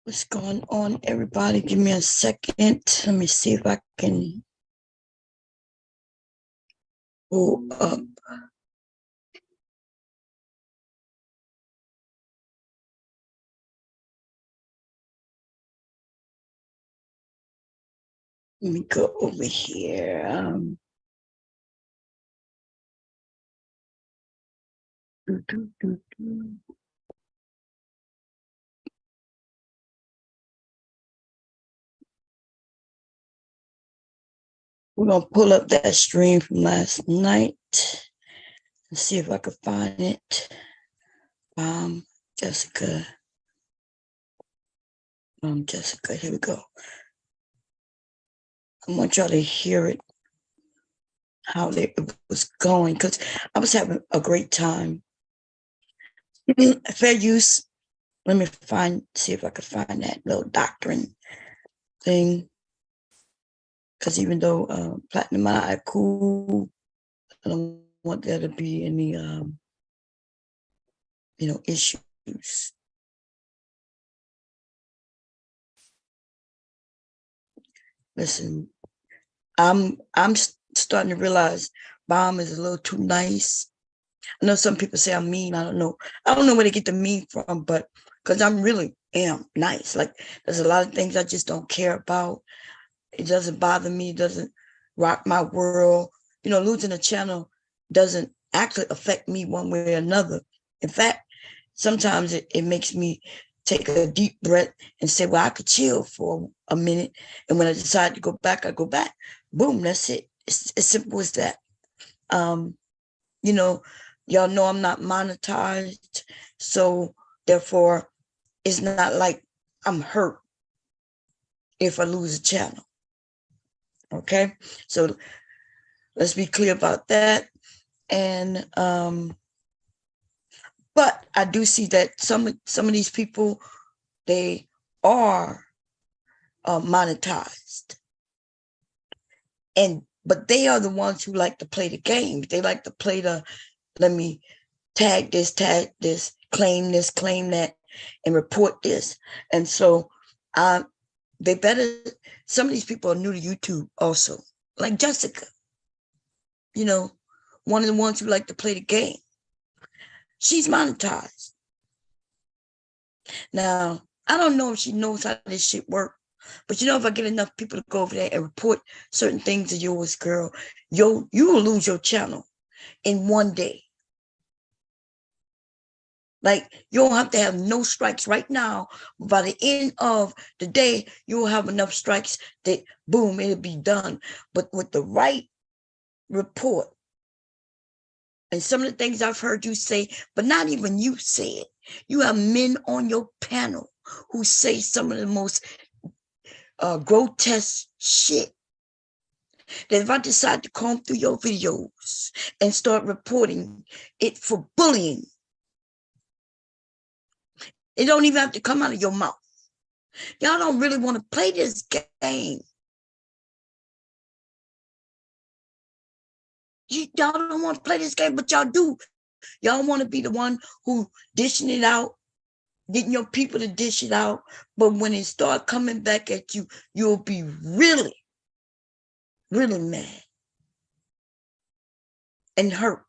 What's going on, everybody? Give me a second. Let me see if I can pull up. Let me go over here. We're going to pull up that stream from last night and see if I can find it. Jessica. Jessica, here we go. I want y'all to hear it, how it was going, because I was having a great time. Fair use. Let me see if I can find that little doctrine thing. Because even though platinum and I are cool, I don't want there to be any, issues. Listen, I'm starting to realize Bomb is a little too nice. I know some people say I'm mean. I don't know where they get the mean from, but because I'm really am nice. Like there's a lot of things I just don't care about. It doesn't bother me. It doesn't rock my world. Losing a channel doesn't actually affect me one way or another. In fact, sometimes it makes me take a deep breath and say, well, I could chill for a minute. And when I decide to go back, I go back. Boom, that's it. It's as simple as that. Y'all know I'm not monetized. So therefore, it's not like I'm hurt if I lose a channel. Okay? So let's be clear about that. And but I do see that some of these people, they are monetized, but they are the ones who like to play the game. They like to play the let me tag this, claim that, and report this. And so they better. Some of these people are new to YouTube also, like Jessica. One of the ones who like to play the game. She's monetized. Now, I don't know if she knows how this shit works, but if I get enough people to go over there and report certain things of yours, girl, you will lose your channel in one day. Like you don't have to have no strikes right now. By the end of the day, you will have enough strikes that boom, it'll be done. But with the right report, and some of the things I've heard you say, but not even you say it. You have men on your panel who say some of the most grotesque shit. That if I decide to comb through your videos and start reporting it for bullying, it don't even have to come out of your mouth. Y'all don't really want to play this game. Y'all don't want to play this game, but y'all do. Y'all want to be the one who dishing it out, getting your people to dish it out. But when it start coming back at you, you'll be really, really mad and hurt.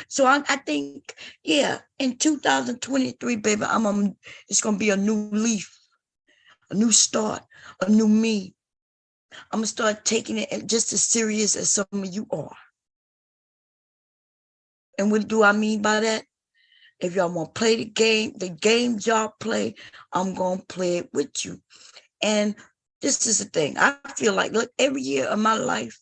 So I think, yeah, in 2023, baby, it's going to be a new leaf, a new start, a new me. I'm going to start taking it just as serious as some of you are. And what do I mean by that? If y'all want to play the games y'all play, I'm going to play it with you. And this is the thing. I feel like, look, every year of my life,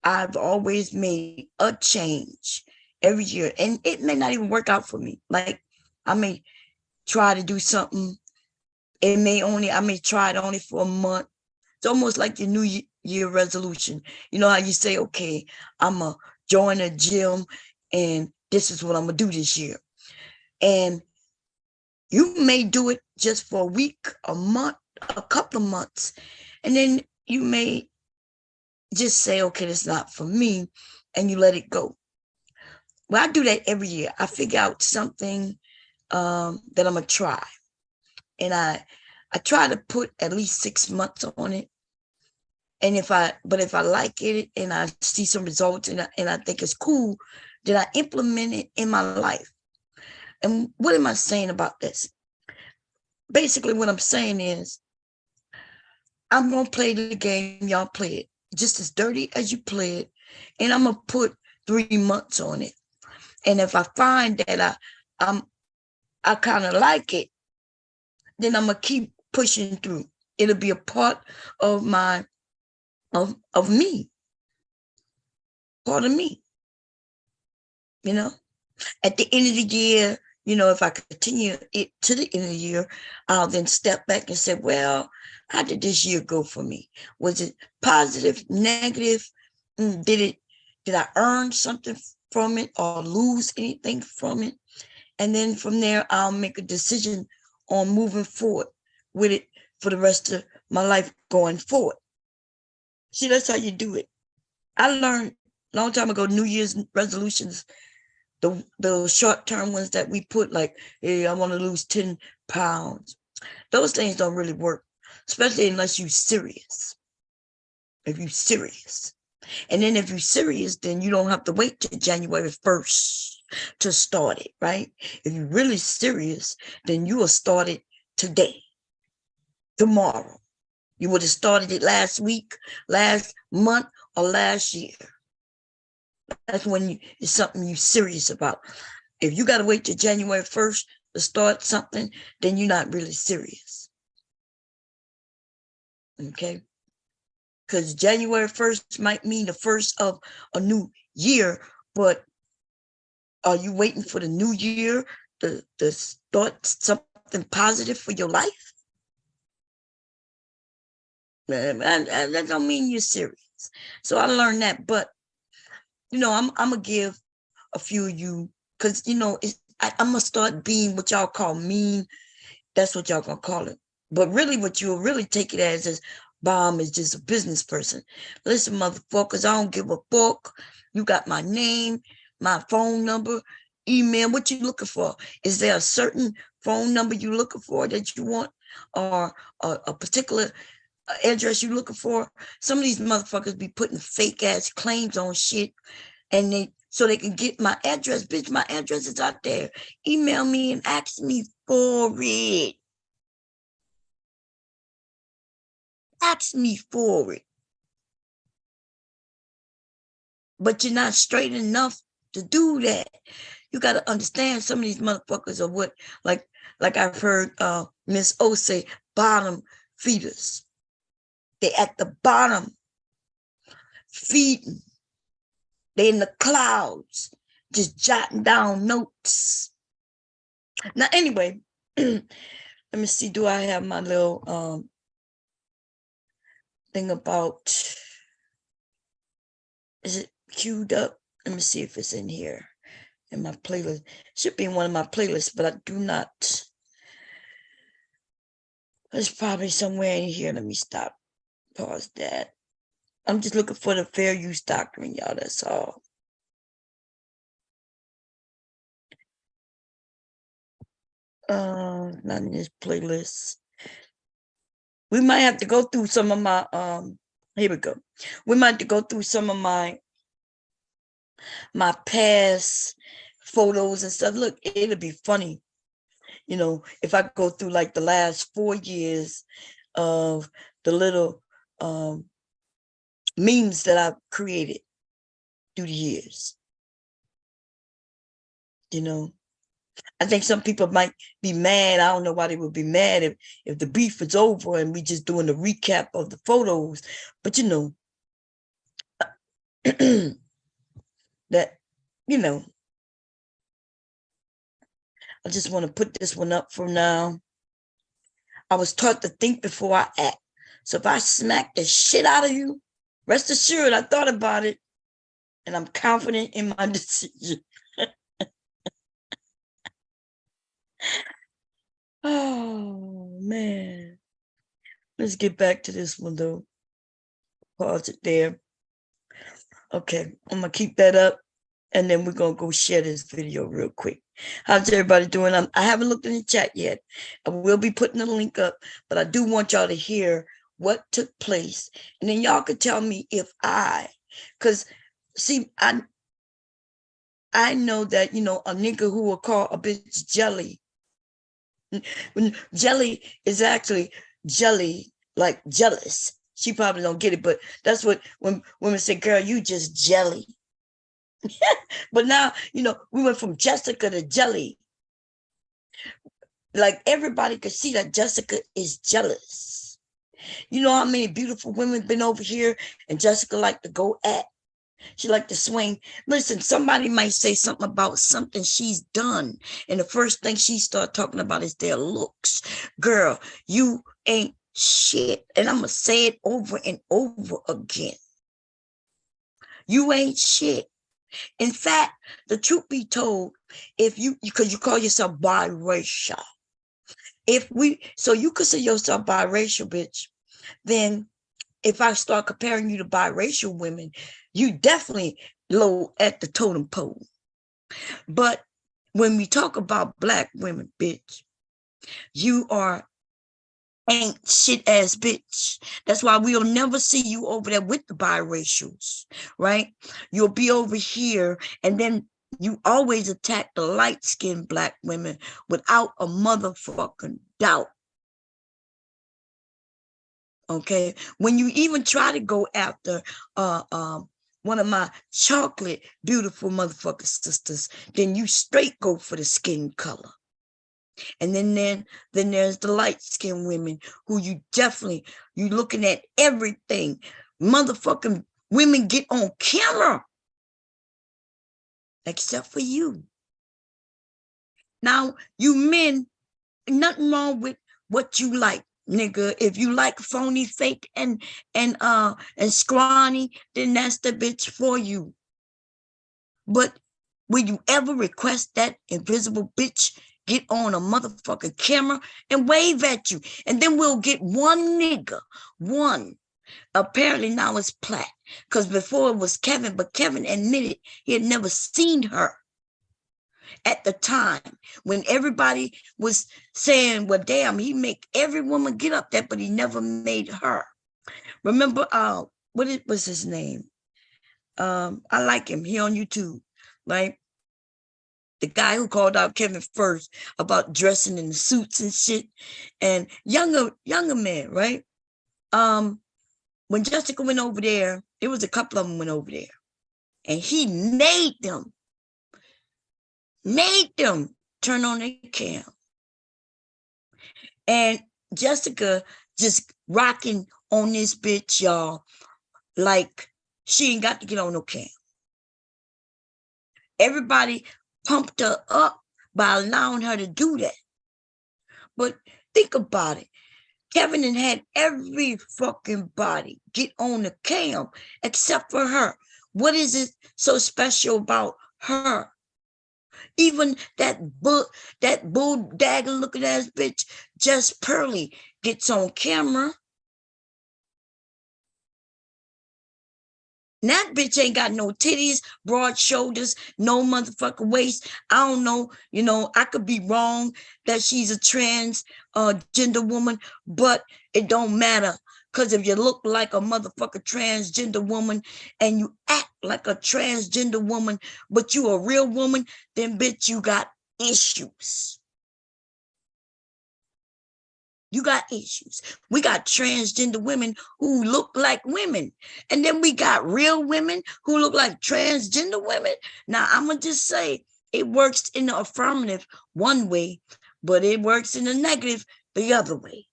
I've always made a change every year. And it may not even work out for me. Like, I may try to do something. I may try it only for a month. It's almost like your New Year resolution. You know how you say, okay, I'm going to join a gym and this is what I'm going to do this year. And you may do it just for a week, a month, a couple of months. And then you may just say, okay, it's not for me. And you let it go. Well, I do that every year. I figure out something that I'm gonna try. And I try to put at least 6 months on it. And if I like it and I see some results and I think it's cool, then I implement it in my life. And what am I saying about this? Basically, what I'm saying is I'm going to play the game, y'all play it just as dirty as you play it. And I'm going to put 3 months on it. And if I find that I kind of like it, then I'm going to keep pushing through. It'll be a part of my, of me, part of me, you know? At the end of the year, if I continue it to the end of the year, I'll then step back and say, well, how did this year go for me? Was it positive, negative? Did I earn something from it or lose anything from it? And then from there, I'll make a decision on moving forward with it for the rest of my life going forward. See, that's how you do it. I learned a long time ago, New Year's resolutions, the short-term ones that we put, like, hey, I want to lose 10 pounds. Those things don't really work, especially unless you're serious. If you're serious. And then if you're serious, then you don't have to wait till January 1st to start it, right? If you're really serious, then you will start it today, tomorrow. You would have started it last week, last month, or last year. That's when it's something you're serious about. If you got to wait till January 1st to start something, then you're not really serious. Okay? Because January 1st might mean the first of a new year, but are you waiting for the new year to start something positive for your life? And that don't mean you're serious. So I learned that, but I'm gonna give a few of you, because I'm gonna start being what y'all call mean. That's what y'all gonna call it. But really, what you'll really take it as is Bomb is just a business person. Listen, motherfuckers, I don't give a fuck. You got my name, my phone number, email. What you looking for? Is there a certain phone number you looking for that you want, or a particular address you looking for? Some of these motherfuckers be putting fake ass claims on shit, and so they can get my address. Bitch, my address is out there. Email me and ask me for it. Ask me for it. But you're not straight enough to do that. You got to understand, some of these motherfuckers are what, like I've heard Miss O say, bottom feeders. They at the bottom feeding. They in the clouds, just jotting down notes. Now, anyway, let me see. Do I have my little thing about? Is it queued up? Let me see if it's in here in my playlist. It should be in one of my playlists, but I do not. It's probably somewhere in here. Let me stop. Pause that. I'm just looking for the fair use doctrine, y'all. That's all. Not in this playlist. We might have to go through some of my here we go. We might have to go through some of my past photos and stuff. Look, it'll be funny, if I go through like the last 4 years of the little memes that I've created through the years. I think some people might be mad. I don't know why they would be mad if the beef is over and we just doing a recap of the photos. But that, I just want to put this one up for now. I was taught to think before I act. So if I smack the shit out of you, rest assured I thought about it and I'm confident in my decision. Oh, man. Let's get back to this one, though. Pause it there. Okay, I'm going to keep that up, and then we're going to go share this video real quick. How's everybody doing? I haven't looked in the chat yet. I will be putting the link up, but I do want y'all to hear what took place. And then y'all could tell me if because see, I know that, a nigga who will call a bitch jelly. When jelly is actually jelly, like jealous. She probably don't get it, but that's what when women say, girl, you just jelly. But now, we went from Jessica to jelly. Like everybody could see that Jessica is jealous. You know how many beautiful women been over here and Jessica like to go at? She like to swing. Listen, somebody might say something about something she's done. And the first thing she start talking about is their looks. Girl, you ain't shit. And I'm going to say it over and over again. You ain't shit. In fact, the truth be told, because you call yourself biracial. So you consider yourself biracial, bitch, then if I start comparing you to biracial women, you definitely low at the totem pole. But when we talk about Black women, bitch, you ain't shit ass bitch. That's why we'll never see you over there with the biracials, right? You'll be over here, and then you always attack the light-skinned Black women without a motherfucking doubt. Okay, when you even try to go after one of my chocolate beautiful motherfucking sisters, then you straight go for the skin color. And then there's the light-skinned women who you looking at everything. Motherfucking women get on camera, except for you. Now, you men, nothing wrong with what you like. Nigga, if you like phony, fake, and scrawny, then that's the bitch for you. But will you ever request that invisible bitch get on a motherfucking camera and wave at you? And then we'll get one nigga, one. Apparently now it's Platt, because before it was Kevin, but Kevin admitted he had never seen her. At the time when everybody was saying, well, damn, he make every woman get up there, but he never made her. Remember, what was his name? I like him. He on YouTube, right? The guy who called out Kevin first about dressing in the suits and shit, and younger man, right? When Jessica went over there, it was a couple of them went over there, and he made them turn on their cam. And Jessica just rocking on this bitch, y'all, like she ain't got to get on no cam. Everybody pumped her up by allowing her to do that. But think about it. Kevin had every fucking body get on the cam except for her. What is it so special about her? Even that bull dagger looking ass bitch, Just Pearly, gets on camera. And that bitch ain't got no titties, broad shoulders, no motherfucking waist. I don't know, I could be wrong that she's a trans gender woman, but it don't matter. Because if you look like a motherfucking transgender woman and you act like a transgender woman, but you a real woman, then bitch, you got issues. You got issues. We got transgender women who look like women. And then we got real women who look like transgender women. Now, I'm going to just say it works in the affirmative one way, but it works in the negative the other way.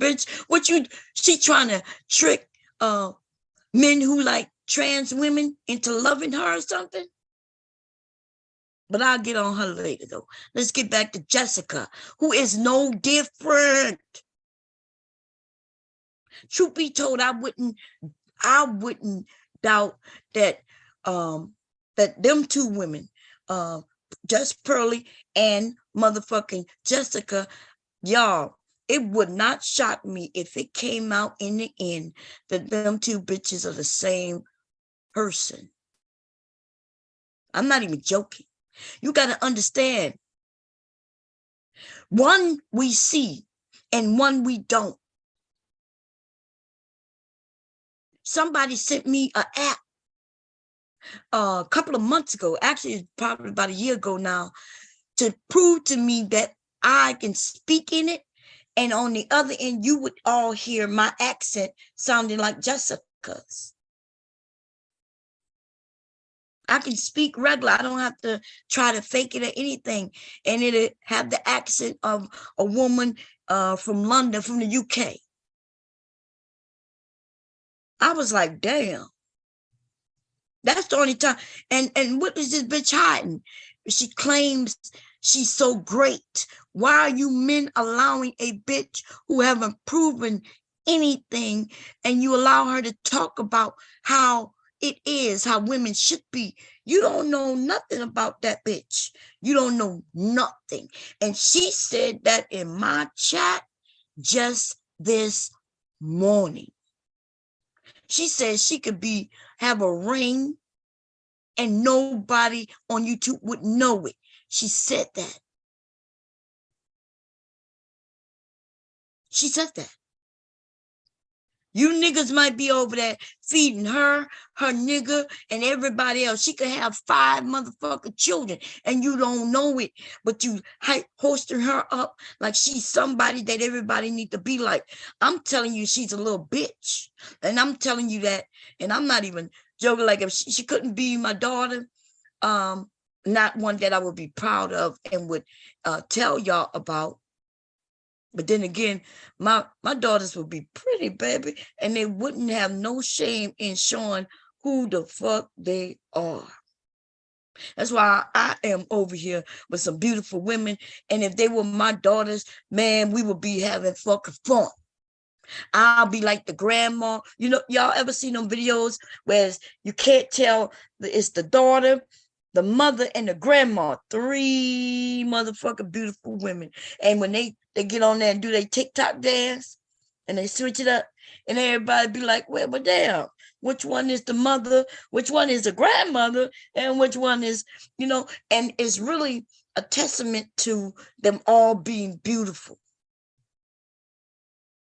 Bitch, she trying to trick men who like trans women into loving her or something? But I'll get on her later, though. Let's get back to Jessica, who is no different. Truth be told, I wouldn't doubt that that them two women, Just Pearly and motherfucking Jessica, y'all, it would not shock me if it came out in the end that them two bitches are the same person. I'm not even joking. You got to understand. One we see and one we don't. Somebody sent me an app a couple of months ago, actually it's probably about a year ago now, to prove to me that I can speak in it. And on the other end, you would all hear my accent sounding like Jessica's. I can speak regular. I don't have to try to fake it or anything. And it'll have the accent of a woman from London, from the UK. I was like, damn. That's the only time. And what is this bitch hiding? She claims she's so great. Why are you men allowing a bitch who haven't proven anything, and you allow her to talk about how it is, how women should be? You don't know nothing about that bitch. You don't know nothing. And she said that in my chat just this morning. She said she could have a ring and nobody on YouTube would know it. She said that. She said that. You niggas might be over there feeding her nigga, and everybody else. She could have 5 motherfucking children, and you don't know it, but you hosting her up like she's somebody that everybody need to be like. I'm telling you, she's a little bitch, and I'm telling you that, and I'm not even joking. Like, if she couldn't be my daughter, not one that I would be proud of and would tell y'all about. But then again, my daughters would be pretty, baby, and they wouldn't have no shame in showing who the fuck they are. That's why I am over here with some beautiful women. And if they were my daughters, man, we would be having fucking fun. I'll be like the grandma. You know, y'all ever seen them videos where you can't tell it's the daughter, the mother, and the grandma? 3 motherfucking beautiful women. And when they get on there and do their TikTok dance and they switch it up, and everybody be like, well, damn, which one is the mother, which one is the grandmother, and which one is, and it's really a testament to them all being beautiful.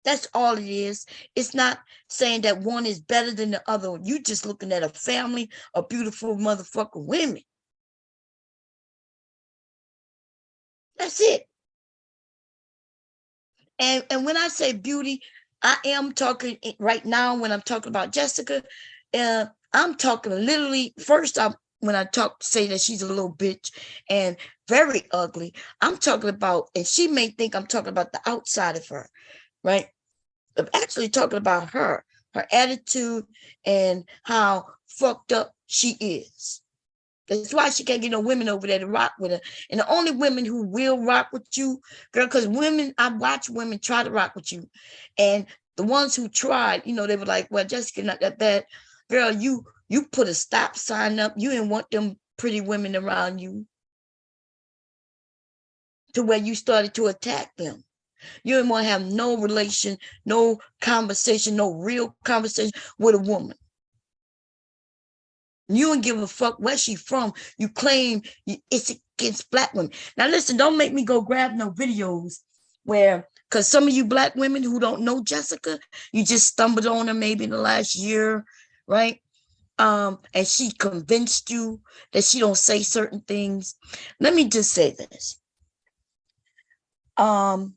That's all it is. It's not saying that one is better than the other. You just looking at a family of beautiful motherfucking women. That's it. And when I say beauty, I am talking right now, when I'm talking about Jessica, I'm talking literally, first when I say that she's a little bitch and very ugly, I'm talking about, and she may think I'm talking about the outside of her, right? I'm actually talking about her attitude, and how fucked up she is. That's why she can't get no women over there to rock with her. And the only women who will rock with you, girl, because I watch women try to rock with you. And the ones who tried, they were like, well, Jessica, not that bad. Girl, you put a stop sign up. You didn't want them pretty women around you, to where you started to attack them. You didn't want to have no relation, no conversation, no real conversation with a woman. You don't give a fuck where she's from. You claim it's against Black women. Now listen, don't make me go grab no videos where, because some of you Black women who don't know Jessica, you just stumbled on her maybe in the last year, right? And she convinced you that she don't say certain things. Let me just say this. I'm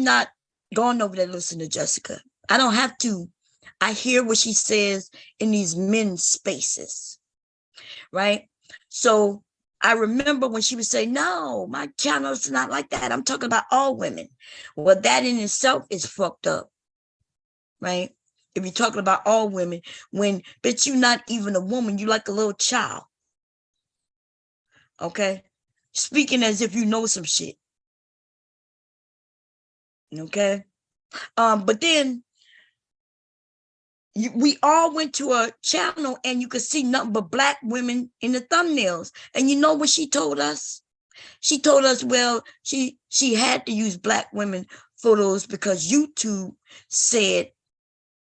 not going over there to listen to Jessica. I don't have to. I hear what she says in these men's spaces, right? So I remember when she would say, no, my channel is not like that. I'm talking about all women. Well, that in itself is fucked up, right? If you're talking about all women, when, bitch, you're not even a woman, you like a little child, okay? Speaking as if you know some shit, okay? But then, we all went to a channel and you could see nothing but Black women in the thumbnails. And you know what she told us? She told us, well, she had to use Black women photos because YouTube said,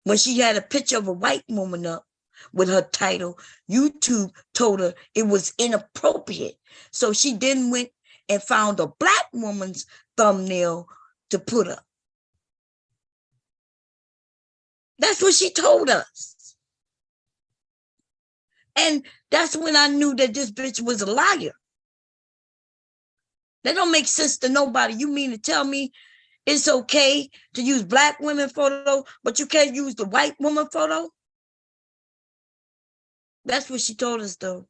when she had a picture of a white woman up, with her title. YouTube told her it was inappropriate. So she then went and found a black woman's thumbnail to put up. That's what she told us. And that's when I knew that this bitch was a liar. That don't make sense to nobody. You mean to tell me it's okay to use black women photo, but you can't use the white woman photo? That's what she told us, though.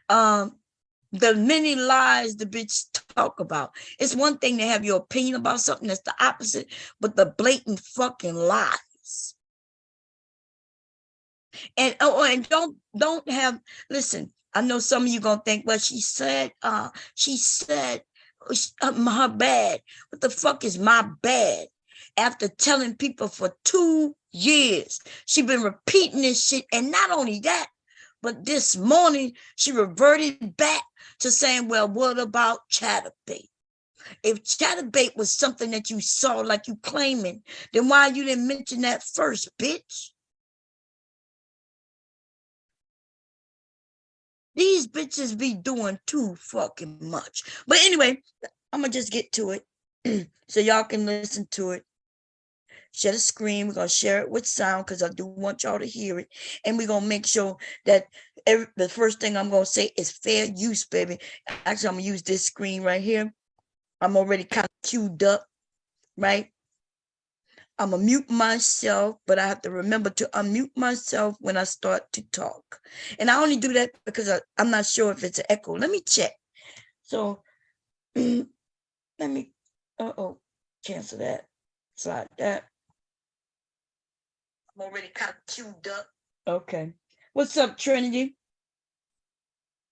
The many lies the bitch talk about. It's one thing to have your opinion about something that's the opposite, but the blatant fucking lies. And don't have, listen, I know some of you gonna think, well, she said her bad. What the fuck is my bad? After telling people for 2 years, she been repeating this shit. And not only that, but this morning she reverted back to saying, well, what about Chatterbait? If Chatterbait was something that you saw like you claiming, then why you didn't mention that first, bitch? These bitches be doing too fucking much. But anyway, I'm going to just get to it so y'all can listen to it. Share the screen. We're going to share it with sound because I do want y'all to hear it. And we're going to make sure that the first thing I'm going to say is fair use, baby. Actually, I'm going to use this screen right here. I'm already kind of queued up, right? I'm going to mute myself, but I have to remember to unmute myself when I start to talk. And I only do that because I'm not sure if it's an echo. Let me check. So let me, cancel that. Slide that. I'm already kind of queued up. Okay. What's up, Trinity?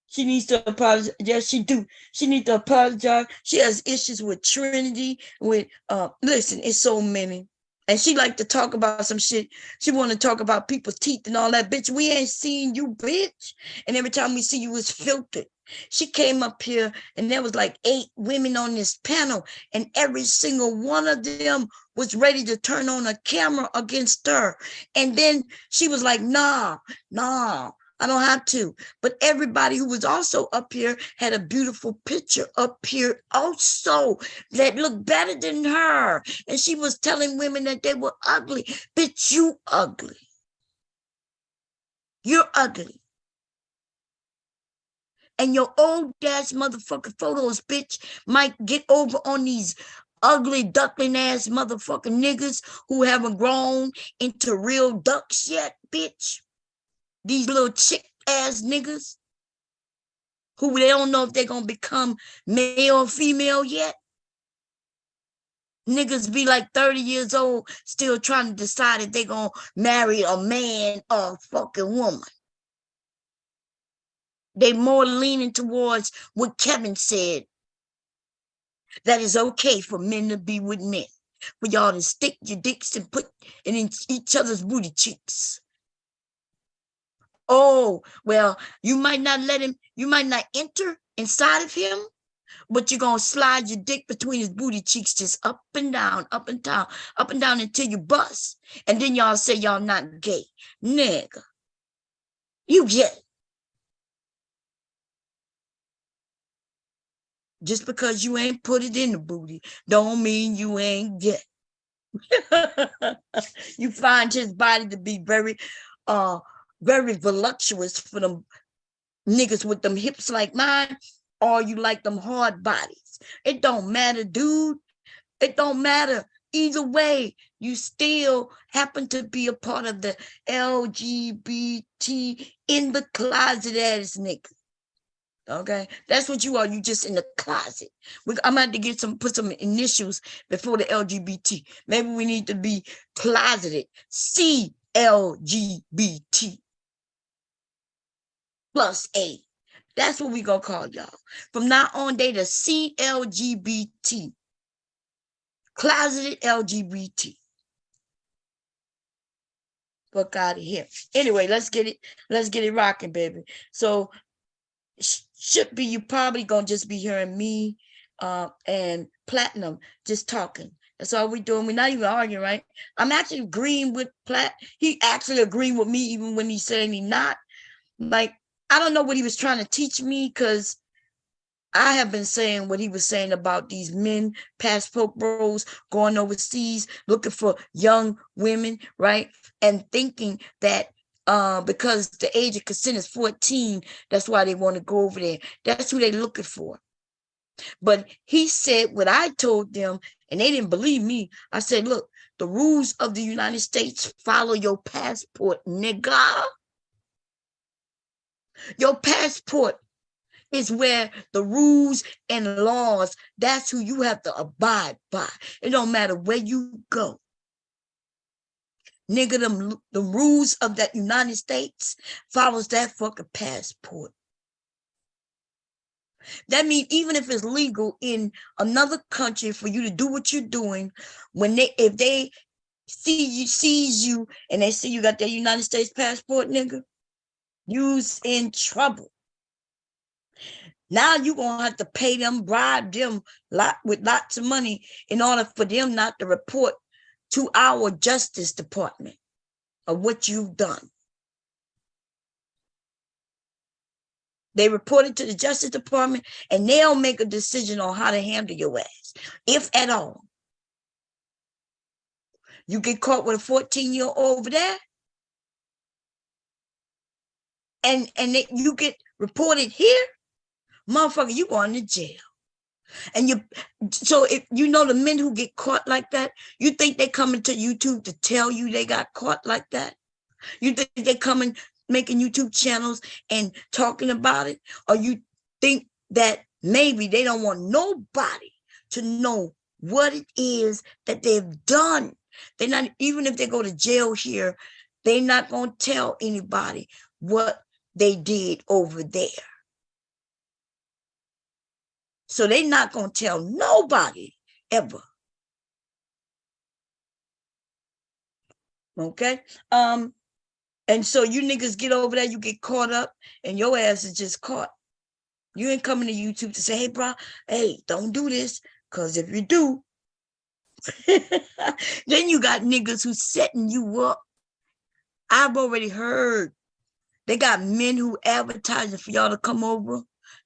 She needs to apologize. Yes, she do. She needs to apologize. She has issues with Trinity, with, listen, it's so many. And she like to talk about some shit. She want to talk about people's teeth and all that. Bitch, we ain't seen you, bitch. And every time we see you, it's filtered. She came up here and there was like 8 women on this panel. And every single one of them was ready to turn on a camera against her. And then she was like, nah, I don't have to. But everybody who was also up here had a beautiful picture up here also that looked better than her. And she was telling women that they were ugly. Bitch, you ugly. You're ugly. And your old ass motherfucking photos, bitch, might get over on these ugly duckling ass motherfucking niggas who haven't grown into real ducks yet, bitch. These little chick ass niggas who they don't know if they're going to become male or female yet. Niggas be like 30 years old still trying to decide if they're going to marry a man or a fucking woman. They more leaning towards what Kevin said, that it's okay for men to be with men, for y'all to stick your dicks and put it in each other's booty cheeks. Oh, well, you might not enter inside of him, but you're going to slide your dick between his booty cheeks, just up and down, up and down, up and down until you bust. And then y'all say y'all not gay. Nigga, you gay. Just because you ain't put it in the booty don't mean you ain't gay. You find his body to be very voluptuous for them niggas with them hips like mine, or you like them hard bodies. It don't matter, dude. It don't matter. Either way, you still happen to be a part of the LGBT in the closet ass nigga. Okay, that's what you are. You just in the closet. I'm going to put some initials before the LGBT. Maybe we need to be closeted. CLGBT plus A. That's what we gonna call y'all. From now on, they the CLGBT. Closeted LGBT. Fuck out of here. Anyway, let's get it rocking, baby. So should be, you probably gonna just be hearing me and Platinum just talking. That's all we doing. We're not even arguing, right? I'm actually agreeing with Platt. He actually agreed with me even when he's saying he's not. Like, I don't know what he was trying to teach me, because I have been saying what he was saying about these men, passport bros, going overseas, looking for young women, right? And thinking that because the age of consent is 14, that's why they want to go over there. That's who they're looking for. But he said what I told them, and they didn't believe me. I said, look, the rules of the United States follow your passport, nigga. Your passport is where the rules and laws, that's who you have to abide by. It don't matter where you go. Nigga, the rules of that United States follows that fucking passport. That means even if it's legal in another country for you to do what you're doing, if they sees you and they see you got that United States passport, nigga, you's in trouble. Now you're going to have to pay them, bribe them with lots of money in order for them not to report to our Justice Department of what you've done. They report it to the Justice Department, and they'll make a decision on how to handle your ass, if at all. You get caught with a 14-year-old over there, and you get reported here, motherfucker, you going to jail. And so if you know the men who get caught like that, you think they coming to YouTube to tell you they got caught like that? You think they coming making YouTube channels and talking about it? Or you think that maybe they don't want nobody to know what it is that they've done? They're not, even if they go to jail here, they're not going to tell anybody what they did over there. So they're not going to tell nobody ever. Okay? And so you niggas get over there, you get caught up, and your ass is just caught. You ain't coming to YouTube to say, hey, bro, hey, don't do this, because if you do, then you got niggas who's setting you up. I've already heard they got men who advertising for y'all to come over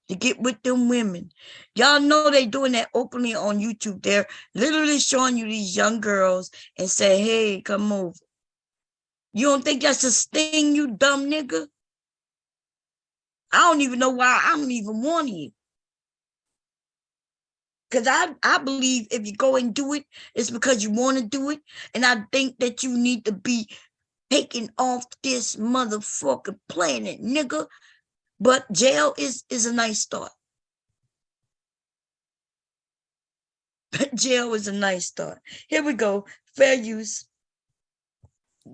to get with them women. Y'all know they doing that openly on YouTube. They're literally showing you these young girls and say, hey, come over. You don't think that's a sting, you dumb nigga? I don't even know why I'm even warning you. Because I believe if you go and do it, it's because you want to do it. And I think that you need to be taken off this motherfucking planet, nigga. But jail is a nice start. Jail is a nice start. Here we go. Fair use.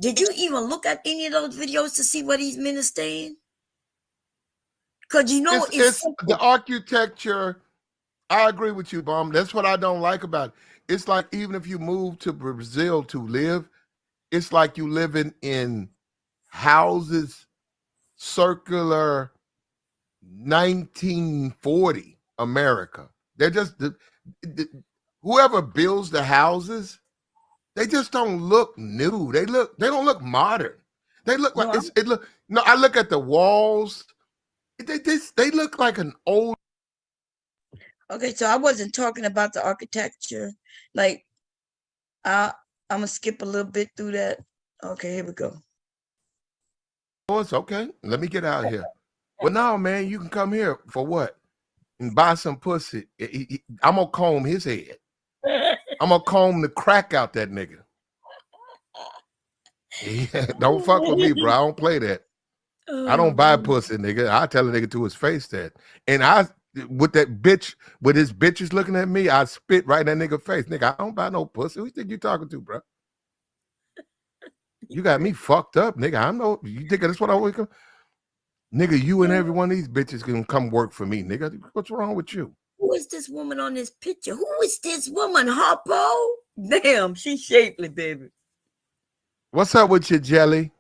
Did you even look at any of those videos to see what these men are saying? Because you know it's the architecture. I agree with you, Bum. That's what I don't like about it. It's like even if you move to Brazil to live, it's like you living in houses circular 1940 America. They're just whoever builds the houses, they just don't look new. They don't look modern. They look like I look at the walls. They look like an old. Okay, so I wasn't talking about the architecture. Like, I'm gonna skip a little bit through that. Okay, here we go. Oh, it's okay. Let me get out of here. Well, no, man, you can come here for what? And buy some pussy. I'm gonna comb his head. I'm gonna comb the crack out that nigga. Yeah, don't fuck with me, bro. I don't play that. I don't buy pussy, nigga. I tell a nigga to his face that. And with that bitch, with his bitches looking at me, I spit right in that nigga face. Nigga, I don't buy no pussy. Who you think you talking to, bro? You got me fucked up, nigga. You think that's what I always come? Nigga, you and every one of these bitches can come work for me, nigga. What's wrong with you? Who is this woman on this picture? Who is this woman, Harpo? Damn, she's shapely, baby. What's up with your jelly?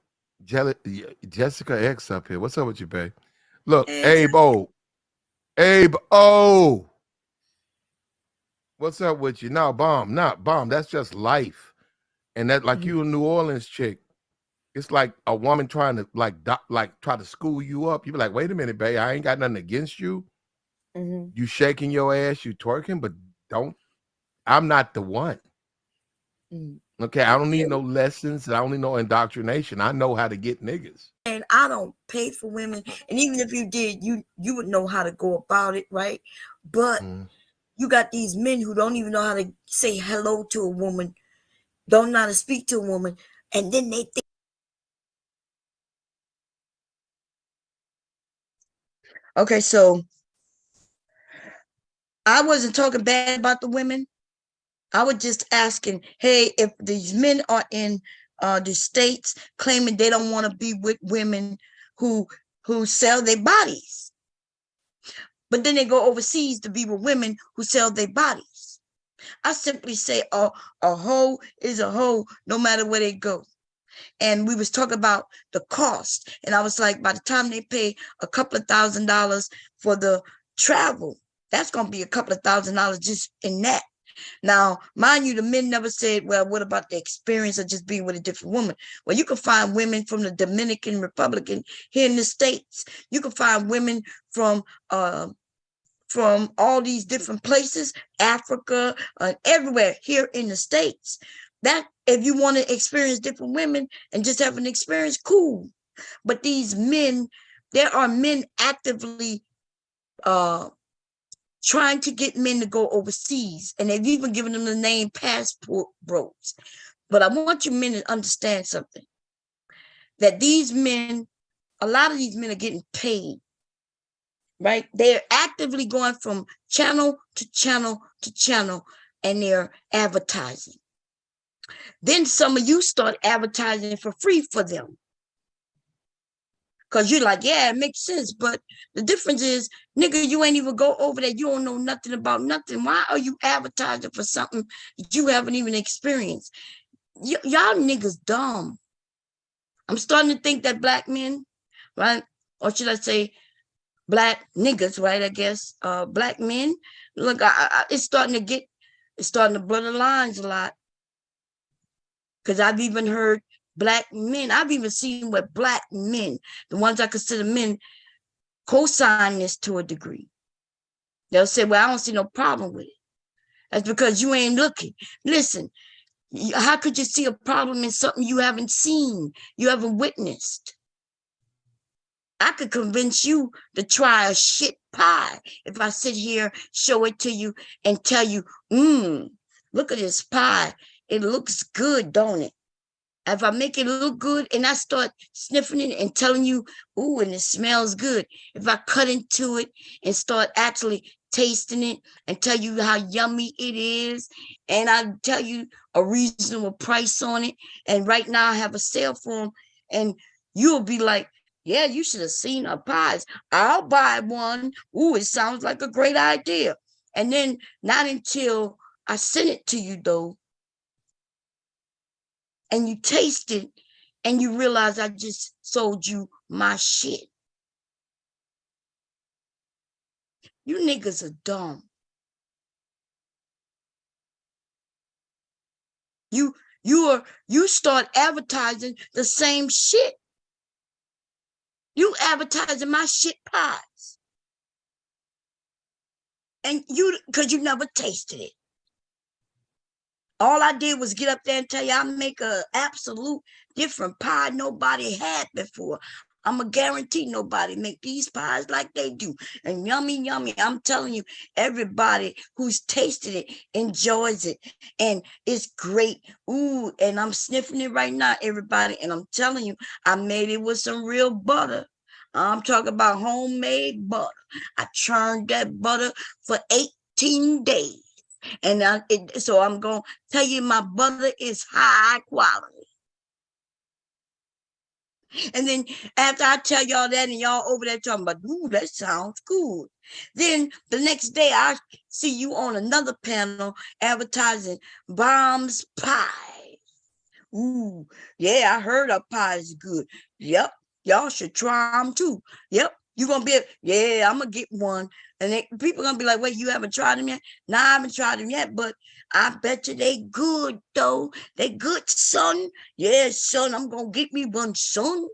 Jessica X up here. What's up with you, babe? Look, hey, Abe O. Abe O. What's up with you? No, bomb, not bomb. That's just life. And that, like you a New Orleans chick, it's like a woman trying to like try to school you up. You be like, wait a minute, babe, I ain't got nothing against you. You shaking your ass, you twerking, but I'm not the one. Okay, I don't need no lessons. I don't need no indoctrination. I know how to get niggas. And I don't pay for women. And even if you did, you would know how to go about it, right? But you got these men who don't even know how to say hello to a woman, don't know how to speak to a woman, and then they think. Okay, so I wasn't talking bad about the women. I was just asking, hey, if these men are in the States claiming they don't want to be with women who sell their bodies, but then they go overseas to be with women who sell their bodies. I simply say, a hoe is a hoe, no matter where they go. And we was talking about the cost, and I was like, by the time they pay a couple of $1,000s for the travel, that's gonna be a couple of $1,000s just in that. Now, mind you, the men never said, well, what about the experience of just being with a different woman? Well, you can find women from the Dominican Republic here in the States. You can find women from all these different places, Africa, everywhere here in the States. That if you want to experience different women and just have an experience, cool. But these men, there are men actively trying to get men to go overseas, and they've even given them the name passport bros. But I want you men to understand something, that these men, a lot of these men are getting paid, right? They're actively going from channel to channel to channel, and they're advertising. Then some of you start advertising for free for them. Because you're like, yeah, it makes sense. But the difference is, nigga, you ain't even go over there. You don't know nothing about nothing. Why are you advertising for something that you haven't even experienced? Y'all niggas dumb. I'm starting to think that black men, right? Or should I say black niggas, right? I guess black men. Look, it's starting to blur the lines a lot. Because I've even heard black men, I've even seen where black men, the ones I consider men, co-sign this to a degree. They'll say, well, I don't see no problem with it. That's because you ain't looking. Listen, how could you see a problem in something you haven't seen, you haven't witnessed? I could convince you to try a shit pie if I sit here, show it to you, and tell you, look at this pie. It looks good, don't it? If I make it look good and I start sniffing it and telling you, ooh, and it smells good. If I cut into it and start actually tasting it and tell you how yummy it is, and I tell you a reasonable price on it, and right now I have a sale for them, and you'll be like, yeah, you should have seen our pies. I'll buy one. Ooh, it sounds like a great idea. And then not until I send it to you, though, and you taste it, and you realize I just sold you my shit. You niggas are dumb. You start advertising the same shit. You advertising my shit pies. And because you never tasted it. All I did was get up there and tell you I make a absolute different pie nobody had before. I'm a guarantee nobody make these pies like they do. And yummy, yummy. I'm telling you, everybody who's tasted it enjoys it. And it's great. Ooh, and I'm sniffing it right now, everybody. And I'm telling you, I made it with some real butter. I'm talking about homemade butter. I churned that butter for 18 days. And so I'm going to tell you my butter is high quality. And then after I tell y'all that and y'all over there talking about, ooh, that sounds good. Then the next day I see you on another panel advertising Bomb's Pie. Ooh, yeah, I heard our pie is good. Yep, y'all should try them too. Yep, You're going to be, yeah, I'm going to get one. And people going to be like, wait, you haven't tried them yet? Nah, I haven't tried them yet, but I bet you they good, though. They good, son. Yeah, son, I'm going to get me one, son.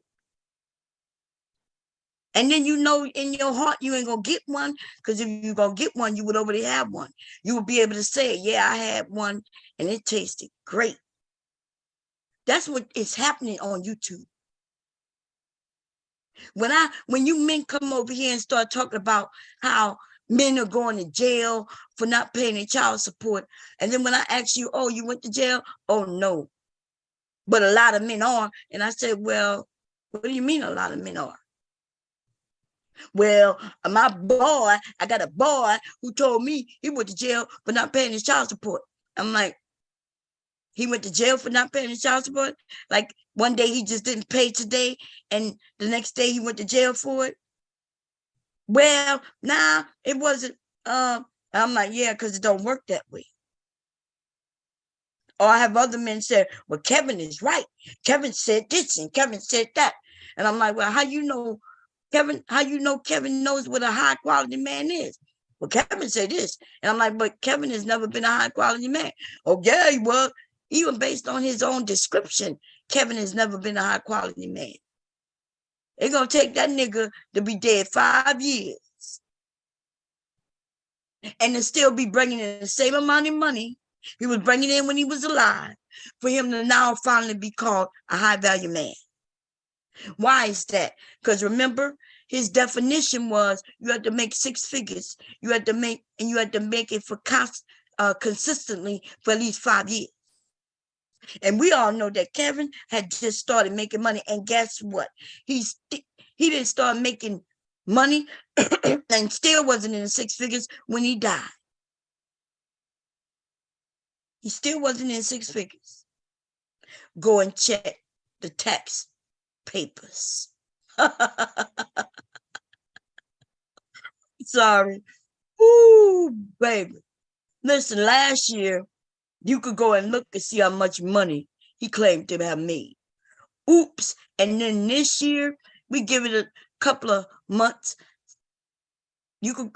And then you know in your heart you ain't going to get one, because if you're going to get one, you would already have one. You would be able to say, yeah, I had one, and it tasted great. That's what is happening on YouTube. When you men come over here and start talking about how men are going to jail for not paying their child support, and then when I ask you, oh, you went to jail? Oh, no. But a lot of men are. And I said, well, what do you mean a lot of men are? Well, my boy, I got a boy who told me he went to jail for not paying his child support. I'm like, he went to jail for not paying his child support? Like one day he just didn't pay today, and the next day he went to jail for it? Well, nah, it wasn't. I'm like, yeah, because it don't work that way. Or I have other men say, well, Kevin is right. Kevin said this and Kevin said that. And I'm like, well, how you know Kevin knows what a high quality man is? Well, Kevin said this. And I'm like, but Kevin has never been a high quality man. Oh, yeah, well, even based on his own description, Kevin has never been a high quality man. They're going to take that nigga to be dead 5 years and to still be bringing in the same amount of money he was bringing in when he was alive, for him to now finally be called a high value man. Why is that? Because remember, his definition was you had to make 6 figures. You had to make it for consistently for at least 5 years. And we all know that Kevin had just started making money. And guess what? He didn't start making money and still wasn't in the 6 figures when he died. He still wasn't in 6 figures. Go and check the tax papers. Sorry. Ooh, baby. Listen, last year, you could go and look and see how much money he claimed to have made. Oops. And then this year, we give it a couple of months. You could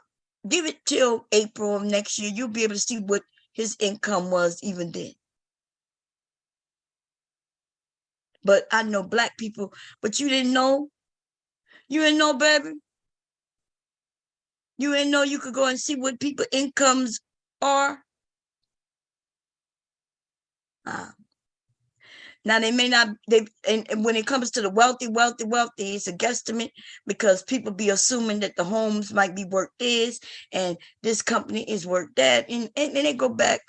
give it till April of next year. You'll be able to see what his income was even then. But I know Black people, but you didn't know? You didn't know, baby? You didn't know you could go and see what people's incomes are? Now they may not, and when it comes to the wealthy, it's a guesstimate, because people be assuming that the homes might be worth this and this company is worth that. And they go back,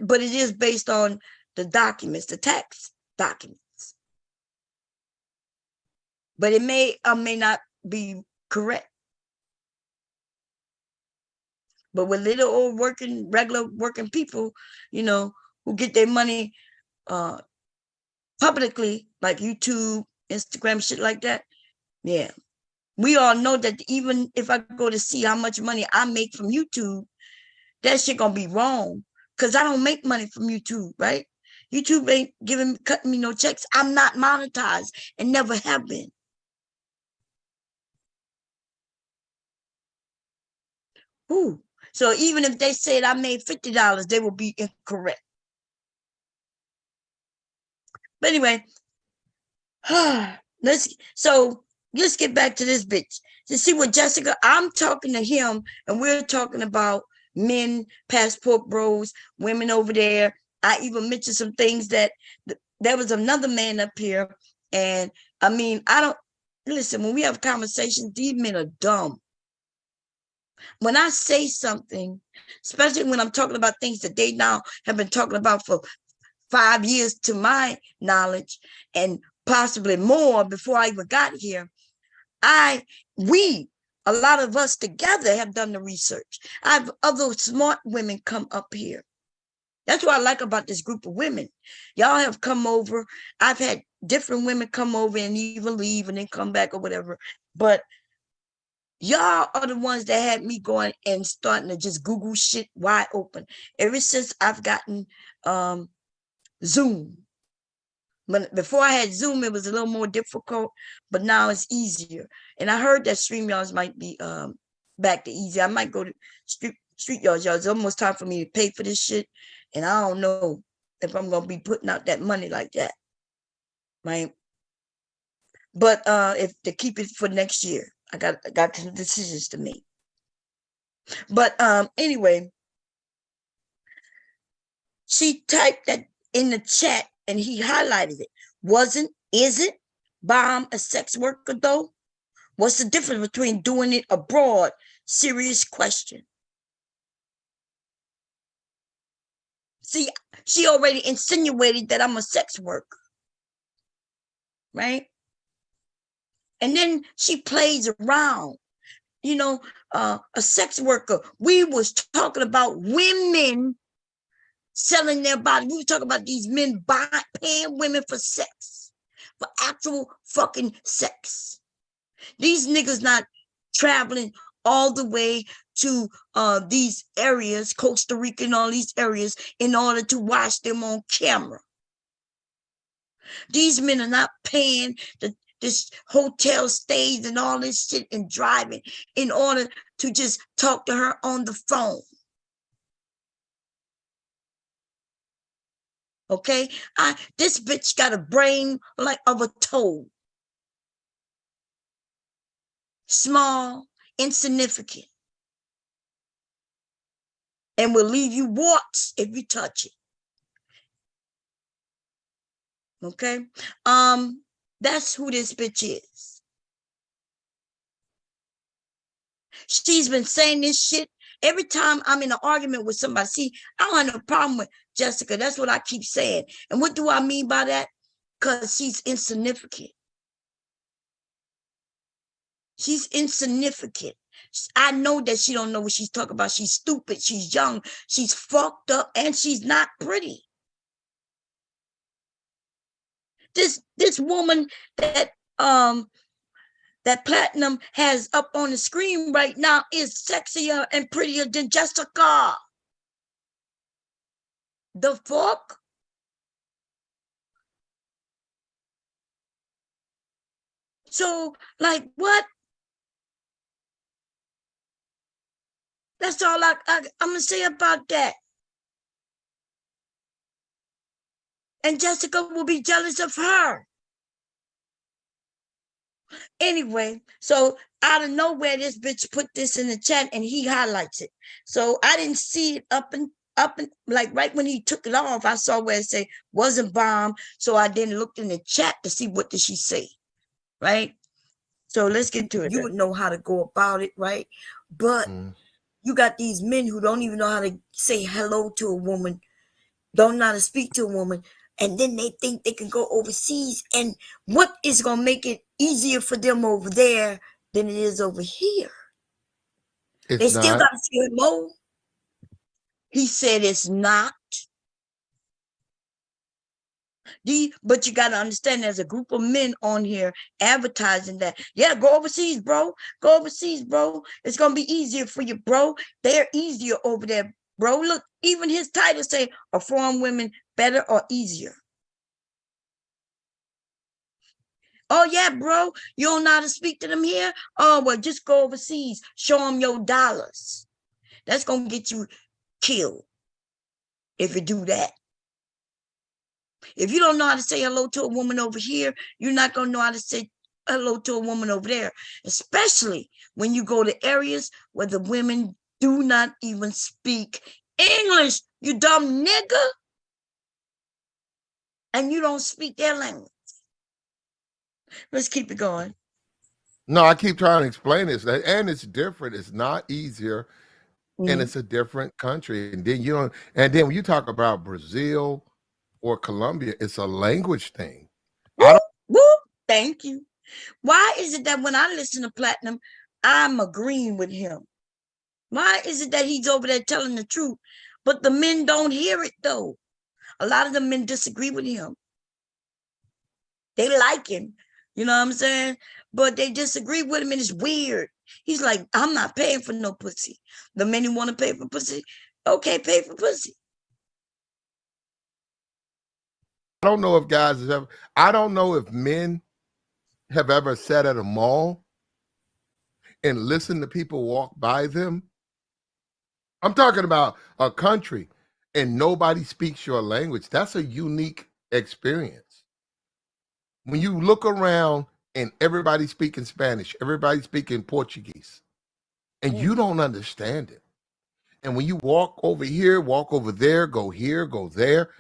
but it is based on the documents, the tax documents. But it may or may not be correct. But with little old regular working people, who get their money publicly, like YouTube, Instagram, shit like that. Yeah. We all know that even if I go to see how much money I make from YouTube, that shit gonna be wrong, because I don't make money from YouTube, right? YouTube ain't cutting me no checks. I'm not monetized and never have been. Ooh. So even if they said I made $50, they will be incorrect. But anyway, let's get back to this bitch. To see what Jessica, I'm talking to him, and we're talking about men, passport bros, women over there. I even mentioned some things that there was another man up here. And I mean, I don't listen, when we have conversations, these men are dumb. When I say something, especially when I'm talking about things that they now have been talking about for 5 years to my knowledge, and possibly more before I even got here, a lot of us together have done the research. I have other smart women come up here. That's what I like about this group of women. Y'all have come over. I've had different women come over and even leave and then come back or whatever. But y'all are the ones that had me going and starting to just Google shit wide open. Ever since I've gotten Zoom, But before I had Zoom, it was a little more difficult, but now it's easier. And I heard that StreamYards might be back to easy. I might go to StreetYards. It's almost time for me to pay for this shit. And I don't know if I'm gonna be putting out that money like that. Right. But if to keep it for next year, I got some decisions to make. But anyway, she typed that in the chat and he highlighted it. Isn't Bomb a sex worker though? What's the difference between doing it abroad? Serious question. See, she already insinuated that I'm a sex worker, right? And then she plays around. You know, a sex worker. We was talking about women selling their body. We were talking about these men paying women for sex, for actual fucking sex. These niggas not traveling all the way to these areas, Costa Rica and all these areas, in order to watch them on camera. These men are not paying this hotel stays and all this shit and driving in order to just talk to her on the phone. Okay, this bitch got a brain like of a toad. Small, insignificant. And will leave you warts if you touch it. Okay, that's who this bitch is. She's been saying this shit every time I'm in an argument with somebody. See, I don't have no problem with Jessica. That's what I keep saying. And what do I mean by that? Because she's insignificant. She's insignificant. I know that she don't know what she's talking about. She's stupid. She's young. She's fucked up, and she's not pretty. This woman that Platinum has up on the screen right now is sexier and prettier than Jessica. The fuck? So, like, what? That's all I'm going to say about that. And Jessica will be jealous of her. Anyway, so out of nowhere, this bitch put this in the chat and he highlights it. So I didn't see it up and like right when he took it off, I saw where it said wasn't bomb. So I then looked in the chat to see what did she say, right? So let's get to it. You would know how to go about it, right? But you got these men who don't even know how to say hello to a woman, don't know how to speak to a woman, and then they think they can go overseas. And what is going to make it easier for them over there than it is over here? They still got to say hello. He said it's not. But you got to understand there's a group of men on here advertising that, yeah, go overseas, bro. Go overseas, bro. It's going to be easier for you, bro. They're easier over there, bro. Look, even his title say, are foreign women better or easier? Oh, yeah, bro. You don't know how to speak to them here? Oh, well, just go overseas. Show them your dollars. That's going to get you killed if you do that. If you don't know how to say hello to a woman over here, you're not going to know how to say hello to a woman over there, especially when you go to areas where the women do not even speak English, you dumb nigga. And you don't speak their language. Let's keep it going. No, I keep trying to explain this, and it's different. It's not easier, and it's a different country. And then when you talk about Brazil or Colombia, it's a language thing. Thank you. Why is it that when I listen to Platinum, I'm agreeing with him? Why is it that he's over there telling the truth, but the men don't hear it though? A lot of the men disagree with him. They like him, you know what I'm saying? But they disagree with him and it's weird. He's like, I'm not paying for no pussy. The men who want to pay for pussy, okay, pay for pussy. I don't know if guys have ever, I don't know if men have ever sat at a mall and listened to people walk by them. I'm talking about a country and nobody speaks your language. That's a unique experience. When you look around and everybody's speaking Spanish, everybody's speaking Portuguese, and you don't understand it. And when you walk over here, walk over there, go there,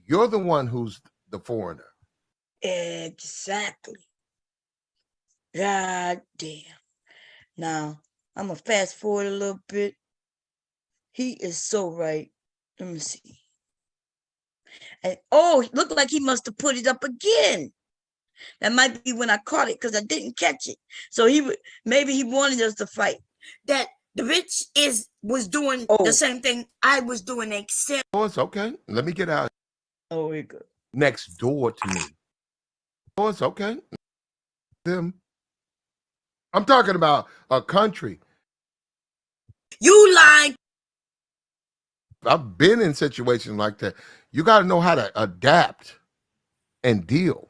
you're the one who's the foreigner. Exactly. God damn. Now, I'm going to fast forward a little bit. He is so right. Let me see. And oh, it looked like he must have put it up again. That might be when I caught it because I didn't catch it. So maybe he wanted us to fight. That the bitch was doing the same thing I was doing, except. Oh, it's okay. Let me get out. Oh, we good. Next door to me. Oh, it's okay. Them. I'm talking about a country. You lied. I've been in situations like that. You got to know how to adapt and deal.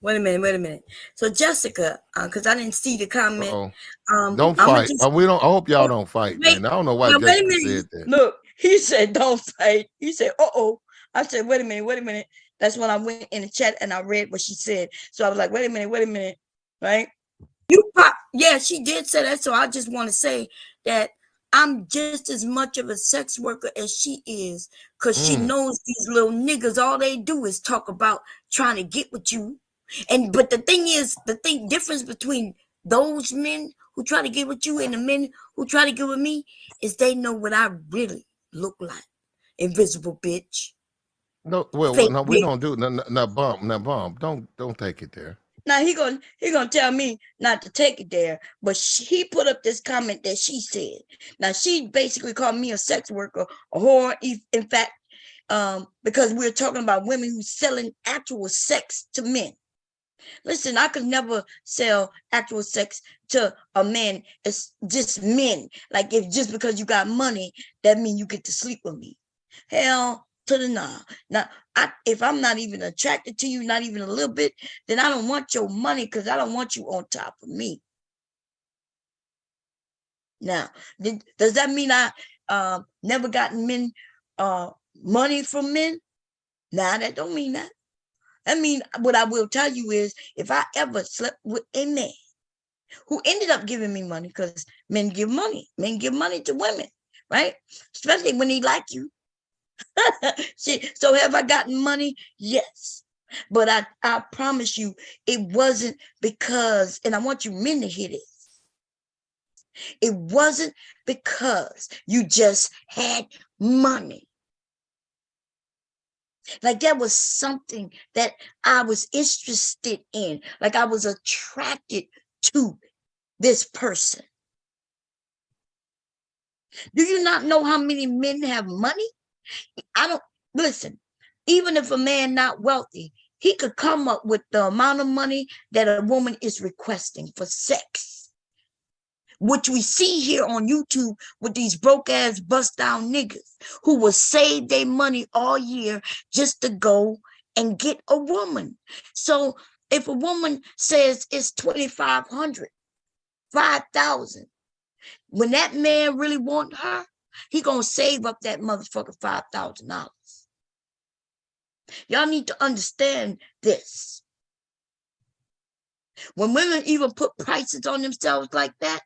Wait a minute. So Jessica, because I didn't see the comment. Don't fight. I hope y'all don't fight, man. I don't know why Jessica said that. Look, he said don't fight. He said, I said, wait a minute. That's when I went in the chat and I read what she said. So I was like, wait a minute, right? Yeah, she did say that. So I just want to say that I'm just as much of a sex worker as she is, because she knows these little niggas, all they do is talk about trying to get with you. But the thing is, difference between those men who try to get with you and the men who try to get with me is they know what I really look like. Invisible bitch. No, well, no, we don't do no bump. Don't take it there. Now he gonna tell me not to take it there, but he put up this comment that she said. Now she basically called me a sex worker, a whore. In fact, because we're talking about women who's selling actual sex to men. Listen, I could never sell actual sex to a man. It's just men. Like, if just because you got money, that means you get to sleep with me. Hell to the nah. Now, if I'm not even attracted to you, not even a little bit, then I don't want your money, because I don't want you on top of me. Now, does that mean I never gotten men money from men? Nah, that don't mean that. I mean, what I will tell you is, if I ever slept with a man who ended up giving me money, because men give money to women, right? Especially when they like you. So have I gotten money? Yes. But I promise you, it wasn't because, and I want you men to hear this, it wasn't because you just had money. Like, there was something that I was interested in. Like, I was attracted to this person. Do you not know how many men have money? Listen, even if a man not wealthy, he could come up with the amount of money that a woman is requesting for sex, which we see here on YouTube with these broke ass bust down niggas who will save their money all year just to go and get a woman. So if a woman says it's $2,500, $5,000, when that man really want her, he gonna save up that motherfucker $5,000. Y'all need to understand this. When women even put prices on themselves like that,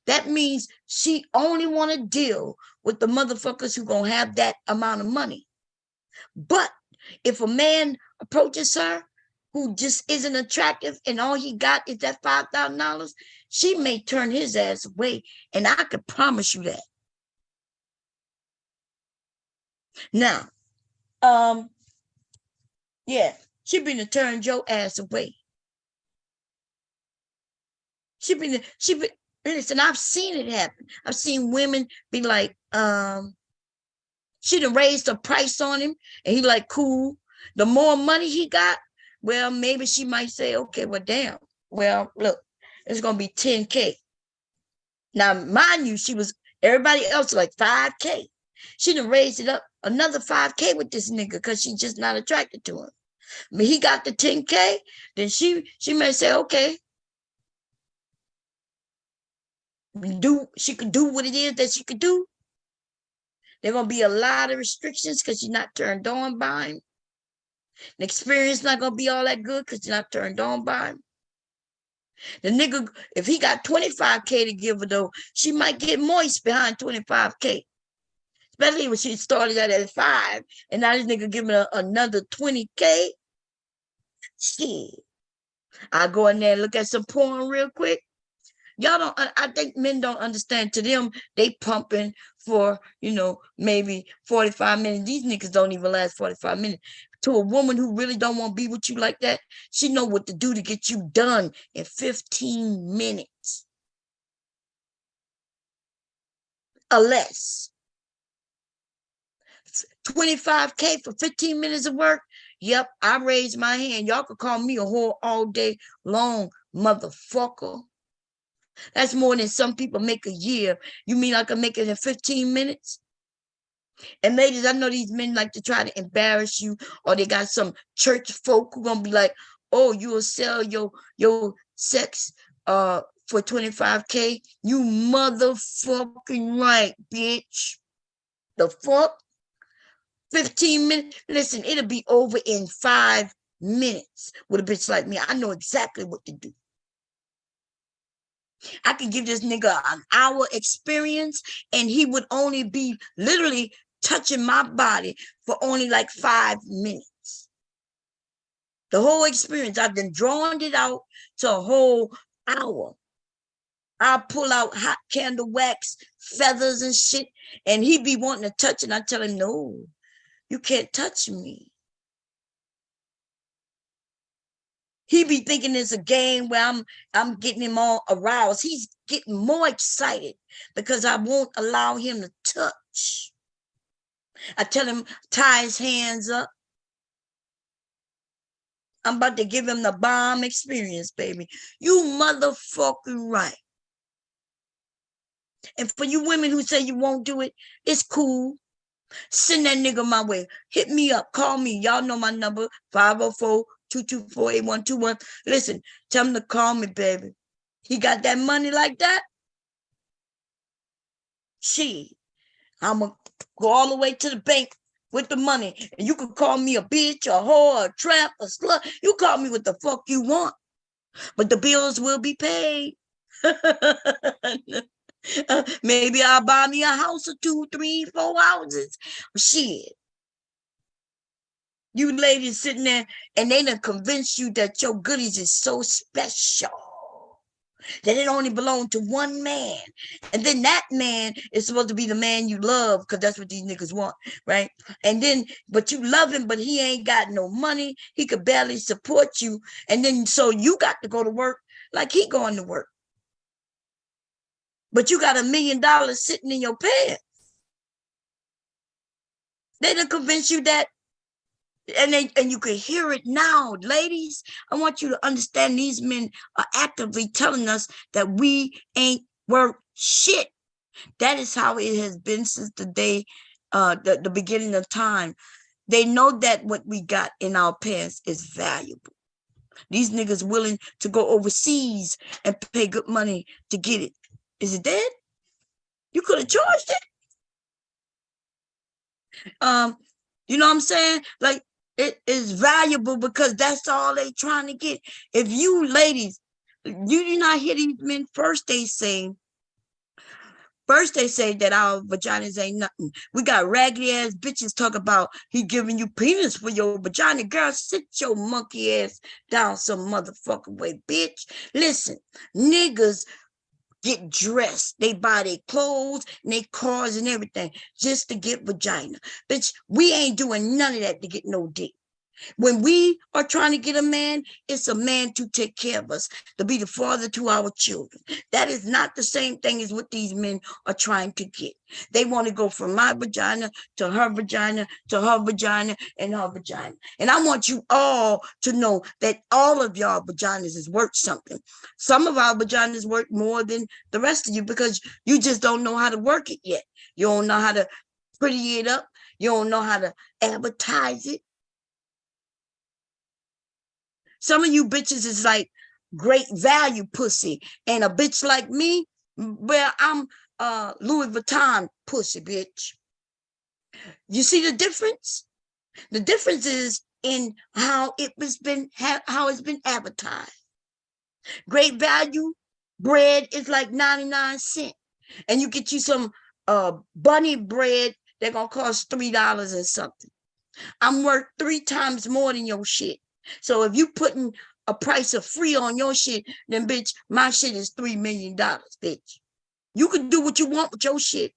that means she only want to deal with the motherfuckers who gonna have that amount of money. But if a man approaches her who just isn't attractive and all he got is that $5,000, she may turn his ass away, and I could promise you that. Now, yeah, she been to turn your ass away. Listen, I've seen it happen. I've seen women be like, she done raised the price on him, and he like, cool. The more money he got, well, maybe she might say, okay, well, damn. Well, look, it's gonna be 10K. Now, mind you, everybody else like 5K. She done raised it up another 5K with this nigga because she's just not attracted to him. But he got the 10K, then she may say, okay, she could do what it is that she could do. There gonna be a lot of restrictions because she's not turned on by him. The experience not gonna be all that good because you're not turned on by him. The nigga, if he got 25K to give her though, she might get moist behind 25K. Especially when she started out at 5 and now this nigga giving her another 20K. Shit. I go in there and look at some porn real quick. Y'all don't, I think men don't understand. To them, they pumping for, maybe 45 minutes. These niggas don't even last 45 minutes. To a woman who really don't want to be with you like that, she know what to do to get you done in 15 minutes. Or less. 25K for 15 minutes of work. Yep, I raised my hand. Y'all could call me a whore all day long, motherfucker. That's more than some people make a year. You mean I can make it in 15 minutes? And ladies, I know these men like to try to embarrass you, or they got some church folk who gonna be like, oh, you will sell your sex for 25K? You motherfucking right, bitch. The fuck? 15 minutes? Listen, it'll be over in 5 minutes with a bitch like me. I know exactly what to do. I can give this nigga an hour experience and he would only be literally touching my body for only like 5 minutes. The whole experience, I've been drawing it out to a whole hour. I pull out hot candle wax, feathers and shit, and he be wanting to touch it. And I tell him, no, you can't touch me. He be thinking it's a game where I'm getting him all aroused. He's getting more excited because I won't allow him to touch. I tell him, tie his hands up. I'm about to give him the bomb experience, baby. You motherfucking right. And for you women who say you won't do it, it's cool. Send that nigga my way. Hit me up. Call me. Y'all know my number, 504-224-8121. Listen, tell him to call me, baby. He got that money like that? I'm going to go all the way to the bank with the money. And you can call me a bitch, a whore, a trap, a slut. You call me what the fuck you want. But the bills will be paid. Maybe I'll buy me a house or 2, 3, 4 houses. Shit. You ladies sitting there and they done convince you that your goodies is so special that it only belonged to one man. And then that man is supposed to be the man you love because that's what these niggas want, right? And then, but you love him, but he ain't got no money. He could barely support you. And then, so you got to go to work like he going to work. But you got $1 million sitting in your pants. They done convince you that, and you can hear it now, ladies. I want you to understand these men are actively telling us that we ain't worth shit. That is how it has been since the day, the beginning of time. They know that what we got in our pants is valuable. These niggas willing to go overseas and pay good money to get it. Is it dead? You could have charged it. You know what I'm saying? Like, it is valuable because that's all they trying to get. If you ladies, you do not hear these men, first they say that our vaginas ain't nothing. We got raggedy ass bitches talk about he giving you penis for your vagina. Girl, sit your monkey ass down some motherfucking way, bitch. Listen, niggas get dressed. They buy their clothes and their cars and everything just to get vagina. Bitch, we ain't doing none of that to get no dick. When we are trying to get a man, it's a man to take care of us, to be the father to our children. That is not the same thing as what these men are trying to get. They want to go from my vagina to her vagina to her vagina and her vagina. And I want you all to know that all of y'all vaginas is worth something. Some of our vaginas worth more than the rest of you because you just don't know how to work it yet. You don't know how to pretty it up. You don't know how to advertise it. Some of you bitches is like great value pussy. And a bitch like me, well, I'm Louis Vuitton pussy, bitch. You see the difference? The difference is in how it's been advertised. Great value bread is like 99 cents. And you get you some bunny bread, they're gonna cost $3 and something. I'm worth 3 times more than your shit. So if you putting a price of free on your shit, then bitch, my shit is $3 million, bitch. You can do what you want with your shit.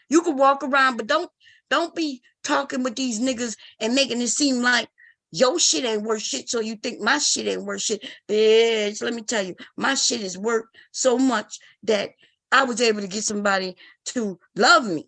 You can walk around, but don't be talking with these niggas and making it seem like your shit ain't worth shit, so you think my shit ain't worth shit. Bitch, let me tell you, my shit is worth so much that I was able to get somebody to love me,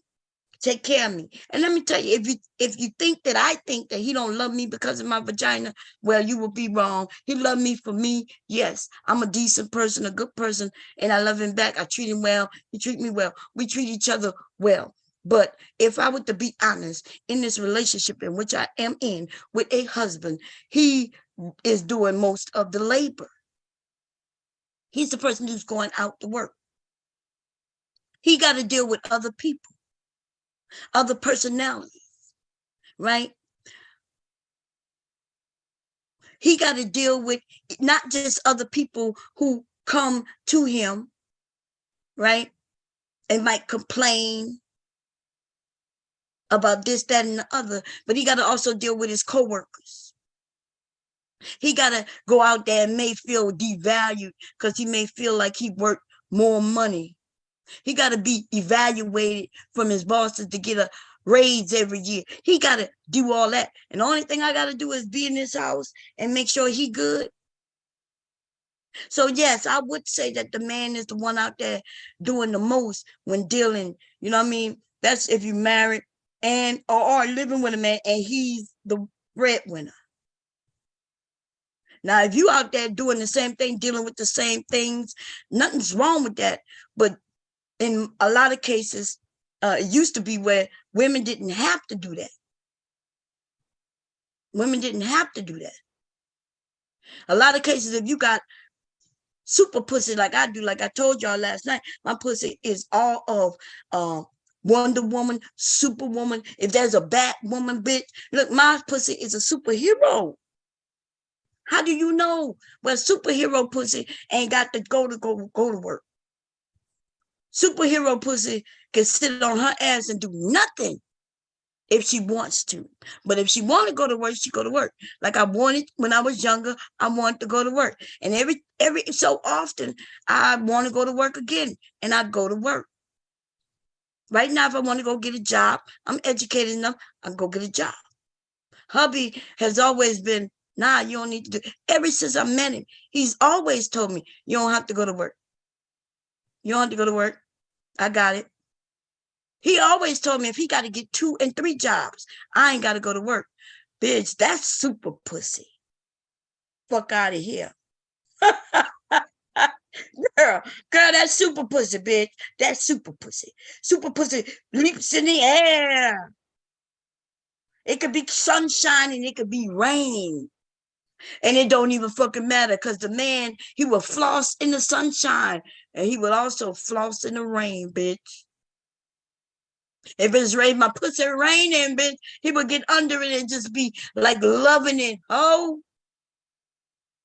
take care of me. And let me tell you, if you think that I think that he don't love me because of my vagina, well, you will be wrong. He loved me for me. Yes, I'm a decent person, a good person, and I love him back. I treat him well. He treat me well. We treat each other well. But if I were to be honest, in this relationship in which I am in with a husband, he is doing most of the labor. He's the person who's going out to work. He got to deal with other people, other personalities, right? He got to deal with not just other people who come to him, right? And might complain about this, that, and the other, but he got to also deal with his coworkers. He got to go out there and may feel devalued because he may feel like he worked more money. He got to be evaluated from his bosses to get a raise every year. He got to do all that. And the only thing I got to do is be in this house and make sure he good. So yes, I would say that the man is the one out there doing the most when dealing, you know what I mean? That's if you married and or living with a man and he's the breadwinner. Now, if you out there doing the same thing, dealing with the same things, nothing's wrong with that. But in a lot of cases, it used to be where women didn't have to do that. Women didn't have to do that. A lot of cases, if you got super pussy like I do, like I told y'all last night, my pussy is all of Wonder Woman, Superwoman. If there's a Batwoman, bitch, look, my pussy is a superhero. How do you know? Well, superhero pussy ain't got to go to work. Superhero pussy can sit on her ass and do nothing if she wants to. But if she want to go to work, she go to work. Like I wanted when I was younger, I wanted to go to work. And every so often, I want to go to work again, and I go to work. Right now, if I want to go get a job, I'm educated enough, I can go get a job. Hubby has always been, nah, you don't need to do. Ever since I met him, he's always told me, you don't have to go to work. You don't have to go to work. I got it. He always told me if he got to get 2 and 3 jobs, I ain't got to go to work. Bitch, that's super pussy. Fuck out of here. Girl, that's super pussy, bitch. That's super pussy. Super pussy leaps in the air. It could be sunshine and it could be rain. And it don't even fucking matter because the man, he will floss in the sunshine and he will also floss in the rain, bitch. If it's rain, my pussy raining, bitch, he would get under it and just be like loving it. Oh,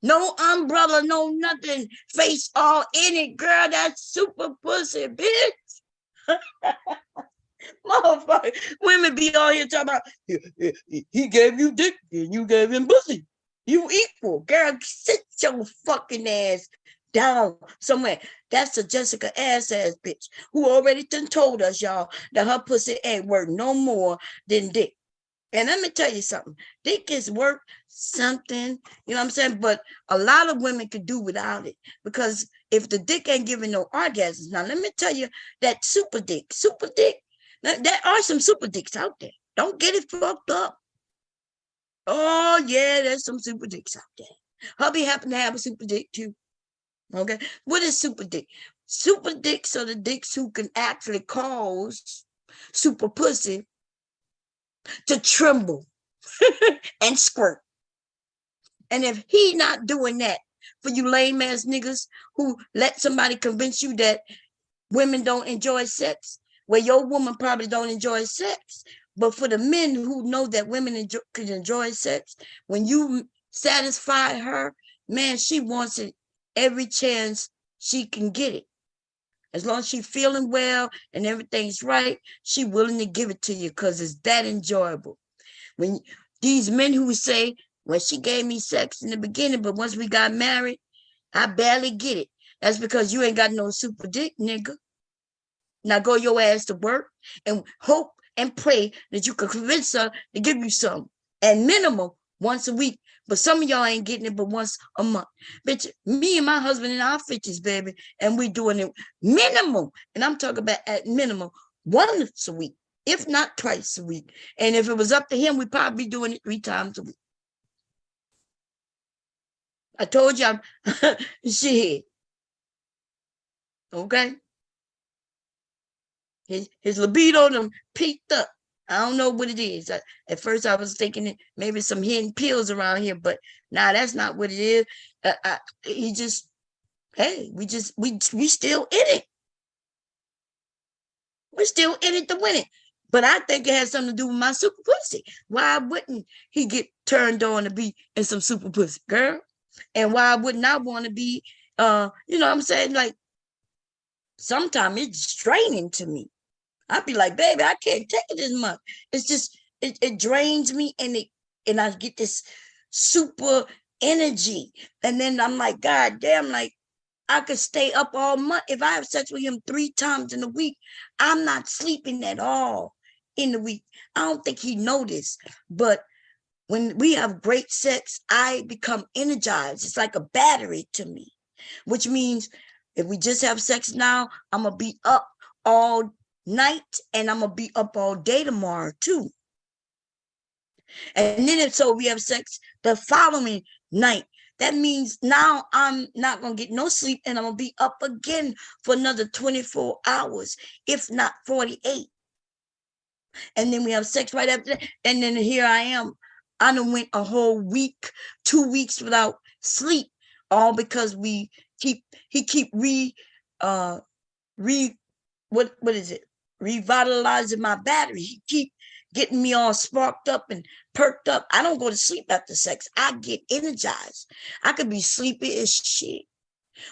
no umbrella, no nothing. Face all in it, girl. That's super pussy, bitch. Motherfucker. Women be all here talking about, he gave you dick and you gave him pussy. You equal. Girl, sit your fucking ass down somewhere. That's a Jessica ass bitch who already done told us, y'all, that her pussy ain't worth no more than dick. And let me tell you something. Dick is worth something, you know what I'm saying? But a lot of women could do without it because if the dick ain't giving no orgasms, now let me tell you that super dick, there are some super dicks out there. Don't get it fucked up. Oh, yeah, there's some super dicks out there. Hubby happened to have a super dick too. Okay. What is super dick? Super dicks are the dicks who can actually cause super pussy to tremble and squirt. And if he not doing that for you lame ass niggas who let somebody convince you that women don't enjoy sex, well, your woman probably don't enjoy sex. But for the men who know that women can enjoy sex, when you satisfy her, man, she wants it every chance she can get it. As long as she's feeling well and everything's right, she willing to give it to you because it's that enjoyable. When these men who say, well, she gave me sex in the beginning, but once we got married, I barely get it. That's because you ain't got no super dick, nigga. Now go your ass to work and hope and pray that you can convince her to give you some. At minimum, once a week. But some of y'all ain't getting it but once a month. Bitch, me and my husband in our 50s, baby, and we doing it minimum. And I'm talking about at minimum once a week, if not twice a week. And if it was up to him, we'd probably be doing it 3 times a week. I told you I'm shit. Okay? His libido done peaked up. I don't know what it is. At first, I was thinking maybe some hidden pills around here, but nah, that's not what it is. He just, hey, we still in it. We're still in it to win it. But I think it has something to do with my super pussy. Why wouldn't he get turned on to be in some super pussy, girl? And why wouldn't I want to be, you know what I'm saying? Like, sometimes it's draining to me. I'd be like, baby, I can't take it this much. It's just, it drains me and I get this super energy. And then I'm like, God damn, like I could stay up all month. If I have sex with him 3 times in a week, I'm not sleeping at all in the week. I don't think he noticed. But when we have great sex, I become energized. It's like a battery to me, which means if we just have sex now, I'm going to be up all night and I'm gonna be up all day tomorrow too. And then if so we have sex the following night, that means now I'm not gonna get no sleep and I'm gonna be up again for another 24 hours, if not 48. And then we have sex right after that, and then here I am. I done went a whole week, 2 weeks without sleep, all because he keep what is it? Revitalizing my battery. He keep getting me all sparked up and perked up. I don't go to sleep after sex. I get energized. I could be sleepy as shit.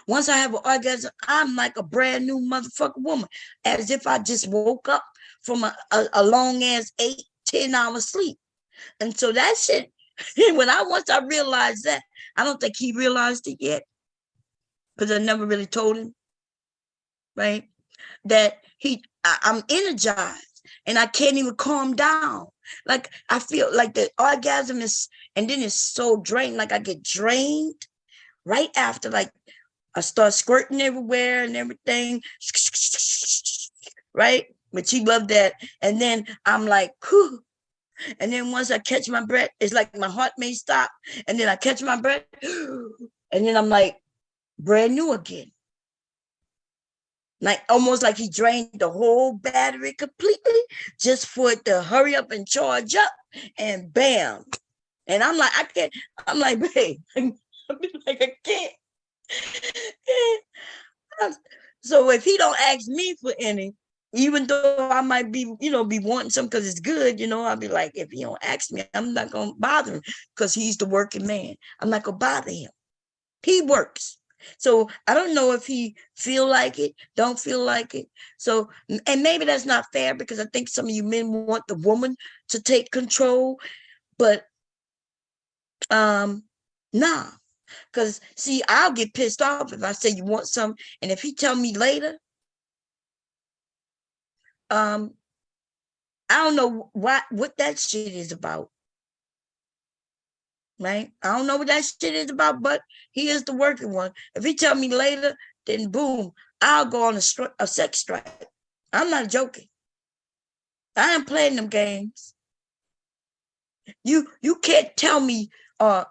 Once I have an orgasm, I'm like a brand new motherfucking woman, as if I just woke up from a long ass 8-10 hour sleep. And so that shit, once I realized that, I don't think he realized it yet, because I never really told him, right? That I'm energized and I can't even calm down. Like I feel like the orgasm is, and then it's so drained. Like I get drained right after, like I start squirting everywhere and everything, right? But she loved that. And then I'm like, whew. And then once I catch my breath, it's like my heart may stop. And then I catch my breath and then I'm like brand new again. Like almost like he drained the whole battery completely just for it to hurry up and charge up, and bam. And I'm like, I can't. I'm like, babe, I'm like, I can't. So if he don't ask me for any, even though I might be, be wanting some because it's good, I'll be like, if he don't ask me, I'm not gonna bother him because he's the working man. I'm not gonna bother him. He works. So I don't know if he feel like it, don't feel like it. So, and maybe that's not fair because I think some of you men want the woman to take control, but nah, because see, I'll get pissed off if I say you want some, and if he tell me later, I don't know what that shit is about. Right? I don't know what that shit is about, but he is the working one. If he tell me later, then boom, I'll go on a sex strike. I'm not joking. I ain't playing them games. You can't tell me or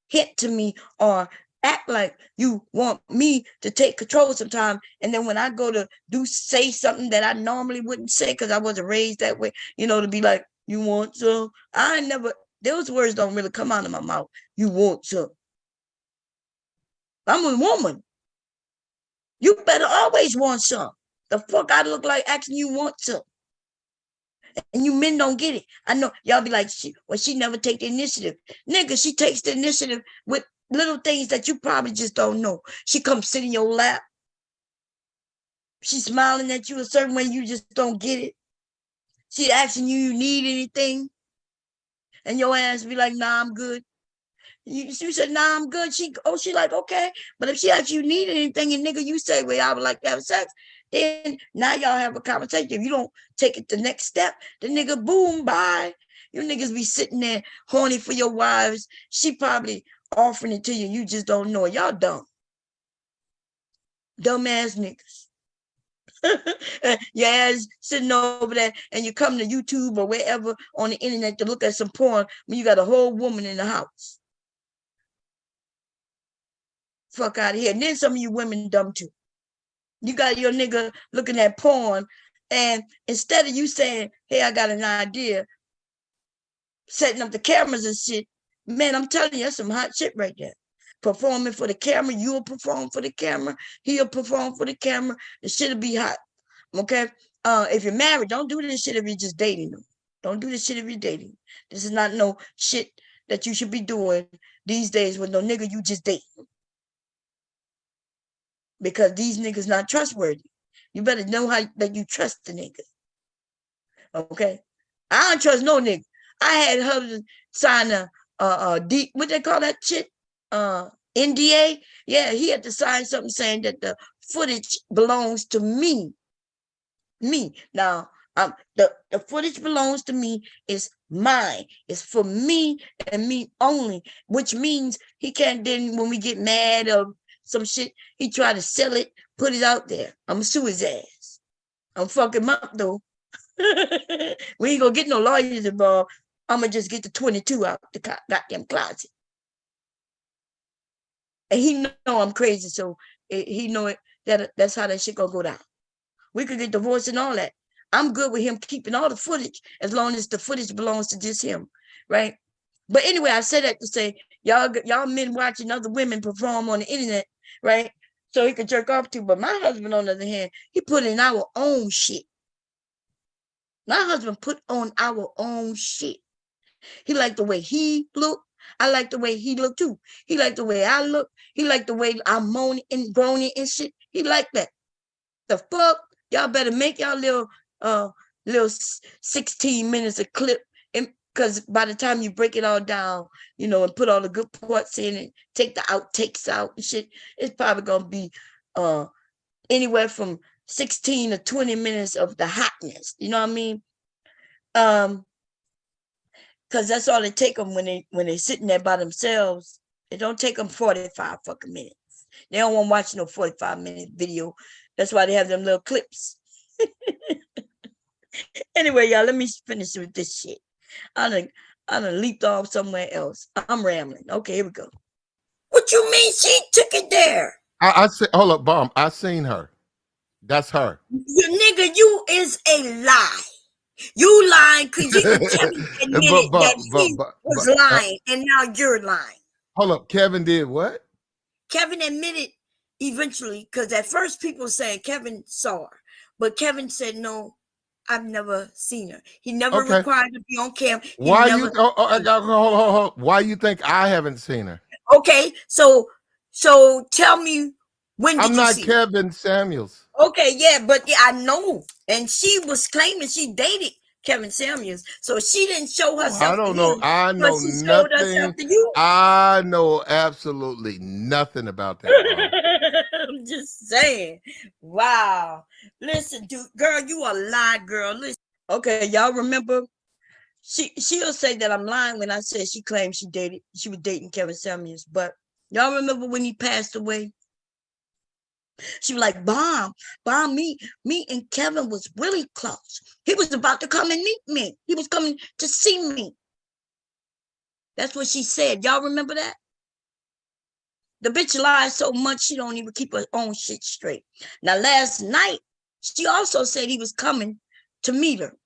hint to me or act like you want me to take control sometime, and then when I go to say something that I normally wouldn't say because I wasn't raised that way, to be like, You want some? I never, those words don't really come out of my mouth. You want some? I'm a woman. You better always want some. The fuck I look like asking you want some? And you men don't get it. I know y'all be like, she never take the initiative. Nigga, she takes the initiative with little things that you probably just don't know. She comes sit in your lap. She's smiling at you a certain way, you just don't get it. She asking you need anything. And your ass be like, nah, I'm good. You said, nah, I'm good. She like, okay. But if she asks you need anything, and nigga, you say, well, I would like to have sex, then now y'all have a conversation. If you don't take it the next step, the nigga, boom, bye. You niggas be sitting there horny for your wives. She probably offering it to you. You just don't know it. Y'all dumb. Dumbass niggas. Your ass sitting over there and you come to YouTube or wherever on the internet to look at some porn when you got a whole woman in the house. Fuck out of here. And then some of you women dumb too. You got your nigga looking at porn, and instead of you saying, hey, I got an idea, setting up the cameras and shit, man, I'm telling you, that's some hot shit right there. Performing for the camera, you'll perform for the camera, he'll perform for the camera, the shit'll be hot. Okay? If you're married, don't do this shit if you're just dating them. Don't do this shit if you're dating. This is not no shit that you should be doing these days with no nigga you just dating. Because these niggas not trustworthy. You better know how that you trust the nigga. Okay? I don't trust no nigga. I had her sign what they call that shit? NDA? Yeah, he had to sign something saying that the footage belongs to me. Now, the footage belongs to me, is mine. It's for me and me only, which means he can't then, when we get mad or some shit, he try to sell it, put it out there. I'm gonna sue his ass. I'm fucking him up though. We ain't gonna get no lawyers involved. I'm gonna just get the 22 out the goddamn closet. And he know I'm crazy, so he know it. That's how that shit gonna go down. We could get divorced and all that. I'm good with him keeping all the footage as long as the footage belongs to just him, right? But anyway, I said that to say, y'all men watching other women perform on the internet, right? So he could jerk off to. But my husband, on the other hand, he put in our own shit. My husband put on our own shit. He liked the way he looked. I like the way he looked too. He liked the way I look. He liked the way I'm moaning and groaning and shit. He liked that. The fuck? Y'all better make y'all little 16 minutes of clip, because by the time you break it all down, you know, and put all the good parts in and take the outtakes out and shit, it's probably gonna be anywhere from 16 to 20 minutes of the hotness. You know what I mean? Because that's all it take them when they sitting there by themselves. It don't take them 45 fucking minutes. They don't want to watch no 45-minute video. That's why they have them little clips. Anyway, y'all, let me finish with this shit. I done leaped off somewhere else. I'm rambling. Okay, here we go. What you mean she took it there? I said, hold up, Bomb. I seen her. That's her. You nigga, you is a lie. You lying because Kevin admitted that he was lying, and now you're lying. Hold up, Kevin did what? Kevin admitted eventually, because at first people saying Kevin saw her, but Kevin said, no, I've never seen her. He never required to be on cam. Why hold. Why you think I haven't seen her? Okay, so tell me, when did you see her? I'm not Kevin Samuels. Okay, yeah, but I know. And she was claiming she dated Kevin Samuels, so she didn't show herself. I don't know. I know nothing. I know absolutely nothing about that. I'm just saying. Wow. Listen, dude, girl, you a lie, girl. Listen. Okay, y'all remember? She'll say that I'm lying when I said she claimed she was dating Kevin Samuels. But y'all remember when he passed away? She was like, Bomb, me and Kevin was really close. He was about to come and meet me. He was coming to see me. That's what she said. Y'all remember that? The bitch lies so much she don't even keep her own shit straight. Now, last night, she also said he was coming to meet her.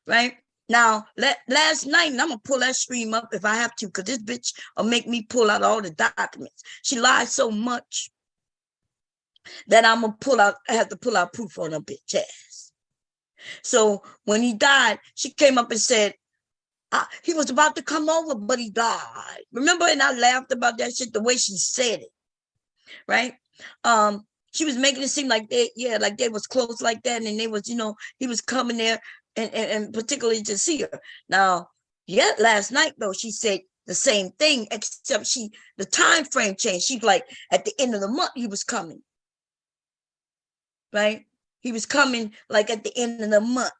right? Now, last night, and I'm going to pull that stream up if I have to, because this bitch will make me pull out all the documents. She lied so much that I'm going to have to pull out proof on her bitch ass. So when he died, she came up and said, he was about to come over, but he died. Remember? And I laughed about that shit, the way she said it, right? She was making it seem like like they was close like that, and they was, he was coming there and particularly to see her. Now, last night though, she said the same thing, except the time frame changed. She's like, at the end of the month, he was coming, right? He was coming like at the end of the month.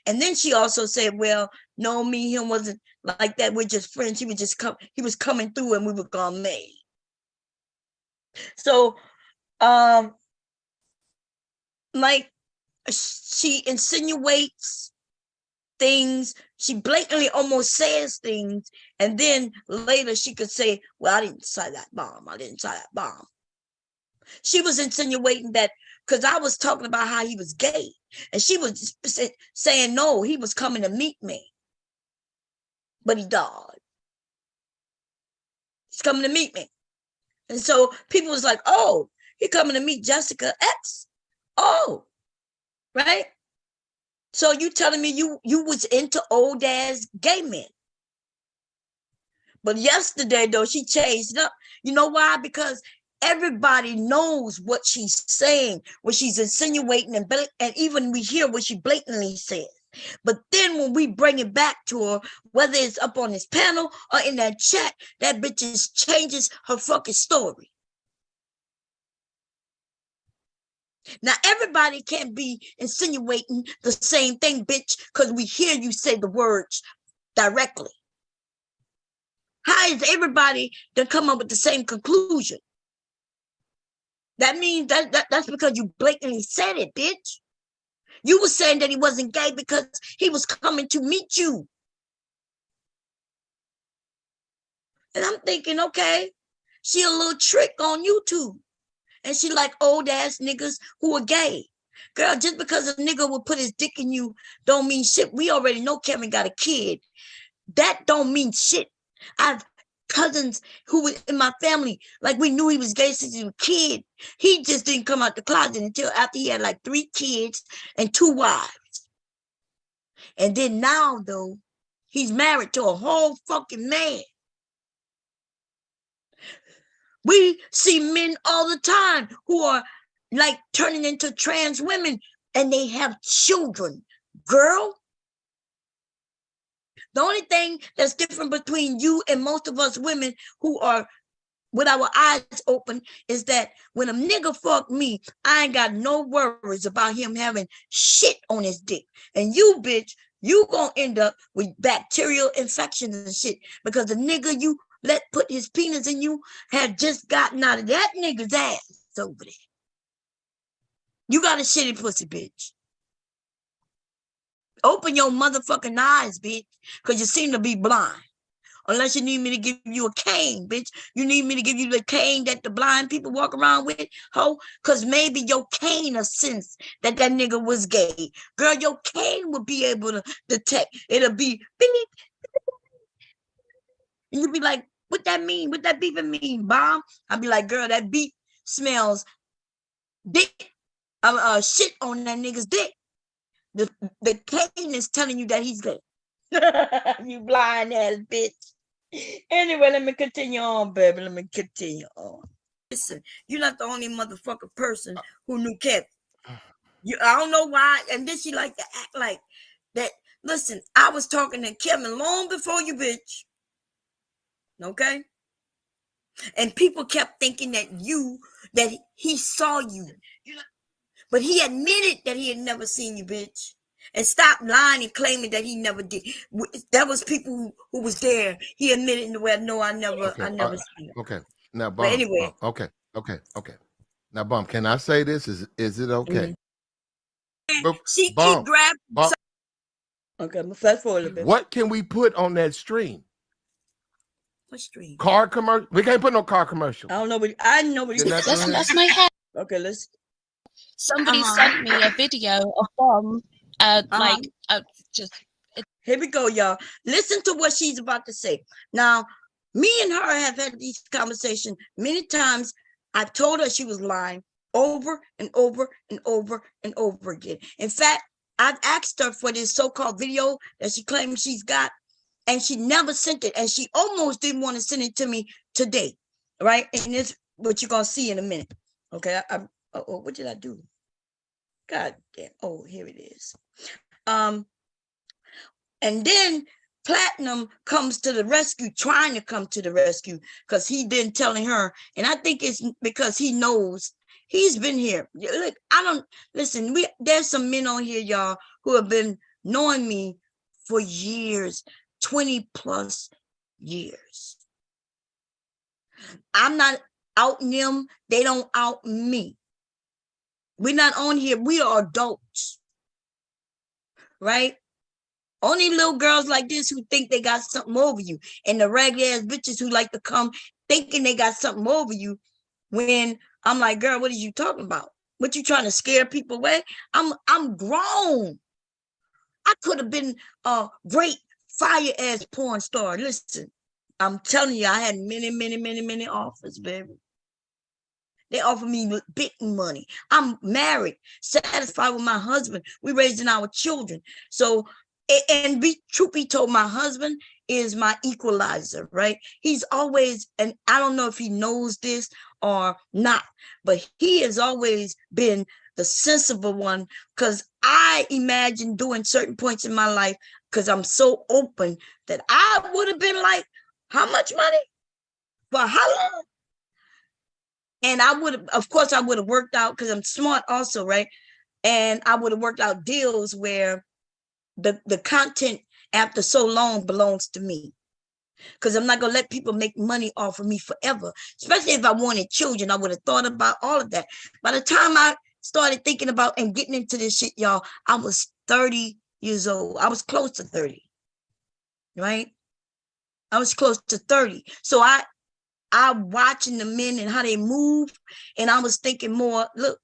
And then she also said, well, no, me, him wasn't like that. We're just friends. He was coming through and we were gonna make. So, like, she insinuates things. She blatantly almost says things. And then later she could say, well, I didn't say that bomb. I didn't say that bomb. She was insinuating that because I was talking about how he was gay. And she was saying, no, he was coming to meet me. But he died. He's coming to meet me. And so people was like, oh, he coming to meet Jessica X. Oh, right? So you telling me you was into old ass gay men. But yesterday, though, she changed up. You know why? Because everybody knows what she's saying, what she's insinuating, and even we hear what she blatantly says. But then when we bring it back to her, whether it's up on this panel or in that chat, that bitch just changes her fucking story. Now, everybody can't be insinuating the same thing, bitch, because we hear you say the words directly. How is everybody to come up with the same conclusion? That means that's because you blatantly said it, bitch. You were saying that he wasn't gay because he was coming to meet you. And I'm thinking, okay, she a little trick on YouTube. And she like old ass niggas who are gay. Girl, just because a nigga will put his dick in you don't mean shit. We already know Kevin got a kid. That don't mean shit. I've cousins who was in my family, like we knew he was gay since he was a kid. He just didn't come out the closet until after he had like 3 kids and 2 wives. And then now, though, he's married to a whole fucking man. We see men all the time who are like turning into trans women and they have children. Girl, the only thing that's different between you and most of us women who are with our eyes open is that when a nigga fuck me, I ain't got no worries about him having shit on his dick. And you, bitch, you gonna end up with bacterial infections and shit because the nigga you let put his penis in you had just gotten out of that nigga's ass over there. You got a shitty pussy, bitch. Open your motherfucking eyes, bitch, because you seem to be blind. Unless you need me to give you a cane, bitch. You need me to give you the cane that the blind people walk around with, ho? Because maybe your cane will sense that nigga was gay. Girl, your cane will be able to detect. It'll be beep. And you'll be like, what that mean? What that beeping mean, bomb? I'll be like, girl, that beep smells dick. Shit on that nigga's dick. The cane is telling you that he's gay. You blind ass bitch. Anyway, let me continue on, baby. Let me continue on. Listen, you're not the only motherfucking person who knew Kevin. I don't know why. And then she like to act like that. Listen, I was talking to Kevin long before you, bitch. Okay? And people kept thinking that he saw you. But he admitted that he had never seen you, bitch. And stop lying and claiming that he never did. That was people who was there. He admitted, well, no, I never seen him. Okay. Now, Bum. But anyway. Okay. Now, Bum, can I say this? Is it okay? Mm-hmm. She keep grabbing. Okay, I'm gonna fast forward a little bit. What can we put on that stream? What stream? Car commercial. We can't put no car commercial. I don't know. I know. That's my head. Okay, let's. Somebody sent me a video of Bum, just Here we go, y'all. Listen to what she's about to say. Now, me and her have had these conversations many times. I've told her she was lying over and over and over and over again. In fact, I've asked her for this so-called video that she claims she's got, and she never sent it. And she almost didn't want to send it to me today, right? And this what you're gonna see in a minute. Okay. What did I do? God damn. Oh, here it is. And then Platinum comes to the rescue, trying to come to the rescue, because he's been telling her, and I think it's because he knows he's been here. Look, listen, there's some men on here, y'all, who have been knowing me for years, 20 plus years. I'm not outing them. They don't out me. We're not on here. We are adults, right? Only little girls like this who think they got something over you, and the ragged ass bitches who like to come thinking they got something over you, when I'm like, girl, what are you talking about? What you trying to scare people away? I'm grown. I could have been a great fire ass porn star. Listen, I'm telling you, I had many offers, baby. They offer me big money. I'm married, satisfied with my husband. We're raising our children. So, and truth be told, my husband is my equalizer, right? He's always, and I don't know if he knows this or not, but he has always been the sensible one, because I imagine doing certain points in my life, because I'm so open, that I would have been like, how much money? For how long? And I would have, of course, I would have worked out, because I'm smart also, right? And I would have worked out deals where the content after so long belongs to me. Because I'm not going to let people make money off of me forever. Especially if I wanted children, I would have thought about all of that. By the time I started thinking about and getting into this shit, y'all, I was 30 years old. I was close to 30, right? I was close to 30. So I'm watching the men and how they move, and I was thinking more, look,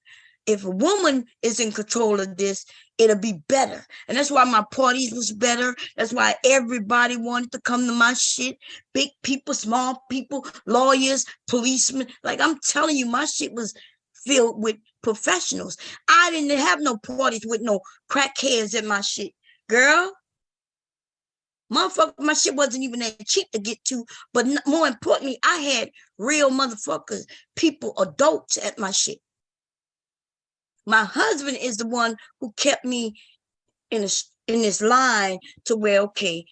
if a woman is in control of this, it'll be better. And that's why my parties was better. That's why everybody wanted to come to my shit. Big people, small people, lawyers, policemen. Like, I'm telling you, my shit was filled with professionals. I didn't have no parties with no crackheads at my shit. Girl, motherfucker, my shit wasn't even that cheap to get to. But more importantly, I had real motherfuckers, people, adults at my shit. My husband is the one who kept me in this line to where, okay,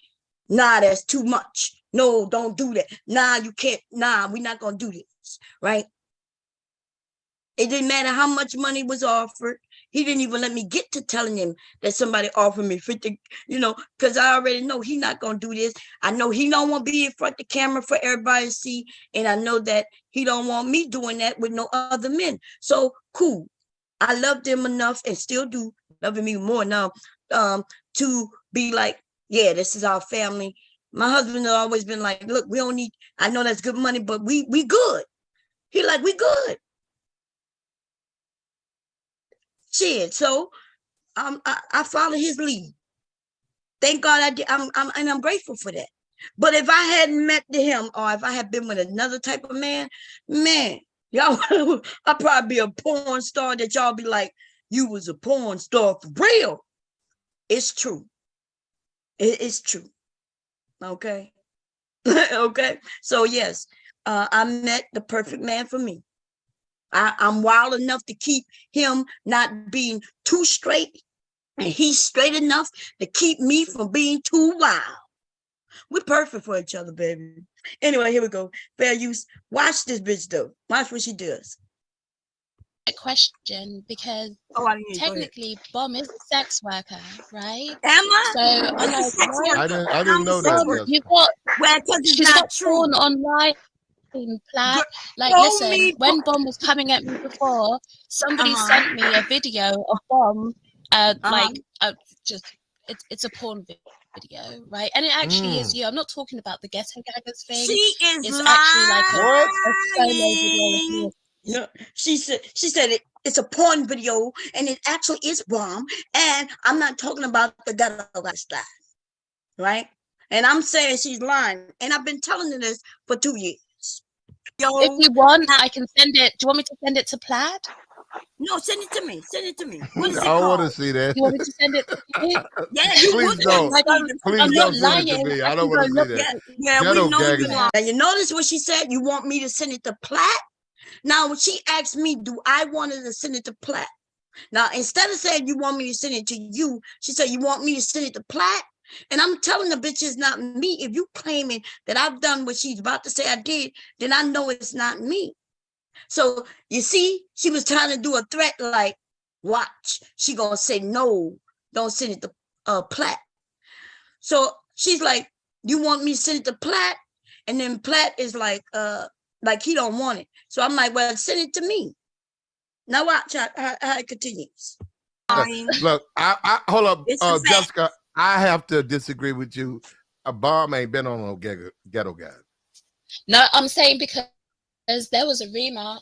nah, that's too much. No, don't do that. Nah, you can't. Nah, we're not going to do this, right? It didn't matter how much money was offered. He didn't even let me get to telling him that somebody offered me 50, because I already know he's not going to do this. I know he don't want to be in front of the camera for everybody to see. And I know that he don't want me doing that with no other men. So cool. I loved him enough, and still do, loving me more now, to be like, yeah, this is our family. My husband has always been like, look, we don't need, I know that's good money, but we good. He like, we good. Shit. So I follow his lead. Thank God I did. I'm grateful for that. But if I hadn't met him, or if I had been with another type of man, y'all, I'd probably be a porn star that y'all be like, you was a porn star for real. It's true. It's true. Okay. Okay. So yes, I met the perfect man for me. I'm wild enough to keep him not being too straight, and he's straight enough to keep me from being too wild. We're perfect for each other, baby. Anyway, here we go. Fair use. Watch this bitch though. Watch what she does. A question, because technically Bomb is a sex worker, right? Am I? So I'm like, I didn't know that. You've got, she's not porn online. Plaid. Like, listen, when Bomb was coming at me before, somebody sent me a video of Bomb, just it's a porn video, right? And it actually is you. I'm not talking about the ghetto gaggers thing. She is it's lying. Actually like a solo video of no, she said it's a porn video, and it actually is Bomb. And I'm not talking about the ghetto style. right? And I'm saying she's lying. And I've been telling her this for 2 years. If you want, I can send it. Do you want me to send it to Plaid? No, send it to me. Send it to me. What is it I don't want to called? see that. You want me to send it to you? Yeah, you Please would. don't. Like Please I'm not don't send it to lying. me. I I don't can go want to see look. that. Yeah, we Ghetto know you gaggers. are. Now, you notice what she said? You want me to send it to Platt? Now, when she asked me, do I want her to send it to Platt? Now, instead of saying you want me to send it to you, she said, you want me to send it to Platt? And I'm telling the bitch it's not me. If you claiming that I've done what she's about to say I did, then I know it's not me. So you see, she was trying to do a threat like, watch, she gonna say no, don't send it to Platt. So she's like, you want me to send it to Platt? And then Platt is like he don't want it. So I'm like, well, send it to me. Now watch how it continues. Look, I hold up, It's Jessica. I have to disagree with you. A bomb ain't been on no ghetto guy. No, I'm saying because there was a rumor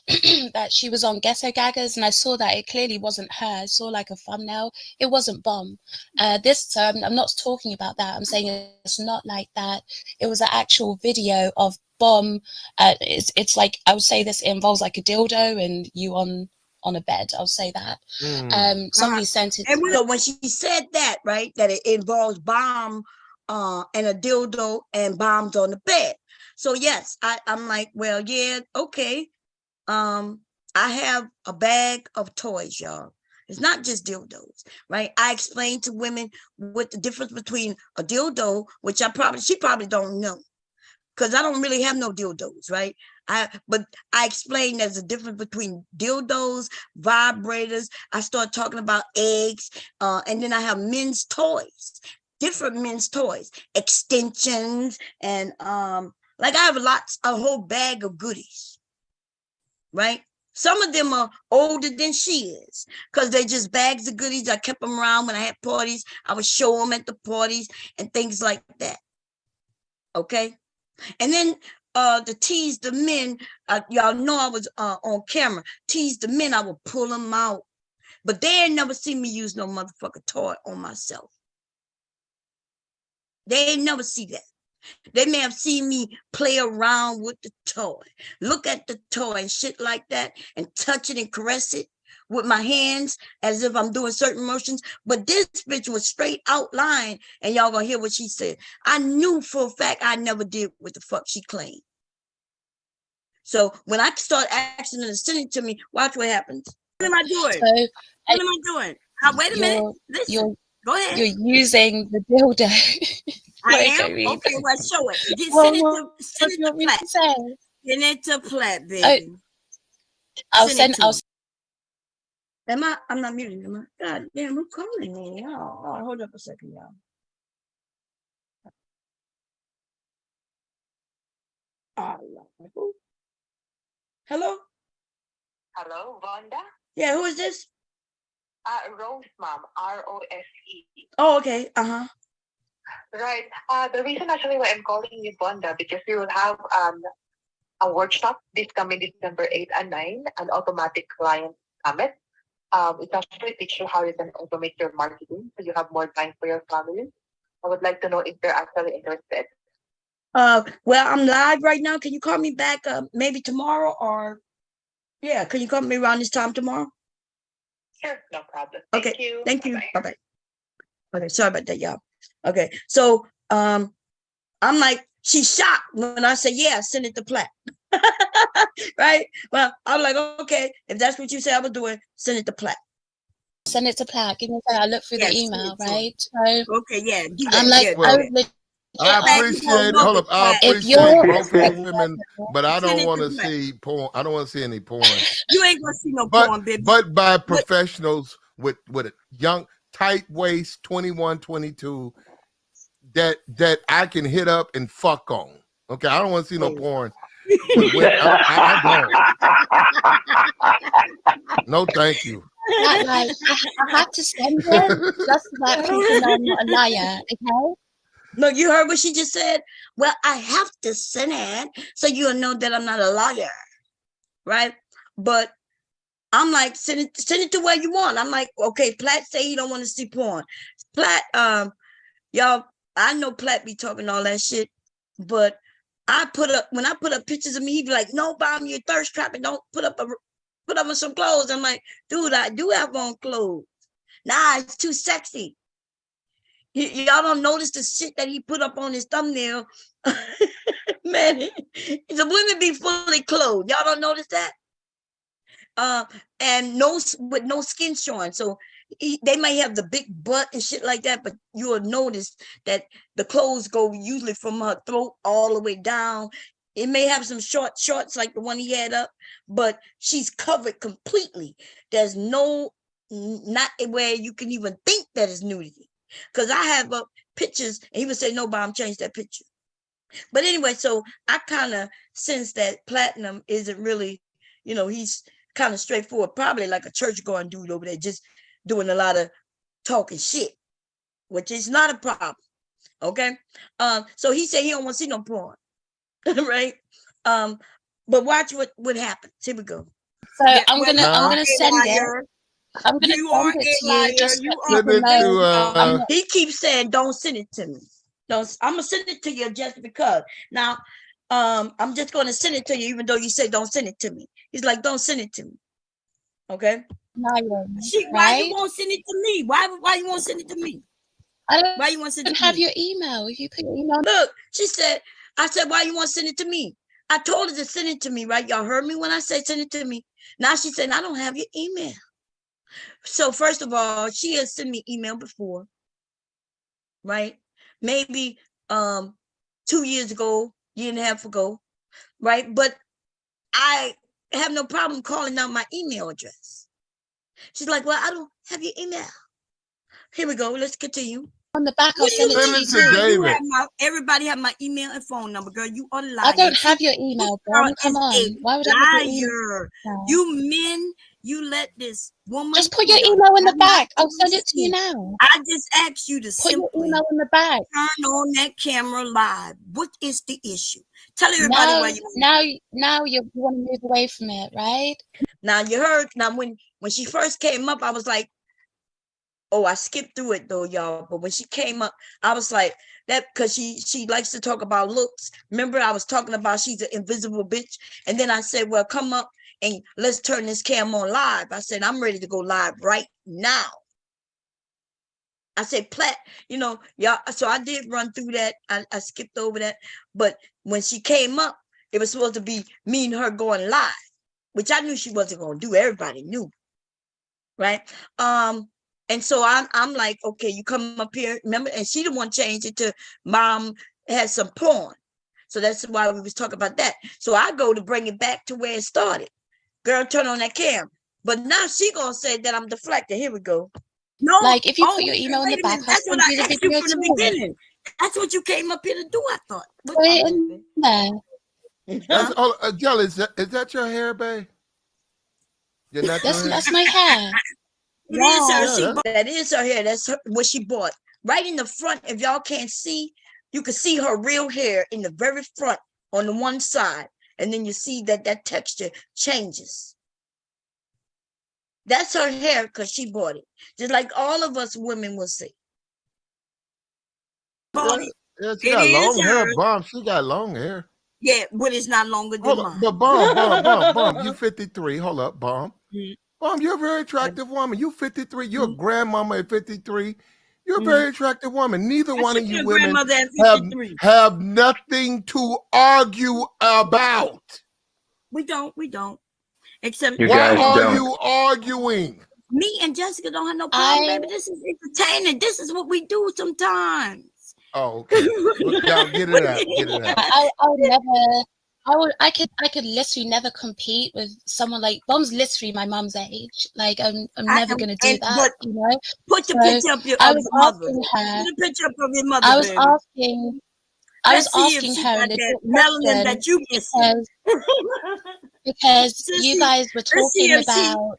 that she was on Ghetto Gaggers, and I saw that it clearly wasn't her. I saw like a thumbnail. It wasn't Bomb. This time, I'm not talking about that. I'm saying it's not like that. It was an actual video of Bomb. It's like, I would say this involves like a dildo and you on a bed. I'll say that. Somebody sent it. So when she said that, right, that it involves Bomb and a dildo and bombs on the bed. So yes, I'm like, well, yeah, okay. I have a bag of toys, y'all. It's not just dildos, right? I explained to women what the difference between a dildo, which she probably don't know, because I don't really have no dildos, right? But I explained there's a difference between dildos, vibrators. I start talking about eggs, and then I have men's toys, different men's toys, extensions, and like I have a whole bag of goodies, right? Some of them are older than she is because they're just bags of goodies. I kept them around when I had parties. I would show them at the parties and things like that. Okay. And then to tease the men, y'all know I was on camera. Tease the men, I would pull them out. But they ain't never seen me use no motherfucking toy on myself. They ain't never see that. They may have seen me play around with the toy, look at the toy and shit like that, and touch it and caress it with my hands as if I'm doing certain motions. But this bitch was straight out lying, and y'all gonna hear what she said. I knew for a fact I never did what the fuck she claimed. So when I start asking her to send it to me, watch what happens. What am I doing? So, what am I doing? Wait a minute. Listen. Go ahead. You're using the dildo. I am? Okay, well, show it. Send it to Platt. Send it to Platt, baby. I'll send I'm not muted, am I? God damn, who's calling me? Oh, hold up a second, y'all. Hello? Hello, Vonda? Yeah, who is this? Rose, ma'am. Rose. Oh, okay. Uh-huh. Right. The reason actually why I'm calling you Vonda, because we will have a workshop this coming December 8 and 9, an automatic client summit. It actually teaches you how you can automate your marketing so you have more time for your family. I would like to know if you're actually interested. Well, I'm live right now. Can you call me back maybe tomorrow, or can you call me around this time tomorrow? Sure, no problem. Okay. Thank you. Thank you. Bye-bye. Okay, sorry about that, y'all. Okay, so I'm like, she's shocked when I say, yeah, send it to Platt. Right? Well, I'm like, okay, if that's what you say I was doing, send it to Platt. Send it to Platt. Give me a second. I look through the email, right? So okay, yeah. I'm like, I appreciate hold up. I appreciate both of you women, but I don't want to see porn. I don't want to see any porn. You ain't gonna see no porn, baby. But by professionals with a young, tight waist, 21, 22, that I can hit up and fuck on. Okay, I don't want to see no porn. I don't. No, thank you. Like, I have to send it just so that people know I'm not a liar, okay? No, you heard what she just said? Well, I have to send it so you'll know that I'm not a liar, right? But I'm like, send it to where you want. I'm like, okay, Platt say you don't want to see porn. Platt, y'all, I know Platt be talking all that shit, but when I put up pictures of me, he be like, no, Bomb, you're thirst trapping. Don't put up some clothes. I'm like, dude, I do have on clothes. Nah, it's too sexy. Y'all don't notice the shit that he put up on his thumbnail. Man, the women be fully clothed. Y'all don't notice that? And with no skin showing. So they might have the big butt and shit like that, but you'll notice that the clothes go usually from her throat all the way down. It may have some short shorts like the one he had up, but she's covered completely. There's not where you can even think that is nudity. Because I have up pictures, and he would say, no, Bob, change that picture. But anyway, so I kind of sense that Platinum isn't really, he's kind of straightforward, probably like a church-going dude over there, just doing a lot of talking shit, which is not a problem. Okay. So he said he don't want to see no porn. Right. But watch what happens. Here we go. So I'm gonna send it. I'm gonna send it to you. Just to he keeps saying, don't send it to me. I'm gonna send it to you just because. Now, I'm just gonna send it to you, even though you say don't send it to me. He's like, don't send it to me. Okay. Why you won't send it to me? Why you won't send it to me? Why you want to send it to me? Have your email. If you put your email. Look, I said, why you want to send it to me? I told her to send it to me, right? Y'all heard me when I said send it to me. Now she said, I don't have your email. So first of all, she has sent me email before, right? Maybe 2 years ago, year and a half ago, right? But I have no problem calling out my email address. She's like, well, I don't have your email. Here we go. Let's continue. On the back, I'll send it to David. Everybody have my email and phone number, girl. You are lying. I don't have your email, girl. Come on. Why would I have your email? You men, you let this woman. Just put your email in the back. I'll send it to you now. I just asked you to put your email in the back. Turn on that camera live. What is the issue? Tell everybody why you. Now you want to move away from it, right? Now you heard. Now when she first came up, I was like, oh, I skipped through it though, y'all. But when she came up, I was like, that because she likes to talk about looks. Remember, I was talking about she's an invisible bitch. And then I said, well, come up and let's turn this cam on live. I said, I'm ready to go live right now. I said, Platt, y'all. So I did run through that. I skipped over that. But when she came up, it was supposed to be me and her going live, which I knew she wasn't going to do. Everybody knew. Right. And so I'm like, okay, you come up here, remember? And she the one changed it to Mom has some porn. So that's why we was talking about that. So I go to bring it back to where it started. Girl, turn on that camera. But now she gonna say that I'm deflected. Here we go. No, like if you put your email in the back, that's what I asked you from the beginning. That's what you came up here to do, I thought. Put it in there. Jelly, is that your hair, babe? That's my hair. That is her hair. That's what she bought. Right in the front, if y'all can't see, you can see her real hair in the very front on the one side. And then you see that texture changes. That's her hair because she bought it. Just like all of us women will see. Yeah, she got long hair, Bomb. She got long hair. Yeah, but it's not longer than mine. But Bomb, you 53. Hold up, Bomb. Bomb, you're a very attractive woman. You 53. You're a grandmama at 53. You're a very attractive woman. Neither one of you women have nothing to argue about. We don't. Except why are you arguing? Me and Jessica don't have no problem, baby. This is entertaining. This is what we do sometimes. Oh, okay. Get it out. I could literally never compete with someone like Bomb's literally my mum's age. Like I'm never gonna do that. Put the picture of your mother. Put the picture up of your mother. I was asking her in the melanin that you because you guys were talking about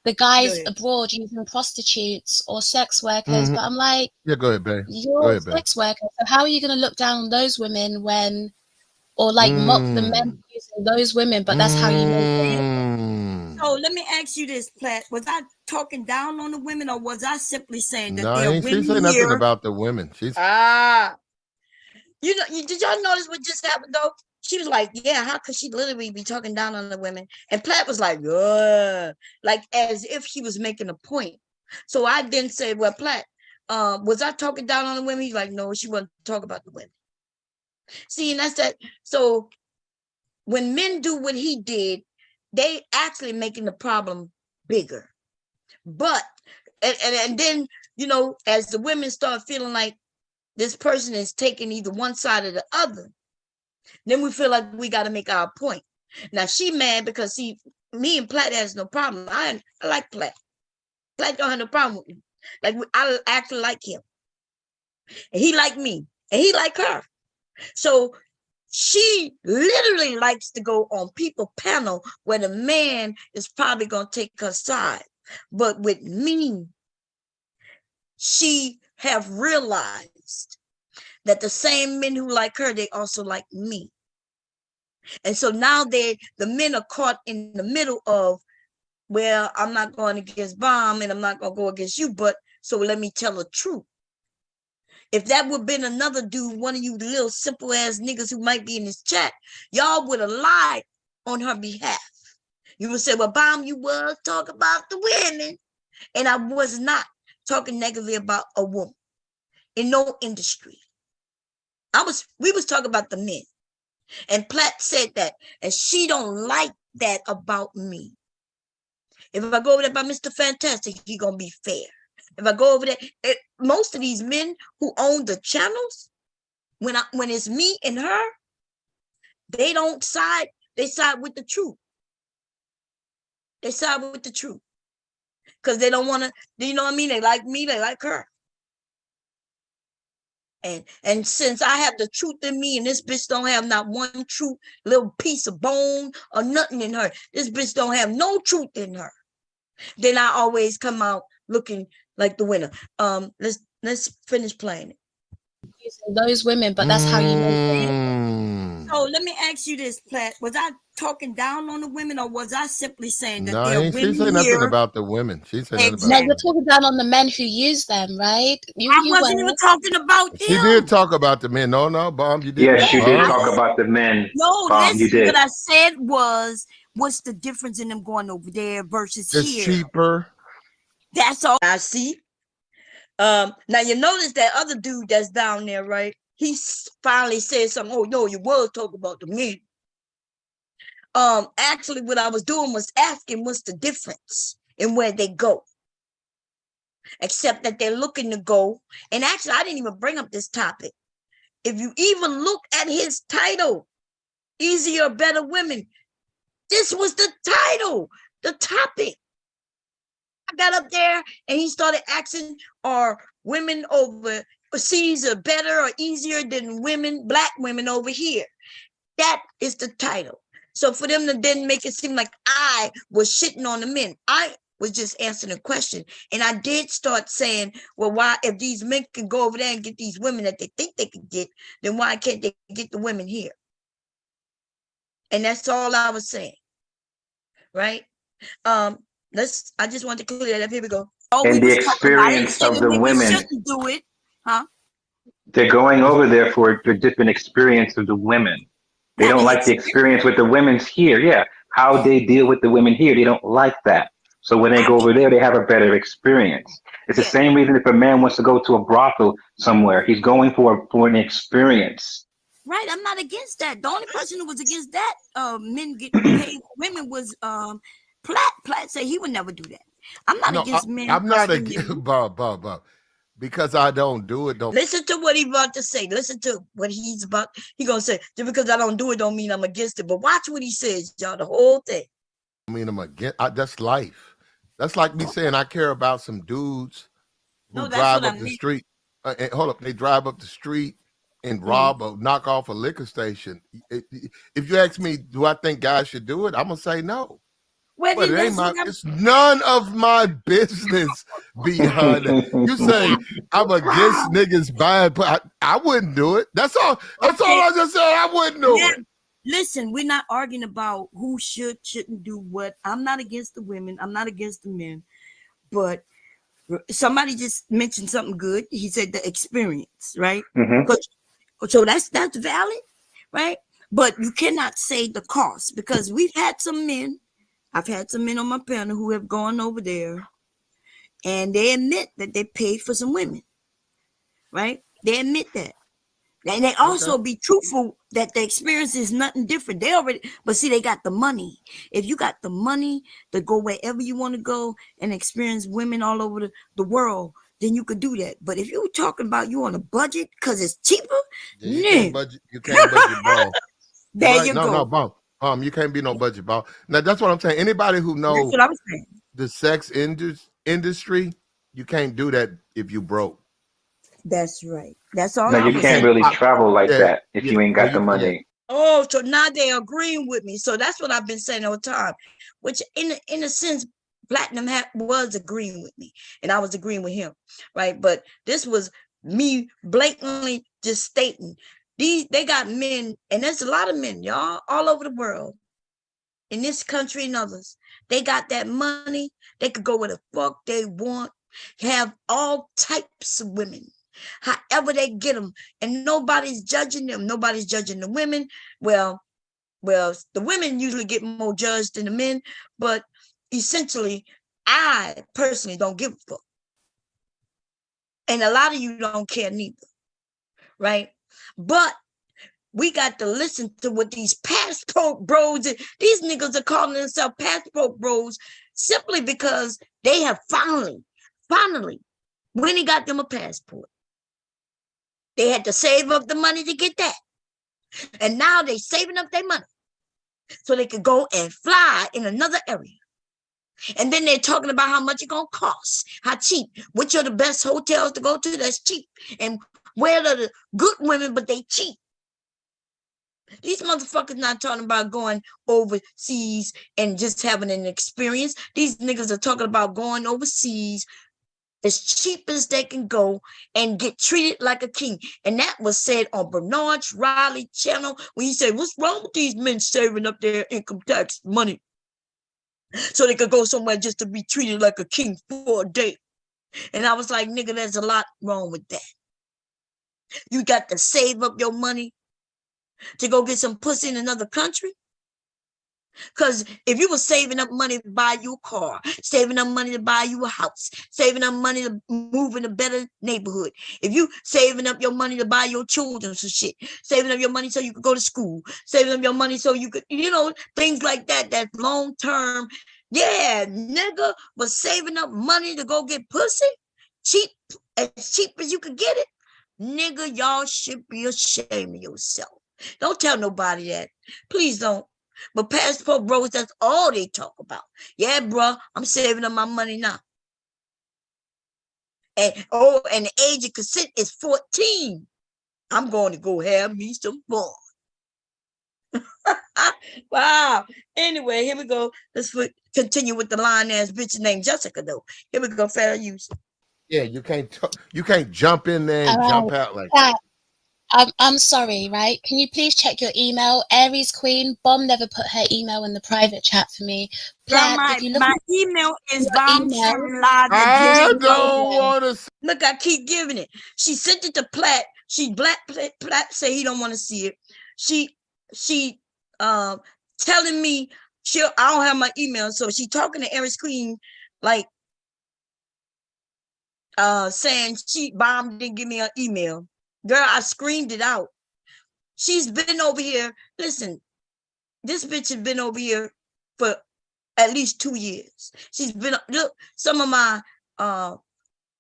the guys abroad using prostitutes or sex workers, but I'm like, yeah, go ahead, babe. You're a sex worker, so how are you going to look down on those women or like mock the men using those women? But that's how you make it. So let me ask you this, Platt. Was I talking down on the women, or was I simply saying that No, there are she women said nothing here? about the women. She's You know, did y'all notice what just happened though? She was like, yeah, how could she literally be talking down on the women? And Platt was like, like as if she was making a point. So I then said, well, Platt, was I talking down on the women? He's like, no, she wasn't talking about the women. See, and that's that. So when men do what he did, they actually making the problem bigger. But and then, you know, as the women start feeling like this person is taking either one side or the other, then we feel like we got to make our point. Now she mad because me and Platt has no problem. I like Platt. Platt don't have no problem with me. Like I actually like him, and he like me, and he like her. So she literally likes to go on people panel where the man is probably gonna take her side. But with me, she have realized that the same men who like her, they also like me. And so now the men are caught in the middle of, well, I'm not going against Bomb and I'm not going to go against you, but so let me tell the truth. If that would have been another dude, one of you little simple ass niggas who might be in this chat, y'all would have lied on her behalf. You would say, well, Bomb, you was talking about the women. And I was not talking negatively about a woman in no industry. We was talking about the men. And Platt said that, and she don't like that about me. If I go over there by Mr. Fantastic, he gonna be fair. If I go over there, most of these men who own the channels, when it's me and her, they don't side. They side with the truth. They side with the truth because they don't want to. You know what I mean? They like me. They like her. And since I have the truth in me and this bitch don't have not one true little piece of bone or nothing in her, this bitch don't have no truth in her, then I always come out looking like the winner. Let's finish playing it. Those women, but that's how you know them. So let me ask you this, Platt. Was I talking down on the women, or was I simply saying that no, there are women she said nothing about the women. She said nothing about No, you're talking down on the men who use them, right? I wasn't even talking about them. She did talk about the men. No, Bomb, you did. Yes, you did talk about the men. No, Bomb, you listen, did. what I said was, what's the difference in them going over there versus it's here? cheaper. That's all I see. Now you notice that other dude that's down there, right? He finally said something. Oh no, you was talking about the men. Actually, what I was doing was asking what's the difference in where they go, except that they're looking to go. And actually, I didn't even bring up this topic. If you even look at his title, Easier, Better Women, this was the title, the topic. I got up there and he started asking, are women overseas are better or easier than women, black women over here? That is the title. So for them to then make it seem like I was shitting on the men, I was just answering a question. And I did start saying, well, why, if these men can go over there and get these women that they think they could get, then why can't they get the women here? And that's all I was saying. Right? I just want to clear that up. Here we go. And the experience of the women. Shouldn't do it, huh? They're going over there for a different experience of the women. They don't like the experience with the women's here. Yeah, how they deal with the women here, they don't like that. So when they go over there, they have a better experience. It's the same reason if a man wants to go to a brothel somewhere, he's going for an experience. Right, I'm not against that. The only person who was against that, men getting paid for women was Platt. Platt said he would never do that. I'm not against men. I'm not against Bob. Because I don't do it. Don't listen to what he's about to say. Listen to what he's about. He gonna say, just because I don't do it don't mean I'm against it. But watch what he says, y'all. The whole thing. I mean, I'm against. That's life. That's like me saying I care about some dudes who drive up the street. Hold up, they drive up the street and rob or knock off a liquor station. If you ask me, do I think guys should do it? I'm gonna say no. But it's none of my business, beyond you say I'm against niggas buying, but I wouldn't do it. That's all. That's all I just said. I wouldn't do it. Listen, we're not arguing about who shouldn't do what. I'm not against the women. I'm not against the men. But somebody just mentioned something good. He said the experience, right? Mm-hmm. So that's valid, right? But you cannot say the cost, because we've had some men. I've had some men on my panel who have gone over there, and they admit that they paid for some women, right? They admit that. And they also be truthful that the experience is nothing different. They already, but see, they got the money. If you got the money to go wherever you want to go and experience women all over the world, then you could do that. But if you're talking about you on a budget because it's cheaper, you can't budget. You can't budget ball. There Right? you No, go. bomb. You can't be no budget ball. Now that's what I'm saying. Anybody who That's knows what I was saying. the sex industry, you can't do that if you broke. That's right. That's all No, I you was can't saying. really travel like Yeah, that if you ain't got the money. Oh, so now they're agreeing with me. So that's what I've been saying all the time. Which, in a sense, Platinum was agreeing with me, and I was agreeing with him, right? But this was me blatantly just stating they got men, and there's a lot of men, y'all, all over the world, in this country and others. They got that money. They could go where the fuck they want, have all types of women, however they get them, and nobody's judging them. Nobody's judging the women. Well, the women usually get more judged than the men, but essentially, I personally don't give a fuck, and a lot of you don't care neither, right? But we got to listen to what these passport bros, these niggas are calling themselves passport bros simply because they have finally, when he got them a passport, they had to save up the money to get that. And now they saving up their money so they could go and fly in another area. And then they're talking about how much it's going to cost, how cheap, which are the best hotels to go to that's cheap, and where are the good women, but they cheap. These motherfuckers not talking about going overseas and just having an experience. These niggas are talking about going overseas as cheap as they can go and get treated like a king. And that was said on Bernard's Riley channel when he said, what's wrong with these men saving up their income tax money so they could go somewhere just to be treated like a king for a day? And I was like, nigga, there's a lot wrong with that. You got to save up your money to go get some pussy in another country? Because if you were saving up money to buy you a car, saving up money to buy you a house, saving up money to move in a better neighborhood, if you saving up your money to buy your children some shit, saving up your money so you could go to school, saving up your money so you could, things like that, that long term, yeah, nigga was saving up money to go get pussy, as cheap as you could get it. Nigga, y'all should be ashamed of yourself. Don't tell nobody that. Please don't. But passport bros, that's all they talk about. Yeah, bro, I'm saving up my money now. And the age of consent is 14. I'm going to go have me some fun. Wow. Anyway, here we go. Let's continue with the line ass bitch named Jessica, though. Here we go, fair use. Yeah, you can't jump in there and jump out like that. I'm sorry, right? Can you please check your email? Aries Queen, Bomb never put her email in the private chat for me. Plaid, my email is bombsherrylive. I don't want to. Look, I keep giving it. She sent it to Platt. Platt say he don't want to see it. She telling me I don't have my email, so she talking to Aries Queen like saying Bomb didn't give me an email. Girl, I screamed it out. She's been over here. Listen, this bitch has been over here for at least 2 years. She's been, look, some of my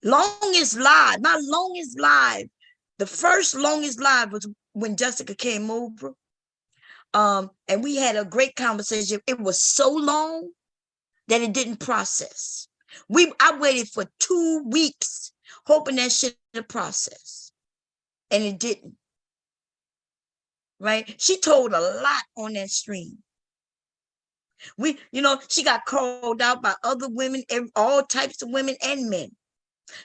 longest live, the first longest live was when Jessica came over. And we had a great conversation. It was so long that it didn't process. I waited for 2 weeks hoping that shit would process. And it didn't. Right? She told a lot on that stream. She got called out by other women, all types of women and men.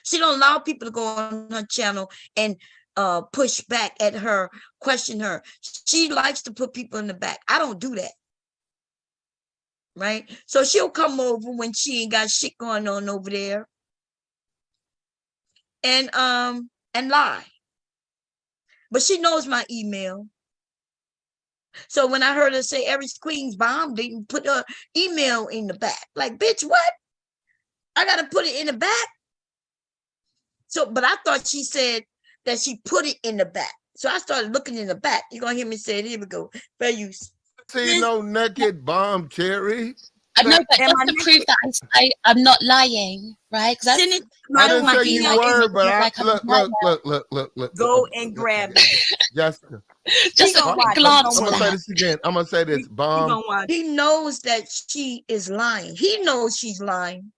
She don't allow people to go on her channel and push back at her, question her. She likes to put people in the back. I don't do that. Right? So she'll come over when she ain't got shit going on over there and lie. But she knows my email. So when I heard her say Aries Queen's bomb, didn't put her email in the back. Like, bitch, what? I gotta put it in the back. So, but I thought she said that she put it in the back. So I started looking in the back. You're gonna hear me say it. Here we go. Fair use. See no naked bomb, Cherry. I know, but just to prove that I'm not lying, right? Because I didn't say you were, but look. Go and grab it. Jessica. Just a quick glance. I'm gonna say this again. I'm gonna say this. Bomb. He knows that she is lying. He knows she's lying.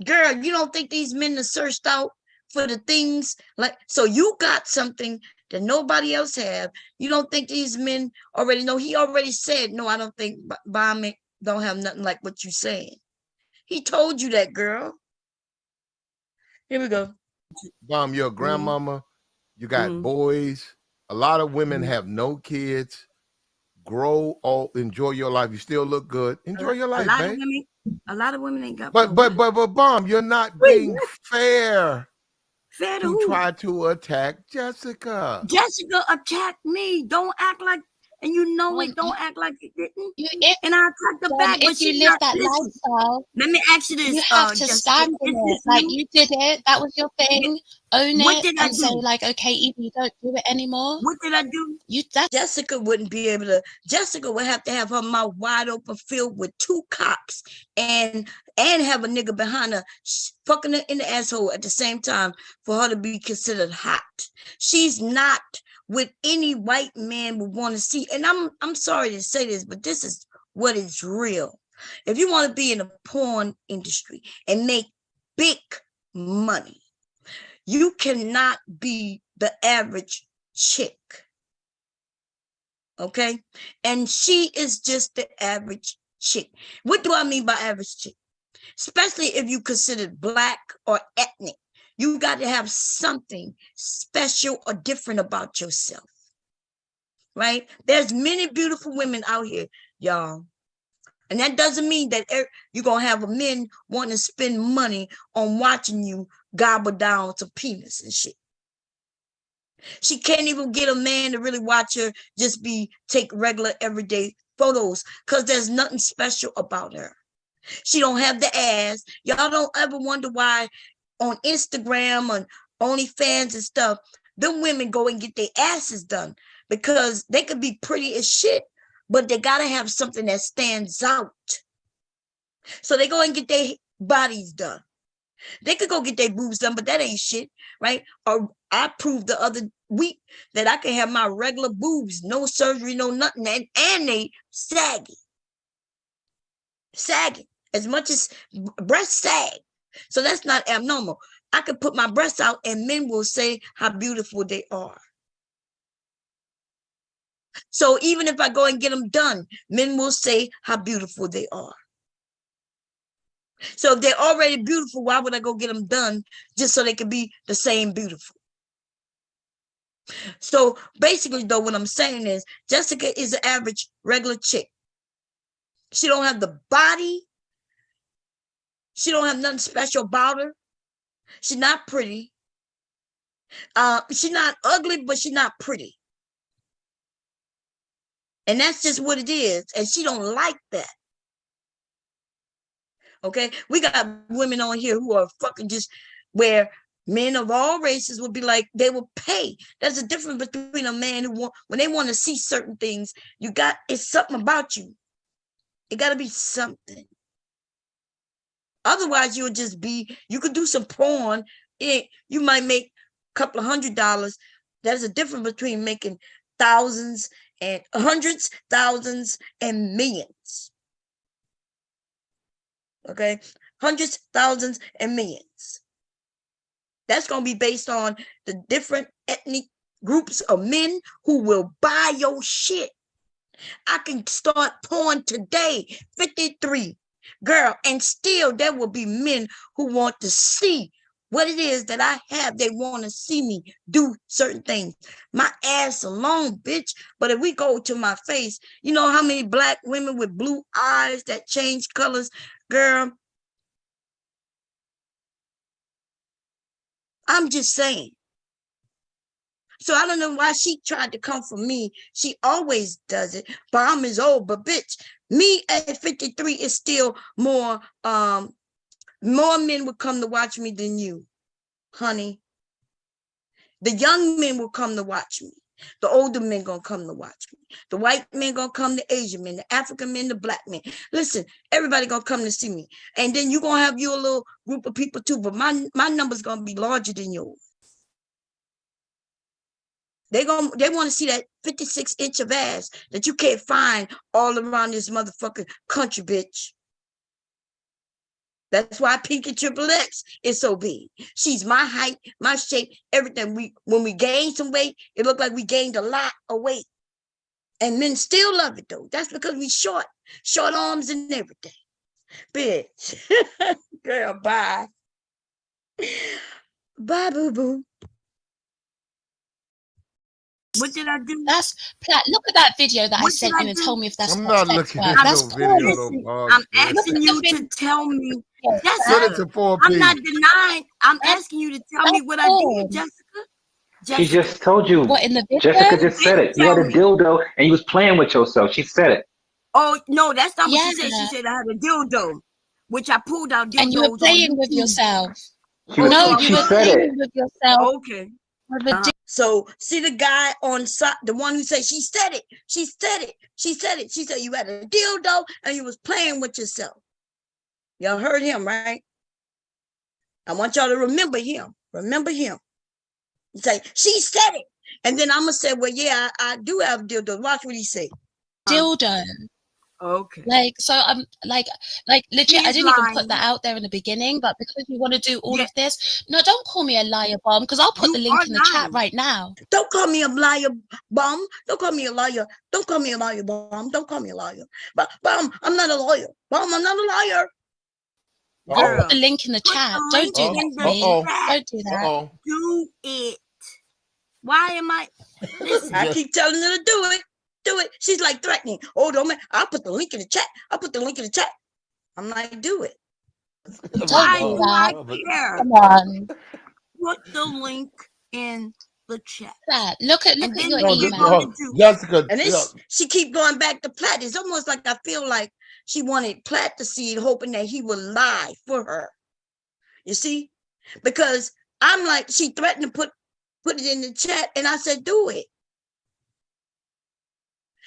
Girl, you don't think these men are searched out for the things like, so you got something that nobody else have. You don't think these men already know? He already said, no, I don't think Bomb don't have nothing like what you saying. He told you that, girl. Here we go. Bomb, you're a grandmama. You got boys. A lot of women have no kids. Grow old, enjoy your life. You still look good. Enjoy your life, babe. A lot of women ain't got. But Bomb, you're not being fair. Fair to who? Who Tried to attack Jessica. Jessica attacked me. Don't act like, and you know it. Don't act like it didn't. And I attacked the back. If you live that lifestyle, let me ask you this. You have to stand in it. Like, you did it. That was your thing. Own it and say, like, okay, Evie, you don't do it anymore. What did I do? Jessica wouldn't be able to. Jessica would have to have her mouth wide open, filled with 2 cops, and have a nigga behind her fucking her in the asshole at the same time for her to be considered hot. She's not what any white man would want to see. And I'm sorry to say this, but this is what is real. If you want to be in the porn industry and make big money, you cannot be the average chick. Okay? And she is just the average chick. What do I mean by average chick? Especially if you consider Black or ethnic. You got to have something special or different about yourself. Right? There's many beautiful women out here, y'all. And that doesn't mean that you're going to have a men wanting to spend money on watching you gobble down some penis and shit. She can't even get a man to really watch her just take regular everyday photos because there's nothing special about her. She don't have the ass. Y'all don't ever wonder why on Instagram and OnlyFans and stuff, them women go and get their asses done because they could be pretty as shit, but they got to have something that stands out. So they go and get their bodies done. They could go get their boobs done, but that ain't shit, right? Or I proved the other week that I can have my regular boobs, no surgery, no nothing, and they saggy. Sagging, as much as breast sag. So that's not abnormal. I could put my breasts out and men will say how beautiful they are. So even if I go and get them done, men will say how beautiful they are. So if they're already beautiful, why would I go get them done just so they can be the same beautiful? So basically, though, what I'm saying is Jessica is an average regular chick. She don't have the body. She don't have nothing special about her. She's not pretty. She's not ugly, but she's not pretty. And that's just what it is. And she don't like that. Okay? We got women on here who are fucking just where men of all races would be like, they will pay. There's a difference between a man who when they want to see certain things, it's something about you. It got to be something. Otherwise, you could do some porn. You might make a couple of $100. There's a difference between making thousands and hundreds, thousands, and millions. Okay? Hundreds, thousands, and millions. That's going to be based on the different ethnic groups of men who will buy your shit. I can start porn today, 53. Girl, and still there will be men who want to see what it is that I have. They want to see me do certain things. My ass alone, bitch. But if we go to my face, you know how many black women with blue eyes that change colors? Girl, I'm just saying. So I don't know why she tried to come for me. She always does it, but I'm as old. But bitch, me at 53 is still more men would come to watch me than you, honey. The young men will come to watch me. The older men gonna come to watch me. The white men gonna come, the Asian men, the African men, the black men. Listen, everybody gonna come to see me. And then you're gonna have your little group of people too, but my number's gonna be larger than yours. They want to see that 56-inch of ass that you can't find all around this motherfucking country, bitch. That's why Pinky Triple X is so big. She's my height, my shape, everything. When we gain some weight, it looked like we gained a lot of weight. And men still love it though. That's because we short arms and everything. Bitch. Girl, bye. Bye, boo-boo. What did I do? That's Plat. Look at that video that I sent you and tell me if that's I'm not not sex looking work. at That's no video. Listen, No I'm bugs, asking you to tell me. Send it to 4P. I'm not denying. I'm asking you to tell me what I did, Jessica. She just told you. What in the video? Jessica just said it. You had a Tell me. dildo and you was playing with yourself. She said it. Oh no, that's not what Yeah. she said. She said I had a dildo, which I pulled out dildos. And you were on playing with YouTube. yourself. She was, No, she you were said playing it. with yourself. Okay. With a So see the guy on side, the one who said she said it. She said it. She said it. She said you had a dildo and you was playing with yourself. Y'all heard him, right? I want y'all to remember him. Remember him. You say she said it, and then I'm gonna say, well, yeah, I do have a dildo. Watch what he say. dildo. Okay. Like, so I'm like legit, I He's didn't even lying. put that out there in the beginning, but because you want to do all of this, no, don't call me a liar bomb, because I'll put You the link are in the chat lying. right now. Don't call me a liar, bum. Don't call me a liar. Don't call me a liar, bum. Don't call me a liar. But bum, I'm not a lawyer. Bum, I'm not a liar. I'll put the link in the chat. Don't do that to me. Don't do that. Do it. Why am I? Listen. I keep telling her to do it. Do it. She's like threatening. Oh, don't man. I'll put the link in the chat. I'll put the link in the chat. I'm like, do it. Why do do that. I care? Come on. Put the link in the chat. That. Look at your email. Do. Jessica. And this, she keep going back to Platt. It's almost like I feel like she wanted Platt to see it, hoping that he would lie for her. You see? Because I'm like, she threatened to put it in the chat, and I said, do it.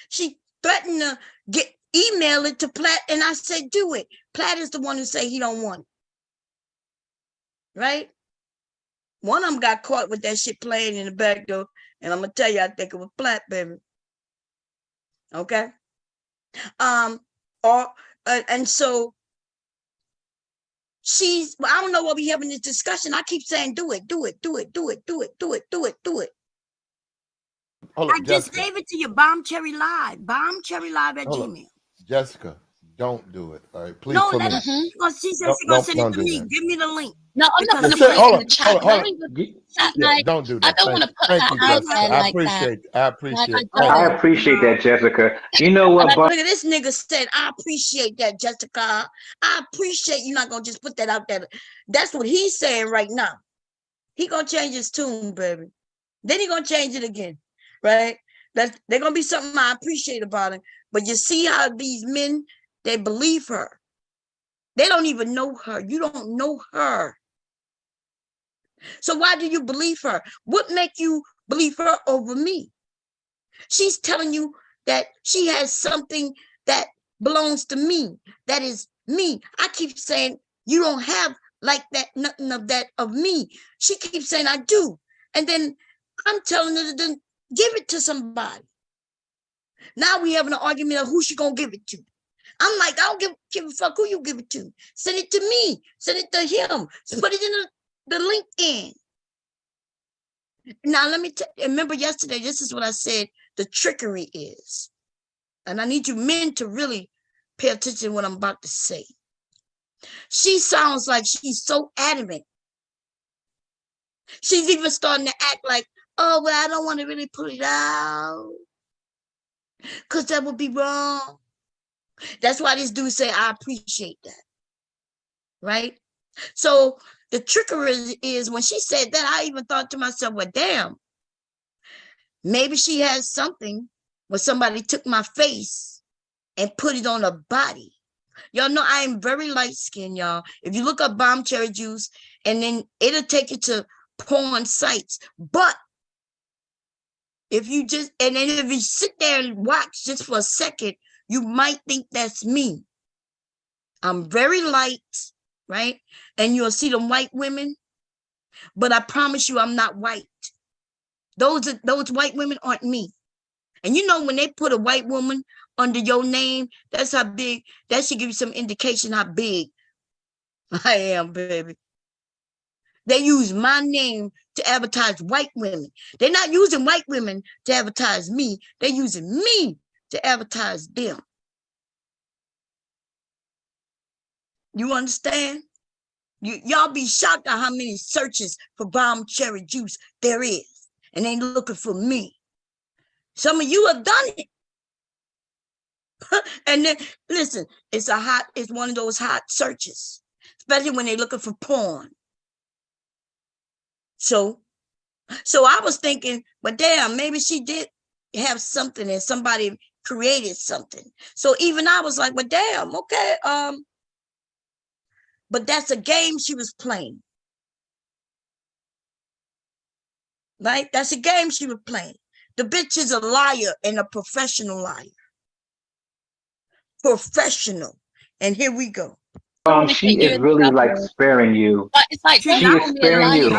She threatened to email it to Platt, and I said, do it. Platt is the one who say he don't want it. Right? One of them got caught with that shit playing in the back door, and I'm gonna tell you, I think it was Platt, baby. Okay. And so I don't know why we having this discussion. I keep saying, do it, do it, do it, do it, do it, do it, do it, do it. I just gave it to you, Bomb Cherry Live at Gmail. Jessica, don't do it. All right, please. No, for me. she said she's gonna send it to me. Give me the link. No, I'm not gonna put it in the chat. Don't do that. I don't want to put that out there like that. I appreciate. I appreciate that, Jessica. You know what? Look at this nigga said, I appreciate that, Jessica. I appreciate you not gonna just put that out there. That's what he's saying right now. He gonna change his tune, baby. Then he gonna change it again, right? They're gonna be something I appreciate about it. But you see how these men, they believe her. They don't even know her. You don't know her. So why do you believe her? What make you believe her over me? She's telling you that she has something that belongs to me. That is me. I keep saying you don't have like that, nothing of that of me. She keeps saying I do. And then I'm telling her to give it to somebody. Now we having an argument of who she gonna give it to. I'm like, I don't give a fuck who you give it to. Send it to me. Send it to him. Put it in the link in. Now, let me remember yesterday, this is what I said the trickery is. And I need you men to really pay attention to what I'm about to say. She sounds like she's so adamant She's even starting to act like, oh, well, I don't want to really put it out because that would be wrong. That's why this dude say, I appreciate that. Right? So the trickery is when she said that, I even thought to myself, well, damn, maybe she has something where somebody took my face and put it on her body. Y'all know I am very light skinned, y'all. If you look up bomb cherry juice, and then it'll take you to porn sites. But if you just, and then if you sit there and watch just for a second, you might think that's me. I'm very light, right? And you'll see them white women, but I promise you I'm not white. Those white women aren't me. And you know, when they put a white woman under your name, that's how big, that should give you some indication how big I am, baby. They use my name to advertise white women. They're not using white women to advertise me. They're using me to advertise them. You understand? Y'all be shocked at how many searches for bomb cherry juice there is. And they looking for me. Some of you have done it. And then, listen, it's one of those hot searches, especially when they're looking for porn. So I was thinking, but damn, maybe she did have something and somebody created something. So even I was like, well, damn, okay. But that's a game she was playing. Right? That's a game she was playing. The bitch is a liar and a professional liar. Professional. And here we go. She is really like sparing you. But it's like, she is sparing you.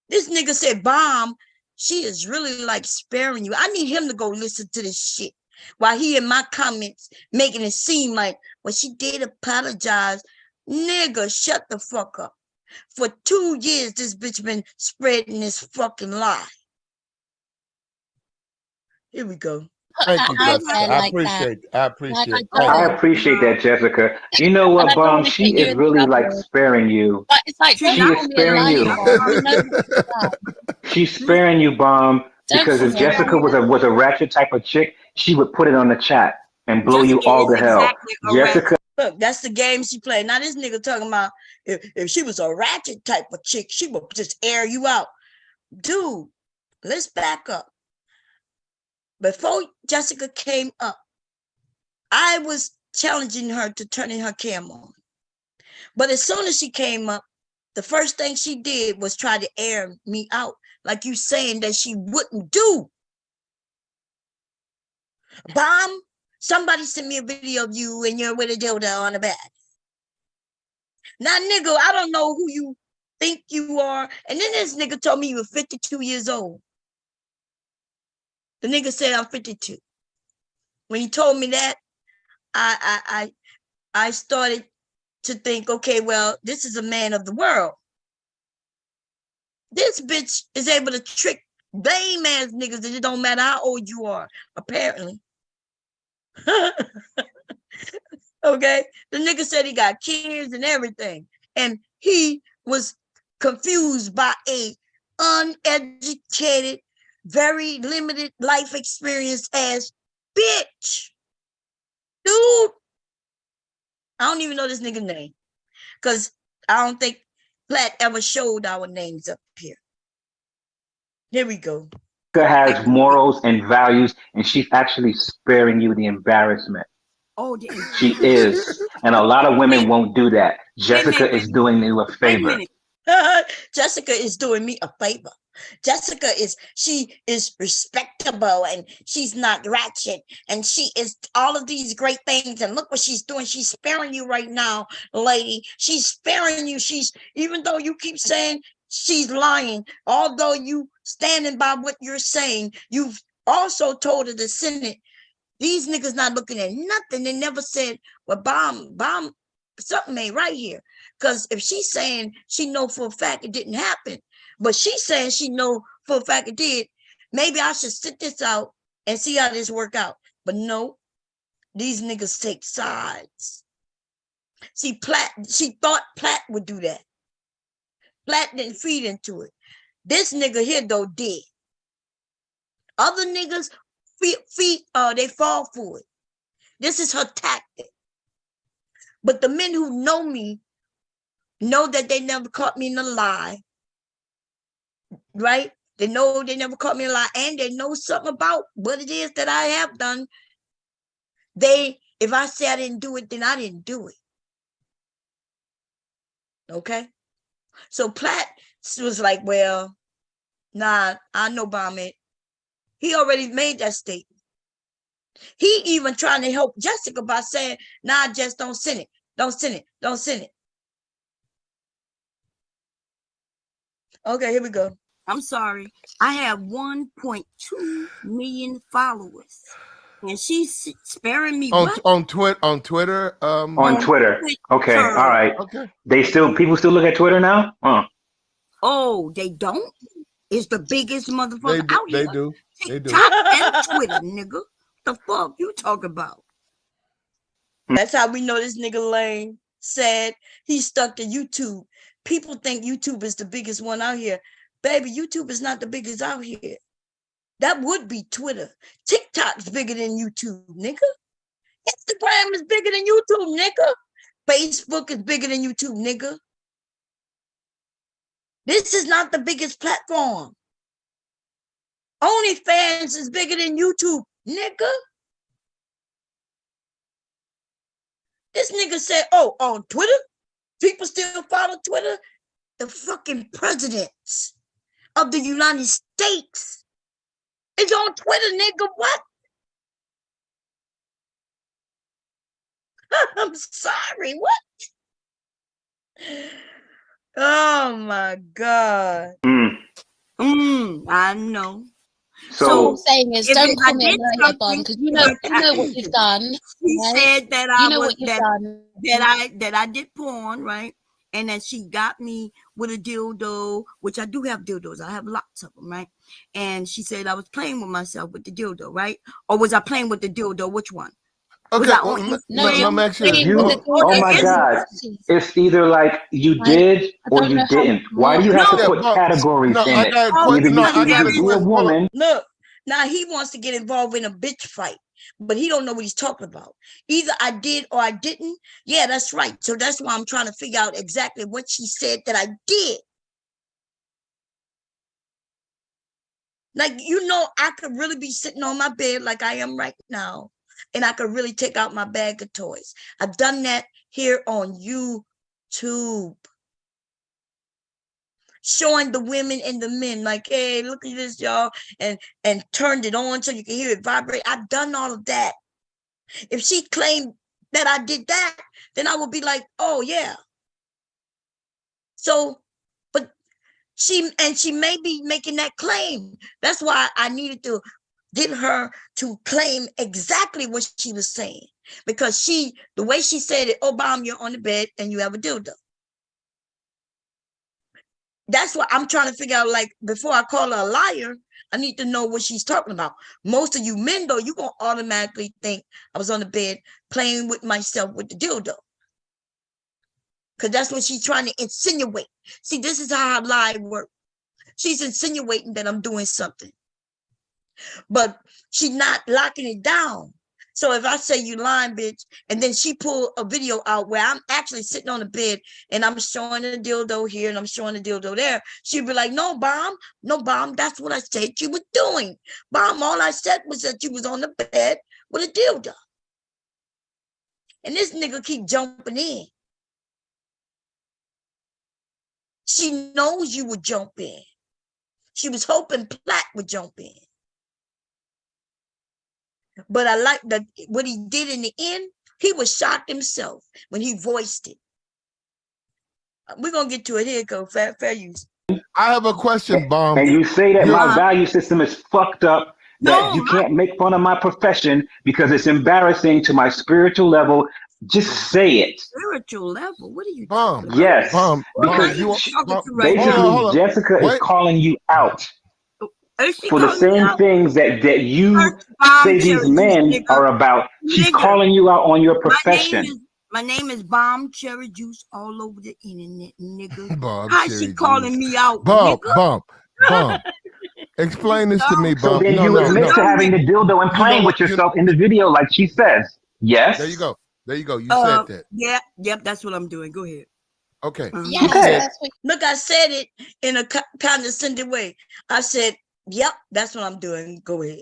This nigga said, bomb, she is really like sparing you. I need him to go listen to this shit while he in my comments making it seem like, well, she did apologize. Nigga, shut the fuck up. For 2 years, this bitch been spreading this fucking lie. Here we go. Thank you, Jessica. I appreciate that, Jessica. You know what, Bomb? She is really like sparing you. But it's like, she is sparing you. She's sparing you, Bomb, because if Jessica was a ratchet type of chick, she would put it on the chat and blow you all to hell. Jessica. Look, that's the game she played. Now this nigga talking about if she was a ratchet type of chick, she would just air you out. Dude, let's back up. Before Jessica came up, I was challenging her to turning her camera on. But as soon as she came up, the first thing she did was try to air me out, like you saying that she wouldn't do. Bomb, somebody sent me a video of you and you're with a dildo on the back. Now, nigga, I don't know who you think you are. And then this nigga told me you were 52 years old. The nigga said I'm 52. When he told me that, I started to think, okay, well, this is a man of the world. This bitch is able to trick lame ass niggas and it don't matter how old you are, apparently. Okay, the nigga said he got kids and everything, and he was confused by a uneducated, very limited life experience as bitch. Dude, I don't even know this nigga's name because I don't think Platt ever showed our names up here. Here we go. Jessica has morals and values, and she's actually sparing you the embarrassment. Oh, she is. And a lot of women won't do that. Jessica is doing you a favor. Jessica is doing me a favor. Jessica she is respectable and she's not ratchet and she is all of these great things. And look what she's doing. She's sparing you right now, lady. She's sparing you. Even though you keep saying she's lying, although you standing by what you're saying, you've also told her to send it. These niggas not looking at nothing. They never said, well, bomb, something ain't right here. Because if she's saying she know for a fact it didn't happen, but she's saying she know for a fact it did, maybe I should sit this out and see how this work out. But no, these niggas take sides. See, she thought Platt would do that. Platt didn't feed into it. This nigga here though did. Other niggas they fall for it. This is her tactic. But the men who know me know that they never caught me in a lie. Right? They know they never caught me in a lie, and they know something about what it is that I have done. If I say I didn't do it, then I didn't do it. Okay? So Platt was like, well, nah, I know bomb it. He already made that statement. He even trying to help Jessica by saying, nah, just don't send it. Don't send it. Don't send it. Okay, here we go. I'm sorry. I have 1.2 million followers. And she's sparing me on Twitter. On Twitter. Okay, all right. Okay. People still look at Twitter now? Oh, they don't? It's the biggest motherfucker out here. They do. TikTok and Twitter, nigga. The fuck you talk about? That's how we know this nigga lame. Said he stuck to YouTube. People think YouTube is the biggest one out here. Baby, YouTube is not the biggest out here. That would be Twitter. TikTok's bigger than YouTube, nigga. Instagram is bigger than YouTube, nigga. Facebook is bigger than YouTube, nigga. This is not the biggest platform. OnlyFans is bigger than YouTube, nigga. This nigga said, oh, on Twitter? People still follow Twitter? The fucking presidents of the United States is on Twitter, nigga. What? I'm sorry. What? Oh my God. I know. So what I'm saying is, don't call me a murder bomb, because you know what you've done. She said that I did porn, right? And that she got me with a dildo, which I do have dildos. I have lots of them, right? And she said I was playing with myself with the dildo, right? Or was I playing with the dildo? Which one? Okay. oh my God. It's either like you did or you didn't. Why do you have to put categories in it? Either you a woman. Look, now he wants to get involved in a bitch fight, but he don't know what he's talking about. Either I did or I didn't. Yeah, that's right. So that's why I'm trying to figure out exactly what she said that I did. Like, I could really be sitting on my bed like I am right now, and I could really take out my bag of toys. I've done that here on YouTube. Showing the women and the men, like, hey, look at this, y'all, and turned it on so you can hear it vibrate. I've done all of that. If she claimed that I did that, then I would be like, oh, yeah. So, but she may be making that claim. That's why I needed to get her to claim exactly what she was saying. Because the way she said it, oh, Bomb, you're on the bed and you have a dildo. That's what I'm trying to figure out. Like, before I call her a liar, I need to know what she's talking about. Most of you men, though, you're going to automatically think I was on the bed playing with myself with the dildo. Because that's what she's trying to insinuate. See, this is how her lie works. She's insinuating that I'm doing something. But she's not locking it down. So if I say you lying, bitch, and then she pull a video out where I'm actually sitting on the bed and I'm showing the dildo here and I'm showing the dildo there, she'd be like, no, Bomb, that's what I said you were doing. Bomb, all I said was that you was on the bed with a dildo. And this nigga keep jumping in. She knows you would jump in. She was hoping Platt would jump in. But I like that what he did in the end, he was shocked himself when he voiced it. We're going to get to it here, go fair use. I have a question, Bomb. And you say that my value system is fucked up, that you can't make fun of my profession because it's embarrassing to my spiritual level. Just say it. Spiritual level? What are you Bomb? Yes. Bomb. Because right basically Jessica is calling you out. For the same things that you say these men are about. She's calling you out on your profession. My name is Bomb Cherry Juice all over the internet, nigga. Bomb How she Cherry calling Juice. me out, Bump, nigga? bump, bump. Explain this to me, So Bump. then No, you no, admit no. to having the dildo and You know playing what? with yourself in the video, like she says. Yes. There you go. There you go. You said that. Yeah, yep, that's what I'm doing. Go ahead. Okay. Yes, You said, that's what Look, I said it in a condescending way. I said, yep, that's what I'm doing. Go ahead.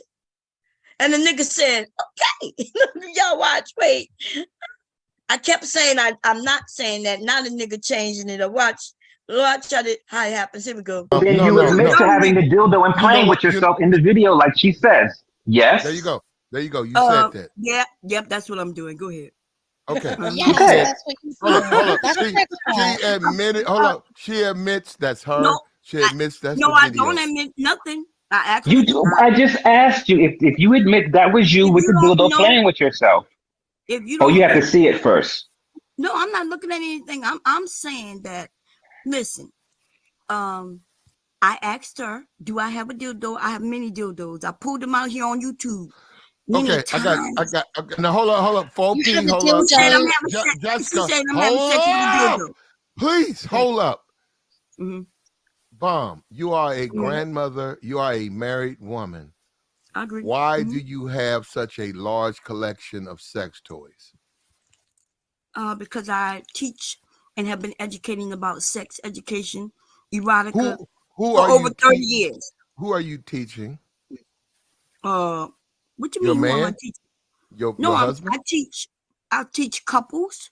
And the nigga said, okay. Y'all watch, wait. I kept saying I'm not saying that. Now the nigga changing it. Watch how it happens. Here we go. So then no, you no, admit no. to having the dildo and You know playing what? with yourself in the video, like she says. Yes. There you go. There you go. You said that. Yeah, yep, that's what I'm doing. Go ahead. Okay. yes, You said, that's what you hold up, hold up. That's She admitted, hold up. She admits that's her. No, She admits that's No, the I video. don't admit nothing. I You actually do. I just asked you if you admit that was you If with you the don't dildo know- playing with yourself. if you Oh, don't you have to see it first. No, I'm not looking at anything. I'm saying that listen, I asked her, do I have a dildo? I have many dildos. I pulled them out here on YouTube many Okay, times. I got. Okay. Now hold up, 4P, You have a hold up. She said I'm dildo. having sex. Jessica, She said I'm having hold sex with a up. dildo. Please hold up. Mm-hmm. Bomb, you are a Mhm. grandmother. You are a married woman. I agree. Why Mhm. do you have such a large collection of sex toys? Because I teach and have been educating about sex education, erotica Who for are over you 30 years. Who are you teaching? What do you Your mean? Who am I man? teaching? Your No, husband? I teach couples,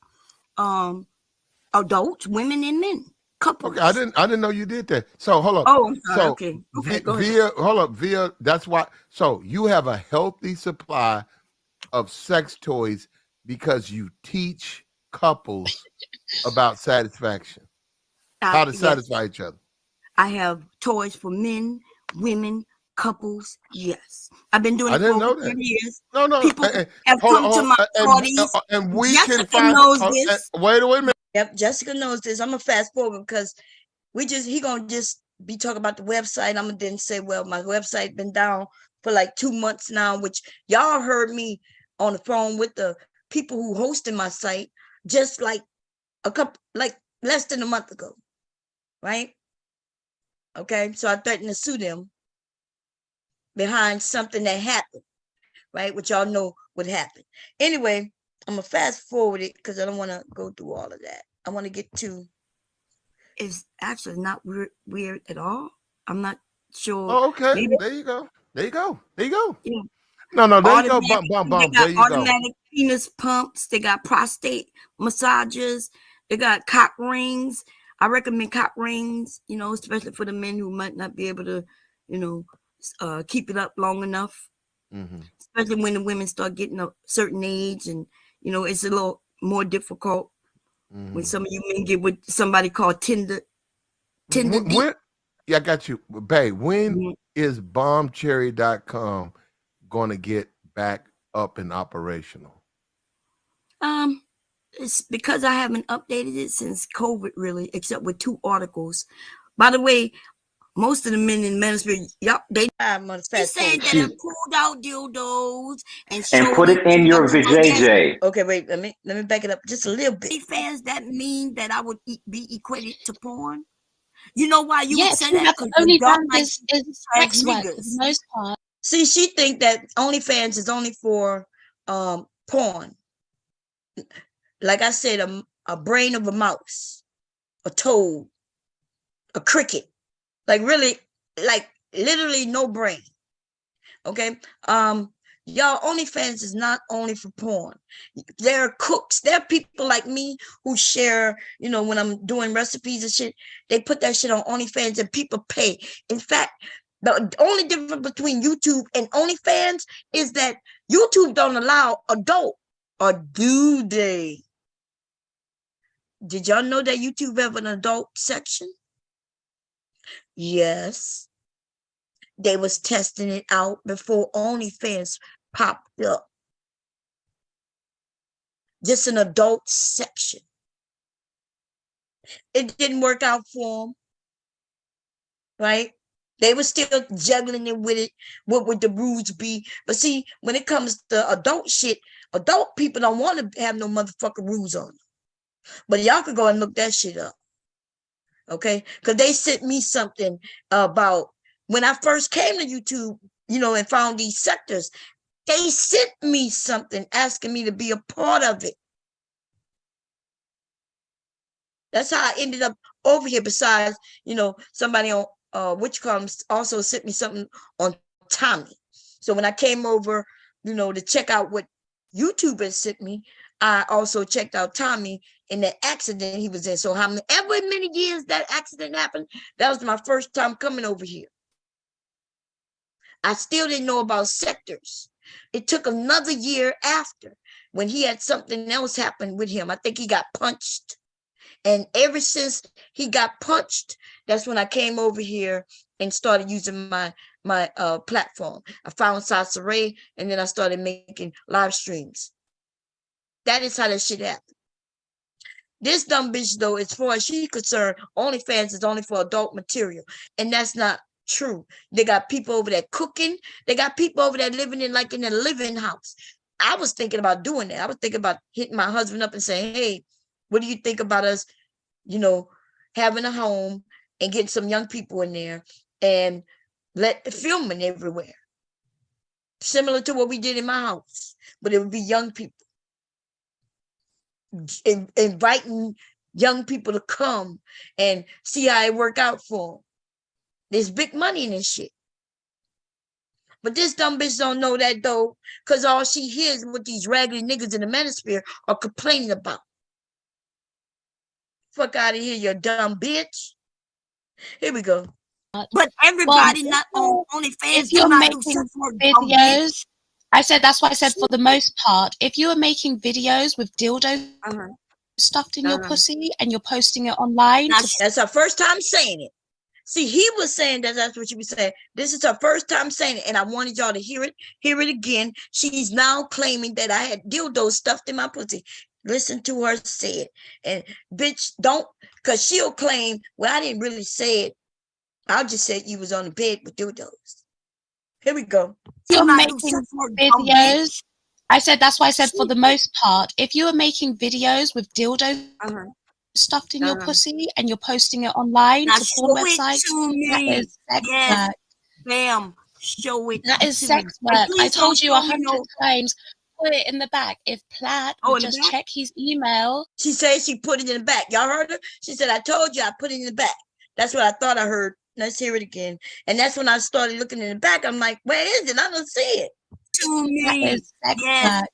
adults, women and men. Couples. Okay, I didn't know you did that. So hold up. Oh, I'm sorry. So Okay, go ahead. via. That's why. So you have a healthy supply of sex toys because you teach couples about satisfaction, how to Yes, satisfy each other. I have toys for men, women, couples. Yes, I've been doing I it for didn't over know that. 30 years. No. People have Hold come to on, my parties. and we Jessica can find. knows this. Wait a minute. Yep, Jessica knows this. I'm gonna fast forward because he gonna just be talking about the website. I'm gonna then say, well, my website been down for like 2 months now, which y'all heard me on the phone with the people who hosted my site just like less than a month ago, right? Okay, so I threatened to sue them behind something that happened, right? Which y'all know what happened. Anyway, I'm gonna fast forward it because I don't want to go through all of that. I want to get to. It's actually not weird at all. I'm not sure. Oh, okay. Maybe, There you go. There you go. There you go. yeah. No. There you go. Automatic, Bump. they There got you go. automatic penis pumps. They got prostate massages. They got cock rings. I recommend cock rings, especially for the men who might not be able to, keep it up long enough. Mm-hmm. Especially when the women start getting a certain age, and it's a little more difficult when some of you men get with somebody called Tinder deep. Yeah, I got you, babe. When Mhm. is bombcherry.com going to get back up and operational? It's because I haven't updated it since COVID, really, except with 2 articles. By the way, most of the men in manosphere, they saying that I pulled out dildos and put it in your VJJ. Okay, wait, let me back it up just a little bit. Fans, that mean that I would be equated to porn. You know why you would say we that? have Because OnlyFans is sex work for the most part. See, she think that OnlyFans is only for porn. Like I said, a brain of a mouse, a toad, a cricket. Like really, like literally no brain. Okay. Y'all, OnlyFans is not only for porn. There are cooks. There are people like me who share, when I'm doing recipes and shit, they put that shit on OnlyFans and people pay. In fact, the only difference between YouTube and OnlyFans is that YouTube don't allow adult, or do they? Did y'all know that YouTube have an adult section? Yes. They was testing it out before OnlyFans popped up. Just an adult section. It didn't work out for them, right? They were still juggling it with it. What would the rules be? But see, when it comes to adult shit, Adult people don't want to have no motherfucking rules on them. But y'all could go and look that shit up. Okay? Because they sent me something about when I first came to YouTube, you know, and found these sectors. They sent me something asking me to be a part of it. That's how I ended up over here. Besides, you know, somebody on Witchcoms also sent me something on Tommy. So when I came over, you know, to check out what YouTube had sent me, I also checked out Tommy in the accident he was in. So however many years that accident happened, that was my first time coming over here. I still didn't know about sectors. It took another year after when he had something else happen with him. I think he got punched. And ever since he got punched, that's when I came over here and started using my platform. I found Sasaray, and then I started making live streams. That is how that shit happened. This dumb bitch, though, as far as she's concerned, OnlyFans is only for adult material. And that's not true. They got people over there cooking. They got people over there living in like in a living house. I was thinking about doing that. I was thinking about hitting my husband up and saying, hey, what do you think about us, you know, having a home and getting some young people in there and filming everywhere? Similar to what we did in my house, but it would be young people. Inviting young people to come and see how it work out for them. There's big money in this shit. But this dumb bitch don't know that though, because all she hears what these raggedy niggas in the manosphere are complaining about. Fuck out of here, you dumb bitch. Here we go. But everybody not on OnlyFans. If you're making videos, I said that's why I said for the most part, if you are making videos with dildos stuffed in your pussy and you're posting it online, that's her first time saying it. See, he was saying that's what she was saying. This is her first time saying it, and I wanted y'all to hear it again. She's now claiming that I had dildos stuffed in my pussy. Listen to her say it. And bitch, don't, because she'll claim, well, I didn't really say it. I just said you was on the bed with dildos. Here we go. You're making videos. I said that's why I said for the most part, if you are making videos with dildos stuffed in your pussy and you're posting it online to porn websites, that is sex work. Bam, show it. That is sex work. I told you 100 times. Put it in the back. If Platt would just check his email. She said she put it in the back. Y'all heard her? She said, I told you I put it in the back. That's what I thought I heard. Let's hear it again. And that's when I started looking in the back. I'm like, where is it? I don't see it. To me. That is sex work.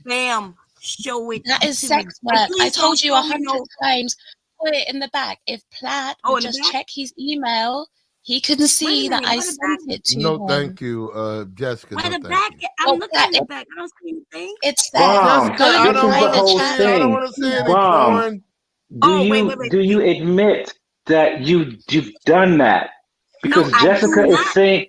Bam, show it. That is sex work. I told you 100 times. Put it in the back. If Platt would just check his email, he couldn't see that I sent it to him. No, thank you, Jessica. Where no, the back? I'm looking at the back. I don't see anything. It's there. Jessica, I don't want to see any porn. Do you admit that you've done that? Because Jessica is saying,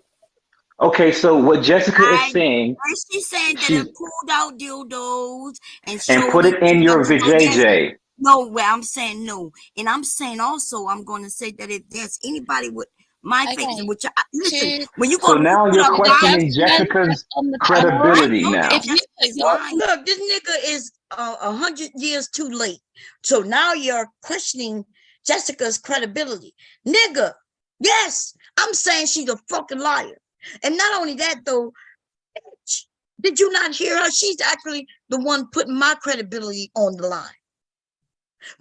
okay, so what Jessica is saying, she's saying that I pulled out dildos and put it in your vajayjay. No, well, I'm saying no. And I'm saying also, I'm going to say that if there's anybody with my face, which listen, when you go, so now you're questioning Jessica's credibility now. Look, this nigga is 100 years too late. So now you're questioning Jessica's credibility. Nigga, yes, I'm saying she's a fucking liar. And not only that, though, did you not hear her? She's actually the one putting my credibility on the line.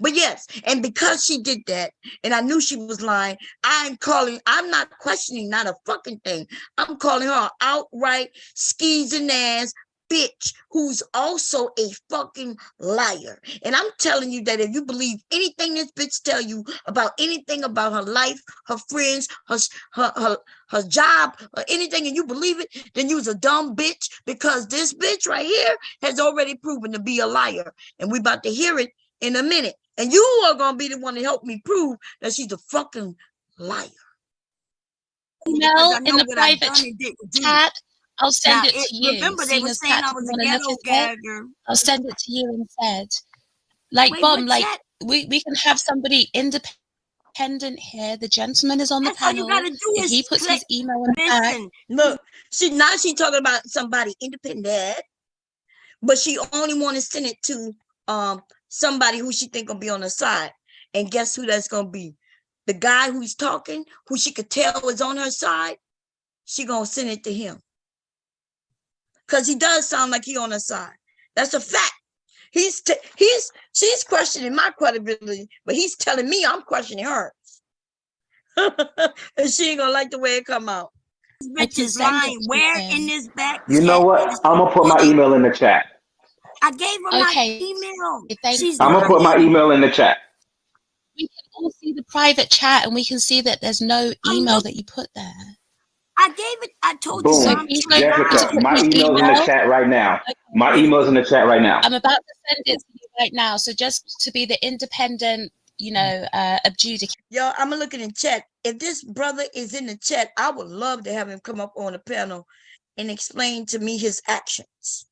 But yes, and because she did that, and I knew she was lying, I'm not questioning not a fucking thing. I'm calling her an outright skeezing ass bitch who's also a fucking liar. And I'm telling you that if you believe anything this bitch tell you about anything about her life, her friends, her job, or anything, and you believe it, then you's a dumb bitch, because this bitch right here has already proven to be a liar. And we about to hear it in a minute. And you are going to be the one to help me prove that she's a fucking liar. Email in the private chat. I'll send it to you. Remember, they were saying I was a ghetto gagger. I'll send it to you instead. Like, Bomb, like, we can have somebody independent here. The gentleman is on the panel. If he puts his email in the back. Look, she talking about somebody independent. but she only want to send it to somebody who she think gonna be on her side. And guess who that's gonna be? The guy who's talking, who she could tell is on her side. She gonna send it to him because he does sound like he on her side. That's a fact. She's questioning my credibility, but he's telling me I'm questioning her. And she ain't gonna like the way it come out. This bitch is lying. Where in this back You know chat what? is I'm gonna put my email in the chat. I gave her my email. She's I'm gonna put my email in the chat. We can all see the private chat, and we can see that there's no email that you put there. I gave it. I told Boom. you, Mom. Jessica, my email's in the chat right now. Okay. My email's in the chat right now. I'm about to send it to you right now. So just to be the independent, adjudicator. Yo, I'm gonna look in the chat. If this brother is in the chat, I would love to have him come up on the panel and explain to me his actions.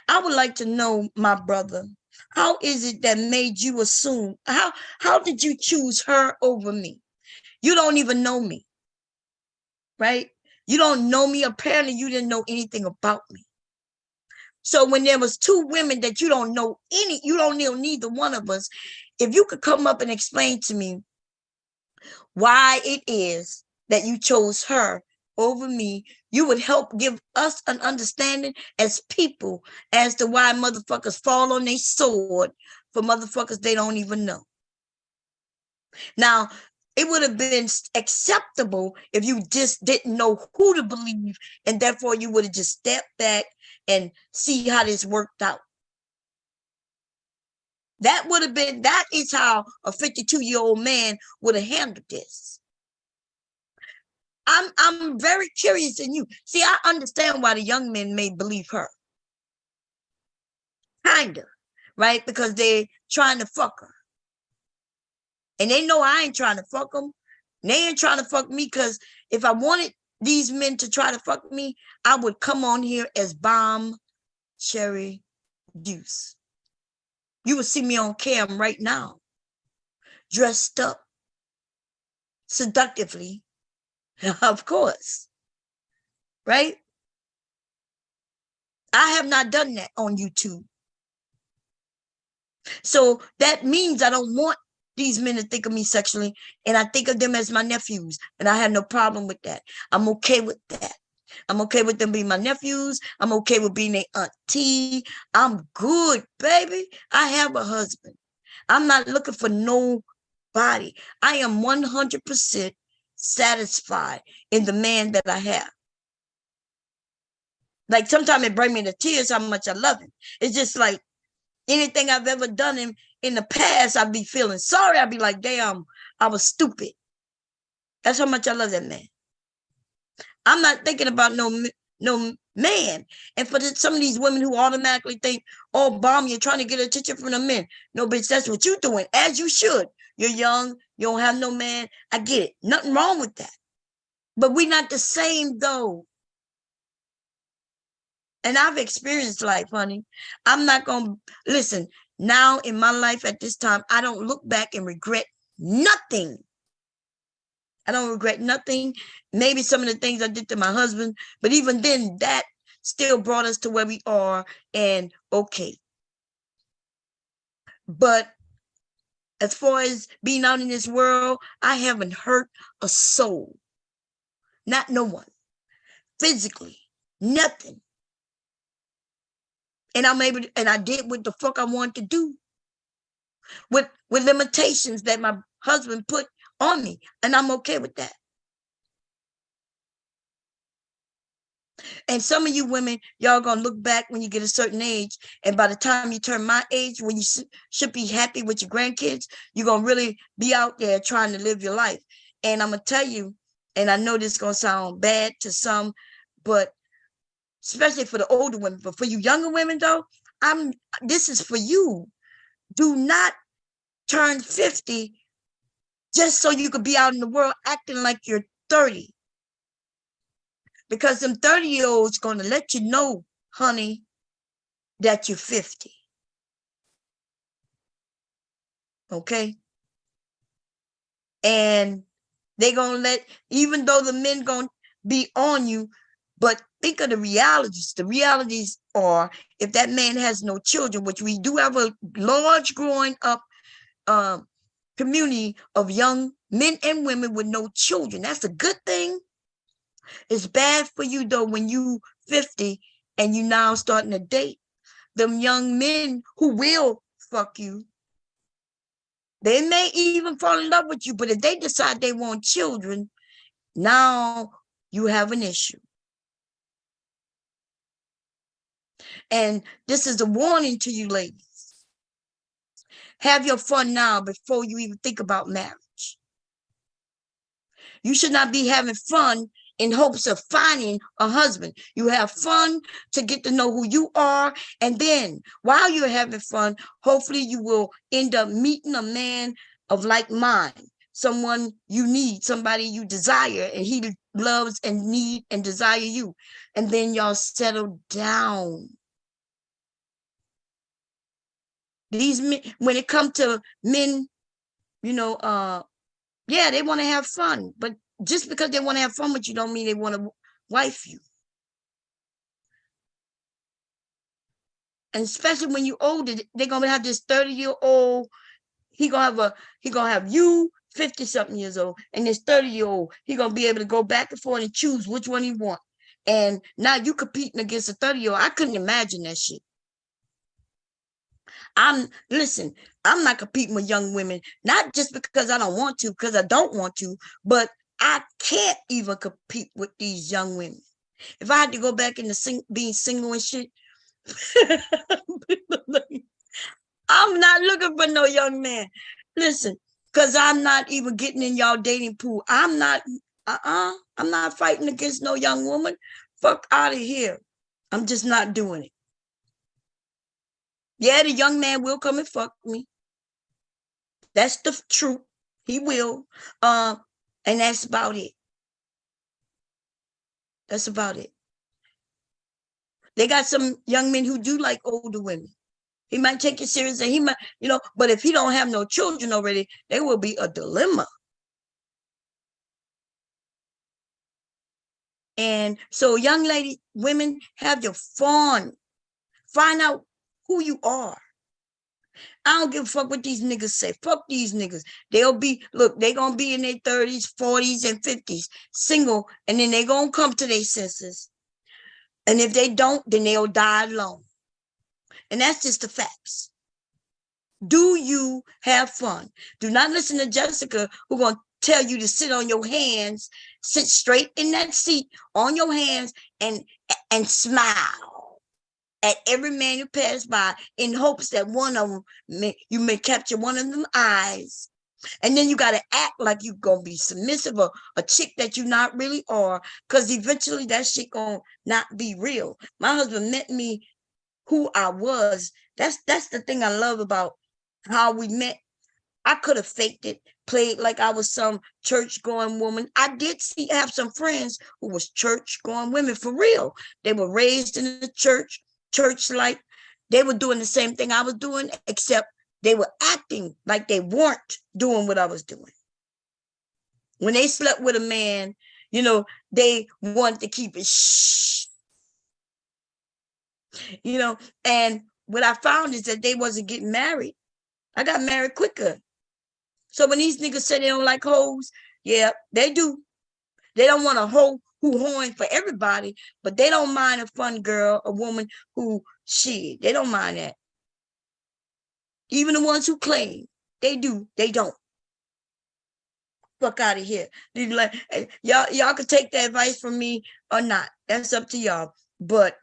I would like to know, my brother, how is it that made you assume? How did you choose her over me? You don't even know me, right? You don't know me. Apparently, you didn't know anything about me. So when there was two women that you don't know neither one of us, if you could come up and explain to me why it is that you chose her over me, you would help give us an understanding as people as to why motherfuckers fall on their sword for motherfuckers they don't even know. Now, it would have been acceptable if you just didn't know who to believe, and therefore you would have just stepped back and see how this worked out. That is how a 52-year-old man would have handled this. I'm very curious in you. See, I understand why the young men may believe her. Kinda, right? Because they're trying to fuck her. And they know I ain't trying to fuck them. They ain't trying to fuck me, because if I wanted these men to try to fuck me, I would come on here as Bomb Cherry Juice. You would see me on cam right now, dressed up, seductively, of course, right? I have not done that on YouTube. So that means I don't want these men to think of me sexually, and I think of them as my nephews, and I have no problem with that. I'm okay with that. I'm okay with them being my nephews. I'm okay with being their auntie. I'm good, baby. I have a husband. I'm not looking for nobody. I am 100% satisfied in the man that I have. Like, sometimes it brings me to tears how much I love him. It's just like anything I've ever done in the past, I'd be feeling sorry. I'd be like, damn, I was stupid. That's how much I love that man. I'm not thinking about no man. And for some of these women who automatically think, oh, Bomb, you're trying to get attention from the men. No, bitch, that's what you're doing, as you should. You're young. You don't have no man. I get it. Nothing wrong with that. But we're not the same, though. And I've experienced life, honey. I'm not going to, listen, now in my life at this time, I don't look back and regret nothing. I don't regret nothing. Maybe some of the things I did to my husband, but even then, that still brought us to where we are, and okay. But as far as being out in this world, I haven't hurt a soul. Not no one. Physically. Nothing. And I'm able to, and I did what the fuck I wanted to do. With limitations that my husband put on me. And I'm okay with that. And some of you women, y'all gonna look back when you get a certain age, and by the time you turn my age, when you should be happy with your grandkids, you're gonna really be out there trying to live your life. And I'm gonna tell you, and I know this is gonna sound bad to some, but especially for the older women, but for you younger women though, this is for you. Do not turn 50 just so you could be out in the world acting like you're 30. Because them 30-year-olds going to let you know, honey, that you're 50. Okay? And they're going to let, even though the men going to be on you, But think of the realities. The realities are, if that man has no children, which we do have a large growing up community of young men and women with no children. That's a good thing. It's bad for you though when you 50 and you now starting to date them young men who will fuck you. They may even fall in love with you, but if they decide they want children, now you have an issue. And this is a warning to you ladies. Have your fun now before you even think about marriage. You should not be having fun in hopes of finding a husband. You have fun to get to know who you are. And then while you're having fun, hopefully you will end up meeting a man of like mind, someone you need, somebody you desire, and he loves and need and desire you. And then y'all settle down. These men, when it comes to men, you know, yeah, they want to have fun, but just because they want to have fun with you don't mean they want to wife you. And especially when you're older, they're gonna have this 30-year-old. He gonna have you 50-something years old, and this 30-year-old. He gonna be able to go back and forth and choose which one he want. And now you competing against a 30-year-old. I couldn't imagine that shit. Listen, I'm not competing with young women, not just because I don't want to, because I don't want to, but I can't even compete with these young women. If I had to go back into being single and shit, I'm not looking for no young man. Listen, because I'm not even getting in y'all dating pool. I'm not fighting against no young woman. Fuck out of here. I'm just not doing it. Yeah, the young man will come and fuck me. That's the truth. He will. And that's about it. That's about it. They got some young men who do like older women. He might take it serious and he might, but if he don't have no children already, there will be a dilemma. And so young lady, women, have your fun. Find out who you are. I don't give a fuck what these niggas say. Fuck these niggas. They're gonna be in their 30s, 40s, and 50s, single, and then they're gonna come to their senses. And if they don't, then they'll die alone. And that's just the facts. Do you have fun? Do not listen to Jessica, who's gonna tell you to sit on your hands, sit straight in that seat on your hands and smile at every man you pass by in hopes that one of them, you may capture one of them eyes. And then you got to act like you're going to be submissive or a chick that you not really are, because eventually that shit going to not be real. My husband met me who I was. That's the thing I love about how we met. I could have faked it, played like I was some church-going woman. I did have some friends who was church-going women for real. They were raised in the church-like. They were doing the same thing I was doing, except they were acting like they weren't doing what I was doing. When they slept with a man, they wanted to keep it shh. And what I found is that they wasn't getting married. I got married quicker. So when these niggas say they don't like hoes, yeah, they do. They don't want a hoe who horns for everybody, but they don't mind a fun girl, a woman who shit. They don't mind that. Even the ones who claim they do, they don't. Fuck out of here. Like, y'all can take that advice from me or not. That's up to y'all. But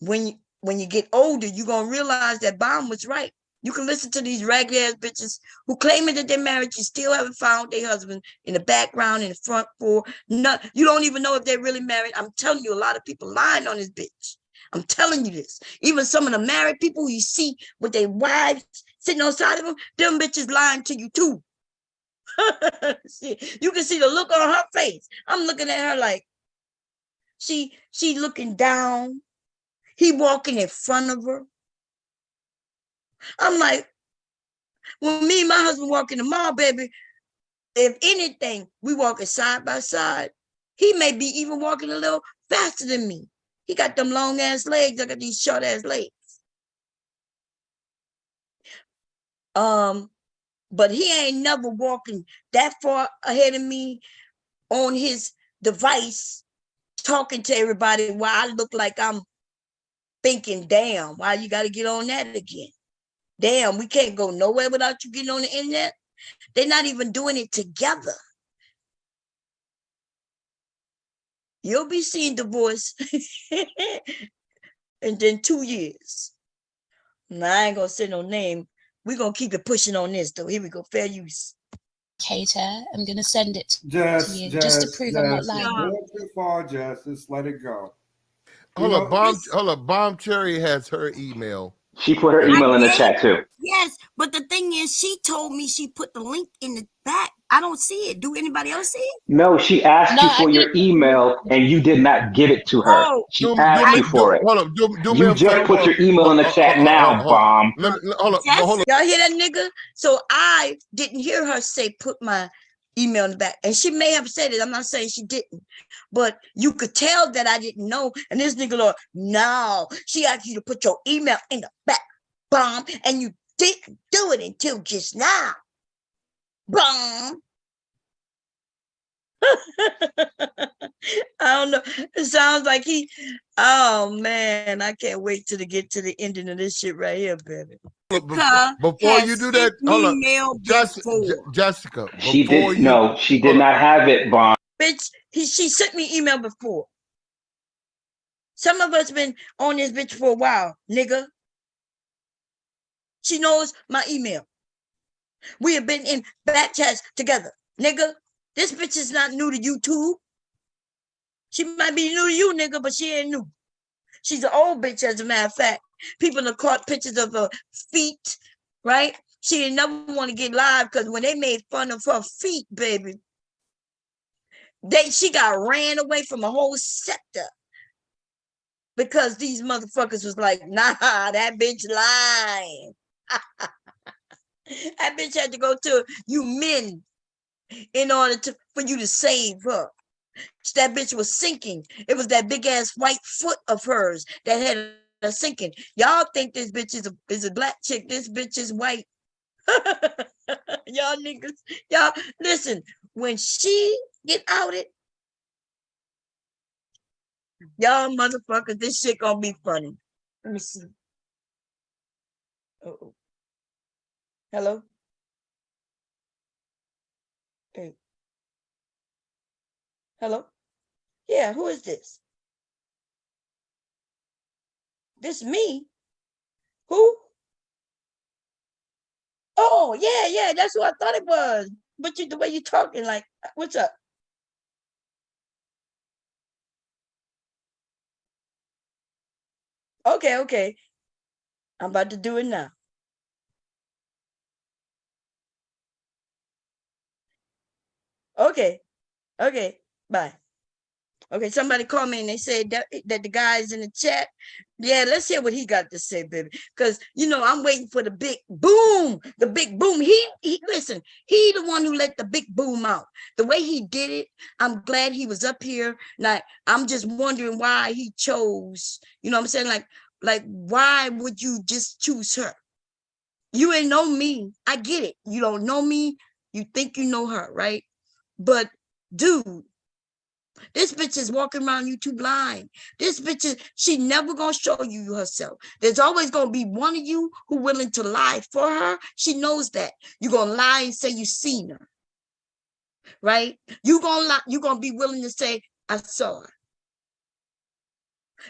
when you get older, you're gonna realize that Baum was right. You can listen to these ragged ass bitches who claiming that they're married, you still haven't found their husband in the background, in the front for not. You don't even know if they're really married. I'm telling you, a lot of people lying on this bitch. I'm telling you this. Even some of the married people you see with their wives sitting on the side of them bitches lying to you too. You can see the look on her face. I'm looking at her like she looking down. He walking in front of her. I'm like, when me and my husband walk in the mall, baby, if anything, we walking side by side. He may be even walking a little faster than me. He got them long ass legs. I got these short ass legs. But he ain't never walking that far ahead of me on his device, talking to everybody while I look like I'm thinking, damn, why you got to get on that again? Damn, we can't go nowhere without you getting on the internet. They're not even doing it together. You'll be seeing divorce and then 2 years. Now, I ain't gonna say no name. We're gonna keep it pushing on this though. Here we go, fair use. Cater, I'm gonna send it to you Just just to prove I'm not lying. You're going too far, Jess. Just let it go. Hold up, Bomb Cherry has her email. She put her email in the chat too. Yes, but the thing is, she told me she put the link in the back. I don't see it. Do anybody else see it? No, she asked you for your email and you did not give it to her. She asked you for it. Hold up, you just put your email in the chat now, Bomb. Hold up. Y'all hear that, nigga? So I didn't hear her say put my email in the back. And she may have said it. I'm not saying she didn't. But you could tell that I didn't know. And this nigga, Lord, no. She asked you to put your email in the back, Bomb. And you didn't do it until just now. Bomb. I don't know. It sounds like oh man, I can't wait till to get to the ending of this shit right here, baby. Before you do that, hold up. Jessica. She did not have it, Bomb. Bitch, she sent me email before. Some of us been on this bitch for a while, nigga. She knows my email. We have been in back chats together, nigga. This bitch is not new to YouTube. She might be new to you, nigga, but she ain't new. She's an old bitch, as a matter of fact. People have caught pictures of her feet, right? She didn't never want to get live because when they made fun of her feet, baby, she got ran away from a whole sector because these motherfuckers was like, nah, that bitch lying. That bitch had to go to you men in order for you to save her. That bitch was sinking. It was that big ass white foot of hers that had her sinking. Y'all think this bitch is a black chick. This bitch is white. Y'all niggas, y'all listen. When she get outed, y'all motherfuckers, this shit gonna be funny. Let me see. Uh-oh. Hello? Hey. Hello? Yeah, who is this? This me? Who? Oh, yeah, that's who I thought it was. But the way you talking, like, what's up? Okay. I'm about to do it now. Okay, bye. Okay, somebody called me and they said that the guy's in the chat. Yeah, let's hear what he got to say, baby. Because, I'm waiting for the big boom. The big boom. He listen, he the one who let the big boom out. The way he did it, I'm glad he was up here. Now, I'm just wondering why he chose, what I'm saying? Like, why would you just choose her? You ain't know me. I get it. You don't know me. You think you know her, right? But, dude, this bitch is walking around YouTube lying. This bitch she never gonna show you herself. There's always gonna be one of you who willing to lie for her. She knows that. You're gonna lie and say you seen her. Right? You're gonna be willing to say, I saw her.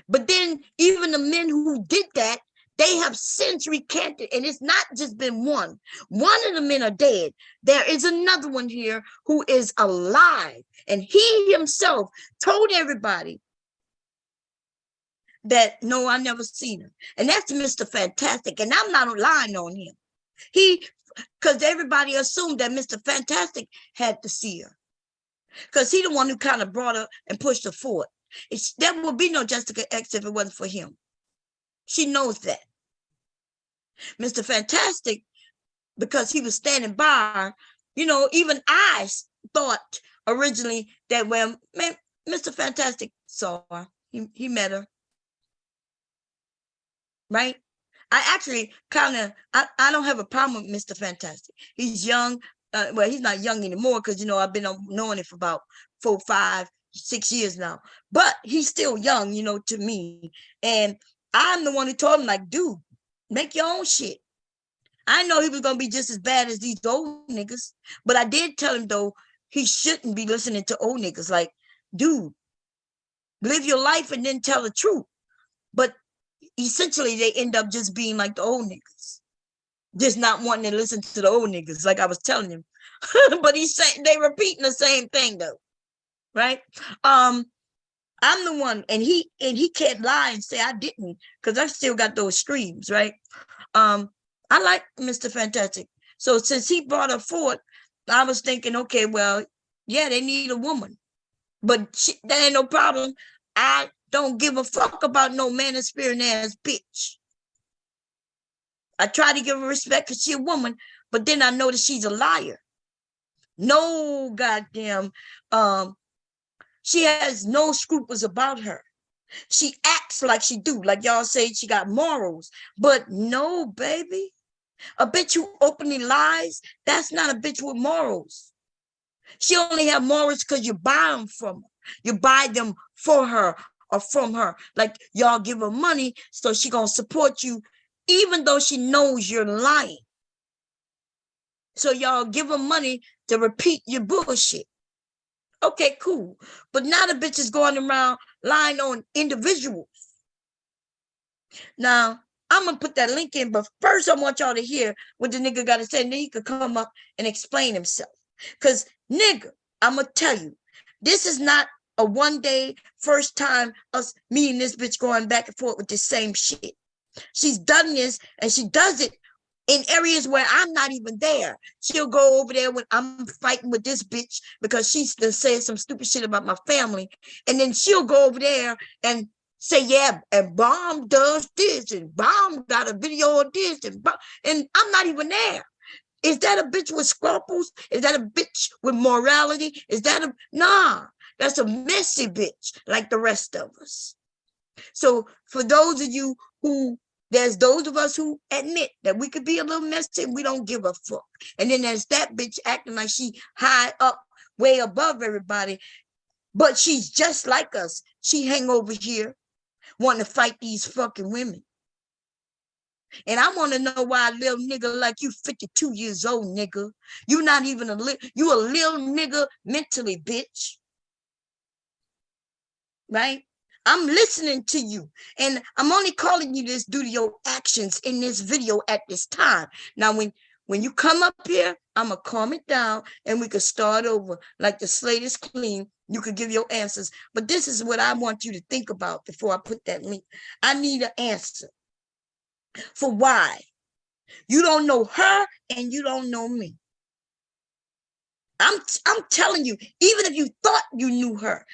But then even the men who did that, they have since recanted, and it's not just been one. One of the men are dead. There is another one here who is alive, and he himself told everybody that, no, I never seen her. And that's Mr. Fantastic, and I'm not lying on him. Because everybody assumed that Mr. Fantastic had to see her, because he the one who kind of brought her and pushed her forward. There would be no Jessica X if it wasn't for him. She knows that. Mr. Fantastic, because he was standing by, even I thought originally that when Mr. Fantastic saw her, He met her. Right? I actually I don't have a problem with Mr. Fantastic. He's young. Well, he's not young anymore because, you know, I've been knowing it for about 4, 5, 6 years now. But he's still young, you know, to me. And I'm the one who told him, like, dude, make your own shit. I know he was going to be just as bad as these old niggas. But I did tell him, though, he shouldn't be listening to old niggas. Like, dude, live your life and then tell the truth. But essentially, they end up just being like the old niggas. Just not wanting to listen to the old niggas, like I was telling him. But he's saying they repeating the same thing, though. Right? I'm the one, and he can't lie and say I didn't, because I still got those streams, right? I like Mr. Fantastic. So since he brought her forward, I was thinking, okay, well, yeah, they need a woman. But that ain't no problem. I don't give a fuck about no manosphere ass bitch. I try to give her respect because she's a woman, but then I notice she's a liar. No goddamn, she has no scruples about her. She acts like she do, like y'all say she got morals, but no, baby. A bitch who openly lies, that's not a bitch with morals. She only have morals because you buy them from her. You buy them for her or from her. Like y'all give her money, so she gonna support you, even though she knows you're lying. So y'all give her money to repeat your bullshit. Okay, cool. But now the bitch is going around lying on individuals. Now, I'm going to put that link in, but first I want y'all to hear what the nigga got to say, and then he could come up and explain himself. Because, nigga, I'm going to tell you, this is not a one-day, first time me and this bitch going back and forth with the same shit. She's done this, and she does it in areas where I'm not even there. She'll go over there when I'm fighting with this bitch because she's saying some stupid shit about my family. And then she'll go over there and say, yeah, and Bomb does this, and Bomb got a video of this, and I'm not even there. Is that a bitch with scruples? Is that a bitch with morality? Nah, that's a messy bitch like the rest of us. So for those of you who, there's those of us who admit that we could be a little messy and we don't give a fuck. And then there's that bitch acting like she high up, way above everybody, but she's just like us. She hang over here wanting to fight these fucking women. And I want to know why a little nigga like you, 52 years old nigga, you not even you a little nigga mentally, bitch. Right? I'm listening to you, and I'm only calling you this due to your actions in this video at this time. Now, when you come up here, I'm going to calm it down, and we could start over. Like the slate is clean, you could give your answers. But this is what I want you to think about before I put that link. I need an answer for why you don't know her and you don't know me. I'm telling you, even if you thought you knew her,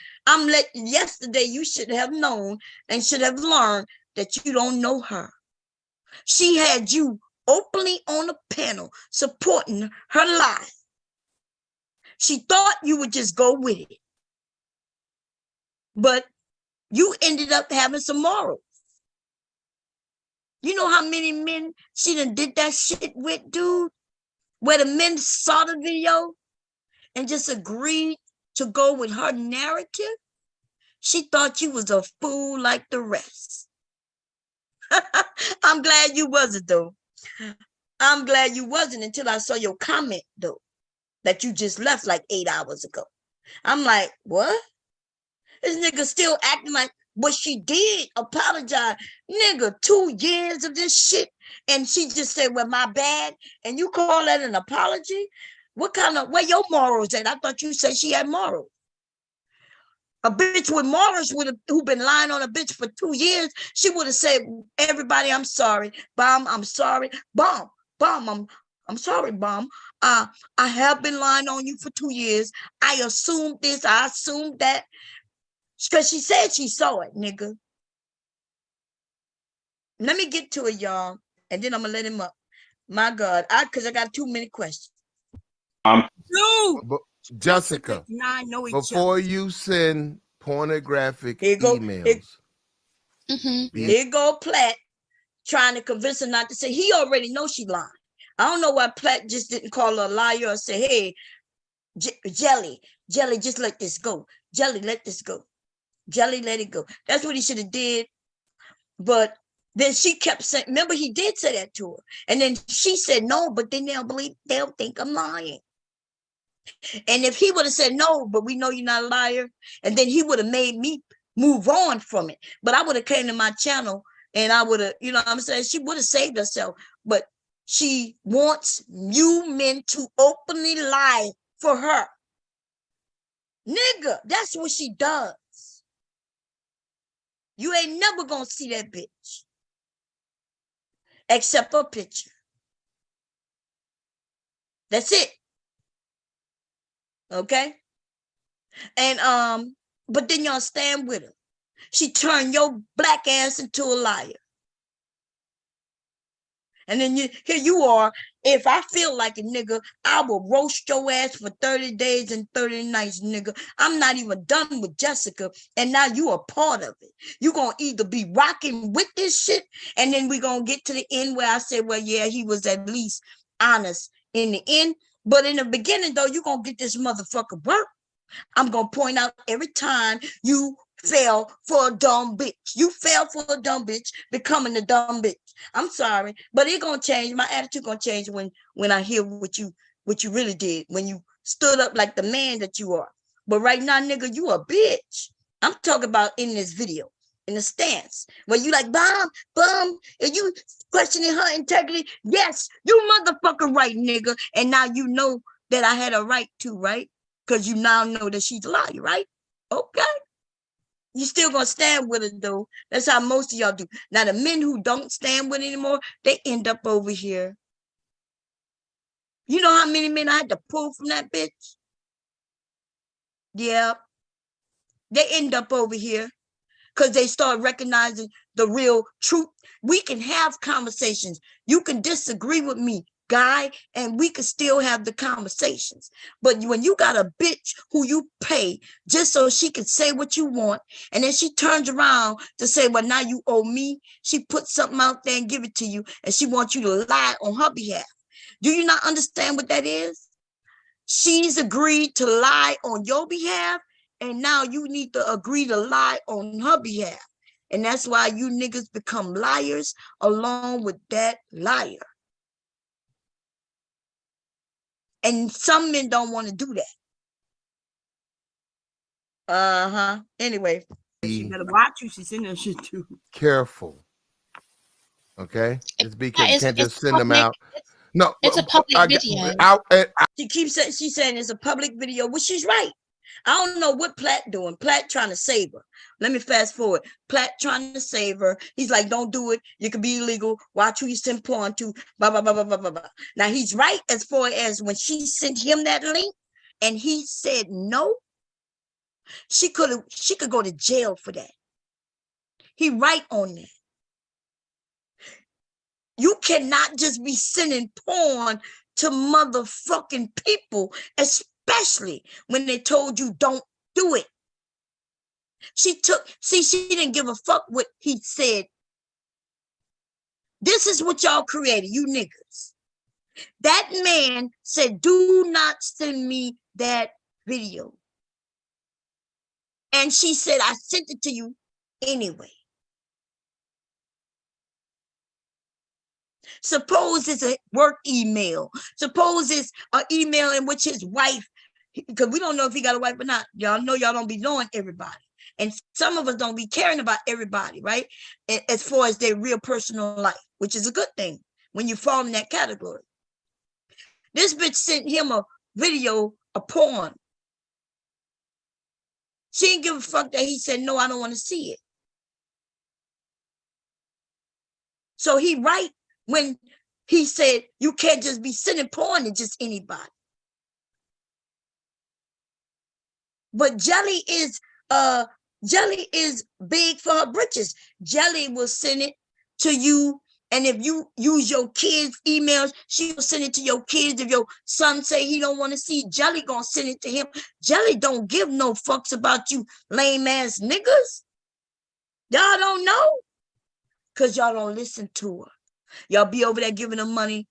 yesterday you should have known and should have learned that you don't know her. She had you openly on a panel supporting her lie. She thought you would just go with it. But you ended up having some morals. You know how many men she done did that shit with, dude? Where the men saw the video and just agreed to go with her narrative? She thought you was a fool like the rest. I'm glad you wasn't, though. I'm glad you wasn't until I saw your comment, though, that you just left like 8 hours ago. I'm like, what? This nigga still acting like what she did, apologize. Nigga, 2 years of this shit, and she just said, well, my bad, and you call that an apology? Where your morals at? I thought you said she had morals. A bitch with morals who been lying on a bitch for 2 years, she would have said, everybody, I'm sorry. Bomb, I'm sorry. Bomb, I'm sorry, Bomb. I have been lying on you for 2 years. I assumed this, I assumed that. Because she said she saw it, nigga. Let me get to it, y'all, and then I'm going to let him up. My God, because I got too many questions. Jessica, before you send pornographic Here go, emails. Here go Platt trying to convince her not to say. He already knows she lying. I don't know why Platt just didn't call her a liar or say, hey, Jelly, just let this go. Jelly, let this go. Jelly, let it go. That's what he should have did. But then she kept saying, remember, he did say that to her. And then she said no, but then they'll think I'm lying. And if he would have said no, but we know you're not a liar, and then he would have made me move on from it. But I would have came to my channel and I would have, you know what I'm saying? She would have saved herself. But she wants you men to openly lie for her. Nigga, that's what she does. You ain't never gonna see that bitch. Except for a picture. That's it. Okay? And but then y'all stand with her. She turned your black ass into a liar. And then here you are. If I feel like a nigga, I will roast your ass for 30 days and 30 nights, nigga. I'm not even done with Jessica. And now you are part of it. You're going to either be rocking with this shit, and then we're going to get to the end where I say, well, yeah, he was at least honest in the end. But in the beginning, though, you're going to get this motherfucker work. I'm going to point out every time you fell for a dumb bitch. You fell for a dumb bitch, becoming a dumb bitch. I'm sorry, but it's gonna change. My attitude gonna change when I hear what you really did, when you stood up like the man that you are. But right now, nigga, you a bitch. I'm talking about in this video, in the stance where you like bum, and you questioning her integrity. Yes, you motherfucker right, nigga. And now you know that I had a right to, right? Because you now know that she's a liar, right? Okay. You still gonna stand with it though. That's how most of y'all do. Now the men who don't stand with it anymore, they end up over here. You know how many men I had to pull from that bitch? Yeah. They end up over here because they start recognizing the real truth. We can have conversations. You can disagree with me, guy, and we can still have the conversations. But when you got a bitch who you pay just so she can say what you want, and then she turns around to say, well, now you owe me. She puts something out there and give it to you, and she wants you to lie on her behalf. Do you not understand what that is? She's agreed to lie on your behalf, and now you need to agree to lie on her behalf. And that's why you niggas become liars along with that liar. And some men don't want to do that. Anyway, she better watch you. She's in there shit too. Careful. Okay? Just be careful. You can't just send them out. No, it's a public video. She keeps saying, she's saying it's a public video, which she's right. I don't know what Platt doing. Platt trying to save her. Let me fast forward. Platt trying to save her. He's like, don't do it. You could be illegal. Watch who you send porn to. Blah, blah, blah, blah, blah, blah, blah. Now, he's right as far as when she sent him that link and he said no, she could go to jail for that. He right on that. You cannot just be sending porn to motherfucking people, especially when they told you don't do it. She didn't give a fuck what he said. This is what y'all created, you niggas. That man said, do not send me that video. And she said, I sent it to you anyway. Suppose it's a work email. Suppose it's an email in which his wife, because we don't know if he got a wife or not. Y'all know y'all don't be knowing everybody. And some of us don't be caring about everybody, right? As far as their real personal life, which is a good thing when you fall in that category. This bitch sent him a video, a porn. She didn't give a fuck that he said, no, I don't want to see it. So he right when he said, you can't just be sending porn to just anybody. But Jelly is big for her britches. Jelly will send it to you And if you use your kids' emails, she'll send it to your kids. If your son say he don't want to see, Jelly gonna send it to him. Jelly don't give no fucks about you lame ass niggas. Y'all don't know because y'all don't listen to her. Y'all be over there giving her money.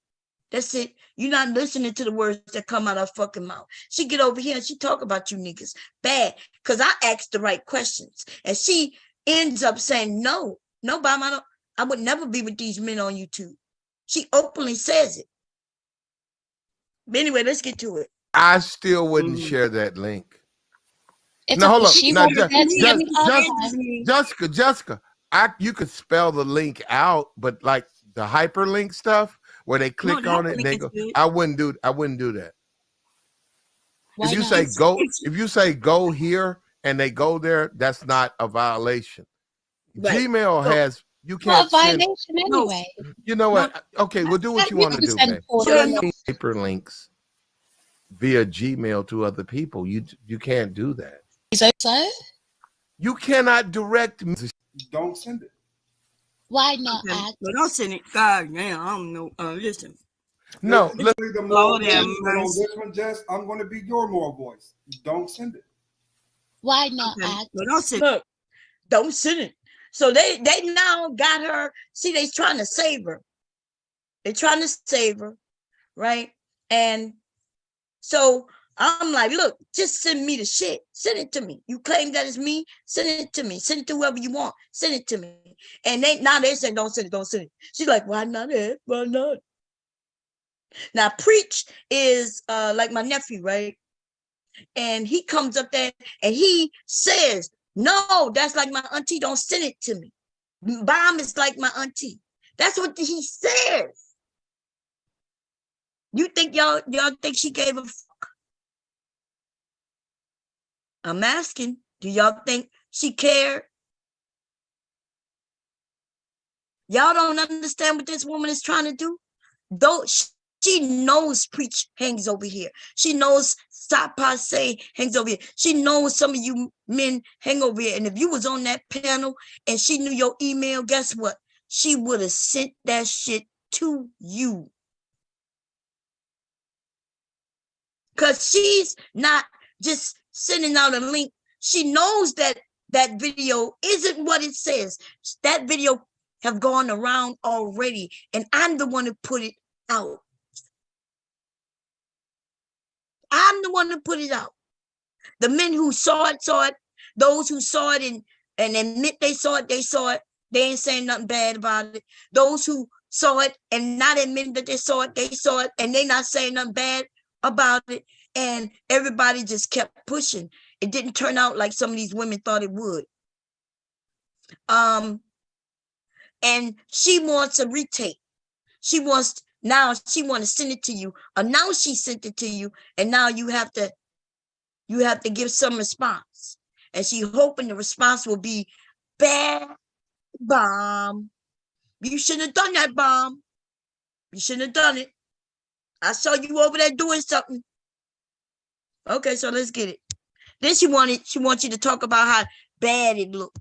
That's it. You're not listening to the words that come out of her fucking mouth. She get over here and she talk about you niggas bad because I asked the right questions. And she ends up saying, no, I would never be with these men on YouTube. She openly says it. But anyway, let's get to it. I still wouldn't share that link. No, hold on. Jessica, you could spell the link out, but like the hyperlink stuff where they click on it and they go, I wouldn't do that. Why if you not? say go here and they go there, that's not a violation. Right. Gmail has you can't violation anyway. You know what? Okay, we'll do what you want to do, man. Hyperlinks via Gmail to other people. You can't do that. So? You cannot direct me. Don't send it. Why not? Don't send it. God damn, I don't know. Listen. No, on this one, Jess, I'm going to be your moral voice. Don't send it. Why not? Don't send it. Don't send it. So they now got her. See, they trying to save her. They're trying to save her, right? And so I'm like, look, just send me the shit. Send it to me. You claim that it's me? Send it to me. Send it to whoever you want. Send it to me. And they say, don't send it. She's like, why not? Why not? Now, Preach is like my nephew, right? And he comes up there and he says, no, that's like my auntie. Don't send it to me. Bomb is like my auntie. That's what he says. You think y'all think she gave a fuck? I'm asking, do y'all think she cared? Y'all don't understand what this woman is trying to do? Though she knows Preach hangs over here. She knows Stop Passe hangs over here. She knows some of you men hang over here. And if you was on that panel and she knew your email, guess what? She would have sent that shit to you. Because she's not just sending out a link. She knows that that video isn't what it says. That video have gone around already. And I'm the one who put it out. I'm the one who put it out. The men who saw it. Those who saw it and admit they saw it. They ain't saying nothing bad about it. Those who saw it and not admitting that they saw it, and they not saying nothing bad about it. And everybody just kept pushing. It didn't turn out like some of these women thought it would. And she wants a retake. She wants to send it to you. Or now she sent it to you, and now you have to give some response. And she hoping the response will be bad bomb. You shouldn't have done that, bomb. You shouldn't have done it. I saw you over there doing something. Okay, so let's get it. Then she wants you to talk about how bad it looked.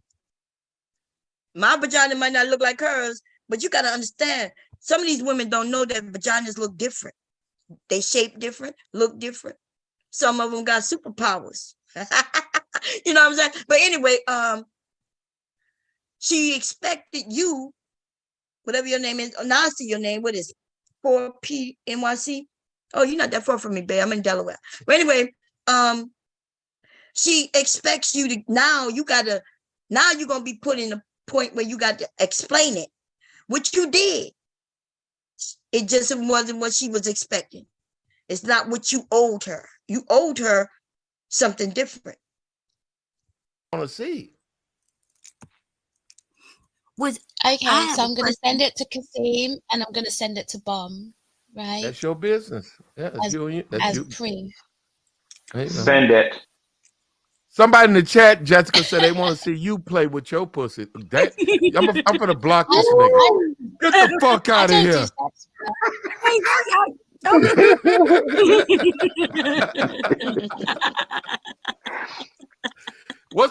My vagina might not look like hers, but you got to understand, some of these women don't know that vaginas look different. They shape different, look different. Some of them got superpowers. You know what I'm saying? But anyway, she expected you, whatever your name is. Oh, now I see your name. What is it? 4PNYC? Oh, you're not that far from me, babe. I'm in Delaware. But anyway, she expects you to now you're gonna be put in a point where you got to explain it, which you did. It just wasn't what she was expecting. It's not what you owed her. You owed her something different. I want to see. Okay, so I'm going to send it to Kasim and I'm going to send it to Bomb, right? That's your business. Yeah, as proof. Send it. Somebody in the chat, Jessica, said they want to see you play with your pussy. I'm going to block this nigga. Get the fuck out of here.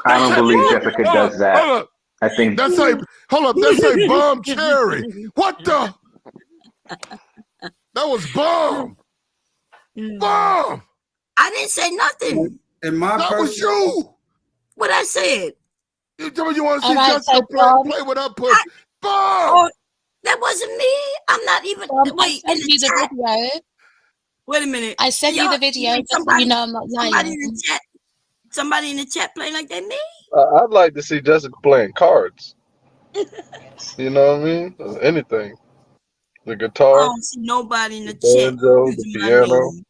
I don't believe Jessica does that. I think That's a hold up. That's a bomb cherry. What the? That was bomb. Bomb. I didn't say nothing. In my That was personal, you. What I said? You tell me you want to see All right, Jessica so Bob, play with her pussy. Bomb. Oh, that wasn't me. I'm not even. Bob, I Wait, in sent the you the chat. video. Wait a minute. I sent you the video just so you know I'm not Somebody lying. in the chat. Somebody in the chat playing like that. Me? I'd like to see Jessica playing cards. You know what I mean? Anything. The I guitar, don't see nobody in the the chat banjo, the using my piano. name.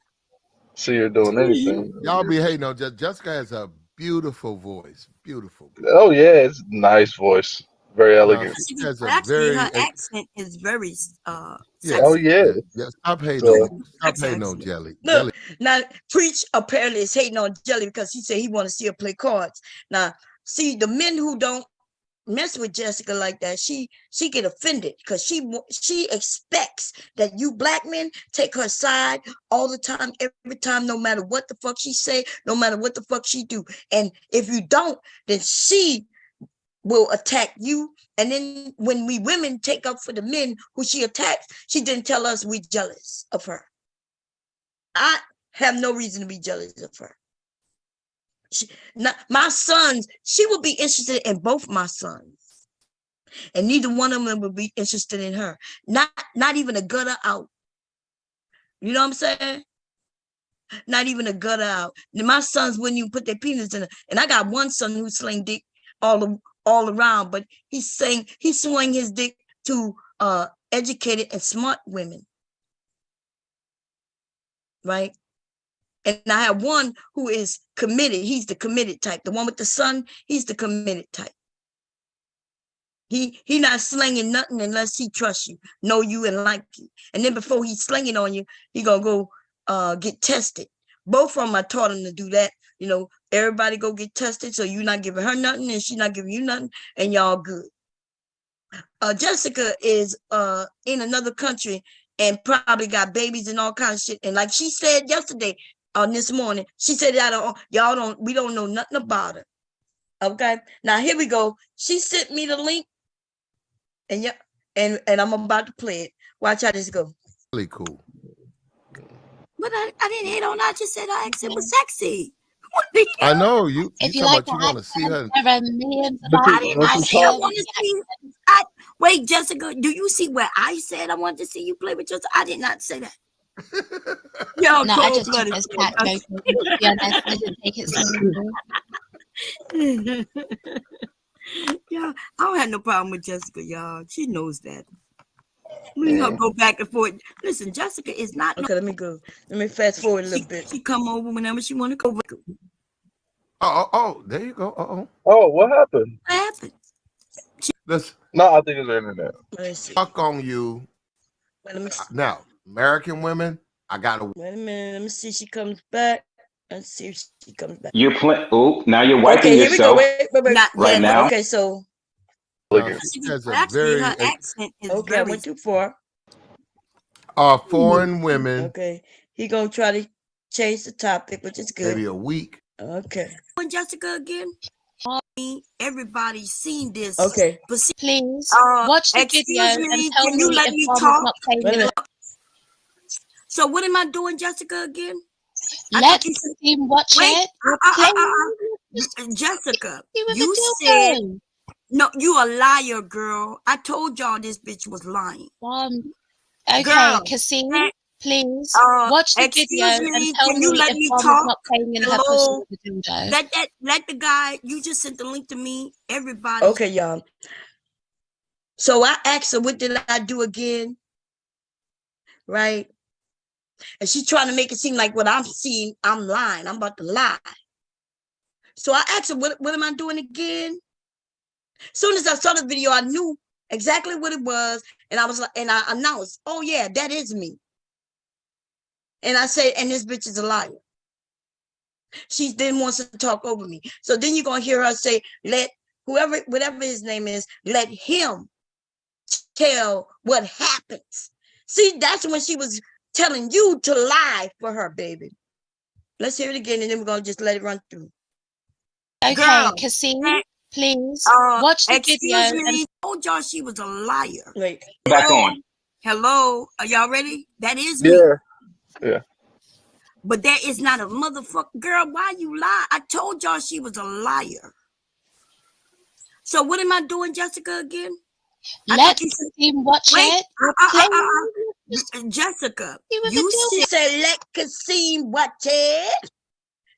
See her doing anything. Y'all be hating on Jessica. Has a beautiful voice. Beautiful. Oh yeah, it's a nice voice. Very elegant. She has a Actually, her very accent is very yeah. sexy. Oh yeah. Yeah, stop hating So on Jelly. Look, now Preach apparently is hating on Jelly because he said he want to see her play cards. Now, see, the men who don't mess with Jessica like that, she get offended because she expects that you black men take her side all the time, every time, no matter what the fuck she say, no matter what the fuck she do. And if you don't, then she will attack you. And then when we women take up for the men who she attacks, she didn't tell us we jealous of her. I have no reason to be jealous of her. My sons, she would be interested in both my sons. And neither one of them would be interested in her. Not even a gutter out. You know what I'm saying? Not even a gutter out. My sons wouldn't even put their penis in it. And I got one son who sling dick all around, but he swing his dick to educated and smart women. Right? And I have one who is committed. He's the committed type. The one with the son, he's the committed type. He not slinging nothing unless he trusts you, know you, and like you. And then before he's slinging on you, he gonna go get tested. Both of them, I taught him to do that. You know, everybody go get tested, so you're not giving her nothing, and she's not giving you nothing, and y'all good. Jessica is in another country and probably got babies and all kinds of shit. And like she said yesterday, this morning, she said we don't know nothing about her. Okay, now here we go. She sent me the link, and I'm about to play it. Watch how this go. Really cool. But I didn't hate on her. I just said her accent was sexy. I know you. If you you like talking about you want to see her. there are millions of I said I want to see. Wait, Jessica, do you see where I said I wanted to see you play with Jessica? I did not say that. Yo, no, I just took this cat joke. To be honest, I didn't take it seriously. Yeah, I don't have no problem with Jessica, y'all. She knows that. We gonna go back and forth. Listen, Jessica is not. Okay, let me fast forward a little bit. She come over whenever she want to go. Oh, there you go. Oh, what happened? What happened? No, I think it's the internet. Fuck on you. Now, American women, I gotta wait a minute. Let me see. She comes back. Let's see if she comes back. You're playing. Oh, now you're wiping here yourself. We go. Wait. Right now. Okay, so. Actually, her accent is okay. I went too far. Foreign women. Okay, he gonna try to change the topic, which is good. Maybe a week. Okay. When Jessica again. Everybody's seen this. Okay. Please watch the video and tell me if Mom is not playing it. So what am I doing, Jessica, again? Let's watch it. Jessica, you said no, you a liar, girl. I told y'all this bitch was lying. Okay, Cassie, please watch the video and tell me if Mom is not playing in her pussy with the dildo. Let the guy, you just sent the link to me. Everybody. Okay, y'all. So I asked her, what did I do again? Right? And she's trying to make it seem like what I'm seeing, I'm lying. I'm about to lie. So I asked her, what am I doing again? As soon as I saw the video, I knew exactly what it was. And I was like, and I announced, oh yeah, that is me. And I said, and this bitch is a liar. She then wants to talk over me. So then you're going to hear her say, let whatever his name is, let him tell what happens. See, that's when she was telling you to lie for her, baby. Let's hear it again, and then we're going to just let it run through. Okay, Cassie, please watch the video. Excuse me. I told y'all she was a liar. Wait. Back on. Hello. Are y'all ready? That is me. Yeah. Yeah. But that is not a motherfucker. Girl, why you lie? I told y'all she was a liar. So what am I doing, Jessica, again? Let Kasim watch it. Jessica, She said, let Kasim watch it.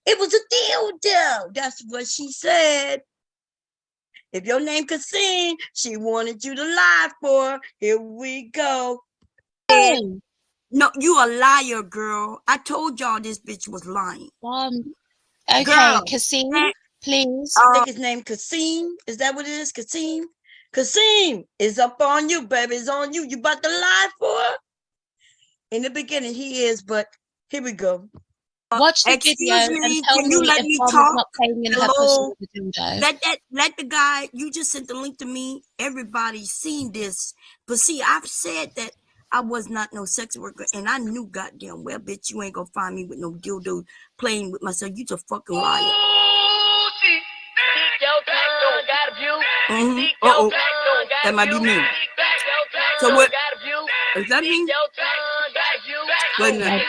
It was a dildo. That's what she said. If your name Kasim, she wanted you to lie for her. Here we go. No, you a liar, girl. I told y'all this bitch was lying. Okay, girl, Kasim, please. I think his name Kasim. Is that what it is, Kasim? Kasim, it's up on you, baby. It's on you. You about to lie for her? In the beginning, he is, but here we go. Watch the video and tell can you me let if me Bomb talk? is not playing in her pussy with the dildo. Let the guy, you just sent the link to me. Everybody's seen this. But see, I've said that I was not no sex worker, and I knew goddamn well, bitch, you ain't gonna find me with no dildo playing with myself. You's a fucking liar. Uh-oh. That might be me. So what? Is that me? Wait a minute.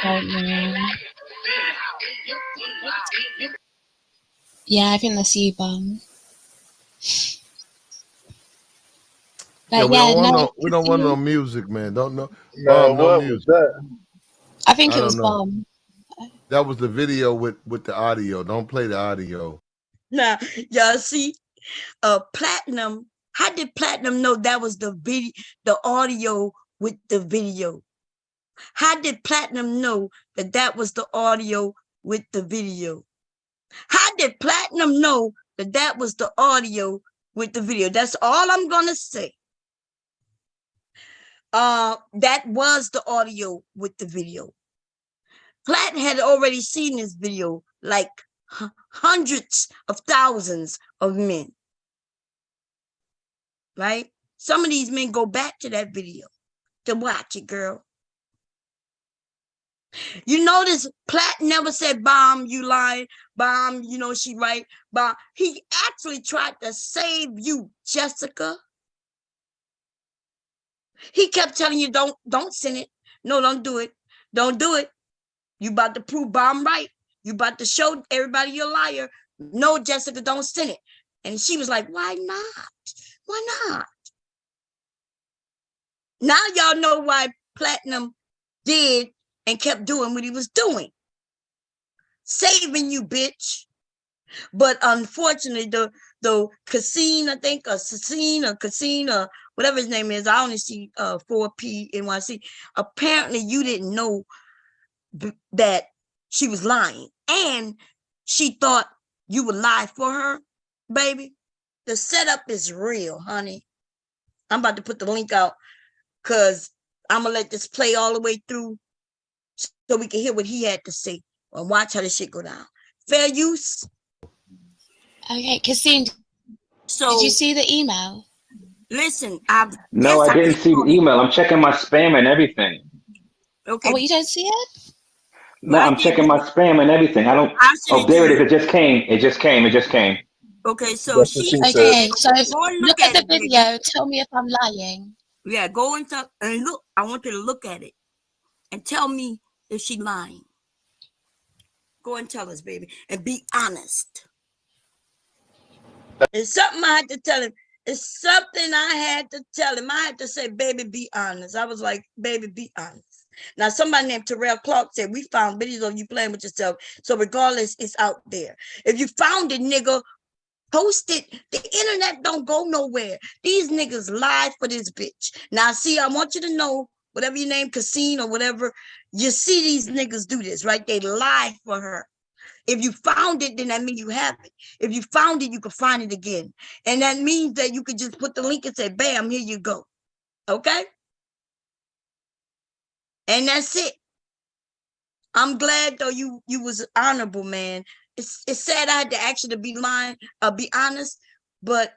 Yeah, I think that's you, Bomb. Yeah, But we don't want no music, man. Don't know. No, No what music. was that? I think it was Bomb. That was the video with the audio. Don't play the audio. Now, y'all see, Platinum. How did Platinum know that was the video, the audio with the video? How did Platinum know that that was the audio with the video? How did Platinum know that that was the audio with the video? That's all I'm gonna say. That was the audio with the video. Platinum had already seen this video like hundreds of thousands of men. Right? Some of these men go back to that video to watch it, girl. You notice Platt never said, Bomb, you lying. Bomb, you know she right. Bomb. He actually tried to save you, Jessica. He kept telling you, don't send it. No, don't do it. Don't do it. You about to prove Bomb right. You about to show everybody you're a liar. No, Jessica, don't send it. And she was like, why not? Why not? Now y'all know why Platinum did and kept doing what he was doing. Saving you, bitch. But unfortunately, the Casine, I think, or Cecine, or Casine, or whatever his name is, I only see 4P NYC. Apparently, you didn't know that she was lying. And she thought you would lie for her, baby. The setup is real, honey. I'm about to put the link out because I'm going to let this play all the way through so we can hear what he had to say and watch how this shit go down. Fair use? Okay, Kasim, so, did you see the email? Listen, I didn't see the email. I'm checking my spam and everything. Okay. Oh, you don't see it? No, I'm checking my spam and everything. I don't. Oh, there it is. It just came. It just came. Okay, so okay, so look at the video. Tell me if I'm lying. Yeah, go and look. I want you to look at it and tell me if she's lying. Go and tell us, baby, and be honest. It's something I had to tell him. It's something I had to tell him. I had to say, baby, be honest. I was like, baby, be honest. Now, somebody named Terrell Clark said, we found videos of you playing with yourself. So regardless, it's out there. If you found it, nigga, post it. The internet don't go nowhere. These niggas lie for this bitch. Now, see, I want you to know, whatever your name, Casine or whatever, you see these niggas do this, right? They lie for her. If you found it, then that means you have it. If you found it, you can find it again. And that means that you could just put the link and say, bam, here you go. Okay? And that's it. I'm glad though you was honorable, man. It's sad I had to ask you to be lying, be honest, but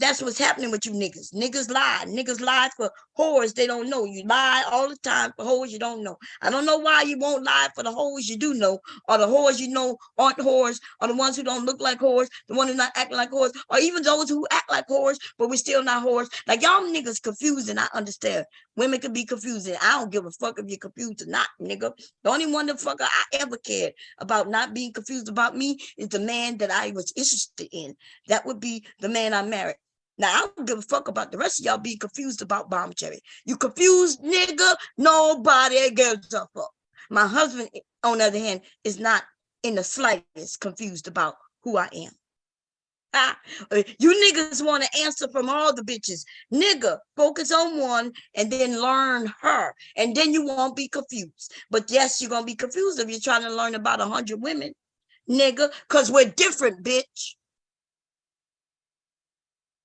That's what's happening with you niggas. Niggas lie. Niggas lie for whores they don't know. You lie all the time for whores you don't know. I don't know why you won't lie for the whores you do know, or the whores you know aren't whores, or the ones who don't look like whores, the ones who not acting like whores, or even those who act like whores, but we're still not whores. Like y'all niggas confusing. I understand. Women can be confusing. I don't give a fuck if you're confused or not, nigga. The only one the fucker I ever cared about not being confused about me is the man that I was interested in. That would be the man I married. Now, I don't give a fuck about the rest of y'all being confused about Bomb Cherry. You confused, nigga, nobody gives a fuck. My husband, on the other hand, is not in the slightest confused about who I am. You niggas want to answer from all the bitches. Nigga, focus on one and then learn her. And then you won't be confused. But yes, you're going to be confused if you're trying to learn about 100 women. Nigga, because we're different, bitch.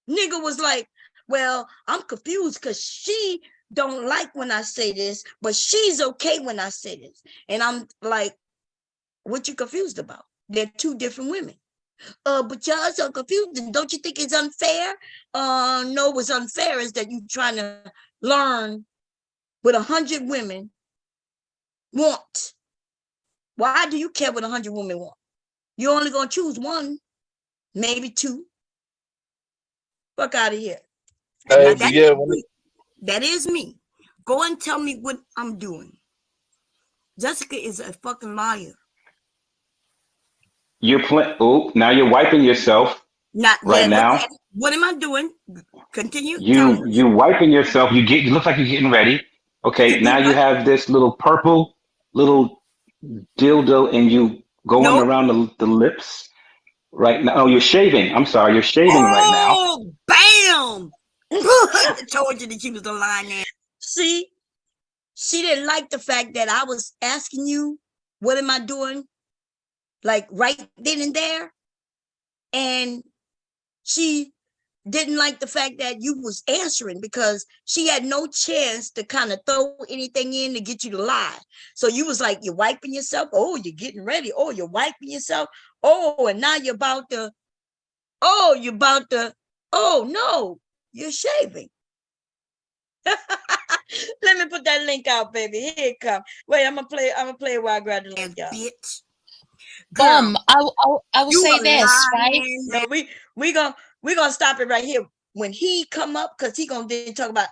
Nigga was like, well, I'm confused because she don't like when I say this, but she's okay when I say this. And I'm like, what you confused about? They're two different women. But y'all so confused. And don't you think it's unfair? No, what's unfair is that you trying to learn what 100 women want. Why do you care what 100 women want? You're only going to choose one, maybe two. Fuck out of here. Hey, Now, yeah, that is me. Go and tell me what I'm doing. Jessica is a fucking liar. You're playing. Oh, now you're wiping yourself. Not right yet. now. What am I doing? Continue. You wiping yourself. You look like you're getting ready. Okay, now you have this little purple little dildo, and you going around the lips right now. Oh, you're shaving. I'm sorry, you're shaving right now. Oh, bam! I told you that she was the line there. See, she didn't like the fact that I was asking you, what am I doing? Like right then and there. And she didn't like the fact that you was answering because she had no chance to kind of throw anything in to get you to lie. So you was like, you're wiping yourself. Oh, you're getting ready. Oh, you're wiping yourself. Oh, and now you're about to, oh no, you're shaving. Let me put that link out, baby. Here it comes. Wait, I'm gonna play it while I grab the link, y'all. Bitch. Girl, I will say this, right? No, we gonna stop it right here. When he come up, because he gonna then talk about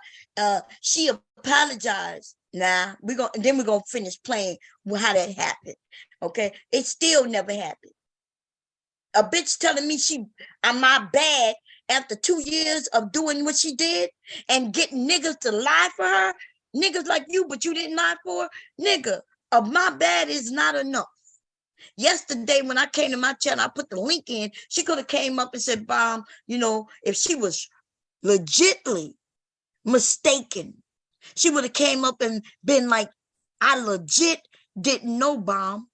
she apologized. Nah, we're gonna finish playing how that happened. Okay, it still never happened. A bitch telling me I'm my bad after 2 years of doing what she did and getting niggas to lie for her. Niggas like you, but you didn't lie for her. Nigga, my bad is not enough. Yesterday, when I came to my channel, I put the link in. She could have came up and said, Bomb, if she was legitly mistaken, she would have came up and been like, I legit didn't know, Bomb.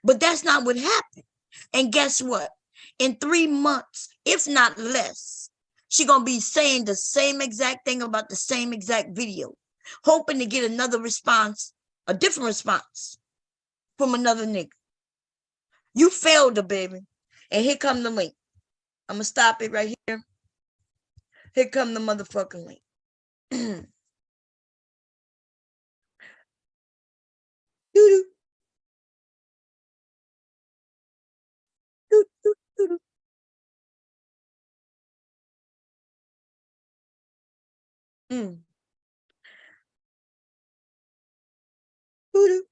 But that's not what happened. And guess what? In 3 months, if not less, she gonna be saying the same exact thing about the same exact video, hoping to get another response, a different response from another nigga. You failed her, baby. And here come the link. I'm gonna stop it right here. Here come the motherfucking link. Doo-doo. Doo-doo, doo-doo. Doo-doo.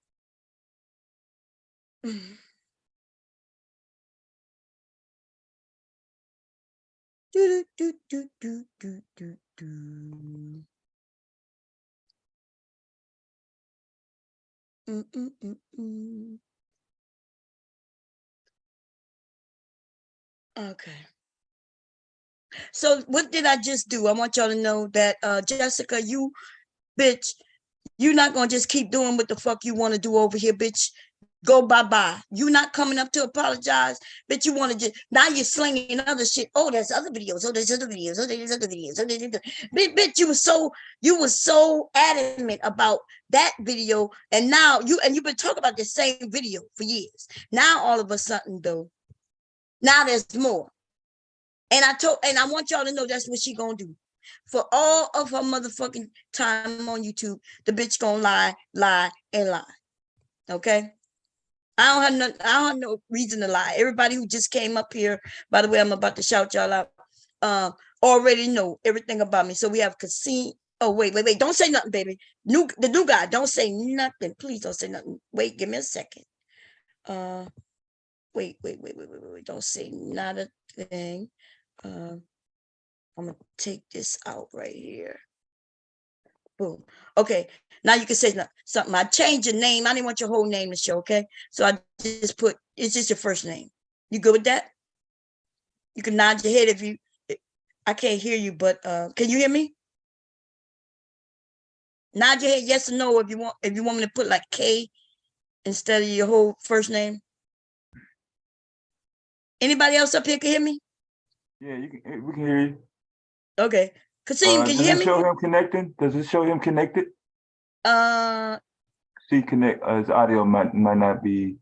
Do do do do do do do. Okay. So what did I just do? I want y'all to know that Jessica, you bitch, you're not gonna just keep doing what the fuck you want to do over here, bitch. Go bye-bye. You not coming up to apologize, bitch. You want to just now you're slinging other shit. Oh, there's other videos. Oh, there's other videos. Oh, there's other videos. Oh, there's other... Bitch, you were so adamant about that video, and now you've been talking about the same video for years. Now all of a sudden, though, now there's more. And I want y'all to know that's what she gonna do. For all of her motherfucking time on YouTube, the bitch gonna lie, and lie. Okay? I don't have no reason to lie. Everybody who just came up here, by the way, I'm about to shout y'all out, already know everything about me. So we have Casine. Oh, wait. Don't say nothing, baby. The new guy, don't say nothing. Please don't say nothing. Wait, give me a second. Wait. Don't say not a thing. I'm gonna take this out right here. Boom. Okay. Now you can say something. I changed your name. I didn't want your whole name to show. Okay. So I just put it's just your first name. You good with that? You can nod your head if you. I can't hear you, but can you hear me? Nod your head yes or no if you want. If you want me to put like K instead of your whole first name. Anybody else up here can hear me? Yeah, you can. We can hear you. Okay. Kasim, can you hear me? Does it show him connecting? Does it show him connected? See, connect. His audio might not be.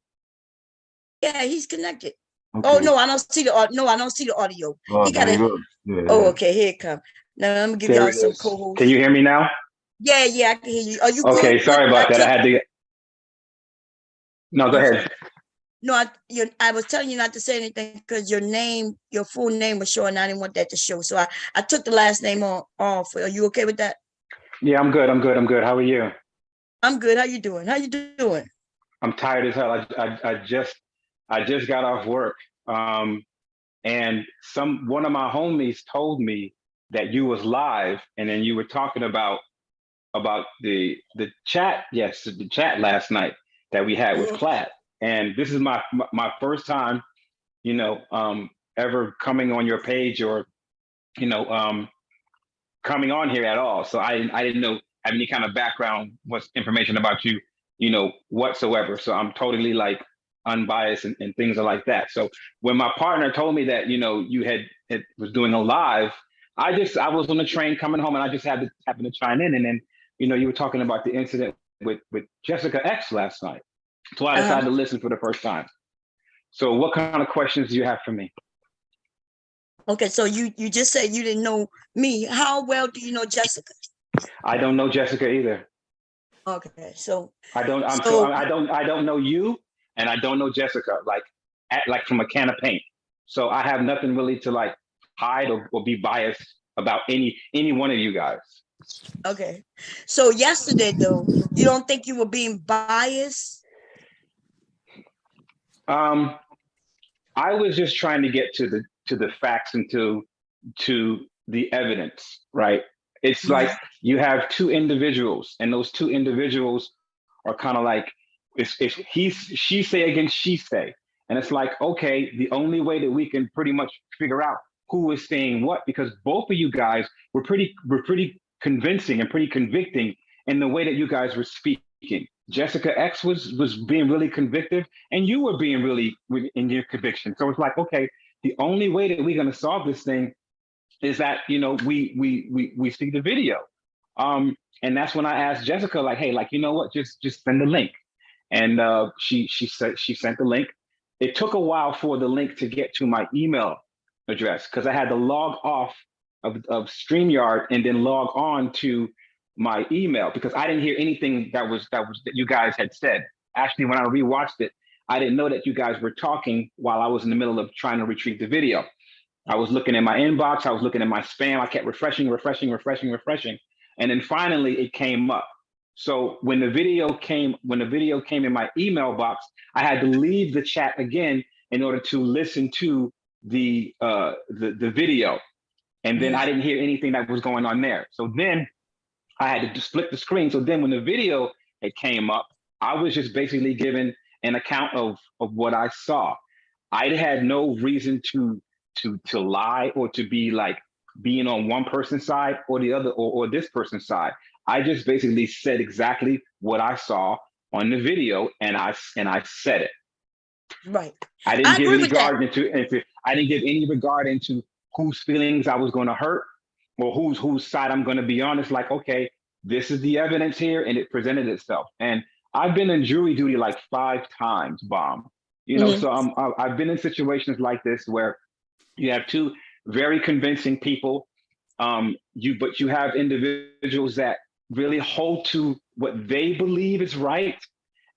Yeah, he's connected. Okay. Oh no, I don't see the audio. Oh, He got it. Yeah. Oh, okay. Here it comes. Now I'm gonna give y'all some co-hosts. Can you hear me now? Yeah, I can hear you. Are you okay? good? Sorry about that. I had to. No, go ahead. No, I was telling you not to say anything because your full name was showing. I didn't want that to show, so I took the last name off. Are you okay with that? Yeah, I'm good. How are you? I'm good. How you doing? I'm tired as hell. I just got off work, and one of my homies told me that you was live, and then you were talking about the chat. Yes, the chat last night that we had with Platt. And this is my first time, ever coming on your page or, coming on here at all. So I didn't know have any kind of background, information about you, whatsoever. So I'm totally like unbiased and things are like that. So when my partner told me that, you was doing a live, I was on the train coming home and I just happened to chime in. And then, you were talking about the incident with Jessica X last night. So I decided to listen for the first time. So what kind of questions do you have for me? Okay, so you just said you didn't know me. How well do you know Jessica? I don't know Jessica either. Okay, so I don't know you, and I don't know Jessica like from a can of paint. So I have nothing really to like hide or be biased about any one of you guys. Okay, so yesterday though, you don't think you were being biased? I was just trying to get to the facts and to the evidence, right? It's like you have two individuals, and those two individuals are kind of like it's she say against she say, and it's like, okay, the only way that we can pretty much figure out who is saying what, because both of you guys were pretty convincing and pretty convicting in the way that you guys were speaking. Jessica X was being really convictive, and you were being really in your conviction. So it's like, okay, the only way that we're going to solve this thing is that we see the video, and that's when I asked Jessica, like, hey, like, you know what, just send the link, and she sent the link. It took a while for the link to get to my email address because I had to log off of StreamYard and then log on to my email because I didn't hear anything that you guys had said. Actually, when I rewatched it, I didn't know that you guys were talking while I was in the middle of trying to retrieve the video. I was looking in my inbox, I was looking in my spam, I kept refreshing. And then finally it came up. So when the video came in my email box, I had to leave the chat again in order to listen to the video. And then I didn't hear anything that was going on there. So then I had to split the screen. So then when the video came up, I was just basically given an account of what I saw. I had no reason to lie or to be like being on one person's side or the other or this person's side. I just basically said exactly what I saw on the video, and I said it. Right. I didn't give any regard into whose feelings I was going to hurt or whose side I'm going to be on. It's like, okay, this is the evidence here, and it presented itself. And I've been in jury duty like 5 times, Bomb. So I've been in situations like this where you have two very convincing people. But you have individuals that really hold to what they believe is right.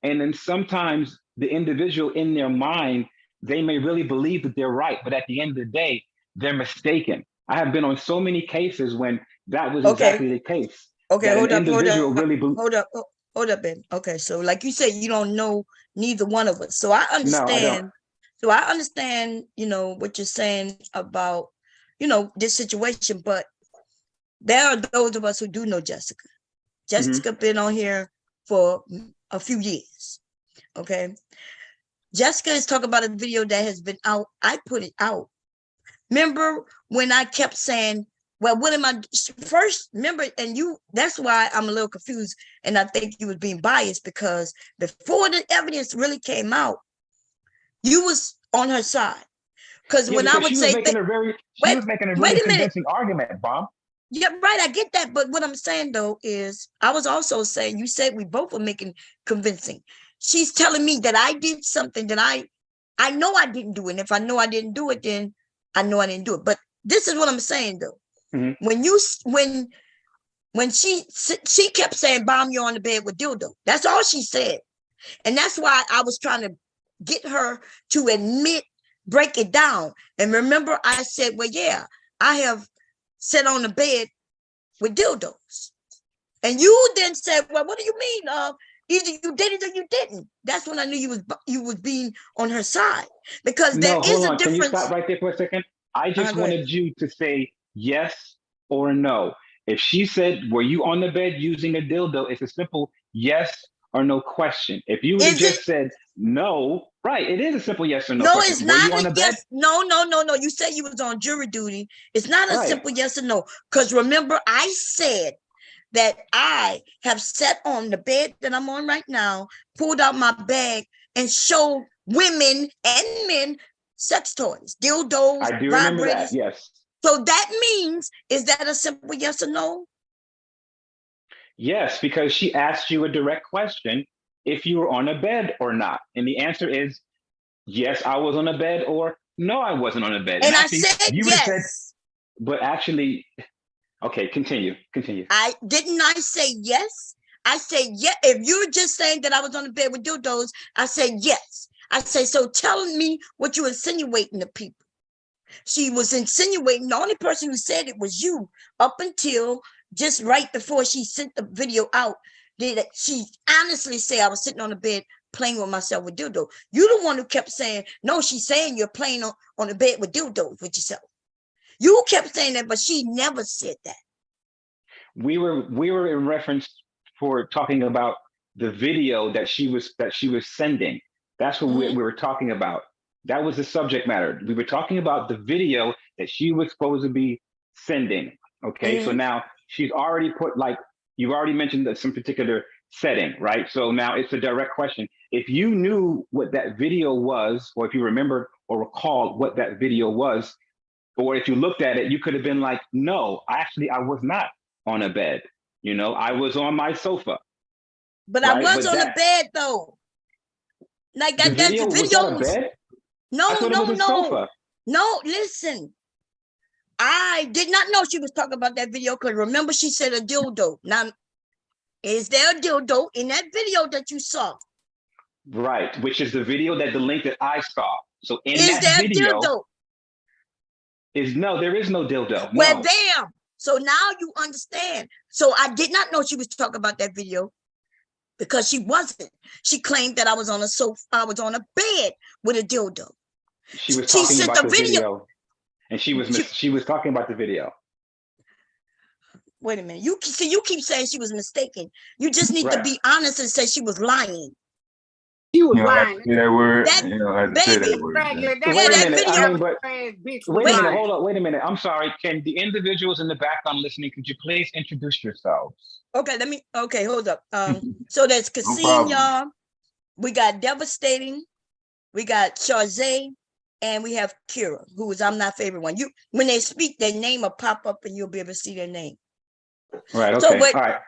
And then sometimes the individual in their mind, they may really believe that they're right, but at the end of the day, they're mistaken. I have been on so many cases when that was exactly the case. Okay, hold up, Ben. Okay, so like you said, you don't know neither one of us. So I understand. No, I don't. So I understand, what you're saying about, this situation, but there are those of us who do know Jessica. Jessica been on here for a few years. Okay. Jessica is talking about a video that has been out. I put it out. Remember when I kept saying, well, what am I first? Remember, and that's why I'm a little confused. And I think you was being biased because before the evidence really came out, you was on her side. Because when I would say, she was making a really convincing argument, Bob. Yeah, right. I get that. But what I'm saying, though, is I was also saying, you said we both were making convincing. She's telling me that I did something that I know I didn't do it. And if I know I didn't do it, then I know I didn't do it. But this is what I'm saying, though. When she kept saying, "Bomb, you're on the bed with dildo." That's all she said. And that's why I was trying to get her to break it down. And remember, I said, well, yeah, I have sat on the bed with dildos. And you then said, well, what do you mean? Either you did it or you didn't. That's when I knew you was being on her side. Because there is a difference. Can you stop right there for a second? I just wanted you to say yes or no. If she said, were you on the bed using a dildo? It's a simple yes or no question. If you would have just said no, right, it is a simple yes or no question. No, it's not a yes. No. You said you was on jury duty. It's not a simple yes or no. Because remember, I said that I have sat on the bed that I'm on right now, pulled out my bag, and showed women and men sex toys, dildos, I do remember that, yes. So that means, is that a simple yes or no? Yes, because she asked you a direct question if you were on a bed or not. And the answer is, yes, I was on a bed, or no, I wasn't on a bed. And actually, I said yes. But actually, okay, continue. I say yes? I say yes. If you're just saying that I was on the bed with dildos, I say yes. I say, so tell me what you're insinuating to people. She was insinuating, the only person who said it was you, up until just right before she sent the video out. She honestly said I was sitting on the bed playing with myself with dildo. You're the one who kept saying, no, she's saying you're playing on the bed with dildos with yourself. You kept saying that, but she never said that. We were in reference for talking about the video that she was sending. That's what we were talking about. That was the subject matter. We were talking about the video that she was supposed to be sending. Okay, so now she's already put, like, you've already mentioned some particular setting, right? So now it's a direct question. If you knew what that video was, or if you remember or recall what that video was, or if you looked at it, you could have been like, no, actually, I was not on a bed. I was on my sofa. But right? I was on a bed, though. Like the video was on a bed? No, listen. I did not know she was talking about that video because remember she said a dildo. Now, is there a dildo in that video that you saw? Right, which is the video the link that I saw. So in is that there video, a dildo? There is no dildo. Well, no. Damn. So now you understand. So I did not know she was talking about that video because she wasn't. She claimed that I was on a sofa. I was on a bed with a dildo. She was talking about the video. And she was talking about the video. Wait a minute. You keep saying she was mistaken. You just need to be honest and say she was lying. She was lying. Yeah, that word. Baby. Wait a minute. Hold on. Wait a minute. I'm sorry. Can the individuals in the background listening, could you please introduce yourselves? Okay, hold up. So there's Cassine, y'all. We got Devastating. We got Chazé. And we have Kira, who is I'm not favorite one. When they speak, their name will pop up and you'll be able to see their name. Right. Okay. All right.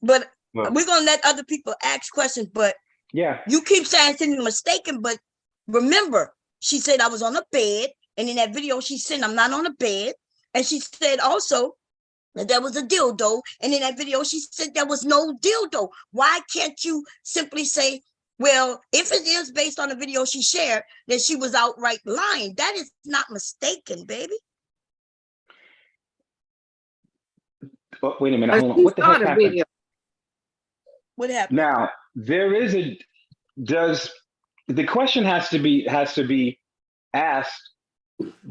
But we're gonna let other people ask questions. But yeah, you keep saying you're mistaken. But remember, she said I was on a bed And in that video, she said, I'm not on a bed. And she said also that there was a dildo. And in that video, she said there was no dildo. Why can't you simply say, well, if it is based on the video she shared, that she was outright lying? That is not mistaken, baby. Oh, wait a minute, hold on. What the heck happened? Video. What happened? Now, there is the question has to be asked,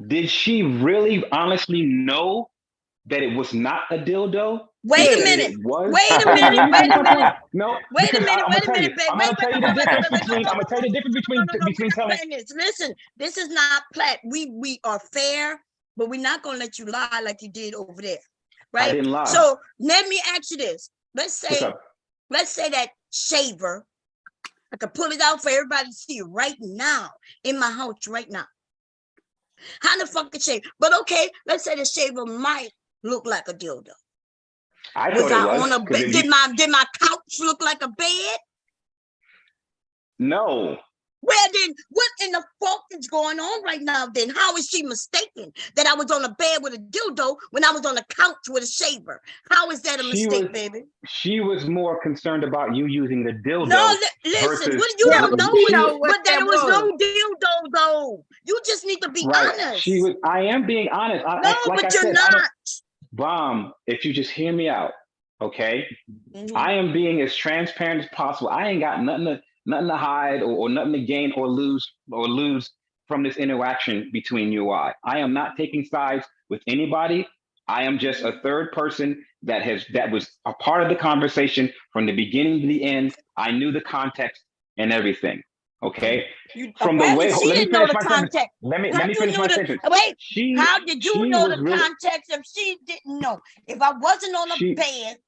did she really honestly know that it was not a dildo? Wait a minute. Wait a minute. No. Wait a minute. I'm gonna tell you the difference between telling. Listen, this is not plat. We are fair, but we're not gonna let you lie like you did over there. Right? I didn't lie. So let me ask you this. Let's say that shaver, I could pull it out for everybody to see it right now in my house right now. How the fuck could shave? But okay, let's say the shaver might look like a dildo. I thought it was. On a bed? Did my couch look like a bed? No. Well, then what in the fuck is going on right now then? How is she mistaken that I was on a bed with a dildo when I was on a couch with a shaver? How is that a mistake, baby? She was more concerned about you using the dildo. No, listen, what you don't know, but there was no dildo though. You just need to be honest. I am being honest. But you're not. Bomb, if you just hear me out, okay? I am being as transparent as possible. I ain't got nothing to hide or nothing to gain or lose from this interaction between you and I. I am not taking sides with anybody. I am just a third person that was a part of the conversation from the beginning to the end. I knew the context and everything. Okay. From the way, let me finish my sentence. Let me finish my sentence. Wait, how did you know the context if she didn't know? If I wasn't on a bed,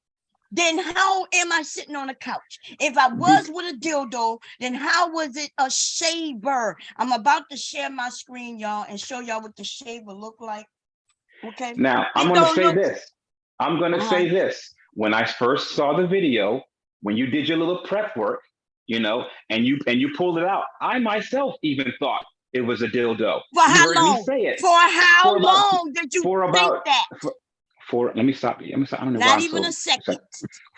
then how am I sitting on a couch? If I was with a dildo, then how was it a shaver? I'm about to share my screen, y'all, and show y'all what the shaver looked like. Okay. Now, I'm going to say this. I'm going to say this. When I first saw the video, when you did your little prep work, you know, and you pulled it out, I myself even thought it was a dildo. For how long? For how long did you think that? Let me stop you. I don't know. Not even a second.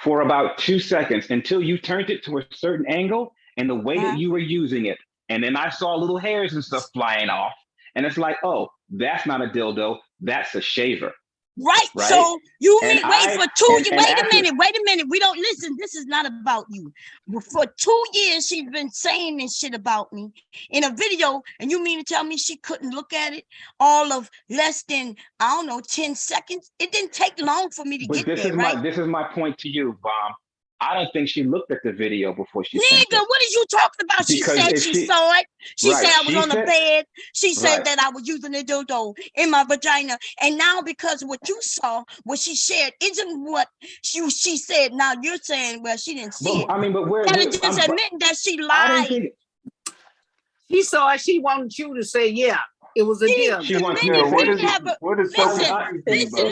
For about 2 seconds until you turned it to a certain angle and the way that you were using it. And then I saw little hairs and stuff flying off. And it's like, oh, that's not a dildo. That's a shaver. Right. So you mean wait a minute. We don't listen. This is not about you. For 2 years, she's been saying this shit about me in a video. And you mean to tell me she couldn't look at it all of less than, 10 seconds? It didn't take long for me to get there, right? This is my point to you, Bomb. I don't think she looked at the video before she sent it. What are you talking about? She said she saw it. She said I was on the bed. She said that I was using a dildo in my vagina. And now because what you saw, what she shared, isn't what she said. Now you're saying, well, she didn't see it. I mean, but just admitting that she lied. She saw it. She wanted you to say, yeah, it was a deal. She wants to know what is listen, I'm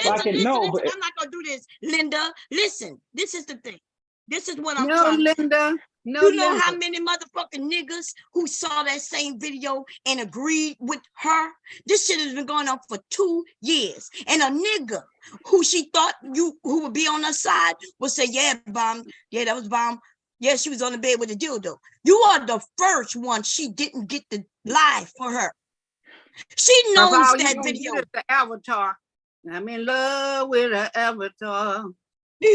not going to do this, Linda. Listen, this is the thing. This is what I'm trying to Linda. No, you know how many motherfucking niggas who saw that same video and agreed with her? This shit has been going on for 2 years. And a nigga who she thought who would be on her side would say, yeah, Bomb. Yeah, that was Bomb. Yeah, she was on the bed with a dildo. You are the first one she didn't get to lie for her. She knows that video. The avatar. I'm in love with an avatar. So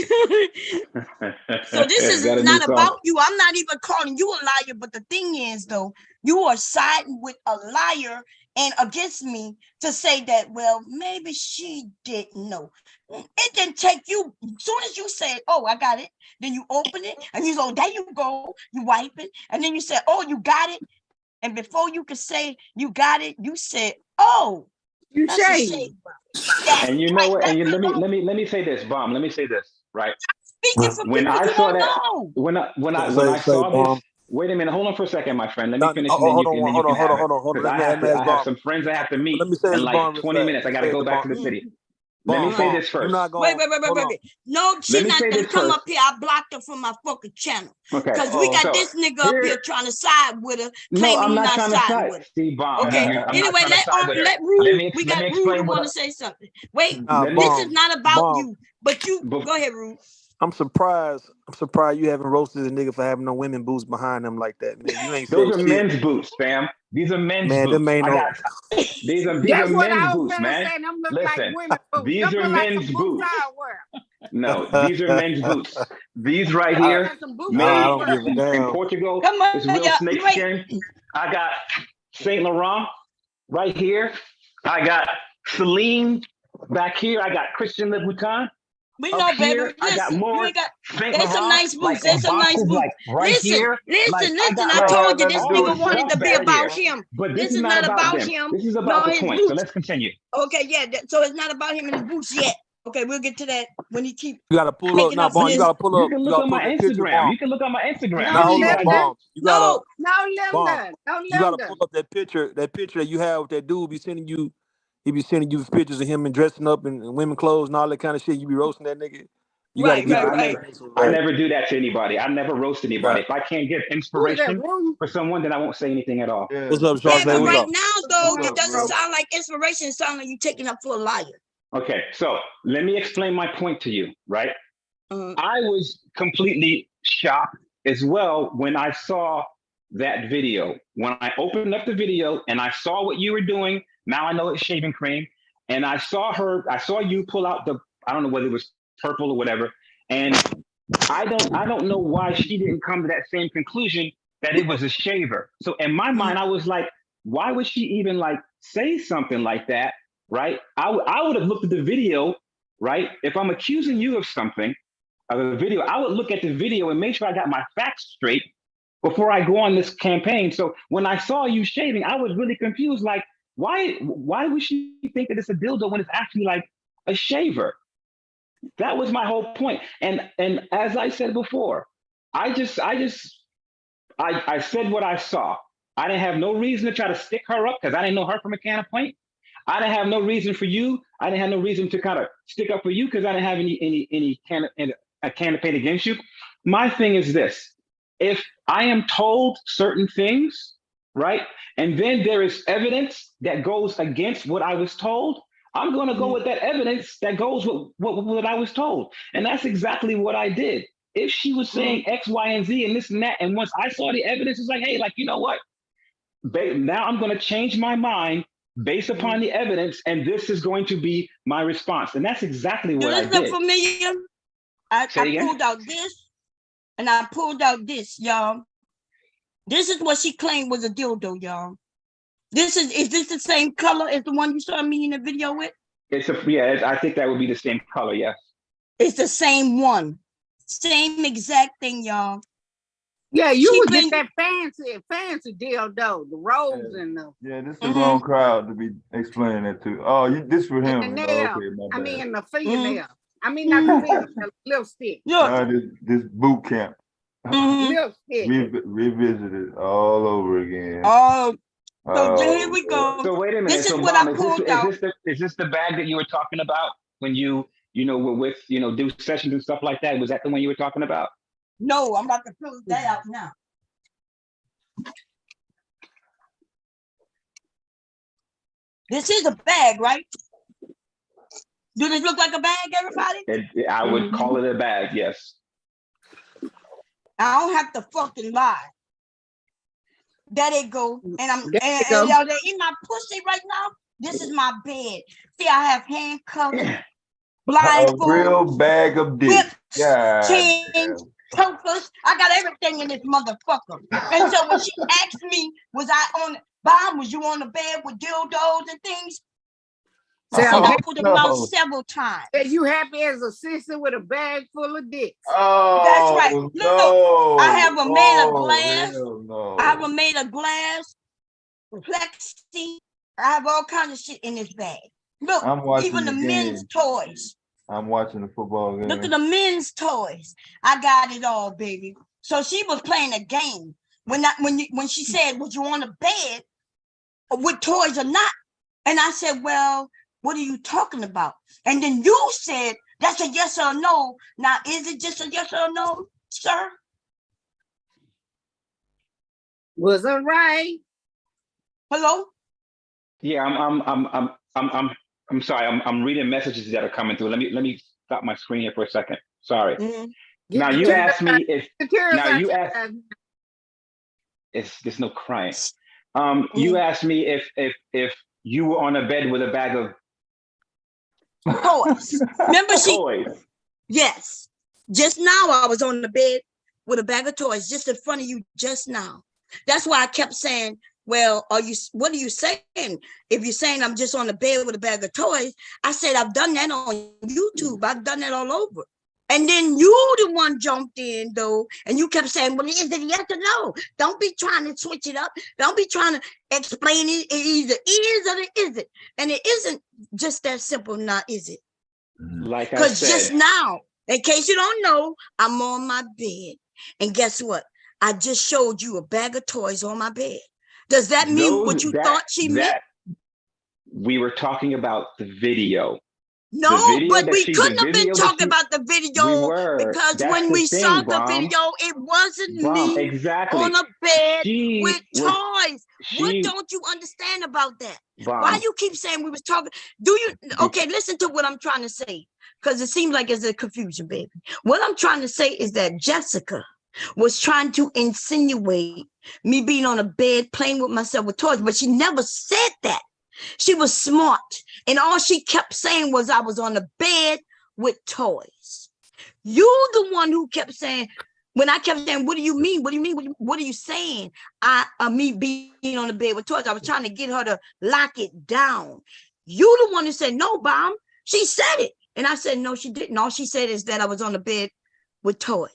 this is not about you. I'm not even calling you a liar, but the thing is though, you are siding with a liar and against me to say that, well, maybe she didn't know. It didn't take you. As soon as you said, oh, I got it, then you open it and you go, there you go, you wipe it, and then you said, oh, you got it, and before you could say you got it, you said, oh, you say. And you know what? And let me say this, Bomb. Let me say this, right? When I saw that, when I saw this, wait a minute, hold on for a second, my friend. Let me finish. Hold on. I have some friends I have to meet in like 20 minutes. I got to go back to the city. Let me say this You're first. not going. Wait. No, she's not gonna come up here. I blocked her from my fucking channel. Okay. Because we got So this nigga up here trying to side with her, No, claiming I'm he's not not trying to siding side. with her. See, Bomb. Okay. I'm not Anyway, trying to side with her. let Rude. We Let got me Rude explain to what want I, to say something. Wait, let me, this is not about you, but you Bef- go ahead, Rude. I'm surprised you haven't roasted a nigga for having no women boots behind him like that, man. You ain't Those said are shit. men's boots, fam. These are men's Man, them boots. ain't no. These are That's what men's I was boots, gonna man. say. Them look like Listen, women boots. these Them are look like some men's boots boots. I wear. No, these are men's boots. These right I, here, That's some boots made I I don't wear. give a in damn. Portugal. Come on, It's real y'all. snake Wait. skin. I got Saint Laurent right here. I got Celine back here. I got Christian Louboutin. We Up know, baby. here, I got Listen, you more ain't got. Saint There's some Laurent, nice like boots. in There's some nice boxes, boots. like right Listen, here. Like I listen. got I That like ain't told got you nothing this to do all with nigga this shit. wanted stuff to be back about here. him. But this This is is not not about about them. him. This is No, about the his point. So boots. let's continue. Okay, yeah. So it's not about him and his boots yet. Okay, we'll get to that when he keep You gotta pull up. making Now, up for Bomb, you this. gotta pull You up. can You look gotta on pull my up that picture, Instagram. Bomb. You can look on my Instagram. Now No, You hold see what up, I Linda. did? Bomb. You gotta No, Bomb. Linda. No, You gotta Linda. pull up that picture. That picture that you have with that dude be sending you. He be sending you pictures of him and dressing up in women clothes and all that kind of shit. You be roasting that nigga. You gotta Right, get No, right, those right. pictures I back. never do that to anybody. I never roast You anybody. got. If I can't get Who is that? inspiration Rude? for someone, then I won't say anything at all. Yeah. What's up, Yeah, Charles? but What's right up? now though, What's it up, doesn't bro? sound like inspiration. It sounds like you taking up for a liar. Okay, so let me explain my point to you, right? Uh, I was completely shocked as well when I saw that video. When I opened up the video and I saw what you were doing, now I know it's shaving cream. And I saw you pull out I don't know whether it was purple or whatever. And I don't know why she didn't come to that same conclusion that it was a shaver. So in my mind, I was like, why would she even like say something like that? Right? I would have looked at the video, right? If I'm accusing you of something, of a video, I would look at the video and make sure I got my facts straight before I go on this campaign. So when I saw you shaving, I was really confused. Like, why would she think that it's a dildo when it's actually like a shaver? That was my whole point. And as I said before, I said what I saw. I didn't have no reason to try to stick her up because I didn't know her from a can of paint. I didn't have no reason for you. I didn't have no reason to kind of stick up for you because I didn't have any can of paint against you. My thing is this: if I am told certain things, right, and then there is evidence that goes against what I was told, I'm going to go with that evidence that goes with what I was told, and that's exactly what I did. If she was saying X, Y, and Z, and this and that, and once I saw the evidence, it's like, hey, like you know what? Now I'm going to change my mind based upon the evidence, and this is going to be my response. And that's exactly what I does this look did. familiar? I pulled out this and I pulled out this, y'all. This is what she claimed was a dildo, y'all. Is this the same color as the one you saw me in the video with? I think that would be the same color, yes. It's the same one. Same exact thing, y'all. Yeah, you would get that fancy dildo, the robes and the. Yeah, this is the wrong crowd to be explaining that to. Oh, this for him. The Oh, nail. okay, my bad. I mean the fingernail. I mean not the finger, the lipstick. This boot camp. Lipstick. Revisited all over again. Oh, so here we go. So wait a minute. This is so what Mom, I pulled out. Is this the bag that you were talking about when you were with do sessions and stuff like that? Was that the one you were talking about? No, I'm about to pull that out now. This is a bag, right? Do this look like a bag, everybody? I would call it a bag, yes. I don't have to fucking lie. There they go. And y'all, they're in my pussy right now. This is my bed. See, I have handcuffs, blindfold, a real bag of dicks. chains, chokers. I got everything in this motherfucker. And so when she asked me, was you on the bed with dildos and things? I pulled them out several times. Are you happy as a sister with a bag full of dicks? Oh, that's right. Look, I have a made of glass. No. I have a made of glass, plexi. I have all kinds of shit in this bag. Look, even the men's toys. I'm watching the football game. Look at the men's toys. I got it all, baby. So she was playing a game. When she said, "Would you on a bed with toys or not?" And I said, "Well, What are you talking about? And then you said, that's a yes or no. Now, is it just a yes or no, sir? Was I right? Hello? Yeah, I'm sorry. I'm reading messages that are coming through. Let me stop my screen here for a second. Sorry. Mm-hmm. Now you asked me if now you asked there's no crying. You asked me if you were on a bed with a bag of toys. Remember toys. Yes. Just now I was on the bed with a bag of toys just in front of you just now. That's why I kept saying, well, what are you saying? If you're saying I'm just on the bed with a bag of toys, I said, I've done that on YouTube. I've done that all over. And then you the one jumped in though, and you kept saying, well, is it yes or no? Don't be trying to switch it up. Don't be trying to explain it. It either is or it isn't. And it isn't just that simple, now is it? Like I Because said, just now, in case you don't know, I'm on my bed. And guess what? I just showed you a bag of toys on my bed. Does that mean what you thought she meant? We were talking about the video. No, but we couldn't have been talking about the video because when we saw the video, it wasn't me on a bed with toys. What don't you understand about that? Why you keep saying we was talking? Okay, listen to what I'm trying to say, because it seems like it's a confusion, baby. What I'm trying to say is that Jessica was trying to insinuate me being on a bed playing with myself with toys, but she never said that. She was smart, and all she kept saying was I was on the bed with toys. You the one who kept saying, when I kept saying, what do you mean? What do you mean? What are you saying? Me being on the bed with toys. I was trying to get her to lock it down. You the one who said, no, Bomb. She said it. And I said, no, she didn't. All she said is that I was on the bed with toys.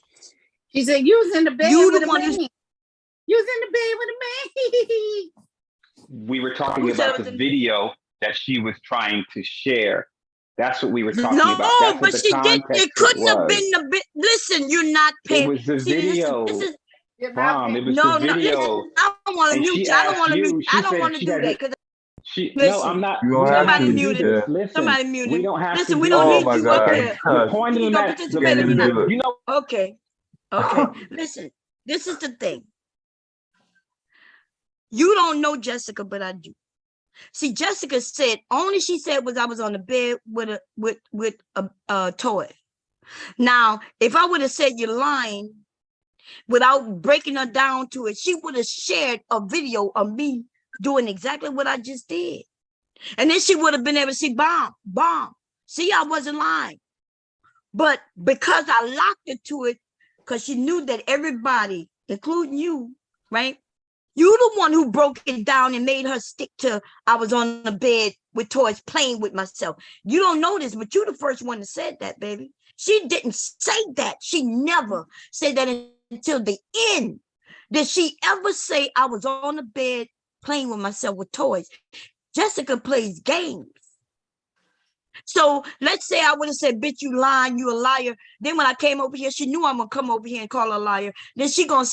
She said, you was in the bed with a man. You was in the bed with a man. We were talking about the video that she was trying to share. That's what we were talking about. No, but she did. It couldn't have been the bit. Listen, you're not paying. It was the video. Mom, it was the video. Listen, I don't want to mute you. I don't want to mute. I don't want to do that because. No, I'm not. You don't have somebody to. muted. Listen, somebody muted. We don't have listen, to. we don't need you up here. You're pointing at the you know. Okay. Listen, this is the thing. You don't know Jessica, but I do. See, Jessica said only she said was I was on the bed with a toy. Now, if I would have said you're lying without breaking her down to it, she would have shared a video of me doing exactly what I just did. And then she would have been able to see Bomb. See, I wasn't lying. But because I locked her to it, because she knew that everybody, including you, right? You the one who broke it down and made her stick to I was on the bed with toys playing with myself. You don't know this, but you the first one that said that, baby. She didn't say that. She never said that until the end. Did she ever say I was on the bed playing with myself with toys? Jessica plays games. So let's say I would have said, bitch, you lying, you a liar. Then when I came over here, she knew I'm going to come over here and call her a liar. Then she going to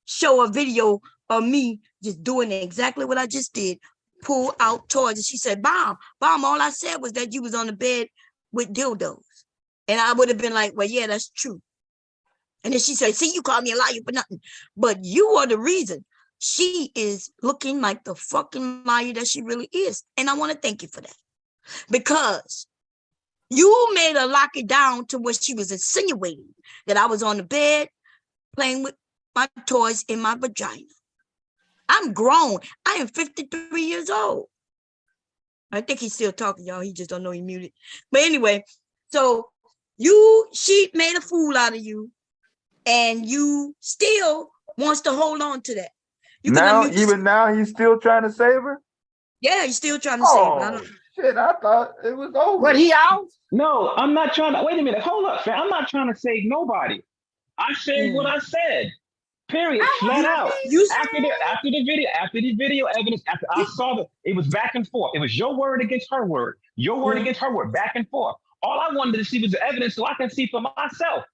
show a video of me just doing exactly what I just did. Pull out toys. And she said, Bomb, all I said was that you was on the bed with dildos. And I would have been like, well, yeah, that's true. And then she said, see, you called me a liar for nothing. But you are the reason she is looking like the fucking liar that she really is. And I want to thank you for that. Because you made her lock it down to what she was insinuating, that I was on the bed playing with my toys in my vagina. I'm grown. I am 53 years old. I think he's still talking, y'all. He just don't know he muted. But anyway, so she made a fool out of you, and you still wants to hold on to that. Now he's still trying to save her? Yeah, he's still trying to save her. Shit, I thought it was over. What, he out? No, I'm not trying to. Wait a minute. Hold up, fam. I'm not trying to save nobody. I said what I said. Period. Flat out. After the video evidence, after I saw it was back and forth. It was your word against her word. Your word against her word. Back and forth. All I wanted to see was the evidence so I can see for myself.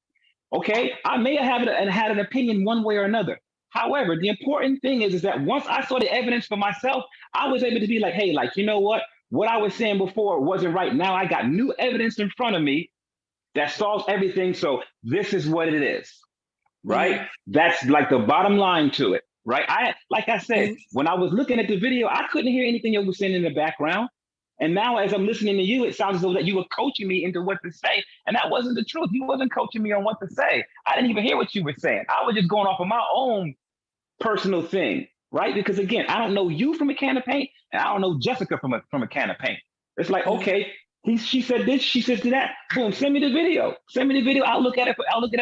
Okay, I may have had an opinion one way or another. However, the important thing is that once I saw the evidence for myself, I was able to be like, hey, like, you know what? what I was saying before wasn't right. Now I got new evidence in front of me that solves everything. So this is what it is, right? That's like the bottom line to it, right? Like I said, when I was looking at the video, I couldn't hear anything you were saying in the background. And now as I'm listening to you, it sounds as though that you were coaching me into what to say. And that wasn't the truth. You wasn't coaching me on what to say. I didn't even hear what you were saying. I was just going off of my own personal thing, right? Because again, I don't know you from a can of paint, and I don't know Jessica from a can of paint. It's like, okay, she said this, she said that. Boom, send me the video. Send me the video. I'll look at it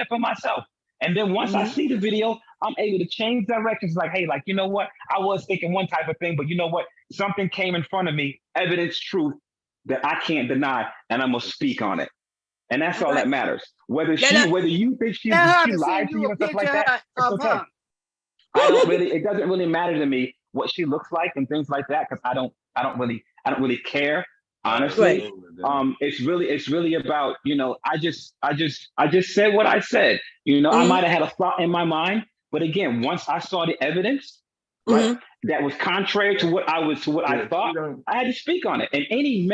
for myself. And then once I see the video, I'm able to change directions. Like, hey, like, you know what? I was thinking one type of thing, but you know what? Something came in front of me, evidence, truth that I can't deny, and I'm gonna speak on it. And that's all that matters. Whether you think she lied to you and stuff like that, it's okay. It doesn't really matter to me what she looks like and things like that, because I don't really care, honestly. It's really about, you know, I just said what I said. You know, I might have had a thought in my mind, but again, once I saw the evidence, right, that was contrary to what I thought, I had to speak on it. And any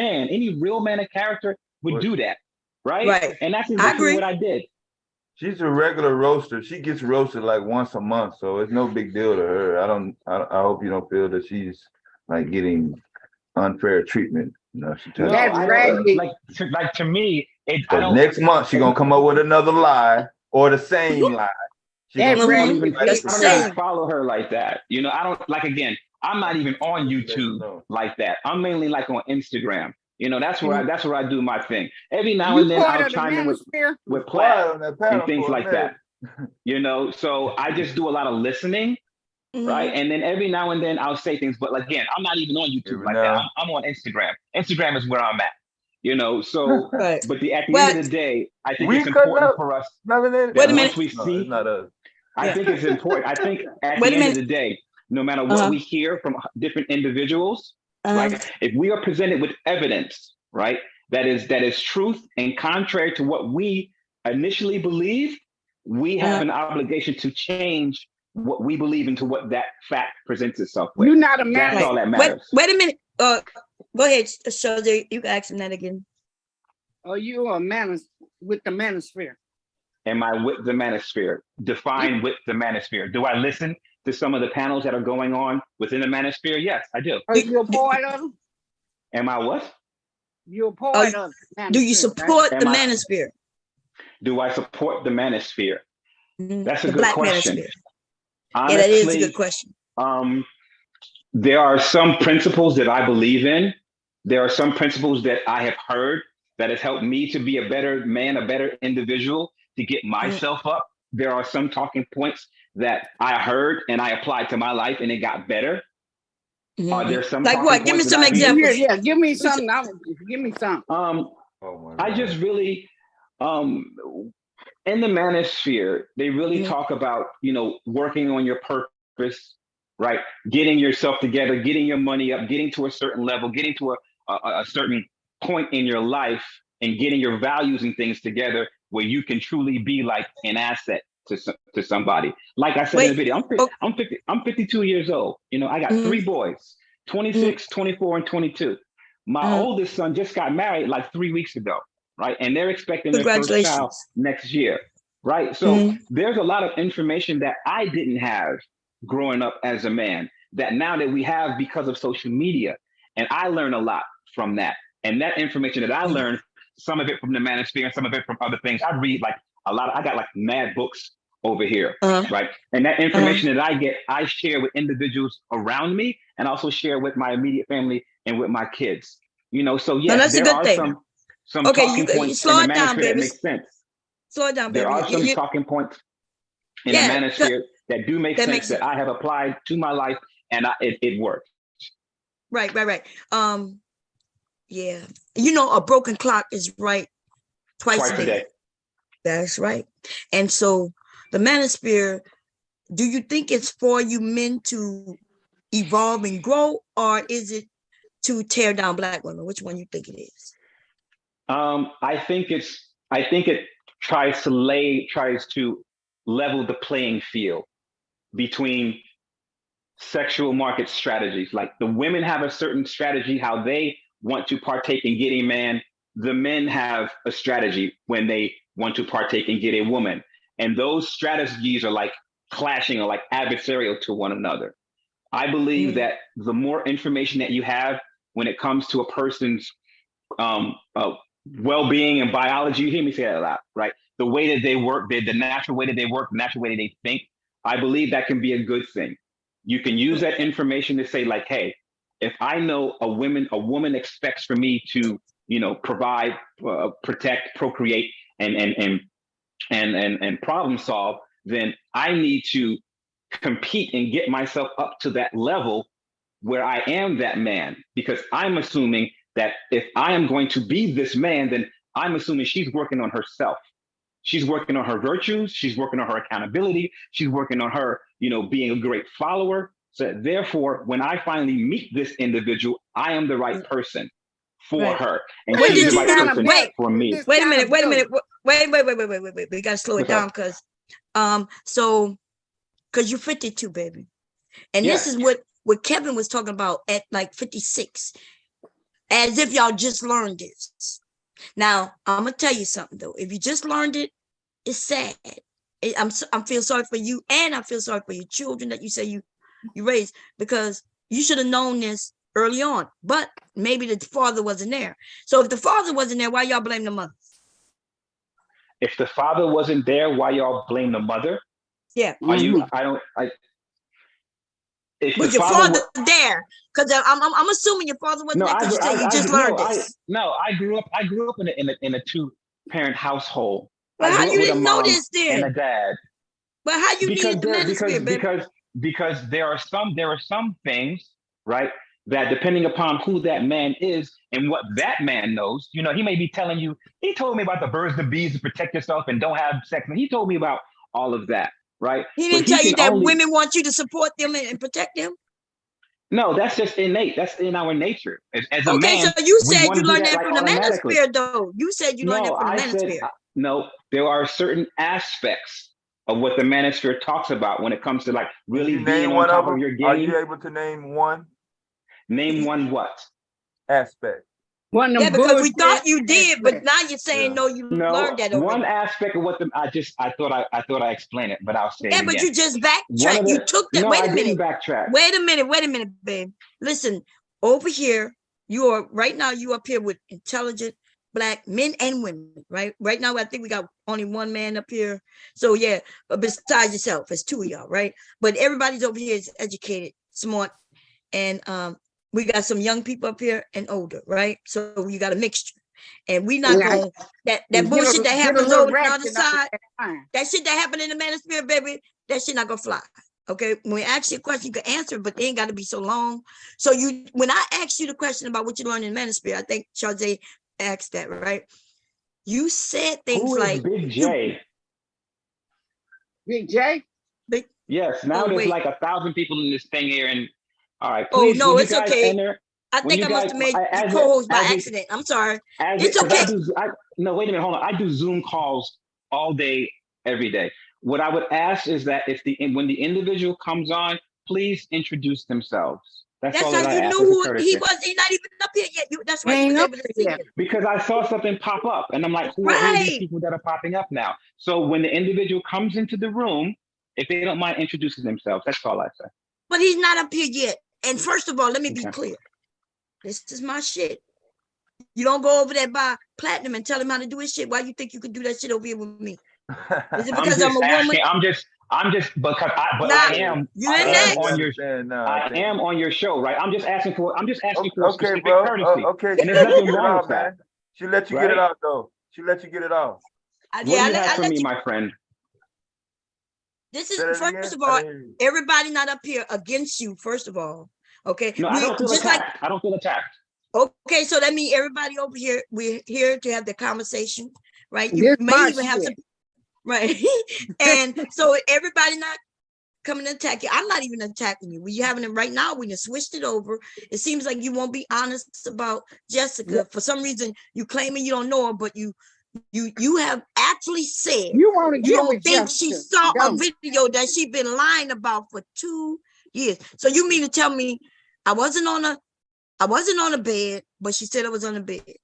real man of character would do that, right? And that's exactly what I did. She's a regular roaster. She gets roasted like once a month, so it's no big deal to her. I hope you don't feel that she's like getting unfair treatment. No, like to me, next month she's gonna come up with another lie or the same lie. I don't even follow her like that. You know, I don't like. Again, I'm not even on YouTube like that. I'm mainly like on Instagram. You know, that's where I do my thing. Every now and then I'll chime in with Platt and things like that. You know, so I just do a lot of listening, right? And then every now and then I'll say things, but again, I'm not even on YouTube like that. I'm on Instagram. Instagram is where I'm at. You know, so but at the end of the day, I think it's important for us that once we see, I think it's important. I think at the end of the day, no matter what we hear from different individuals, right? If we are presented with evidence, right, that is truth and contrary to what we initially believed, we have an obligation to change what we believe into what that fact presents itself with. You're not a man. That's all that matters. Wait a minute. Go ahead, Shoji. You can ask him that again. Are you a man with the manosphere? Am I with the manosphere? Define with the manosphere. Do I listen to some of the panels that are going on within the manosphere? Yes, I do. Are you a part of them? Am I what? You're a part of the do you support the manosphere? Do I support the manosphere? That's a the good black question. Manosphere. Honestly, that is a good question. There are some principles that I believe in. There are some principles that I have heard that has helped me to be a better man, a better individual, to get myself up. There are some talking points that I heard and I applied to my life and it got better. Are there some like what? Give me some examples. Yeah, give me some. Give me some. I just really in the manosphere, they really talk about, you know, working on your purpose, right? Getting yourself together, getting your money up, getting to a certain level, getting to a certain point in your life, and getting your values and things together where you can truly be like an asset to somebody. Like I said in the video, I'm 52 years old. You know, I got 3 boys, 26, 24, and 22. My oldest son just got married like 3 weeks ago, right? And they're expecting their first child next year, right? So there's a lot of information that I didn't have growing up as a man that now that we have because of social media. And I learned a lot from that. And that information that I learned, some of it from the manosphere and some of it from other things. I read like a lot. I got like mad books over here, right? And that information that I get, I share with individuals around me and also share with my immediate family and with my kids. You know, so yes, there are some talking points in the manosphere that make sense. Slow it down, baby. There are some talking points in the manosphere that do make sense that I have applied to my life and it worked. Right. Yeah. You know, a broken clock is right twice a day. That's right. And so the manosphere, do you think it's for you men to evolve and grow, or is it to tear down Black women? Which one you think it is? I think it tries to level the playing field between sexual market strategies. Like the women have a certain strategy how they want to partake in getting a man, the men have a strategy when they want to partake and get a woman. And those strategies are like clashing or like adversarial to one another. I believe that the more information that you have when it comes to a person's well-being and biology, you hear me say that a lot, right? The way that they work, the natural way that they work, the natural way that they think, I believe that can be a good thing. You can use that information to say like, hey, if I know a woman expects for me to, provide, protect, procreate, and problem solve, then I need to compete and get myself up to that level where I am that man, because I'm assuming that if I am going to be this man, then I'm assuming she's working on herself. She's working on her virtues. She's working on her accountability. She's working on her, being a great follower. So therefore, when I finally meet this individual, I am the right person for her, and she's the right person for me. Wait a minute. Wait. We gotta slow it down because, because you're 52, baby, and this is what Kevin was talking about at like 56, as if y'all just learned this. Now I'm gonna tell you something though. If you just learned it, it's sad. I feel sorry for you, and I feel sorry for your children that you say you raised, because you should have known this early on. But maybe the father wasn't there. So if the father wasn't there, why y'all blame the mother? If the father wasn't there, why y'all blame the mother? Yeah. Was your father there? Because I'm assuming your father wasn't there, because you say you just learned this. I grew up in a two-parent household. But how you didn't know this then? And a dad. But how you need the manosphere, because there are some things, right, that depending upon who that man is and what that man knows, he may be telling you, he told me about the birds, the bees, to protect yourself and don't have sex. And he told me about all of that, right? He didn't tell you that women want you to support them and protect them? No, that's just innate. That's in our nature. As a man, so you said you learned that from the manosphere, though. You said you learned that from the manosphere. No, there are certain aspects of what the manosphere talks about when it comes to like really being on top of your game. Are you able to name one? Name one what? Aspect. Because we thought you did, but now you're saying no, you learned that already. One aspect of what I thought I explained it, but I'll say it again. But you just backtracked. You took that. No, Wait a I minute. didn't backtrack. Wait a minute, babe. Listen, over here, you are right now. You up here with intelligent Black men and women, right? Right now, I think we got only one man up here. So yeah, besides yourself, it's two of y'all, right? But everybody's over here is educated, smart, and we got some young people up here and older, right? So you got a mixture. And we not going that bullshit that happens over the other side, that shit that happened in the manosphere, baby, that shit not gonna fly. Okay, when we ask you a question, you can answer, but they ain't got to be so long. So when I asked you the question about what you learned in the manosphere, I think Charze asked that, right? You said things Who is like Big J. Big J? Yes, now there's like 1,000 people in this thing here, and all right, please. Oh no, it's okay. I think I must have made you co-host by accident. I'm sorry. It's okay. No, wait a minute, hold on. I do Zoom calls all day, every day. What I would ask is that when the individual comes on, please introduce themselves. That's all how you knew who he was. He's not even up here yet. That's why you was able to see him. Because I saw something pop up, and I'm like, who are these people that are popping up now? So when the individual comes into the room, if they don't mind introducing themselves, that's all I say. But he's not up here yet. And first of all, let me be clear. This is my shit. You don't go over there by Platinum and tell him how to do his shit. Why you think you could do that shit over here with me? Is it because I'm a woman? I'm just because I am on your show, right? I'm just asking for specific courtesy. Okay, and there's nothing wrong with that. She let you get it out though. She let you get it out. What do you have for me, my friend? This is first of all, everybody not up here against you. First of all, okay. No, I don't feel attacked. I don't feel attacked. Okay, so that means everybody over here, we're here to have the conversation, right? You may even have some, right? And so everybody not coming to attack you. I'm not even attacking you. We having it right now. We just switched it over. It seems like you won't be honest about Jessica. For some reason, you claiming you don't know her, but you have actually said you don't think she saw a video that she been lying about for 2 years. So you mean to tell me I wasn't on a I wasn't on the bed, but she said I was on the bed.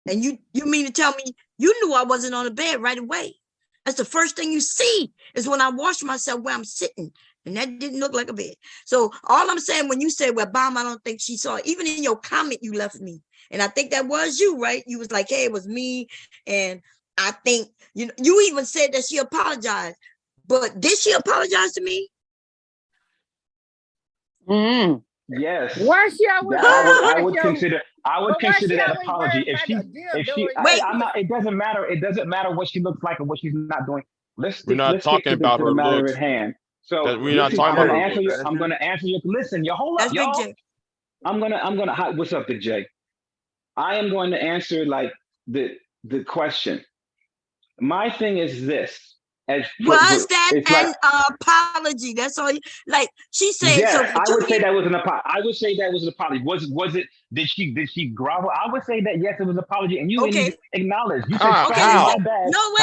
And you mean to tell me you knew I wasn't on the bed right away? That's the first thing you see is when I wash myself where I'm sitting. And that didn't look like a bed. So all I'm saying, when you say, well, Bomb, I don't think she saw it, even in your comment you left me. And I think that was you, right? You was like, hey, it was me. And I think, you even said that she apologized. But did she apologize to me? Yes. What's your I would consider that apology. If she I'm not, it doesn't matter. It doesn't matter what she looks like or what she's not doing. Let's stick to the matter at hand. So we're not talking about her looks. I'm gonna answer you. Listen, hold up, y'all. I'm gonna what's up, Big J? I am going to answer like the question. My thing is this. Was that an apology? That's all. Like she said. Yes, so I would say that was an apology. I would say that was an apology. Was it? Did she grovel? I would say that yes, it was an apology, and you didn't even acknowledge. You said, my bad. No,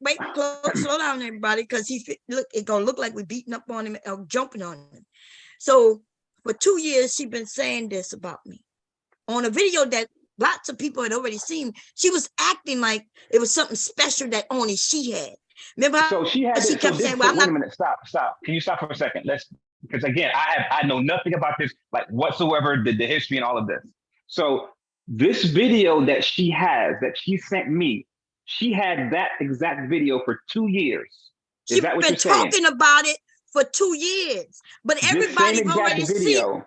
wait. Slow down, everybody, because it's gonna look like we're beating up on him or jumping on him. So for 2 years, she's been saying this about me on a video that lots of people had already seen. She was acting like it was something special that only she had. Remember? So she kept saying, "Well, wait a minute, stop. Can you stop for a second? Because again, I know nothing about this, like whatsoever, the history and all of this. So this video that she sent me, she had that exact video for 2 years. Is that what you're saying? She's been talking about it for 2 years, but everybody's already seen.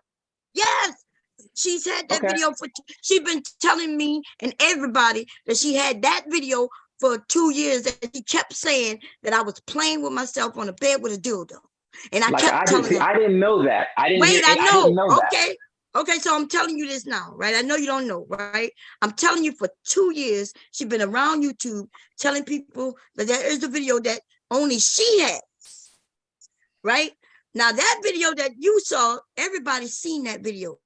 Yes. She's had that video she's been telling me and everybody that she had that video for 2 years, that she kept saying that I was playing with myself on a bed with a dildo. And I kept telling her. I didn't know that. I know. Didn't know that. Okay, so I'm telling you this now, right? I know you don't know, right? I'm telling you for 2 years, she's been around YouTube telling people that there is a video that only she has, right? Now that video that you saw, everybody's seen that video,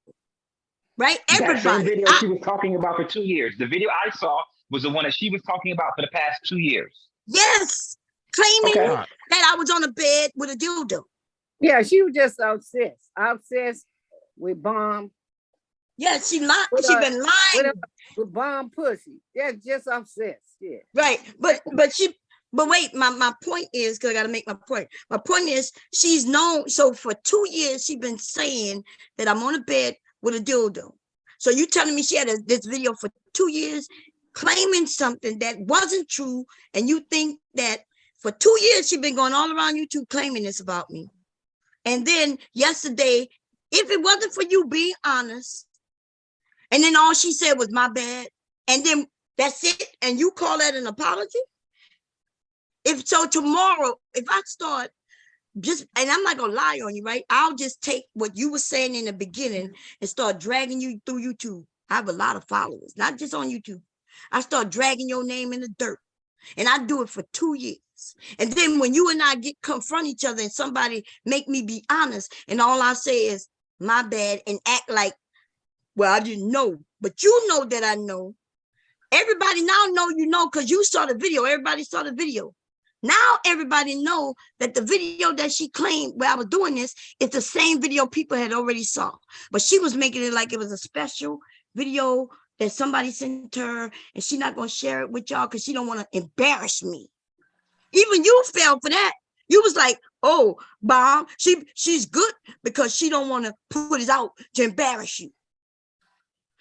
right? Everybody. That same video she was talking about for 2 years. The video I saw was the one that she was talking about for the past 2 years. Yes, claiming that I was on a bed with a dildo. Yeah, she was just obsessed with Bomb. Yeah, she lied. She been lying with Bomb pussy. That's just obsessed. Yeah, right. But wait, my point is, because I got to make my point. My point is, she's known. So for 2 years, she's been saying that I'm on a bed with a dildo. So you telling me she had this video for 2 years claiming something that wasn't true, and you think that for 2 years she's been going all around YouTube claiming this about me. And then yesterday, if it wasn't for you being honest, and then all she said was my bad, and then that's it, and you call that an apology? If so, tomorrow, if I start and I'm not gonna lie on you, right? I'll just take what you were saying in the beginning and start dragging you through YouTube. I have a lot of followers, not just on YouTube. I start dragging your name in the dirt, and I do it for 2 years. And then when you and I confront each other and somebody make me be honest, and all I say is my bad and act like, well, I didn't know, but you know that I know. Everybody now know you know because you saw the video. Everybody saw the video. Now everybody know that the video that she claimed where I was doing this is the same video people had already saw. But she was making it like it was a special video that somebody sent her, and she's not going to share it with y'all because she don't want to embarrass me. Even you fell for that. You was like, oh, Bomb, she's good because she don't want to put it out to embarrass you.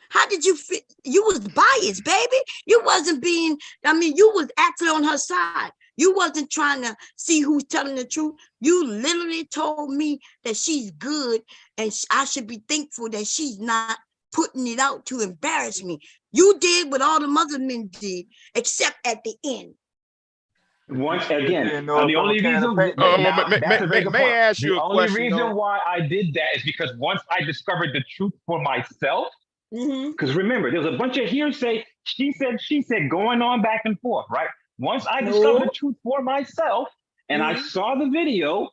How did you feel? You was biased, baby. You wasn't being, you was actually on her side. You wasn't trying to see who's telling the truth. You literally told me that she's good and I should be thankful that she's not putting it out to embarrass me. You did what all the other men did, except at the end. Once again, the only reason may I ask you a question? The only reason why I did that is because once I discovered the truth for myself, because remember, there's a bunch of hearsay, she said, going on back and forth, right? Once I discovered the truth for myself and I saw the video,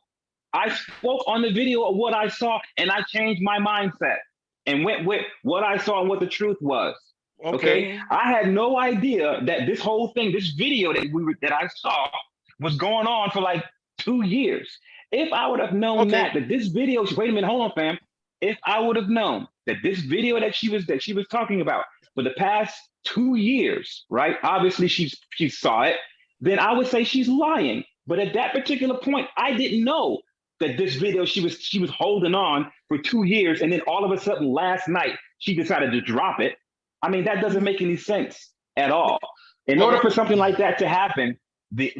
I spoke on the video of what I saw and I changed my mindset and went with what I saw and what the truth was. Okay. I had no idea that this whole thing, this video that I saw was going on for like 2 years. If I would have known that this video, wait a minute, hold on, fam. if I would have known that this video that she was talking about for the past 2 years, right? Obviously she saw it, then I would say she's lying. But at that particular point, I didn't know that this video she was holding on for 2 years, and then all of a sudden last night she decided to drop it. I mean, that doesn't make any sense at all. In order for something like that to happen,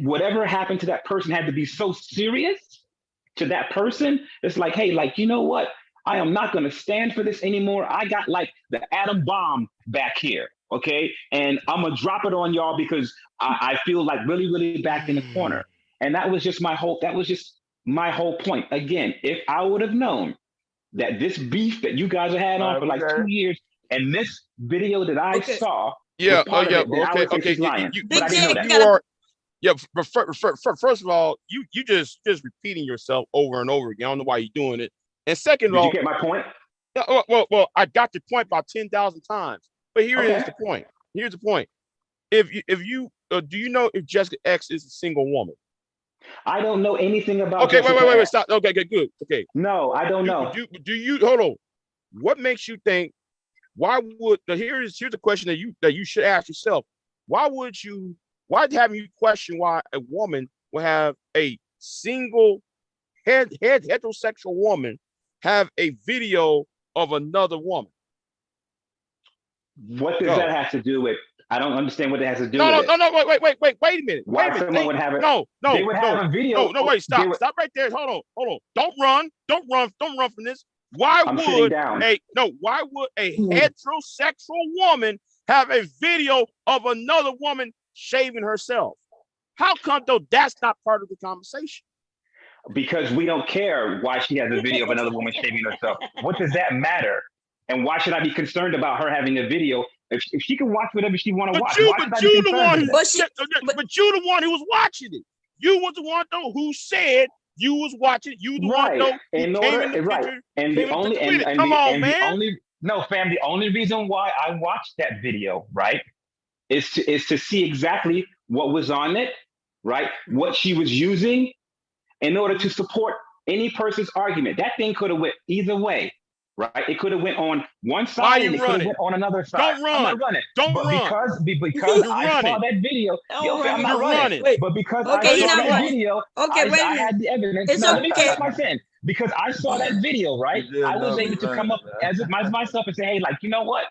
whatever happened to that person had to be so serious to that person. It's like, hey, like, you know what? I am not going to stand for this anymore. I got like the atom bomb back here, okay? And I'm going to drop it on y'all because I feel like really, really backed in the corner. And that was just my whole point. Again, if I would have known that this beef that you guys have had on for like 2 years, and this video that I saw was part of it, then I would say she's lying. But I didn't know that. You are, yeah, but first of all, you just repeating yourself over and over again. I don't know why you're doing it. And second of all, did you get my point? Well, I got your point about 10,000 times. But here is the point. Here's the point. If you do you know if Jessica X is a single woman? I don't know anything about. Okay, wait, stop. Okay, good. Okay. No, I don't know. Do you hold on? What makes you think? Why would here's the question that you should ask yourself? Why have you question why a woman will have a single heterosexual woman have a video of another woman? What does that have to do with? I don't understand what it has to do with it. No, wait a minute. Why someone would have it? No, they would have a video. No, wait, stop right there. Hold on. Don't run from this. Why would a heterosexual woman have a video of another woman shaving herself? How come though that's not part of the conversation? Because we don't care why she has a video of another woman shaving herself. What does that matter? And why should I be concerned about her having a video? If she can watch whatever she want to watch, but you're the one who was watching it. You was the one though who said you was watching. You the one though who came in the picture. And the only the only reason why I watched that video, right, is to see exactly what was on it, right, what she was using in order to support any person's argument. That thing could have went either way. Right, it could have went on one side and it could have went on another side. Don't run. I'm not running. Don't run. Because I saw that video. I'm not running. Wait. But because I saw that video, I had the evidence. It's let me finish my sentence. Because I saw that video, right? I was able to come up as myself and say, hey, like, you know what?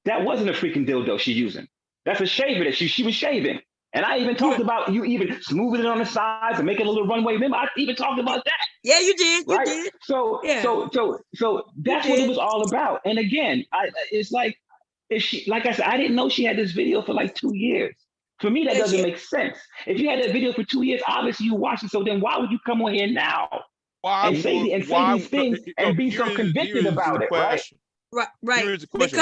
That wasn't a freaking dildo she's using. That's a shaver that she was shaving. And I even talked about you even smoothing it on the sides and making a little runway. Remember, I even talked about that. Yeah, you did. You did. So that's what it was all about. And again, it's like, like I said, I didn't know she had this video for like 2 years. For me, that doesn't make sense. If you had that video for 2 years, obviously you watched it. So then why would you come on here now and say these things and be so convicted about it, right? Right. Here's the question.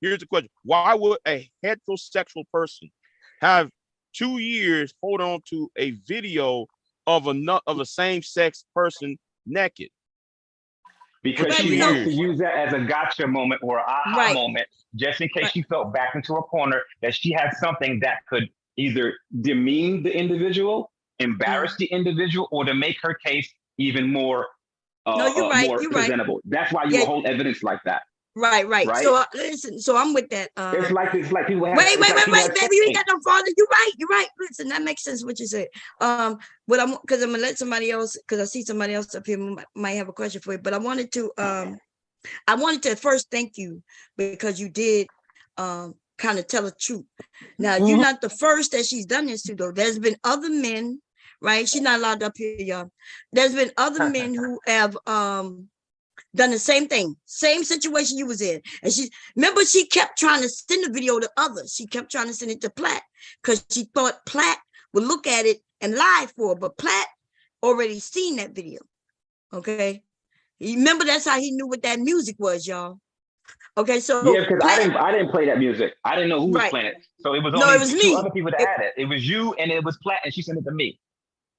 Here's the question. Why would a heterosexual person have 2 years hold on to a video of a same-sex person naked? Because she wants to use that as a gotcha moment or an aha moment, just in case she felt back into a corner that she had something that could either demean the individual, embarrass the individual, or to make her case even more, more presentable. Right. That's why you hold evidence like that. Right. So listen. So I'm with that. It's like people have. Wait, baby, you ain't got no father. You're right. Listen, that makes sense what you said. Because I'm gonna let somebody else, because I see somebody else up here who might have a question for you. But I wanted to first thank you because you did kind of tell the truth. Now you're not the first that she's done this to though. There's been other men, right? She's not allowed up here, y'all. There's been other men who have done the same thing, same situation you was in. And she kept trying to send the video to others. She kept trying to send it to Platt because she thought Platt would look at it and lie for her, but Platt already seen that video. Okay. You remember that's how he knew what that music was, y'all. Okay, so yeah, because I didn't play that music. I didn't know who was playing it. So it was only two other people that had it. It was you and it was Platt, and she sent it to me.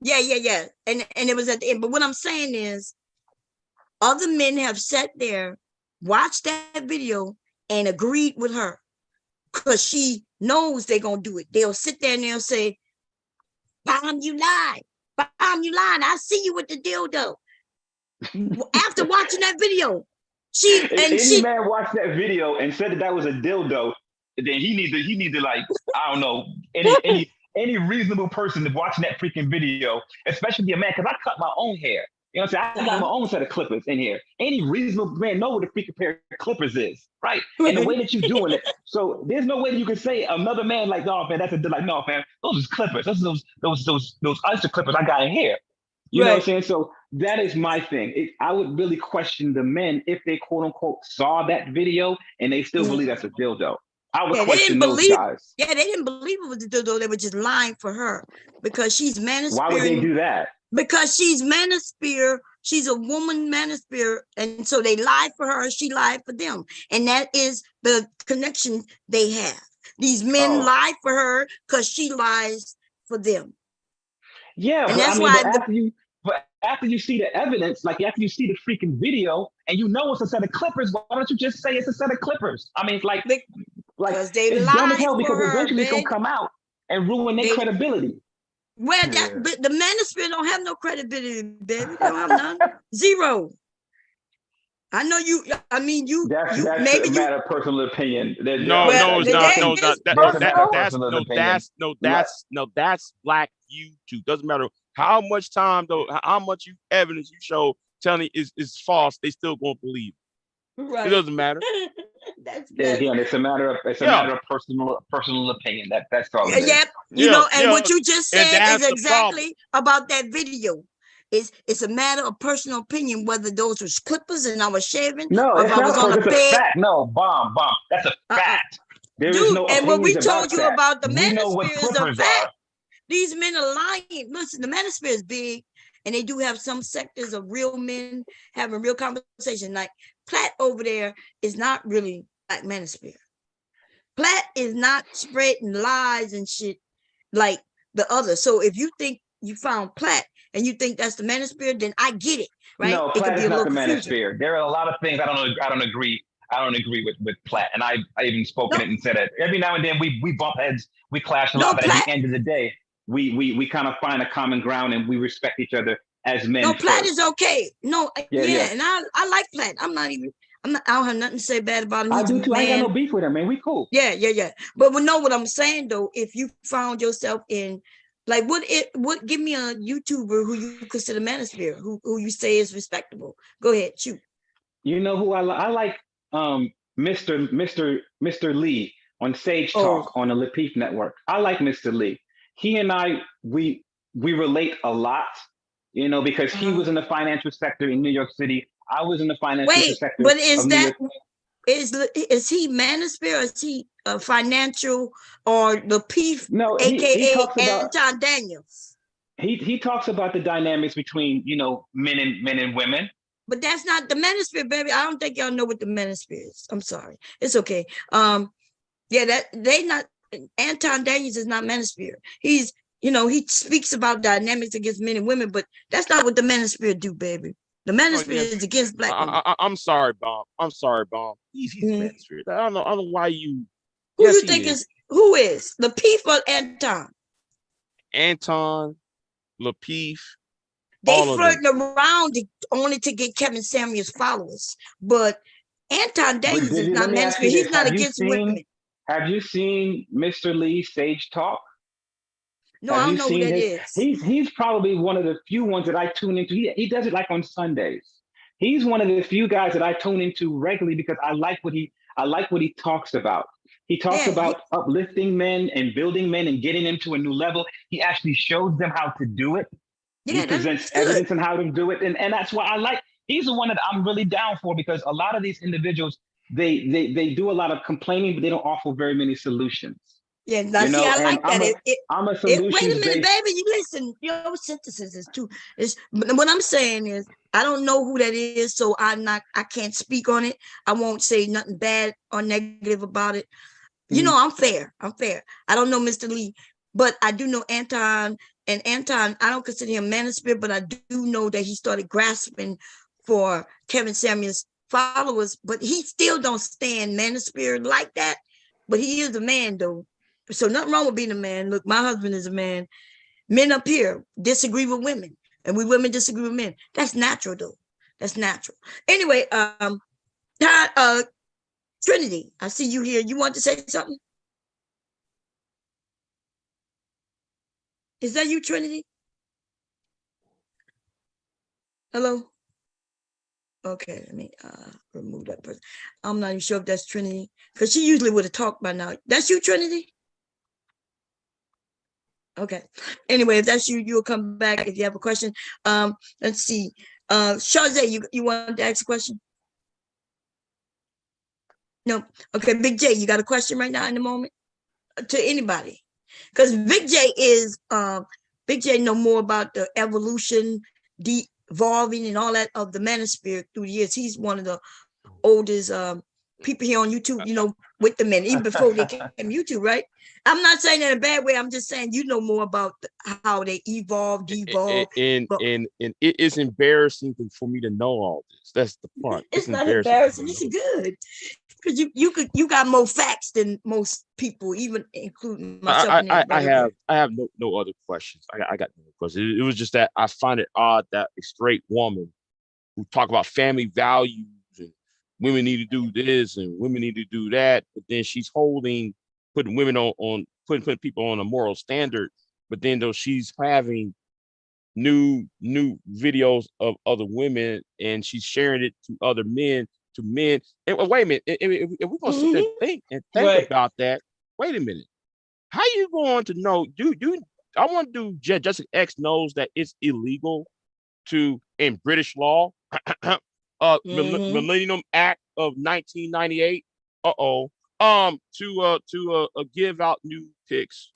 Yeah. And it was at the end. But what I'm saying is, other men have sat there, watched that video, and agreed with her because she knows they're going to do it. They'll sit there and they'll say, Bomb, you lied. I see you with the dildo. After watching that video, if any man watched that video and said that was a dildo, then he need to like, I don't know, any reasonable person watching that freaking video, especially a man, because I cut my own hair. You know what I'm saying? I got my own set of clippers in here. Any reasonable man know what a freaking pair of clippers is, right? And the way that you're doing it. So there's no way that you can say another man like, no, man, that's a like, no, man, those is clippers. Those oyster clippers I got in here. You know what I'm saying? So that is my thing. I would really question the men if they quote unquote saw that video and they still believe that's a dildo. I would question those guys. Yeah, they didn't believe it was a dildo. They were just lying for her because she's manosphere. Why would they do that? Because she's manosphere. She's a woman manosphere. And so they lied for her. She lied for them. And that is the connection they have. These men lie for her because she lies for them. Yeah, and but that's why after you see the evidence, like after you see the freaking video and you know it's a set of clippers, why don't you just say it's a set of clippers? I mean, like they lie dumb as hell because for eventually her, it's gonna come out and ruin their credibility. Well, but the manosphere don't have no credibility, baby. They don't have none. Zero. I know you. I mean, that's a matter of personal opinion. That's Black YouTube. Doesn't matter how much time though, how much evidence you show telling is false. They still gonna believe. Right. It doesn't matter. Again, it's a matter of personal opinion. That's all. You know, and what you just said is exactly about that video. It's a matter of personal opinion whether those were clippers and I was shaving. No, or if I was on the bed. A fact. No, bomb. That's a fact. There is no and what we told you about the manosphere is a fact. These men are lying. Listen, the manosphere is big, and they do have some sectors of real men having real conversation. Like Platt over there is not really like manosphere. Platt is not spreading lies and shit like the other. So if you think you found Platt and you think that's the manosphere, then I get it, right? No, Platt is not the manosphere. There are a lot of things I don't agree with Platt, and I even spoken it and said it. Every now and then we bump heads, we clash a lot, but at the end of the day, we kind of find a common ground and we respect each other as men. No, Platt is okay. No, and I like Platt. I don't have nothing to say bad about him. I do too. I ain't got no beef with him, man. We cool. Yeah. But we know what I'm saying though. If you found yourself in, like, give me a YouTuber who you consider manosphere, who you say is respectable. Go ahead, shoot. You know who I like? Mr. Lee on Sage Talk on the Lapeef Network. I like Mr. Lee. He and I, we relate a lot, you know, because he was in the financial sector in New York City. I was in the financial sector. But is he manosphere or is he financial or Lapeef, aka Anton Daniels? He talks about the dynamics between, you know, men and women. But that's not the manosphere, baby. I don't think y'all know what the manosphere is. I'm sorry. It's okay. Anton Daniels is not manosphere. He's, you know, he speaks about dynamics against men and women, but that's not what the manosphere do, baby. The manosphere is against Black women. I'm sorry, Bob. He's manosphere. I don't know why you. Who you think is Lapeef or Anton? Anton, Lapeef. They flirting around only to get Kevin Samuels followers, but Anton Daniels is not manosphere. He's not against women. Have you seen Mr. Lee Sage Talk? No, I don't know who that is. He's probably one of the few ones that I tune into. He does it like on Sundays. He's one of the few guys that I tune into regularly because I like what he talks about. He talks about uplifting men and building men and getting them to a new level. He actually shows them how to do it. He presents evidence on how to do it. And that's why I like, he's the one that I'm really down for, because a lot of these individuals, they do a lot of complaining, but they don't offer very many solutions. Yeah, now, see, I like that. I'm a solution. Wait a minute, baby. You listen. Your synthesis is too. What I'm saying is, I don't know who that is, so I can't speak on it. I won't say nothing bad or negative about it. You know, I'm fair. I don't know Mr. Lee, but I do know Anton. And Anton, I don't consider him manosphere, but I do know that he started grasping for Kevin Samuels' followers, but he still don't stand manosphere like that. But he is a man, though. So nothing wrong with being a man. Look, my husband is a man. Men up here disagree with women, and we women disagree with men. That's natural, though. That's natural. Anyway, Trinity, I see you here. You want to say something? Is that you, Trinity? Hello? Okay, let me remove that person. I'm not even sure if that's Trinity, because she usually would have talked by now. That's you, Trinity? Okay. Anyway, if that's you, you'll come back if you have a question. Let's see. Shazay, you want to ask a question? No. Okay, Big J, you got a question right now in the moment to anybody? Because Big J know more about the evolution, evolving and all that of the manosphere through the years. He's one of the oldest people here on YouTube, you know, with the men, even before they came YouTube, right? I'm not saying that in a bad way. I'm just saying you know more about how they evolved. And it is embarrassing for me to know all this. That's the part. It's not embarrassing. It's good. Because you got more facts than most people, even including myself. I have no other questions. I got no questions. It was just that I find it odd that a straight woman who talk about family values and women need to do this and women need to do that, but then she's putting women on putting people on a moral standard, but then though she's having new videos of other women and she's sharing it to other men, to men. And wait a minute, if we're gonna sit there and think about that, wait a minute. How you going to know? I want to do Jessica X knows that it's illegal to, in British law, Millennium Act of 1998. To give out new pics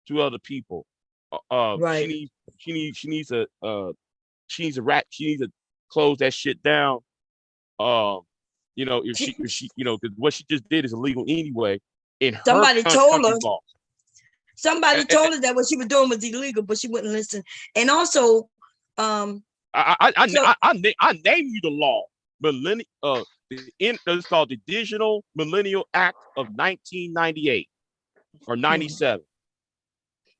to other people. Right. She needs to close that shit down. You know, if she you know, because what she just did is illegal anyway. In somebody her told her. law. Somebody told her that what she was doing was illegal, but she wouldn't listen. And also, I name you the law. It's called the Digital Millennial Act of 1998 or 97.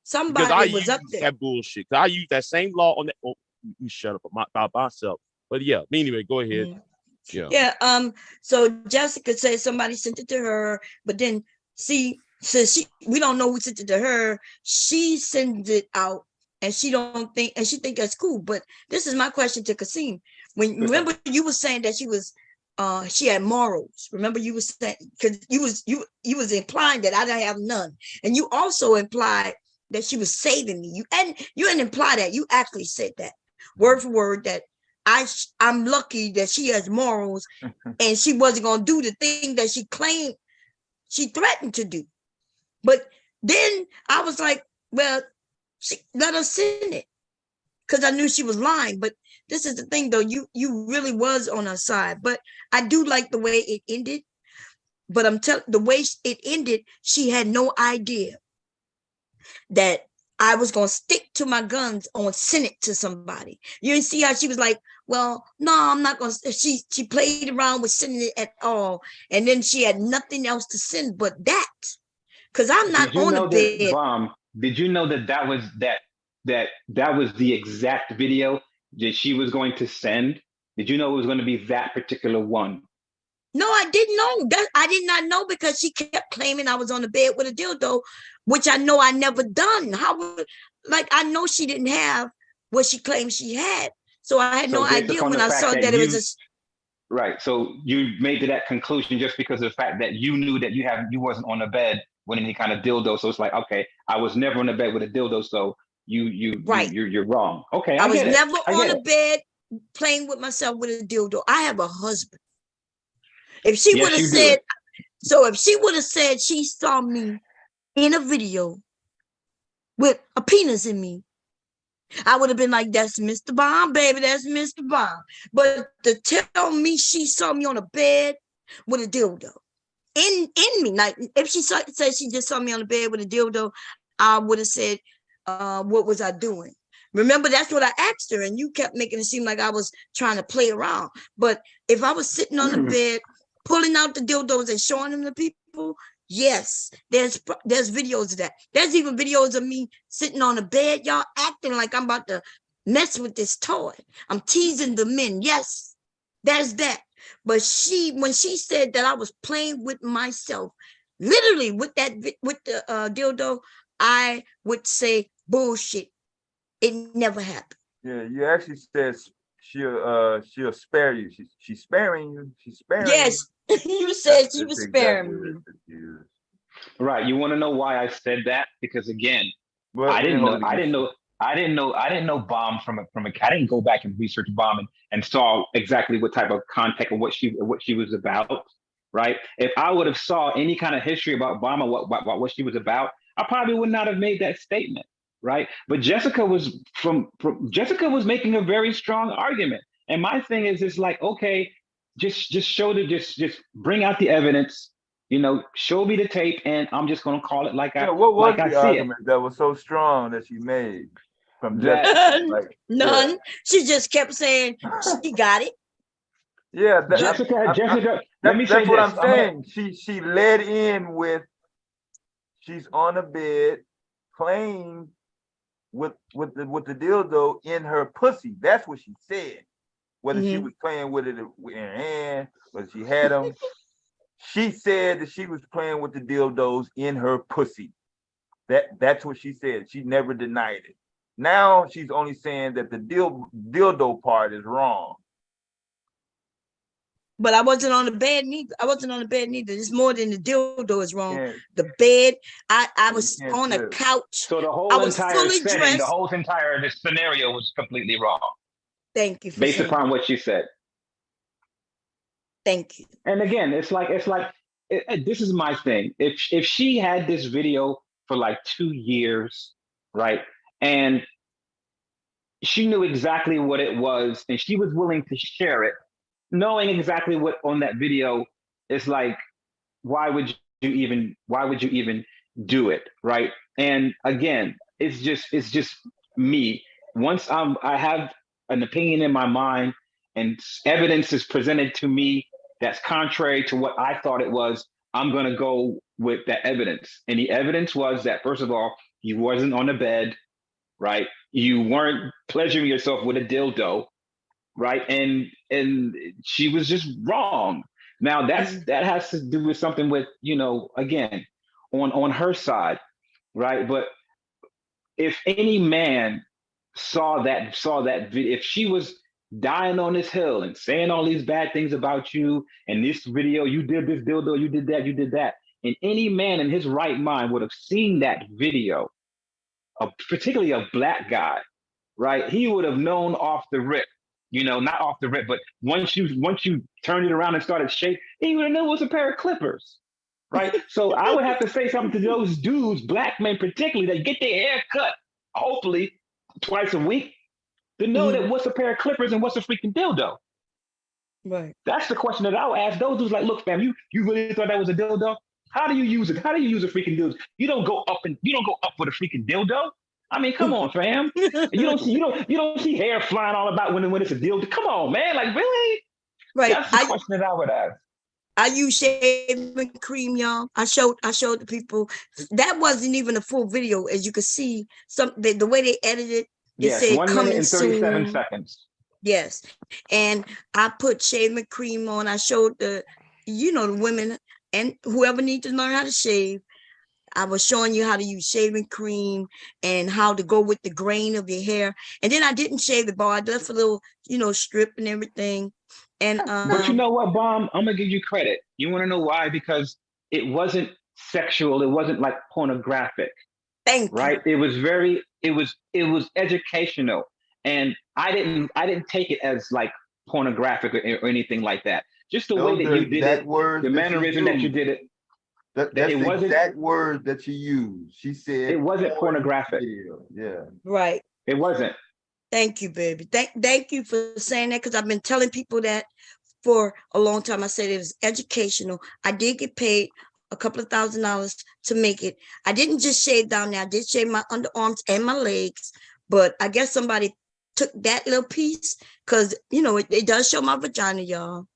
Somebody because I was use up there. that bullshit. I use that same law on that. Oh, you shut up about myself. But yeah, anyway, go ahead. Yeah. So Jessica said somebody sent it to her, but then since we don't know who sent it to her, she sends it out and she think that's cool. But this is my question to Kasim. Remember you were saying that she had morals. Remember you were saying, because you was implying that I didn't have none. And you also implied that she was saving me. You didn't imply that. You actually said that word for word, that I'm lucky that she has morals and she wasn't going to do the thing that she claimed she threatened to do. But then I was like, well, let her send it, because I knew she was lying. But this is the thing, though, you really was on her side. But I do like the way it ended. But I'm telling the way it ended, she had no idea that I was going to stick to my guns on send it to somebody. You didn't see how she was like, well, no, I'm not going to. She played around with sending it at all. And then she had nothing else to send but that. Because I'm not on the bed. Bomb, did you know that was the exact video that she was going to send? Did you know it was going to be that particular one? No, I didn't know. I did not know, because she kept claiming I was on the bed with a dildo, which I know I never done. I know she didn't have what she claimed she had. So I had no idea when I saw that it was right. So you made to that conclusion just because of the fact that you knew that you wasn't on the bed with any kind of dildo. So it's like, okay, I was never on the bed with a dildo. So you're wrong. Okay, I was never on the bed playing with myself with a dildo. I have a husband. If she would have said, if she would have said she saw me in a video with a penis in me, I would have been like, that's Mr. Bomb, baby, that's Mr. Bomb. But to tell me she saw me on a bed with a dildo in me, like if she said she just saw me on the bed with a dildo, I would have said, what was I doing? Remember, that's what I asked her, and you kept making it seem like I was trying to play around. But if I was sitting on the bed, pulling out the dildos and showing them to people, yes, there's videos of that. There's even videos of me sitting on the bed, y'all, acting like I'm about to mess with this toy. I'm teasing the men. Yes, There's that. But when she said that I was playing with myself, literally with the dildo, I would say bullshit. It never happened. Yeah, you actually said she'll spare you. She's sparing you. She's sparing yes, you said she was sparing me. Right. You want to know why I said that? Because again, Well, I didn't know Bomb from a. I didn't go back and research Bomb and saw exactly what type of context or what she was about. Right. If I would have saw any kind of history about Bomb or what she was about, I probably would not have made that statement. Right. But Jessica was Jessica was making a very strong argument. And my thing is, it's like, okay, just just bring out the evidence, show me the tape, and I'm just gonna call it like what was I the see it. argument that was so strong that she made from That, Jessica? none. Yeah. She just kept saying she got it. Yeah, Jessica. Let me say that's what this. I'm saying. She led in with she's on a bed playing with the dildo in her pussy. That's what she said. Whether she was playing with it in her hand, whether she had them. She said that she was playing with the dildos in her pussy. That's what she said. She never denied it. Now she's only saying that the dildo part is wrong. But I wasn't on the bed neither. It's more than the dildo is wrong. Yeah. The bed, I was on a couch. So the whole I was entire fully setting, dressed. the whole entire this scenario was completely wrong. Thank you for based saying upon that. what she said. Thank you. And again, it's like this is my thing. If she had this video for like 2 years, right, and she knew exactly what it was, and she was willing to share it, knowing exactly what on that video, it's like, why would you even do it, right? And again, it's just me. Once I have an opinion in my mind and evidence is presented to me that's contrary to what I thought it was, I'm going to go with that evidence. And the evidence was that, first of all, you wasn't on the bed, right? You weren't pleasuring yourself with a dildo, right? And she was just wrong. Now that has to do with something with, again, on her side, right? But if any man saw that video, if she was dying on this hill and saying all these bad things about you, and this video, you did this dildo, you did that, and any man in his right mind would have seen that video, particularly a black guy, right? He would have known off the rip, not off the rip, but once you turned it around and started shaking, he would have known it was a pair of clippers, right? So I would have to say something to those dudes, black men particularly, that get their hair cut, hopefully twice a week, to know that what's a pair of clippers and what's a freaking dildo. Right. That's the question that I would ask those dudes. Like, look, fam, you really thought that was a dildo? How do you use it? How do you use a freaking dildo? You don't go up with a freaking dildo. I mean, come on, fam. You don't see hair flying all about when it's a dildo. Come on, man. Like, really? Right. That's the question that I would ask. I use shaving cream, y'all. I showed the people. That wasn't even a full video, as you can see. The way they edited it said 1 minute and 37 seconds. Yes, and I put shaving cream on. I showed the women and whoever needs to learn how to shave. I was showing you how to use shaving cream and how to go with the grain of your hair. And then I didn't shave the ball. I left a little, strip and everything. And but you know what, Bomb? I'm gonna give you credit. You want to know why? Because it wasn't sexual. It wasn't like pornographic. Thank you. Right? It was educational, and I didn't take it as like pornographic or anything like that. Just the way that you did it, the mannerism that you did it. That's the exact word that you used. She said it wasn't pornographic. Yeah. Right. It wasn't. Thank you, baby. Thank you for saying that, because I've been telling people that for a long time. I said it was educational. I did get paid a couple of $1,000s to make it. I didn't just shave down there. I did shave my underarms and my legs, but I guess somebody took that little piece, because it does show my vagina, y'all.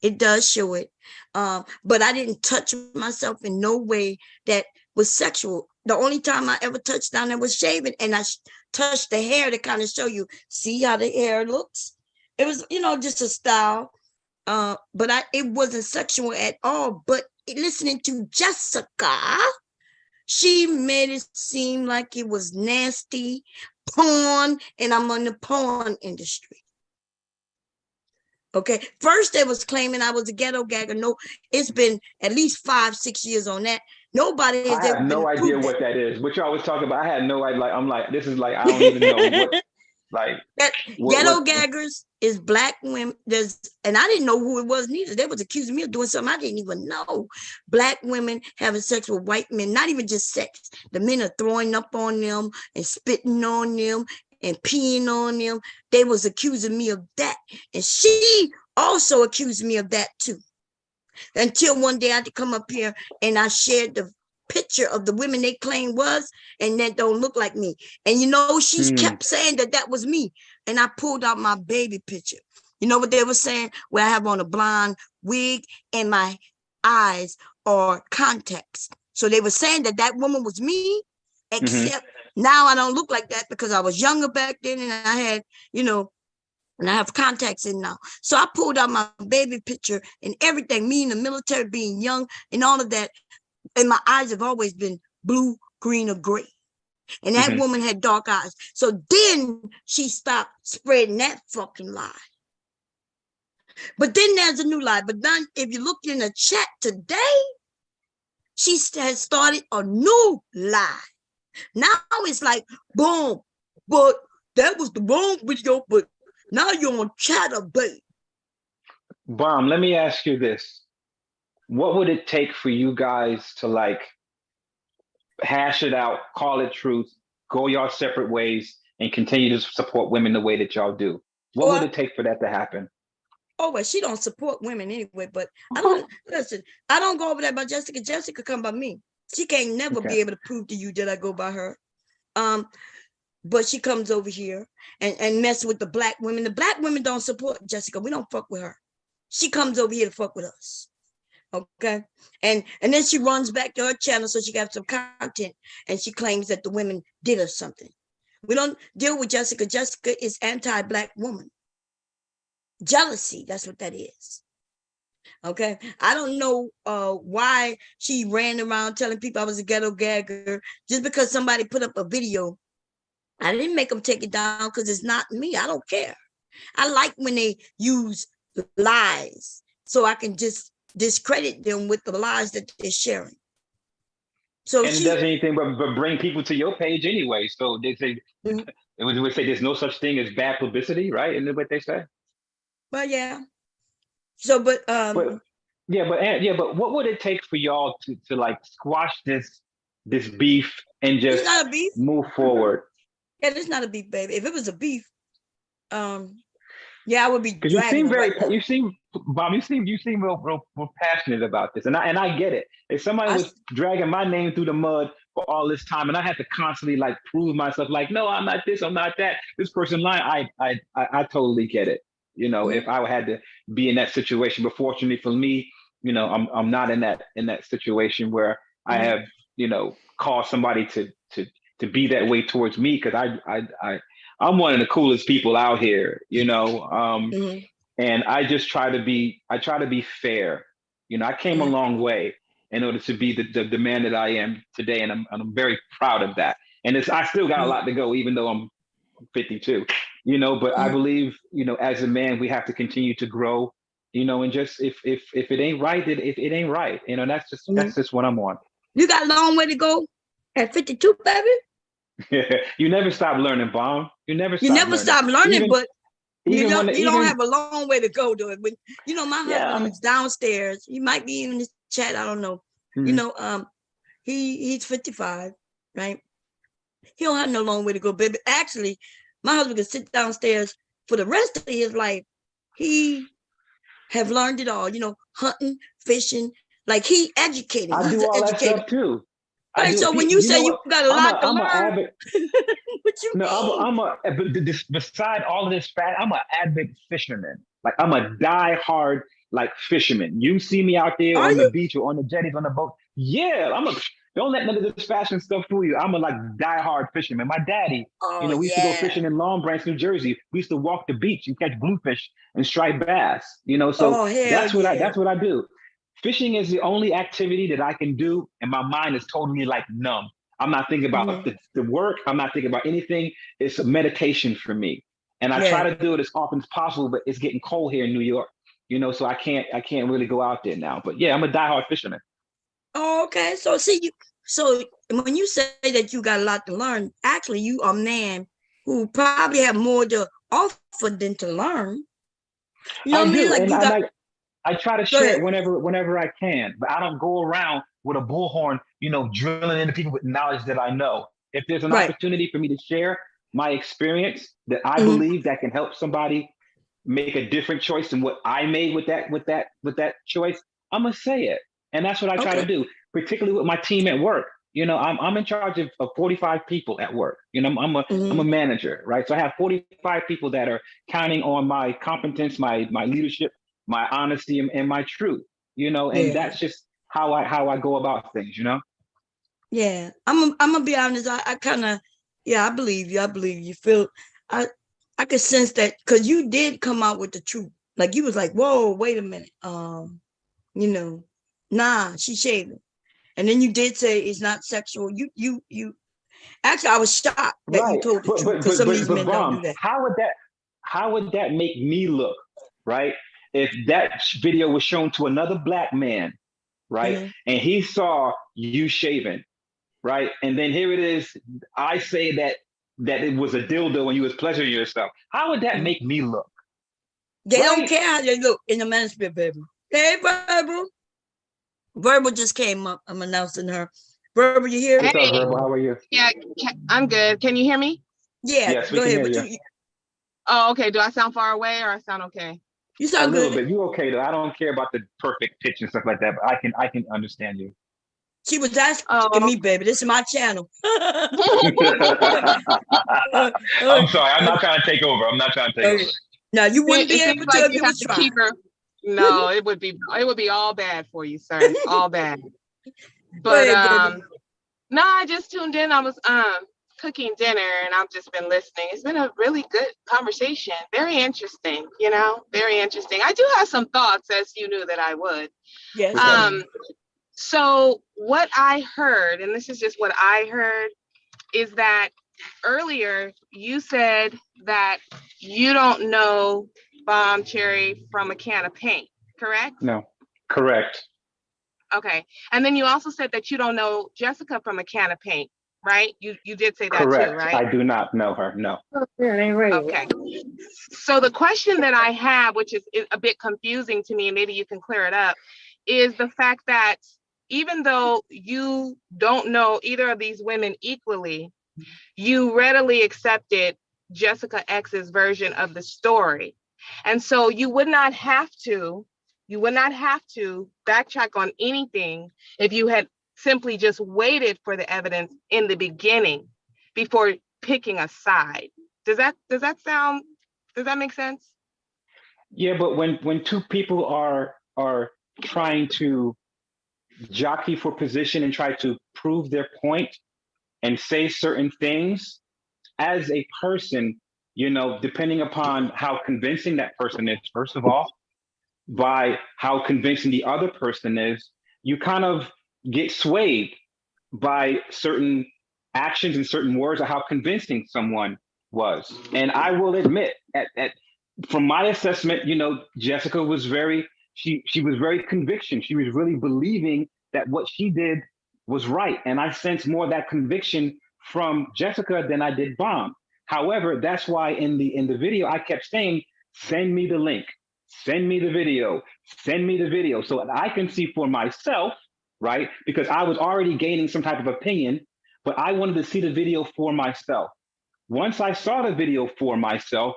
It does show it. But I didn't touch myself in no way that was sexual. The only time I ever touched down there was shaving, and I touched the hair to kind of show you, see how the hair looks. It was, just a style. but it wasn't sexual at all. But listening to Jessica, she made it seem like it was nasty porn, and I'm on the porn industry. Okay, first they was claiming I was a ghetto gagger. No, it's been at least 5-6 years on that. Nobody has I have no idea what that is. What y'all was talking about, I had no idea. Like, I'm like, this is like, I don't even know what, like, ghetto gaggers is black women. And I didn't know who it was neither. They was accusing me of doing something I didn't even know. Black women having sex with white men, not even just sex. The men are throwing up on them and spitting on them and peeing on them. They was accusing me of that. And she also accused me of that too. Until one day I had to come up here and I shared the picture of the women they claim was, and that don't look like me. And you know, she kept saying that was me. And I pulled out my baby picture. You know what they were saying? Where I have on a blonde wig and my eyes are contacts. So they were saying that woman was me, except now I don't look like that because I was younger back then and I had, you know, and I have contacts in now. So I pulled out my baby picture and everything, me in the military, being young and all of that. And my eyes have always been blue, green, or gray. And that woman had dark eyes. So then she stopped spreading that fucking lie. But then there's a new lie. But then if you look in the chat today, she has started a new lie. Now it's like, boom, but that was the wrong video, but now you're on Chatterbait. Bomb, let me ask you this. What would it take for you guys to like hash it out, call it truth, go your separate ways, and continue to support women the way that y'all do? What would it take for that to happen? Oh, well, she don't support women anyway, but I don't, listen, I don't go over there by Jessica. Jessica come by me. She can't never be able to prove to you that I go by her. But she comes over here and mess with the black women. The black women don't support Jessica. We don't fuck with her. She comes over here to fuck with us. Okay. And then she runs back to her channel so she got some content and she claims that the women did her something. We don't deal with Jessica. Jessica is anti-black woman. Jealousy, that's what that is. Okay. I don't know why she ran around telling people I was a ghetto gagger just because somebody put up a video. I didn't make them take it down because it's not me. I don't care. I like when they use lies so I can just discredit them with the lies that they're sharing. So and it does anything but bring people to your page anyway. So they say, it would say there's no such thing as bad publicity, right? Isn't that what they say? Well, yeah. So, but what would it take for y'all to like squash this beef and just move forward? Yeah, it's not a beef, baby. If it was a beef, yeah, I would be. Because you seem Bob, you seem real passionate about this, and I get it. If somebody was dragging my name through the mud for all this time, and I had to constantly like prove myself, like, no, I'm not this, I'm not that. This person lying. I totally get it. You know, if I had to be in that situation, but fortunately for me, you know, I'm not in that situation where I have, you know, caused somebody to be that way towards me, because I'm one of the coolest people out here, you know, and I just try to be fair. You know, I came a long way in order to be the man that I am today, and I'm very proud of that. And I still got a lot to go, even though I'm 52, you know, but I believe, you know, as a man, we have to continue to grow, you know, and just if it ain't right, it ain't right. You know, that's just what I'm on. You got a long way to go at 52, baby. You never stop learning, Bomb. You never stop learning, but you don't have a long way to go to it. When, you know, my husband is downstairs. He might be in the chat. I don't know. You know, he's 55, right? He don't have no long way to go, baby. Actually, my husband can sit downstairs for the rest of his life. He have learned it all, you know, hunting, fishing, like he educated. I do all that stuff too. Right, so when you say you got a lot to learn, beside all of this fat, I'm an avid fisherman. Like I'm a die-hard like fisherman. You see me out there on the beach or on the jetties, on the boat. Yeah, Don't let none of this fashion stuff fool you. I'm a like diehard fisherman. My daddy, Oh we used to go yeah. fishing in Long Branch, New Jersey. We used to walk the beach and catch bluefish and striped bass. So Oh hell that's what yeah. I do. Fishing is the only activity that I can do, and my mind is totally like numb. I'm not thinking about the work. I'm not thinking about anything. It's a meditation for me, and I try Yeah. to do it as often as possible. But it's getting cold here in New York, so I can't really go out there now. But yeah, I'm a diehard fisherman. Oh, okay. So so when you say that you got a lot to learn, actually you are a man who probably have more to offer than to learn. You know I what I mean? do, Like and you got. I try to Go share ahead. it whenever I can, but I don't go around with a bullhorn, drilling into people with knowledge that I know. If there's an Right. opportunity for me to share my experience that I Mhm. believe that can help somebody make a different choice than what I made with that choice, I'm gonna say it, and that's what I try to Okay. do, particularly with my team at work. I'm in charge of 45 people at work. I'm a Mhm. manager, right? So I have 45 people that are counting on my competence, my leadership, my honesty, and my truth. And Yeah. that's just how I go about things. Yeah. I'm gonna be honest. I kind of, yeah, I believe you. I believe you. Feel I could sense that because you did come out with the truth. Like you was like, whoa, wait a minute. Nah, she's shaving. And then you did say it's not sexual. You actually, I was shocked that you Right. told the But truth but because but some of but these but men don't do Bomb, that. how would that make me look, right? If that video was shown to another black man, right, Mhm. and he saw you shaving, right, and then here it is, I say that it was a dildo when you was pleasuring yourself. How would that Mhm. make me look, They don't right? care how they look in the manosphere, baby. Hey, Verbal. Verbal just came up. I'm announcing her. Verbal, you here? What's up, Hey, Verbal? How are you? yeah, I'm good. Can you hear me? Yeah, Yes, we go can ahead. hear But you. Oh, okay. Do I sound far away or I sound okay? You A sound little good. bit. You okay though? I don't care about the perfect pitch and stuff like that, but I can understand you. She was asking Oh, me, baby. This is my channel. I'm sorry. I'm not trying to take over. I'm not trying to take over. Now you wouldn't it be seems able to like if you you have was to keep trying. her. No, it would be all bad for you, sir. All bad. Go But ahead, baby. no, I just tuned in. I was cooking dinner and I've just been listening. It's been a really good conversation. Very interesting, very interesting. I do have some thoughts, as you knew that I would. Yes. What's up? So what I heard, and this is just what I heard, is that earlier you said that you don't know Bomb Cherry from a can of paint, correct? No, correct. Okay. And then you also said that you don't know Jessica from a can of paint, right? You did say that too, Correct. right? I do not know her. No. Okay. So the question that I have, which is a bit confusing to me, and maybe you can clear it up, is the fact that even though you don't know either of these women equally, you readily accepted Jessica X's version of the story. And so you would not have to backtrack on anything if you had simply just waited for the evidence in the beginning before picking a side. Does that make sense? Yeah, but when two people are trying to jockey for position and try to prove their point and say certain things, as a person, depending upon how convincing that person is, first of all, by how convincing the other person is, you kind of get swayed by certain actions and certain words of how convincing someone was. And I will admit, from my assessment, Jessica was she was very conviction. She was really believing that what she did was right. And I sense more of that conviction from Jessica than I did Bomb. However, that's why in the video I kept saying, send me the link, send me the video, send me the video, so that I can see for myself, right? Because I was already gaining some type of opinion, but I wanted to see the video for myself. Once I saw the video for myself,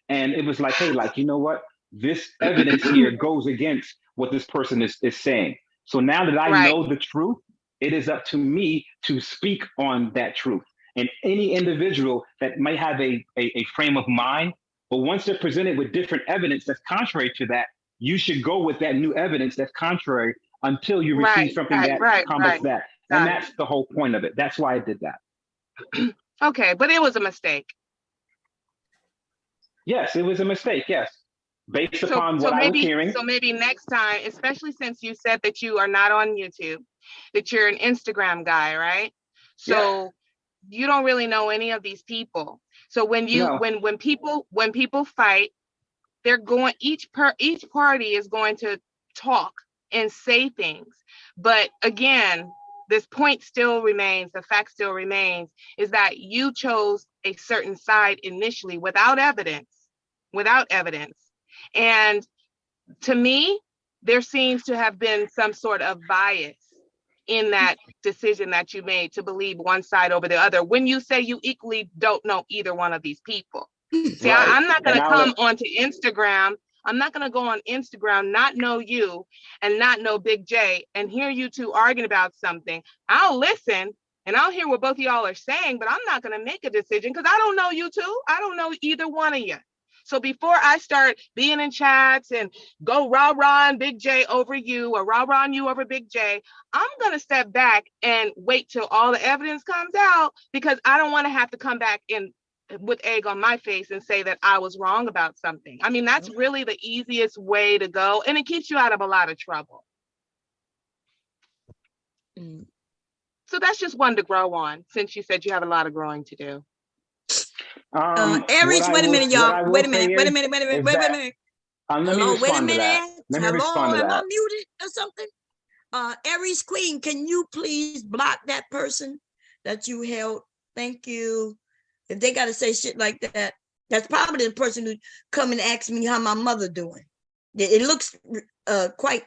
and it was like, hey, you know what? This evidence here goes against what this person is saying. So now that I know the truth, it is up to me to speak on that truth. And any individual that might have a frame of mind, but once they're presented with different evidence that's contrary to that, you should go with that new evidence that's contrary until you receive something that combats that. And that's the whole point of it. That's why I did that. Okay, but it was a mistake. Yes, it was a mistake. Yes. Based upon what I was hearing. So maybe next time, especially since you said that you are not on YouTube, that you're an Instagram guy, right? So you don't really know any of these people. So when people fight, they're going, each party is going to talk and say things. But again, this point still remains, the fact still remains, is that you chose a certain side initially without evidence. And to me, there seems to have been some sort of bias in that decision that you made to believe one side over the other when you say you equally don't know either one of these people. See, right. I'm not going to come onto Instagram. I'm not going to go on Instagram, not know you and not know Big J and hear you two arguing about something. I'll listen and I'll hear what both of y'all are saying, but I'm not going to make a decision because I don't know you two. I don't know either one of you. So before I start being in chats and go rah-rah Big J over you or rah-rah you over Big J, I'm going to step back and wait till all the evidence comes out because I don't want to have to come back in with egg on my face and say that I was wrong about something. I mean, that's really the easiest way to go, and it keeps you out of a lot of trouble. So that's just one to grow on, since you said you have a lot of growing to do. Aries, wait a minute, y'all. Wait a minute. Let me respond to that. Hello, am I muted or something? Aries Queen, can you please block that person that you held? Thank you. If they got to say shit like that, that's probably the person who come and ask me how my mother doing. It looks quite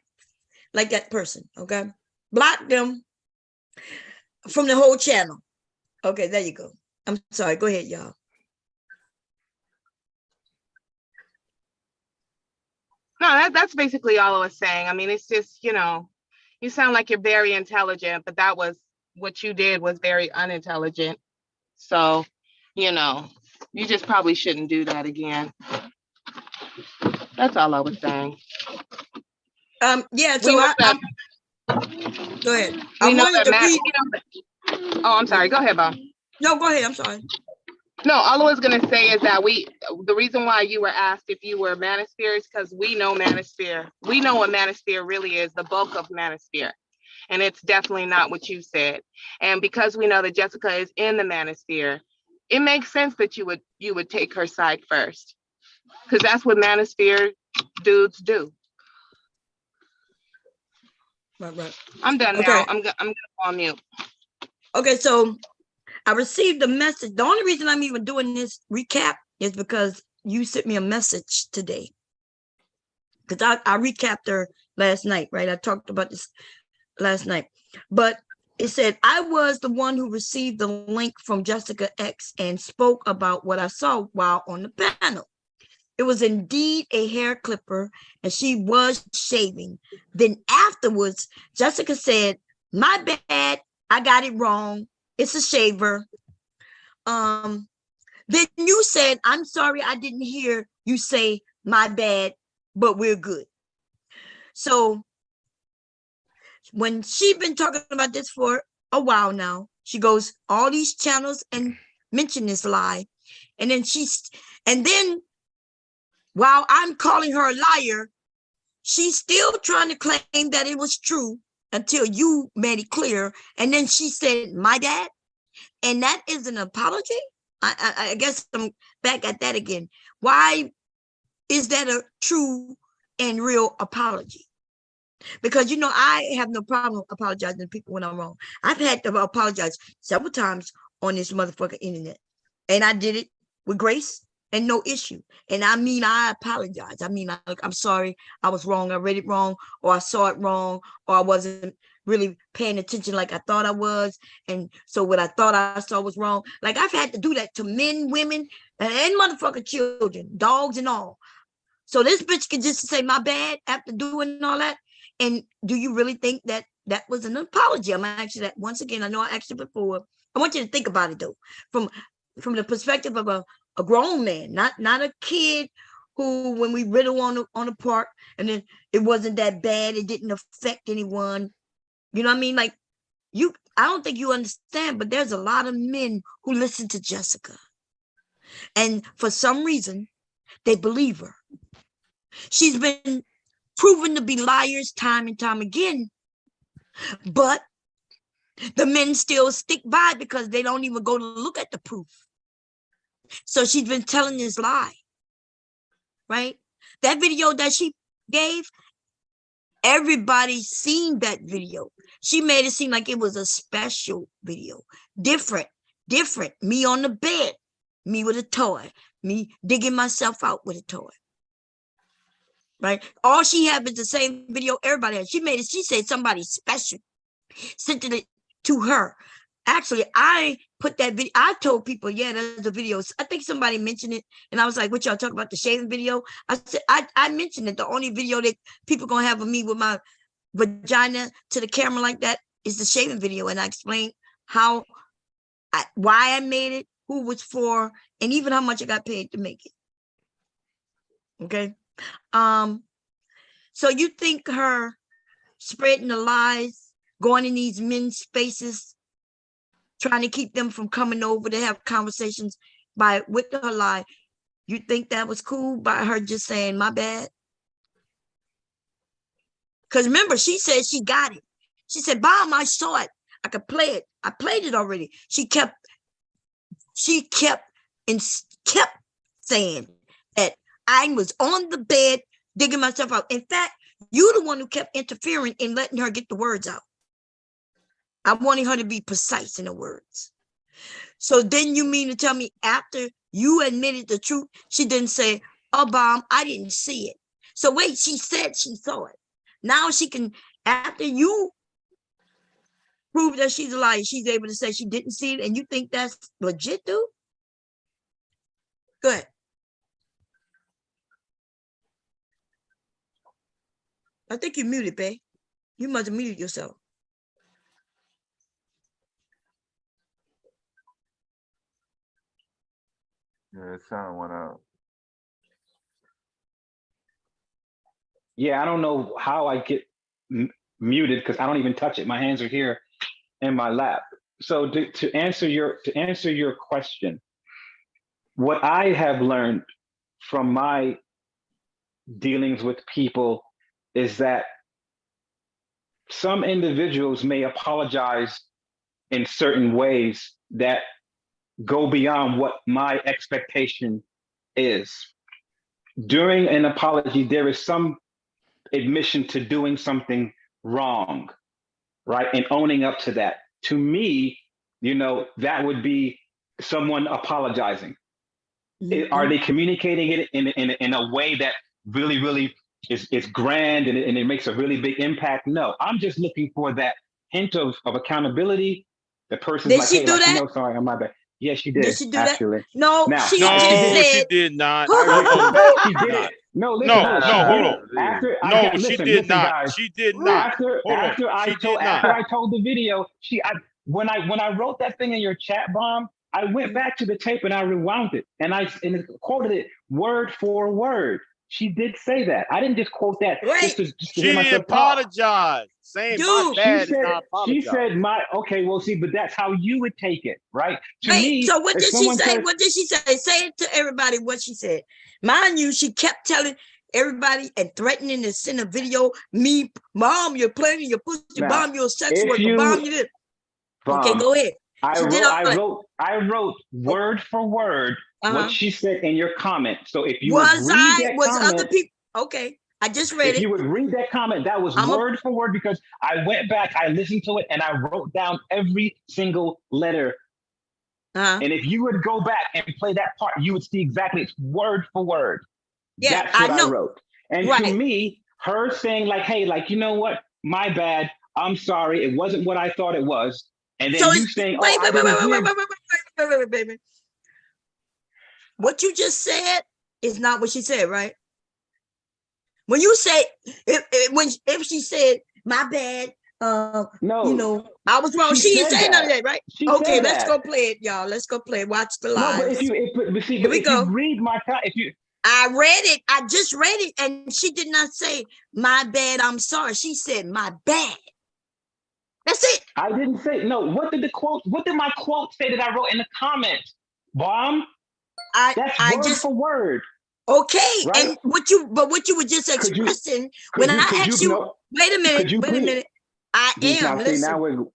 like that person, okay? Block them from the whole channel. Okay, there you go. I'm sorry. Go ahead, y'all. No, that's basically all I was saying. I mean, it's just, you know, you sound like you're very intelligent, but that was what you did was very unintelligent. So, you know, you just probably shouldn't do that again. That's all I was saying. Yeah, so go ahead. I wanted to read. Oh, I'm sorry. Go ahead, Bob. No, go ahead. I'm sorry. No, all I was going to say is that the reason why you were asked if you were a manosphere is because we know manosphere. We know what manosphere really is, the bulk of manosphere. And it's definitely not what you said. And because we know that Jessica is in the manosphere, it makes sense that you would take her side first. Because that's what manosphere dudes do. Right. I'm done now. I'm going to go on mute. Okay, so I received a message. The only reason I'm even doing this recap is because you sent me a message today. Because I recapped her last night, right? I talked about this last night. But it said, I was the one who received the link from Jessica X and spoke about what I saw while on the panel. It was indeed a hair clipper and she was shaving. Then afterwards, Jessica said, my bad, I got it wrong. It's a shaver. Then you said, I'm sorry, I didn't hear you say my bad, but we're good. So when she's been talking about this for a while now, she goes all these channels and mention this lie. And then while I'm calling her a liar, she's still trying to claim that it was true until you made it clear. And then she said, my dad. And that is an apology. I guess I'm back at that again. Why is that a true and real apology? Because, you know, I have no problem apologizing to people when I'm wrong. I've had to apologize several times on this motherfucking internet. And I did it with grace and no issue. And I mean, I apologize. I mean, I'm sorry, I was wrong. I read it wrong, or I saw it wrong, or I wasn't really paying attention like I thought I was. And so what I thought I saw was wrong. Like I've had to do that to men, women, and motherfucking children, dogs and all. So this bitch can just say my bad after doing all that. And do you really think that that was an apology? I'm actually that once again, I know I asked you before. I want you to think about it though, from the perspective of a grown man, not a kid who, when we riddle on the park and then it wasn't that bad, it didn't affect anyone. You know what I mean? Like I don't think you understand, but there's a lot of men who listen to Jessica. And for some reason, they believe her. She's been proven to be liars time and time again. But the men still stick by because they don't even go to look at the proof. So she's been telling this lie, right? That video that she gave, everybody seen that video. She made it seem like it was a special video. Different. Me on the bed, me with a toy, me digging myself out with a toy. Right? All she had was the same video everybody had. She made it, she said somebody special sent it to her. Actually, I put that video, I told people, yeah, there's a video. I think somebody mentioned it, and I was like, what y'all talking about, the shaving video? I said, I mentioned it. The only video that people gonna have of me with my vagina to the camera like that is the shaving video. And I explained why I made it, who it was for, and even how much I got paid to make it. Okay. So you think her spreading the lies, going in these men's spaces, trying to keep them from coming over to have conversations with her lie, you think that was cool by her just saying, my bad? Because remember, she said she got it. She said, Bomb, I saw it. I could play it. I played it already. She kept saying that I was on the bed digging myself out. In fact, you're the one who kept interfering and letting her get the words out. I wanted her to be precise in the words. So then you mean to tell me after you admitted the truth, she didn't say, oh, Bomb, I didn't see it. So wait, she said she saw it. Now she can, after you prove that she's a liar, she's able to say she didn't see it, and you think that's legit, dude? Go ahead. I think you're muted, babe. You must have muted yourself. Yeah, the sound went out. Yeah, I don't know how I get muted because I don't even touch it. My hands are here in my lap. So to answer your question, what I have learned from my dealings with people is that some individuals may apologize in certain ways that go beyond what my expectation is. During an apology, there is some admission to doing something wrong, right? And owning up to that. To me, that would be someone apologizing. Mm-hmm. Are they communicating it in a way that really is grand and it makes a really big impact? No, I'm just looking for that hint of accountability. The person's like, hey, like, sorry, I'm my bad. Yeah, she did. She do actually. That? No, now, she did not. She did it. No, listen, hold on. She did not. Guys, she did not. After I told the video, when I wrote that thing in your chat, Bomb, I went back to the tape and I rewound it and I quoted it word for word. She did say that. I didn't just quote that. Right. Just to she apologized. Saying my bad is not apologize. She said okay, well, see, but that's how you would take it, right? To me, so what did she say? What did she say? Say it to everybody what she said. Mind you, she kept telling everybody and threatening to send a video. Me, Mom, you're playing your pussy. Now, Bomb, you're a sex worker. Bomb, you did. Okay, go ahead. I wrote word for word what she said in your comment. So if you read that comment, other people okay? I just read it. If you would read that comment, that was word for word because I went back, I listened to it, and I wrote down every single letter. And if you would go back and play that part, you would see exactly it's word for word. Yeah, that's what I wrote. And to me, her saying like, hey, like, you know what? My bad. I'm sorry. It wasn't what I thought it was. And then you saying, wait, baby. What you just said is not what she said, right? When you say, if she said, my bad, no, I was wrong. She didn't say none of that, right? Okay, let's go play it, y'all. Let's go play it. Watch the live. No, but Here we go. You read my I read it. I just read it. And she did not say, my bad, I'm sorry. She said, my bad. That's it. I didn't say no. What did my quote say that I wrote in the comments? Bomb. That's word for word. Okay, right? and what you were just expressing when I asked you. Wait a minute. I am. Listen.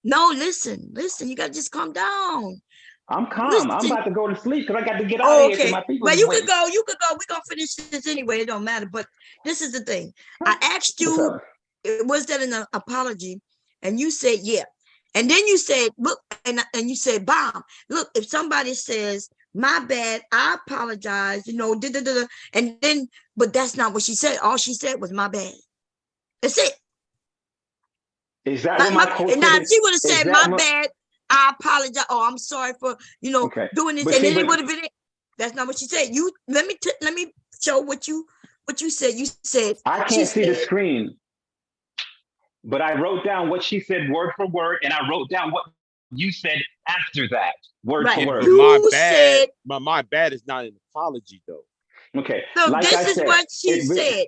No, listen. You gotta just calm down. I'm calm. Listen. I'm about to go to sleep because I got to get out of here. Okay. My people. Well, you could go. We're gonna finish this anyway. It don't matter. But this is the thing. I asked you, was that an apology? And you said, yeah. And then you said, look, and you said, Bomb, look, if somebody says, my bad, I apologize, and then, but that's not what she said. All she said was, my bad. That's it. Is that what my quote said? Now, if she would have said, my bad, I apologize. Oh, I'm sorry for, doing this. And then it would have been it. That's not what she said. You, let me show what you said. You said, I can't see the screen. But I wrote down what she said word for word, and I wrote down what you said after that, word for word. My bad is not an apology, though. Okay. So like this is what she said.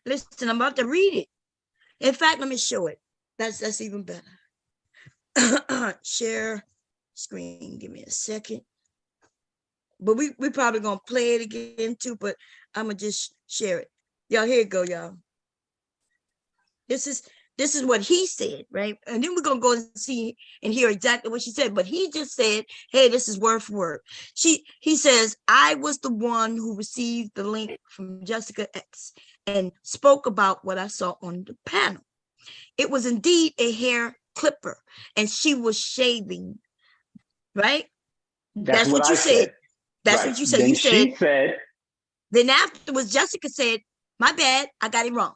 Listen, I'm about to read it. In fact, let me show it. That's even better. Share screen. Give me a second. But we probably gonna play it again too, but I'm gonna just share it. Y'all, here it go, y'all. This is what he said, right? And then we're gonna go and see and hear exactly what she said. But he just said, hey, this is word for word. He says, I was the one who received the link from Jessica X and spoke about what I saw on the panel. It was indeed a hair clipper, and she was shaving, right? That's what you said. That's what you said. Then she said. Then afterwards, Jessica said, my bad, I got it wrong.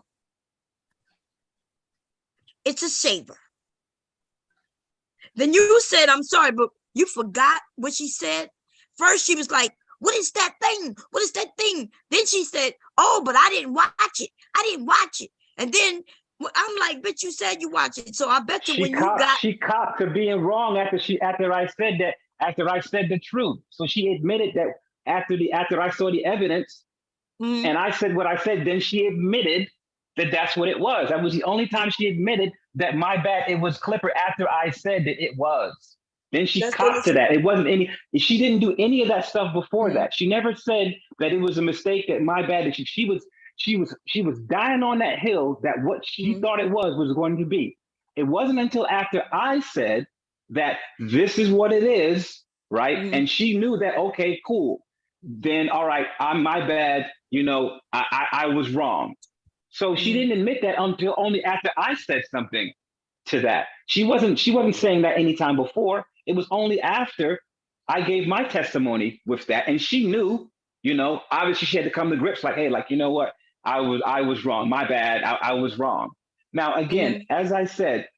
It's a shaver. Then you said, I'm sorry, but you forgot what she said. First, she was like, what is that thing? What is that thing? Then she said, oh, but I didn't watch it. And then I'm like, bitch, you said you watched it. So I bet you she copped to being wrong after I said that, after I said the truth. So she admitted that after I saw the evidence and I said what I said, then she admitted that's what it was. That was the only time she admitted that my bad, it was Clipper after I said that it was. Then she copped to that. It wasn't she didn't do any of that stuff before that. She never said that it was a mistake, that my bad, that she was dying on that hill that what she thought it was going to be. It wasn't until after I said that this is what it is, right? And she knew that, okay, cool. Then, all right, I'm my bad, I was wrong. So she didn't admit that until only after I said something to that. She wasn't saying that anytime before. It was only after I gave my testimony with that. And she knew, obviously she had to come to grips like, hey, like, you know what? I was wrong. My bad. I was wrong. Now, again, as I said,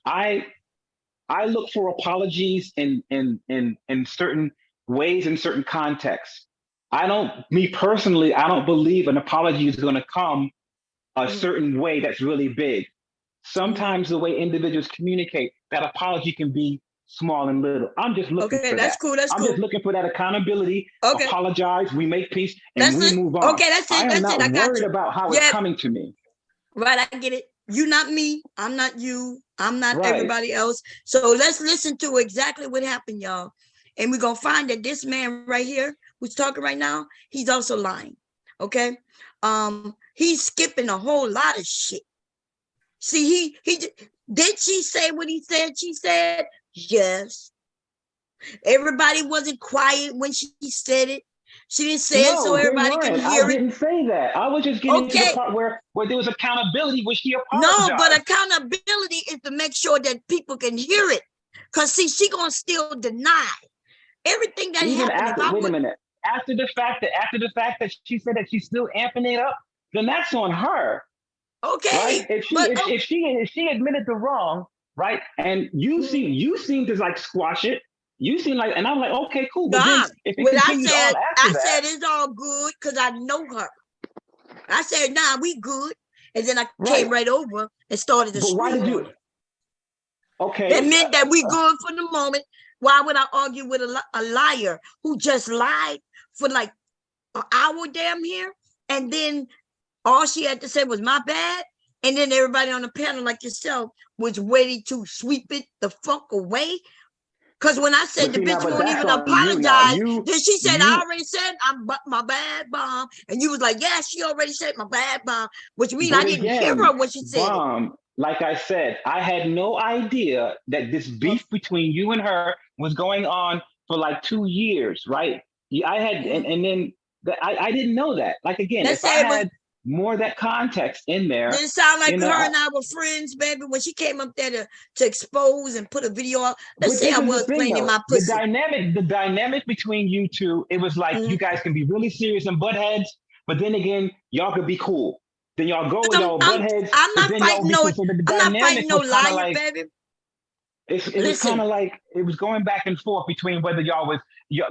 I look for apologies in certain ways, in certain contexts. Me personally, I don't believe an apology is going to come a certain way that's really big. Sometimes the way individuals communicate, that apology can be small and little. I'm just looking for that. Cool. I'm just looking for that accountability. Okay. Apologize, we make peace, and we move on. Okay, that's it. I am not worried you. about how it's coming to me. Right, I get it. You're not me. I'm not you. I'm not everybody else. So let's listen to exactly what happened, y'all. And we're going to find that this man right here who's talking right now, he's also lying. Okay? He's skipping a whole lot of shit. See, did she say what he said? She said, yes. Everybody wasn't quiet when she said it. She didn't say it so everybody could hear it. I didn't say that. I was just getting to the part where there was accountability, where she apologized. No, but accountability is to make sure that people can hear it. Because, see, she going to still deny everything that happened. Wait a minute. After the fact that she said that she's still amping it up, then that's on her. Okay. Right? If she admitted the wrong, right? And you seem to like squash it. You seem like, and I'm like, okay, cool. But then if it continues on after that, said it's all good because I know her. I said, nah, we good. And then I came right over and started to scream. Why did you? Okay. That meant that we good for the moment. Why would I argue with a liar who just lied for like an hour damn here? And then all she had to say was my bad. and then everybody on the panel like yourself was ready to sweep it the fuck away. Because when I said the bitch won't even apologize, then she said, I already said my bad bomb. And you was like, yeah, she already said my bad bomb, which means I didn't hear her when she said it. Like I said, I had no idea that this beef between you and her was going on for like 2 years, right? I had, and then I didn't know that. Like, again, if I had more of that context in there. Did it sound like her and I were friends, baby? When she came up there to expose and put a video up, let's say I was playing in my pussy. The dynamic between you two, it was like you guys can be really serious and butt heads, but then again, y'all could be cool. Then y'all go and y'all butt heads. I'm not fighting no liar, baby. It was kind of like it was going back and forth between whether y'all was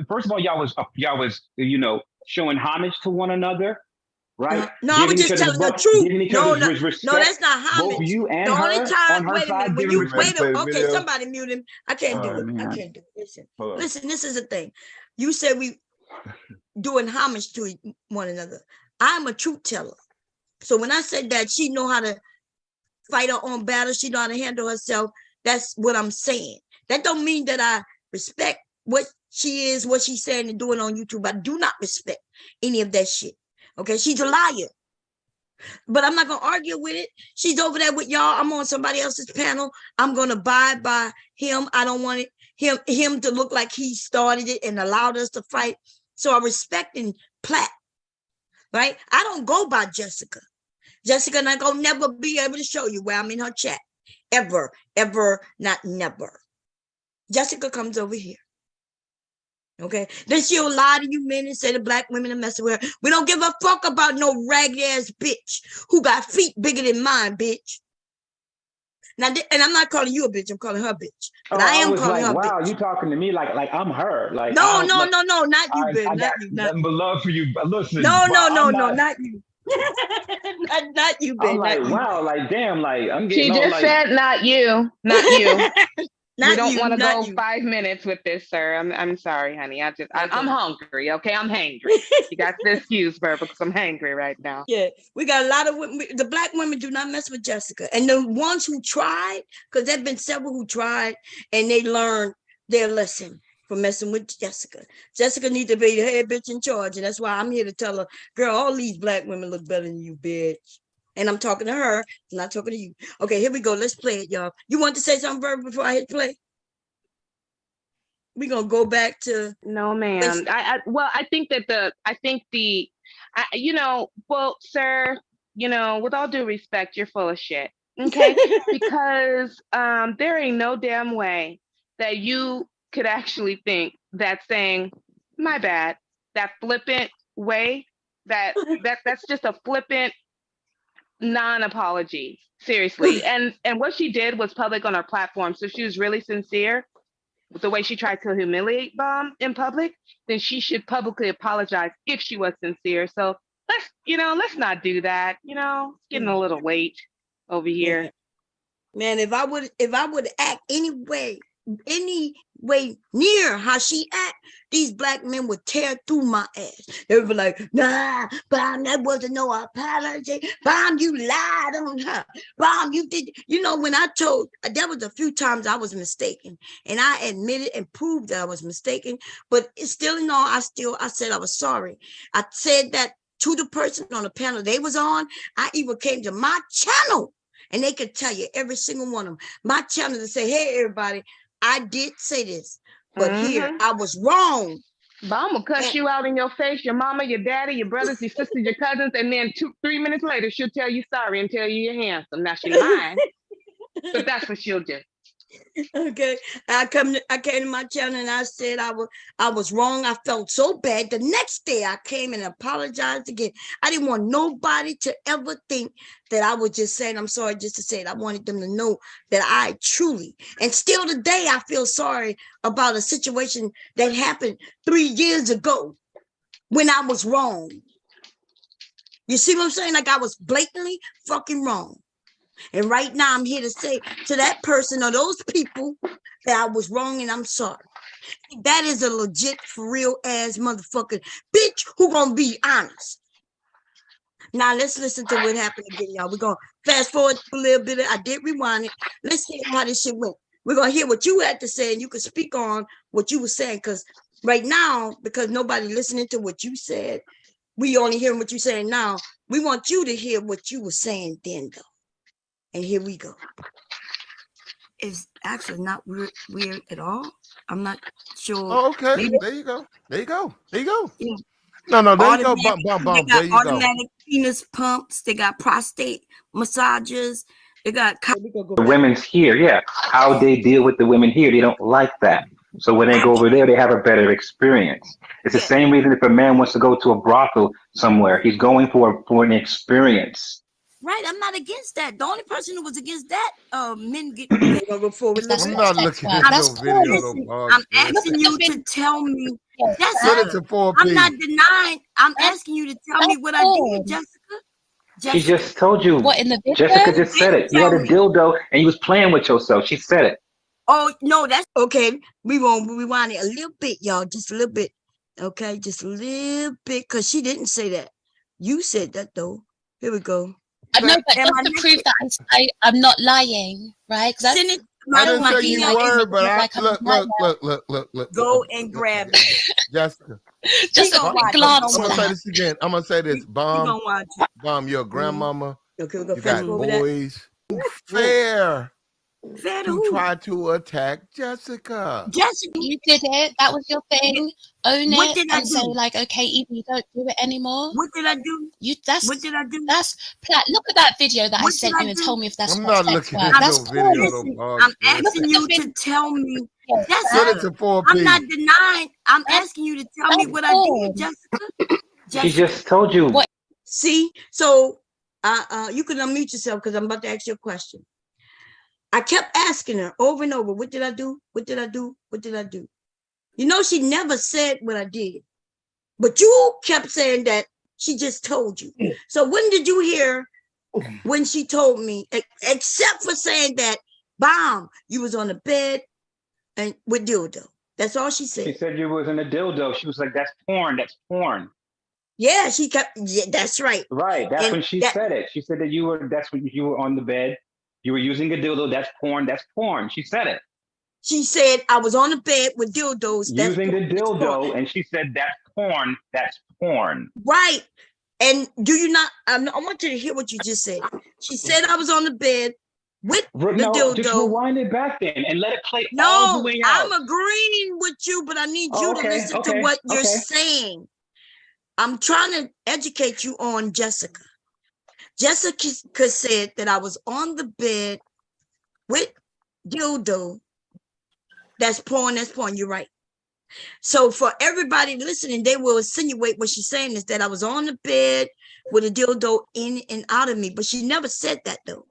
first of all y'all was showing homage to one another. Right? No, I was just telling the truth. No, that's not homage. Both you and the only time, wait a minute, when you okay, somebody mute him. I can't do it. I can't do it. Listen, this is the thing. You said we doing homage to one another. I'm a truth teller. So when I said that she know how to fight her own battle, she know how to handle herself, that's what I'm saying. That don't mean that I respect what she is, what she's saying and doing on YouTube. I do not respect any of that shit. Okay, she's a liar, but I'm not gonna argue with it. She's over there with y'all. I'm on somebody else's panel. I'm gonna abide by him. I don't want him to look like he started it and allowed us to fight. So I'm respecting Platt, right? I don't go by Jessica. Jessica not gonna never be able to show you where I'm in her chat, ever, not never. Jessica comes over here. Okay, then she'll lie to you men and say the black women are messing with her. We don't give a fuck about no ragged ass bitch who got feet bigger than mine, bitch. Now, and I'm not calling you a bitch. I'm calling her bitch. But I am calling her wow, bitch. You talking to me like I'm her? Like no, not you, baby. Not you. Nothing but love for you. Listen. No, not you. not you, baby. I'm like, wow, like damn, like I'm getting. She just said not you. We don't want to go 5 minutes with this, sir. I'm sorry, honey. I'm hungry. Okay, I'm hangry. You got to excuse her because I'm hangry right now. Yeah, we got a lot of women. The black women do not mess with Jessica, and the ones who tried, because there've been several who tried, and they learned their lesson from messing with Jessica. Jessica needs to be the head bitch in charge, and that's why I'm here to tell her, girl, all these black women look better than you, bitch. And I'm talking to her, I'm not talking to you. Okay, here we go. Let's play it, y'all. You want to say something, Verb, before I hit play? We're gonna go back to no, ma'am. I think well, sir, with all due respect, you're full of shit. Okay, because there ain't no damn way that you could actually think that saying my bad, that flippant way, that's just a flippant non-apology, seriously. And what she did was public on her platform, so she was really sincere with the way she tried to humiliate Bomb in public. Then she should publicly apologize if she was sincere. So let's not do that. It's getting a little late over here. Man, if I would act any way near how she act, these black men would tear through my ass. They would be like, nah, Bomb, that wasn't no apology. Bomb, you lied on her. Bomb, you did. When I told, there was a few times I was mistaken, and I admitted and proved that I was mistaken, but it's still in all, I said I was sorry. I said that to the person on the panel they was on. I even came to my channel, and they could tell you, every single one of them, my channel, to say, hey, everybody, I did say this, but here I was wrong. Bomb will cuss you out in your face, your mama, your daddy, your brothers, your sisters, your cousins, and then 2-3 minutes later, she'll tell you sorry and tell you you're handsome. Now she lying, but that's what she'll do. Okay, I came to my channel and I said I was wrong. I felt so bad. The next day I came and apologized again. I didn't want nobody to ever think that I was just saying I'm sorry just to say it. I wanted them to know that I truly, and still today, I feel sorry about a situation that happened 3 years ago when I was wrong. You see what I'm saying? Like I was blatantly fucking wrong. And right now I'm here to say to that person or those people that I was wrong and I'm sorry. That is a legit, for real ass motherfucking bitch who gonna be honest. Now let's listen to what happened again, y'all. We're gonna fast forward a little bit. I did rewind it. Let's hear how this shit went. We're gonna hear what you had to say, and you can speak on what you were saying. Because right now, because nobody listening to what you said, we only hearing what you're saying now. We want you to hear what you were saying then, though. And here we go. It's actually not weird at all. I'm not sure. Oh, okay. Maybe. There you go. There you go. There you go. Yeah. No, there you go. Automatic, they There got you go. automatic penis pumps. They got prostate massages. They got The women's here, yeah. How they deal with the women here, they don't like that. So when they go over there, they have a better experience. It's the same reason if a man wants to go to a brothel somewhere, he's going for an experience. Right, I'm not against that. The only person who was against that, men get. They're gonna go forward. I'm not looking at no video. I'm asking you to tell me. Send it to 4P. I'm not denying. I'm asking you to tell me what I did, Jessica. She just told you. What, in the video? Jessica just said it. You had a dildo and you was playing with yourself. She said it. Oh no, that's okay. We gonna rewind it a little bit, y'all. Just a little bit. Okay, just a little bit, because she didn't say that. You said that though. Here we go. I know, but just to prove that I'm not lying, right? Because Send it. I didn't say you were, but look. Go and grab it. Jessica. Just a quick glance. I'm gonna say this again. I'm gonna say this. Bomb, you're a Mm-hmm. grandmama. Okay, you got boys. Fair. Fair to You who? tried to attack Jessica. Jessica, you did it. That was your thing. Own What it did I and say do? like, okay, Evie, you don't do it anymore. What did I do? What did I do? Look at that video that I What sent did I you and do? tell me if that's I'm what not sex looking work. at That's no cool. video. No I'm asking you to tell me. Send it to 4P. I'm not denying. I'm asking you to tell me what I did, Jessica. She just told you. What? See, so you can unmute yourself because I'm about to ask you a question. I kept asking her over and over, what did I do? What did I do? What did I do? You know, she never said what I did, but you kept saying that she just told you. So when did you hear when she told me, except for saying that, Bomb, you was on the bed and with dildo. That's all she said. She said you was in a dildo. She was like, that's porn. That's porn. Yeah, she kept, yeah, that's right. Right. That's And when she said it. She said that that's when you were on the bed. You were using a dildo. That's porn. That's porn. She said it. She said I was on the bed with dildos. Using the dildo, and she said that's porn. That's porn. Right. And do you not? I want you to hear what you just said. She said I was on the bed with the dildo. Just rewind it back then and let it play all No, the way out. I'm agreeing with you, but I need you to listen to what you're saying. I'm trying to educate you on Jessica. Jessica said that I was on the bed with dildo. That's porn. That's porn. You're right. So for everybody listening, they will insinuate what she's saying is that I was on the bed with a dildo in and out of me, but she never said that though.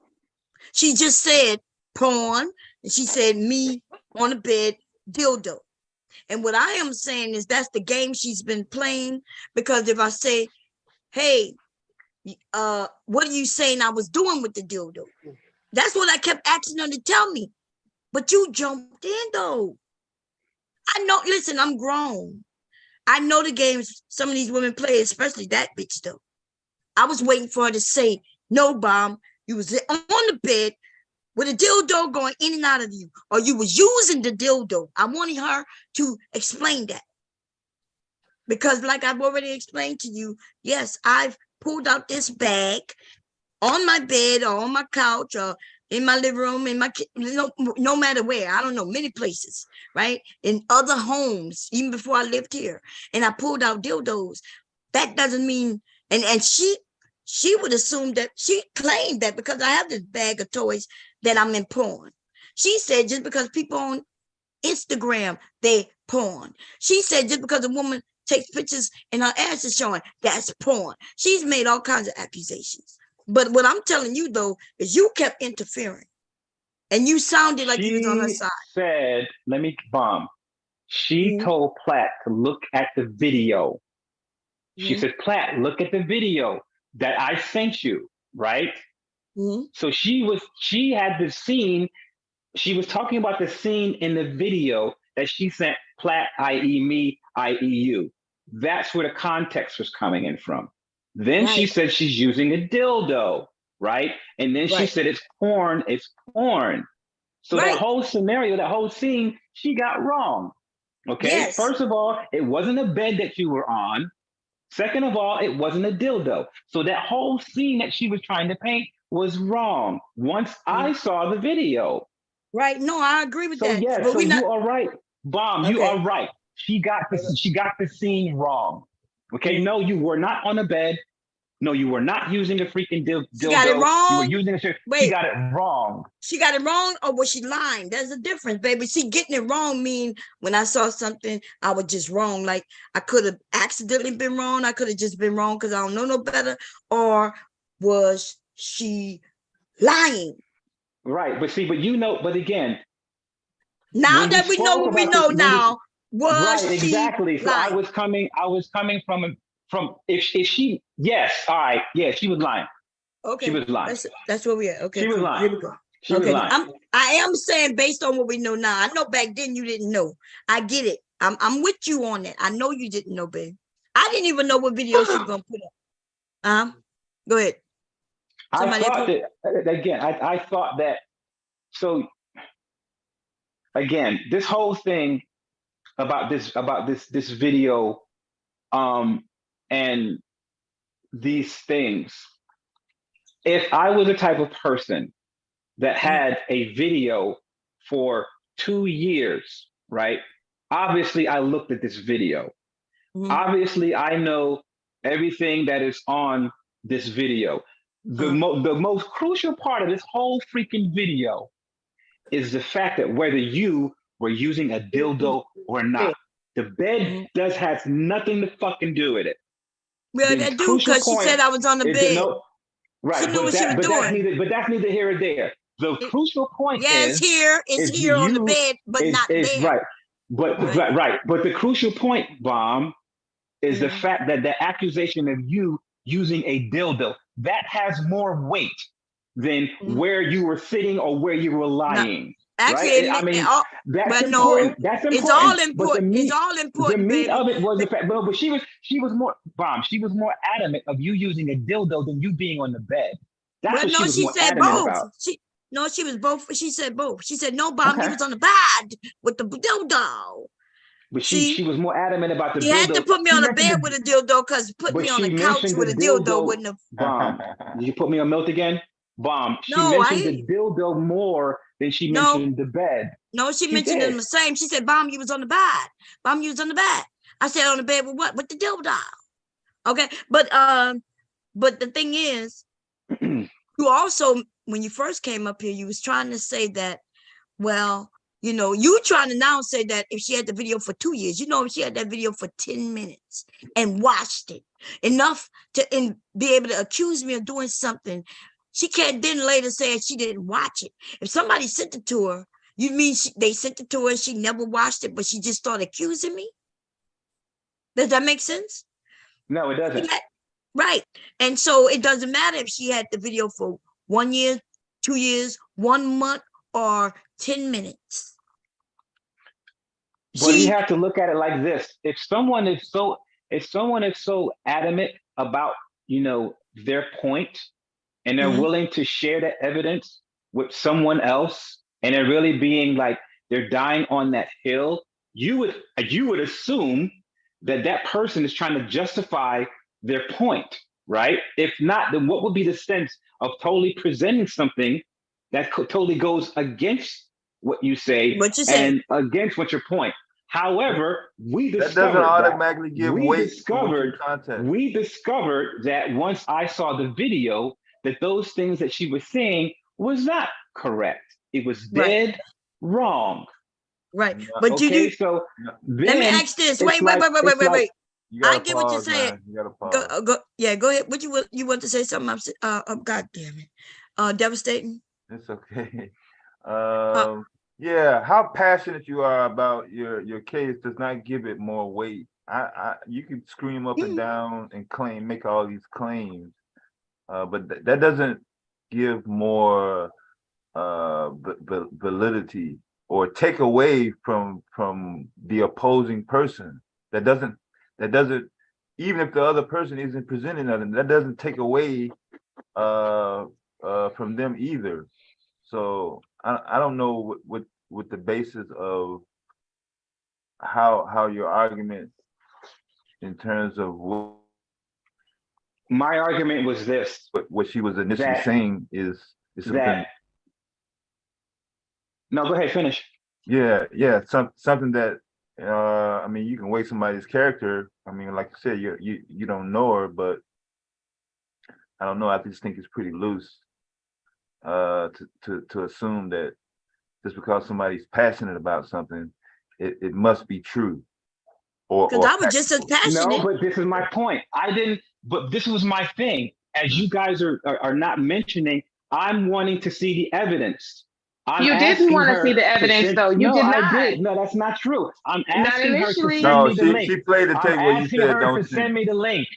She just said porn, and she said me on the bed, dildo. And what I am saying is that's the game she's been playing, because if I say, hey, what are you saying I was doing with the dildo? That's what I kept asking her to tell me. But you jumped in though. I know, listen, I'm grown. I know the games some of these women play, especially that bitch though. I was waiting for her to say, no, Bomb, you was on the bed with a dildo going in and out of you, or you was using the dildo. I wanted her to explain that. Because like I've already explained to you, yes, I've pulled out this bag on my bed or on my couch or in my living room, in my no matter where, I don't know, many places, right? In other homes, even before I lived here, and I pulled out dildos. That doesn't mean, and she would assume that, she claimed that because I have this bag of toys that I'm in porn. She said just because people on Instagram, they porn. She said just because a woman takes pictures and her ass is showing, that's porn. She's made all kinds of accusations. But what I'm telling you, though, is you kept interfering. And you sounded like you was on her side. She said, let me bomb. She told Platt to look at the video. She said, Platt, look at the video that I sent you, right? So she had the scene. She was talking about the scene in the video that she sent Platt, i.e. me, i.e. you. That's where the context was coming in from. Then she said she's using a dildo, right? And then she said it's porn, it's porn. So that whole scenario, that whole scene, she got wrong. Okay. Yes. First of all, it wasn't a bed that you were on. Second of all, it wasn't a dildo. So that whole scene that she was trying to paint was wrong. Once I saw the video. Right. No, I agree with that. Yeah, But so you are right. Bomb, you are right. She got the scene wrong. Okay. No, you were not on a bed. No, you were not using a freaking dildo. She got it wrong. You were using a shirt. She got it wrong. She got it wrong, or was she lying? There's a difference, baby. See, getting it wrong mean when I saw something, I was just wrong. Like I could have accidentally been wrong. I could have just been wrong because I don't know no better. Or was she lying? Right, but again, now that we know what we know now, was right, she exactly. So lying? I was coming from if she, yes, all right, yeah, she was lying. Okay, she was lying. That's where we at. Okay, she was lying. Here we go. She was lying. I am saying based on what we know now. I know back then you didn't know. I get it. I'm with you on that. I know you didn't know, babe. I didn't even know what video she was gonna put up. Go ahead. I thought that again. I thought that. So again, this whole thing about this video, and these things. If I was the type of person that had a video for 2 years, right? Obviously, I looked at this video. Obviously, I know everything that is on this video. The most crucial part of this whole freaking video is the fact that whether you were using a dildo or not, the bed has nothing to fucking do with it. Well, that do because she said I was on the bed. Right, she knew what she was doing. But that's neither here or there. The crucial point is it's here on the bed, but not there. Right, but the crucial point, Bomb, is the fact that the accusation of you using a dildo that has more weight than where you were sitting or where you were lying. Actually, right? I mean, that's important. That's important. It's all important. It's all important. The meat of it was the fact, but she was more Bomb. She was more adamant of you using a dildo than you being on the bed. That's what she was more adamant about. She was both. She said both. She said no, Bomb. You was on the bed with the dildo. But she was more adamant about the dildo. You had to put me on the bed with a dildo because put me on the couch with a dildo wouldn't have. Bomb. Did you put me on milk again? Bomb. She No, mentioned the dildo more than she mentioned the bed. No, she mentioned them the same. She said, Bomb, you was on the bed. Bomb, you was on the bed. I said, on the bed with what? With the dildo. Okay. But the thing is, you also, when you first came up here, you was trying to say that, well, you know, you trying to now say that if she had the video for 2 years, you know, if she had that video for 10 minutes and watched it enough to be able to accuse me of doing something, she can't then later say she didn't watch it. If somebody sent it to her, you mean they sent it to her, she never watched it, but she just started accusing me? Does that make sense? No, it doesn't. Right. And so it doesn't matter if she had the video for 1 year, 2 years, 1 month, or 10 minutes. But you have to look at it like this. If someone is so adamant about, you know, their point, and they're willing to share that evidence with someone else, and they're really being like they're dying on that hill, you would assume that that person is trying to justify their point, right? If not, then what would be the sense of totally presenting something that totally goes against what you say and against what your point? However, we discovered that doesn't automatically give weight. We discovered that once I saw the video, that those things that she was saying was not correct. It was dead wrong. Right. But okay, so let me ask this. Wait. I get what you're saying. Go ahead. What you want to say something? God damn it. Devastating. It's okay. Yeah, how passionate you are about your case does not give it more weight. You can scream up and down and make all these claims, but that doesn't give more validity or take away from the opposing person. That doesn't even if the other person isn't presenting nothing, that doesn't take away from them either. So I don't know what the basis of how your argument in terms of my argument was this: what she was initially saying is something. that. No, go ahead, finish. Yeah, something that I mean, you can weigh somebody's character. I mean, like you said, you don't know her, but I don't know. I just think it's pretty loose to assume that just because somebody's passionate about something, it must be true. Because I was just as passionate. No, but this is my point. I didn't. But this was my thing. As you guys are not mentioning, I'm wanting to see the evidence. You didn't want to see the evidence, though. You did not. I did. No, that's not true. I'm asking her to send me No, the link. she played the tape where you said don't send me the link.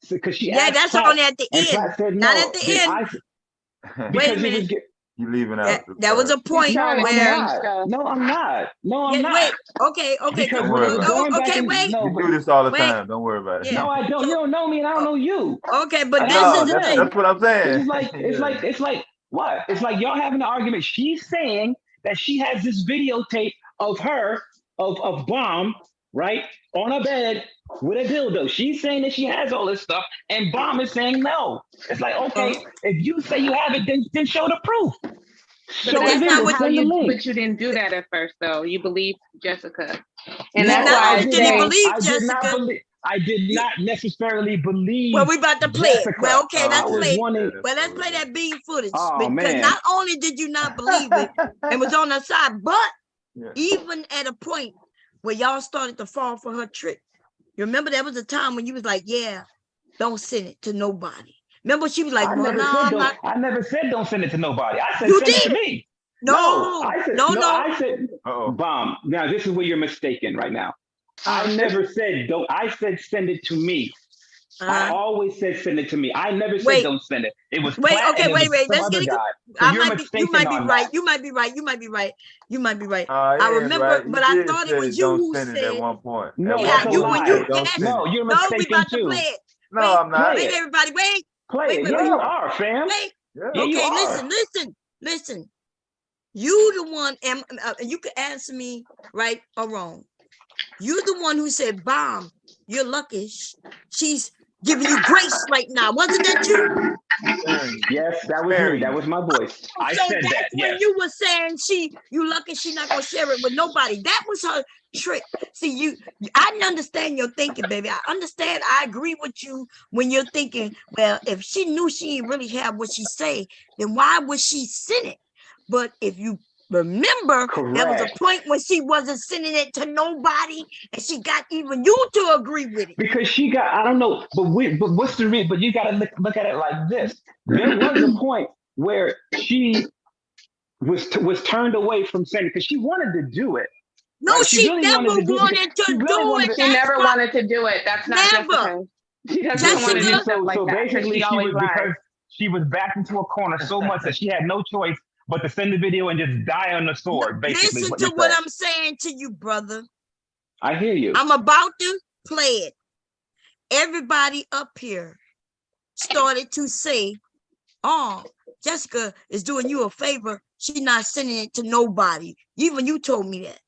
Because she Yeah, asked that's Platt, on at the and end. Platt said Not no. at the end. Wait a minute. You leaving out. That was a point No, where. No, I'm not. No, I'm not. Wait. Okay. Because Don't worry about it. Okay. Wait. You do this all the time. Don't worry about it. No, I don't. You don't know me, and I don't know you. Okay, but this No, is the thing. that's what I'm saying. It's like what? It's like y'all having an argument. She's saying that she has this videotape of her of Bomb, right, on a bed with a dildo. She's saying that she has all this stuff, and Bomb is saying no. It's like, okay, if you say you have it, then show the proof. But that's not how you. But you didn't do that at first, though. You believed Jessica, and that's why I did not necessarily believe. Well, we about to play Jessica. it. Well, okay, let's play. Well, let's play that bean footage. Oh, because man. not only did you not believe it, it was on her side, but even at a point where y'all started to fall for her trick. You remember there was a time when you was like, "Yeah, don't send it to nobody." Remember she was like, I never said don't send it to nobody. I said send it to me. I said Bomb. Now this is where you're mistaken right now. I never said don't. I said send it to me. I always said send it to me. I never said don't send it. It was wait. Platt Okay, and wait. Some Let's other get it. guy. So You might be right. You might be right. I remember, right. but I thought it was you who said at one point. No, yeah, you when you no, you're no, we mistaken about too. to play it. No, I'm not. Wait, everybody, wait. Play it. Yeah, you are, fam. Wait. Yeah, you Okay, are. listen. You the one, and you can answer me right or wrong. You the one who said, "Bomb, you're lucky. She's giving you grace right now." Wasn't that you? Yes, that was me. That was my voice. I said that's that. when Yes. you were saying you lucky she not gonna share it with nobody. That was her trick. See, I understand your thinking, baby. I understand. I agree with you when you're thinking, well, if she knew she didn't really have what she say, then why would she send it? But if you remember, there was a point when she wasn't sending it to nobody, and she got even you to agree with it. Because she got, I don't know, but what's the reason? But you got to look at it like this. There was a point where she was turned away from saying, because she wanted to do it. No, right? she really never wanted to do it. She never wanted to do it. That's not Jessica. She doesn't want to do stuff like that. Basically, because she was backed into a corner so much that she had no choice but to send the video and just die on the sword. Basically, listen to what I'm saying to you, brother. I hear you. I'm about to play it. Everybody up here started to say, "Oh, Jessica is doing you a favor. She's not sending it to nobody." Even you told me that.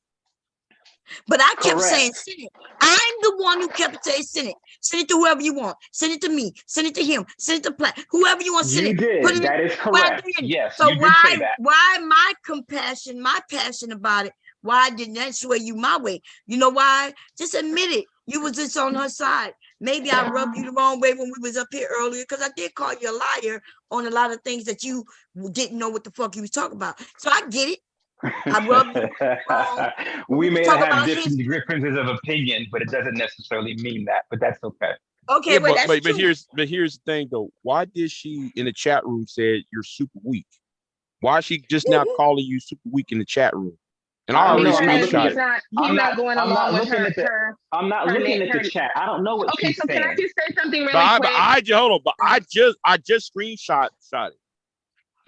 But I kept saying, send it. I'm the one who kept saying, send it. Send it to whoever you want. Send it to me. Send it to him. Send it to Platt. Whoever you want, send it. You did. Put it that is correct. Yes, so you did say that. Why my compassion, my passion about it, why didn't that sway you my way? You know why? Just admit it. You was just on her side. Maybe I rubbed you the wrong way when we was up here earlier, because I did call you a liar on a lot of things that you didn't know what the fuck you was talking about. So I get it. We may have different differences of opinion, but it doesn't necessarily mean that. But that's okay. Okay, yeah, but here's the thing though. Why did she in the chat room said you're super weak? Why is she just now calling you super weak in the chat room? And I already screenshot it. I'm not looking at the chat. I don't know what she's saying. Okay, so can I just say something really quick? Hold on, but I just screenshot it.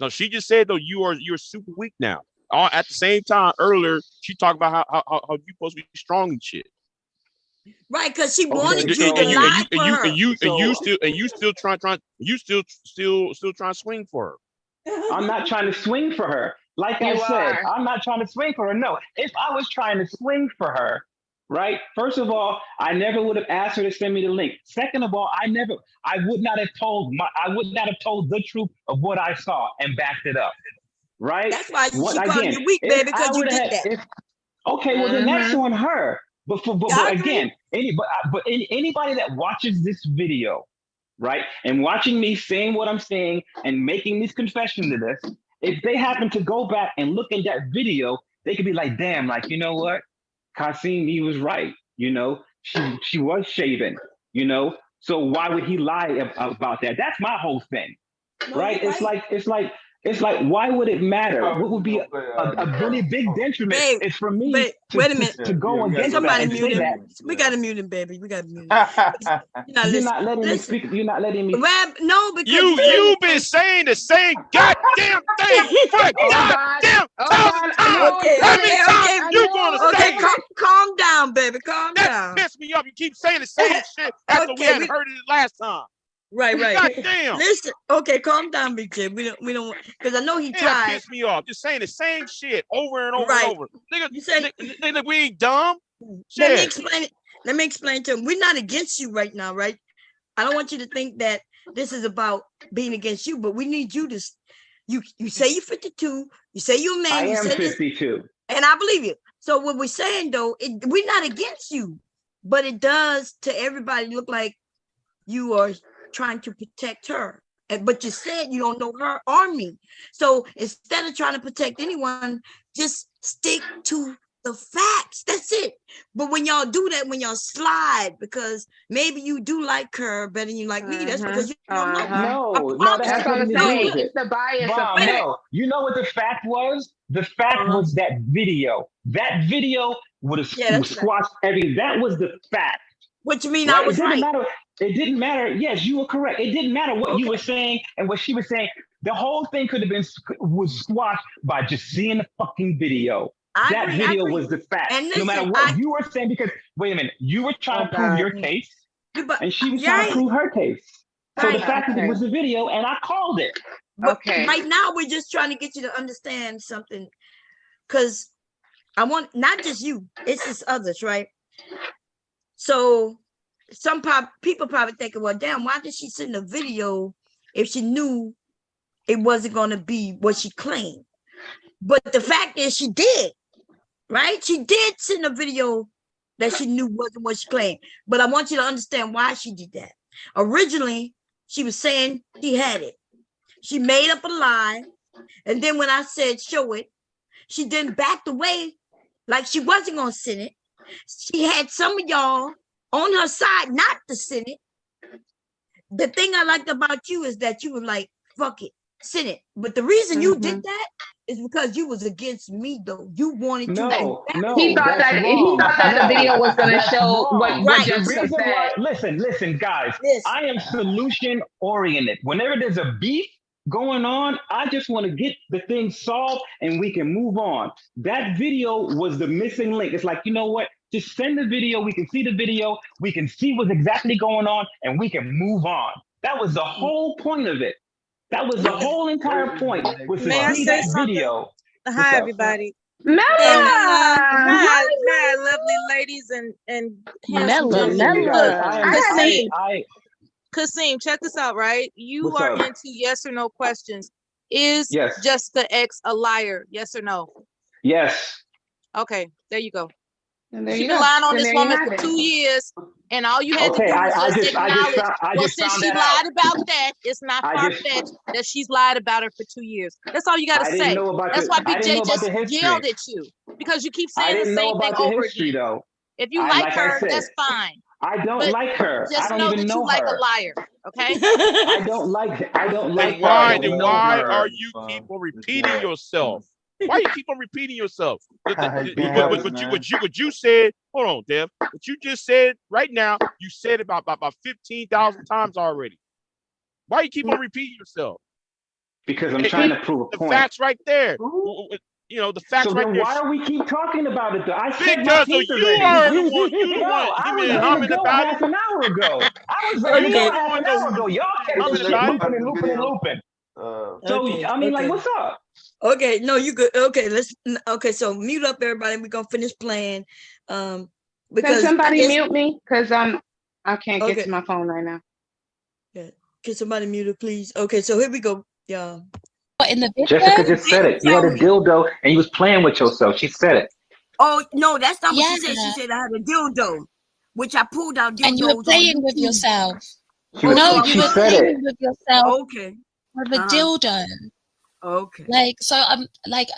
No, she just said though you're super weak now. At the same time, earlier she talked about how you supposed to be strong and shit. Right, because she Okay, wanted you so to lie for her. You still trying to swing for her. I'm not trying to swing for her. Like I You said, are. I'm not trying to swing for her. No, if I was trying to swing for her, right? First of all, I never would have asked her to send me the link. Second of all, I would not have told the truth of what I saw and backed it up, right? That's why What she called again? you weak, If baby, I because you would did have, that. if okay, well then that's on her. But again, anybody that watches this video, right, and watching me saying what I'm saying and making these confessions to this, if they happen to go back and look at that video, they could be like, damn, like, you know what? Kasim, he was right. You know, she was shaven, you know, so why would he lie about that? That's my whole thing, right? It's like, why would it matter? What would be a really big detriment Babe, is for me wait a minute. to go against that Somebody and mute say him. that. We gotta mute him, baby. We gotta mute him. You're not letting me speak. You're not letting me. No, because You've been saying the same goddamn thing for a goddamn thousand times. How many times you gonna say it? Calm down, baby. Calm down. That pissed me off. You keep saying the same shit after we hadn't heard it last time. Right. God damn. Listen, okay, calm down, Big Jim. We don't, because I know he That tried. pissed me off. Just saying the same shit over and over Right. and over. Nigga, You said nigga, we ain't dumb. Let me Shit. explain it. Let me explain to him. We're not against you right now, right? I don't want you to think that this is about being against you, but we need you to. You say you're 52. You say you're a man. I you am say 52. This, and I believe you. So what we're saying though, we're not against you, but it does to everybody look like you are trying to protect her. But you said you don't know her or me. So instead of trying to protect anyone, just stick to the facts. That's it. But when y'all do that, when y'all slide, because maybe you do like her better than you like me, that's because you don't know. No, that has nothing to do with it. It's the bias Mom, effect. no. You know what the fact was? The fact was that video. That video would have squashed everything. That was the fact. What you mean? Right? I was right. It didn't matter. Yes, you were correct. It didn't matter what you were saying and what she was saying. The whole thing could have been squashed by just seeing the fucking video. That video was the fact. And no matter what you were saying, because wait a minute, you were trying to prove your case, and she was trying to prove her case. So the fact that it was the video, and I called it. But right now, we're just trying to get you to understand something, because I want not just you, it's just others, right? So some people probably thinking, well, damn, why did she send a video if she knew it wasn't going to be what she claimed? But the fact is she did, right? She did send a video that she knew wasn't what she claimed. But I want you to understand why she did that. Originally, she was saying she had it. She made up a lie. And then when I said show it, she then backed away like she wasn't going to send it. She had some of y'all on her side not to send it. The thing I liked about you is that you were like, fuck it, send it. But the reason you did that is because you was against me, though. You wanted to. No, He thought that the video was going to show what Jessica said. Listen, guys. I am solution oriented. Whenever there's a beef going on, I just want to get the thing solved and we can move on. That video was the missing link. It's like, you know what? Just send the video. We can see the video. We can see what's exactly going on and we can move on. That was the whole point of it. That was the whole entire point, was to see that video. Hi, everybody. Mella! Hi, lovely ladies and Kasim, check this out, right? You are into yes or no questions. Is Jessica X a liar? Yes or no? Yes. Okay, there you go. She's been lying on this woman for 2 years, and all you had to do was just acknowledge. Well, since she lied about that, it's not far-fetched that she's lied about her for 2 years. That's all you got to say. That's why Big J just yelled at you, because you keep saying the same thing over again. If you like her, that's fine. I don't like her. Just I don't know even that know you like her. a liar, okay? I don't like her. Then why are you keep on repeating yourself? Why you keep on repeating yourself? What you said, hold on, Dev. What you just said right now, you said about 15,000 times already. Why you keep on repeating yourself? Because I'm trying to prove a point. The facts right there. the facts So right then there. why are we keep talking about it though? I said my Because piece you already. are the one. You the No, one. I He was been ready to humming go about half it. an hour ago. I was No, ready you to go was the half one an though. hour ago. Y'all Been kept humming just about it. looping and looping and looping. So Okay, I mean, like, okay. what's up? Okay, no, you good. Okay, so mute up everybody. We're gonna finish playing. Can Because somebody mute me? Because I can't get Okay. to my phone right now. Yeah. Can somebody mute it, please? Okay, so here we go, y'all. In the video? Jessica just said it. You had a dildo and you was playing with yourself. She said it. Oh no, that's not what she said. Yeah. She said I had a dildo, which I pulled out dildos. And you were on playing with YouTube. yourself. She was, No, she you were said it. playing with yourself Okay. with a dildo. Okay. Like, so I'm like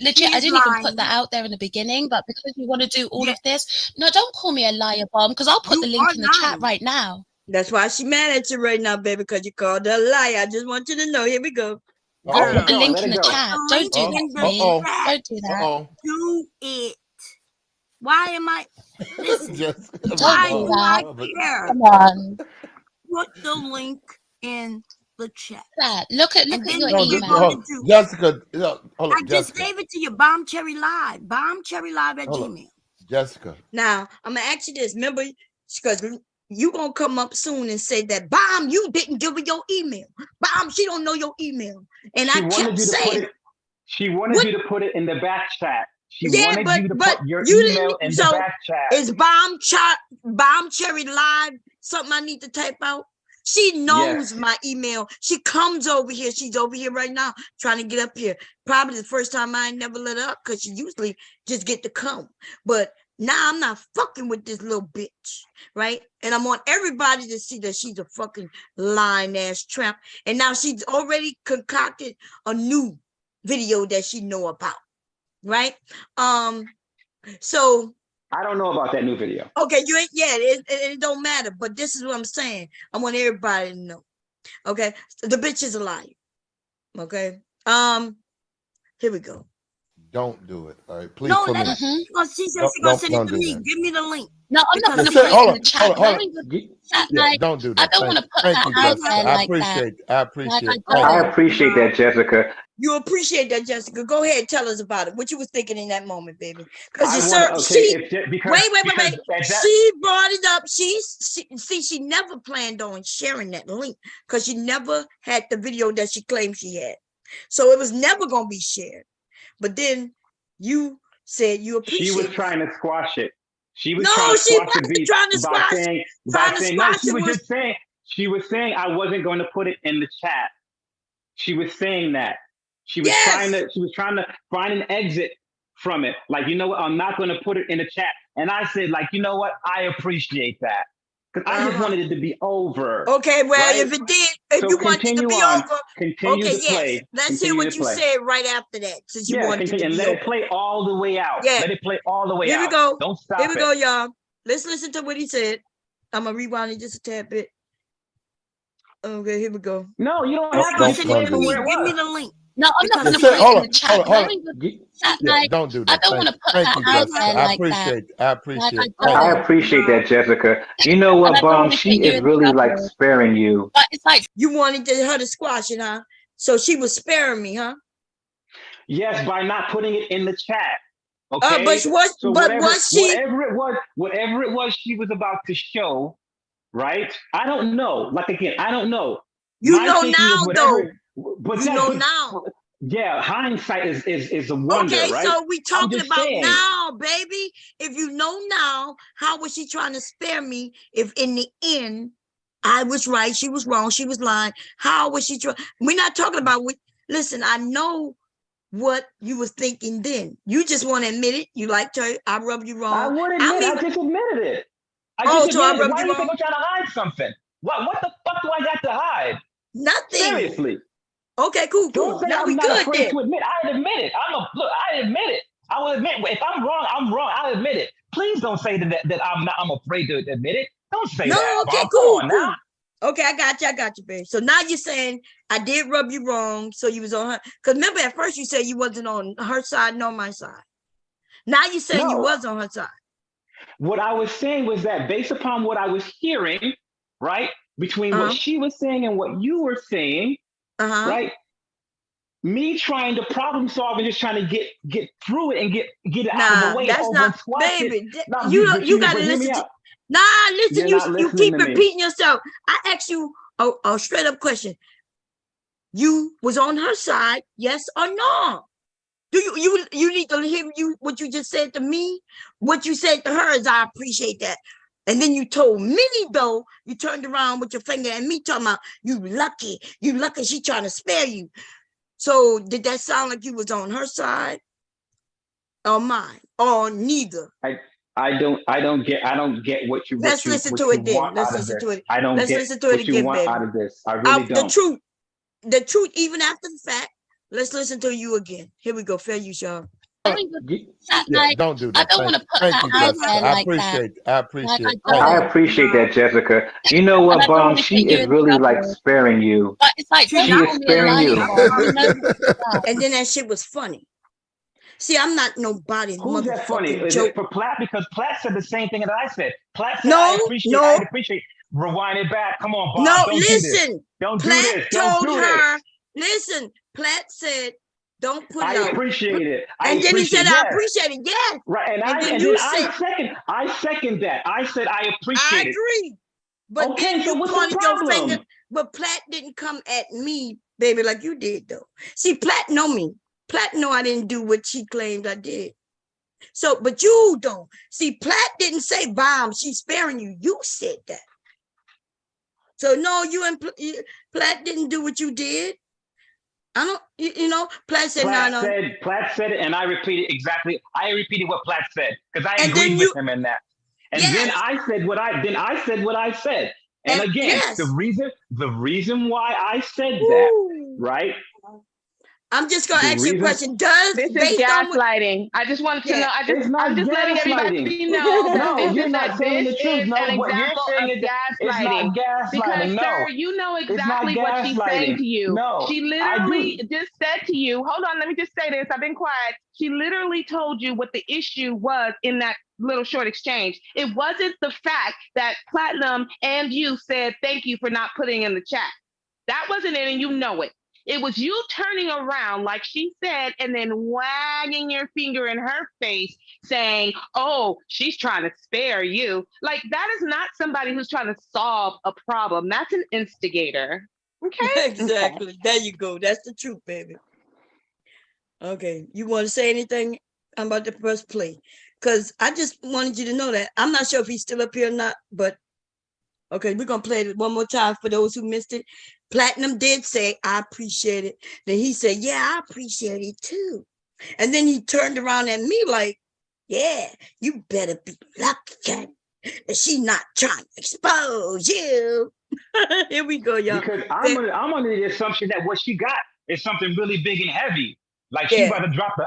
legit, She I is didn't even lying. put that out there in the beginning, but because you want to do all of this, no, don't call me a liar bomb, because I'll put the link in the chat right now. That's why she mad at you right now, baby, because you called her a liar. I just want you to know. Here we go. I'll put the link in the chat. Don't do that to me. Don't do that. Do it. Why am I? Listen. Don't Why do do I that. care? Come on. Put the link in the chat. Look at And your then No, what you're this, going to do. Jessica, hold I up, just Jessica. gave it to you. Bomb Cherry Live. BombCherryLive at Hold up. Gmail. Jessica. Now, I'm going to ask you this. Remember, because you going to come up soon and say that, Bomb, you didn't give her your email. Bomb, she don't know your email. And She I wanted kept you to saying, put it. She wanted you to put it in the back chat. She yeah, wanted but you to put your you email in didn't. the So back chat. is Bomb Cherry Live something I need to type out? She knows my email. She comes over here. She's over here right now trying to get up here. Probably the first time I ain't never let her up because she usually just get to come. But now I'm not fucking with this little bitch, right? And I want everybody to see that she's a fucking lying ass tramp. And now she's already concocted a new video that she know about, right? So I don't know about that new video. okay, you ain't it don't matter, but this is what I'm saying. I want everybody to know. Okay, the bitch is a liar. Okay, here we go. Don't do it. All right, please. No, for me. because she said she's gonna send it to me. Give me the link. No, I'm not going to Listen, put it in the chat. hold on. Like, Don't do I that. don't want to put Thank that you, out Jessica. there I like appreciate. that. I appreciate. I appreciate that, Jessica. You appreciate that, Jessica. Go ahead, tell us about it. What you was thinking in that moment, baby? Because I you want sir, okay. she If, because, wait. because She brought it up. She never planned on sharing that link because she never had the video that she claimed she had. So it was never gonna be shared. But then you said you appreciate. She was trying to squash it. She was No, trying to she squash wasn't it trying to by squash. saying no. She was just saying she was saying I wasn't going to put it in the chat. She was saying that. She was trying to find an exit from it. Like, you know what? I'm not going to put it in the chat. And I said, like, you know what? I appreciate that. Because I just wanted it to be over. Okay, well, right? if it did, if So you wanted it to continue be on. over, Continue okay, to yes. play. Let's Continue hear what to you play. said right after that, since you wanted it to and be let over. it play all the way out. Yeah. Let it play all the way Here out. we go. Don't stop Here we it. go, y'all. Let's listen to what he said. I'm gonna rewind it just a tad bit. Okay, here we go. No, you don't Don't- have don't to just play do from it. where it Give me was. the link. No, I'm not going to Listen, put it in the chat. hold on. Knowing the chat, Yeah, like, don't do I that. don't want to put Thank that you, out Jessica. there I like that. appreciate. I appreciate. Like, Thank I you. appreciate that, Jessica. You know And what, I don't Bomb? want to She put you is in really like trouble. sparing you. But it's like You wanted her to squash it, huh? So she was sparing me, huh? Yes, by not putting it in the chat. Okay. But whatever it was she was about to show, right? I don't know. Like again, I don't know. You My know thinking now, is whatever, though. but You that, know but, now. yeah, hindsight is a wonder, Okay, right? so we I'm talking just about saying. now, baby. If you know now, how was she trying to spare me if in the end I was right, she was wrong, she was lying? How was she trying? We're not talking about what. Listen, I know what you was thinking then. You just want to admit it. You liked her. I rubbed you wrong. I would admit. I just admitted it. I Oh, just so I admitted it. rubbed Why you do you think wrong? I'm trying to hide something? What the fuck do I got to hide? Nothing. Seriously. Okay, cool. Don't say Now I'm we not good afraid then. to admit. I admit it. I admit it. I will admit if I'm wrong, I'm wrong. I admit it. Please don't say that I'm afraid to admit it. Don't say No, that, okay, Bob. cool, Come on cool. now. Okay, I got you, babe. So now you're saying I did rub you wrong, so you was on her. Because remember, at first you said you wasn't on her side, nor my side. Now you're saying you was on her side. What I was saying was that based upon what I was hearing, right, between what she was saying and what you were saying, right, Me trying to problem solve and just trying to get through it and get it out of the Nah, way that's over not, and squash it. baby. No, You but gotta hear me listen to. out. Nah, listen. You're not You listening keep to me. repeating yourself. I asked you a straight up question. You was on her side, yes or no? Do you need to hear what you just said to me? What you said to her is, I appreciate that. And then you told me, though, you turned around with your finger at me talking about you lucky she trying to spare you. So did that sound like you was on her side or mine or neither? I don't get what you Let's listen to it then. want Let's out of listen to this. it. I don't Let's get listen to it what you again, want baby. out of this. I really don't. The truth, even after the fact. Let's listen to you again. Here we go. Fair use, y'all. Yeah, don't do that. I don't want to put Thank her you, out Jessica. there I like that. appreciate. I appreciate. I appreciate that, Jessica. You know And what, I don't Bomb? want to She get you is in really like trouble. sparing you. But it's like, don't She is call me a sparing you. liar. You know that. And then that shit was funny. See, I'm not nobody's Who's that funny? motherfucking Is joke. it for Platt? Because Platt said the same thing that I said. Platt said, No, I appreciate. Rewind it back. Come on, Bob. No, Don't listen. do this. Don't Platt do this. Don't told do her, this. listen, Platt said, don't put it I out. appreciate it. And then he said, yes. I appreciate it. Yes. Right. And then I second that. I said I appreciate I it. agree. But Okay, then so you what's the pointed your problem? finger. But Platt didn't come at me, baby, like you did, though. See, Platt know me. Platt know I didn't do what she claimed I did. So, but you don't. See, Platt didn't say, Bomb, she's sparing you. You said that. So, no, you and Platt didn't do what you did. I don't, Platt said, no. Platt said it, and I repeated exactly. I repeated what Platt said because I agreed with him in that. And then I said what I said. And again, the reason why I said that, right? I'm just gonna ask you a question. Does this is gaslighting? I just wanted to know. I'm just letting everybody know that this is an example of gaslighting. Because, sir, you know exactly what she's saying to you. No, she literally just said to you, hold on, let me just say this. I've been quiet. She literally told you what the issue was in that little short exchange. It wasn't the fact that Platinum and you said thank you for not putting in the chat. That wasn't it, and you know it. It was you turning around, like she said, and then wagging your finger in her face saying, oh, she's trying to spare you. Like, that is not somebody who's trying to solve a problem. That's an instigator. Okay? Exactly. Okay. There you go. That's the truth, baby. Okay. You want to say anything? I'm about to press play. Because I just wanted you to know that. I'm not sure if he's still up here or not, but okay, we're going to play it one more time for those who missed it. Platinum did say, I appreciate it. Then he said, yeah, I appreciate it too. And then he turned around at me like, yeah, you better be lucky that she's not trying to expose you. Here we go, y'all. Because I'm under the assumption that what she got is something really big and heavy. Like she's about to drop the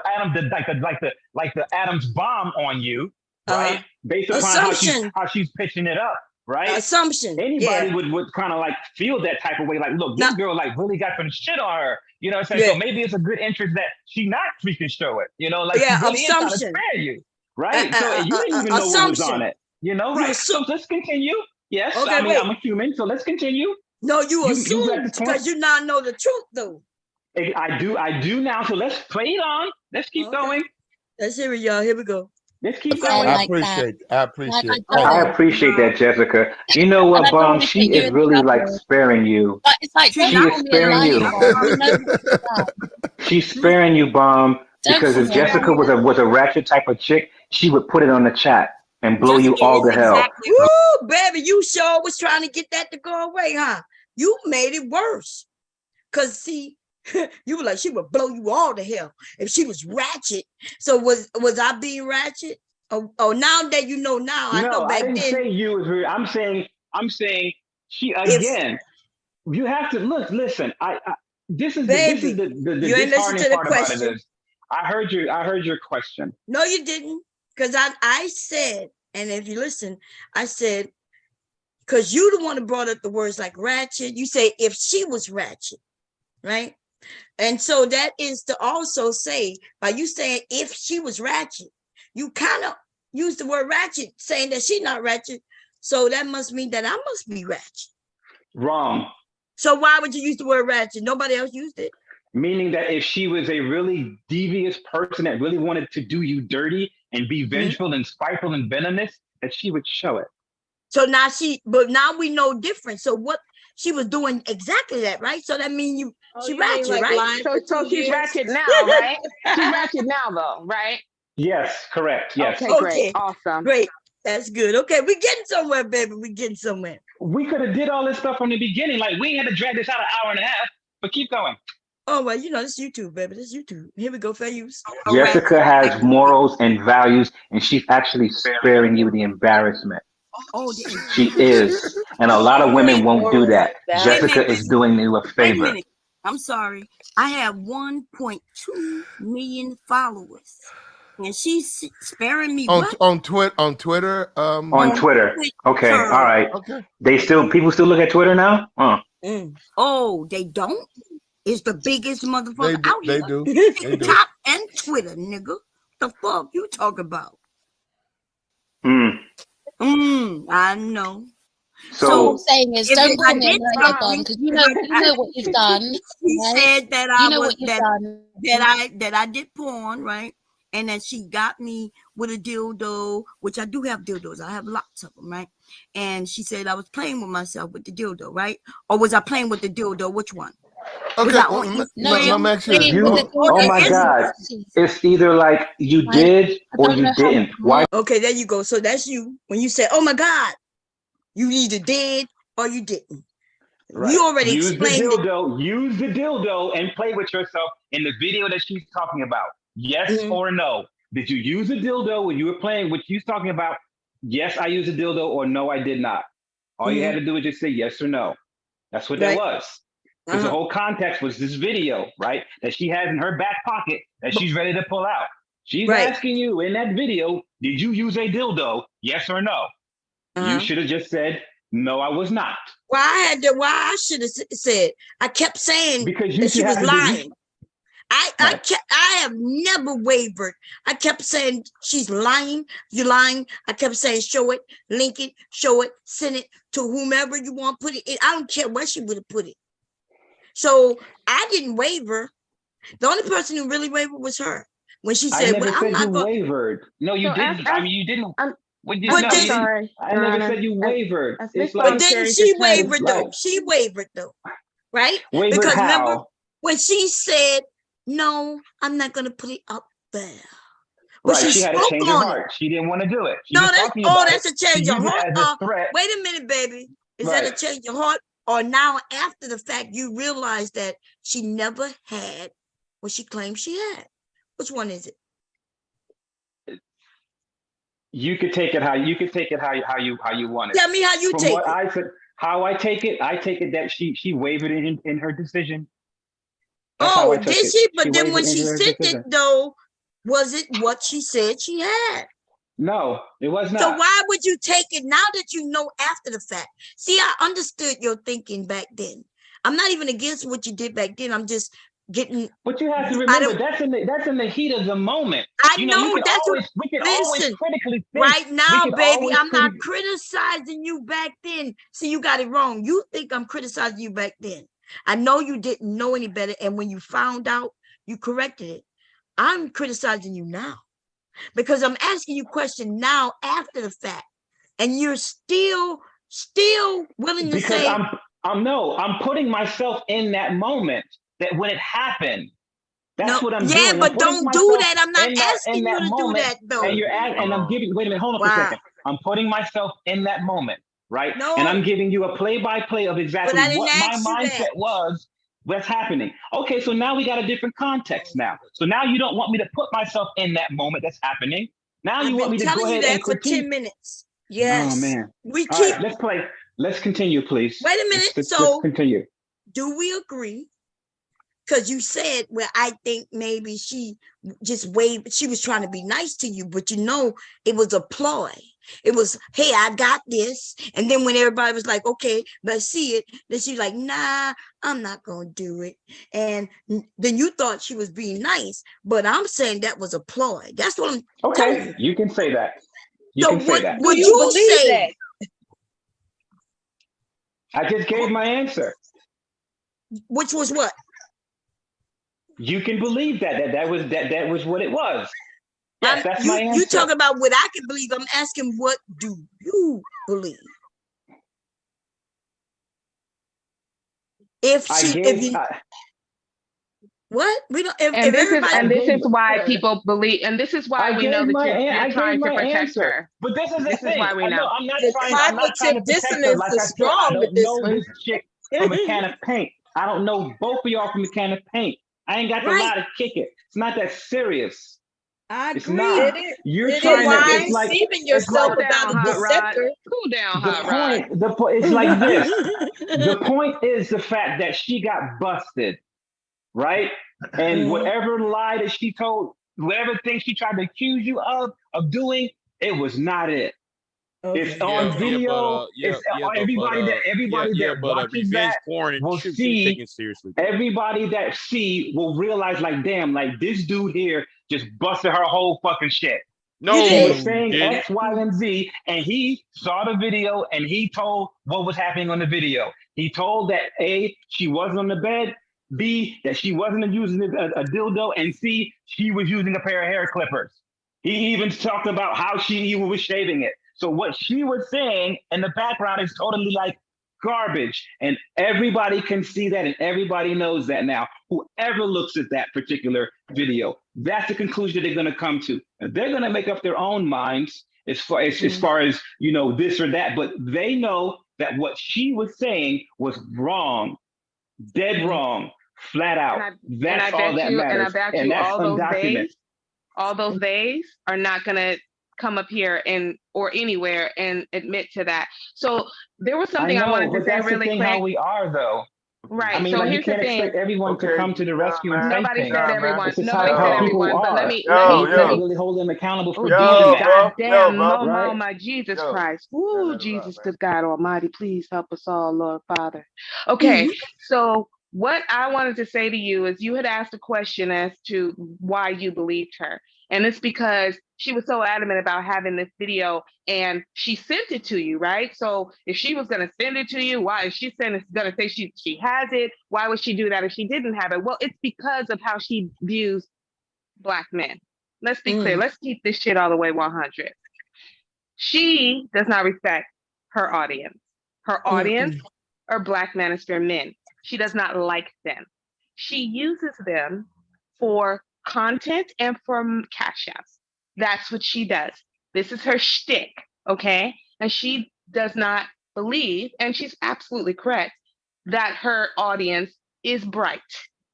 Adam's bomb on you, right? Based upon how she's pitching it up. Right? Assumption. Anybody would kind of like feel that type of way. Like, look, this girl like really got some shit on her. You know what I'm saying? So maybe it's a good interest that she not freaking show it. You know, like she really is trying to spare you. Right? So you didn't even know what was on it. You know, right? So let's continue. Yes. Okay, I'm a human, so let's continue. No, you assume because you now know the truth, though. I do now. So let's play it on. Let's keep going. Let's hear it, y'all. Here we go. Let's keep going. I appreciate that, Jessica. You know what, Bomb? She is really like sparing you. But it's like, she is sparing you. She's sparing you, Bomb, because if Jessica was a ratchet type of chick, she would put it on the chat and blow you all to hell. Woo, baby, you sure was trying to get that to go away, huh? You made it worse. Because, see, you were like, she would blow you all to hell if she was ratchet. So was I being ratchet? Oh, now that you know now, I know back then. I didn't say you was. I'm saying she again. You have to listen. This is the you ain't listen to the question. I heard your question. No, you didn't, because I said, and if you listen, I said, because you the one who brought up the words like ratchet. You say if she was ratchet, right? And so that is to also say, by you saying if she was ratchet, you kind of use the word ratchet, saying that she's not ratchet. So that must mean that I must be ratchet. Wrong. So why would you use the word ratchet? Nobody else used it. Meaning that if she was a really devious person that really wanted to do you dirty and be vengeful and spiteful and venomous, that she would show it. So now but now we know different. So what she was doing exactly that, right? So that means she ratchet, like right? So she's ratchet now, right? She's ratchet now, though, right? Yes, correct. Yes. Okay, great. Awesome. Great. That's good. Okay, we're getting somewhere, baby. We're getting somewhere. We could have did all this stuff from the beginning. Like, we had to drag this out an hour and a half, but keep going. Oh, well, this YouTube, baby. This YouTube. Here we go, fair use. Jessica has morals and values, and she's actually sparing you the embarrassment. Oh, she is. And a lot of women won't do that. Jessica is doing you a favor. Wait a minute. I'm sorry. I have 1.2 million followers. And she's sparing me on Twitter. On Twitter. On Twitter. Okay. All right. Okay. People still look at Twitter now? Oh, they don't? It's the biggest motherfucker out here. They do. TikTok and Twitter, nigga. The fuck you talk about? I know. So what I'm saying is, don't bring in like a gun, because you know what you've done. She said that I done. I did porn, right? And then she got me with a dildo, which I do have dildos. I have lots of them, right? And she said I was playing with myself with the dildo, right? Or was I playing with the dildo? Which one? Okay. Oh my God. It's either like you did or you didn't. Why? Okay, there you go. So that's you. When you say, oh my God, you either did or you didn't. Right. You already explained Use the dildo and play with yourself in the video that she's talking about. Yes or no? Did you use a dildo when you were playing what she's talking about? Yes, I used a dildo, or no, I did not. All you had to do was just say yes or no. That's what that was. Because the whole context was this video, right? That she has in her back pocket that she's ready to pull out. She's asking you in that video, did you use a dildo? Yes or no? You should have just said, no, I was not. Why I should have said, I kept saying because that she was lying. I have never wavered. I kept saying she's lying. You're lying. I kept saying show it, link it, show it, send it to whomever you want. Put it in. I don't care where she would have put it. So I didn't waver. The only person who really wavered was her when she said, I never said you wavered. No, you didn't. I mean, you didn't. Sorry. I never said you wavered. But then she wavered though. She wavered though, right? Wavered because how? remember when she said, "No, I'm not going to put it up there." Right, she had to change her heart. She didn't want to do it. That's a change of heart. Threat. Wait a minute, baby. Is that a change of heart? Or now after the fact, you realize that she never had what she claimed she had? Which one is it? You could take it how you want it. Tell me how you From take what it. I said, how I take it that she wavered in her decision. That's did she? But then when she sent it though, was it what she said she had? No, it was not. So why would you take it now that you know after the fact? See, I understood your thinking back then. I'm not even against what you did back then. I'm just getting. But you have to remember that's in the heat of the moment. I know that's we can always critically think. Right now, baby, I'm not criticizing you back then. See, you got it wrong. You think I'm criticizing you back then. I know you didn't know any better, and when you found out, you corrected it. I'm criticizing you now because I'm asking you questions now after the fact, and you're still willing to say. I'm putting myself in that moment that when it happened. That's what I'm doing. Yeah, but don't do that. I'm not asking you to do that though. And I'm giving. Wait a minute. Hold on for a second. I'm putting myself in that moment. Right? No. And I'm giving you a play-by-play of exactly what my mindset was, what's happening. Okay, so now we got a different context now. So now you don't want me to put myself in that moment that's happening. Now you want me to go ahead and critique. For 10 minutes. Yes. Oh, man. All right, let's play. Let's continue, please. Wait a minute. Let's continue. Do we agree? Because you said, well, I think maybe she just waved. She was trying to be nice to you, but it was a ploy. It was, hey, I got this. And then when everybody was like, okay, let's see it. Then she's like, nah, I'm not going to do it. And then you thought she was being nice. But I'm saying that was a ploy. That's what I'm telling you. You can say that. Would you say that? I just gave my answer. Which was what? You can believe that was what it was. Yes, that's my answer. You talk about what I can believe. I'm asking, what do you believe? What we don't. And this is why people believe, and this is why we know that you're trying to protect her. But this is the This thing. is why we know. I'm not trying to protect her. Like I said, I don't know this chick from a can of paint. I don't know both of y'all from a can of paint. I ain't got the lie to kick it. It's not that serious. I agree. It's not. You're trying to. It's like deceiving yourself about a deceptor. Cool down, the point. It's like this. The point is the fact that she got busted, right? And whatever lie that she told, whatever thing she tried to accuse you of doing, it was not it. Okay. It's on video. Everybody that watches that will see. Everybody that see will realize, like, damn, like this dude here just busted her whole fucking shit. No, he was saying X, Y, and Z, and he saw the video and he told what was happening on the video. He told that A, she wasn't on the bed, B, that she wasn't using a dildo, and C, she was using a pair of hair clippers. He even talked about how she even was shaving it. So what she was saying in the background is totally like garbage, and everybody can see that, and everybody knows that now. Whoever looks at that particular video, that's the conclusion they're going to come to. And they're going to make up their own minds as far as you know, this or that, but they know that what she was saying was wrong, dead wrong, flat out. That's all that matters, and that's undocumented. All those days are not going to come up here or anywhere and admit to that. So there was something I wanted to say really quick. How we are, though. Right. I mean, so like, here's you can't the thing. expect everyone to come to the rescue and say Nobody things. said everyone. This is Nobody how said people everyone. But are. let me really hold them accountable for doing that. Goddamn, my Jesus Christ. Ooh, Jesus, good God Almighty, please help us all, Lord Father. Okay, so what I wanted to say to you is, you had asked a question as to why you believed her. And it's because she was so adamant about having this video and she sent it to you, right? So if she was going to send it to you, why is she going to say she has it? Why would she do that if she didn't have it? Well, it's because of how she views Black men. Let's be clear. Let's keep this shit all the way 100. She does not respect her audience. Her audience are Black manosphere men. She does not like them. She uses them for content and for cash apps. That's what she does. This is her shtick, okay? And she does not believe, and she's absolutely correct, that her audience is bright.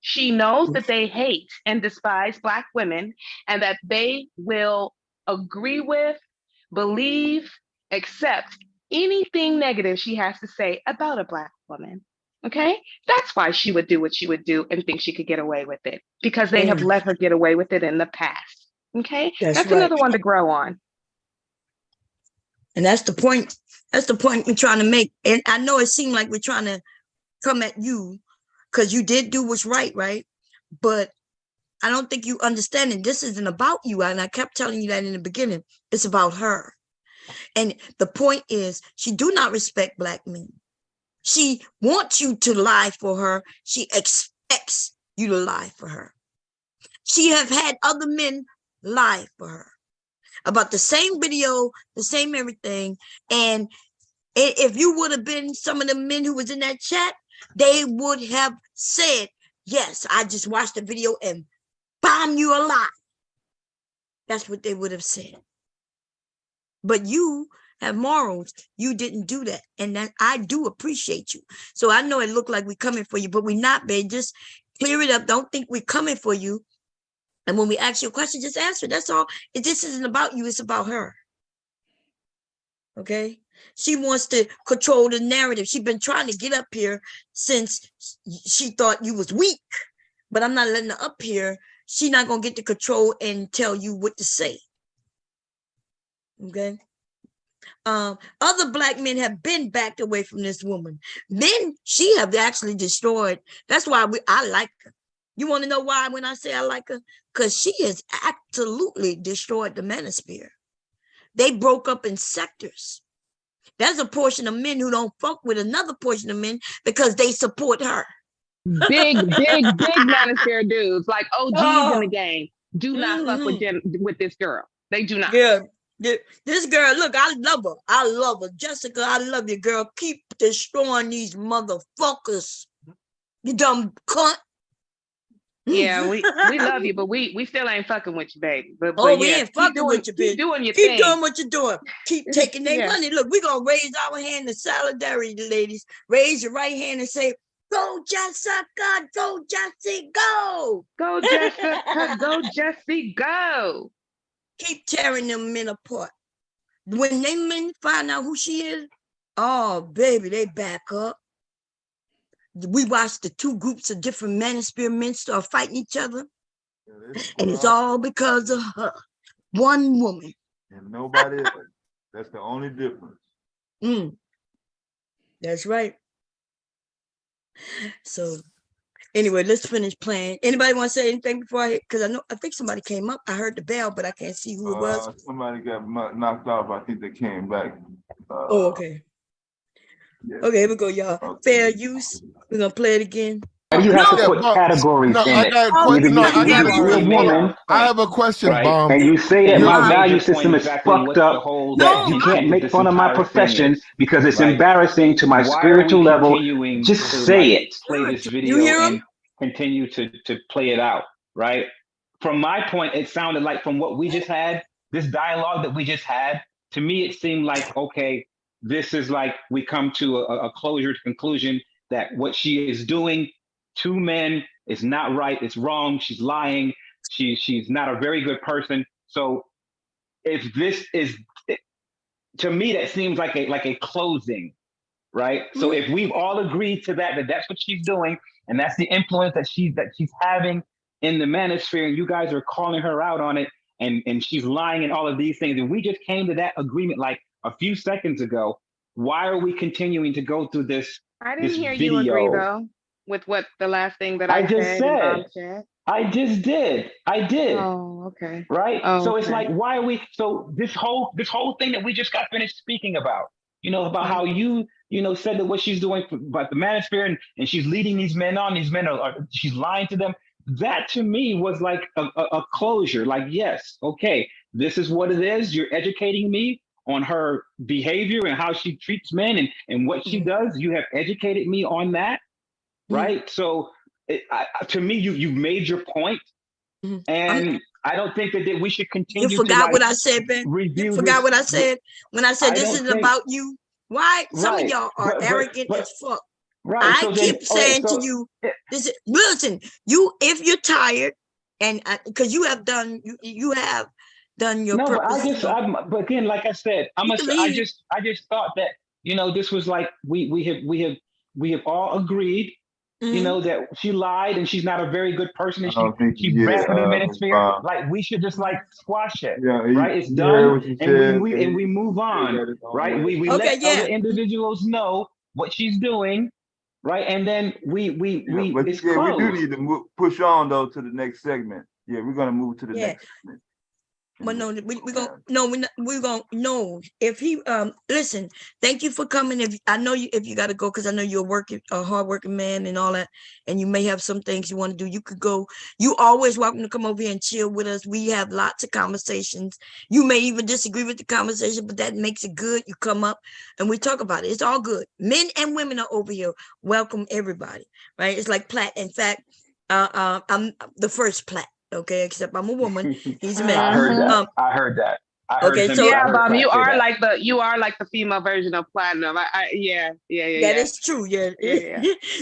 She knows that they hate and despise Black women, and that they will agree with, believe, accept anything negative she has to say about a Black woman. Okay, that's why she would do what she would do and think she could get away with it, because they have let her get away with it in the past. Okay, that's right. Another one to grow on. And that's the point. That's the point we're trying to make. And I know it seemed like we're trying to come at you because you did do what's right, right? But I don't think you understand it. This isn't about you. And I kept telling you that in the beginning. It's about her. And the point is, she do not respect Black men. She wants you to lie for her. She expects you to lie for her. She have had other men lie for her about the same video, the same everything. And if you would have been some of the men who was in that chat, they would have said, yes, I just watched the video and bomb you alive. That's what they would have said. But you have morals. You didn't do that. And that I do appreciate you. So I know it looked like we're coming for you, but we're not, babe. Just clear it up. Don't think we're coming for you. And when we ask you a question, just answer. That's all. This isn't about you. It's about her. Okay? She wants to control the narrative. She's been trying to get up here since she thought you was weak. But I'm not letting her up here. She's not going to get the control and tell you what to say. Okay? Other Black men have been backed away from this woman. Men, she have actually destroyed. That's why I like her. You want to know why when I say I like her? Because she has absolutely destroyed the manosphere. They broke up in sectors. There's a portion of men who don't fuck with another portion of men because they support her. big manosphere dudes, like OGs in the game, do not fuck with this girl. They do not. Yeah. This girl, look, I love her. I love her. Jessica, I love you, girl. Keep destroying these motherfuckers. You dumb cunt. Yeah, we love you, but we still ain't fucking with you, baby. But we yeah, ain't fucking with you, bitch. Keep doing your thing. Keep doing what you're doing. Keep taking their money. Look, we're going to raise our hand in solidarity, ladies. Raise your right hand and say, go, Jessica. Go, Jessie, go. Go, Jessica. Go, Jessie, go. Keep tearing them men apart. When they men find out who she is, oh, baby, they back up. We watched the two groups of different manosphere men start fighting each other. And it's all because of her. One woman. And nobody else. That's the only difference. That's right. So anyway, let's finish playing. Anybody want to say anything before I hit? Because I think somebody came up. I heard the bell, but I can't see who it was. Somebody got knocked off. I think they came back. Okay. Yeah. Okay, here we go, y'all. Okay. Fair use. We're gonna play it again. Why do you have to put categories in it? I have a question, right? Bomb. And you say that my value system is fucked up, that you can't make fun of my profession because it's embarrassing to my spiritual level. Just say it. Play this video and continue to play it out, right? From my point, it sounded like from what we just had, this dialogue that we just had, to me, it seemed like, okay, this is like we come to a conclusion that what she is doing to men is not right. It's wrong. She's lying. She's not a very good person. So if this is, to me, that seems like a closing, right? So if we've all agreed to that's what she's doing, and that's the influence that she's having in the manosphere, and you guys are calling her out on it, and she's lying and all of these things, and we just came to that agreement like a few seconds ago, why are we continuing to go through this? I didn't hear you agree though with what the last thing that I just said. I just did. I did. Oh, okay. Right. So it's like, why are we? So this whole thing that we just got finished speaking about, about how you said that what she's doing about the manosphere and she's leading these men on. These men she's lying to them. That to me was like a closure. Like, yes, okay, this is what it is. You're educating me on her behavior and how she treats men and what she does. You have educated me on that, right? So to me, you made your point, and I don't think that we should continue. You forgot what I said, Ben. You forgot what I said when I said this is about you. Why? Some of y'all are arrogant as fuck. Right. I keep saying to you, listen, if you're tired, and because you have done your purpose. But again, like I said, I just thought that this was like we have all agreed, that she lied and she's not a very good person and she ran for the manosphere. Like we should just like squash it, right? It's done, and we move on, right? We let other individuals know what she's doing, right? And then it's closed. We do need to push on though to the next segment. Yeah, we're gonna move to the next segment. But no, we're gonna if he listen, thank you for coming. If you gotta go, because I know you're a hardworking man and all that, and you may have some things you want to do, you could go. You always welcome to come over here and chill with us. We have lots of conversations. You may even disagree with the conversation, but that makes it good. You come up and we talk about it. It's all good. Men and women are over here. Welcome everybody, right? It's like Platt. In fact, I'm the first Platt. Okay, except I'm a woman. He's a man. I heard that. Okay, so Bob, you are like the female version of Platinum. Yeah. That is true. Yeah.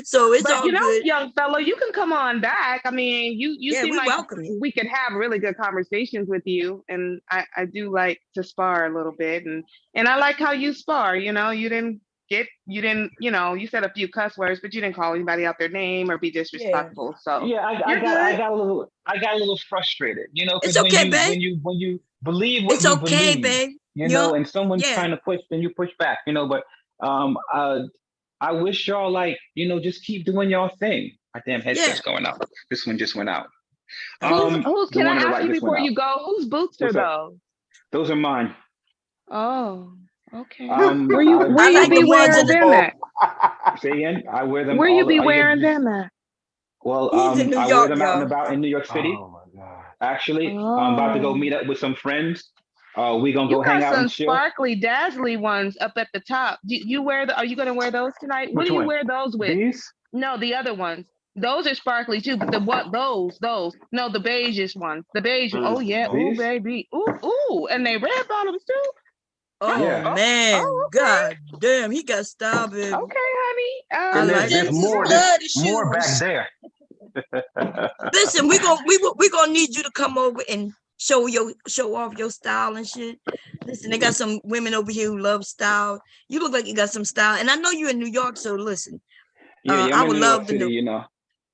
So it's all good. Young fellow, you can come on back. I mean, you seem like welcome you. We could have really good conversations with you, and I do like to spar a little bit, and I like how you spar. You said a few cuss words, but you didn't call anybody out their name or be disrespectful. So yeah, I got a little frustrated, it's okay, babe. When you believe what you believe, babe. And someone's trying to push, then you push back, but I wish y'all just keep doing y'all thing. My damn headset's going out. This one just went out. Who's can I ask you before you go? Whose boots are those? Those are mine. Oh. Okay. Where you be wearing them at? Say again. I wear them. Where you be wearing them at? Well, He's in New I wear York, them out and y'all. about in New York City. Oh my God. Actually, I'm about to go Oh. meet up with some friends. We gonna You go hang got out and some chill. sparkly, dazzly ones up at the top. You wear the? Are you gonna wear those tonight? What Which do you one? wear those with? These? No, the other ones. Those are sparkly too, but the what? Those. No, the beigeish ones. The beige. Oh yeah. Oh These? baby. Ooh. And they red bottoms too. Oh Yeah. man, Oh, okay. God damn, he got style, baby. Okay, honey. I And like there's it. more. There's more back there. Listen, we gonna need you to come over and show off your style and shit. Listen, they got some women over here who love style. You look like you got some style, and I know you're in New York, so listen. Yeah, I I'm would in New love York to City, know. you know.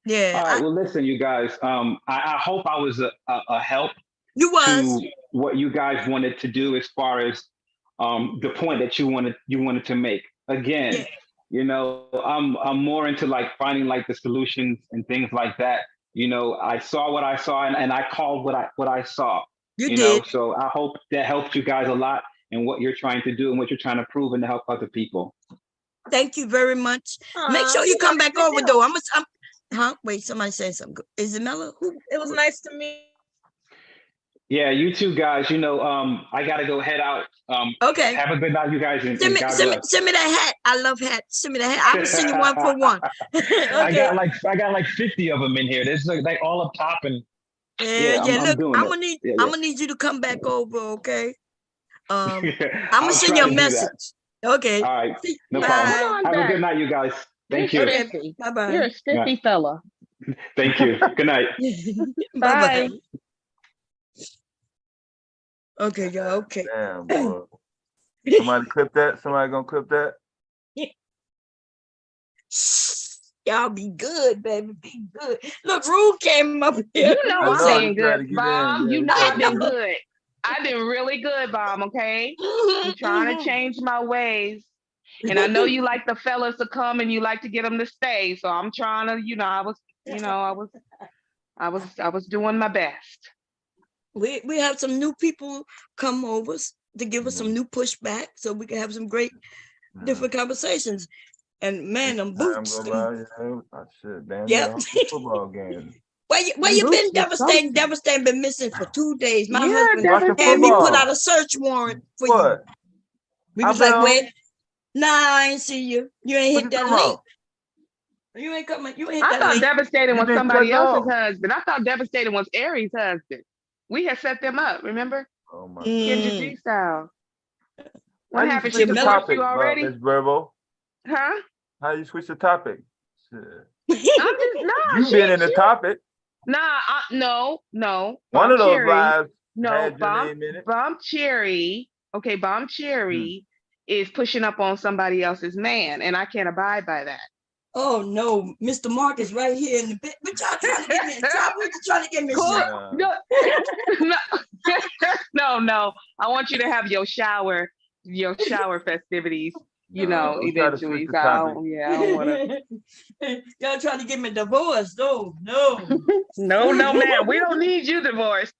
Yeah. All right. Well, listen, you guys. I hope I was a help to what you guys wanted to do as far as the point that you wanted to make. Again, you know, I'm more into like finding like the solutions and things like that. You know, I saw what I saw and I called what I saw. You know, did. so I hope that helped you guys a lot in what you're trying to do and what you're trying to prove and to help other people. Thank you very much. Make sure you come back over though. Wait, somebody said something. Is it Mella? It was nice to meet. Yeah, you two guys, you know, I gotta go head out. Okay. Have a good night, you guys, and Send me God bless. that hat. I love hats. Send me that hat. I will send you one for one. Okay. I got like 50 of them in here. There's like all up top and Yeah. I'm Look, doing I'm it. gonna need you to come back over, okay? I'm I'll gonna send try you a to do that. message. Okay. All right. No Bye. problem. Have a good night, you guys. Thank you. Spiffy. Bye-bye. You're a spiffy fella. Thank you. Good night. Bye. Okay, y'all. Okay. Damn, boy. Somebody clip that. Somebody gonna clip that. Y'all be good, baby. Be good. Look, Rue came up here. You know I've been good, Bob. You know I've been good. I've been really good, Bob, okay? I'm trying to change my ways. And I know you like the fellas to come and you like to get them to stay. So I'm trying to, I was doing my best. We have some new people come over to give us some new pushback so we can have some great different conversations. And man, them boots. Damn football game. Where you been devastating, been missing for 2 days. My husband had me put out a search warrant for you. We was like, wait, nah, I ain't see you. You ain't hit that link. You ain't coming. You ain't hit that link. I thought Devastating was somebody else's husband. I thought Devastating was Aries' husband. We had set them up, remember? Oh my Kendra G style. What happened? She divorced topic, you already? Miss Verbo. Huh? How you switch the topic? I'm just you been in the topic. No. One of those lives. No, Bomb Cherry. Okay, Bomb Cherry is pushing up on somebody else's man, and I can't abide by that. Oh no, Mr. Mark is right here in the bed. But y'all trying to get me in trouble. What you trying to get me No. I want you to have your shower festivities. Eventually. So I don't want to. Y'all trying to get me divorced? No. No, man. We don't need you divorced.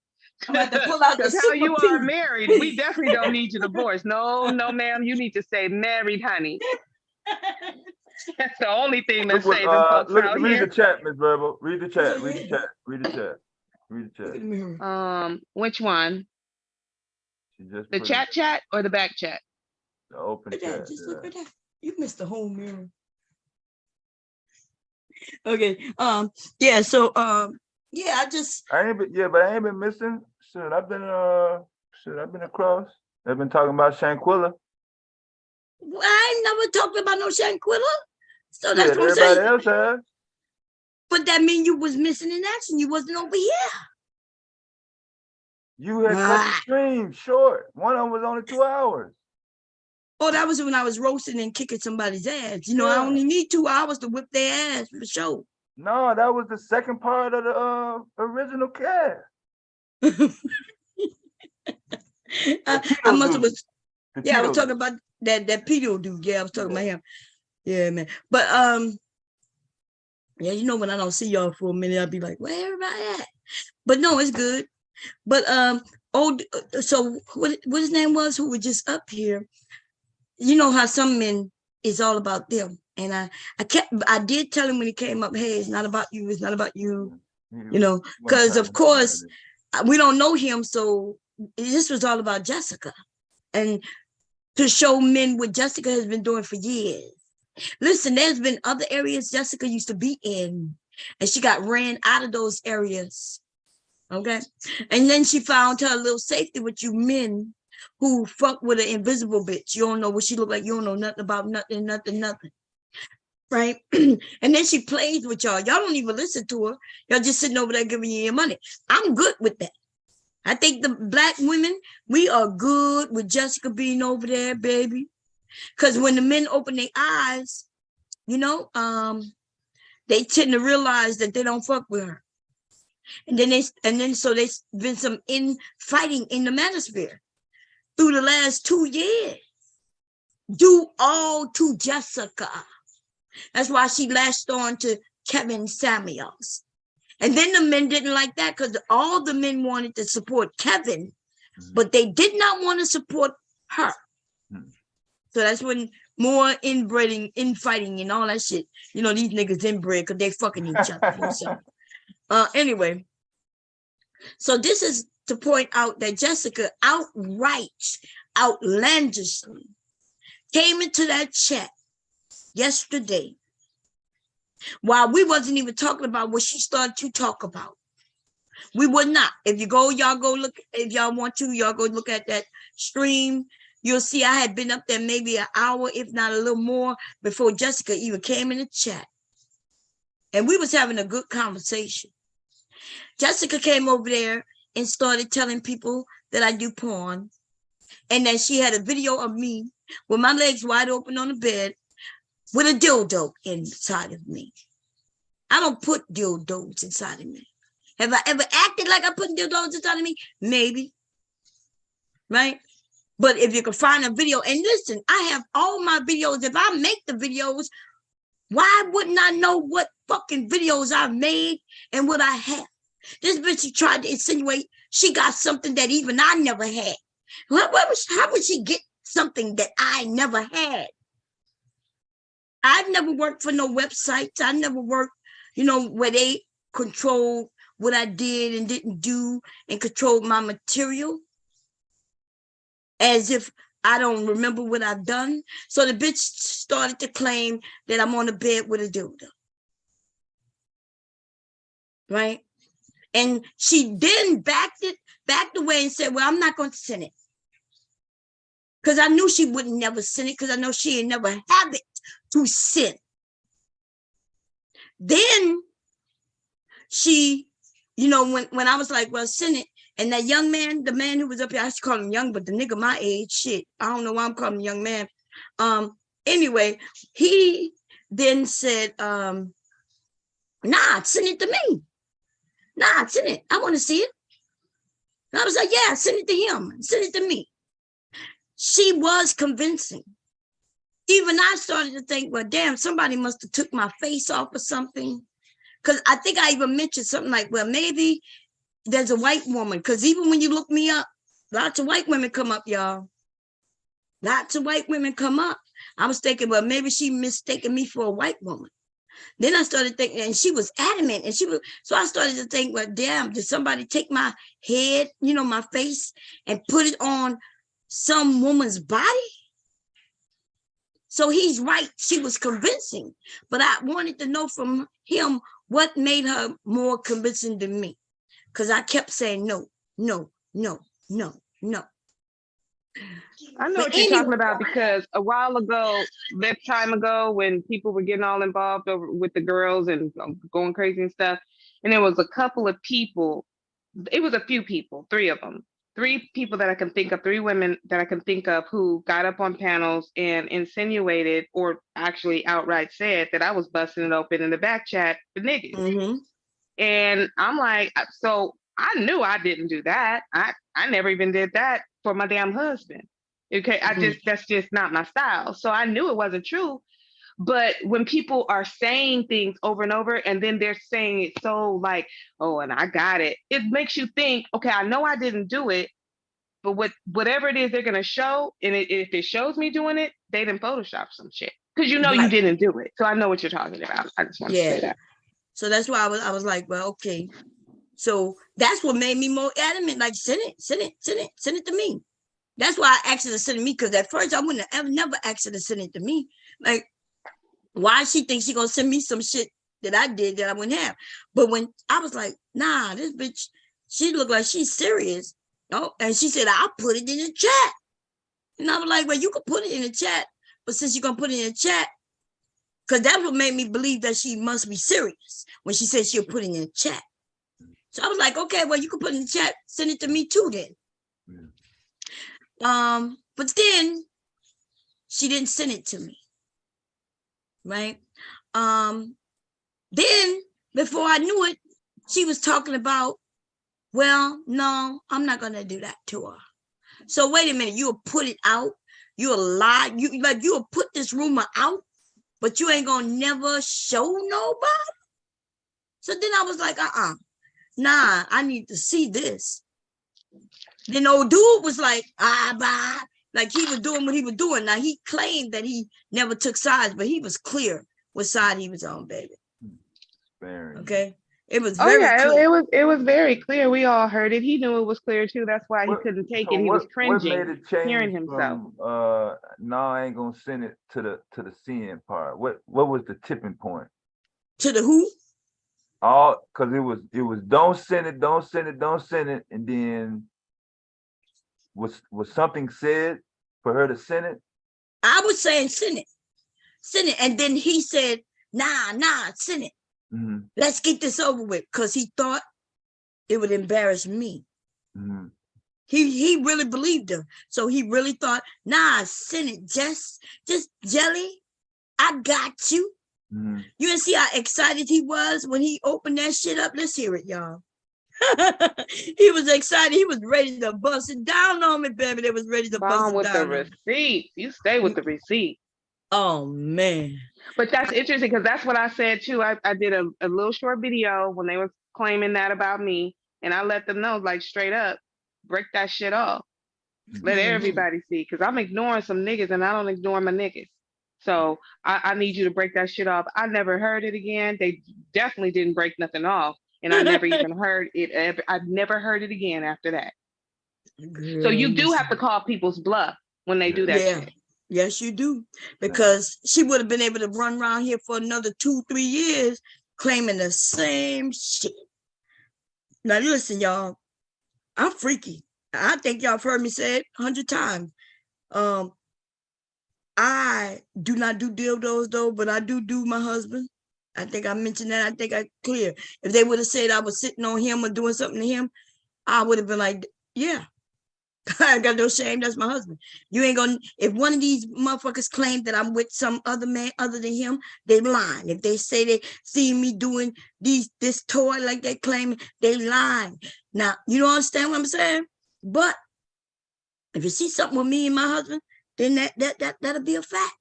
I'm about to pull out the how you are married. We definitely don't need you divorced. No, ma'am. You need to say married, honey. That's the only thing that saves them folks out read here. the chat, Miss Verbo. Read the chat. Read the chat. Which one? The chat or the back chat? The open chat. Just look at that. You missed the whole mirror. Okay. Yeah. So. Yeah. I ain't been missing. Shit, I've been across. They've been talking about Shanquilla. I ain't never talked about no Shanquilla. So that's what I'm saying. Everybody else has. But that mean you was missing in action. You wasn't over here. You had cut the stream short. One of them was only 2 hours. Oh, that was when I was roasting and kicking somebody's ass. I only need 2 hours to whip their ass for the show. No, that was the second part of the original cast. I must have was. I was talking about that pedo dude. Yeah, I was talking about him. Yeah, man. But when I don't see y'all for a minute, I'll be like, where everybody at? But no, it's good. But so what his name was, who was just up here. You know how some men it's all about them. And I did tell him when he came up, hey, it's not about you. It's not about you. You know, because of course we don't know him. So this was all about Jessica, and to show men what Jessica has been doing for years. Listen, there's been other areas Jessica used to be in, and she got ran out of those areas. Okay. And then she found her little safety with you men who fuck with an invisible bitch. You don't know what she look like. You don't know nothing about nothing. Right. And then she plays with y'all. Y'all don't even listen to her. Y'all just sitting over there giving you your money. I'm good with that. I think the Black women, we are good with Jessica being over there, baby. Because when the men open their eyes, you know, they tend to realize that they don't fuck with her. And then so there's been some fighting in the manosphere through the last 2 years. Due all to Jessica. That's why she latched on to Kevin Samuels. And then the men didn't like that because all the men wanted to support Kevin, but they did not want to support her. So that's when more inbreeding, infighting, and all that shit. You know, these niggas inbred because they fucking each other. So, anyway, so this is to point out that Jessica outlandishly came into that chat yesterday while we wasn't even talking about what she started to talk about. We would not. If you go, y'all go look. If y'all want to, y'all go look at that stream. You'll see I had been up there maybe an hour, if not a little more, before Jessica even came in the chat. And we was having a good conversation. Jessica came over there and started telling people that I do porn. And that she had a video of me with my legs wide open on the bed with a dildo inside of me. I don't put dildos inside of me. Have I ever acted like I put dildos inside of me? Maybe. Right? But if you can find a video, and listen, I have all my videos. If I make the videos, why wouldn't I know what fucking videos I've made and what I have? This bitch tried to insinuate she got something that even I never had. How would she get something that I never had? I've never worked for no websites. I never worked, you know, where they controlled what I did and didn't do and controlled my material as if I don't remember what I've done. So the bitch started to claim that I'm on the bed with a dildo. Right? And she then backed away and said, well, I'm not going to send it. Because I knew she would never send it because I know she ain't never have it to send. Then she, you know, when I was like, well, send it. And that young man, the man who was up here, I used to call him young, but the nigga my age, shit, I don't know why I'm calling him young man. Anyway, he then said, nah, send it to me. Nah, send it. I want to see it. And I was like, yeah, send it to him. Send it to me. She was convincing. Even I started to think, well, damn, somebody must have took my face off or something. Because I think I even mentioned something like, well, maybe there's a white woman. Because even when you look me up, lots of white women come up, y'all. Lots of white women come up. I was thinking, well, maybe she mistaken me for a white woman. Then I started thinking, and she was adamant, and so I started to think, well, damn, did somebody take my head, you know, my face, and put it on some woman's body? So he's right. She was convincing, but I wanted to know from him what made her more convincing than me. Because I kept saying, no, no, no, no, no. I know what you're talking about because a while ago, that time ago, when people were getting all involved over with the girls and going crazy and stuff, and there was a couple of people, it was a few people, 3 of them, 3 people that I can think of, 3 women that I can think of who got up on panels and insinuated or actually outright said that I was busting it open in the back chat for niggas. Mm-hmm. And I'm like, so I knew I didn't do that. I never even did that for my damn husband. Okay, that's just not my style. So I knew it wasn't true. But when people are saying things over and over, and then they're saying it so like, oh, and I got it, it makes you think, okay, I know I didn't do it, But whatever it is they're gonna show, and if it shows me doing it, they didn't Photoshop some shit. Because you didn't do it. So I know what you're talking about. I just want to say that. So that's why I was like, well, okay. So that's what made me more adamant. Like, send it to me. That's why I asked her to send it to me, because at first I wouldn't have never asked her to send it to me. Like, why she thinks she gonna send me some shit that I did that I wouldn't have? But when I was like, nah, this bitch, she looked like she's serious. No, and she said, I'll put it in the chat. And I was like, well, you can put it in the chat, but since you're gonna put it in the chat, because that's what made me believe that she must be serious when she said she'll put it in the chat. So I was like, okay, well, you can put it in the chat, send it to me too then. But then she didn't send it to me. Right? Then before I knew it, she was talking about, well, no, I'm not gonna do that to her. So wait a minute, you'll put it out, you'll lie, you'll put this rumor out, but you ain't gonna never show nobody. So then I was like, nah, I need to see this. Then old dude was like, bye. Like he was doing what he was doing. Now he claimed that he never took sides, but he was clear what side he was on, baby. Okay. It was very clear. It was very clear. We all heard it. He knew it was clear too. That's why he couldn't take it. He was cringing, what made it change hearing himself. From, no, I ain't gonna send it to the seeing part. What was the tipping point? To the who? Because it was don't send it, and then was something said for her to send it? I was saying send it, and then he said, nah, send it. Mm-hmm. Let's get this over with, because he thought it would embarrass me. Mm-hmm. He really believed her. So he really thought, nah, send it, just Jelly, I got you. Mm-hmm. You didn't see how excited he was when he opened that shit up? Let's hear it, y'all. He was excited. He was ready to bust it down on me, baby. They was ready to bust it down. With the receipt. You stay with the receipt. Oh, man. But that's interesting, because that's what I said too. I did a little short video when they were claiming that about me, and I let them know, like, straight up, break that shit off. Let everybody see, because I'm ignoring some niggas and I don't ignore my niggas. So I need you to break that shit off. I never heard it again. They definitely didn't break nothing off, and I never even heard it. I never heard it again after that. Girl, so you do have to call people's bluff when they do that shit. Yes, you do. Because she would have been able to run around here for another 2-3 years claiming the same shit. Now listen, y'all, I'm freaky. I think y'all have heard me say it 100 times. I do not do dildos though, but I do my husband. I think I mentioned that. I think I clear. If they would have said I was sitting on him or doing something to him, I would have been like, yeah. I got no shame. That's my husband. You ain't gonna, if one of these motherfuckers claim that I'm with some other man other than him, they lying. If they say they see me doing this toy like they claim, they lying. Now, you don't understand what I'm saying? But if you see something with me and my husband, then that'll be a fact.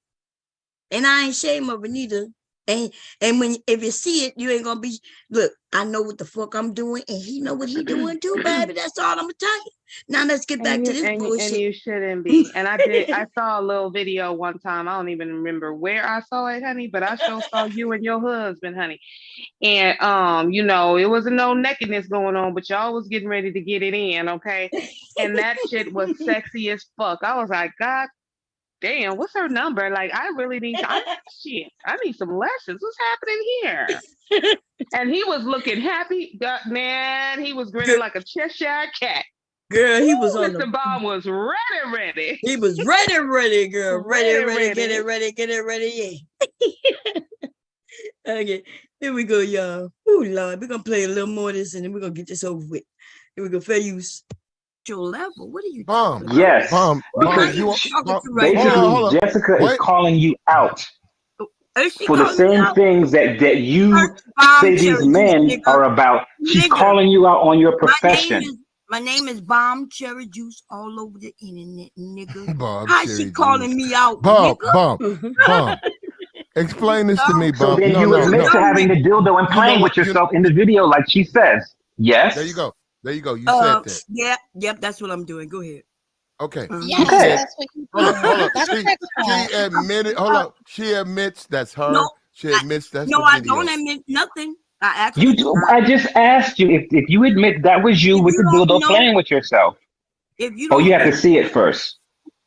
And I ain't ashamed of it neither. And if you see it, you ain't gonna be, look, I know what the fuck I'm doing, and he know what he doing too, baby. That's all I'm gonna tell you. Now let's get back to this bullshit. And you shouldn't be. And I saw a little video one time. I don't even remember where I saw it, honey, but I sure saw you and your husband, honey. And it wasn't no nakedness going on, but y'all was getting ready to get it in, okay? And that shit was sexy as fuck. I was like, God damn, what's her number? Like, I really need I need some lessons. What's happening here? And he was looking happy. Man, he was grinning like a Cheshire cat. Girl, he was on Mr. Bomb was ready. He was ready, girl. Ready. Get it ready. Yeah. Okay, here we go, y'all. Oh, Lord, we're going to play a little more of this, and then we're going to get this over with. Here we go, fair use. Your level. What are you doing? Yes, because basically Jessica is calling you out for the same things that you say these men are about. She's calling you out on your profession. My name is Bomb Cherry Juice all over the internet, nigga. How she calling me out, Bomb. Explain this to me, Bomb. So then you admit to having the dildo and playing with yourself in the video like she says. Yes. There you go. You said that. Yep, that's what I'm doing. Go ahead. Okay. Yes, She that's what you hold up, hold do. up. That's sex She work. admitted, hold up. She admits that's her. No, She admits that's no, the I video. don't admit nothing. I You actually do do. not. I just asked you if you admit that was you If with you the don't dildo know, playing with yourself. if you Oh, you don't, have to see it first.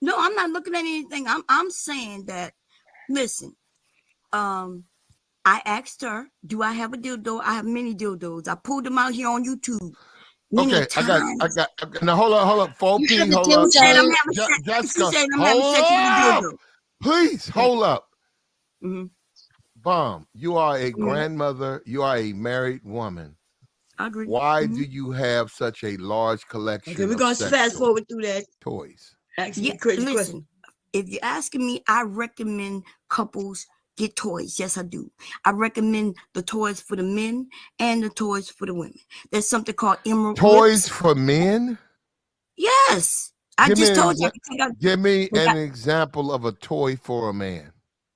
no, I'm not looking at anything. I'm saying that. Listen, I asked her, do I have a dildo? I have many dildos. I pulled them out here on YouTube many Okay, times. now hold up, 4P, You have a hold up. She said I'm dildo. having sex. She Jessica, said I'm having hold sex with a up. dildo. Please, hold up. Mm-hmm. Bomb, you are a Mm-hmm. grandmother. You are a married woman. I agree. Why Mm-hmm. do you have such a large collection Okay, we're of gonna sex fast forward through that. toys? Ask me Yeah, a crazy listen, question. if you're asking me, I recommend couples get toys. Yes, I do. I recommend the toys for the men and the toys for the women. There's something called emerald Toys lips. for men? Yes, I Give me just an told you. give me an example of a toy for a man.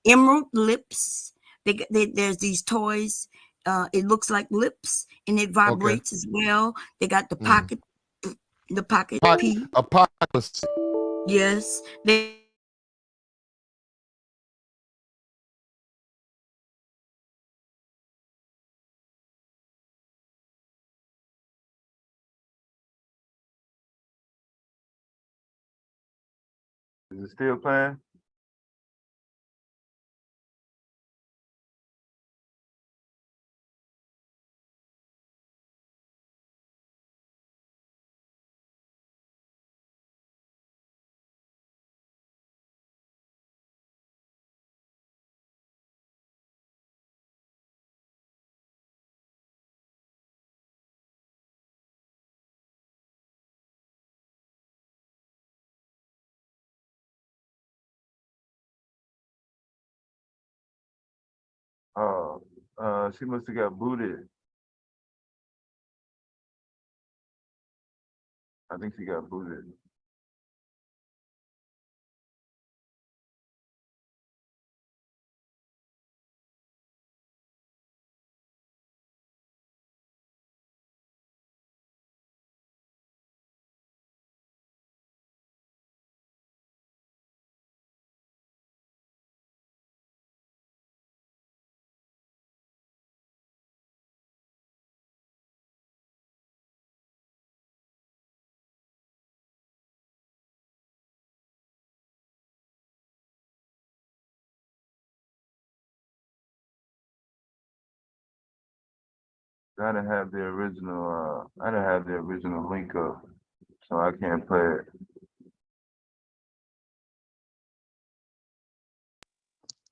Emerald lips. There's these toys. It looks like lips and it Okay. vibrates as well. They got the pocket P. Apocalypse. Yes, they. Is it still playing? Oh, she must have got booted. I think she got booted. I didn't have the original. I didn't have the original link up, so I can't play it.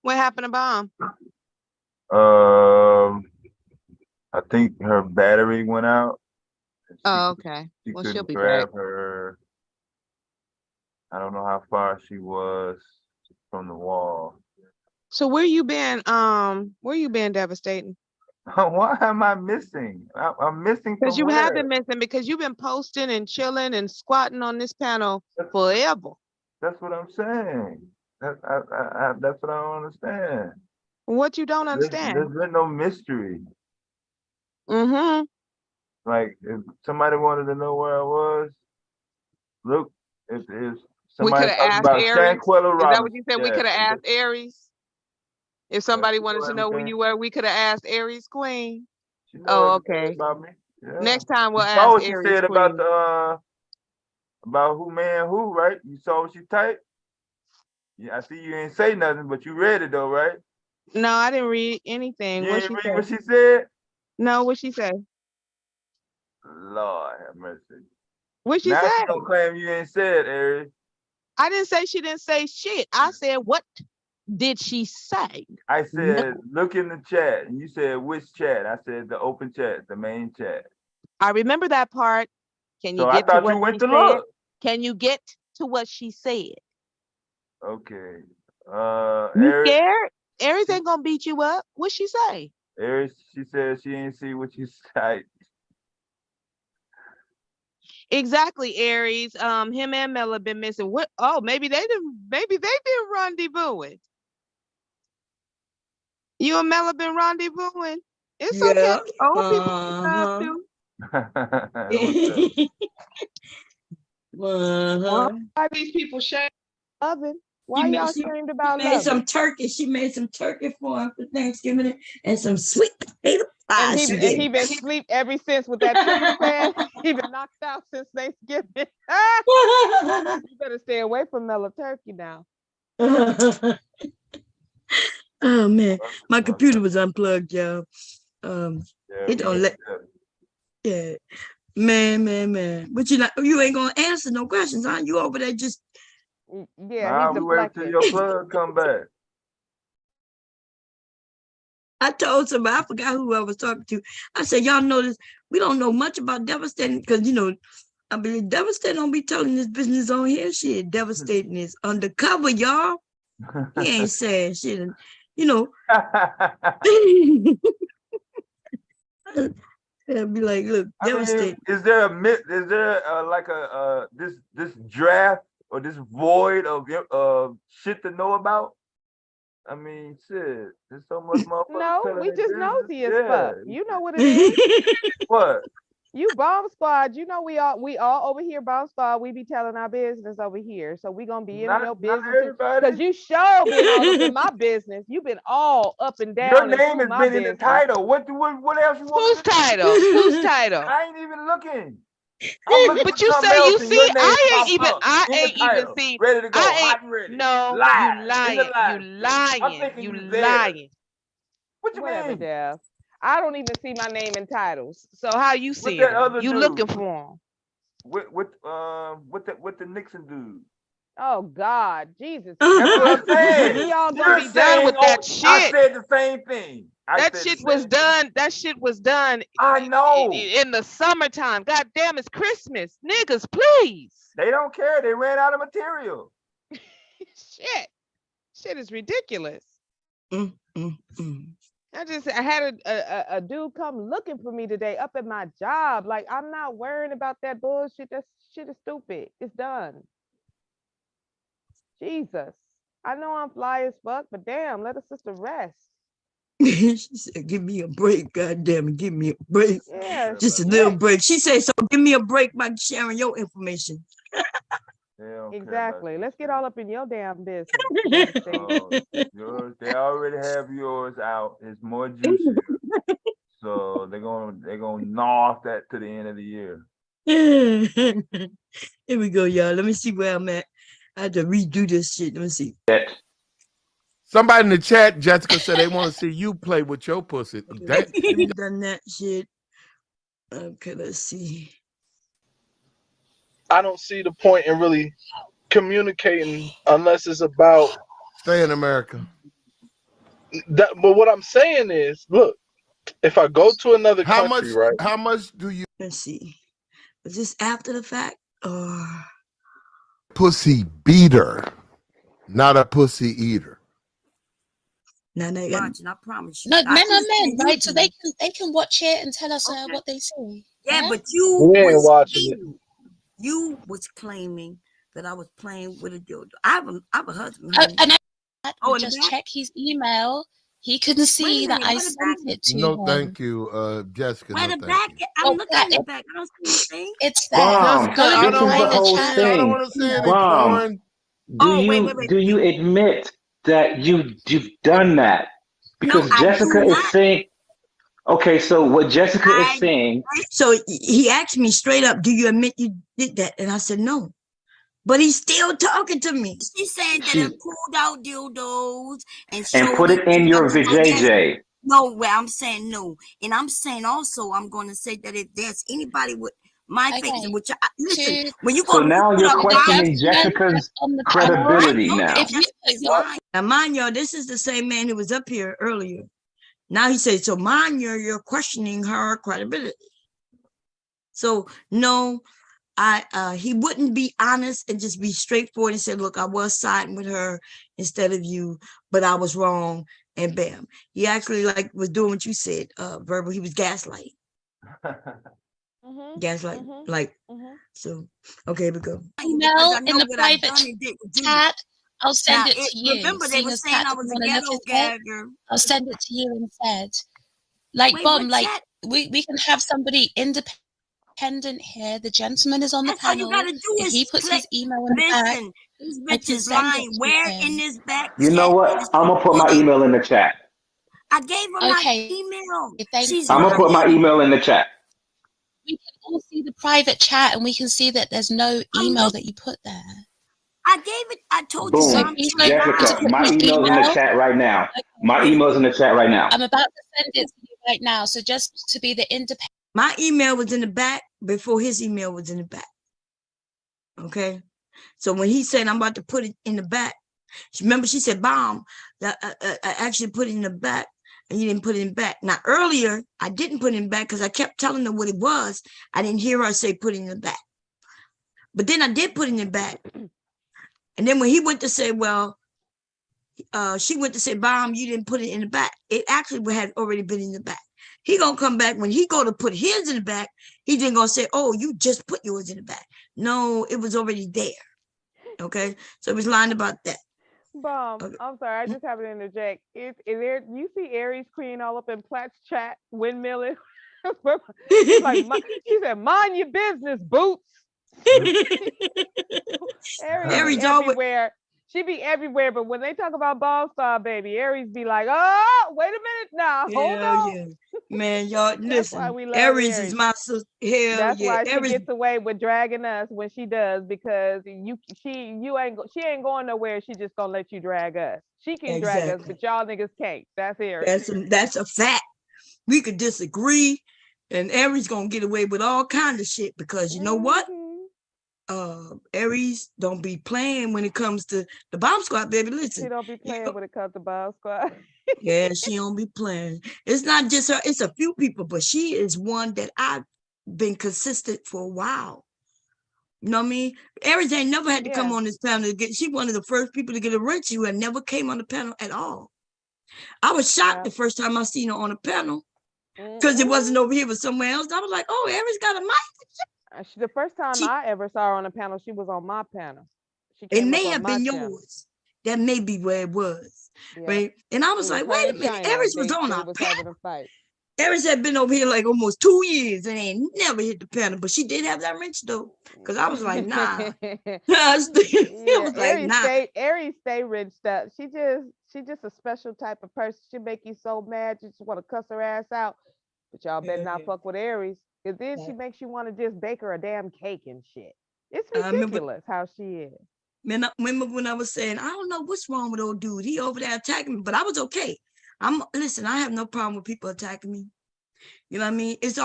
What happened to Bomb? I think her battery went out. Oh, okay. She Well, she'll couldn't be back. grab her. I don't know how far she was from the wall. So where you been? Where you been devastating? Why am I missing? I'm missing Because from you have where? been missing because you've been posting and chilling and squatting on this panel forever. That's what I'm saying. That's what I don't understand. What you don't understand? There's been no mystery. Mm-hmm. Like if somebody wanted to know where I was, look, if We somebody could have talking asked about Aries. Shanquella Is that what you Robinson, said? We yeah, could have asked Aries. If somebody she wanted know to know where everything. you were, we could have asked Aries Queen. She know Oh, everything okay. about me. Yeah. Next time we'll You saw ask what she Aries said about Queen. the about who man who, right? You saw what she typed? Yeah, I see you ain't say nothing, but you read it though, right? No, I didn't read anything. You What ain't she read say? what she said? No, what she say? Lord have mercy. What she Now say? she gonna claim you ain't said, Aries. I didn't say she didn't say shit. I said, what did she say? I No. said, look in the chat. And you said, which chat? I said, the open chat, the main chat. I remember that part. Can you So I get to thought what you went she to said? look. Can you get to what she said? Okay. You Aries, scared? Aries ain't gonna beat you up. What she say? Aries, she said she ain't see what you said. Exactly, Aries. Him and Mel have been missing. What? Oh, maybe they didn't. Maybe they been rendezvousing. You and Mel have been rendezvousing. It's okay. Yeah. Old people get love too. What's that? Uh-huh. Why these people sharing oven? Why She y'all made, sharing about made some loving? turkey. She made some turkey for him for Thanksgiving and some sweet potato pie. He been asleep ever since with that tryptophan. He been knocked out since Thanksgiving. You better stay away from mellow turkey now. Oh man, my computer was unplugged, y'all. It don't let. Yeah, man. But you ain't gonna answer no questions, huh? You over there just. Yeah, we wait till your plug come back. I told somebody, I forgot who I was talking to. I said, y'all know this. We don't know much about Devastating because, I mean, Devastating don't be telling this business on here. Shit, Devastating is undercover, y'all. He ain't saying shit. I'll be like, look, Devastating. Is there a myth? Is there like this draft or this void of shit to know about? I mean, shit. There's so much motherfuckers. No, we just nosy as fuck. You know what it is. What? You Bomb Squad, you know we all over here, Bomb Squad, we be telling our business over here. So we gonna be in your business. Because you sure been all up in my business. You've been all up and down. Your name has been in the title. What else you want? Whose title? Whose title? I ain't even looking. But you say you see, I ain't even seen. Ready to go, hot and ready. No, live, you lying. What you Whatever, mean? Dev. I don't even see my name in titles. So how you see it? You looking for him? With the Nixon dude. Oh God, Jesus! That's what I'm saying. We all gonna be done with that shit. I said the same thing. That shit was done. I know. In the summertime. God damn, it's Christmas, niggas. Please. They don't care. They ran out of material. Shit is ridiculous. I had a dude come looking for me today up at my job. Like, I'm not worrying about that bullshit. That shit is stupid. It's done. Jesus. I know I'm fly as fuck, but damn, let a sister rest. She said, give me a break, goddamn it, give me a break. Yeah. Just a little break. She said, so give me a break by sharing your information. Exactly. Let's get all up in your damn business. Yours, they already have yours out. It's more juicier. So they're gonna gnaw off that to the end of the year. Here we go, y'all. Let me see where I'm at. I had to redo this shit. Let me see. Somebody in the chat, Jessica, said they want to see you play with your pussy. We've done that shit. Okay, let's see. I don't see the point in really communicating unless it's about stay in America. But what I'm saying is, look, if I go to another country, right? How much do you? Let's see. Was this after the fact or pussy beater, not a pussy eater? No, I promise you. No, men are men, right? So they can watch it and tell us what they see. Yeah, but you was claiming that I was playing with a dildo. I have a husband. And I just check his email. He couldn't see that I sent it to him. No, thank you, Jessica. Where the back? I'm looking at the back. I don't see anything. It's there. Bomb, this is the whole thing. Bomb, do you admit that you've done that? Because Jessica is saying, okay, so what Jessica is saying. So he asked me straight up, do you admit you did that? And I said, no. But he's still talking to me. She's saying that I pulled out dildos and put it in your VJJ. No, well, I'm saying no. And I'm saying also, I'm going to say that if there's anybody with my face, which listen, when you go so now you're questioning Jessica's credibility now. Now, mind y'all, this is the same man who was up here earlier. Now he says, so mind you're questioning her credibility. So no, he wouldn't be honest and just be straightforward and say, look, I was siding with her instead of you, but I was wrong. And bam, he actually was doing what you said, verbal. He was gaslighting. Gaslight, so okay, we go. Email in the private chat. I'll send it to you. Remember, they were saying I was a ghetto gagger. I'll send it to you instead. Like, Bomb, like we can have somebody independent. pendant here. The gentleman is on the That's all you panel. gotta do If is he puts click. his email in the back, Listen, this I bitch can is send it lying. to Where in him. this back You know chat what? is I'm she gonna put my put it? email in the chat. I gave her my Okay, email. thank She's you. I'm gonna put my lying. email in the chat. We can all see the private chat, and we can see that there's no email that you put there. I gave it. I told you, So Boom. Mom. he's going to Jessica, put my his email's in the email. chat right now. My Okay. email's in the chat right now. I'm about to send it to you right now. So just to be the independent. My email was in the back before his email was in the back. Okay. So when he said, I'm about to put it in the back, remember she said, Bomb, that I actually put it in the back and you didn't put it in back. Now earlier, I didn't put it in back because I kept telling her what it was. I didn't hear her say put it in the back. But then I did put it in the back. And then when he went to say, well, she went to say, Bomb, you didn't put it in the back. It actually had already been in the back. He gonna come back when he go to put his in the back. He didn't gonna say, oh, you just put yours in the back. No, it was already there. Okay, so it was lying about that. Bomb. Okay. I'm sorry, I just have to interject. Is there? You see Aries Queen all up in Platt's chat windmilling. She's like, she said, "Mind your business, boots." Aries everywhere. She be everywhere, but when they talk about Ball Star, baby, Aries be like, "Oh, wait a minute now, hold on." Yeah. Man, y'all, listen. That's why we love Aries is my sister. Hell That's yeah. why she Aries gets away with dragging us when she does, because she ain't going nowhere. She just gonna let you drag us. She can drag us, but y'all niggas can't. That's Aries. That's a fact. We could disagree, and Aries gonna get away with all kinds of shit because you know what? Aries don't be playing when it comes to the Bomb Squad, baby. Listen, she don't be playing when it comes to Bomb Squad. Yeah, she don't be playing. It's not just her, it's a few people, but she is one that I've been consistent for a while. You know what I mean? Aries ain't never had to come on this panel to get, she one of the first people to get a wrench who had never came on the panel at all. I was shocked the first time I seen her on a panel because it wasn't over here, but somewhere else. I was like, oh, Aries got a mic. The first time I ever saw her on a panel, she was on my panel. It may have been yours. That may be where it was. Right? And I was like, wait a minute, Aries was on our panel. Aries had been over here like almost 2 years and ain't never hit the panel, but she did have that wrench though. Because I was like, nah. Aries stay wrenched up. She just a special type of person. She make you so mad you just want to cuss her ass out. But y'all better not fuck with Aries. Because then she makes you want to just bake her a damn cake and shit. It's ridiculous how she is. Man, I remember when I was saying, I don't know what's wrong with old dude. He over there attacking me, but I was okay. Listen, I have no problem with people attacking me. You know what I mean? It's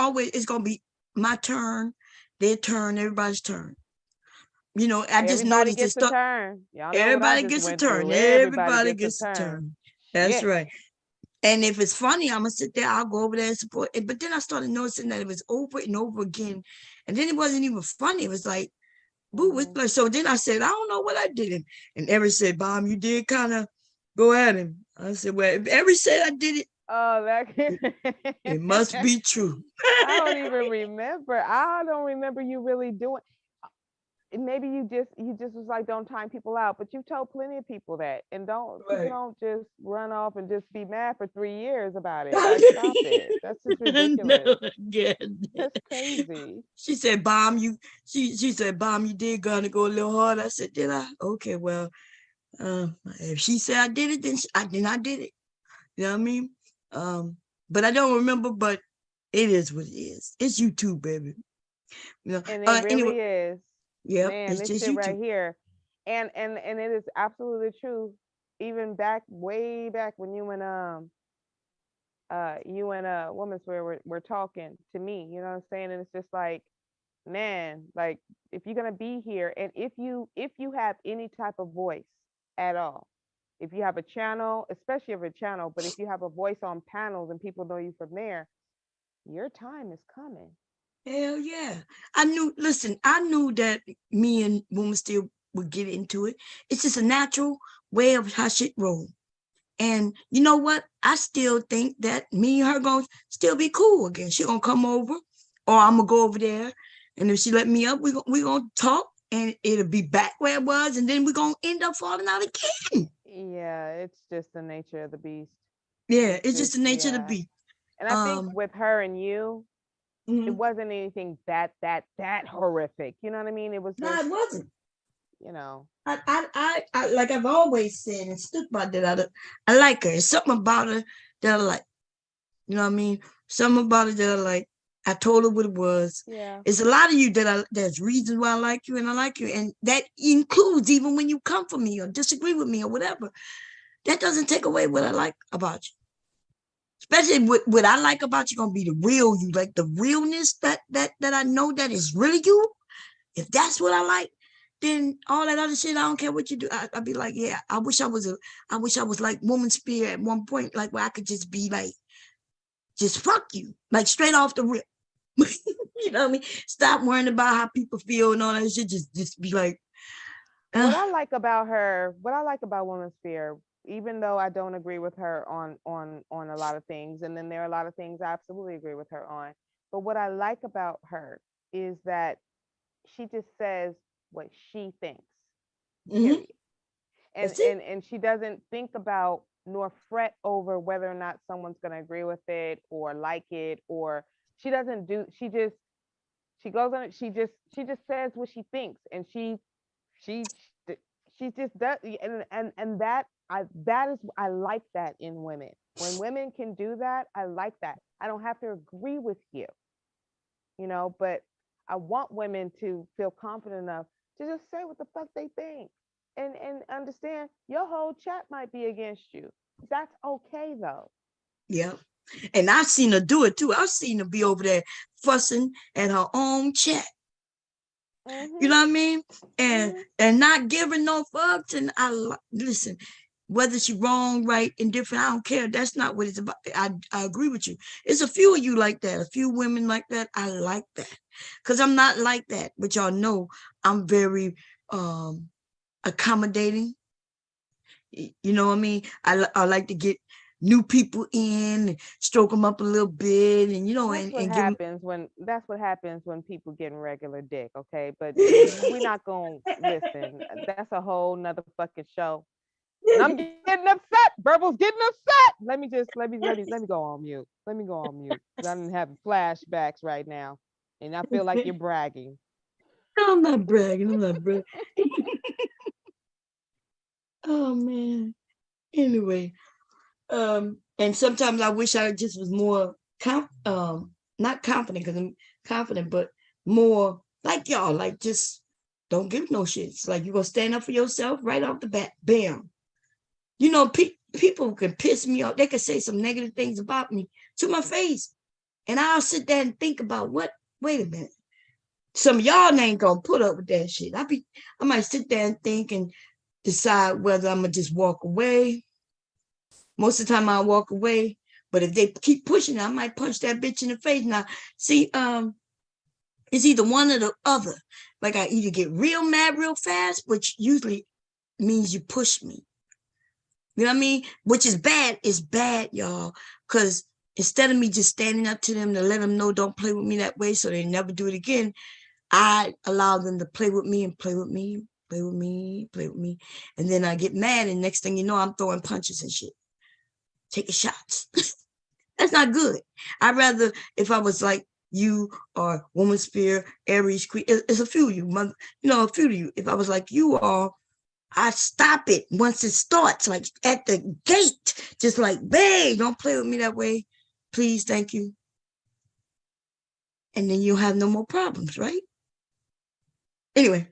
gonna be my turn, their turn, everybody's turn. You know, I just noticed this stuff. Everybody gets a turn. Everybody gets a turn. That's right. And if it's funny, I'm gonna sit there, I'll go over there and support it. But then I started noticing that it was over and over again. And then it wasn't even funny. It was like, boo, it's like, so then I said, I don't know what I did. And Everett said, Bomb, you did kind of go at him. I said, well, if Everett said I did it, it must be true. I don't even remember. I don't remember you really doing. Maybe you just was like, don't time people out, but you've told plenty of people that, and people don't just run off and just be mad for 3 years about it. Like, stop it. That's just ridiculous. That's crazy. She said, Bomb, she said, Bomb, you did gonna go a little hard. I said, did I? Okay, well, if she said I did it, then I did it. You know what I mean? But I don't remember, but it is what it is. It's YouTube, baby. You know, and it really is. Yeah, man, it's this just shit YouTube. right here, and it is absolutely true. Even way back when you and Women's Wear were talking to me, you know what I'm saying, and it's just like, man, like, if you're gonna be here, and if you have any type of voice at all, if you have a channel, especially if a channel, but if you have a voice on panels and people know you from there, your time is coming. Hell yeah. I knew that me and Woman Steel would get into it. It's just a natural way of how shit roll. And you know what? I still think that me and her gonna still be cool again. She gonna come over, or I'm gonna go over there. And if she let me up, we gonna talk, and it'll be back where it was, and then we're gonna end up falling out again. Yeah, it's just the nature of the beast. Yeah, it's just the nature of the beast. And I think with her and you, it wasn't anything that horrific. You know what I mean? It was No, just, it wasn't. you know. I like I've always said and stood by that. I like her. It's something about her that I like. You know what I mean? Something about it that I like. I told her what it was. Yeah. It's a lot of you there's reasons why I like you and I like you. And that includes even when you come for me or disagree with me or whatever. That doesn't take away what I like about you. Especially what I like about you gonna be the real you, like the realness that I know that is really you. If that's what I like, then all that other shit, I don't care what you do. I'd be like, yeah, I wish I was like manosphere at one point, like where I could just be like, just fuck you, like straight off the rip. You know what I mean? Stop worrying about how people feel and all that shit. Just be like. What I like about manosphere, even though I don't agree with her on a lot of things, and then there are a lot of things I absolutely agree with her on. But what I like about her is that she just says what she thinks. Period. And she doesn't think about nor fret over whether or not someone's going to agree with it or like it, or she doesn't do. She goes on it. She just says what she thinks, and she just does. And that I like that in women. When women can do that, I like that. I don't have to agree with you, but I want women to feel confident enough to just say what the fuck they think, and understand your whole chat might be against you. That's okay though. Yeah. And I've seen her do it too. I've seen her be over there fussing at her own chat. You know what I mean? And not giving no fucks. And listen, whether she's wrong, right, indifferent, I don't care. That's not what it's about. I agree with you. It's a few of you like that, a few women like that. I like that. Because I'm not like that. But y'all know I'm very accommodating. You know what I mean? I like to get new people in, and stroke them up a little bit, and that's what happens when people getting regular dick, okay? But we're not gonna listen. That's a whole nother fucking show. And I'm getting upset. Burble's getting upset. Let me go on mute. Let me go on mute. I'm having flashbacks right now, and I feel like you're bragging. No, I'm not bragging. Oh man. Anyway, and sometimes I wish I just was more not confident, because I'm confident, but more like y'all, like just don't give no shits. Like you're gonna stand up for yourself right off the bat, bam. You know, people can piss me off. They can say some negative things about me to my face, and I'll sit there and think about wait a minute. Some of y'all ain't gonna put up with that shit. I might sit there and think and decide whether I'm gonna just walk away. Most of the time I walk away, but if they keep pushing, I might punch that bitch in the face. Now, see, it's either one or the other. Like I either get real mad real fast, which usually means you push me. You know what I mean? Which is bad. It's bad, y'all. Because instead of me just standing up to them to let them know don't play with me that way so they never do it again, I allow them to play with me and play with me, play with me, play with me. And then I get mad, and next thing you know, I'm throwing punches and shit. Taking shots. That's not good. I'd rather if I was like you or Womansphere, Aries, Queen, it's a few of you, a few of you. If I was like you all, I stop it once it starts, like at the gate, just like, babe, don't play with me that way. Please, thank you. And then you'll have no more problems, right? Anyway,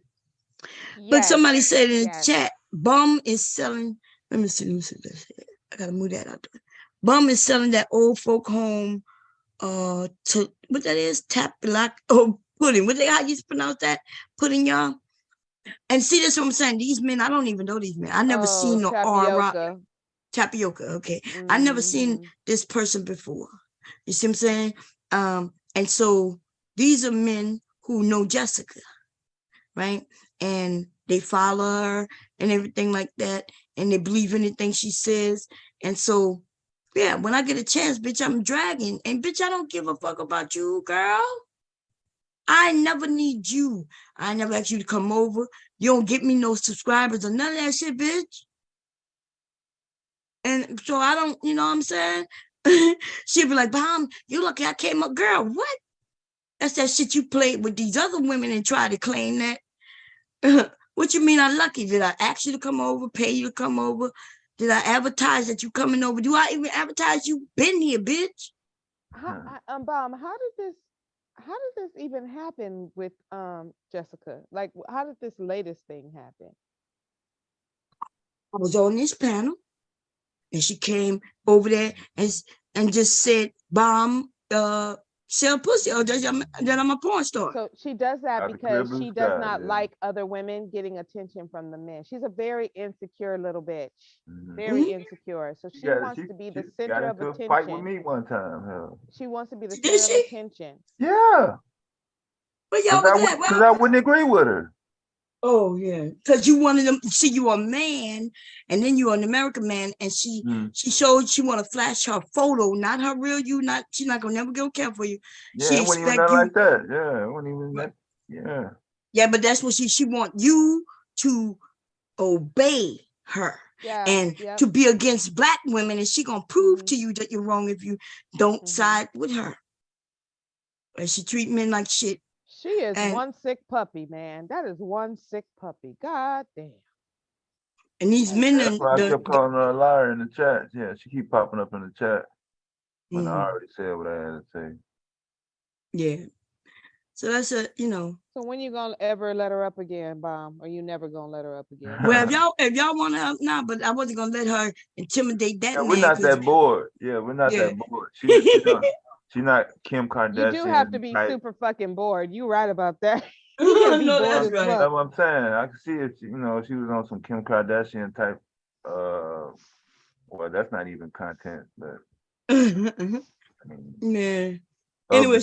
look, somebody said in the chat, Bum is selling, let me see. I gotta move that out there. Bum is selling that old folk home to what that is, pudding. How you pronounce that? Pudding, y'all. And see, that's what I'm saying. These men, I don't even know these men. I never seen no tapioca. Tapioca, okay. I never seen this person before. You see what I'm saying? And so these are men who know Jessica, right? And they follow her and everything like that, and they believe anything she says. And so, yeah, when I get a chance, bitch, I'm dragging. And bitch, I don't give a fuck about you, girl. I never need you. I never asked you to come over. You don't get me no subscribers or none of that shit, bitch. And so I don't, you know what I'm saying? She'd be like, Mom, you lucky I came up. Girl, what? That's that shit you played with these other women and tried to claim that. What you mean I'm lucky? Did I ask you to come over, pay you to come over? Did I advertise that you coming over? Do I even advertise you been here, bitch? Bomb, how did this even happen with Jessica? Like, how did this latest thing happen? I was on this panel and she came over there and just said, Bomb, sell pussy, or that I'm a porn star. So she does that Out the clear because blue she does sky, not yeah. like other women getting attention from the men. She's a very insecure little bitch. Mhm. Very insecure. So she wants to be the got center of into a attention. fight with me one time. Hell. She wants to be the Did center she? of attention. Yeah. Where y'all was at? Because I wouldn't agree with her. Oh yeah, because you wanted them to see you a man, and then you an American man, and she showed she want to flash her photo, not her real you. Not she's not gonna never go care for you. Yeah, She it wasn't even expect nothing you. like that. Yeah, it wasn't even that. Yeah. Yeah, but that's what she want you to obey her and to be against black women, and she gonna prove to you that you're wrong if you don't side with her. And she treat men like shit. She is one sick puppy, man. That is one sick puppy. God damn. And these men, That's why I kept calling her a liar in the chat. Yeah, she keep popping up in the chat when I already said what I had to say. Yeah. So that's So when you gonna ever let her up again, Bomb? Or you never gonna let her up again? Well, if y'all want to up now, but I wasn't gonna let her intimidate that man. We're not that bored. Yeah, we're not that bored. She's not Kim Kardashian. You do have to be super fucking bored. You right about that. No, that's right. That's what I'm saying. I can see if she was on some Kim Kardashian type. Well, that's not even content, but yeah. Anyway,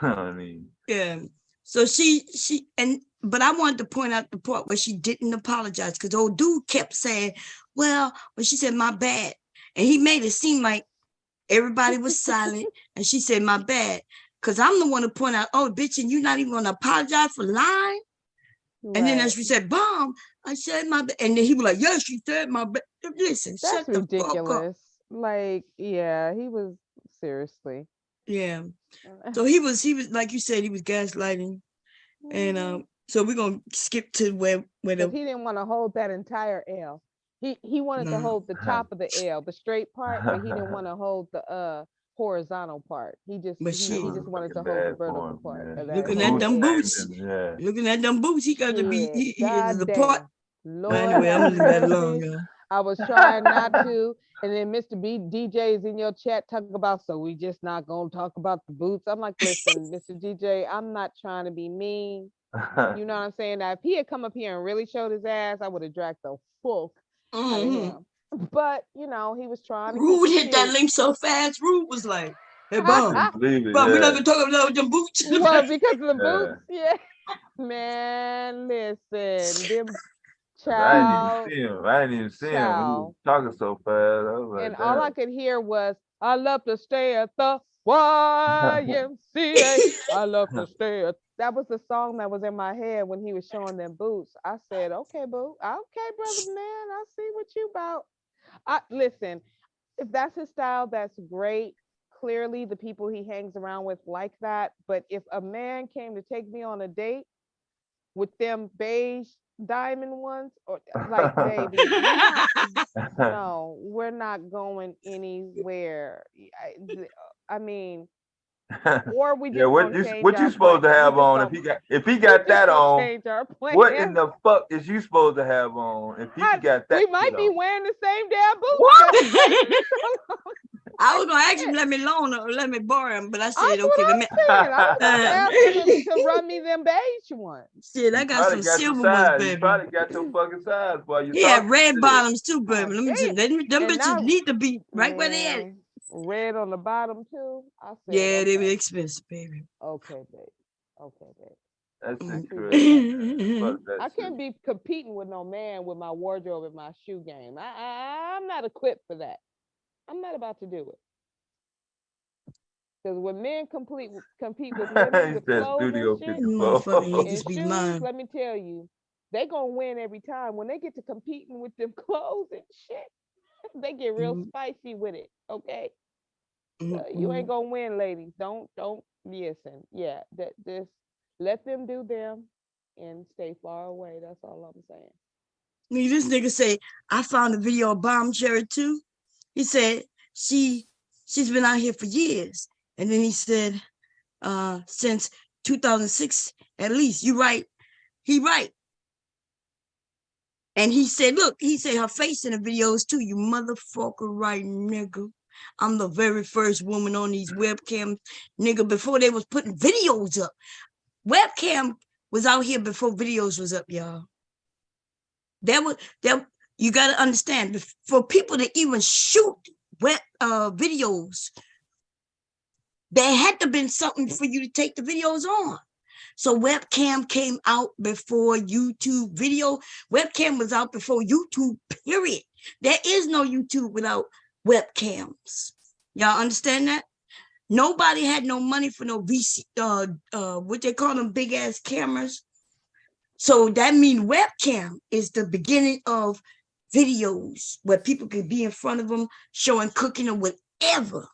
I mean, yeah. So but I wanted to point out the part where she didn't apologize because old dude kept saying, well, when she said my bad, and he made it seem like everybody was silent, and she said my bad, because I'm the one to point out, oh, bitch, and you're not even gonna apologize for lying. Right. And then as she said, Bomb, I said my bad, and then he was like, yes, she said my bad. Listen, that's shut the ridiculous. fuck up. Like, yeah, he was seriously. Yeah. So he was like you said, he was gaslighting, and so we're gonna skip to where he didn't want to hold that entire L. He wanted to hold the top of the L, the straight part, but he didn't want to hold the horizontal part. He just wanted to hold the vertical part. Looking at them boots. Yeah. Looking at them boots, he got to be he is the part. Lord, anyway, I'm gonna leave that alone, y'all. I was trying not to, and then Mr. B DJ is in your chat talking about, so we just not gonna talk about the boots. I'm like, listen, Mr. DJ, I'm not trying to be mean. You know what I'm saying? Now, if he had come up here and really showed his ass, I would have dragged the full out of him. But he was trying to. Rude hit that link so fast. Rude was like, "Hey, Bomb, we're not gonna talk about them boots." Well, because of the boots, yeah. Man, listen, them. I didn't even see him when he was talking so fast. I was like, and all I could hear was, I love to stay at the YMCA. I love to stay at. That was the song that was in my head when he was showing them boots. I said, okay, boo. Okay, brother, man. I see what you about. Listen, if that's his style, that's great. Clearly, the people he hangs around with like that. But if a man came to take me on a date with them beige diamond ones, or like, baby, we're not going anywhere. I mean, or we just what you supposed to have on if he got that on? What in the fuck is you supposed to have on if he got that? We might be wearing the same damn boots. What? I was gonna ask him let me loan or let me borrow him, but I said okay. I was gonna ask him to run me them beige ones. Shit, I got some silver ones, baby. You probably got your fucking size while you. Yeah, red bottoms too, baby. Let me see. Them bitches need to be right where they at. Red on the bottom too. I said, yeah, they be expensive, baby. Okay, babe. Okay, babe. That's crazy. I can't be competing with no man with my wardrobe and my shoe game. I'm not equipped for that. I'm not about to do it. Because when men compete with women with clothes and shoes, let me tell you, they gonna win every time. When they get to competing with them clothes and shit, they get real spicy with it. Okay, you ain't gonna win, ladies. Don't Listen, yeah, that this let them do them and stay far away. That's all I'm saying. This nigga say, I found a video of Bomb Cherry too. He said she's been out here for years. And then he said, since 2006, at least. You right. He right. And he said, look, he said her face in the videos too, you motherfucker right nigga. I'm the very first woman on these webcams, nigga, before they was putting videos up. Webcam was out here before videos was up, y'all. You got to understand, for people to even shoot videos, there had to been something for you to take the videos on. So webcam came out before YouTube video. Webcam was out before YouTube, period. There is no YouTube without webcams. Y'all understand that? Nobody had no money for no VC, what they call them, big ass cameras. So that means webcam is the beginning of videos where people could be in front of them showing cooking or whatever.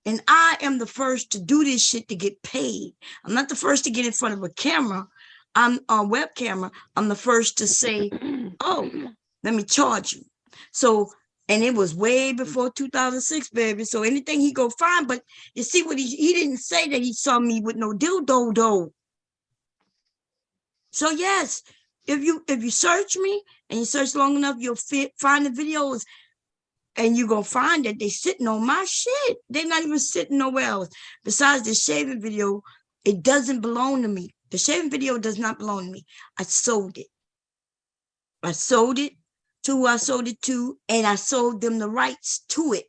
And I am the first to do this shit to get paid. I'm not the first to get in front of a camera. I'm on web camera. I'm the first to say, oh, let me charge you. So, and it was way before 2006, baby. So anything he go find, but you see what he didn't say that he saw me with no dildo though. So yes, if you search me and you search long enough, you'll find the videos, and you're gonna find that they sitting on my shit. They're not even sitting nowhere else. Besides the shaving video, it doesn't belong to me. The shaving video does not belong to me. I sold it. I sold it to who I sold it to, and I sold them the rights to it.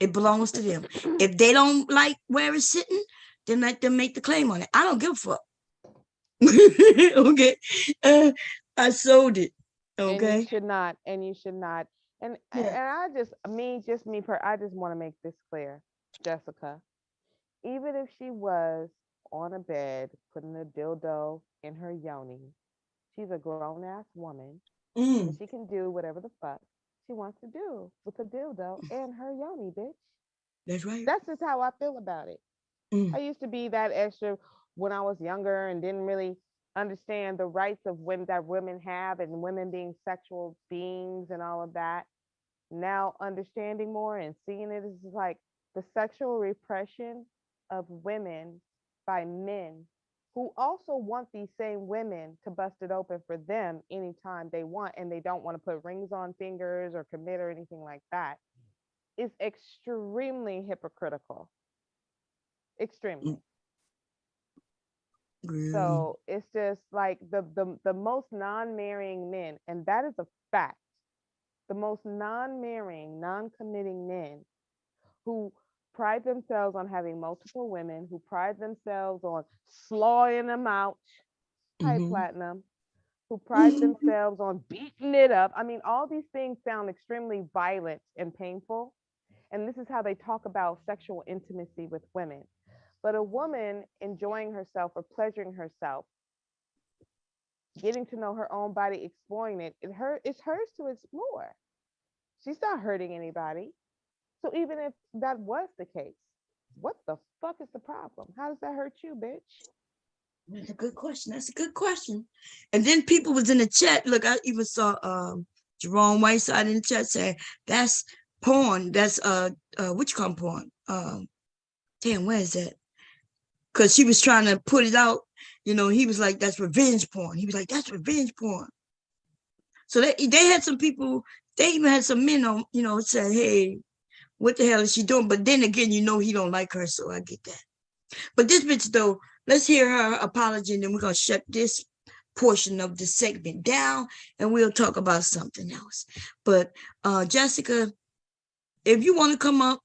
It belongs to them. If they don't like where it's sitting, then let them make the claim on it. I don't give a fuck. Okay, I sold it. Okay, and you should not. And I just I just want to make this clear, Jessica. Even if she was on a bed putting a dildo in her yoni, she's a grown ass woman, and she can do whatever the fuck she wants to do with a dildo and her yoni, bitch. That's right. That's just how I feel about it. I used to be that extra when I was younger and didn't really understand the rights of women that women have and women being sexual beings and all of that. Now understanding more and seeing it is like the sexual repression of women by men who also want these same women to bust it open for them anytime they want, and they don't want to put rings on fingers or commit or anything like that, is extremely hypocritical. Extremely. So it's just like the most non-marrying men, and that is a fact. The most non-marrying, non-committing men who pride themselves on having multiple women, who pride themselves on slawing them out, type platinum, who pride themselves on beating it up. I mean, all these things sound extremely violent and painful. And this is how they talk about sexual intimacy with women. But a woman enjoying herself or pleasuring herself, getting to know her own body, exploring it, it's hers to explore. She's not hurting anybody. So even if that was the case, what the fuck is the problem? How does that hurt you, bitch? That's a good question. That's a good question. And then people was in the chat. Look, I even saw Jerome Whiteside in the chat saying that's porn. That's what you call porn? Damn, where is that? Because she was trying to put it out. You know, he was like, that's revenge porn. He was like, that's revenge porn. So they had some people, they even had some men on, you know, saying, hey, what the hell is she doing? But then again, you know, he don't like her, so I get that. But this bitch, though, let's hear her apology, and then we're going to shut this portion of the segment down, and we'll talk about something else. But Jessica, if you want to come up,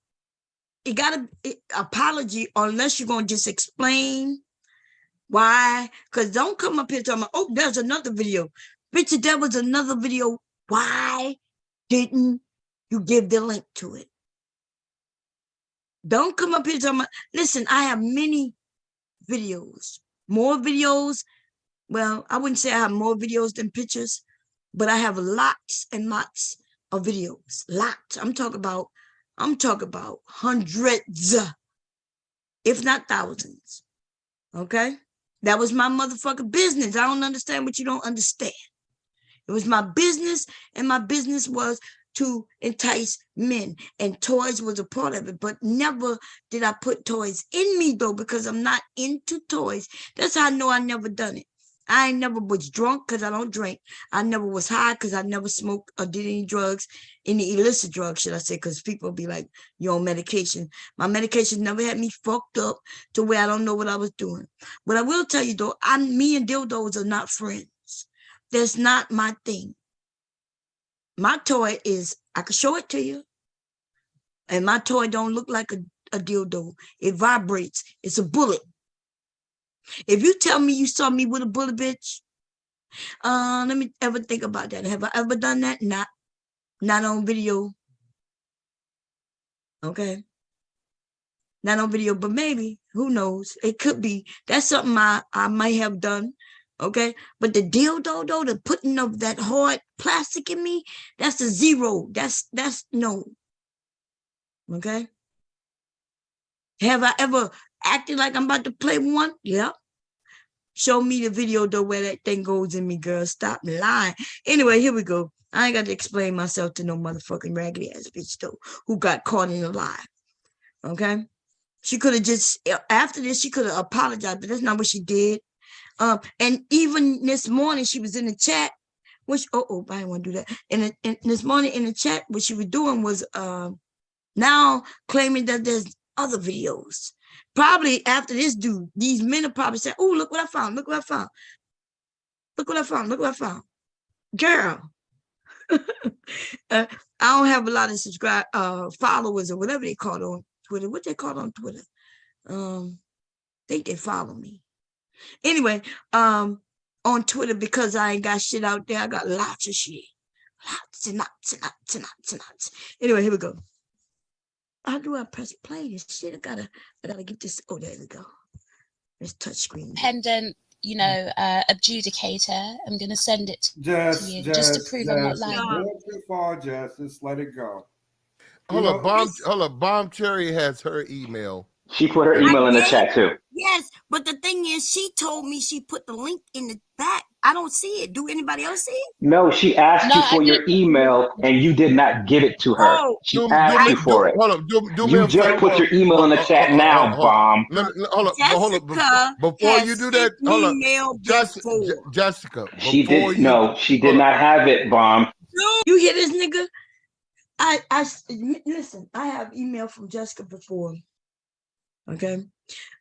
you got to apology, unless you're going to just explain why. Because don't come up here talking about, oh, there's another video. Bitch, there was another video. Why didn't you give the link to it? Don't come up here talking about, listen, I have many videos, more videos. Well, I wouldn't say I have more videos than pictures, but I have lots and lots of videos. Lots. I'm talking about hundreds, if not thousands. Okay? That was my motherfucking business. I don't understand what you don't understand. It was my business, and my business was to entice men, and toys was a part of it, but never did I put toys in me, though, because I'm not into toys. That's how I know I never done it. I never was drunk because I don't drink. I never was high because I never smoked or did any drugs, any illicit drugs, should I say, because people be like, you're on medication. My medication never had me fucked up to where I don't know what I was doing. But I will tell you, though, me and dildos are not friends. That's not my thing. My toy is, I can show it to you. And my toy don't look like a dildo. It vibrates. It's a bullet. If you tell me you saw me with a bullet, bitch, let me ever think about that. Have I ever done that? Not on video. Okay. Not on video, but maybe. Who knows? It could be. That's something I might have done. Okay. But the dildo, though, the putting of that hard plastic in me, that's a zero. That's no. Okay. Have I ever acted like I'm about to play one? Yeah. Show me the video, though, where that thing goes in me, girl. Stop lying. Anyway, here we go. I ain't got to explain myself to no motherfucking raggedy ass bitch, though, who got caught in a lie. Okay? She could have just, after this, she could have apologized, but that's not what she did. And even this morning, she was in the chat, which, I didn't want to do that. And this morning in the chat, what she was doing was now claiming that there's other videos. Probably after this dude, these men are probably saying, oh, look what I found. Look what I found. Look what I found. Look what I found. Girl. I don't have a lot of followers or whatever they call on Twitter. What they call on Twitter? Think they follow me. Anyway, on Twitter, because I ain't got shit out there, I got lots of shit. Lots and lots and lots and lots and lots. Anyway, here we go. How do I press play this shit? I gotta get this. Oh, there we go. There's touch screen. Independent, adjudicator. I'm gonna send it to you just to prove I'm not lying. Going too far, Jess. Just let it go. Hold up, Bomb Cherry has her email. She put her email in the chat too. Yes, but the thing is, she told me she put the link in the back. I don't see it. Do anybody else see it? No, she asked you for your email and you did not give it to her. She asked you for it. Hold up, you just put your email in the chat now, Bomb. Hold up. Before you do that, hold up. Jessica. She did not have it, Bomb. You hear this nigga? I listen, I have email from Jessica before. Okay.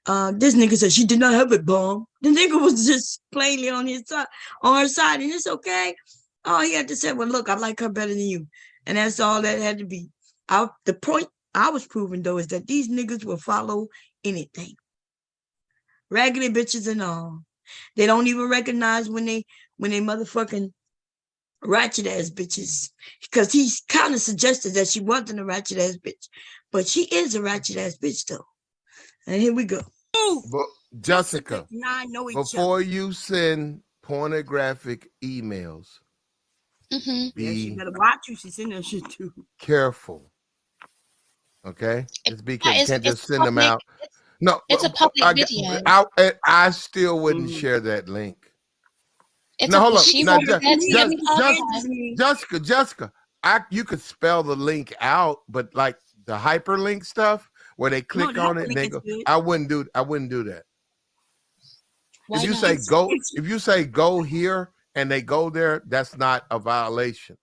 This nigga said she did not have it, Bomb. The nigga was just plainly on her side, and it's okay. All he had to say, well, look, I like her better than you. And that's all that had to be. The point I was proving, though, is that these niggas will follow anything. Raggedy bitches and all. They don't even recognize when they motherfucking ratchet ass bitches. Because he kind of suggested that she wasn't a ratchet ass bitch. But she is a ratchet ass bitch, though. And here we go. But Jessica, before you send pornographic emails, she better watch you. She's in that shit too. Careful. Okay? It's because you can't just send them out. No, it's a public video. I still wouldn't share that link. Hold on. Jessica, you could spell the link out, but like the hyperlink stuff where they click on it and they go, I wouldn't do that. If you say go here and they go there, that's not a violation.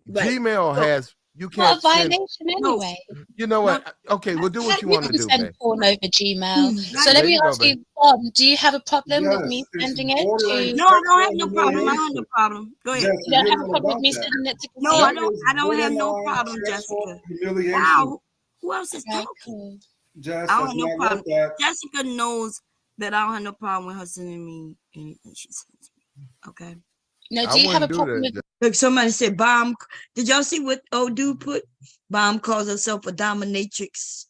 Right. Gmail has you can't violation anyway. You know what? Okay, we'll do what you want to do. Send porn over Gmail. So let me ask you, Bob, do you have a problem with me sending it to? No, I don't have no problem. I don't have no problem. Go ahead. You don't have a problem with me sending it to? No, I don't have no problem, Jessica. Now, who else is talking? I don't have no problem. Jessica knows that I don't have no problem with her sending me anything she sends me. Okay. No, do you have a problem with? Look, somebody said Bomb. Did y'all see what old dude put? Bomb calls herself a dominatrix.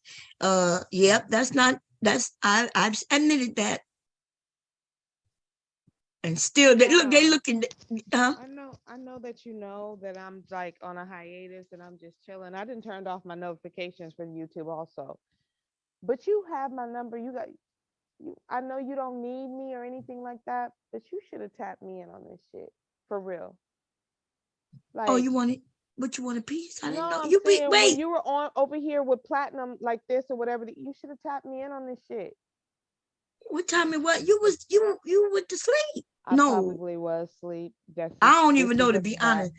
Yep, I've admitted that. And still they looking. I know that you know that I'm like on a hiatus and I'm just chilling. I didn't turn off my notifications from YouTube also. But you have my number. I know you don't need me or anything like that, but you should have tapped me in on this shit for real. Oh, Like, you wanted what you want a piece? I didn't know. I'm You be saying when wait. you were on over here with platinum like this or whatever, you should have tapped me in on this shit. What time it was? You went to sleep. I No, probably was asleep. I don't even know, to be honest.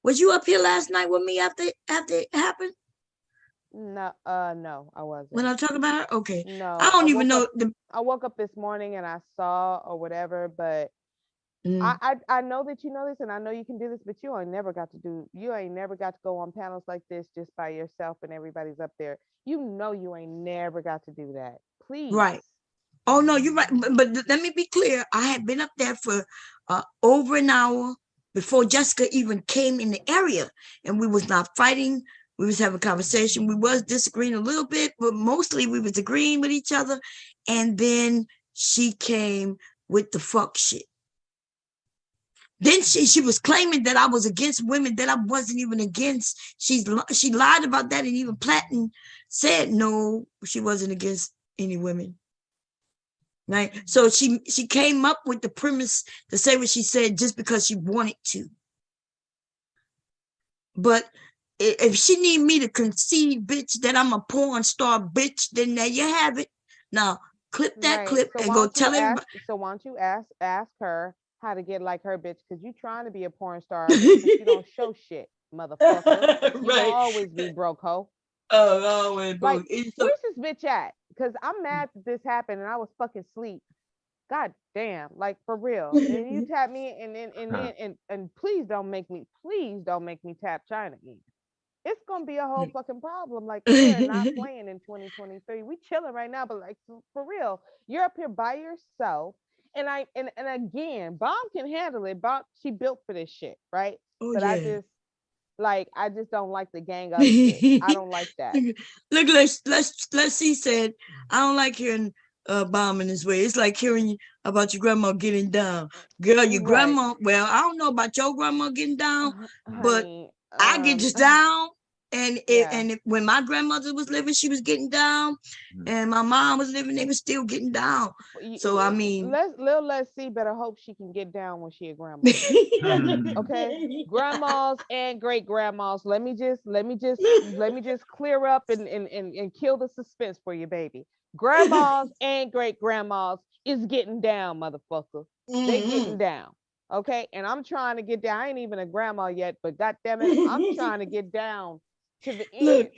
Was you up here last night with me after it happened? No, no, I wasn't. When I talk about her? Okay. No, I don't even know. I woke up this morning and I saw or whatever, but Mm. I know that you know this and I know you can do this, but you ain't never got to go on panels like this just by yourself and everybody's up there. You know you ain't never got to do that. Please. Right. Oh no, you're right. But let me be clear. I had been up there for over an hour before Jessica even came in the area, and we was not fighting. We was having a conversation. We was disagreeing a little bit, but mostly we was agreeing with each other. And then she came with the fuck shit. Then she was claiming that I was against women that I wasn't even against. She lied about that, and even Platten said no, she wasn't against any women. Right. So she came up with the premise to say what she said just because she wanted to. But if she need me to concede, bitch, that I'm a porn star, bitch, then there you have it. Now clip that clip and go tell everybody. So why don't you ask her how to get like her, bitch? Because you trying to be a porn star, but you don't show shit, motherfucker. You Right. always be broke, hoe. Oh, always broke. Like, where's this bitch at? Because I'm mad that this happened and I was fucking asleep. God damn, like for real. And you tap me and please don't make me tap China again. It's gonna be a whole fucking problem. Like, we're not playing in 2023. We chilling right now, but like for real, you're up here by yourself. And again, Bomb can handle it. Bomb, she built for this shit, right? Oh, but yeah. I just don't like the gang up shit. I don't like that. Look, let's see said, I don't like hearing Bomb in this way. It's like hearing about your grandma getting down. Girl, your grandma, well, I don't know about your grandma getting down, but I get just down. And when my grandmother was living, she was getting down, and my mom was living, they were still getting down. So I mean, let's see. Better hope she can get down when she a grandma. Okay, grandmas and great grandmas. Let me just clear up and kill the suspense for you, baby. Grandmas and great grandmas is getting down, motherfucker. They getting down. Okay, and I'm trying to get down. I ain't even a grandma yet, but goddamn it, I'm trying to get down to the end. Look,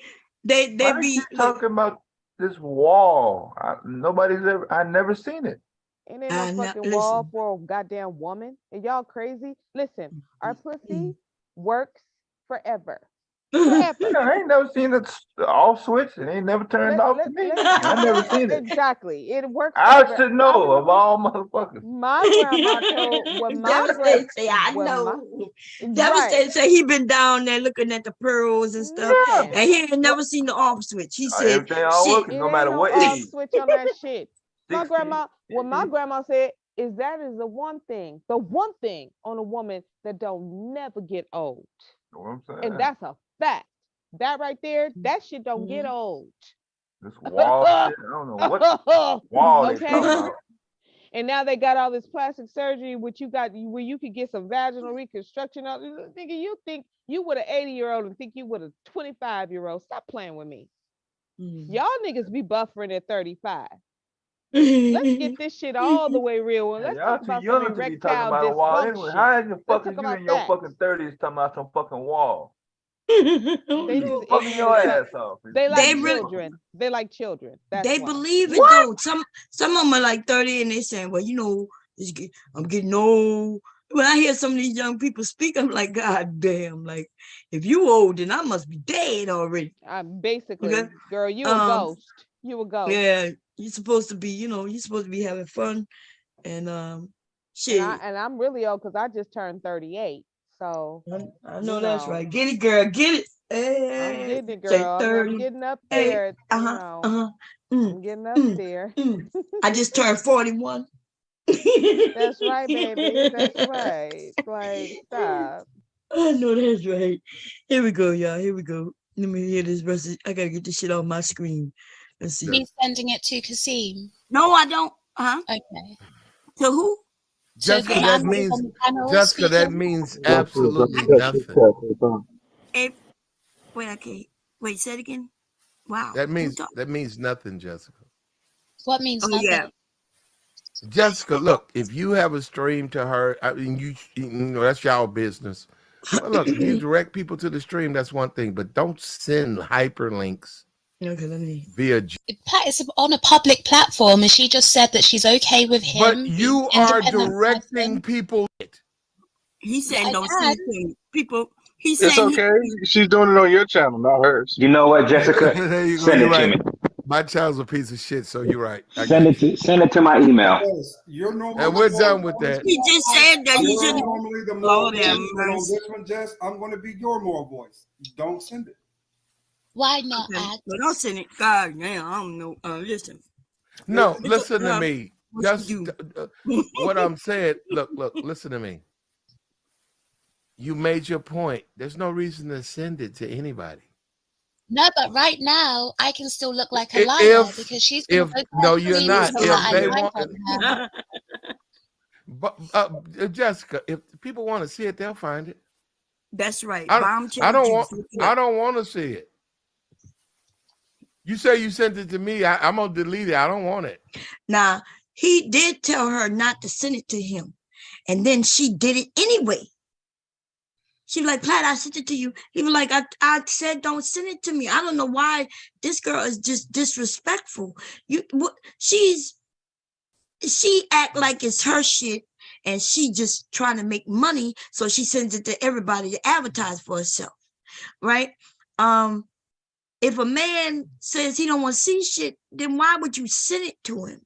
they Why be you talking about this wall. I never seen it. Ain't no fucking wall for a goddamn woman. And y'all crazy? Listen, our pussy works forever. Forever. Yeah, I ain't never seen it off switch. It ain't never turned off to me. I never seen it. Exactly. It works I forever. should know of all motherfuckers. My grandma told when my Devastated say, I know. Devastated say he been down there looking at the pearls and stuff, and he ain't never seen the off switch. He said, everything all working, no matter what off age. switch on that shit. My grandma, what my grandma said is that is the one thing on a woman that don't never get old. Know what I'm saying? And that's a fact. That right there, that shit don't get old. This wall shit, I don't know what wall they talking about. And now they got all this plastic surgery, which where you could get some vaginal reconstruction. Nigga, you think you with an 80-year-old and think you with a 25-year-old? Stop playing with me. Y'all niggas be buffering at 35. Let's get this shit all the way real. Let's talk about some erectile dysfunction. Anyway, how the fuck is you in your fucking 30s talking about some fucking wall? They just fucking your ass off. They like children. They like children. That's they why. believe it though. Some of them are like 30 and they saying, well, you know, I'm getting old. When I hear some of these young people speak, I'm like, God damn, like if you old, then I must be dead already. Basically, okay? Girl, you a ghost. You a ghost. Yeah, you're supposed to be, you're supposed to be having fun. And shit. And I'm really old because I just turned 38. So I know that's right. Get it, girl. Get it. Hey, I'm getting it, girl. I'm getting up there. Hey, I'm getting up there. I just turned 41. That's right, baby. That's right. Like, stop. I know that's right. Here we go, y'all. Here we go. Let me hear this verse. I gotta get this shit off my screen. Let's see. He's sending it to Kasim. No, I don't. Okay. To who? Jessica, the that man means on the panel Jessica, that speaking. means absolutely nothing. Wait, okay. Wait, say it again. Wow. That means nothing, Jessica. What means nothing? Yeah. Jessica, look, if you have a stream to her, I mean, you know, that's y'all business. But look, if you direct people to the stream, that's one thing. But don't send hyperlinks via. It's on a public platform, and she just said that she's okay with him. But you are directing people. He said don't send to people. He's It's saying okay. She's doing it on your channel, not hers. You know what, Jessica? There you go. Send You're it to right. me. My child's a piece of shit, so you're right. Send it to my email. And we're done with that. He just said that he You're shouldn't. normally the Lord moral have voice, but on mercy. this one, Jess, I'm going to be your moral voice. Don't send it. Why not? But don't send it. God damn, I don't know. Listen. No, listen to me. Just what I'm saying. Look, listen to me. You made your point. There's no reason to send it to anybody. No, but right now I can still look like a liar because she's been no, you're not. If they want, but Jessica, if people want to see it, they'll find it. That's right. I don't want to see it. You say you sent it to me. I'm gonna delete it. I don't want it. Now, he did tell her not to send it to him, and then she did it anyway. She was like, Platt, I sent it to you. He was like, I said, don't send it to me. I don't know why this girl is just disrespectful. She act like it's her shit, and she just trying to make money, so she sends it to everybody to advertise for herself, right? If a man says he don't want to see shit, then why would you send it to him?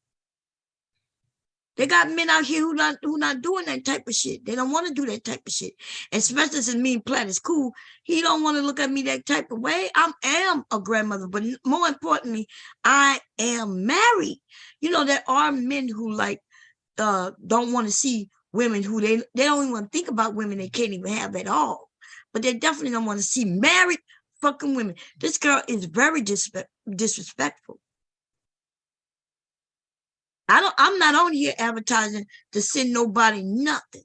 They got men out here who not doing that type of shit. They don't want to do that type of shit. And especially since me and Platt is cool, he don't want to look at me that type of way. I am a grandmother, but more importantly, I am married. You know, there are men who don't want to see women who they don't even want to think about women they can't even have at all. But they definitely don't want to see married fucking women. This girl is very disrespectful. I'm not on here advertising to send nobody nothing.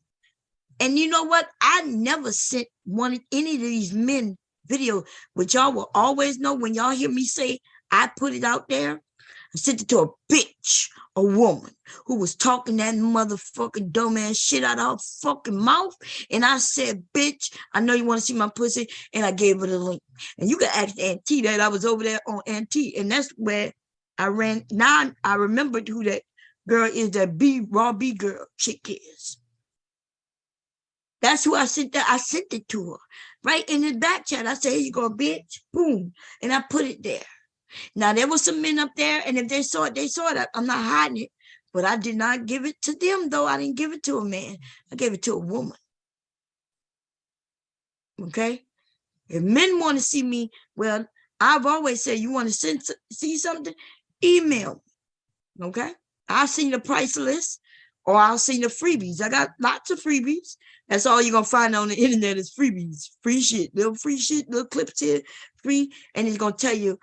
And you know what? I never sent any of these men video, which y'all will always know when y'all hear me say I put it out there. I sent it to a bitch, a woman who was talking that motherfucking dumbass shit out of her fucking mouth. And I said, bitch, I know you want to see my pussy. And I gave her the link. And you can ask Auntie that I was over there on Auntie. And that's where I ran. Now I remembered who that girl is, that raw B girl chick is. That's who I sent that. I sent it to her right in the back chat. I said, here you go, bitch. Boom. And I put it there. Now there was some men up there, and if they saw it, they saw it. I'm not hiding it. But I did not give it to them, though. I didn't give it to a man. I gave it to a woman. Okay? If men want to see me, well, I've always said, you want to see something? Email me. Okay? I'll send you the price list, or I'll send you the freebies. I got lots of freebies. That's all you're going to find on the internet is freebies. Free shit. Little free shit, little clips here, free. And it's going to tell you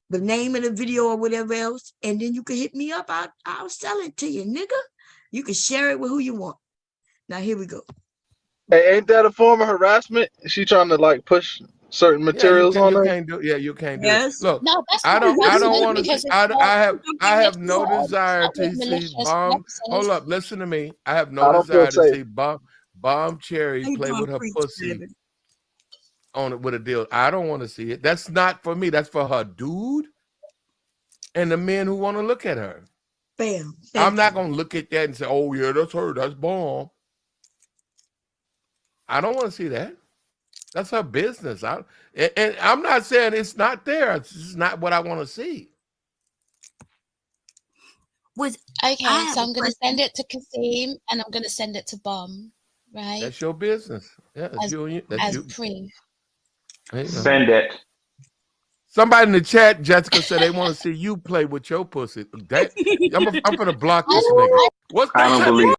the name of the video or whatever else. And then you can hit me up. I'll sell it to you, nigga. You can share it with who you want. Now, here we go. Hey, ain't that a form of harassment? She trying to like push certain materials on her? You can't do Yes. it. Look, No, that's I don't want to. because I have no desire to see bomb. Hold up, listen to me. I have no desire to see bomb cherries play with her pussy on it with a deal. I don't want to see it. That's not for me. That's for her dude and the men who want to look at her. Bam. I'm not gonna look at that and say, "Oh yeah, that's her. That's bomb." I don't want to see that. That's her business. And I'm not saying it's not there. It's just not what I want to see. So I'm going to send it to Kasim, and I'm going to send it to Bomb, right? That's your business. Yeah, that's as proof. Send it. Somebody in the chat, Jessica, said they want to see you play with your pussy. I'm going to block this nigga. What's I don't believe.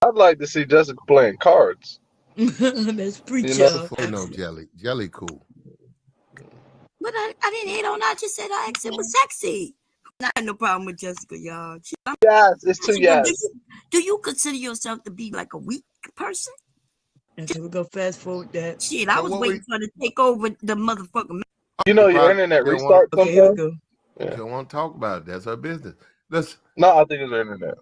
I'd like to see Jessica playing cards. That's preacher. No jelly. Jelly cool. But I didn't hate on. I just said I asked it was sexy. I had no problem with Jessica, y'all. Yes, it's two yes. Do you consider yourself to be like a weak person? Okay, we're gonna fast forward that. Shit, I was waiting for her to take over the motherfucker. You know your internet restart sometimes. Okay, here we go. Yeah. She don't want to talk about it. That's her business. Listen. No, I think it's the internet.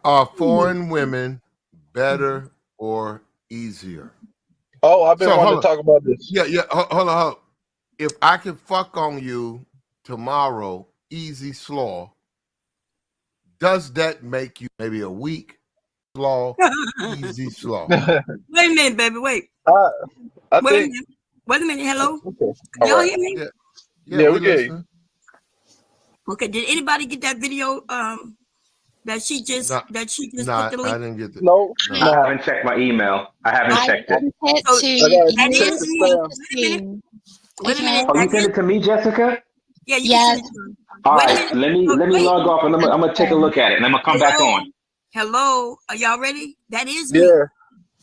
Are foreign women better or easier? Oh, I've been wanting to talk about this. Yeah. Hold on. If I can fuck on you tomorrow, easy slaw, does that make you maybe a weak slaw, easy slaw? Wait a minute, baby. Wait. Wait a minute. Hello. Okay. Y'all hear me? Yeah, we get you. Okay. Did anybody get that video? That she just put the link. I didn't get that. No. I haven't checked my email. I haven't checked it. Wait a minute. Oh, you sent it to me, Jessica? Yeah, you can send it to me. All right, let me log off and I'm gonna take a look at it and I'm gonna come back on. Hello, are y'all ready? That is me.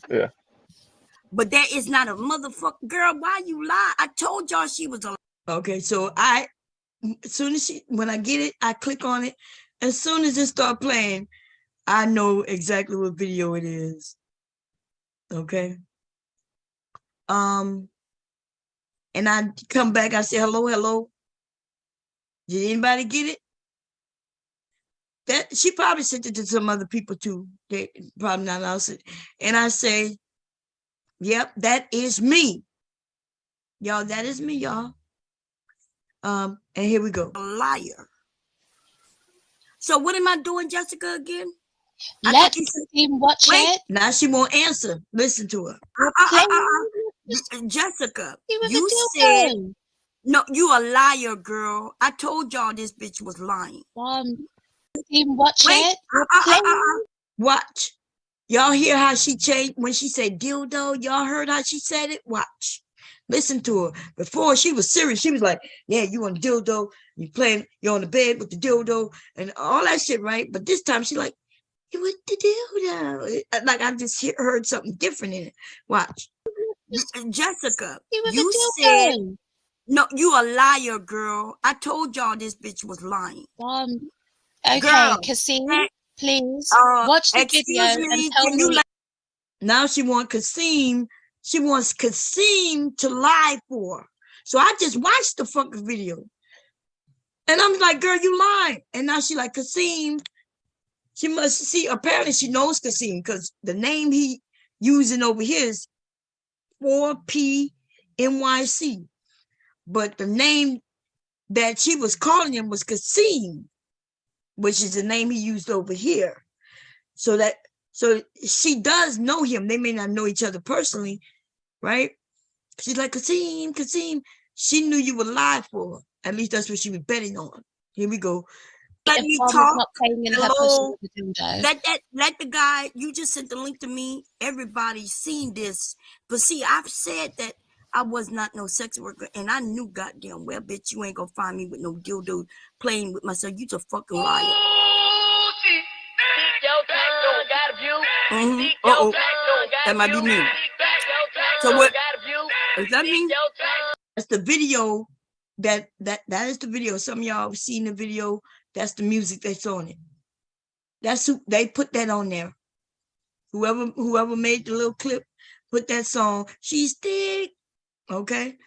Yeah. But that is not a motherfucker. Girl, why you lie? I told y'all she was a. Okay, so as soon as when I get it, I click on it. As soon as it start playing, I know exactly what video it is. Okay. And I come back, I say, hello. Did anybody get it? That she probably sent it to some other people too. They probably not else. And I say, yep, that is me. Y'all, that is me, y'all. And here we go. A liar. So what am I doing, Jessica, again? Let him watch it. Now she won't answer. Listen to her. Jessica, you said, no, you a liar, girl. I told y'all this bitch was lying. Him watch it. Watch. Y'all hear how she changed when she said dildo? Y'all heard how she said it? Watch. Listen to her. Before she was serious. She was like, yeah, you on dildo. You're on the bed with the dildo and all that shit, right? But this time she like, you with the dildo. Like I just heard something different in it. Watch. Jessica, you said, no, you a liar, girl. I told y'all this bitch was lying. Okay, Cassim, please watch the video and tell me. Now she wants Cassim. She wants Cassim to lie for her. So I just watched the fucking video. And I'm like, girl, you lying. And now she like, Cassim. She must see, apparently she knows Cassim because the name he using over here is 4PNYC. But the name that she was calling him was Cassim, which is the name he used over here. So she does know him. They may not know each other personally, right? She's like, Cassim. She knew you would lie for her. At least that's what she was betting on. Here we go. Let me talk. Hello. Let the guy, you just sent the link to me. Everybody's seen this. But see, I've said that I was not no sex worker, and I knew goddamn well, bitch, you ain't gonna find me with no dildo playing with myself. You's a fucking liar. That might be me. So what? Does that mean? That's the video. That is the video. Some of y'all have seen the video. That's the music that's on it. That's who they put that on there. Whoever made the little clip, put that song. She's thick. Okay.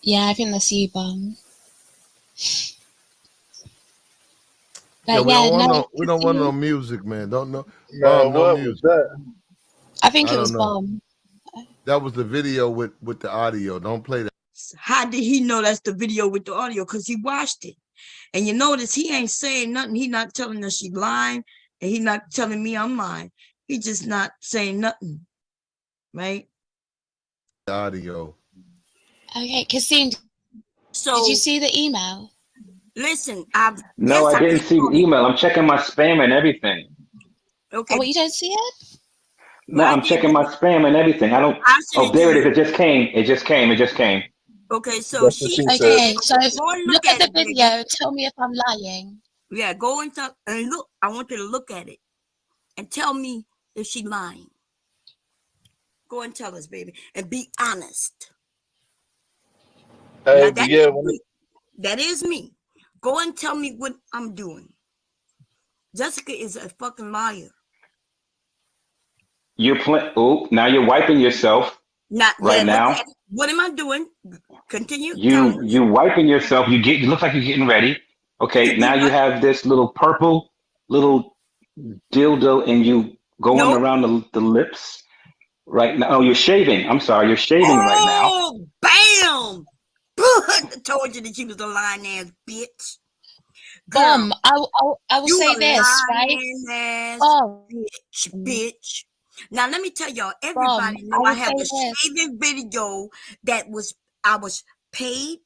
Yeah, I think that's you, Bum. But we don't want no music, man. Don't know. No, what was that? I think it was Bomb. That was the video with the audio. Don't play that. How did he know that's the video with the audio? Because he watched it. And you notice he ain't saying nothing. He not telling us she's lying. And he not telling me I'm lying. He just not saying nothing. Right? The audio. Okay, Cassim, so did you see the email? Listen, I didn't see the email. I'm checking my spam and everything. Okay. Oh, what, you don't see it? No, I'm checking my spam and everything. I don't. Oh, there it is. It just came. Okay, so okay, so look at the video. Tell me if I'm lying. Yeah, go and look. I want you to look at it. and tell me if she lying. Go and tell us, baby, and be honest. Hey, Now, but yeah, when that is me. Go and tell me what I'm doing. Jessica is a fucking liar. Now you're wiping yourself Not right now. What am I doing? Continue. You wiping yourself. You look like you're getting ready. Okay, now you have this little purple little dildo and you going around the lips right now. Oh, you're shaving. I'm sorry, you're shaving right now. Oh, bam! I told you that she was a lying ass bitch. Girl, I will say this, right? Bitch. Now let me tell y'all, everybody know I have a shaving video that I was paid,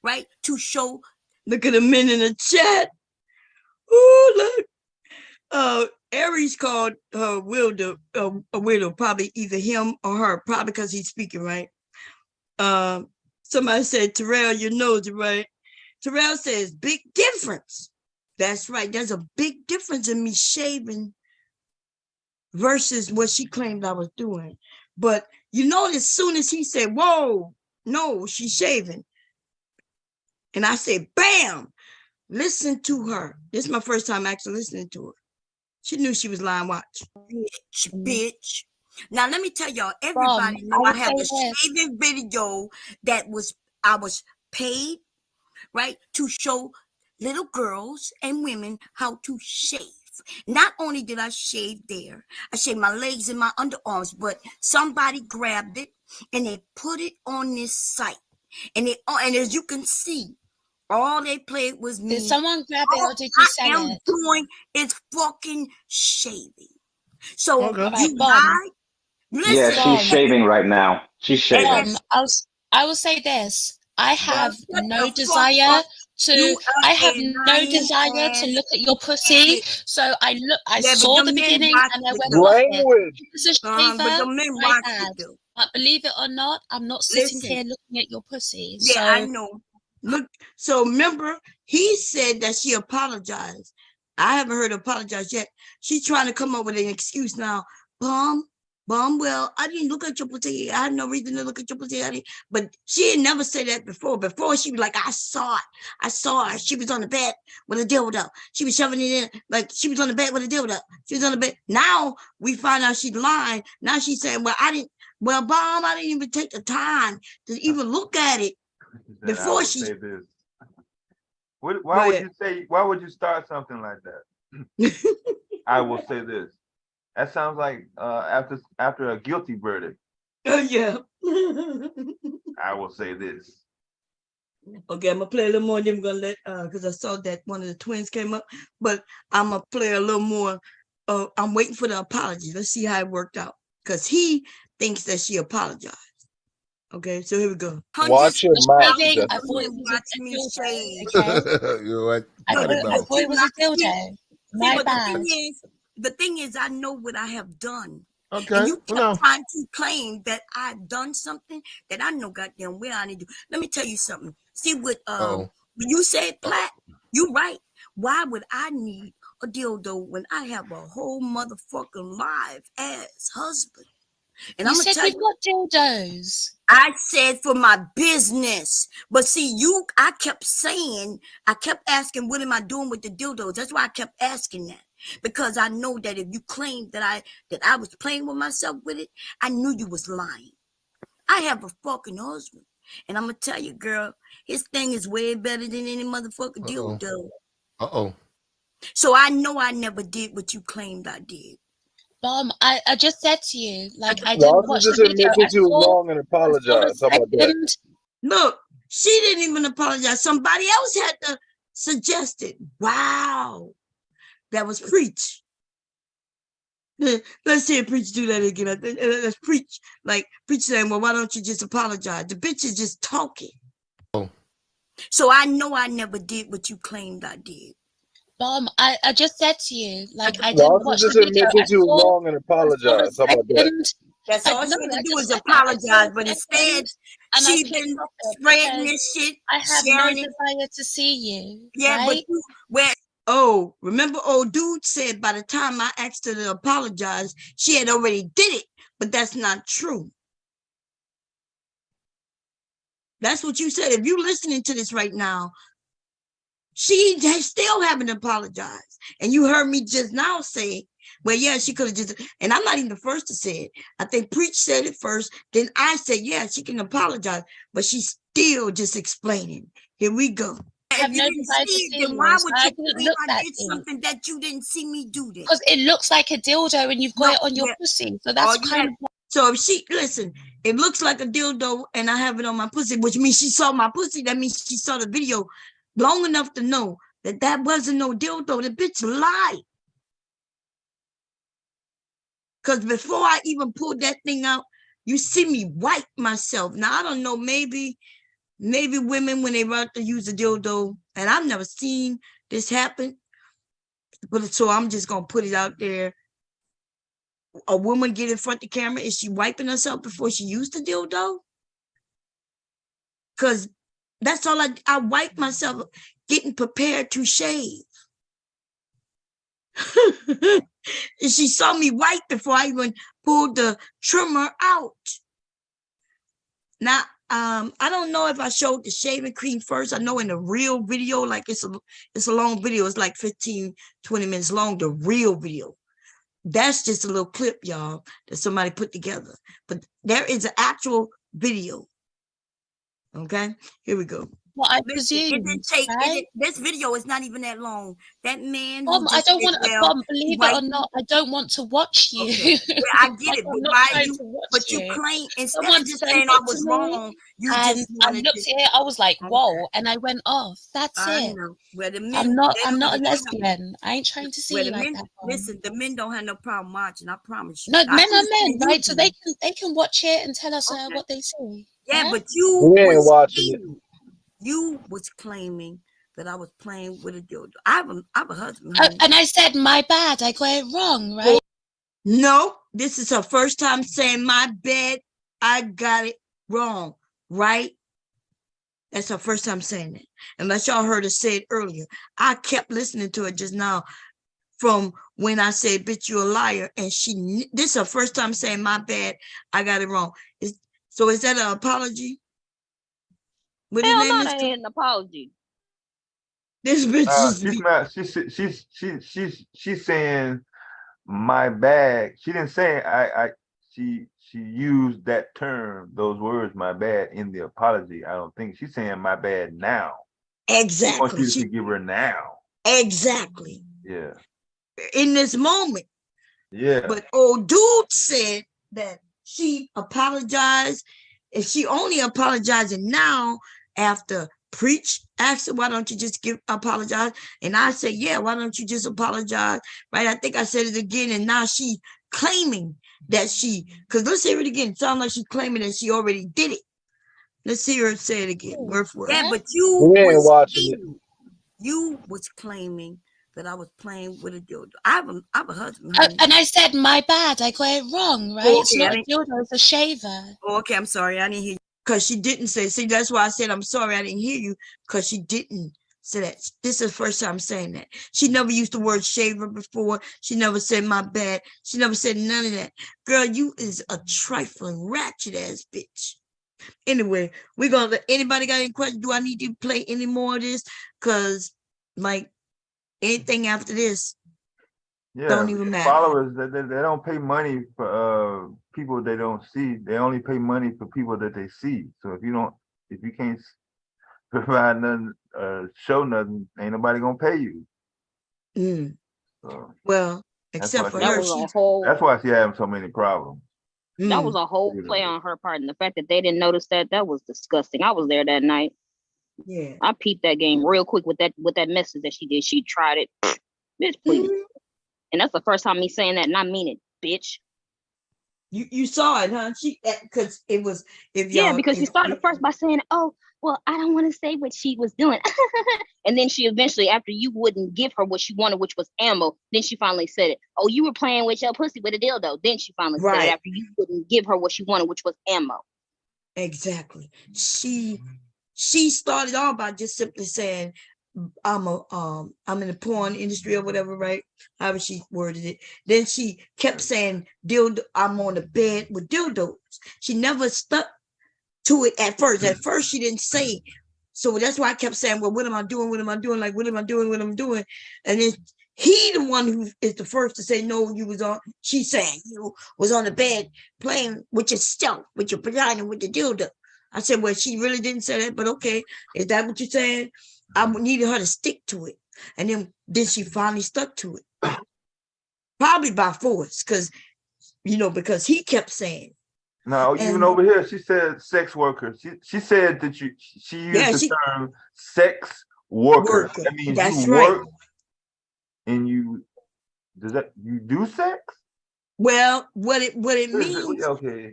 right, to show. Look at the men in the chat. Oh, look. Aries called her Wilder a widow, probably either him or her, probably because he's speaking, right? Somebody said, Terrell, you know it, right? Terrell says, big difference. That's right. There's a big difference in me shaving versus what she claimed I was doing. But you know, as soon as he said, whoa, no, she's shaving. And I said, bam, listen to her. This is my first time actually listening to her. She knew she was lying. Watch. Bitch. Now, let me tell y'all, everybody know I have a shaving video that I was paid, right, to show little girls and women how to shave. Not only did I shave there, I shaved my legs and my underarms, but somebody grabbed it and they put it on this site. And as you can see, all they played was me. Did someone grab it or did you sell it? All I am doing is fucking shaving. So you lied. Listen, yeah, she's shaving right now. She's shaving. I will say this. I have no desire to. I have no desire to look at your pussy. So I saw the beginning and I went off it. This is my bad. But believe it or not, I'm not sitting here looking at your pussy. Yeah, I know. Look, so remember, he said that she apologized. I haven't heard her apologize yet. She's trying to come up with an excuse now. Well, I didn't look at your pussy. I had no reason to look at your pussy. But she had never said that before. Before, she was like, I saw it. I saw her. She was on the bed with a dildo. She was shoving it in, like she was on the bed with a dildo. She was on the bed. Now we find out she's lying. Now she's saying, I didn't even take the time to even look at it before she say this. Why would you start something like that? I will say this. That sounds like after a guilty verdict. Yeah. I will say this. Okay, I'm gonna play a little more, and then I'm gonna let because I saw that one of the twins came up, but I'm gonna play a little more. I'm waiting for the apology. Let's see how it worked out. Because he thinks that she apologized. Okay, so here we go. Watch your mouth. Watch me shave. Okay. I thought it was a dildo. My bad. The thing is, I know what I have done. Okay. And you kept trying to claim that I've done something that I know goddamn well I need to do. Let me tell you something. See what when you said Platt, you right. Why would I need a dildo when I have a whole motherfucking live ass husband? And you said we've got dildos. I said for my business. But see, I kept asking, what am I doing with the dildos? That's why I kept asking that. Because I know that if you claimed that I was playing with myself with it, I knew you was lying. I have a fucking husband. And I'm going to tell you, girl, his thing is way better than any motherfucking dildo. So I know I never did what you claimed I did. Mom, I just said to you, like, I didn't watch the video. Just you wrong and apologize. How about that? Look, she didn't even apologize. Somebody else had to suggest it. Wow. That was Preach. Let's hear Preach do that again. Let's Preach. Like, Preach saying, well, why don't you just apologize? The bitch is just talking. So I know I never did what you claimed I did. Mom, I just said to you, like, I didn't watch the video. Just you wrong and apologize. How about that? That's all she had to do is apologize, but instead, she's been spreading this shit. I have no desire to see you. Yeah, right? but Oh, remember old dude said by the time I asked her to apologize, she had already did it, but that's not true. That's what you said. If you're listening to this right now, she still haven't apologized. And you heard me just now say, well, yeah, she could have just, and I'm not even the first to say it. I think Preach said it first. Then I said, yeah, she can apologize, but she's still just explaining. Here we go. Have no desire to see then why would I you didn't think look I that did deep. something that you didn't see me do then? Because it looks like a dildo and you've got it on your pussy. So that's kind of so if she listen, it looks like a dildo and I have it on my pussy, which means she saw my pussy. That means she saw the video long enough to know that that wasn't no dildo. The bitch lied. Because before I even pulled that thing out, you see me wipe myself. Now I don't know, maybe women when they run to use a dildo, and I've never seen this happen, but so I'm just gonna put it out there. A woman get in front of the camera, is she wiping herself before she used the dildo? Because that's all I wipe myself getting prepared to shave. She saw me wipe before I even pulled the trimmer out. Now, I don't know if I showed the shaving cream first. I know in the real video, like it's a long video. It's like 15, 20 minutes long, the real video. That's just a little clip, y'all, that somebody put together. But there is an actual video. Okay, here we go. Well, I presume, it didn't take right? This video is not even that long. That man who Bomb, I just don't did want to, well, Bomb, believe it or not, I don't want to watch you. Okay. Yeah, I get it, I'm but not why trying you? to watch But you you. claim instead Someone of just sent saying I it was to me, wrong, you and just I wanted looked to. at it. I was like, Okay. "Whoa!" And I went off. That's I it. know. Where the men, I'm not they don't a even have no- lesbian. I ain't trying to see Where you the like men, that, Bomb. listen, the men don't have no problem watching. I promise you. No, I men see are this men, on right? So YouTube. they can watch it and tell us Okay. what they see. Yeah, Yeah? but you We ain't was watching it. you was claiming that I was playing with a dildo. I have a husband. Oh, Honey. and I said, my bad. I got it wrong, right? No, this is her first time saying my bad. I got it wrong, right? That's her first time saying it. Unless y'all heard her say it earlier. I kept listening to it just now from when I said, bitch, you a liar. And this is her first time saying my bad. I got it wrong. So is that an apology? What his Hell name no, is? that ain't an apology. This bitch is She's not. She's saying my bad. She didn't say she used that term, those words, my bad, in the apology. I don't think she's saying my bad now. Exactly. She wants you to forgive her now. Exactly. Yeah. In this moment. Yeah. But old dude said that she apologized. If she only apologizing now after Preach asked her, why don't you just apologize? And I said, yeah, why don't you just apologize? Right? I think I said it again. And now she's claiming that because let's hear it again. It sounds like she's claiming that she already did it. Let's hear her say it again. Word for word. Yeah, but We ain't watching it. You was claiming that I was playing with a dildo. I have a husband. And I said, my bad. I got it wrong, right? It's not a dildo, it's a shaver. Oh, okay, I'm sorry. I didn't hear you. Because she didn't say, see, that's why I said, I'm sorry, I didn't hear you. Because she didn't say that. This is the first time saying that. She never used the word shaver before. She never said my bad. She never said none of that. Girl, you is a trifling, ratchet ass bitch. Anyway, we're going to, anybody got any questions? Do I need to play any more of this? Because, like, anything after this, don't even matter. Followers, they don't pay money for people they don't see. They only pay money for people that they see. So if you can't provide nothing, show nothing, ain't nobody gonna pay you. So well, except for that her, was a whole. That's why she having so many problems. That was a whole play on her part, and the fact that they didn't notice that was disgusting. I was there that night. Yeah, I peeped that game real quick with that message that she did. She tried it, bitch, please. And that's the first time me saying that, and I mean it, bitch. You saw it, huh? Because it was because she started first by saying, "Oh, well, I don't want to say what she was doing," and then she eventually, after you wouldn't give her what she wanted, which was ammo, then she finally said it. Oh, you were playing with your pussy with a dildo. Then she finally said it after you wouldn't give her what she wanted, which was ammo. Exactly. She started off by just simply saying, I'm in the porn industry or whatever, right? However she worded it. Then she kept saying dildo, I'm on the bed with dildos. She never stuck to it at first. At first she didn't say. So that's why I kept saying, well, what am I doing? What am I doing? Like, what am I doing? What am I doing? And then he the one who is the first to say, no, you was on, she's saying you was on the bed playing with yourself, with your vagina, with the dildo. I said, well, she really didn't say that, but okay, is that what you're saying? I needed her to stick to it. And then she finally stuck to it. Probably by force, because because he kept saying. No, even over here, she said sex worker. She said that she used the term sex worker. That means That's you right. work and you do sex? Well, what it means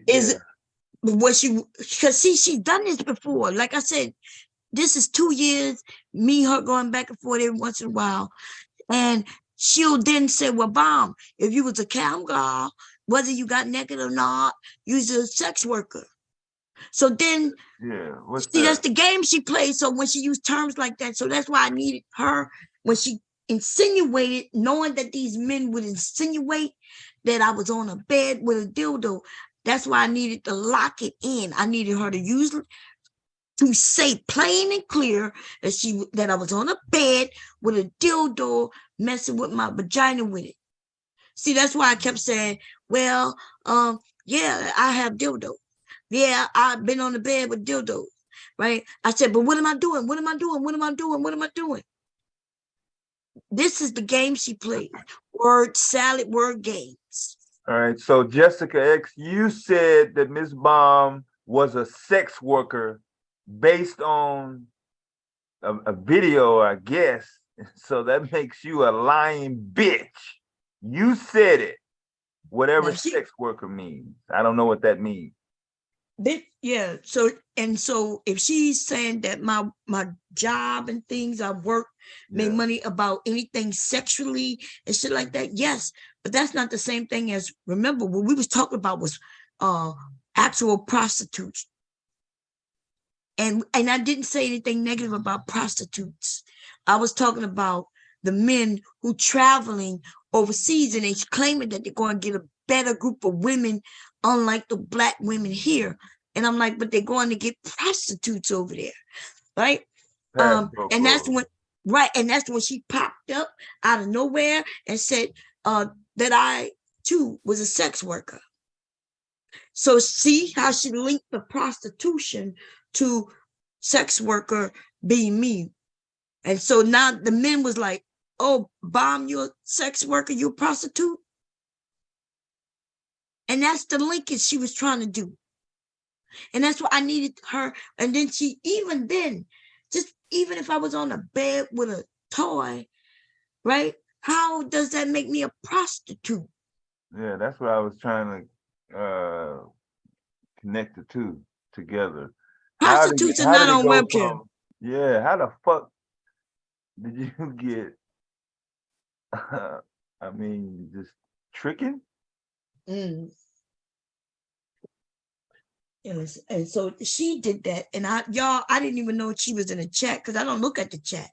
is what because she done this before. Like I said, this is 2 years, her going back and forth every once in a while. And she'll then say, well, Bomb, if you was a cam girl, whether you got naked or not, you's a sex worker. So then, that's the game she plays. So when she used terms like that, so that's why I needed her when she insinuated, knowing that these men would insinuate that I was on a bed with a dildo. That's why I needed to lock it in. I needed her to say plain and clear that I was on a bed with a dildo messing with my vagina with it. See, that's why I kept saying, well, yeah, I have dildo. Yeah, I've been on the bed with dildos, right? I said, but what am I doing? What am I doing? What am I doing? What am I doing? This is the game she played. Salad word games. All right. So Jessica X, you said that Miss Bomb was a sex worker based on a video, I guess. So that makes you a lying bitch. You said it. Whatever sex worker means. I don't know what that means. Yeah. So if she's saying that my job and things I work make money about anything sexually and shit like that, yes, but that's not the same thing as, remember what we was talking about was actual prostitutes. And I didn't say anything negative about prostitutes. I was talking about the men who traveling overseas and they claiming that they're going to get a better group of women, unlike the Black women here. And I'm like, but they're going to get prostitutes over there, right? And that's when she popped up out of nowhere and said that I too was a sex worker. So see how she linked the prostitution to sex worker being me. And so now the men was like, oh, Bomb, you're a sex worker, you're a prostitute. And that's the linkage she was trying to do. And that's what I needed her. And then even if I was on a bed with a toy, right? How does that make me a prostitute? Yeah, that's what I was trying to connect the two together. Prostitutes are not on webcam. Yeah, how the fuck did you get, I mean, just tricking? Yes. And so she did that. And I didn't even know she was in the chat because I don't look at the chat.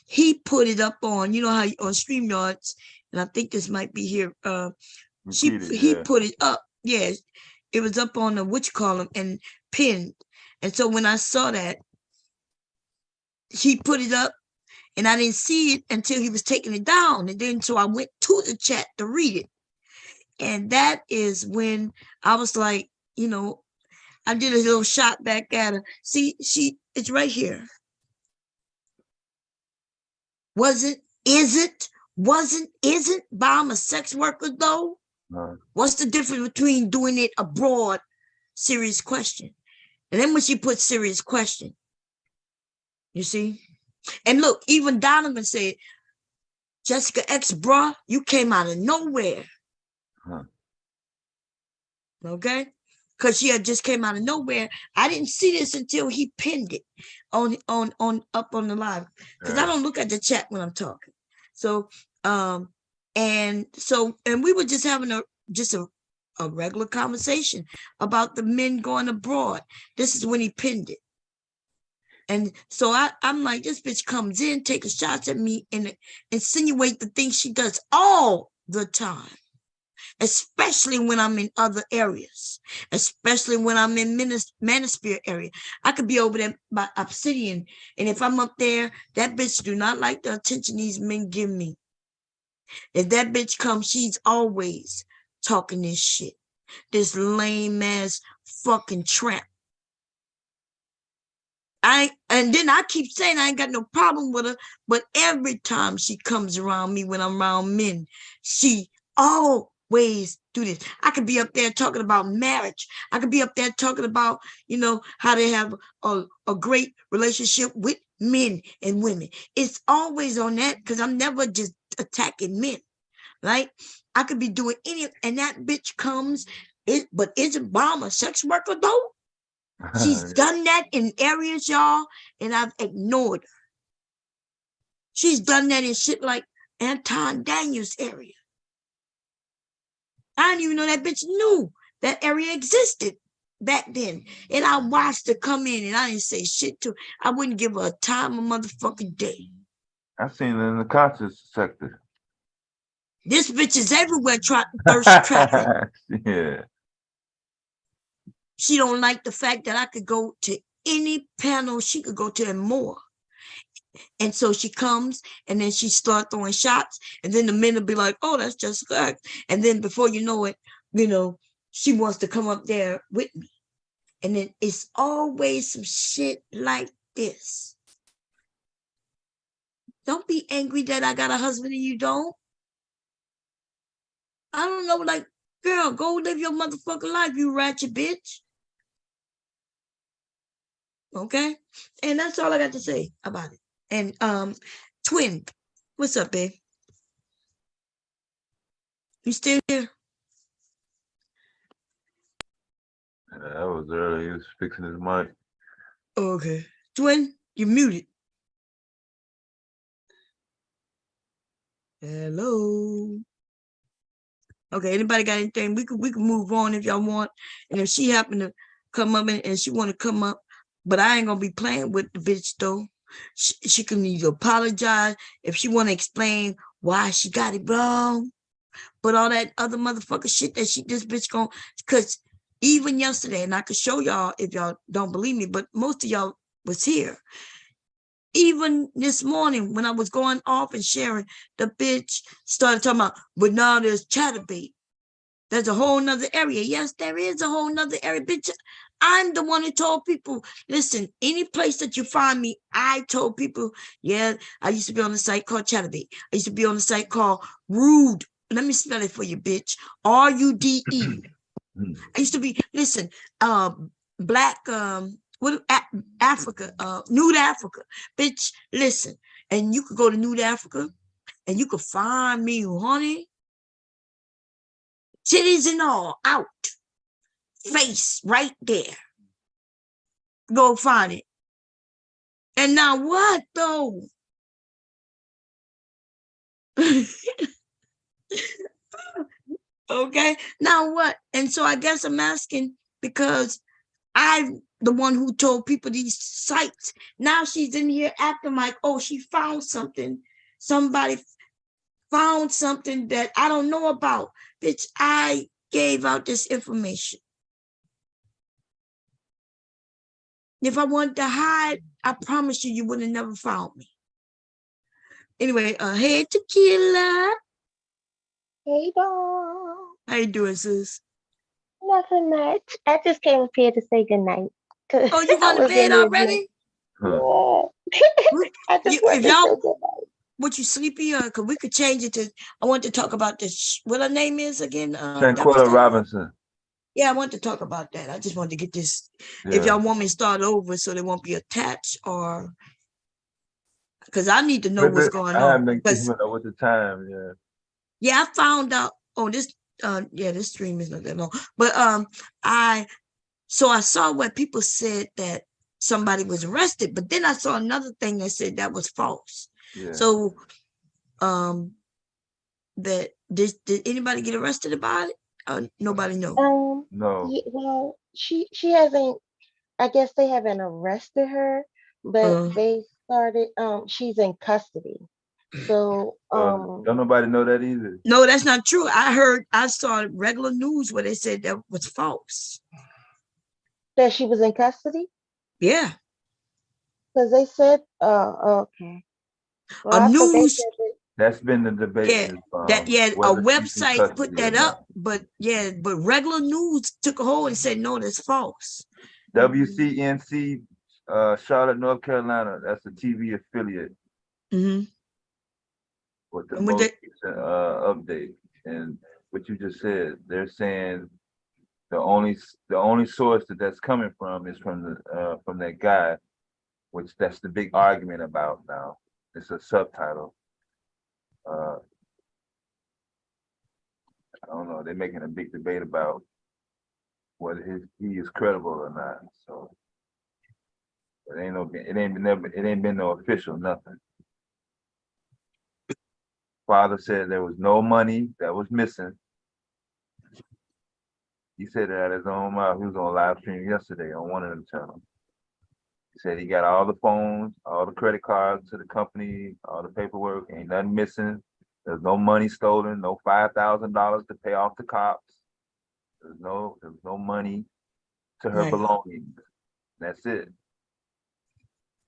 He put it up on, how on StreamYards, and I think this might be here. He put it up. Yeah, it was up on the column and pinned. And so when I saw that, he put it up and I didn't see it until he was taking it down. And then so I went to the chat to read it. And that is when I was like, I did a little shot back at her. See, it's right here. Isn't Bomb a sex worker though? No. What's the difference between doing it abroad? Serious question. And then when she put serious question, you see? And look, even Donovan said, Jessica X, bruh, you came out of nowhere. Okay? Because she had just came out of nowhere. I didn't see this until he pinned it on up on the live. Because I don't look at the chat when I'm talking. So and we were just having a regular conversation about the men going abroad. This is when he pinned it. And so I'm like, this bitch comes in, taking shots at me, and insinuate the things she does all the time, especially when I'm in other areas, especially when I'm in manosphere area. I could be over there by Obsidian, and if I'm up there, that bitch do not like the attention these men give me. If that bitch comes, she's always talking this shit, this lame ass fucking tramp. And then I keep saying I ain't got no problem with her, but every time she comes around me when I'm around men, she always do this. I could be up there talking about marriage. I could be up there talking about, how they have a great relationship with men and women. It's always on that because I'm never just attacking men, right? I could be doing and that bitch comes, but isn't Bomb a sex worker though? She's done that in areas, y'all, and I've ignored her. She's done that in shit like Anton Daniels area. I didn't even know that bitch knew that area existed back then. And I watched her come in and I didn't say shit to her. I wouldn't give her a time of motherfucking day. I seen it in the conscious sector. This bitch is everywhere thirst trapping. Yeah. She don't like the fact that I could go to any panel she could go to and more. And so she comes and then she start throwing shots, and then the men will be like, oh, that's just good. And then before you know it, she wants to come up there with me. And then it's always some shit like this. Don't be angry that I got a husband and you don't. I don't know, like, girl, go live your motherfucking life, you ratchet bitch. Okay? And that's all I got to say about it. And Twin, what's up, babe? You still here? That was early. He was fixing his mic. Okay. Twin, you're muted. Hello. Okay, anybody got anything? We could move on if y'all want. And if she happen to come up and she want to come up, but I ain't gonna be playing with the bitch though. She can either apologize if she want to explain why she got it wrong, but all that other motherfucker shit that this bitch gonna, because even yesterday, and I could show y'all if y'all don't believe me, but most of y'all was here. Even this morning when I was going off and sharing, the bitch started talking about, but now there's Chatterbait. There's a whole nother area. Yes, there is a whole nother area. Bitch, I'm the one who told people, listen, any place that you find me, I told people, yeah, I used to be on a site called Chatterbait. I used to be on a site called Rude. Let me spell it for you, bitch. RUDE. I used to be, listen, Black, Africa, Nude Africa. Bitch, listen. And you could go to Nude Africa and you could find me, honey. Titties and all out. Face right there. Go find it. And now what though? Okay, now what? And so I guess I'm asking because I'm the one who told people these sites. Now she's in here acting like, oh, she found something. Somebody found something that I don't know about. Bitch, I gave out this information. If I wanted to hide, I promise you, you would have never found me. Anyway, hey, Tequila. Hey, dog. How you doing, sis? Nothing much. I just came up here to say goodnight. Oh, you going to bed already? Yeah. I just want to say goodnight. What, you sleepy? Because we could change it to, I want to talk about this, what her name is again? Shanquella Robinson. Yeah, I want to talk about that. I just want to get this, Yeah. if y'all want me to start over so they won't be attached, or, because I need to know what's going on. I haven't been keeping up with the time, yeah. Yeah, I found out, this stream is not that long, but I saw where people said that somebody was arrested, but then I saw another thing that said that was false. Yeah. So that did anybody get arrested about it? Nobody knows. No. Well, she hasn't, I guess they haven't arrested her, but they started. She's in custody. So don't nobody know that either. No, that's not true. I saw regular news where they said that was false. That she was in custody? Yeah. Because they said, okay. Well, A news. That's been the debate. Yeah, a website put that up, but regular news took a hold and said no, that's false. WCNC, Charlotte, North Carolina. That's a TV affiliate. Mm-hmm. With the most recent update, and what you just said, they're saying the only source that's coming from is from that guy, which that's the big argument about now. It's a subtitle. I don't know. They're making a big debate about whether he is credible or not. So it ain't been no official nothing. Father said there was no money that was missing. He said that at his own mouth. He was on live stream yesterday on one of them channels. He said he got all the phones, all the credit cards to the company, all the paperwork, ain't nothing missing. There's no money stolen, no $5,000 to pay off the cops. There's no money to her belongings. That's it.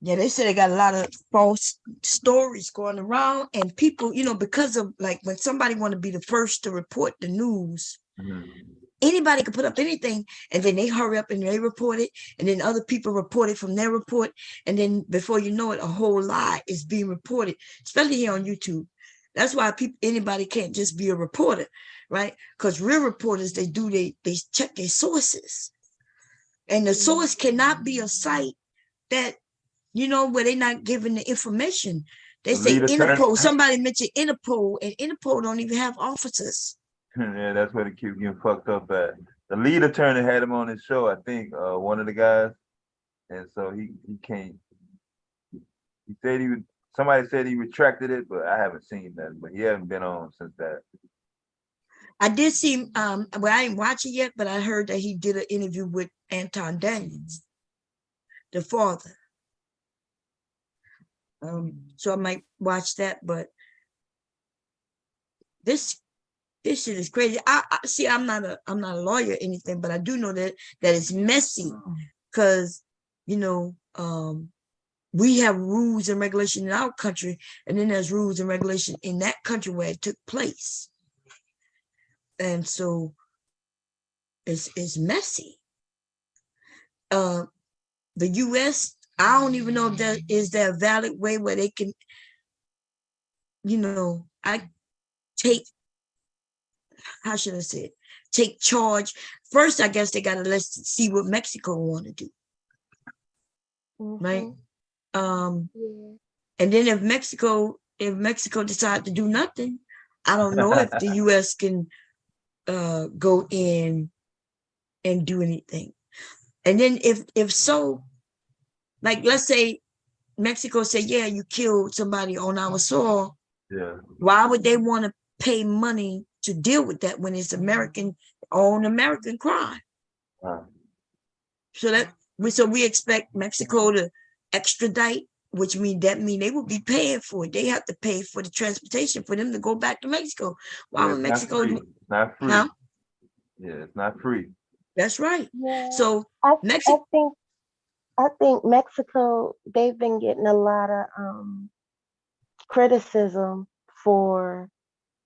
Yeah, they said they got a lot of false stories going around, and people, because of like when somebody want to be the first to report the news, anybody could put up anything, and then they hurry up and they report it, and then other people report it from their report, and then before you know it, a whole lie is being reported, especially here on YouTube. That's why anybody can't just be a reporter, right? Because real reporters, they check their sources, and the source cannot be a site that where they're not giving the information. They say Interpol. Somebody mentioned Interpol, and Interpol don't even have officers. Yeah, that's where they keep getting fucked up at. The lead attorney had him on his show, I think, one of the guys, and so he can't. He said somebody said he retracted it, but I haven't seen that. But he hasn't been on since that. I did see, I didn't watch it yet, but I heard that he did an interview with Anton Daniels, the father. So I might watch that, but this shit is crazy. I see. I'm not a lawyer or anything, but I do know that it's messy, because we have rules and regulation in our country, and then there's rules and regulation in that country where it took place, and so it's messy. The U.S. I don't even know if there a valid way where they can, how should I say it? Take charge. First, I guess they got to see what Mexico want to do. Right? And then if Mexico decides to do nothing, I don't know if the U.S. can go in and do anything. And then if so, like, let's say Mexico say, yeah, you killed somebody on our soil. Yeah. Why would they want to pay money to deal with that when it's American crime? So we expect Mexico to extradite, which means they will be paying for it. They have to pay for the transportation for them to go back to Mexico. Why would Mexico? It's not free. Huh? Yeah, it's not free. That's right. Yeah. So I think Mexico, they've been getting a lot of criticism for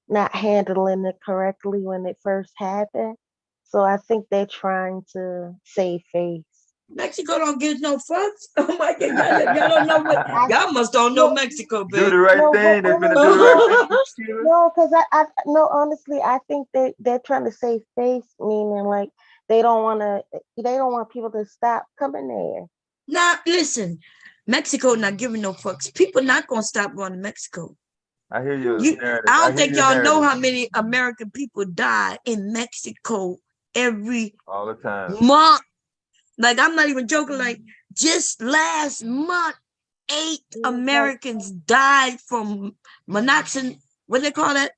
not handling it correctly when it first happened. So I think they're trying to save face. Mexico don't give no fucks. Oh my God, y'all don't know what y'all must don't know Mexico, baby. Do the right thing. They're gonna do the right thing. No, because honestly, I think they're trying to save face, meaning like they don't want people to stop coming there. Now listen, Mexico not giving no fucks. People not gonna stop going to Mexico. I hear you. I don't think y'all know how many American people die in Mexico all the time month. Like, I'm not even joking. Like, just last month, 8 Americans died from monoxide. What do they call that?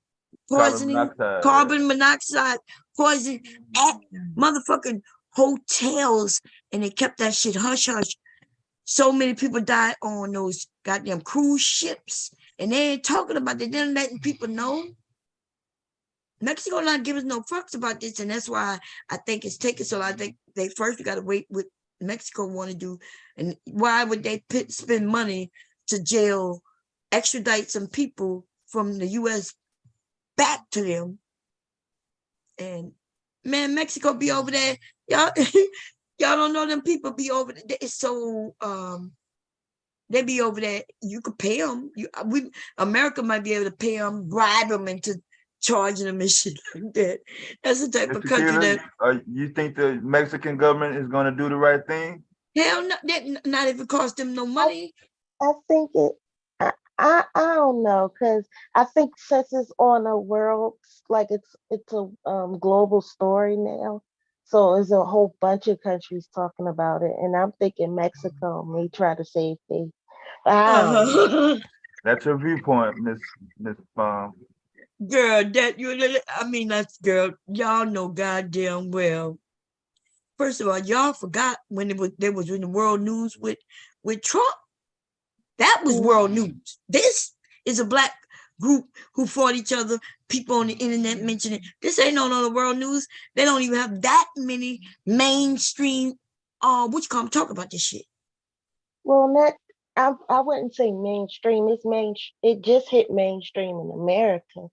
Poisoning. Carbon monoxide poison at motherfucking hotels, and they kept that shit hush hush. so many people died on those goddamn cruise ships, and they ain't talking about it. They're letting people know. Mexico not giving no fucks about this, and that's why I think it's taking so. I think they first got to wait what Mexico want to do, and why would they spend money to jail, extradite some people from the U.S. back to them? And man, Mexico be over there, y'all. Y'all don't know them people be over there. It's so they be over there. You could pay them. America might be able to pay them, bribe them into charging them and shit like that. That's the type of country that. You think the Mexican government is going to do the right thing? Hell no, not if it costs them no money. I think it. I don't know, because I think since it's on a world, like it's a global story now, so there's a whole bunch of countries talking about it, and I'm thinking Mexico may try to save face. That's your viewpoint, Miss Girl, that's girl. Y'all know goddamn well. First of all, y'all forgot when they was in the world news with Trump. That was world news. This is a black group who fought each other. People on the internet mention it. This ain't on the world news. They don't even have that many mainstream talk about this shit. Well, I wouldn't say mainstream. It just hit mainstream in America.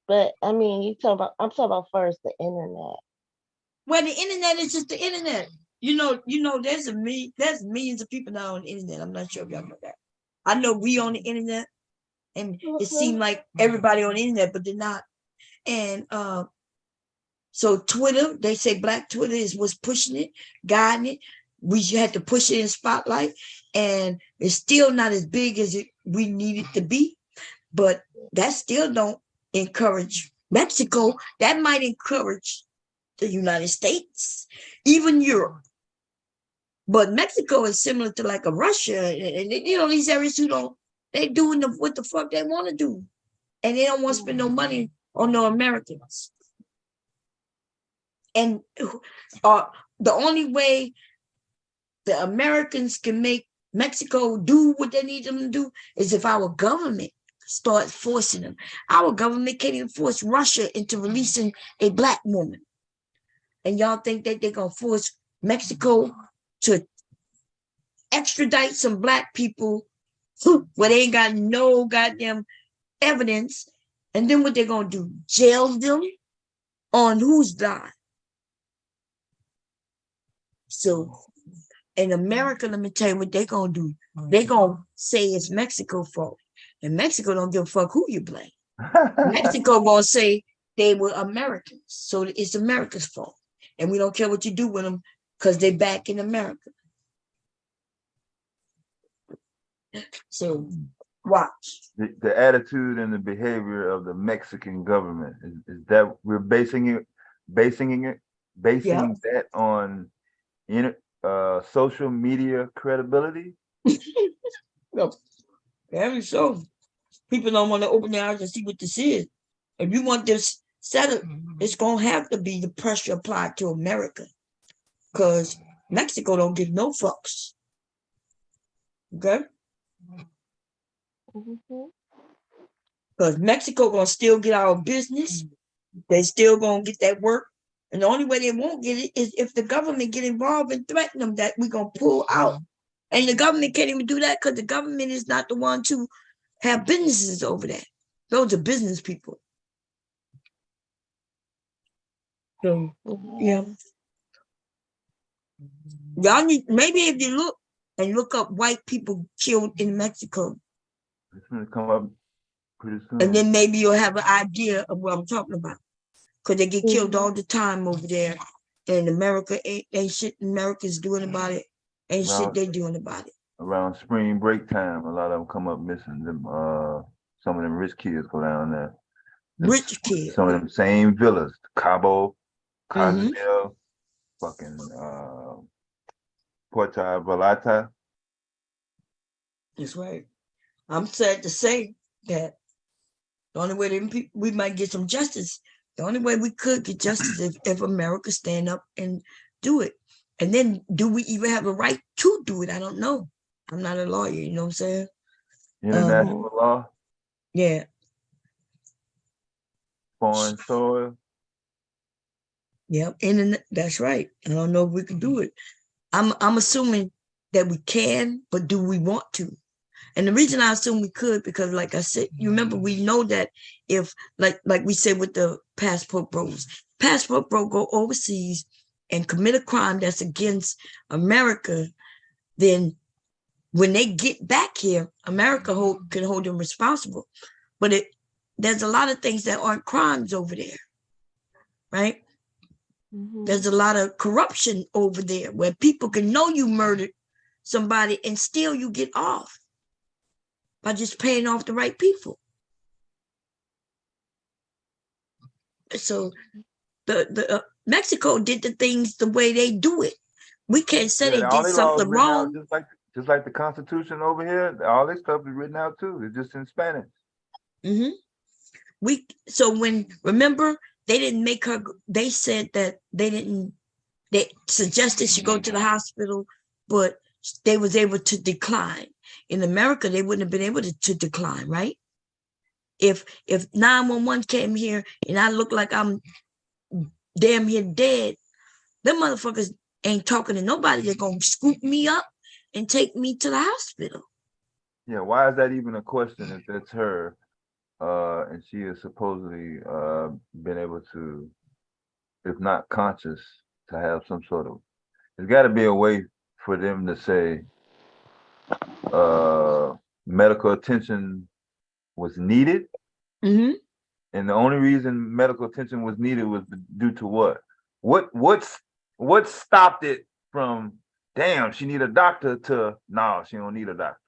But I mean, I'm talking about first the internet. Well, the internet is just the internet. You know, there's millions of people now on the internet. I'm not sure if y'all know that. I know we on the internet, and it seemed like everybody on the internet, but they're not. And so Twitter, they say Black Twitter is what's pushing it, guiding it. We had to push it in spotlight, and it's still not as big as we need it to be. But that still don't encourage Mexico. That might encourage the United States, even Europe. But Mexico is similar to like a Russia, and these areas they doing what the fuck they want to do, and they don't want to spend no money on no Americans. And the only way the Americans can make Mexico do what they need them to do is if our government starts forcing them. Our government can't even force Russia into releasing a black woman. And y'all think that they're going to force Mexico to extradite some black people where they ain't got no goddamn evidence, and then what they're going to do? Jail them on whose dime? So in America, let me tell you what they're going to do. They're going to say it's Mexico's fault. And Mexico don't give a fuck who you blame. Mexico going to say they were Americans, so it's America's fault. And we don't care what you do with them because they're back in America. So watch. The attitude and the behavior of the Mexican government is that we're basing that on social media credibility. No, very so. People don't want to open their eyes and see what this is. If you want this settled, it's gonna have to be the pressure applied to America, because Mexico don't give no fucks. Okay. Because Mexico gonna still get our business. They still gonna get that work. And the only way they won't get it is if the government get involved and threaten them that we're gonna pull out. And the government can't even do that because the government is not the one to have businesses over there. Those are business people. So yeah. Y'all need, maybe if you look up white people killed in Mexico. It's gonna come up pretty soon. And then maybe you'll have an idea of what I'm talking about. Because they get killed all the time over there. And America ain't shit America's doing about it. Ain't shit they doing about it. Around spring break time, a lot of them come up missing. Them some of them rich kids go down there. Rich kids. Some of them same villas, Cabo, Cozumel, fucking Puerto Vallarta. That's right. I'm sad to say that the only way we might get some justice, the only way we could get justice if America stand up and do it. And then do we even have a right to do it? I don't know. I'm not a lawyer, you know what I'm saying? International law, Yeah. foreign soil. Yep. Internet, that's right. I don't know if we can do it. I'm assuming that we can, but do we want to? And the reason I assume we could, because like I said, you remember, we know that if like we said with the passport bros go overseas and commit a crime that's against America, then when they get back here, America can hold them responsible. But there's a lot of things that aren't crimes over there, right? There's a lot of corruption over there where people can know you murdered somebody and still you get off by just paying off the right people. So the Mexico did the things the way they do it. We can't say they all did their laws something written out wrong. just like the Constitution over here. All this stuff is written out too. It's just in Spanish. So remember, they didn't make her. They said that they suggested she go to the hospital, but they was able to decline. In America, they wouldn't have been able to decline, right? If 911 came here and I look like I'm damn near dead, them motherfuckers ain't talking to nobody. They're gonna scoop me up and take me to the hospital. Yeah, why is that even a question if that's her? And she is supposedly been able to, if not conscious, to have some sort of. There's got to be a way for them to say medical attention was needed, and the only reason medical attention was needed was due to what? What stopped it from? Damn, she need a doctor. To no, she don't need a doctor.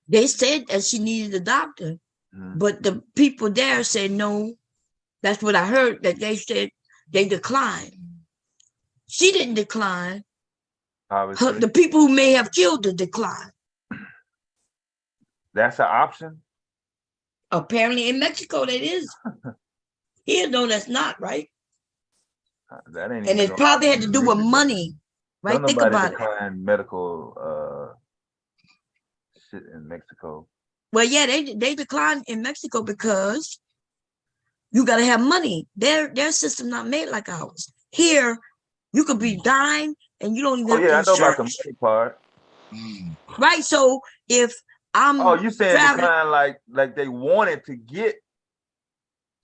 They said that she needed a doctor, but the people there said no. That's what I heard, that they said they declined. She didn't decline. The people who may have killed her declined. That's an option? Apparently in Mexico that is. Here, no, that's not, right? That ain't. And it probably had to do with money, right? Think about it. Medical shit in Mexico. Well, yeah, they declined in Mexico because you got to have money. Their system not made like ours. Here, you could be dying and you don't even have I know about the money part. Right. So if I'm you saying decline like they wanted to get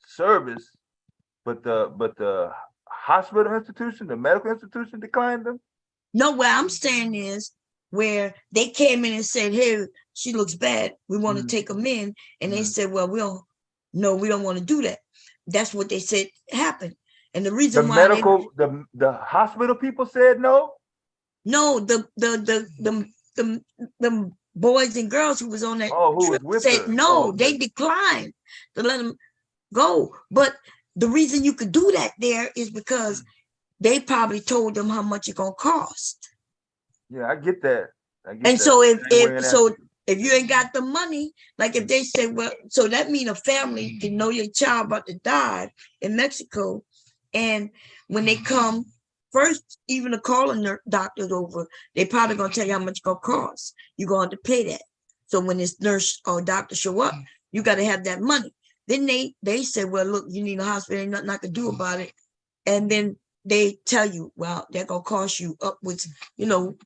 service, but the hospital institution, the medical institution declined them? No, what I'm saying is where they came in and said, hey, she looks bad. We want to take them in. And they said, well, we don't want to do that. That's what they said happened. And the reason why the hospital people said no? No, the boys and girls who was on that trip said no, they declined to let them go. But the reason you could do that there is because they probably told them how much it's gonna cost. Yeah, I get that. So if you ain't got the money, like if they say, well, so that means a family can know your child about to die in Mexico, and when they come first, even to calling their doctors over, they probably gonna tell you how much it's gonna cost. You're going to pay that. So when this nurse or doctor show up, you got to have that money. Then they said, well, look, you need a hospital, ain't nothing I can do about it. And then they tell you, well, they're gonna cost you upwards,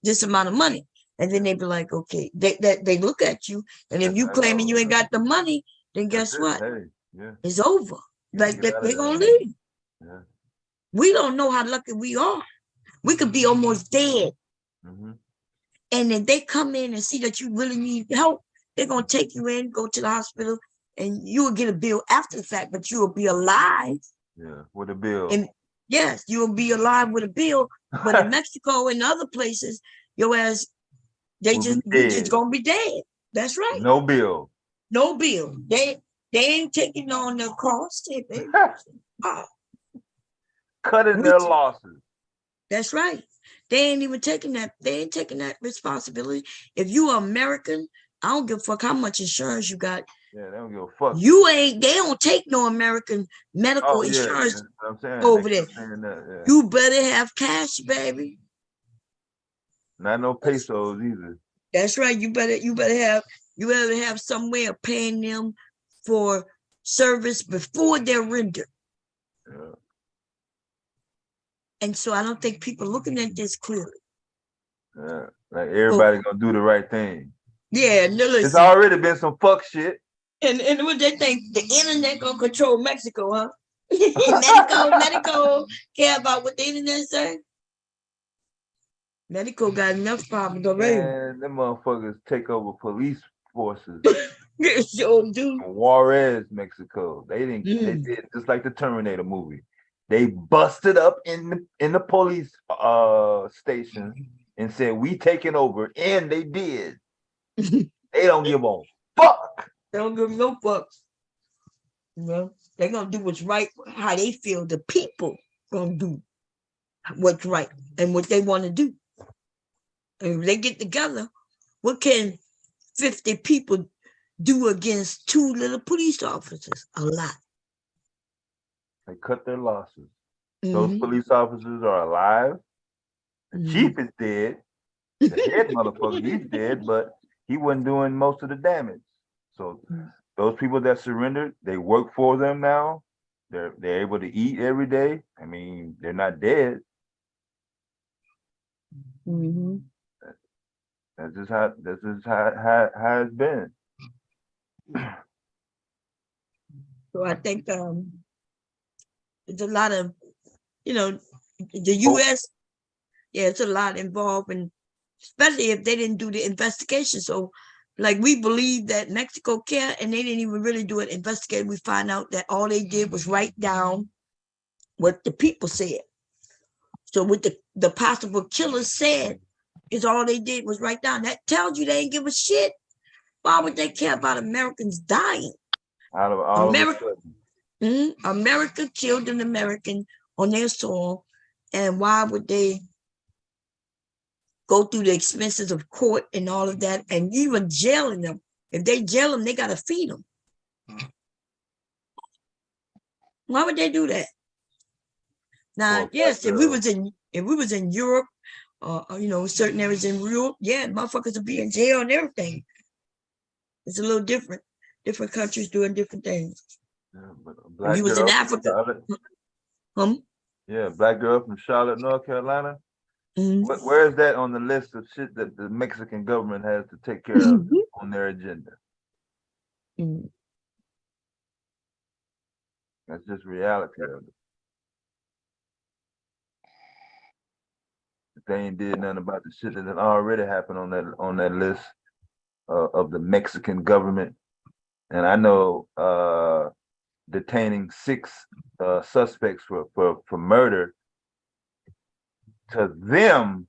this amount of money. And then they be like, okay, they look at you, and if you claiming you ain't got the money, then guess what? It's over. Like they're gonna leave. Yeah. We don't know how lucky we are. We could be almost dead. And if they come in and see that you really need help, they're gonna take you in, go to the hospital, and you will get a bill after the fact, but you will be alive. Yeah, with a bill. And yes, you will be alive with a bill. But in Mexico and other places, your ass, we just gonna be dead. That's right. No bill. No bill. They ain't taking on the cost. Cutting their losses. That's right. They ain't even taking that. They ain't taking that responsibility. If you are American, I don't give a fuck how much insurance you got. Yeah, they don't give a fuck. They don't take no American medical insurance over there. You better have cash, baby. Not no pesos either. That's right. You better have some way of paying them for service before they're rendered. Yeah. And so I don't think people are looking at this clearly. Yeah. Like everybody gonna do the right thing. Yeah, no, listen. It's already been some fuck shit. And what they think, the internet gonna control Mexico, huh? Medical care about what the internet say. Medical got enough problems already. Man, them motherfuckers take over police forces. Sure do. Juarez, Mexico. They did just like the Terminator movie. They busted up in the police station and said, "We taking over," and they did. They don't give a fuck. They don't give no fucks. You know, they're gonna do what's right, how they feel. The people gonna do what's right and what they want to do. And if they get together, what can 50 people do against 2 little police officers? A lot. They cut their losses. Those police officers are alive. The chief is dead. The head motherfucker, he's dead, but he wasn't doing most of the damage. So those people that surrendered, they work for them now. They're able to eat every day. I mean, they're not dead. That's just how it's been. So I think it's a lot of, the U.S. Yeah, it's a lot involved, and especially if they didn't do the investigation. So, like, we believe that Mexico care, and they didn't even really do an investigation. We find out that all they did was write down what the people said. So what the possible killer said is all they did was write down. That tells you they ain't give a shit. Why would they care about Americans dying? Out of all America, America killed an American on their soil, and why would they go through the expenses of court and all of that, and even jailing them? If they jail them, they gotta feed them. Why would they do that? Now, yes, if we was in Europe, certain areas in Europe, yeah, motherfuckers would be in jail and everything. It's a little different. Different countries doing different things. Black if you was in Africa, yeah, black girl from Charlotte, North Carolina. Where is that on the list of shit that the Mexican government has to take care of on their agenda? That's just reality of it. They ain't did nothing about the shit that had already happened on that list of the Mexican government. And I know detaining 6 suspects for murder, to them,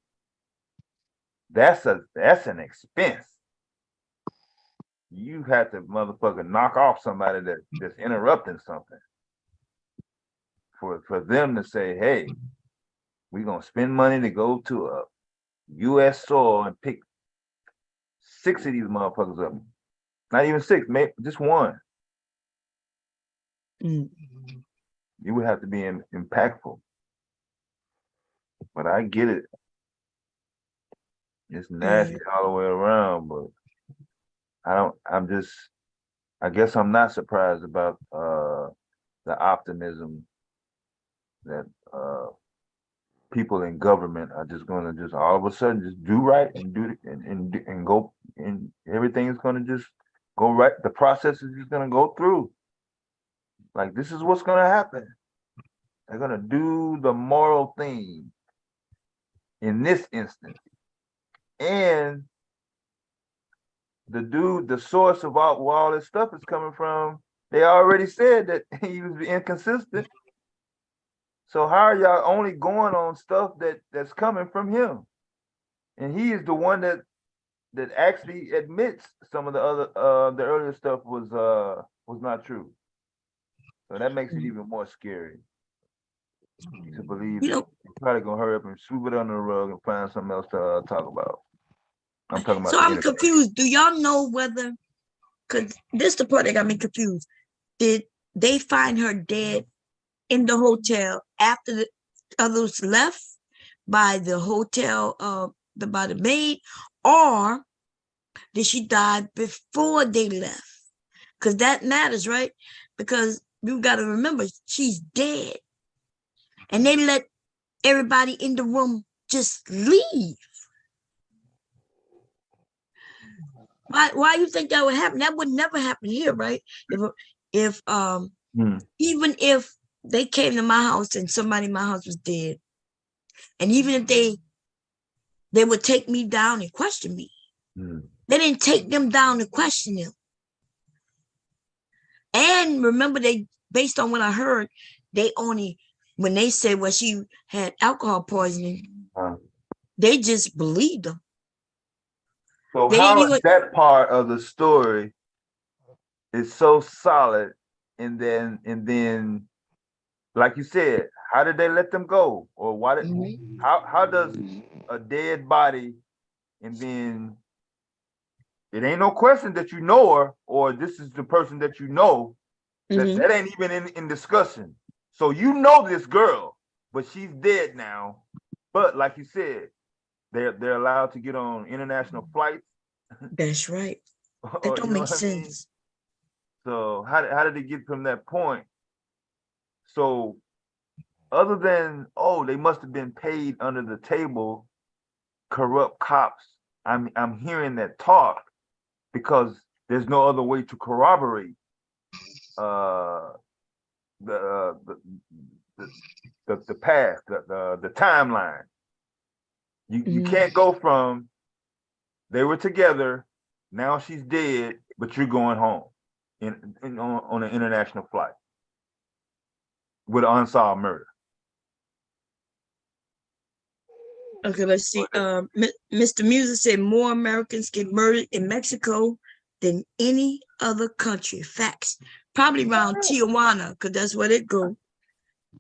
that's an expense. You have to motherfucker knock off somebody that's interrupting something. For them to say, hey, we're gonna spend money to go to a US soil and pick 6 of these motherfuckers up. Not even 6, maybe just 1. You would have to be impactful. But I get it. It's nasty all the way around, but I guess I'm not surprised about the optimism that people in government are just gonna just all of a sudden just do right and do and go, and everything is gonna just go right. The process is just gonna go through. Like, this is what's gonna happen. They're gonna do the moral thing in this instance. And the source of where all this stuff is coming from, they already said that he was inconsistent. So how are y'all only going on stuff that's coming from him? And he is the one that actually admits some of the other the earlier stuff was not true. So that makes it even more scary to believe that you're probably gonna hurry up and sweep it under the rug and find something else to talk about. I'm talking about. So I'm confused. Do y'all know whether, because this is the part that got me confused. Did they find her dead in the hotel after the others left by the hotel, by the maid, or did she die before they left? Because that matters, right? Because you got to remember, she's dead. And they let everybody in the room just leave. Why you think that would happen? That would never happen here, right? If even if they came to my house and somebody in my house was dead, and even if they would take me down and question me. They didn't take them down to question them. And remember, they, based on what I heard, they only, when they said, well, she had alcohol poisoning, they just believed them. So They how didn't even, that part of the story is so solid, and then, like you said, how did they let them go, or why did how does a dead body, and then it ain't no question that you know her, or this is the person that you know, that ain't even in discussion. So you know this girl, but she's dead now. But like you said, they're allowed to get on international flights. That's right. That don't make sense. So how did it get from that point? So other than, oh, they must have been paid under the table, corrupt cops. I'm hearing that talk because there's no other way to corroborate the past, the timeline. You can't go from they were together, now she's dead, but you're going home on an international flight with an unsolved murder. Okay, let's see. Mr. Music said more Americans get murdered in Mexico than any other country. Facts. Probably around Tijuana, because that's where they go.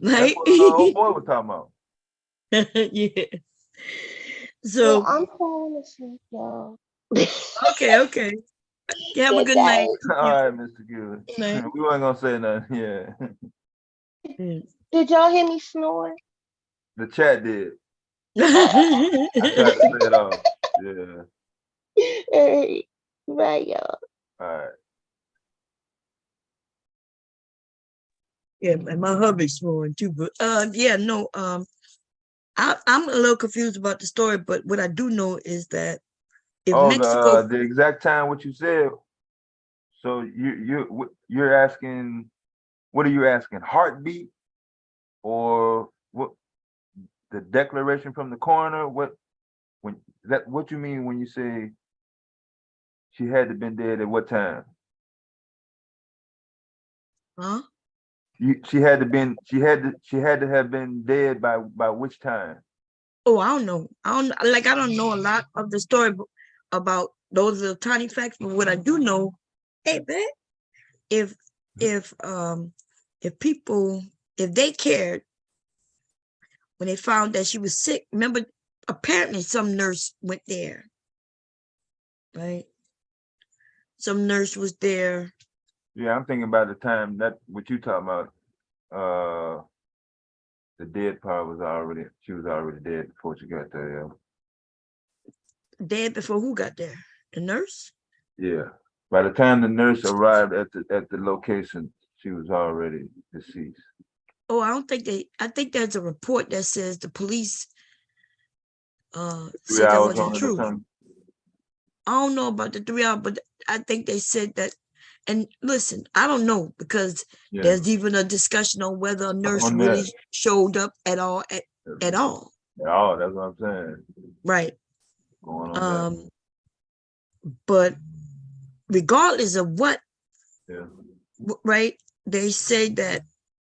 Right? That's what the old boy was talking about. Yeah. So I'm falling asleep, y'all. Okay. You have a good night. All right, Mr. Good. We weren't gonna say nothing. Yeah. Did y'all hear me snore? The chat did. I tried to say it off. Yeah. Right, y'all. All right. Yeah, and my hubby's snoring too, but yeah, no, I'm a little confused about the story, but what I do know is that if Mexico, the exact time what you said. So you're asking, what are you asking? Heartbeat, or what? The declaration from the coroner? What you mean when you say she had to been dead at what time? huh? She had to have been dead by which time? Oh, I don't know. I don't know a lot of the story about those little tiny facts, but what I do know, hey, man, if people, if they cared when they found that she was sick, remember, apparently some nurse went there, right? Some nurse was there. Yeah, I'm thinking about the time that what you talking about. The dead part she was already dead before she got there. Dead before who got there? The nurse? Yeah. By the time the nurse arrived at the location, she was already deceased. Oh, I think there's a report that says the police said that wasn't true. I don't know about the 3 hours, but I think they said that. And listen, I don't know, because there's even a discussion on whether a nurse really showed up at all. At all. Oh, that's what I'm saying. Right. Going on but regardless of what, yeah, right, they say that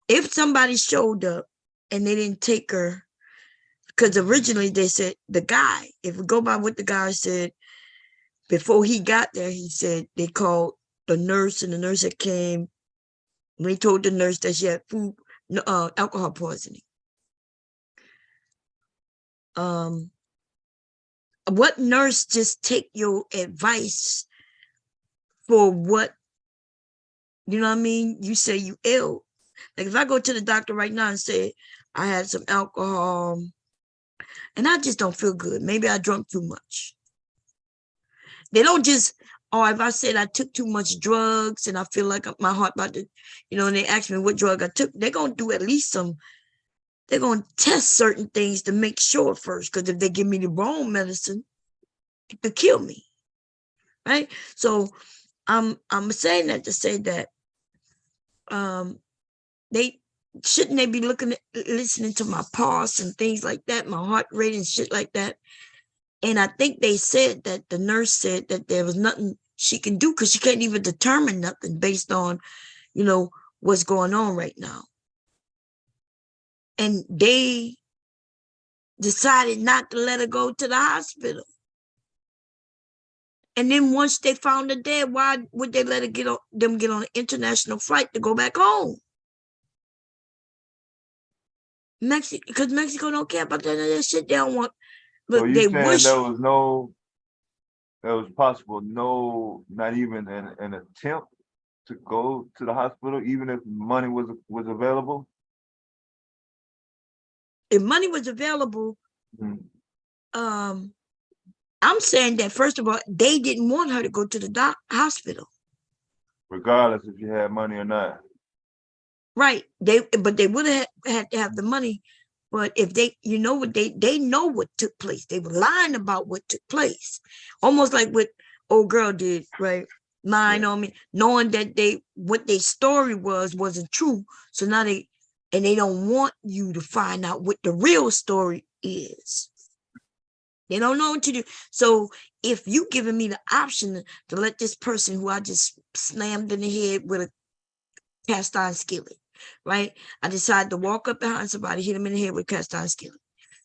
if somebody showed up and they didn't take her, because originally they said the guy, if we go by what the guy said, before he got there, he said they called the nurse, and the nurse that came, we told the nurse that she had alcohol poisoning. What nurse just take your advice for what, you know what I mean? You say you ill. Like if I go to the doctor right now and say I had some alcohol and I just don't feel good, maybe I drunk too much, They don't just, oh, if I said I took too much drugs and I feel like my heart about to, and they ask me what drug I took, they're going to do at least they're going to test certain things to make sure first. Because if they give me the wrong medicine, it could kill me. Right? So I'm saying that to say that they be listening to my pulse and things like that, my heart rate and shit like that. And I think they said that the nurse said that there was nothing she can do because she can't even determine nothing based on, what's going on right now. And they decided not to let her go to the hospital. And then once they found her dead, why would they let her get on an international flight to go back home? Because Mexico don't care about that shit. They don't want. Look, so you saying there was possible not even an attempt to go to the hospital, even if money was available? If money was available, I'm saying that first of all, they didn't want her to go to the hospital, regardless if you had money or not. Right? But they would have had to have the money. But if they know what took place. They were lying about what took place, almost like what old girl did, right? Lying on me, knowing that what their story wasn't true. So now they don't want you to find out what the real story is. They don't know what to do. So if you giving me the option to let this person who I just slammed in the head with a cast iron skillet, right? I decided to walk up behind somebody, hit him in the head with a cast iron skillet.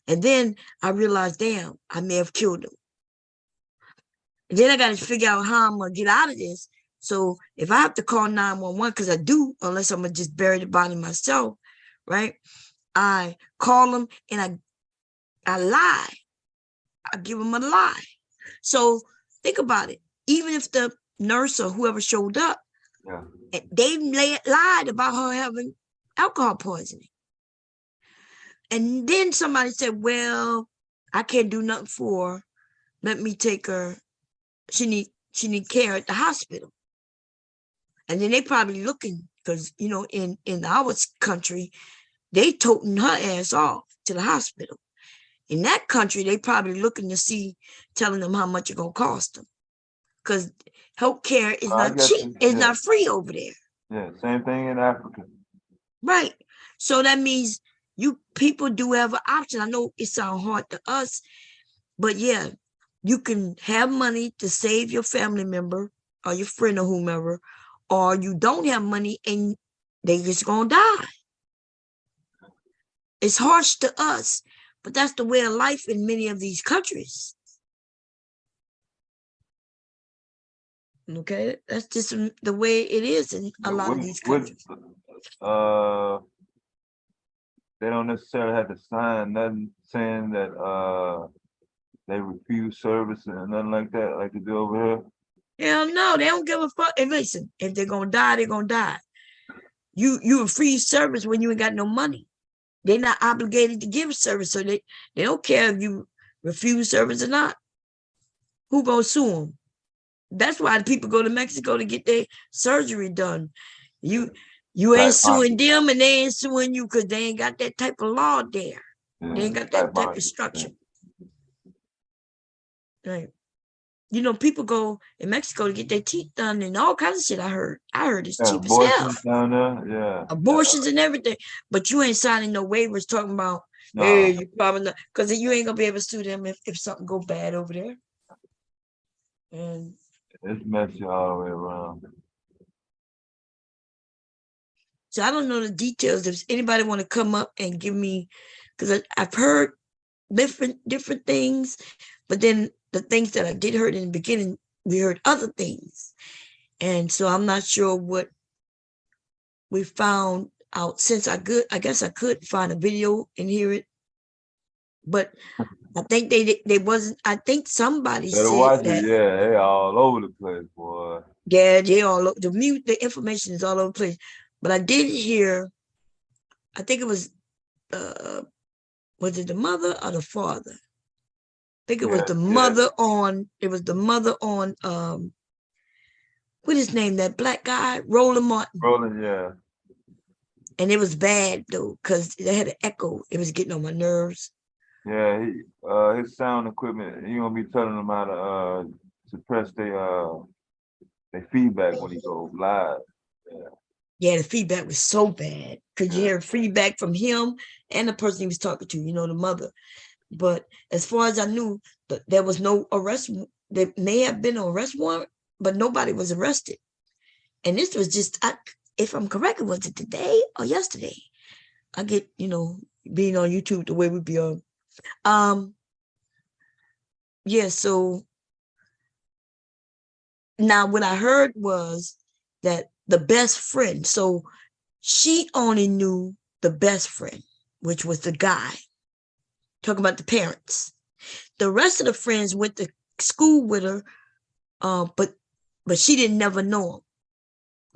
And then I realized, damn, I may have killed him. And then I got to figure out how I'm going to get out of this. So if I have to call 911, because I do, unless I'm going to just bury the body myself, right? I call them and I lie. I give them a lie. So think about it. Even if the nurse or whoever showed up, they lied about her having alcohol poisoning. And then somebody said, well, I can't do nothing for her. Let me take her. She need care at the hospital. And then they probably looking, because, in our country, they toting her ass off to the hospital. In that country, they probably looking to see, telling them how much it's going to cost them. Because healthcare is not cheap. It's not free over there. Yeah, same thing in Africa. Right. So that means people do have an option. I know it sounds hard to us, but yeah, you can have money to save your family member or your friend or whomever, or you don't have money and they just gonna die. It's harsh to us, but that's the way of life in many of these countries. Okay, that's just the way it is in a lot of these countries. They don't necessarily have to sign nothing saying that they refuse service and nothing like that, like they do over here. Hell no, they don't give a fuck. And listen, if they're gonna die, they're gonna die. You refuse service when you ain't got no money. They're not obligated to give service, so they don't care if you refuse service or not. Who gonna sue them? That's why the people go to Mexico to get their surgery done. You ain't suing them, and they ain't suing you because they ain't got that type of law there. They ain't got that type of structure. Right. People go in Mexico to get their teeth done and all kinds of shit. I heard it's cheap as hell. Down there, yeah. Abortions and everything. But you ain't signing no waivers talking about, hey, you probably not, because you ain't gonna be able to sue them if something go bad over there. And it's messy all the way around. So I don't know the details. If anybody want to come up and give me, because I've heard different things, but then the things that I did heard in the beginning, we heard other things. And so I'm not sure what we found out, since I guess I could find a video and hear it. But I think they wasn't, I think somebody said that. Yeah, they all over the place, boy. Yeah, they all over the information is all over the place. But I did hear, I think it was it the mother or the father? think it was the mother on, what is his name, that black guy, Roland Martin. Roland, yeah. And it was bad though, because they had an echo. It was getting on my nerves. Yeah, his sound equipment, he gonna be telling them how to suppress their feedback when he goes live. Yeah, the feedback was so bad. Could you hear feedback from him and the person he was talking to, the mother. But as far as I knew, there was no arrest. There may have been an arrest warrant, but nobody was arrested. And this was just, if I'm correct, was it today or yesterday? I get, being on YouTube the way we be on. Yeah, so now what I heard was that the best friend, so she only knew the best friend, which was the guy. Talking about the parents. The rest of the friends went to school with her, but she didn't never know him.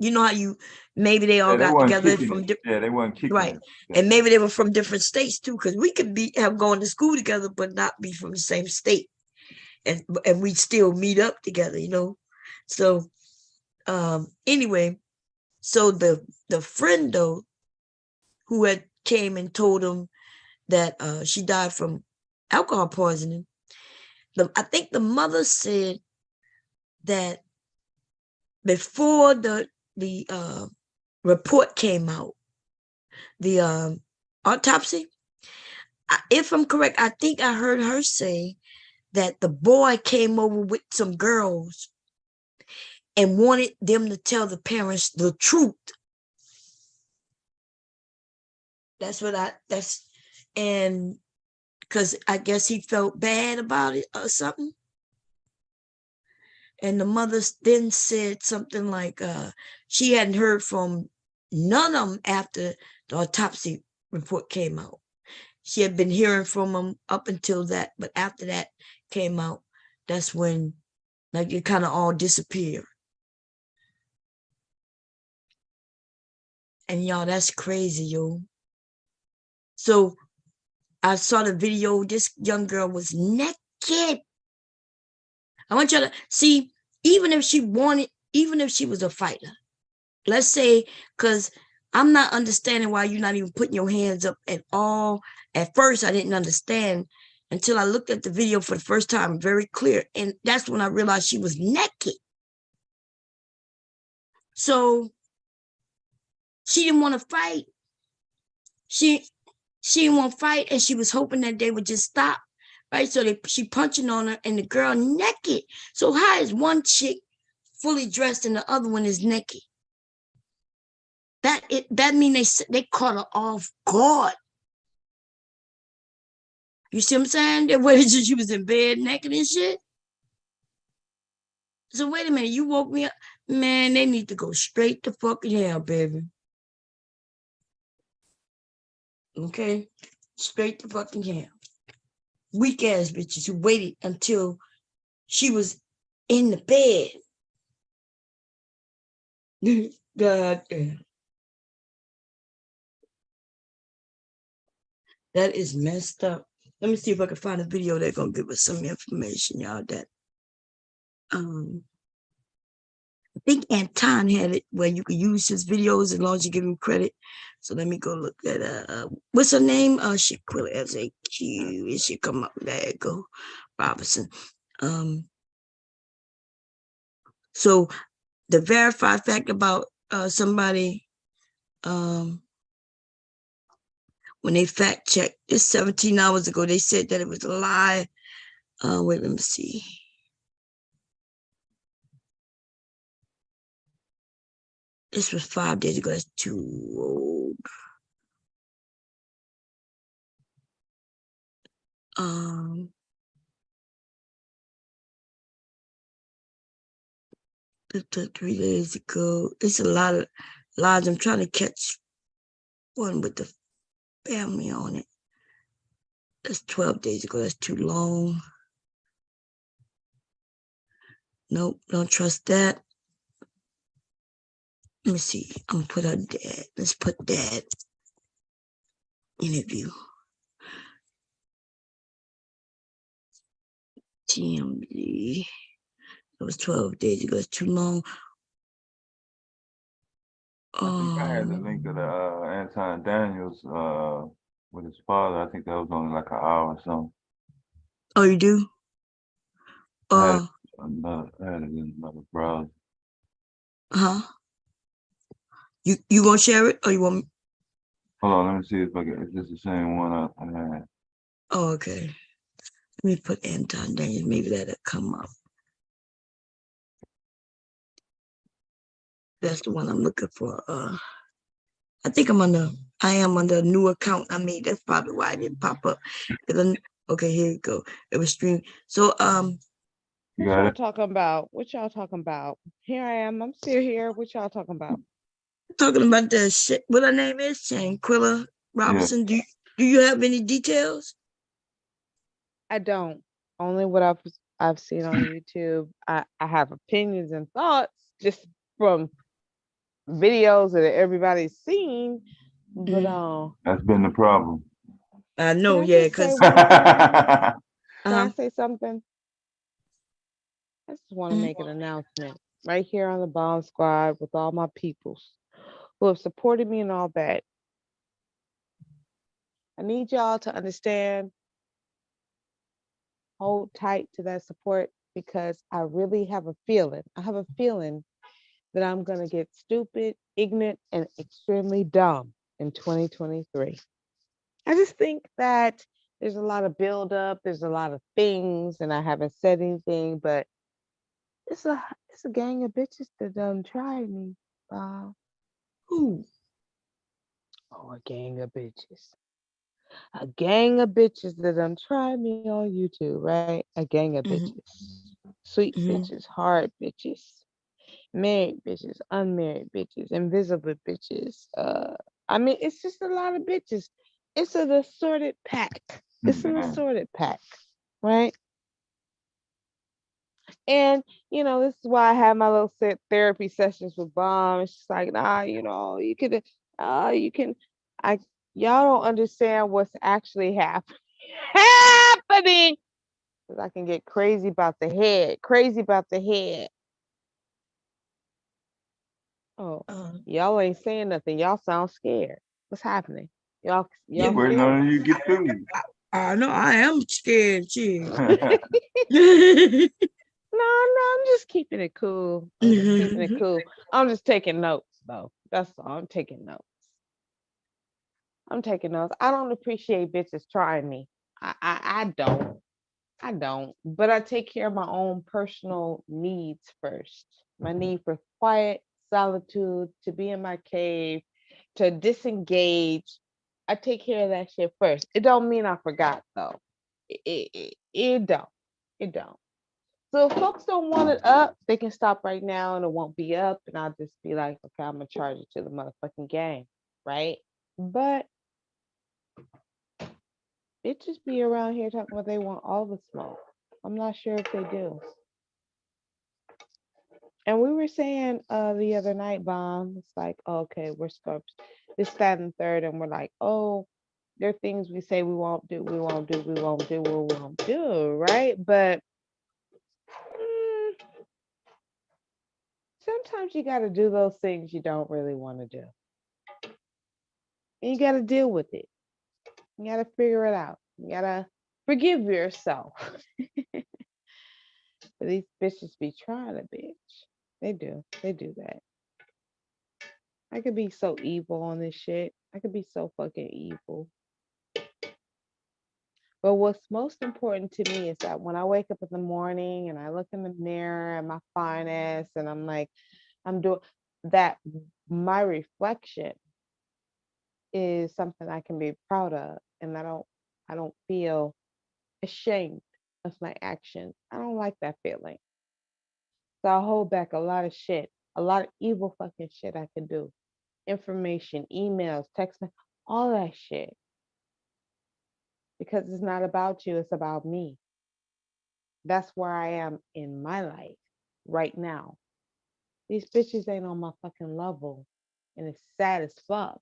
You know how maybe they all got together from different, they weren't kicking right, it. and maybe they were from different states too, because we could have gone to school together but not be from the same state, and we still meet up together, So, anyway, so the friend though, who had came and told him that she died from alcohol poisoning, I think the mother said that before the report came out, the autopsy, if I'm correct, I think I heard her say that the boy came over with some girls and wanted them to tell the parents the truth. And because I guess he felt bad about it or something. And the mother then said something like she hadn't heard from none of them after the autopsy report came out. She had been hearing from them up until that, but after that came out, that's when it kind of all disappeared. And y'all, that's crazy, yo. So I saw the video. This young girl was naked. I want you to see, even if she was a fighter, let's say, because I'm not understanding why you're not even putting your hands up at all. At first, I didn't understand until I looked at the video for the first time, very clear. And that's when I realized she was naked. So she didn't want to fight. She didn't want to fight, and she was hoping that they would just stop. Right? So she punching on her, and the girl naked. So how is one chick fully dressed and the other one is naked? That means they caught her off guard. You see what I'm saying? They waited till she was in bed naked and shit. So wait a minute, you woke me up. Man, they need to go straight to fucking hell, baby. Okay? Straight to fucking hell. Weak ass bitches who waited until she was in the bed. God damn. That is messed up. Let me see if I can find a video that's gonna give us some information, y'all. That I think Anton had it where you can use his videos as long as you give him credit. So let me go look at what's her name? Shaquilla SAQ. It should come up. There you go. Robinson. So the verified fact about somebody when they fact checked this 17 hours ago, they said that it was a lie. Wait, let me see. This was 5 days ago. That's too old. That's 3 days ago. It's a lot of lies. I'm trying to catch one with the family on it. That's 12 days ago. That's too long. Nope, don't trust that. Let me see. I'm gonna put her dad. Let's put dad interview. TMZ. It was 12 days ago. It's too long. I think I had the link of the Anton Daniels with his father. I think that was only like an hour or something. Oh, you do? I had it in another browser. Huh? You gonna share it or you want me? Hold on, let me see if this is the same one I had. Oh, okay. Let me put Anton Daniels. Maybe that'll come up. That's the one I'm looking for. I think I am on the new account I made. That's probably why it didn't pop up. Okay, here you go. It was streamed. So what y'all talking about? What y'all talking about? Here I am. I'm still here. What y'all talking about? Talking about the shit. What her name is? Shanquilla Robinson. Yeah. Do you have any details? I don't. Only what I've seen on YouTube. I have opinions and thoughts just from videos that everybody's seen, but that's been the problem. I know, because can I say something? I just want to make an announcement right here on the Bomb Squad with all my peoples who have supported me and all that. I need y'all to understand, hold tight to that support, because I really have a feeling. I have a feeling that I'm going to get stupid, ignorant, and extremely dumb in 2023. I just think that there's a lot of buildup, there's a lot of things, and I haven't said anything, but it's a gang of bitches that done tried me. Who? Oh, a gang of bitches. A gang of bitches that done tried me on YouTube, right? A gang of bitches. Sweet bitches, hard bitches, married bitches, unmarried bitches, invisible bitches. I mean, it's just a lot of bitches. It's an assorted pack. It's an assorted pack, right? And this is why I have my little therapy sessions with Bomb. It's just like, nah, you can, y'all don't understand what's actually happening. Because I can get crazy about the head. Oh, y'all ain't saying nothing. Y'all sound scared. What's happening? Y'all Waiting on you to get through. I know I am scared, too. No, I'm just keeping it cool. I'm just taking notes, though. That's all. I'm taking notes. I don't appreciate bitches trying me. I don't. But I take care of my own personal needs first. My need for quiet, solitude, to be in my cave, to disengage. I take care of that shit first. It don't mean I forgot, though. It don't. So if folks don't want it up, they can stop right now and it won't be up. And I'll just be like, okay, I'm gonna charge it to the motherfucking game, right? But bitches be around here talking about they want all the smoke. I'm not sure if they do. And we were saying the other night, Bomb, it's like, okay, we're scopes, this, that, and third, and we're like, oh, there are things we say we won't do, right? But sometimes you got to do those things you don't really want to do. And you got to deal with it. You got to figure it out. You got to forgive yourself. But these bitches be trying a bitch. They do that. I could be so evil on this shit. I could be so fucking evil. But what's most important to me is that when I wake up in the morning and I look in the mirror at my finest and I'm like, I'm doing that, my reflection is something I can be proud of, and I don't feel ashamed of my actions. I don't like that feeling. So I hold back a lot of shit, a lot of evil fucking shit I can do. Information, emails, text, all that shit. Because it's not about you, it's about me. That's where I am in my life right now. These bitches ain't on my fucking level, and it's sad as fuck.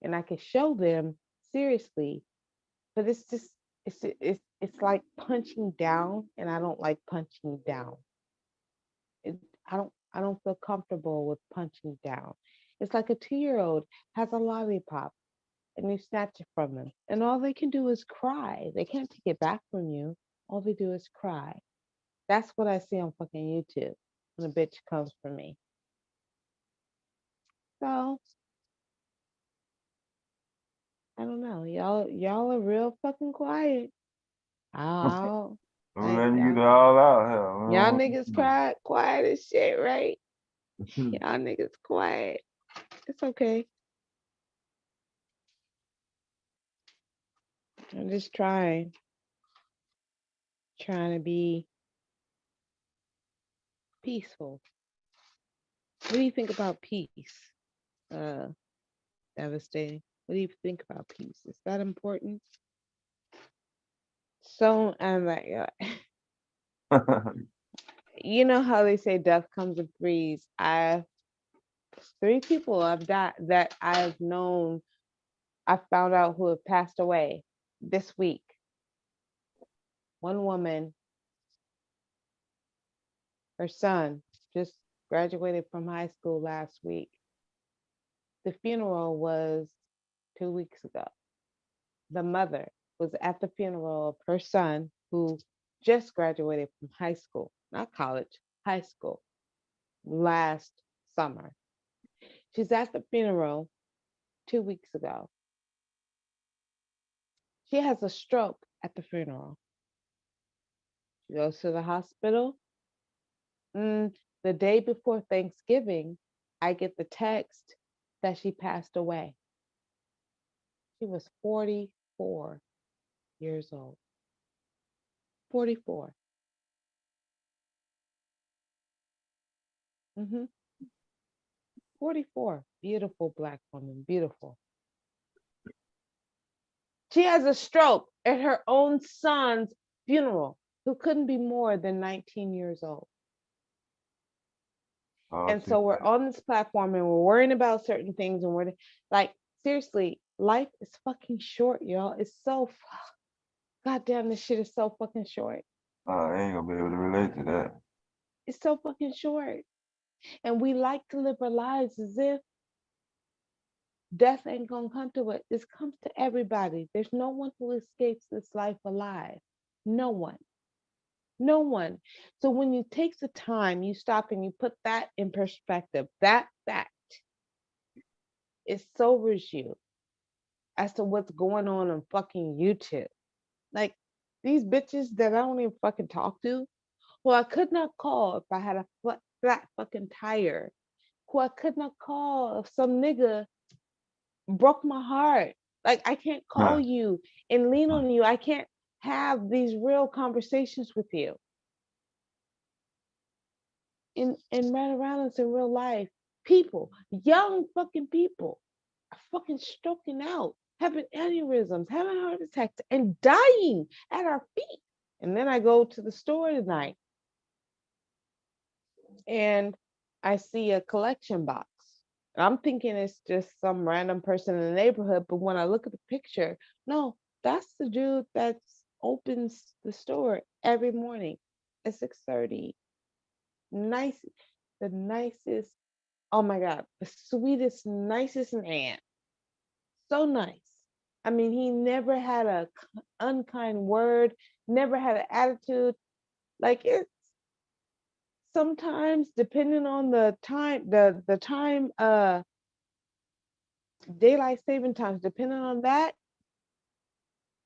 And I can show them seriously, but it's it's like punching down, and I don't like punching down. It, I don't feel comfortable with punching down. It's like a 2-year-old has a lollipop and you snatch it from them, and all they can do is cry. They can't take it back from you. All they do is cry. That's what I see on fucking YouTube when a bitch comes for me. So I don't know. Y'all are real fucking quiet. Oh, I'm letting you all out y'all here. niggas quiet as shit, right? Y'all niggas quiet. It's okay. I'm just trying to be peaceful. What do you think about peace? Devastating. What do you think about peace? Is that important? So I'm like, you know how they say death comes in threes. 3 people I've died that I've known. I found out who have passed away this week. One woman, her son just graduated from high school last week. The funeral was 2 weeks ago. The mother was at the funeral of her son who just graduated from high school, not college, high school, last summer. She's at the funeral 2 weeks ago. She has a stroke at the funeral. She goes to the hospital. The day before Thanksgiving, I get the text that she passed away. She was 44 years old. 44. 44. Beautiful Black woman. Beautiful. She has a stroke at her own son's funeral, who couldn't be more than 19 years old. And so we're on this platform and we're worrying about certain things, and we're like, seriously, life is fucking short, y'all. It's so goddamn, this shit is so fucking short. I ain't gonna be able to relate to that. It's so fucking short. And we like to live our lives as if death ain't gonna come to it. This comes to everybody. There's no one who escapes this life alive. No one. No one. So when you take the time, you stop and you put that in perspective, that fact, it sobers you as to what's going on fucking YouTube. Like these bitches that I don't even fucking talk to, who I could not call if I had a flat fucking tire, who I could not call if some nigga broke my heart. Like I can't call you and lean on you. I can't have these real conversations with you. In right around us in real life, people, young fucking people, are fucking stroking out, having aneurysms, having heart attacks, and dying at our feet. And then I go to the store tonight and I see a collection box. And I'm thinking it's just some random person in the neighborhood. But when I look at the picture, no, that's the dude that opens the store every morning at 6:30. Nice, the nicest, oh my God, the sweetest, nicest man. So nice. I mean, he never had a unkind word, never had an attitude. Like it's sometimes depending on the time, the time, daylight saving times, depending on that,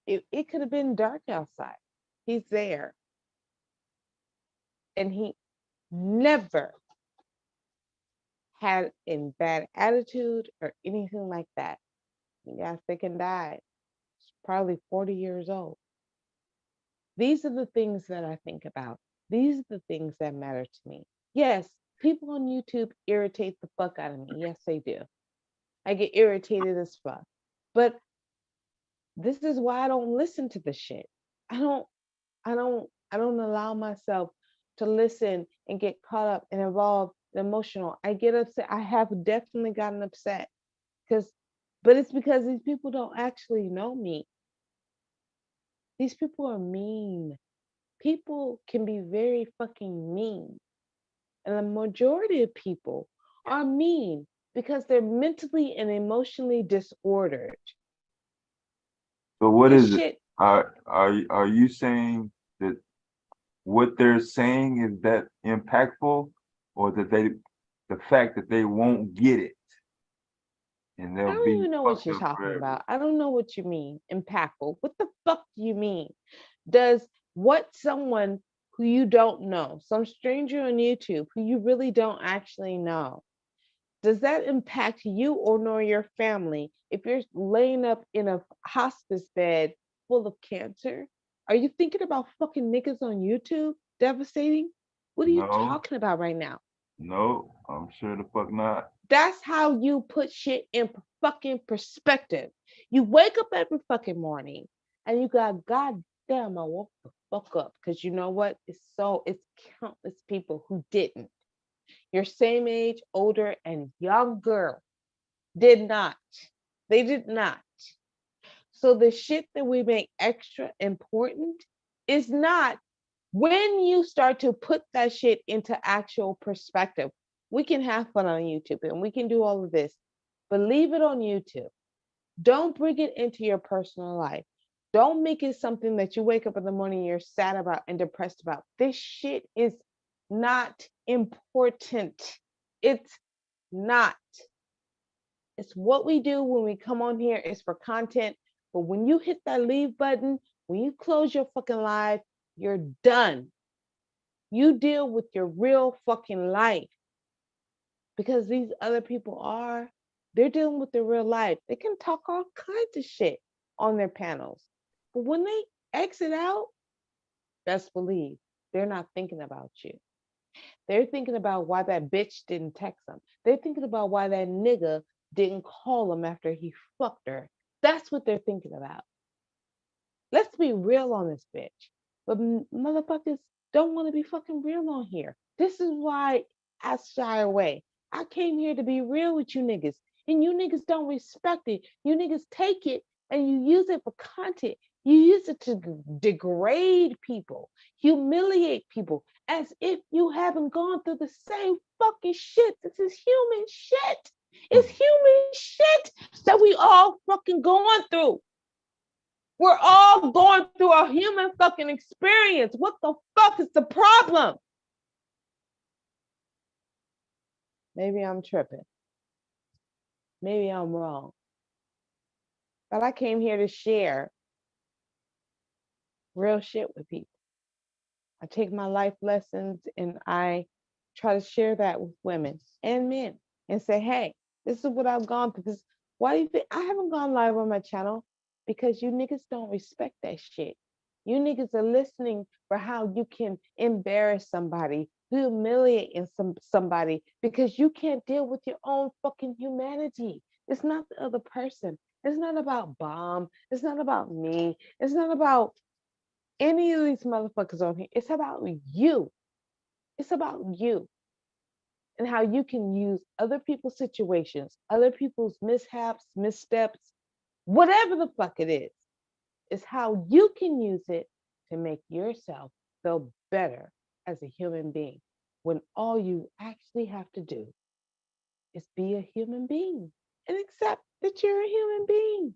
it could have been dark outside. He's there. And he never had a bad attitude or anything like that. He got sick and died. He's probably 40 years old. These are the things that I think about. These are the things that matter to me. Yes, people on YouTube irritate the fuck out of me. Yes, they do. I get irritated as fuck. But this is why I don't listen to the shit. I don't allow myself to listen and get caught up and involved and emotional. I get upset. I have definitely gotten upset but it's because these people don't actually know me. These people are mean. People can be very fucking mean. And the majority of people are mean because they're mentally and emotionally disordered. So what This is it? shit, Are you saying that what they're saying is that impactful, or that the fact that they won't get it and I they'll don't be even know what fucked you're up talking forever? about. I don't know what you mean, impactful. What the fuck do you mean? Does what someone who you don't know, some stranger on YouTube who you really don't actually know, does that impact you or nor your family if you're laying up in a hospice bed full of cancer? Are you thinking about fucking niggas on YouTube devastating? What are you No, talking about right now? no, I'm sure the fuck not. That's how you put shit in fucking perspective. You wake up every fucking morning and you got, God damn, I woke the fuck up. Because you know what? It's countless people who didn't. Your same age, older, and younger did not. They did not. So the shit that we make extra important is not when you start to put that shit into actual perspective. We can have fun on YouTube and we can do all of this, but leave it on YouTube. Don't bring it into your personal life. Don't make it something that you wake up in the morning and you're sad about and depressed about. This shit is not important. It's not. It's what we do when we come on here. It's for content. But when you hit that leave button, when you close your fucking live, you're done. You deal with your real fucking life, because these other people they're dealing with their real life. They can talk all kinds of shit on their panels. But when they exit out, best believe they're not thinking about you. They're thinking about why that bitch didn't text them. They're thinking about why that nigga didn't call them after he fucked her. That's what they're thinking about. Let's be real on this bitch. But motherfuckers don't want to be fucking real on here. This is why I shy away. I came here to be real with you niggas. And you niggas don't respect it. You niggas take it and you use it for content. You use it to degrade people, humiliate people, as if you haven't gone through the same fucking shit. This is human shit. It's human shit that we all fucking going through. We're all going through a human fucking experience. What the fuck is the problem? Maybe I'm tripping. Maybe I'm wrong. But I came here to share real shit with people. I take my life lessons and I try to share that with women and men and say, hey, this is what I've gone through. Why do you think I haven't gone live on my channel? Because you niggas don't respect that shit. You niggas are listening for how you can embarrass somebody, humiliate somebody, because you can't deal with your own fucking humanity. It's not the other person. It's not about Bomb. It's not about me. It's not about any of these motherfuckers on here. It's about you. It's about you and how you can use other people's situations, other people's mishaps, missteps, whatever the fuck it is how you can use it to make yourself feel better as a human being, when all you actually have to do is be a human being and accept that you're a human being,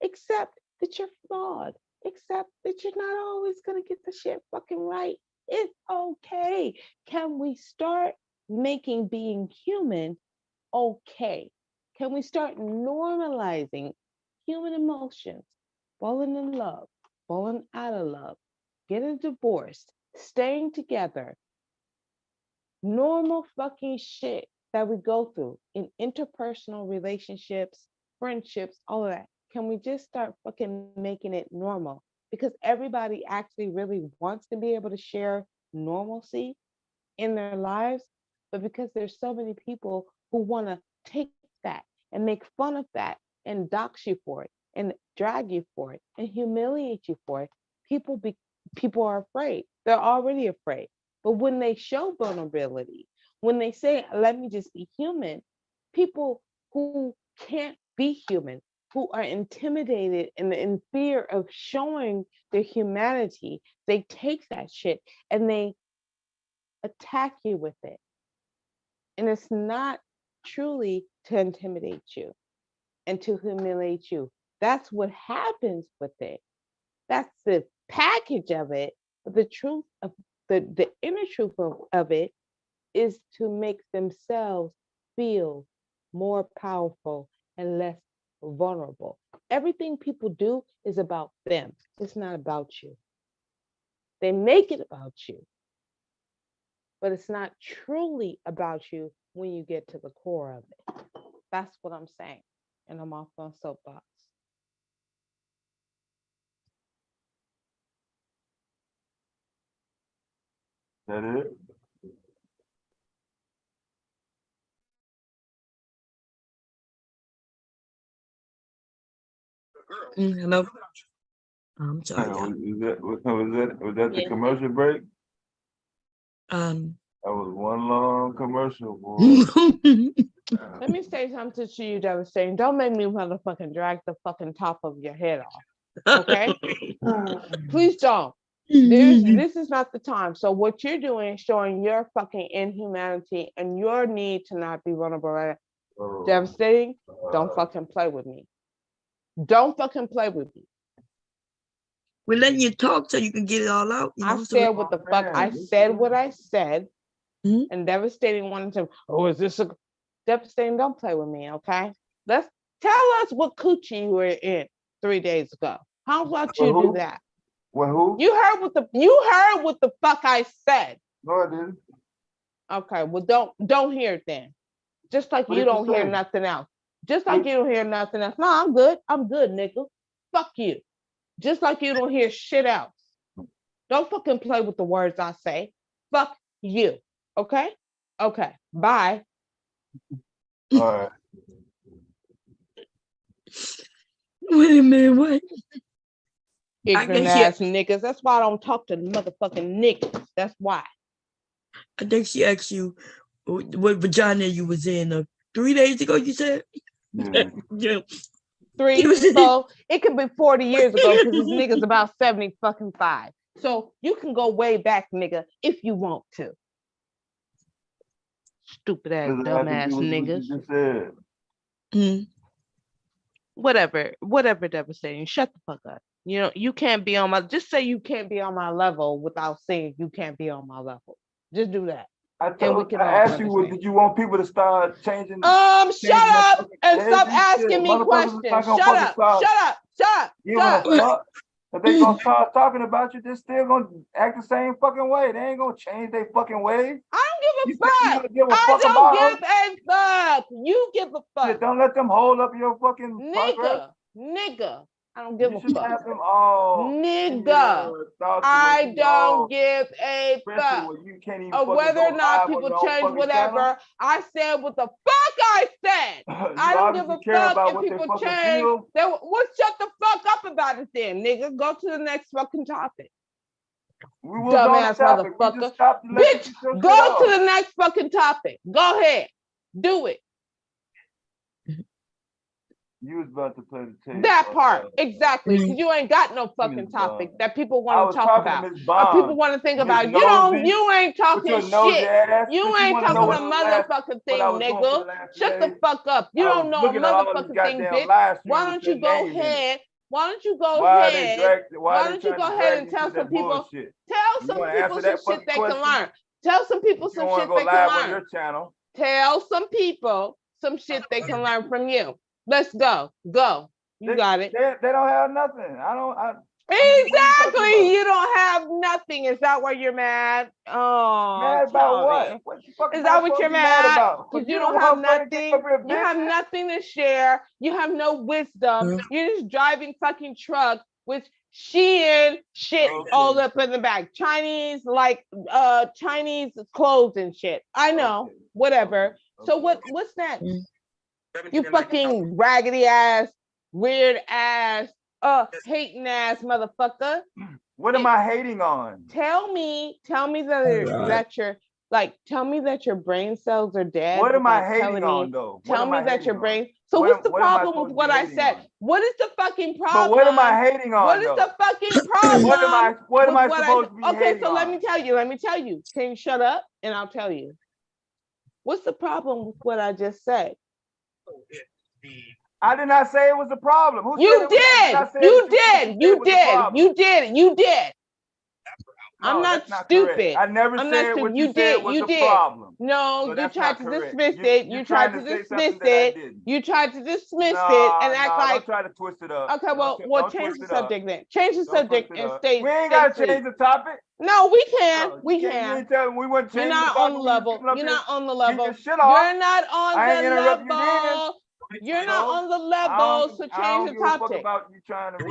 accept that you're flawed, accept that you're not always going to get the shit fucking right. It's okay. Can we start making being human okay? Can we start normalizing human emotions, falling in love, falling out of love, getting divorced, staying together, normal fucking shit that we go through in interpersonal relationships, friendships, all of that. Can we just start fucking making it normal? Because everybody actually really wants to be able to share normalcy in their lives, but because there's so many people who want to take that and make fun of that and dox you for it and drag you for it and humiliate you for it, people are afraid. They're already afraid. But when they show vulnerability, when they say, let me just be human, people who can't be human who are intimidated and in fear of showing their humanity, they take that shit and they attack you with it. And it's not truly to intimidate you and to humiliate you. That's what happens with it. That's the package of it. But the truth of the inner truth of it is to make themselves feel more powerful and less vulnerable. Everything people do is about them. It's not about you. They make it about you, but it's not truly about you when you get to the core of it. That's what I'm saying. And I'm off on soapbox. That it? Hello. I'm sorry, y'all. Was that the Yeah. commercial break? Um. That was one long commercial, boy. Let me say something to you, Devastating. Don't make me motherfucking drag the fucking top of your head off. Okay? Please don't. This is not the time. So what you're doing is showing your fucking inhumanity and your need to not be vulnerable. Right? Devastating. Don't fucking play with me. Don't fucking play with me. We're letting you talk so you can get it all out. You know, I said what the fuck. I said what I said. Mm-hmm. And Devastating wanted to, oh, is this a Devastating? Don't play with me, okay? Let's tell us what coochie you were in 3 days ago. How about you do that? Well, who? You heard what the fuck I said. No, I didn't. Okay, well don't hear it then. Just like you don't hear nothing else. Just like you don't hear nothing else. No, I'm good. I'm good, nigga. Fuck you. Just like you don't hear shit else. Don't fucking play with the words I say. Fuck you. Okay? Okay. Bye. All right. Wait a minute, what? Ignorant ass niggas. That's why I don't talk to motherfucking niggas. That's why. I think she asked you what vagina you was in 3 days ago, you said? Yeah. 3, 4, it could be 40 years ago because this nigga's about 70 fucking 5. So you can go way back, nigga, if you want to. Stupid ass, dumbass niggas. Whatever, Devastating. Shut the fuck up. You know, you can't be on my, just say you can't be on my level without saying you can't be on my level. Just do that. I asked you, did you want people to start changing? Shut up and stop asking me questions. Shut up. If they gonna start talking about you, they're still gonna act the same fucking way. They ain't gonna change their fucking ways. I don't give a fuck. I don't give a fuck. You give a fuck. Shit, don't let them hold up your fucking progress. Nigga. I don't give a fuck. Have them all nigga. I don't give a fuck. You can't even of whether or not people change whatever. Channel. I said what the fuck I said. I don't give a fuck if people change. Well, shut the fuck up about it then, nigga. Go to the next fucking topic. Dumbass motherfucker. Bitch, go to the next fucking topic. Go ahead. Do it. You was about to play the tape. That part, exactly, because you ain't got no fucking topic that people want to talk about. Or people want to think about. You ain't talking shit. You ain't talking a motherfucking thing, nigga. Shut the fuck up. You don't know a motherfucking thing, bitch. Why don't you go ahead? Why don't you go ahead? Why don't you go ahead and tell some people? Tell some people some shit they can learn. Tell some people some shit they can learn. Tell some people some shit they can learn from you. Let's go. Go. You got it. They don't have nothing. Exactly. You don't have nothing. Is that why you're mad? Oh, mad about what? Is that what you're mad about? Because you don't have nothing. You have nothing to share. You have no wisdom. You're just driving fucking truck with Shein shit all up in the back. Chinese Chinese clothes and shit. I know. Whatever. So what's next? You fucking raggedy ass, weird ass, hating ass motherfucker. What am I hating on? Tell me that you're Like, tell me that your brain cells are dead. What am I without hating telling on me, though? Tell me that your brain. So What what's the am I problem supposed with to be what I hating said? on? What is the fucking problem? But what am I hating on What is though? the fucking problem? What am I with what supposed to be Okay, hating so on? let me tell you. Let me tell you. Can you shut up and I'll tell you. What's the problem with what I just said? I did not say it was a problem. Who You said it was? You did. I'm No, not that's not stupid. correct. I never I'm said not what stupid. you said was You a did. problem. No, So you that's tried not to correct. dismiss it. You tried to say dismiss something that I it. didn't. You tried to dismiss No, it and act no, like. don't try to twist it up. Okay, well, Don't change twist the it up. subject then. Change the Don't subject twist it and up. stay. We ain't stay gotta free. change the topic. No, we can. No, We you can. ain't telling we weren't You're changing the not topic. on the level. You're not on the level. Get your shit off. You're not on I ain't the interrupt you then. level. You're not on the level, so I change don't the give a fuck topic. about you trying to.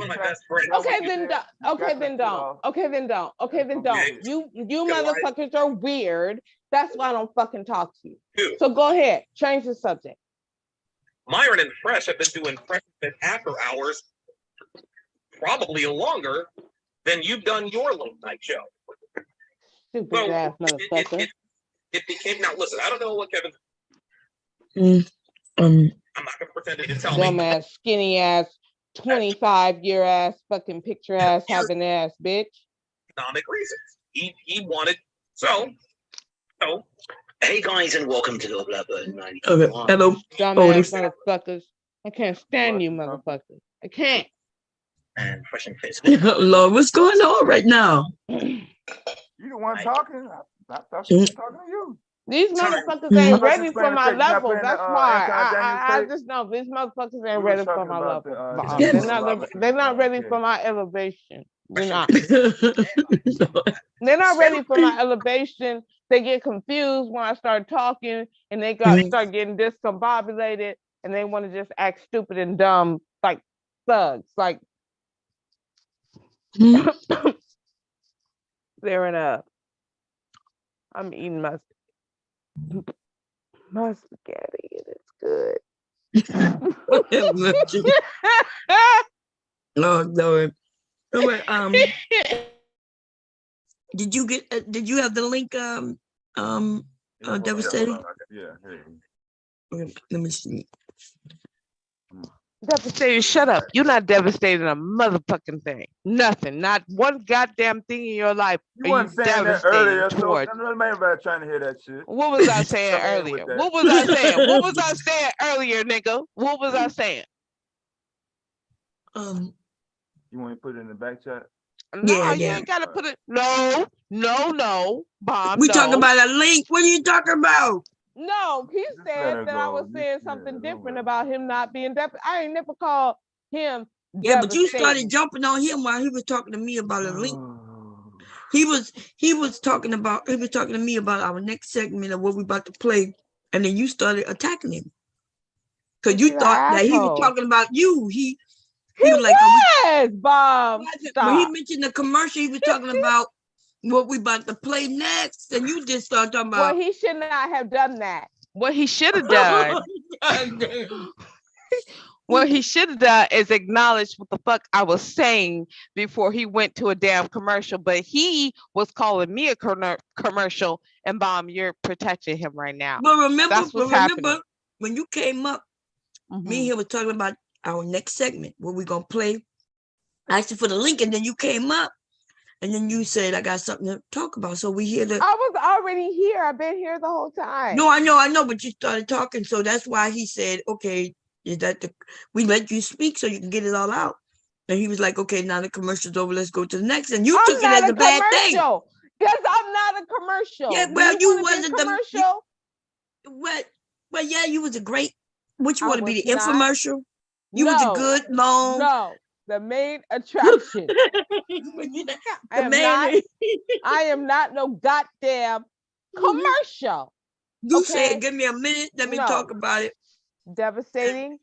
Okay, then don't. Okay, then don't. Okay, then don't. Okay, then don't. You motherfuckers are weird. That's why I don't fucking talk to you. So go ahead, change the subject. Myron and Fresh have been doing Fresh after hours probably longer than you've done your late night show. Stupid ass motherfucker. It became, now listen, I don't know what Kevin. I'm not gonna pretend to tell dumb me. ass, skinny ass, 25-year ass, fucking picture ass, having ass bitch. Economic reasons. He wanted so. Hey guys, and welcome to the Blackbird 90. Okay, hello. Dumbass motherfuckers. I can't stand you motherfuckers. I can't. And Fresh and Fit. Lord, what's going on right now? You the one talking. I thought she was talking to you. These motherfuckers ain't ready for my level. That's why I just know these motherfuckers ain't ready for my level. They're not ready for my elevation. They're not. They're not ready for my elevation. They get confused when I start talking, and they start getting discombobulated, and they want to just act stupid and dumb like thugs. Like they're in a. I'm eating my spaghetti and it's good. Oh Lord. Did you get? Did you have the link? Devastating. Yeah. Okay, let me see. Devastated, shut up. You're not devastating a motherfucking thing. Nothing. Not one goddamn thing in your life. You weren't saying that earlier, so everybody trying to hear that shit. What was I saying earlier? What was I saying? What was I saying earlier, nigga? What was I saying? You want to put it in the back chat? No, you ain't gotta put it. No, bomb. We talking about a link. What are you talking about? No, he said that I was saying something different about him not being deaf. I ain't never called him. Yeah, but you started jumping on him while he was talking to me about a link. He was talking to me about our next segment of what we about to play, and then you started attacking him because you thought that he was talking about you. He was like, Bob. When he mentioned the commercial, he was talking about what we about to play next, and you just started talking about. Well, he should not have done that. What he should have done. What he should have done is acknowledge what the fuck I was saying before he went to a damn commercial. But he was calling me a commercial, and Bomb, you're protecting him right now. But remember when you came up, me and him was talking about our next segment, what we're gonna play. I asked you for the link, and then you came up. And then you said, I got something to talk about. So we here to. I was already here. I've been here the whole time. No, I know, but you started talking. So that's why he said, okay, we let you speak so you can get it all out. And he was like, okay, now the commercial's over. Let's go to the next. And you took it as a bad thing. Yes, I'm not a commercial. Yeah, well, you wasn't the commercial. Well, yeah, you was a great. What you want to be, the infomercial? You was a good, long. No. The main attraction. I am not no goddamn commercial. You said, give me a minute. Let me talk about it. Devastating.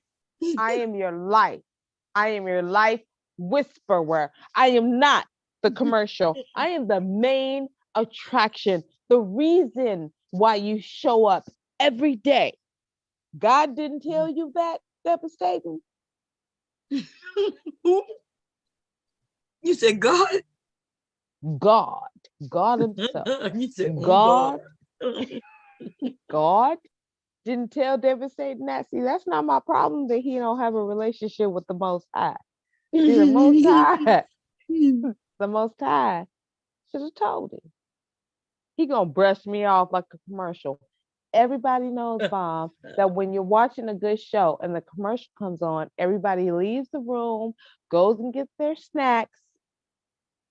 I am your life. I am your life whisperer. I am not the commercial. I am the main attraction. The reason why you show up every day. God didn't tell you that, Devastating? You said God? God himself. You said, God God didn't tell Devastating that. See, that's not my problem that he don't have a relationship with the Most High. See, the Most High, the Most High should have told him. He gonna brush me off like a commercial. Everybody knows, Bob, that when you're watching a good show and the commercial comes on, everybody leaves the room, goes and gets their snacks,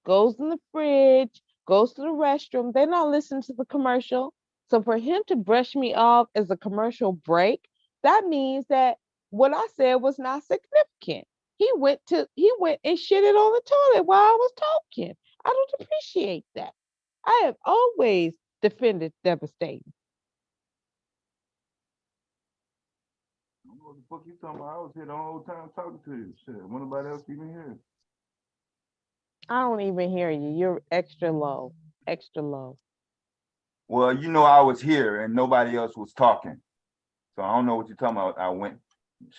goes in the fridge, goes to the restroom. They're not listening to the commercial. So for him to brush me off as a commercial break, that means that what I said was not significant. He went and shitted on the toilet while I was talking. I don't appreciate that. I have always defended Devastating. What the fuck you talking about? I was here the whole time talking to you. Shit, when nobody else even here. I don't even hear you. You're extra low. Extra low. Well, you know I was here and nobody else was talking. So I don't know what you're talking about.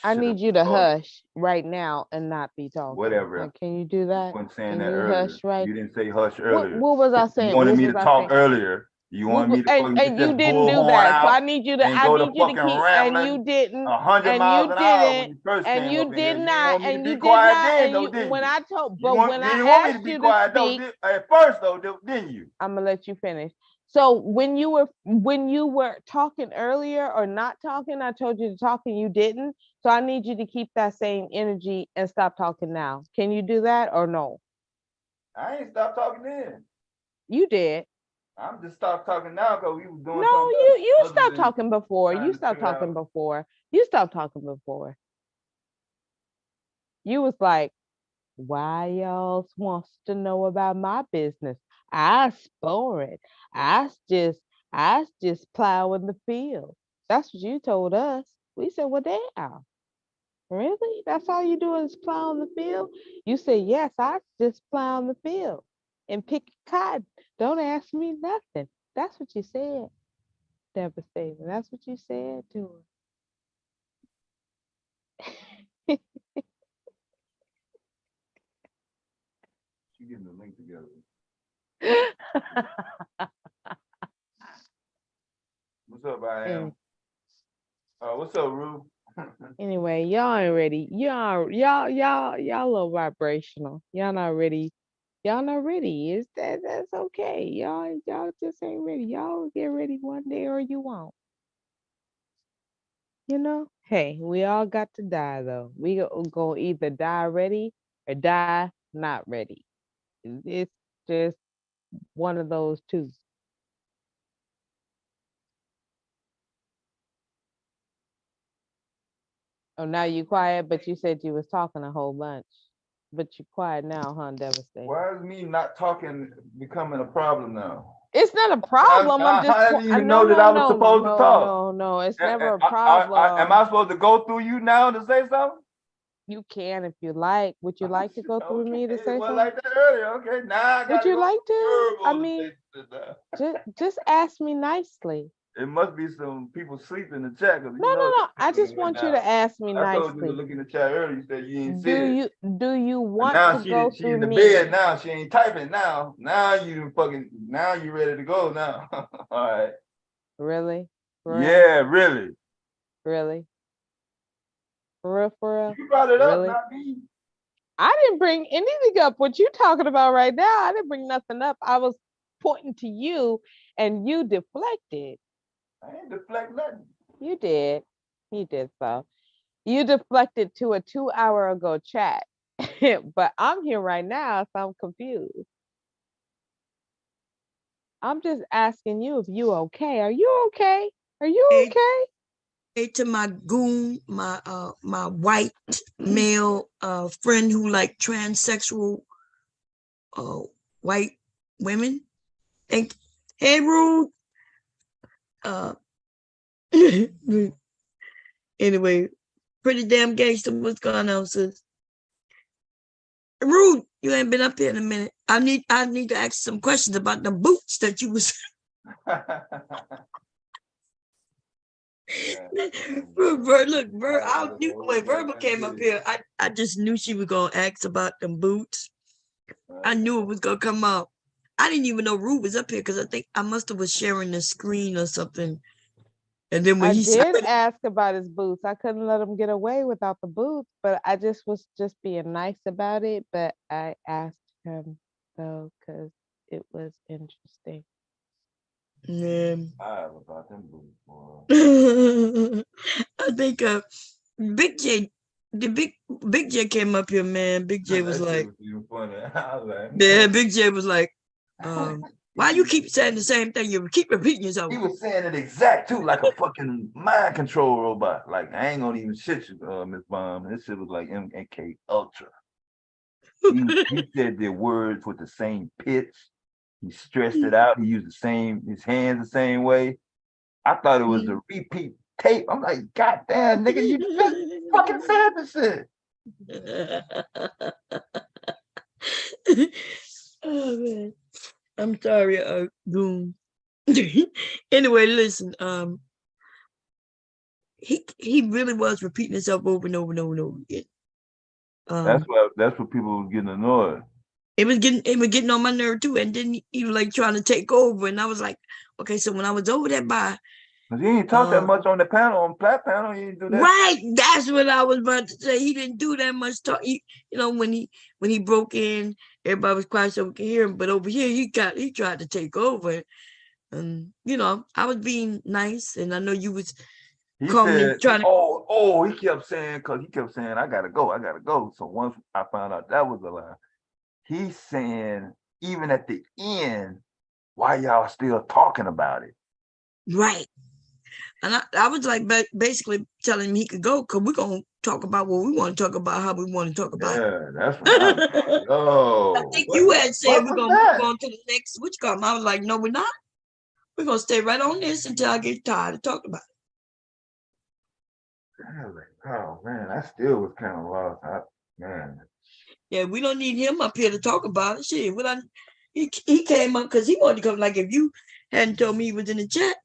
I need you to hush right now and not be talking. Whatever. Like, can you do that? You weren't saying can that you earlier. Hush right? You didn't say hush earlier. What was I saying? You wanted What me was to I talk saying? earlier. You wanted me to and get you this didn't do bullhorn that. So out I need you to and go to keep rambling and you didn't 100 and miles you an hour when didn't you first and came you up in did here. You didn't not want me to and be you did quiet not then, and though, you didn't when you? I told You but when I didn't want me to asked be you to quiet though speak, at first though, didn't you? I'm gonna let you finish. So when you were talking earlier or not talking, I told you to talk and you didn't. So I need you to keep that same energy and stop talking now. Can you do that or no? I ain't stopped talking then. You did. I'm just stopped talking now because we was doing No, something else. you stopped talking before. You stopped figure out- talking before. You stopped talking before. You was like, why y'all wants to know about my business? I boring. I just plowing the field. That's what you told us. We said, well, damn. Really? That's all you do is plow in the field? You say, yes, I just plow in the field and pick cotton. Don't ask me nothing. That's what you said. Devastating. That's what you said to her. She getting the link together. What's up, I am? What's up, Rue? Anyway, y'all ain't ready. Y'all a little vibrational. Y'all not ready. Y'all not ready. That's okay. Y'all just ain't ready. Y'all get ready one day or you won't. You know? Hey, we all got to die though. We go either die ready or die not ready. It's just one of those two. Oh, now you quiet, but you said you was talking a whole bunch. But you're quiet now, huh, Devastating? Why is me not talking becoming a problem now? It's not a problem. I'm just. I didn't even know that I was supposed to talk. No. It's never a problem. Am I supposed to go through you now to say something? You can if you like. Would you like to go through me to say Well, something? like that earlier. Okay, now I Would gotta you go like to? I verbal mean, to say that. just ask me nicely. It must be some people sleep in the chat. No. I just want you to ask me I told you to nicely. look in the chat earlier. You said you didn't see it. Do you want now to go she through in the me? bed now. She ain't typing now. Now you ready to go now. All right. Really? Yeah, really. Really? For real? You brought it up, Really? not me. I didn't bring anything up. What you talking about right now? I didn't bring nothing up. I was pointing to you, and you deflected. I ain't deflect nothing. You did. You did so. You deflected to a 2 hour ago chat, but I'm here right now, so I'm confused. I'm just asking you if you okay. Are you okay? Are you okay? Hey, to my goon, my white male friend who like transsexual white women. Hey, Rude. Anyway, pretty damn gangster. What's going on, sis? Rude, you ain't been up here in a minute. I need to ask some questions about the boots that you was. Look, I knew when Verbal came up here, I just knew she was gonna ask about them boots. I knew it was gonna come up. I didn't even know Rue was up here because I think I must have was sharing the screen or something. And then when I he said, did ask about his boots. I couldn't let him get away without the boots, but I just was just being nice about it. But I asked him though because it was interesting. yeah. I was about them boots, boy. I think Big J, the Big J came up here, man. Big J was That shit like, was even funny. I was like, yeah, man. Big J was like, why you keep saying the same thing? You keep repeating yourself. He was saying it exact too, like a fucking mind control robot. Like I ain't gonna even shit you, Miss Bomb. This shit was like MK Ultra. He said the words with the same pitch. He stressed it out. He used his hands the same way. I thought it was a repeat tape. I'm like, God damn, nigga, you just fucking said this shit. Oh man, I'm sorry, Goon. Anyway, listen, he really was repeating himself over and over and over and over again. That's what people was getting annoyed. It was getting on my nerve too, and then he was like trying to take over, and I was like, okay, so when I was over there by, Cause he ain't talk that much on the panel, on plat panel. He didn't do that. Right, that's what I was about to say. He didn't do that much talk. When he broke in, everybody was quiet so we could hear him. But over here, he tried to take over, and I was being nice, and I know you was He coming said, and trying to. he kept saying, I gotta go. So once I found out that was a lie, he's saying, even at the end, why y'all still talking about it? Right. And I was like basically telling him he could go because we're going to talk about what we want to talk about, how we want to talk about it. Yeah, that's right. I think you had said we're going to move on to the next switch card. I was like, no, we're not. We're going to stay right on this until I get tired of talking about it. I was like, oh, man, I still was kind of lost. Man. Yeah, we don't need him up here to talk about it. Shit, he came up because he wanted to come. Like, if you hadn't told me he was in the chat,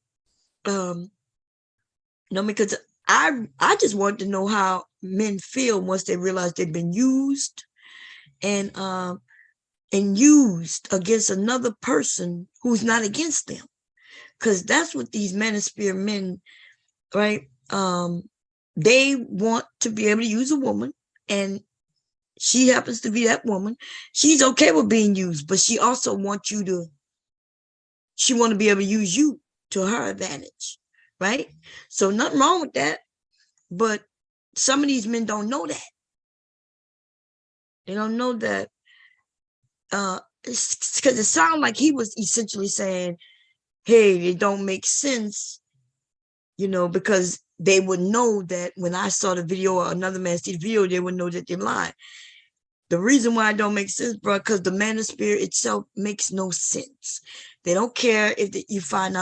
because I just wanted to know how men feel once they realize they've been used and used against another person who's not against them. Because that's what these manosphere men, right? They want to be able to use a woman, and she happens to be that woman. She's okay with being used, but she also wants she want to be able to use you to her advantage, right? So nothing wrong with that, but some of these men don't know that. They don't know that because it sounded like he was essentially saying, hey, it don't make sense, because they would know that when I saw the video or another man see the video, they would know that they're lying. The reason why it don't make sense, bro, because the manosphere itself makes no sense. They don't care if they found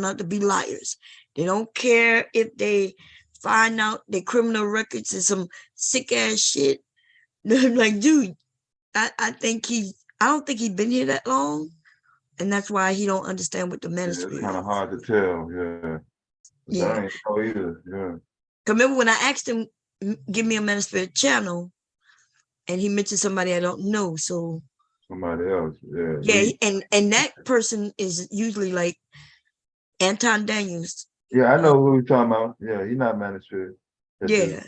out to be liars. They don't care if they find out their criminal records and some sick ass shit. Like, dude, I don't think he's been here that long, and that's why he don't understand what the manosphere It's kind of hard to tell, yeah. Yeah. I ain't know either, yeah. Remember when I asked him, give me a manosphere channel, and he mentioned somebody I don't know, so somebody else, yeah. Yeah, and that person is usually like Anton Daniels. Yeah, I know who we're talking about. Yeah, he's not manosphere. Yeah,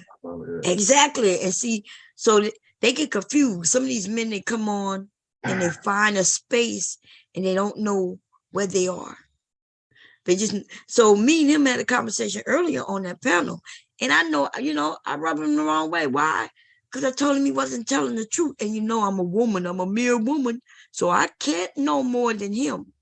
exactly. And see, so they get confused. Some of these men, they come on and they find a space and they don't know where they are. So me and him had a conversation earlier on that panel, and I know, I rubbed him the wrong way. Why? Because I told him he wasn't telling the truth. And I'm a woman, I'm a mere woman, so I can't know more than him.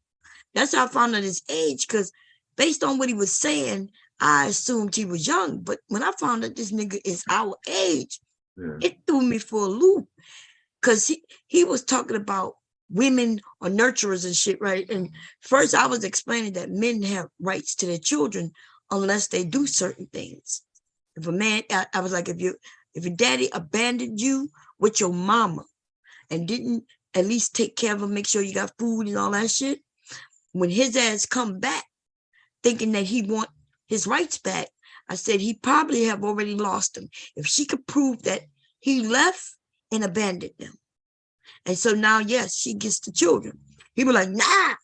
That's how I found out his age, because based on what he was saying, I assumed he was young. But when I found out this nigga is our age, it threw me for a loop. Because he was talking about women are nurturers and shit, right? And first I was explaining that men have rights to their children unless they do certain things. If a man, I was like, if your daddy abandoned you with your mama and didn't at least take care of him, make sure you got food and all that shit, when his ass come back thinking that he want his rights back, I said he probably have already lost them. If she could prove that he left and abandoned them. And so now, yes, she gets the children. He was like, nah.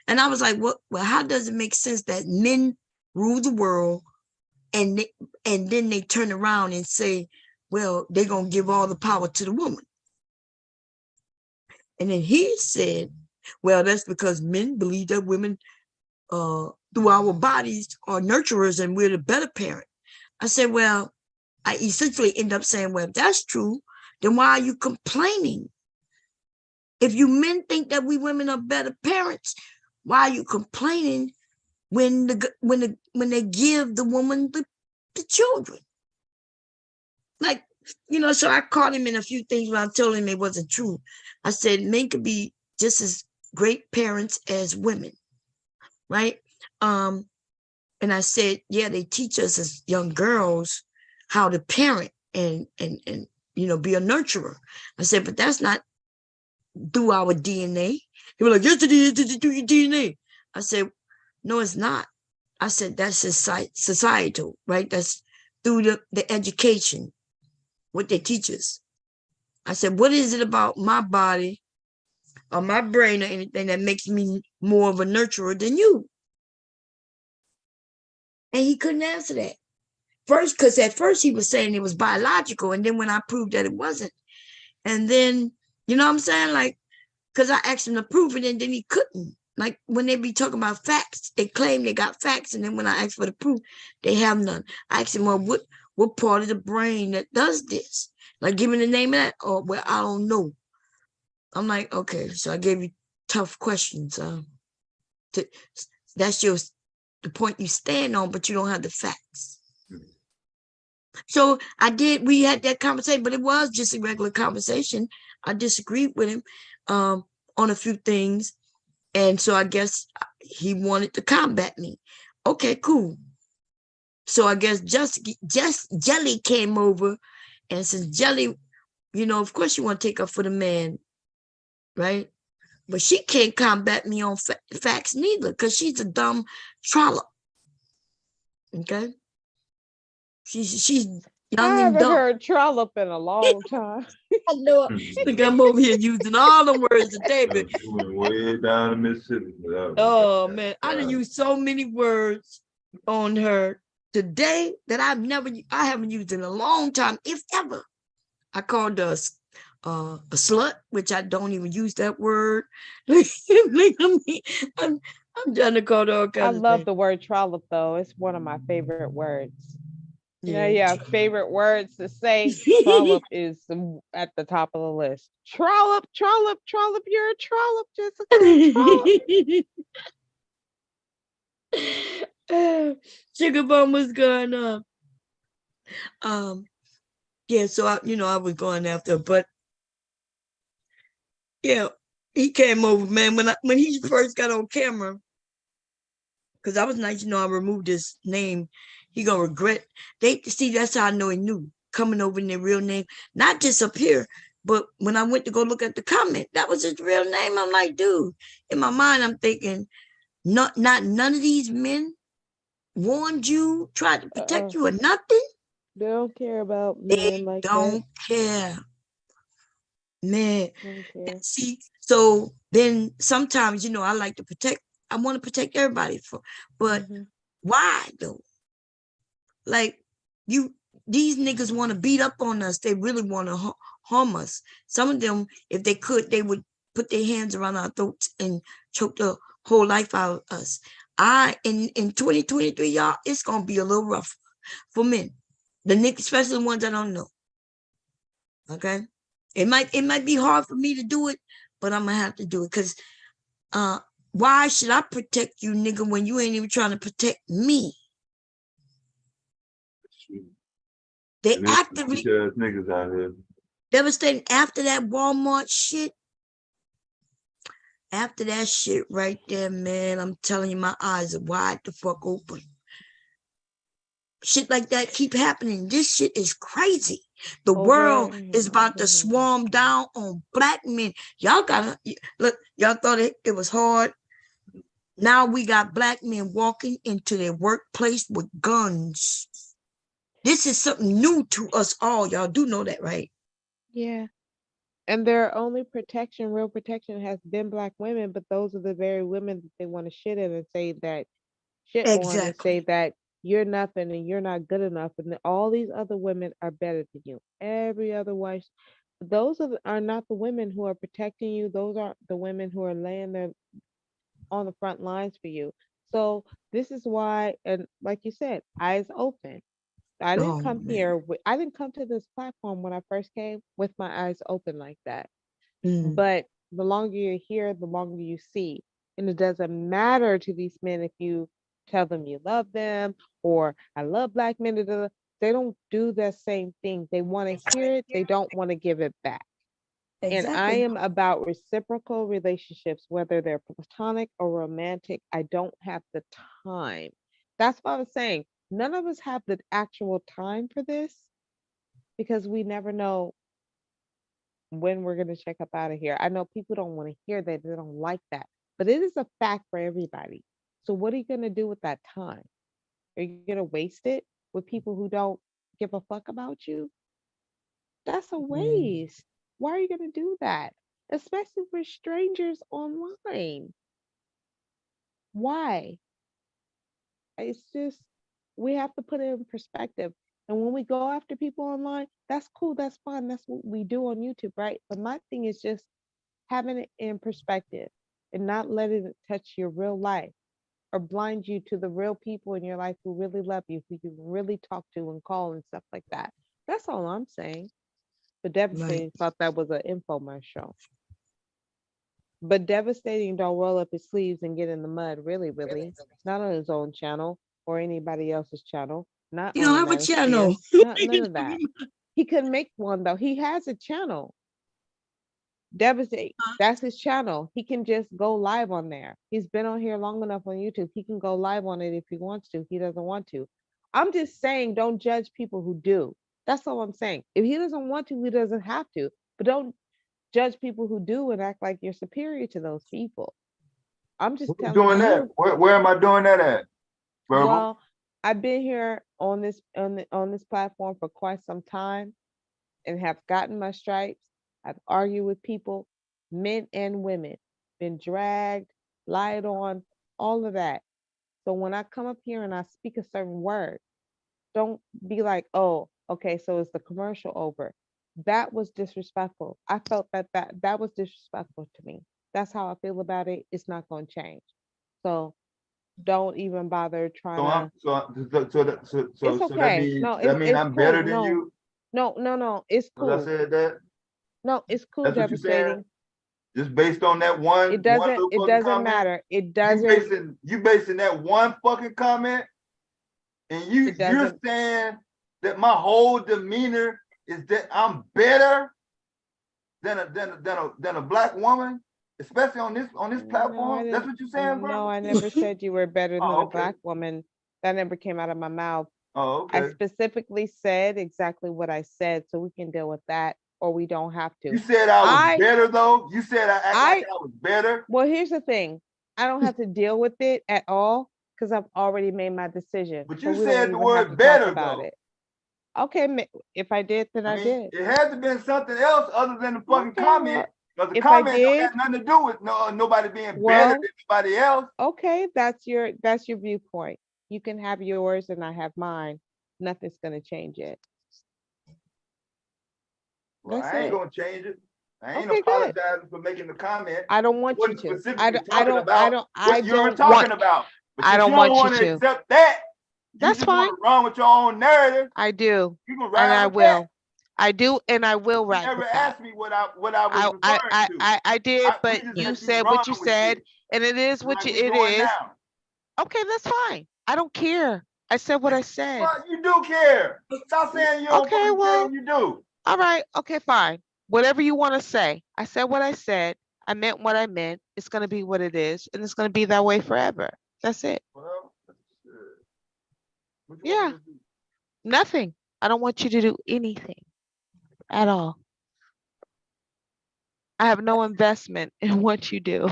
And I was like, what? Well, how does it make sense that men rule the world and then they turn around and say, well, they're going to give all the power to the woman? And then he said, well, that's because men believe that women through our bodies are nurturers and we're the better parent. I said, well, I essentially end up saying, well, if that's true, then why are you complaining? If you men think that we women are better parents, why are you complaining when they give the woman the children? Like, you know, so I caught him in a few things when I told him it wasn't true. I said men could be just as great parents as women, right? And I said, yeah, they teach us as young girls how to parent and you know, be a nurturer. I said, but that's not through our DNA. He was like, yes, it is through your DNA. I said, no, it's not. I said, that's societal, right? That's through the education, what they teach us. I said, what is it about my body or my brain or anything that makes me more of a nurturer than you? And he couldn't answer that. First, because at first he was saying it was biological. And then when I proved that it wasn't, and then, you know what I'm saying? Like, because I asked him to prove it and then he couldn't. Like when they be talking about facts, they claim they got facts. And then when I asked for the proof, they have none. I asked him, well, what part of the brain that does this? Like, give me the name of that. Oh, well, I don't know. I'm like, okay, so I gave you tough questions. That's the point you stand on, but you don't have the facts. So we had that conversation, but it was just a regular conversation. I disagreed with him on a few things. And so I guess he wanted to combat me. Okay, cool. So I guess just Jelly came over, and since Jelly, you know, of course you want to take up for the man, right? But she can't combat me on facts neither, because she's a dumb trollop. Okay? She's young I and haven't dumb. heard trollop in a long time. I know. Look, I'm over here using all the words today, but way down in Mississippi. oh man, I done used so many words on her today that I haven't used in a long time, if ever. I called her a slut, which I don't even use that word. I'm trying to call her all kinds I of love things. the word trollop though. It's one of my favorite words. Yeah, favorite words to say. Trollop is at the top of the list. Trollop, trollop, trollop. You're a trollop, Jessica. Trollop. Sugar Bum was going on. Yeah, so I was going after, but yeah, he came over, man. When he first got on camera, because I was nice, I removed his name. He gonna regret. That's how I know he knew, coming over in their real name, not just up here, but when I went to go look at the comment, that was his real name. I'm like, dude, in my mind, I'm thinking, none of these men warned you, tried to protect you or nothing. They don't care about men like that. Don't care. Man, see, so then sometimes, I like to protect. I want to protect everybody, but why though? Like these niggas want to beat up on us. They really want to harm us. Some of them, if they could, they would put their hands around our throats and choke the whole life out of us. In 2023, y'all, it's gonna be a little rough for men. The niggas, especially the ones I don't know. Okay. It might be hard for me to do it, but I'm gonna have to do it because why should I protect you, nigga, when you ain't even trying to protect me? They actively niggas out here. Devastating after that Walmart shit. After that shit right there, man, I'm telling you, my eyes are wide the fuck open. Shit like that keep happening. This shit is crazy. The world is about to swarm down on black men. Y'all gotta look. Y'all thought it was hard. Now we got black men walking into their workplace with guns. This is something new to us all. Y'all do know that, right? Yeah. And their only protection, real protection, has been Black women, but those are the very women that they want to shit in and say that shit on and say that you're nothing and you're not good enough, and that all these other women are better than you. Every other wife, those are not the women who are protecting you. Those are the women who are laying there on the front lines for you. So this is why, and like you said, eyes open. I didn't Oh come man. here. I didn't come to this platform when I first came with my eyes open like that. Mm. But the longer you're here, the longer you see. And it doesn't matter to these men if you tell them you love them or I love Black men. Da, da, da. They don't do the same thing. They want to hear it. They don't want to give it back. And I Exactly. am about reciprocal relationships, whether they're platonic or romantic. I don't have the time. That's what I was saying. None of us have the actual time for this because we never know when we're going to check up out of here. I know people don't want to hear that. They don't like that. But it is a fact for everybody. So what are you going to do with that time? Are you going to waste it with people who don't give a fuck about you? That's a waste. Why are you going to do that? Especially for strangers online. Why? It's just, we have to put it in perspective. And when we go after people online, that's cool, that's fine. That's what we do on YouTube, right? But my thing is just having it in perspective and not letting it touch your real life or blind you to the real people in your life who really love you, who you really talk to and call and stuff like that. That's all I'm saying. But Devastating thought that was an infomercial. But Devastating don't roll up his sleeves and get in the mud, really, not on his own channel or anybody else's channel, not You on don't the have a manosphere, channel. not none of that. He could make one though. He has a channel. Devastate. That's his channel. He can just go live on there. He's been on here long enough on YouTube. He can go live on it if he wants to. He doesn't want to. I'm just saying, don't judge people who do. That's all I'm saying. If he doesn't want to, he doesn't have to. But don't judge people who do and act like you're superior to those people. I'm just Who's telling doing that? you. Where am I doing that at? Verbal? Well, I've been here on this platform for quite some time and have gotten my stripes. I've argued with people, men and women, been dragged, lied on, all of that. So when I come up here and I speak a certain word, don't be like, oh, okay, so is the commercial over? That was disrespectful. I felt that was disrespectful to me. That's how I feel about it. It's not going to change. So don't even bother trying So it's so that okay. No, mean it's I'm cool. better than No, you? no. It's Because I cool. said that. No, it's cool. That's what you're saying. Devastating. Just based on that one It little doesn't fucking comment. matter. It doesn't. You basing that one fucking comment, and you're saying that my whole demeanor is that I'm better than a Black woman, especially on this platform. That's what you're saying, bro? No, I never said you were better than a okay. Black woman. That never came out of my mouth. Oh, okay. I specifically said exactly what I said, so we can deal with that, or we don't have to. You said I was better, though. You said I act like I was better. Well, here's the thing. I don't have to deal with it at all because I've already made my decision. But you said the word better, though. Okay, if I did, then I did. It has to been something else other than the fucking comment. Because the comment don't have nothing to do with nobody being better than anybody else. Okay, that's your viewpoint. You can have yours and I have mine. Nothing's gonna change it. Well, I ain't gonna change it. I ain't Okay, apologizing for making the comment. I don't want you to. I don't talking about. But I you don't don't want want you to to. accept that. That's fine. Run with your own narrative. I do. You can And ride I with will. that. I do, and I will ride You with never that. asked me what I was referring to. I did, but you said what you said, and it is what it is. Now. Okay, that's fine. I don't care. I said what I said. Well, you do care. Stop saying you don't care when you do. All right. Okay, fine. Whatever you want to say. I said what I said. I meant what I meant. It's going to be what it is, and it's going to be that way forever. That's it. Well, yeah. Nothing. I don't want you to do anything at all. I have no investment in what you do.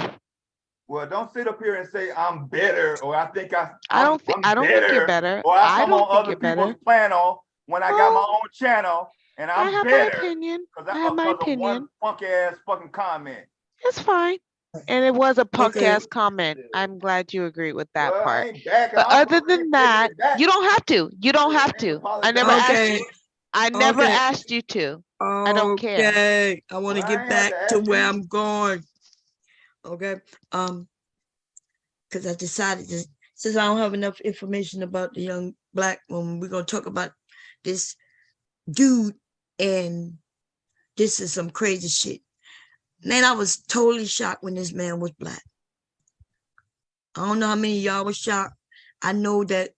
Well, don't sit up here and say I'm better, or I think I don't think you're better. Or I come on other people's channel when I got my own channel And I I'm have my bitter opinion. because I have my of one opinion. punk ass fucking comment. It's fine. And it was a punk Okay. ass comment. I'm glad you agree with that Well, I part. ain't backing. But I'm other than that, you don't have to. You don't have to. I never asked you. I never Okay. asked you to. I don't care. Okay. I want to Well, I get ain't have back to to ask where you. I'm going. Okay. Because I decided to, since I don't have enough information about the young black woman, we're gonna talk about this dude, and this is some crazy shit. Man, I was totally shocked when this man was black. I don't know how many of y'all was shocked. I know that,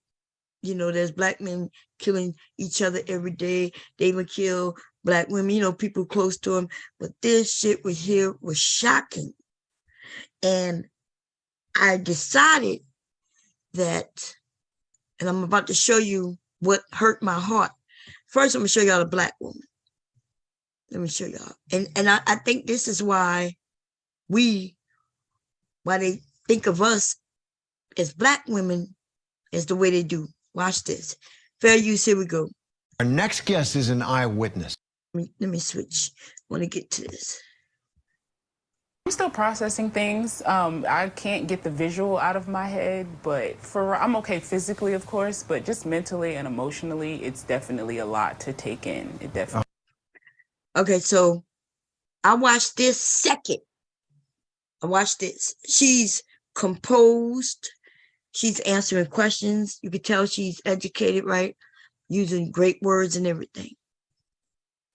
you know, there's black men killing each other every day. They even kill black women, you know, people close to them. But this shit was here was shocking. And I decided that, and I'm about to show you what hurt my heart. First, I'm gonna show y'all a black woman. Let me show y'all. And I think this is why they think of us as black women as the way they do. Watch this. Fair use, here we go. Our next guest is an eyewitness. Let me switch. I want to get to this. I'm still processing things. I can't get the visual out of my head, but I'm okay physically, of course, but just mentally and emotionally, it's definitely a lot to take in. It definitely. Okay, so I watched this second. I watched this. She's composed. She's answering questions. You can tell she's educated, right? Using great words and everything,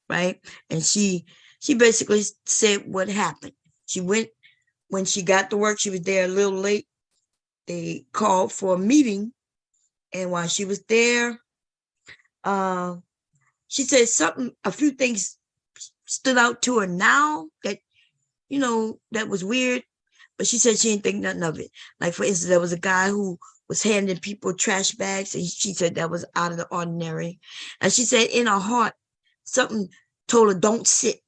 right? And she basically said what happened. She went, when she got to work, she was there a little late. They called for a meeting. And while she was there, she said a few things stood out to her now that, you know, that was weird. But she said she didn't think nothing of it. Like, for instance, there was a guy who was handing people trash bags, and she said that was out of the ordinary. And she said in her heart, something told her, don't sit,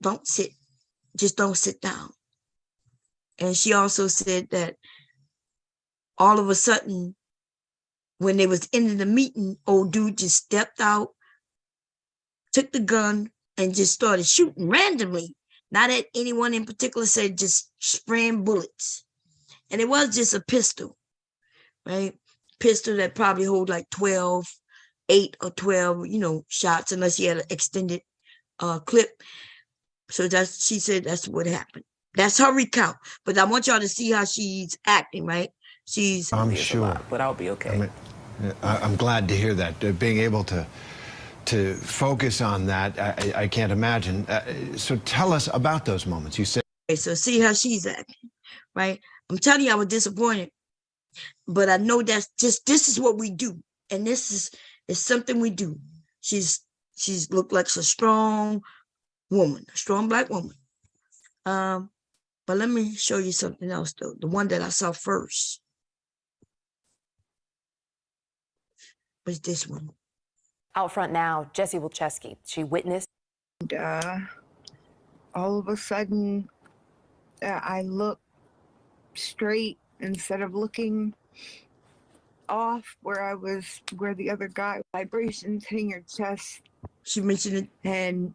just don't sit down. And she also said that all of a sudden, when they was ending the meeting, old dude just stepped out, took the gun, and just started shooting randomly. Not at anyone in particular, said just spraying bullets. And it was just a pistol, right? Pistol that probably hold like 8 or 12, you know, shots, unless he had an extended clip. So she said that's what happened. That's her recount. But I want y'all to see how she's acting, right? I'm sure, but I'll be okay. I mean, I'm glad to hear that. Being able to focus on that, I can't imagine. So tell us about those moments. You said. Okay, so see how she's acting, right? I'm telling you, I was disappointed, but I know this is what we do, and this is something we do. She's looked like a strong woman, a strong black woman. But let me show you something else though. The one that I saw first was this one. Out front now, Jessie Wilczewski. She witnessed. All of a sudden, I look straight instead of looking off where the other guy, vibrations hitting her chest. She mentioned it. And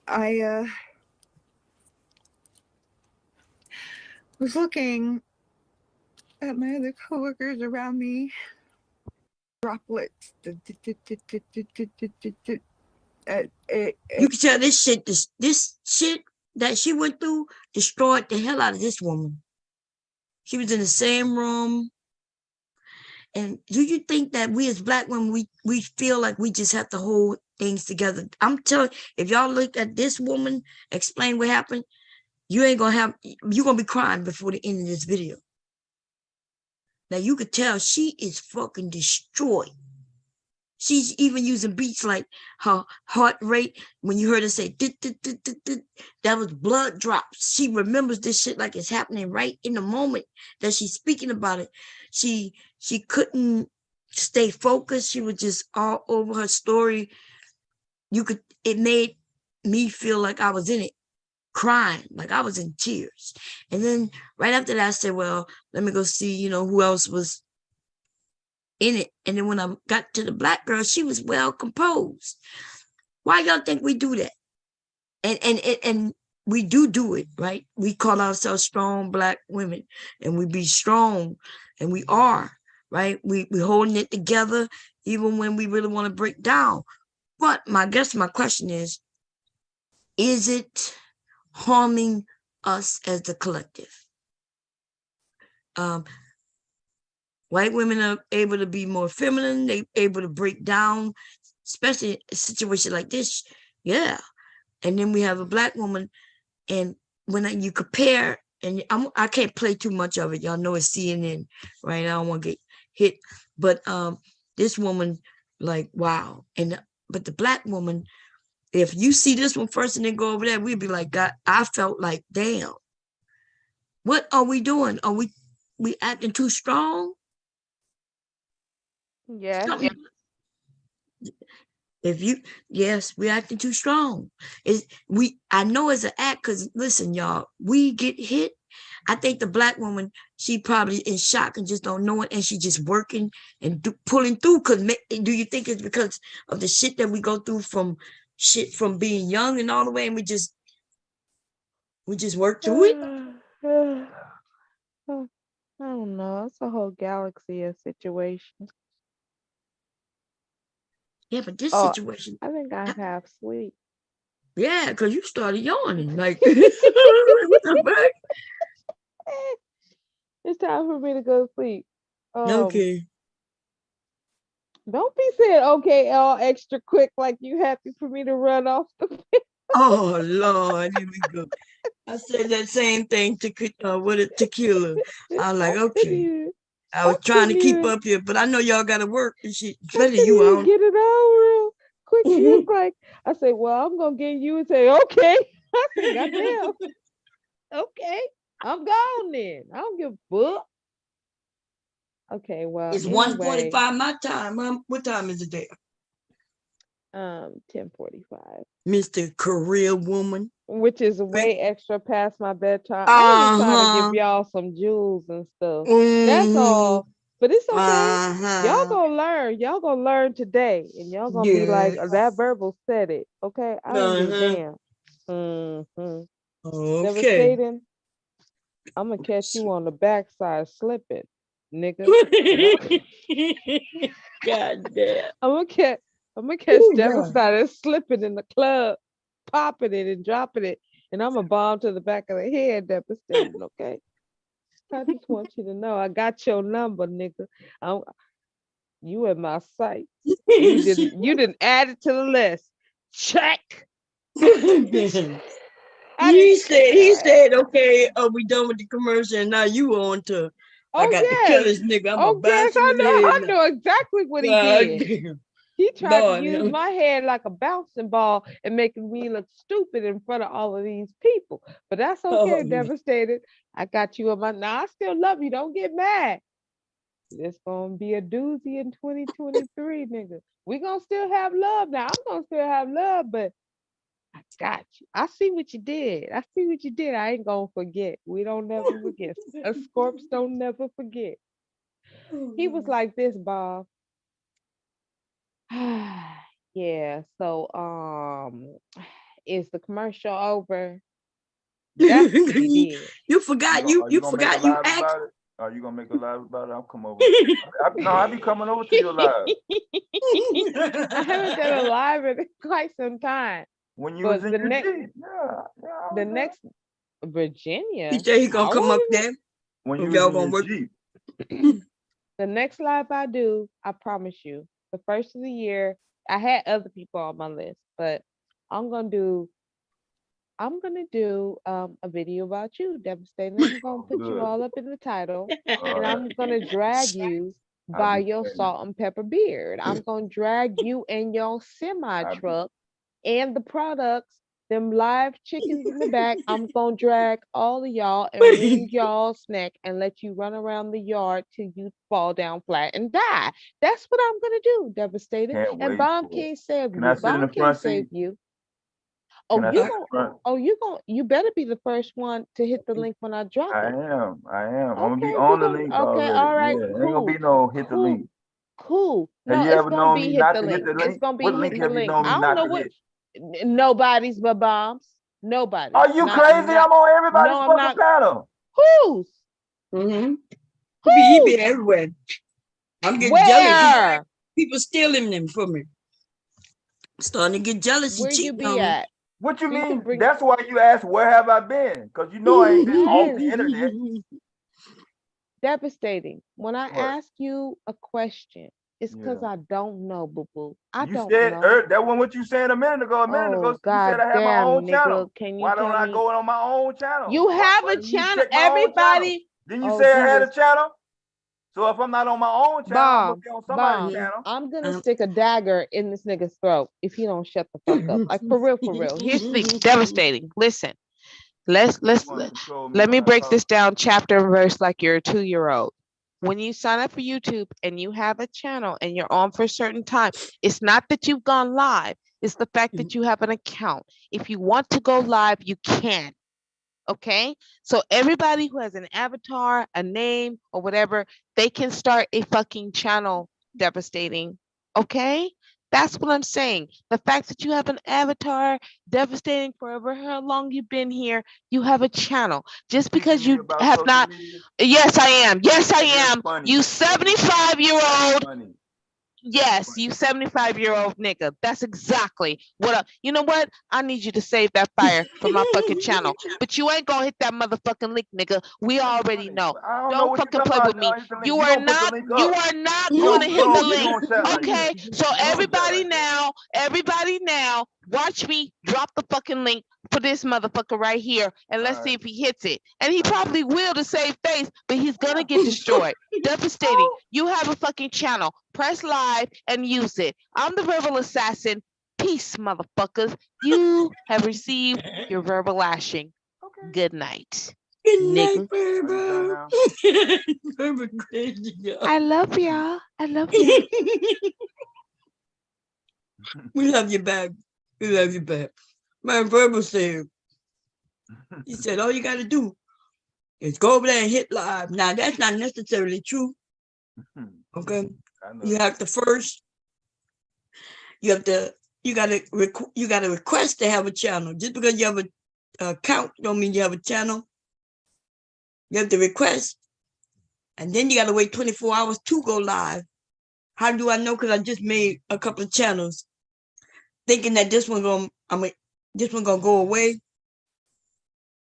I was looking at my other coworkers around me. Droplets. You can tell this shit that she went through destroyed the hell out of this woman. She was in the same room. And do you think that we as black women, we feel like we just have to hold things together? I'm telling you, if y'all look at this woman, explain what happened, you're gonna be crying before the end of this video. Now you could tell she is fucking destroyed. She's even using beats like her heart rate. When you heard her say, that was blood drops. She remembers this shit like it's happening right in the moment that she's speaking about it. She couldn't stay focused. She was just all over her story. It made me feel like I was in it, crying, like I was in tears. And then right after that, I said, well, let me go see, who else was in it. And then when I got to the black girl, she was well composed. Why y'all think we do that? And we do it, right? We call ourselves strong black women, and we be strong, and we are, right? We holding it together even when we really want to break down. But my question is it harming us as the collective? White women are able to be more feminine. They able to break down, especially in a situation like this. Yeah. And then we have a black woman, and when you compare, and I can't play too much of it. Y'all know it's CNN, right? I don't want to get hit. But this woman, like, wow. But the black woman, if you see this one first and then go over there, we'd be like, God, I felt like, damn. What are we doing? Are we acting too strong? Yes. Yes, we're acting too strong. I know it's an act, because listen, y'all, we get hit. I think the black woman, she probably in shock and just don't know it, and she just working and pulling through. Because do you think it's because of the shit that we go through from being young and all the way, and we just work through it? I don't know. It's a whole galaxy of situations. Yeah, but this situation, I think I have sleep. Yeah, because you started yawning. Like, what the fuck? It's time for me to go to sleep. Okay. Don't be saying okay all extra quick like you happy for me to run off the bed. Oh Lord, here we go. I said that same thing to with a tequila. I was like, okay. I was trying to keep up here, but I know y'all gotta work and shit. Especially you, I don't get it all real quick. It's like I say, well, I'm gonna get you and say, okay. I say, goddamn. Okay, I'm gone then. I don't give a fuck. Okay, well, it's anyway, 1:45 my time. What time is it there? 10:45. Mr. Career Woman. Which is way extra past my bedtime. I was trying to give y'all some jewels and stuff. That's all. But it's okay. Y'all gonna learn. Y'all gonna learn today. And y'all gonna be like, that verbal said it. Okay? I don't give a damn. Okay. Devastating. I'm gonna catch you on the backside slipping, nigga. God damn. I'm gonna catch Devastating slipping in the club, popping it and dropping it, and I'm a bomb to the back of the head, Devastating. Okay. I just want you to know I got your number, nigga. You in my sight. You didn't add it to the list. Check. He said, okay, are we done with the commercial? And now you on to I got to kill this nigga. I'm gonna bounce him in the head. I know exactly what he did. He tried to use my head like a bouncing ball and making me look stupid in front of all of these people. But that's okay, Devastated. I got you on my now. I still love you. Don't get mad. It's gonna be a doozy in 2023, nigga. We gonna still have love now. I'm gonna still have love, but I got you. I see what you did. I ain't gonna forget. We don't never forget. Scorps don't never forget. He was like this, Bob. Yeah. So, is the commercial over? That's what he did. You forgot. You forgot. You asked. Are you gonna make a live about it? I'll come over. I be coming over to your live. I haven't done a live in quite some time. When you was in the next Virginia. He said he gonna come up there. When you y'all gonna work. The next live I do, I promise you, the first of the year, I had other people on my list, but I'm gonna do a video about you, Devastating. I'm gonna put you all up in the title, and I'm gonna drag you by your salt and pepper beard. I'm gonna drag you in your semi truck and the products, them live chickens in the back. I'm gonna drag all of y'all and wring y'all's neck and let you run around the yard till you fall down flat and die. That's what I'm gonna do, Devastated. And Bomb can't save you. Bomb can't save you. You better be the first one to hit the link when I drop it. I am. I'm gonna be on the link already. Okay, all right. Yeah, ain't gonna be no hit the link. Cool. Have No, you it's ever gonna known be me hit not the to hit link. the It's link? gonna What be hit link the have you link. known me I don't not know to what. hit? Nobody's but bombs. Nobody. Are you Not crazy? not. I'm on everybody's No, I'm fucking not. panel. Who's? Mm-hmm. He be Who's? everywhere. I'm getting jealous. Where? People stealing them from me. Starting to get jealous. He Where you cheating be on me. at? What you You can mean? bring. That's why you asked where have I been? Because you know I ain't been off the internet. Devastating. When I What? ask you a question, it's because Yeah. I don't know, boo boo. I You don't said know. that wasn't what you said a minute ago. A minute ago, Oh, you said god I have my damn, own nigga. channel. Can you Why don't tell I me? go on my own channel? You have Why a didn't you channel. check my own channel? Everybody. Didn't you Oh, say I had a Jesus. channel? So if I'm not on my own channel, I'm gonna Bomb. be on somebody's Bomb. channel. I'm gonna stick a dagger in this nigga's throat if he don't shut the fuck up. Like for real, for real. Here's the thing. Devastating. Listen. Let me break this down chapter and verse like you're a 2-year-old. When you sign up for YouTube and you have a channel and you're on for a certain time, it's not that you've gone live. It's the fact that you have an account. If you want to go live, you can. Okay? So everybody who has an avatar, a name, or whatever, they can start a fucking channel. Devastating. Okay? That's what I'm saying. The fact that you have an avatar, devastating forever, how long you've been here, you have a channel. Just because you have not. Yes, I am. Yes, I am. You 75-year-old. Yes, you 75-year-old nigga. That's exactly what you know what? I need you to save that fire for my fucking channel. But you ain't gonna hit that motherfucking link, nigga. We already know. Don't fucking play with me. You are not gonna hit the link. Okay, so everybody now, watch me drop the fucking link for this motherfucker right here, and let's see if he hits it. And he probably will to save face, but he's gonna get destroyed. Devastating. You have a fucking channel. Press live and use it. I'm the verbal assassin. Peace, motherfuckers. You have received your verbal lashing. Good night. Good night, Berber. Berber crazy, y'all. I love y'all. I love y'all. We love you back. We love you back. My Berber said, he said, all you got to do is go over there and hit live. Now, that's not necessarily true. Okay. You have to first, you got to request to have a channel. Just because you have an account don't mean you have a channel. You have to request, and then you got to wait 24 hours to go live. How do I know? Because I just made a couple of channels, thinking that this one gonna go away,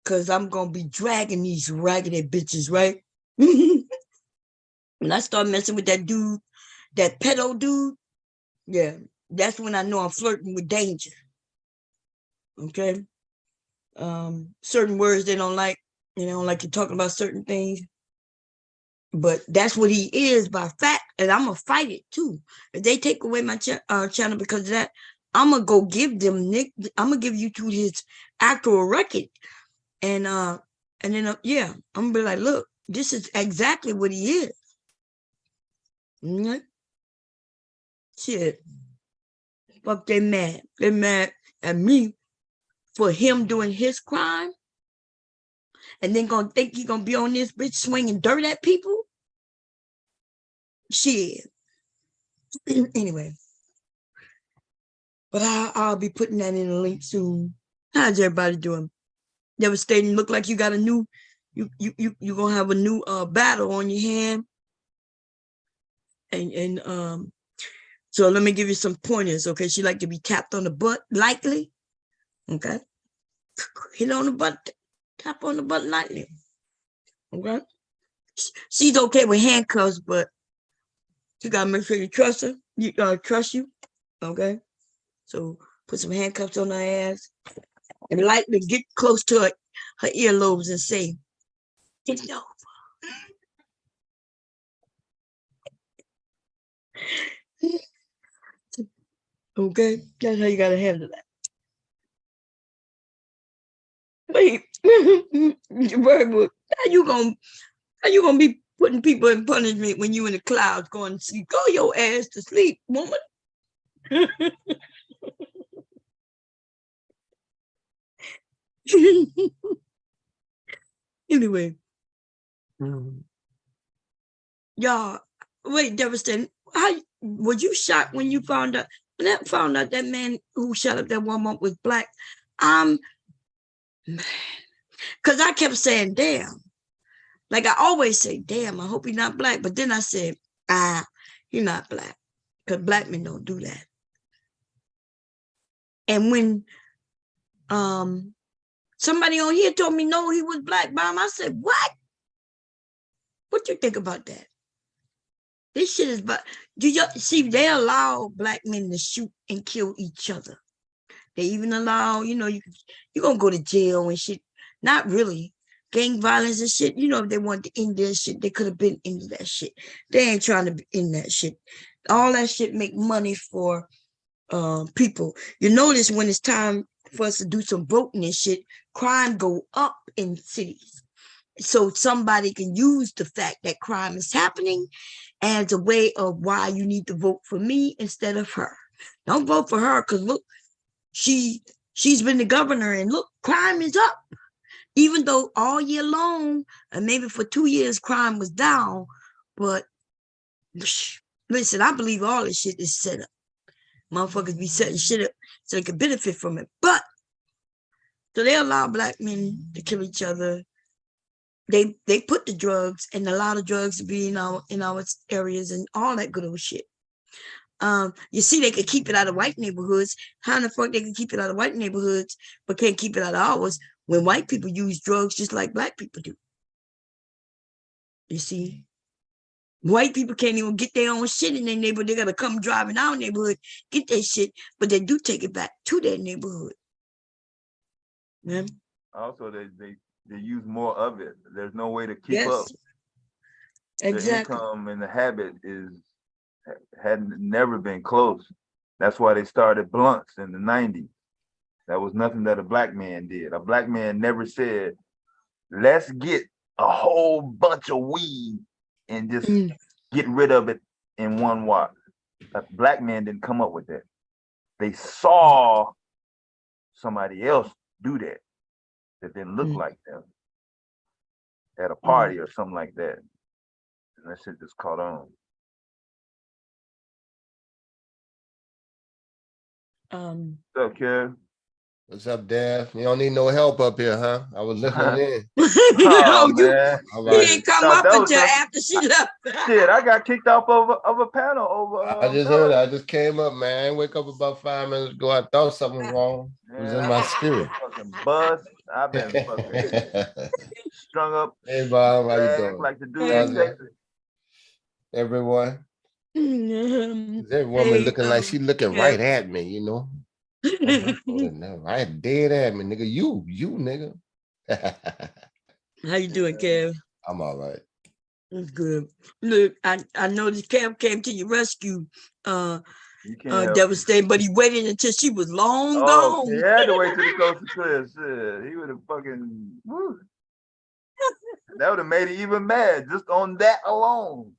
because I'm gonna be dragging these raggedy bitches, right? When I start messing with that dude, that pedo dude, yeah, that's when I know I'm flirting with danger. Okay. Certain words they don't like, like you're talking about certain things. But that's what he is by fact, and I'm gonna fight it too. If they take away my channel because of that, I'm gonna go give them Nick. I'm gonna give you to his actual record, and then yeah, I'm gonna be like, look, this is exactly what he is. Mm-hmm. Shit, fuck, they mad. They mad at me for him doing his crime, and then gonna think he gonna be on this bitch swinging dirt at people. Shit. Anyway, but I'll be putting that in a link soon. How's everybody doing? Devastating. Look like you got a new, you gonna have a new battle on your hand. And so let me give you some pointers. Okay, she like to be tapped on the butt lightly. Okay, hit on the butt, tap on the butt lightly. Okay, she's okay with handcuffs, but you gotta make sure you trust her. You trust you. Okay, so put some handcuffs on her ass and lightly get close to her earlobes and say, "It's over." Okay, that's how you gotta handle that. Wait, Virgo, how you gonna be putting people in punishment when you in the clouds going to sleep? Go your ass to sleep, woman. Anyway, y'all, wait, Devastating. Was you shocked when you found out that man who shot up that Walmart was black? Because I kept saying, damn. Like I always say, damn, I hope he's not black. But then I said, he's not black. Because black men don't do that. And when somebody on here told me, no, he was black, Mom, I said, what? What you think about that? This shit is, but do you see, they allow black men to shoot and kill each other. They even allow, you're going to go to jail and shit. Not really. Gang violence and shit, if they wanted to end their shit, they could have been into that shit. They ain't trying to end that shit. All that shit make money for people. You notice when it's time for us to do some voting and shit, crime go up in cities. So somebody can use the fact that crime is happening as a way of why you need to vote for me instead of her. Don't vote for her because look, she's been the governor and look, crime is up. Even though all year long, and maybe for 2 years, crime was down, but listen, I believe all this shit is set up. Motherfuckers be setting shit up so they can benefit from it. But so they allow black men to kill each other. They put the drugs and allow the drugs to be in our areas and all that good old shit. You see, they could keep it out of white neighborhoods. How in the fuck they can keep it out of white neighborhoods, but can't keep it out of ours when white people use drugs just like black people do? You see, white people can't even get their own shit in their neighborhood. They gotta come drive in our neighborhood, get their shit, but they do take it back to their neighborhood. Yeah. Also, they use more of it. There's no way to keep up. Exactly. The income and the habit hadn't never been close. That's why they started blunts in the 90s. That was nothing that a black man did. A black man never said, let's get a whole bunch of weed and just get rid of it in one wad. A black man didn't come up with that. They saw somebody else do that didn't look like them at a party or something like that. And that shit just caught on. What's up, Kev? What's up, Dad? You don't need no help up here, huh? I was listening in. Oh, man. You didn't come up until after she left. Shit, I got kicked off of a panel over. I just heard it. I just came up, man. I wake up about 5 minutes ago. I thought something was wrong. It was in my spirit. Fucking bust. I've been fucking strung up. Hey, Bob, how you doing? Like the dude in Texas. Everyone. Every woman looking like she looking right at me, Right dead at me, nigga. You nigga. How you doing, Kev? I'm all right. That's good. Look, I noticed Kev came to your rescue. Devastating, but he waited until she was long gone. He had to wait till the coast was clear. Shit, he would have fucking. Woo. That would have made it even mad just on that alone.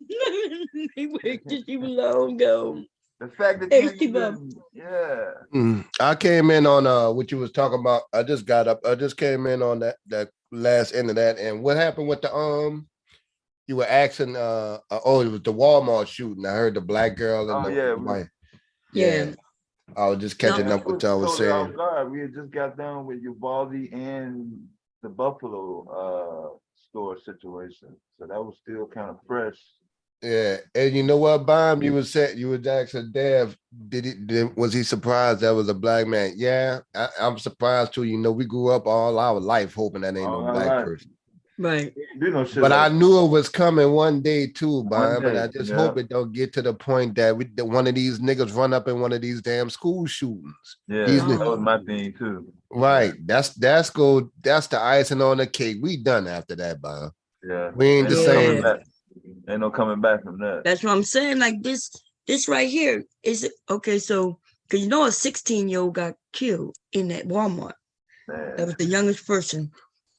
He waited till she was long gone. The fact that I came in on what you was talking about. I just got up. I just came in on that last end of that. And what happened with the you were asking it was the Walmart shooting. I heard the black girl and the white. Yeah. I was just catching up with what I was saying. We had just got done with Uvalde and the Buffalo store situation. So that was still kind of fresh. Yeah, and you know what, Bob? You was asking Dev, was he surprised that was a black man? Yeah, I'm surprised too. We grew up all our life hoping that ain't no black person. Right. But I knew it was coming one day too, Bob, and I just hope it don't get to the point that one of these niggas run up in one of these damn school shootings. Yeah, that was my thing too. Right. That's the icing on the cake. We done after that, Bob. Yeah. We ain't the same. Ain't no coming back from that. That's what I'm saying. Like this right here is okay. So, because a 16-year-old got killed in that Walmart. Man. That was the youngest person.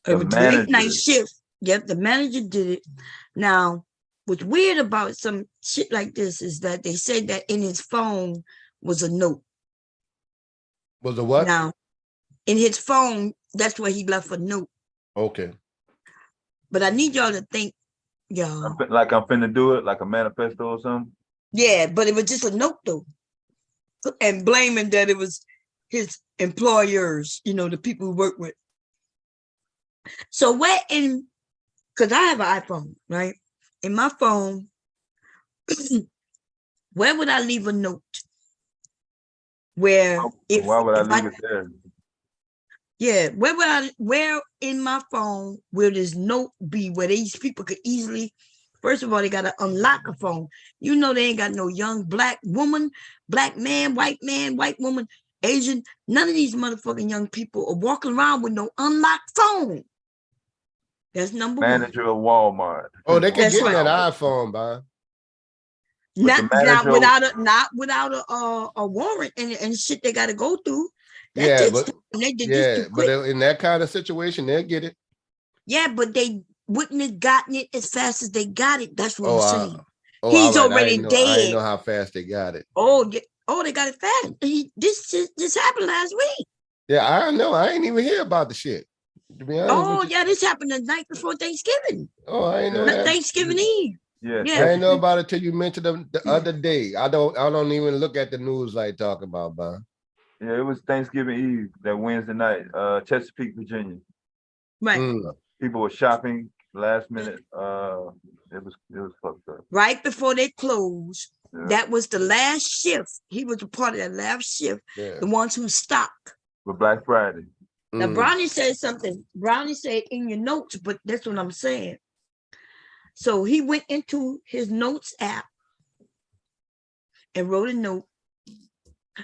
It was late night shift. Yep, the manager did it. Now, what's weird about some shit like this is that they said that in his phone was a note. Was a what? Now, in his phone, that's where he left a note. Okay. But I need y'all to think. Yeah, like I'm finna do it, like a manifesto or something. Yeah, but it was just a note though. And blaming that it was his employers, the people who work with. So because I have an iPhone, right? In my phone, where would I leave a note? Why would I leave it there? Yeah, where in my phone will this note be where these people could easily, first of all, they gotta unlock a phone. They ain't got no young black woman, black man, white woman, Asian. None of these motherfucking young people are walking around with no unlocked phone. That's number one. Manager of Walmart. Oh, they can get that iPhone, Bob. Not without a warrant and shit they gotta go through. But in that kind of situation, they'll get it. Yeah, but they wouldn't have gotten it as fast as they got it. That's what I'm saying. He's already dead. I didn't know how fast they got it. They got it fast. This happened last week. Yeah, I know. I ain't even hear about the shit. To be honest this happened the night before Thanksgiving. Oh, I ain't know that. Thanksgiving Eve. Yeah, I didn't know about it till you mentioned the other day. I don't even look at the news like talking about, Bob. Yeah, it was Thanksgiving Eve, that Wednesday night, Chesapeake, Virginia. Right. People were shopping last minute. It was fucked up. Right before they closed. Yeah. That was the last shift. He was a part of that last shift. Yeah. The ones who stopped. For Black Friday. Now, Brownie said something. Brownie said in your notes, but that's what I'm saying. So he went into his notes app and wrote a note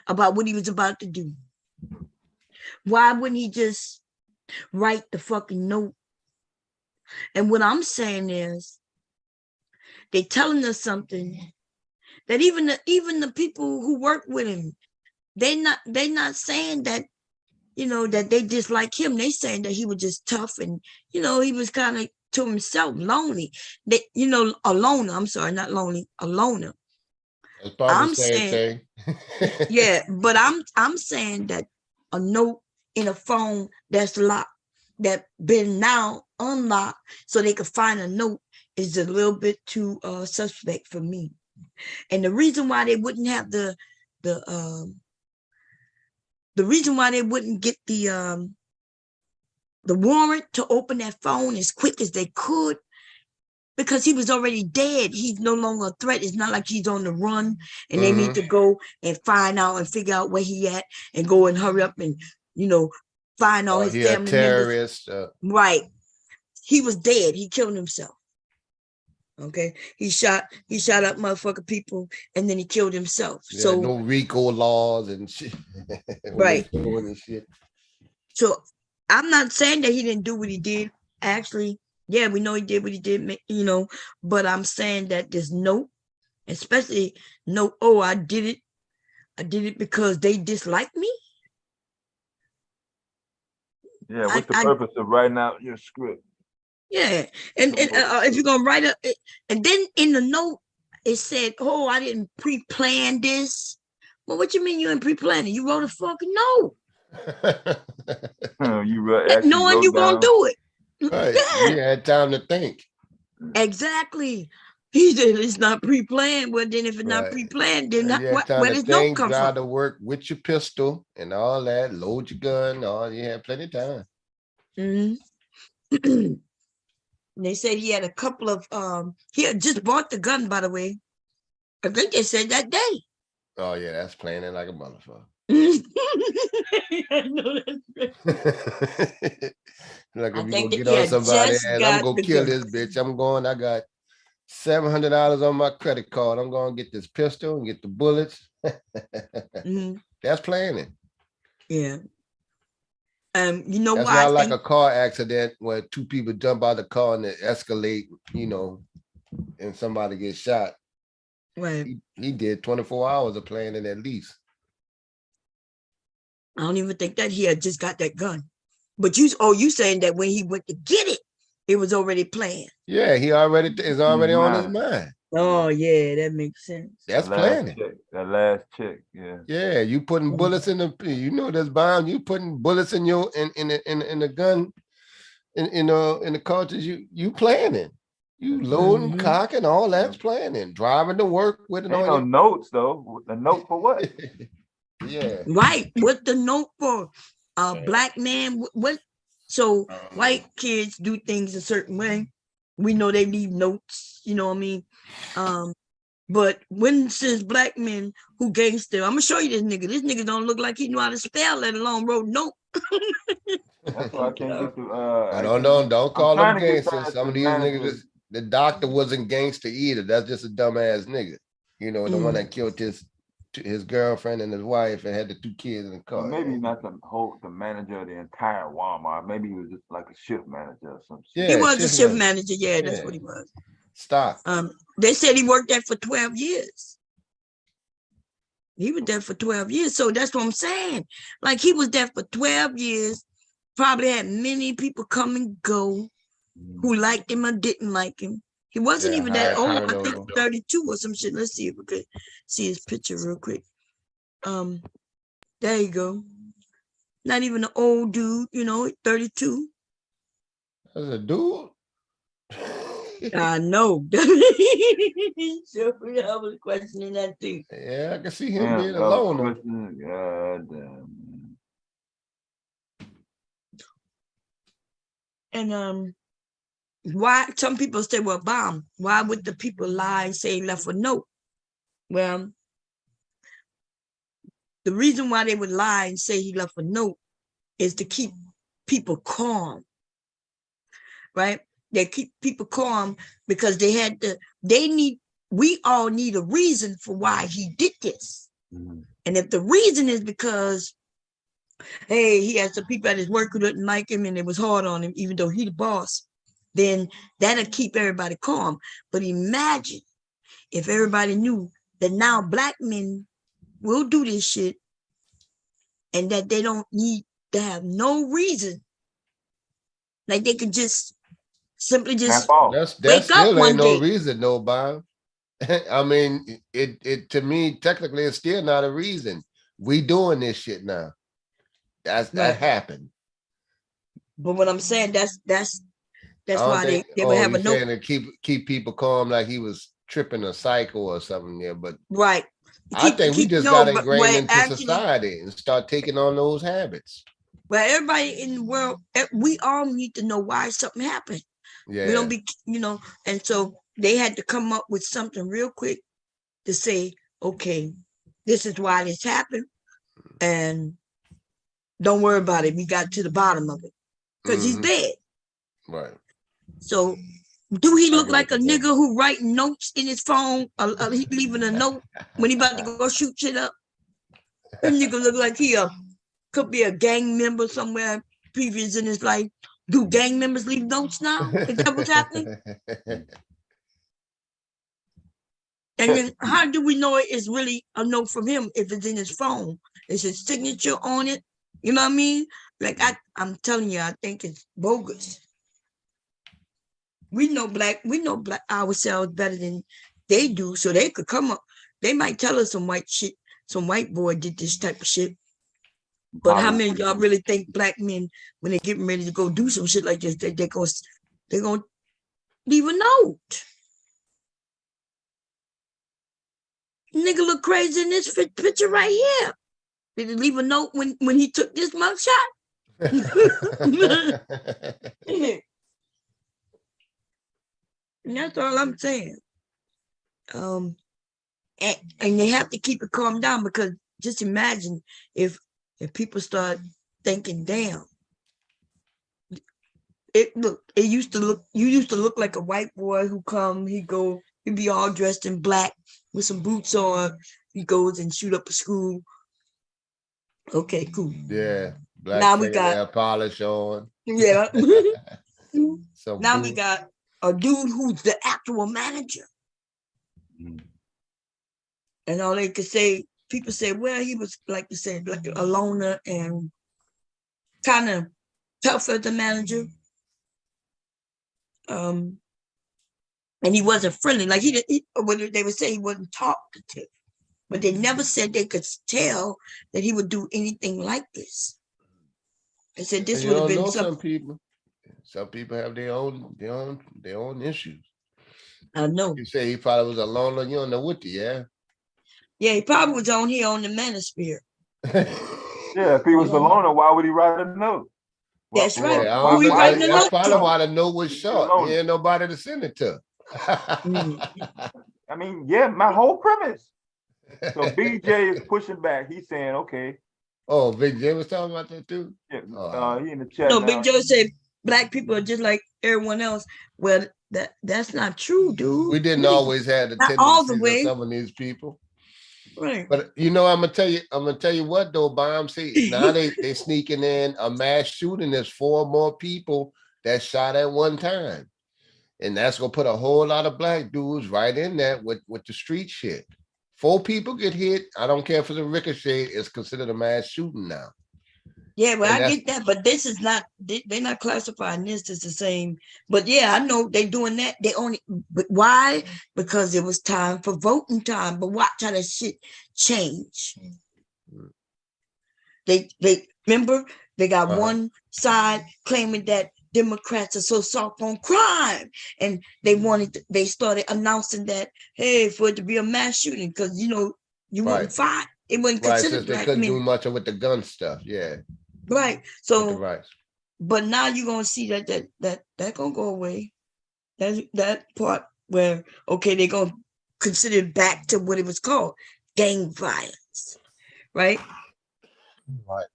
about what he was about to do. Why wouldn't he just write the fucking note? And what I'm saying is, they telling us something that even the people who work with him, they're not saying that, that they dislike him. They saying that he was just tough and, he was kind of to himself, lonely. That, a loner. I'm sorry, not lonely, a loner. It's probably the same thing. Yeah, but I'm saying that a note in a phone that's locked, that been now unlocked so they could find a note is a little bit too suspect for me. And the reason why they wouldn't have the reason why they wouldn't get the warrant to open that phone as quick as they could, because he was already dead. He's no longer a threat. It's not like he's on the run and they need to go and find out and figure out where he at and go and hurry up and, find all his family members. Right. He was dead. He killed himself. Okay. He shot up motherfucking people and then he killed himself. Yeah, so no RICO laws and shit. Right. And shit. So I'm not saying that he didn't do what he did. Actually, yeah, we know he did what he did, but I'm saying that this note, especially note, I did it because they dislike me. Yeah, what's the purpose of writing out your script? Yeah, and if you're gonna write it, and then in the note it said, I didn't pre-plan this. Well, what you mean you didn't pre-plan it? You wrote a fucking note. Knowing you gonna do it. Right. Yeah. You had time to think. Exactly. He said it's not pre-planned. Well, then if it's not pre-planned, then where does note come from? To work with your pistol and all that, load your gun, you had plenty of time. Mm-hmm. They said he had a couple of he had just bought the gun, by the way. I think they said that day. Oh yeah, that's planning like a motherfucker. I know that's like if you gonna get on somebody and I'm gonna kill this bitch, I got $700 on my credit card. I'm gonna get this pistol and get the bullets. That's planning. Yeah. That's not like a car accident where two people jump out of the car and it escalate, and somebody gets shot. Right. He did 24 hours of planning at least. I don't even think that he had just got that gun. But you saying that when he went to get it, it was already planned. Yeah, he already is already on his mind. Oh yeah, that makes sense. That's planning. That last check, yeah. Yeah, you putting bullets in the that's bomb. You putting bullets in your in the gun in the cartridge. You planning. You loading, cocking, all that's planning. Driving to work with it Ain't on no your notes though. The note for what? yeah. Right. What the note for? Black man. What? So white kids do things a certain way. We know they leave notes. You know what I mean? But when since black men who gangster, I'm gonna show you this nigga. This nigga don't look like he knew how to spell, let alone wrote note. That's why I can't get the. Don't I'm call them trying to get gangsters. past Some the of these niggas, manager. the doctor wasn't gangster either. That's just a dumbass nigga. You know, the one that killed his girlfriend and his wife and had the 2 kids in the car. Well, maybe not the manager of the entire Walmart. Maybe he was just like a shift manager or some shit. He was a shift manager. Yeah, that's what he was. Stop. They said he worked there for 12 years. He was there for 12 years. So that's what I'm saying. Like he was there for 12 years, probably had many people come and go who liked him or didn't like him. He wasn't even that old. I think 32 or some shit. Let's see if we could see his picture real quick. There you go. Not even an old dude, 32. That's a dude. I know. So I was questioning that too. Yeah, I can see him being alone. And why some people say, well, Bomb, why would the people lie and say he left a note? Well, the reason why they would lie and say he left a note is to keep people calm, right? They keep people calm because we all need a reason for why he did this. And if the reason is because, hey, he had some people at his work who didn't like him and it was hard on him, even though he the boss, then that'll keep everybody calm. But imagine if everybody knew that now black men will do this shit and that they don't need to have no reason. Like they could just simply just That still ain't no day. reason, no, Bob. I mean, it to me, technically, it's still not a reason. We doing this shit now. That happened. But what I'm saying, that's why they would have a note. Saying to keep people calm, like he was tripping a cycle or something there. But right. I think we just got ingrained into society and start taking on those habits. But everybody in the world, we all need to know why something happened. Yeah. We don't be, and so they had to come up with something real quick to say, okay, this is why this happened. And don't worry about it. We got to the bottom of it. Because he's dead. Right. So do he look like a nigga who writing notes in his phone? He leaving a note when he about to go shoot shit up? That nigga look like he could be a gang member somewhere previous in his life. Do gang members leave notes now? Is that what's happening? And then how do we know it is really a note from him if it's in his phone? Is his signature on it? You know what I mean? Like I'm telling you, I think it's bogus. We know black ourselves better than they do, so they could come up. They might tell us some white shit, some white boy did this type of shit. But how many of y'all really think black men, when they're getting ready to go do some shit like this, they're gonna leave a note? Nigga look crazy in this picture right here. Did he leave a note when he took this mugshot? And that's all I'm saying. And they have to keep it calm down, because just imagine if people start thinking, damn, you used to look like a white boy who he'd be all dressed in black with some boots on. He goes and shoot up a school. Okay, cool. Yeah. Black now we got polish on. Yeah. Now we got a dude who's the actual manager. And all they could say, people say, well, he was, like you said, like a loner and kind of tough as a manager. And he wasn't friendly. Like they would say he wasn't talkative, but they never said they could tell that he would do anything like this. They said this would have been some people. Some people have their own issues. I know. You say he probably was a loner. You don't know what the, yeah? Yeah, he probably was on here on the manosphere. Yeah, if he was a loner, why would he write a note? That's right. Yeah, Who he writing a that's note probably to? why the note was short. He ain't nobody to send it to. I mean, yeah, my whole premise. So BJ is pushing back. He's saying, okay. Oh, Big J was talking about that too? Yeah, he in the chat No, now. Big Joe said black people are just like everyone else. Well, that's not true, dude. We didn't always have the not all the tendencies way. of some of these people. Right. But you know, I'm gonna tell you what though, Bomb. See, now they sneaking in a mass shooting. There's 4 more people that shot at one time. And that's gonna put a whole lot of black dudes right in there with the street shit. 4 people get hit. I don't care if it's a ricochet, it's considered a mass shooting now. Yeah, well, I get that, but this is not, they're not classifying this as the same. But yeah, I know they doing that. They only, but why? Because it was time for voting time. But watch how that shit change. They remember, they got one side claiming that Democrats are so soft on crime. And they started announcing that, hey, for it to be a mass shooting, because, you know, you wouldn't fight. It wasn't considered since they black couldn't men. do much with the gun stuff. Yeah. Right. So, but now you're gonna see that gonna go away. That part where they're gonna consider it back to what it was called, gang violence, right? Right.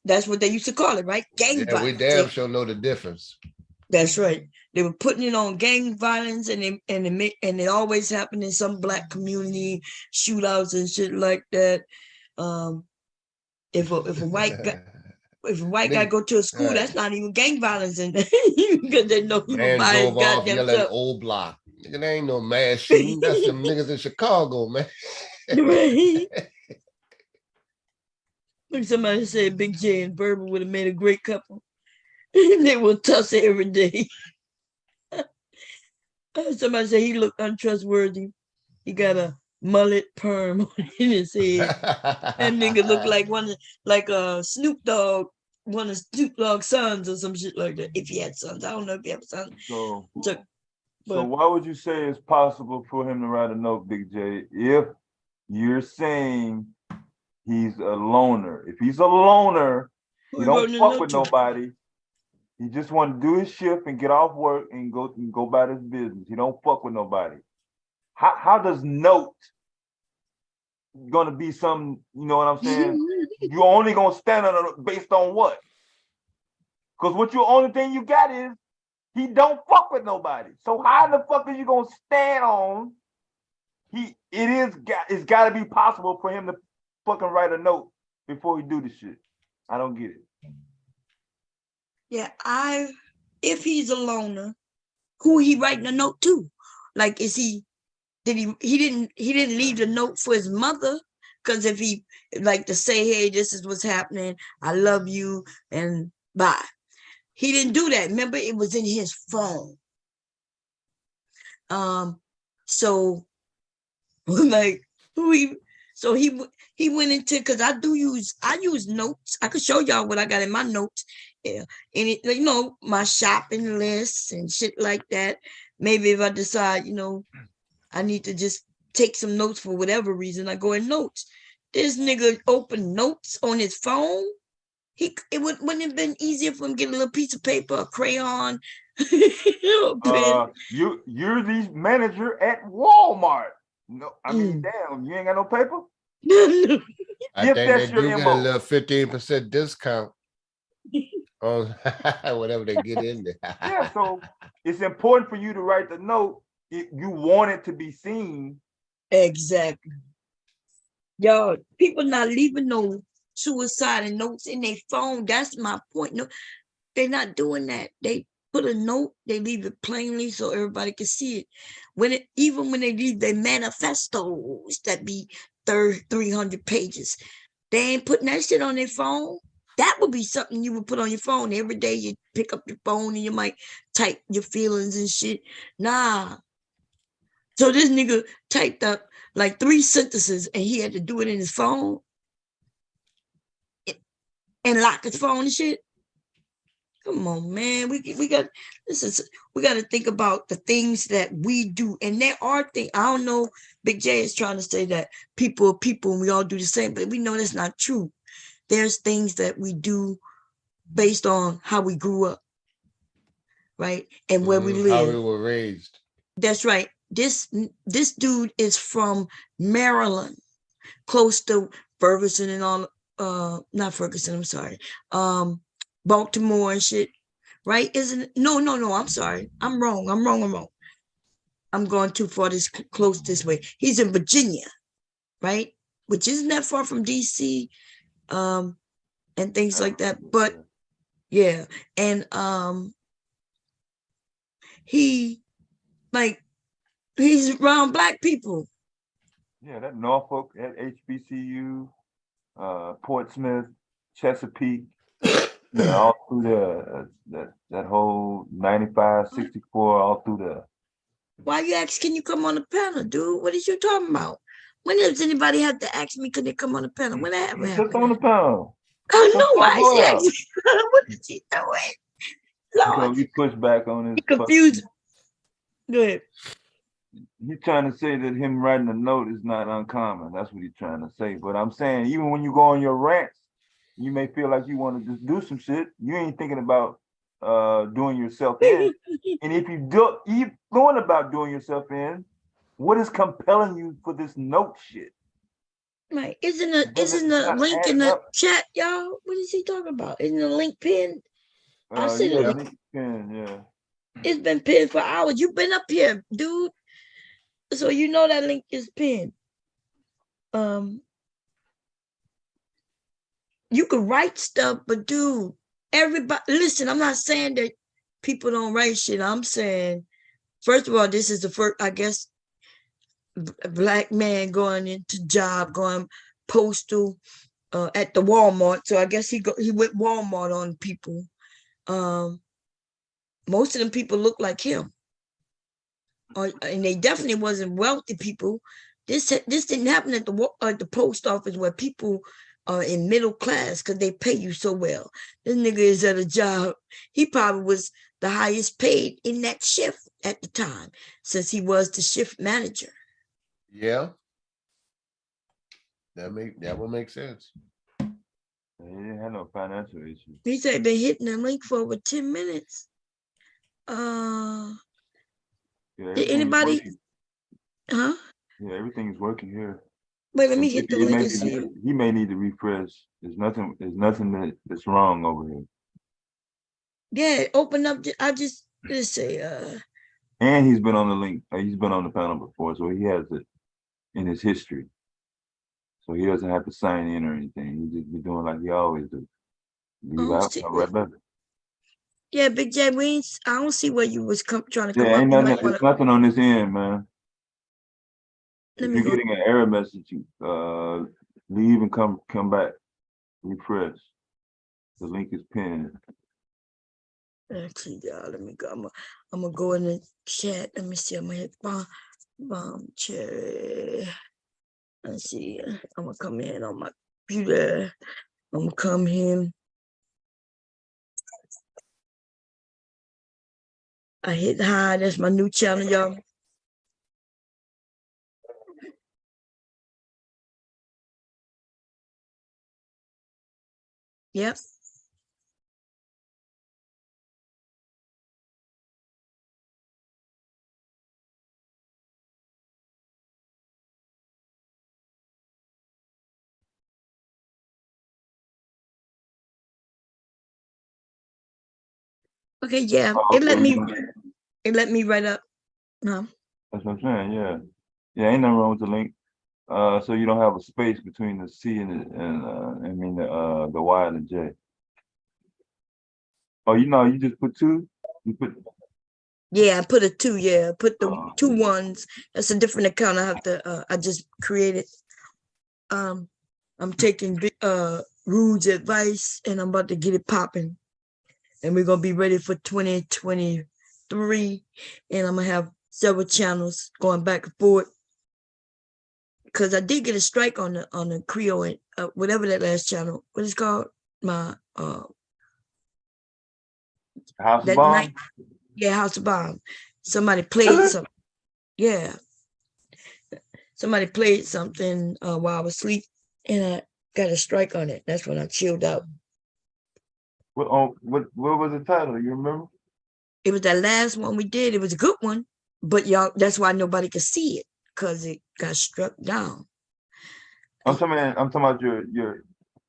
That's what they used to call it, right? Gang violence. We damn sure know the difference. That's right. They were putting it on gang violence, and it always happened in some black community shootouts and shit like that. If a white guy. If a white guy go to a school, that's not even gang violence, and because they know he will buy his goddamn yelling stuff. old block. Nigga, there ain't no mass shooting. That's some niggas in Chicago, man. Right. Look, somebody said Big J and Berber would have made a great couple. They will tussle every day. Somebody said he looked untrustworthy. He got a mullet perm in his head. That nigga looked like a Snoop Dogg, one of Snoop Dogg's sons or some shit like that. If he had sons, I don't know if he had sons. So why would you say it's possible for him to write a note, Big J, if you're saying he's a loner? If he's a loner, he don't fuck with nobody. He just want to do his shift and get off work and go about his business. He don't fuck with nobody. How does note gonna be some, you know what I'm saying? You're only gonna stand on it based on what? Because what your only thing you got is he don't fuck with nobody. So how the fuck are you gonna stand on? It's gotta be possible for him to fucking write a note before he do the shit. I don't get it. Yeah, if he's a loner, who he writing a note to? Like, he didn't leave the note for his mother? Because if he like to say, hey, this is what's happening, I love you, and bye. He didn't do that. Remember, it was in his phone. So like he went into, because I use notes. I could show y'all what I got in my notes. Yeah. And it, you know, my shopping lists and shit like that. Maybe if I decide, you know, I need to just take some notes for whatever reason, I go in notes. This nigga open notes on his phone. Wouldn't have been easier for him to get a little piece of paper, a crayon, you're the manager at Walmart. No, I mean, damn, you ain't got no paper? I think they do get a little 15% discount on whatever they get in there. Yeah, so it's important for you to write the note if you want it to be seen. Exactly. Y'all, people not leaving no suicide notes in their phone. That's my point. No, they're not doing that. They put a note, they leave it plainly so everybody can see it. Even when they leave their manifestos that be 300 pages, they ain't putting that shit on their phone. That would be something you would put on your phone. Every day you pick up your phone and you might type your feelings and shit. Nah. So this nigga typed up like 3 sentences and he had to do it in his phone and lock his phone and shit. Come on, man. We got we got to think about the things that we do, and there are things. I don't know. Big J is trying to say that people are people, and we all do the same, but we know that's not true. There's things that we do based on how we grew up, right, and where we live, how we were raised. That's right. This dude is from Maryland, close to Ferguson and all. Not Ferguson. I'm sorry. Baltimore and shit, right? Isn't it? No, I'm sorry. I'm wrong. I'm going too far close this way. He's in Virginia, right? Which isn't that far from DC, and things like that. But yeah, and he's around black people. Yeah, that Norfolk, that HBCU, Portsmouth, Chesapeake. Yeah, all through that whole 95, 64, all through there. Why you ask, can you come on the panel, dude? What is you talking about? When does anybody have to ask me, could they come on the panel? When that ever happened? Just on the panel. Oh, no, why is he asking? What is he doing? Lord. You push back on his confused. Go ahead. He's trying to say that him writing a note is not uncommon. That's what he's trying to say. But I'm saying, even when you go on your rants, you may feel like you want to just do some shit. You ain't thinking about doing yourself in. And if you thought about doing yourself in, what is compelling you for this note shit? Right. Isn't the link in the chat, y'all? What is he talking about? Isn't the link pinned? I said yeah, yeah. It's been pinned for hours. You've been up here, dude. So you know that link is pinned. You could write stuff, but dude, everybody, listen, I'm not saying that people don't write shit. I'm saying, first of all, this is the first, I guess, black man going into job, going postal at the Walmart. So I guess he went Walmart on people. Most of them people look like him. And they definitely wasn't wealthy people. This didn't happen at the post office where people are in middle class because they pay you so well. This nigga is at a job. He probably was the highest paid in that shift at the time, since he was the shift manager. Yeah. That will make sense. He didn't have no financial issues. He said been hitting the link for over 10 minutes. Did anybody? Huh? Yeah, everything's working here. Wait, let me hit the link and see. He may need to refresh. There's nothing that's wrong over here. Yeah, open up. Let's say. And he's been on the link. He's been on the panel before, so he has it in his history. So he doesn't have to sign in or anything. He just be doing like he always do. Leave out, right back. Yeah, Big J, I don't see where you was trying to come up. Ain't there's nothing on this end, man. If you're getting an error message, leave and come back. Refresh. The link is pinned. Actually, y'all, let me go. I'm gonna go in the chat. Let me see. I'm gonna hit bomb cherry. Let's see. I'm gonna come in on my computer. I'm gonna come in. I hit hi. That's my new channel, y'all. Yep. Okay, yeah. It let me write up. No. That's what I'm saying, yeah. Yeah, ain't nothing wrong with the link. So you don't have a space between the C and the Y and the J. Oh, you just put 2? You put. Yeah, I put a 2. Yeah, put the 2 ones. That's a different account. I have to. I just created. I'm taking Rude's advice, and I'm about to get it popping. And we're gonna be ready for 2023. And I'm gonna have several channels going back and forth. Because I did get a strike on the Creole, whatever that last channel. What is it called? My House of that Bomb? night. Yeah, House of Bomb. Somebody played some. Yeah, somebody played something while I was asleep, and I got a strike on it. That's when I chilled out. What was the title? You remember? It was that last one we did. It was a good one, but y'all, that's why nobody could see it because it got struck down. I'm talking about the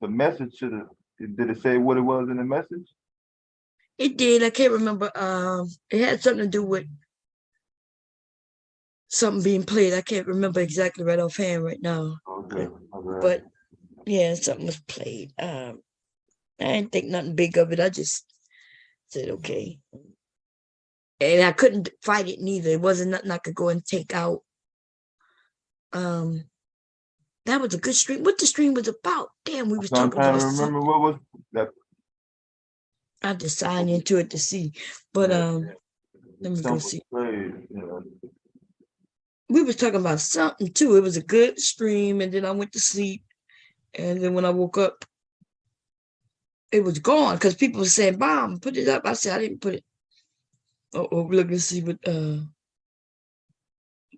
message to the. Did it say what it was in the message? It did. I can't remember. It had something to do with something being played. I can't remember exactly right offhand right now. Okay. But yeah, something was played. I didn't think nothing big of it. I just said okay. And I couldn't fight it neither. It wasn't nothing I could go and take out. That was a good stream. What the stream was about? Damn, we was talking about. I'm trying to remember what was that. I have to sign into it to see. But let me go see. We was talking about something too. It was a good stream, and then I went to sleep. And then when I woke up, it was gone because people were saying, "Bomb, put it up." I said, "I didn't put it." Oh, look, let's see what.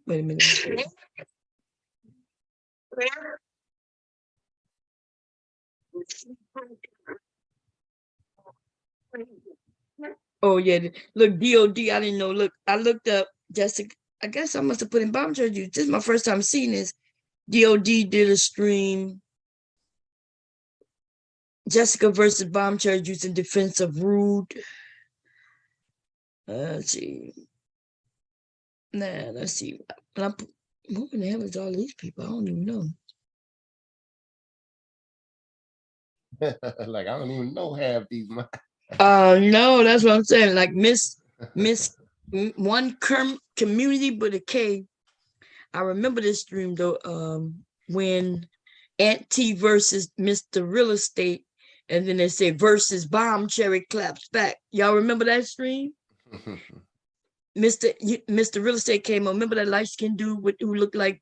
Wait a minute. Oh yeah, look, DOD. I didn't know. Look, I looked up Jessica. I guess I must have put in bomb charges. This is my first time seeing this. DOD did a stream. Jessica versus bomb charge used in defense of Rude. Let's see. Nah, let's see. What in the hell is all these people? I don't even know. Like I don't even know half these. No, that's what I'm saying. Like Miss one community but a K. I remember this stream though. When Aunt T versus Mr. Real Estate, and then they say versus Bomb Cherry claps back. Y'all remember that stream? Mr. Real Estate came on. Remember that light skinned dude who looked like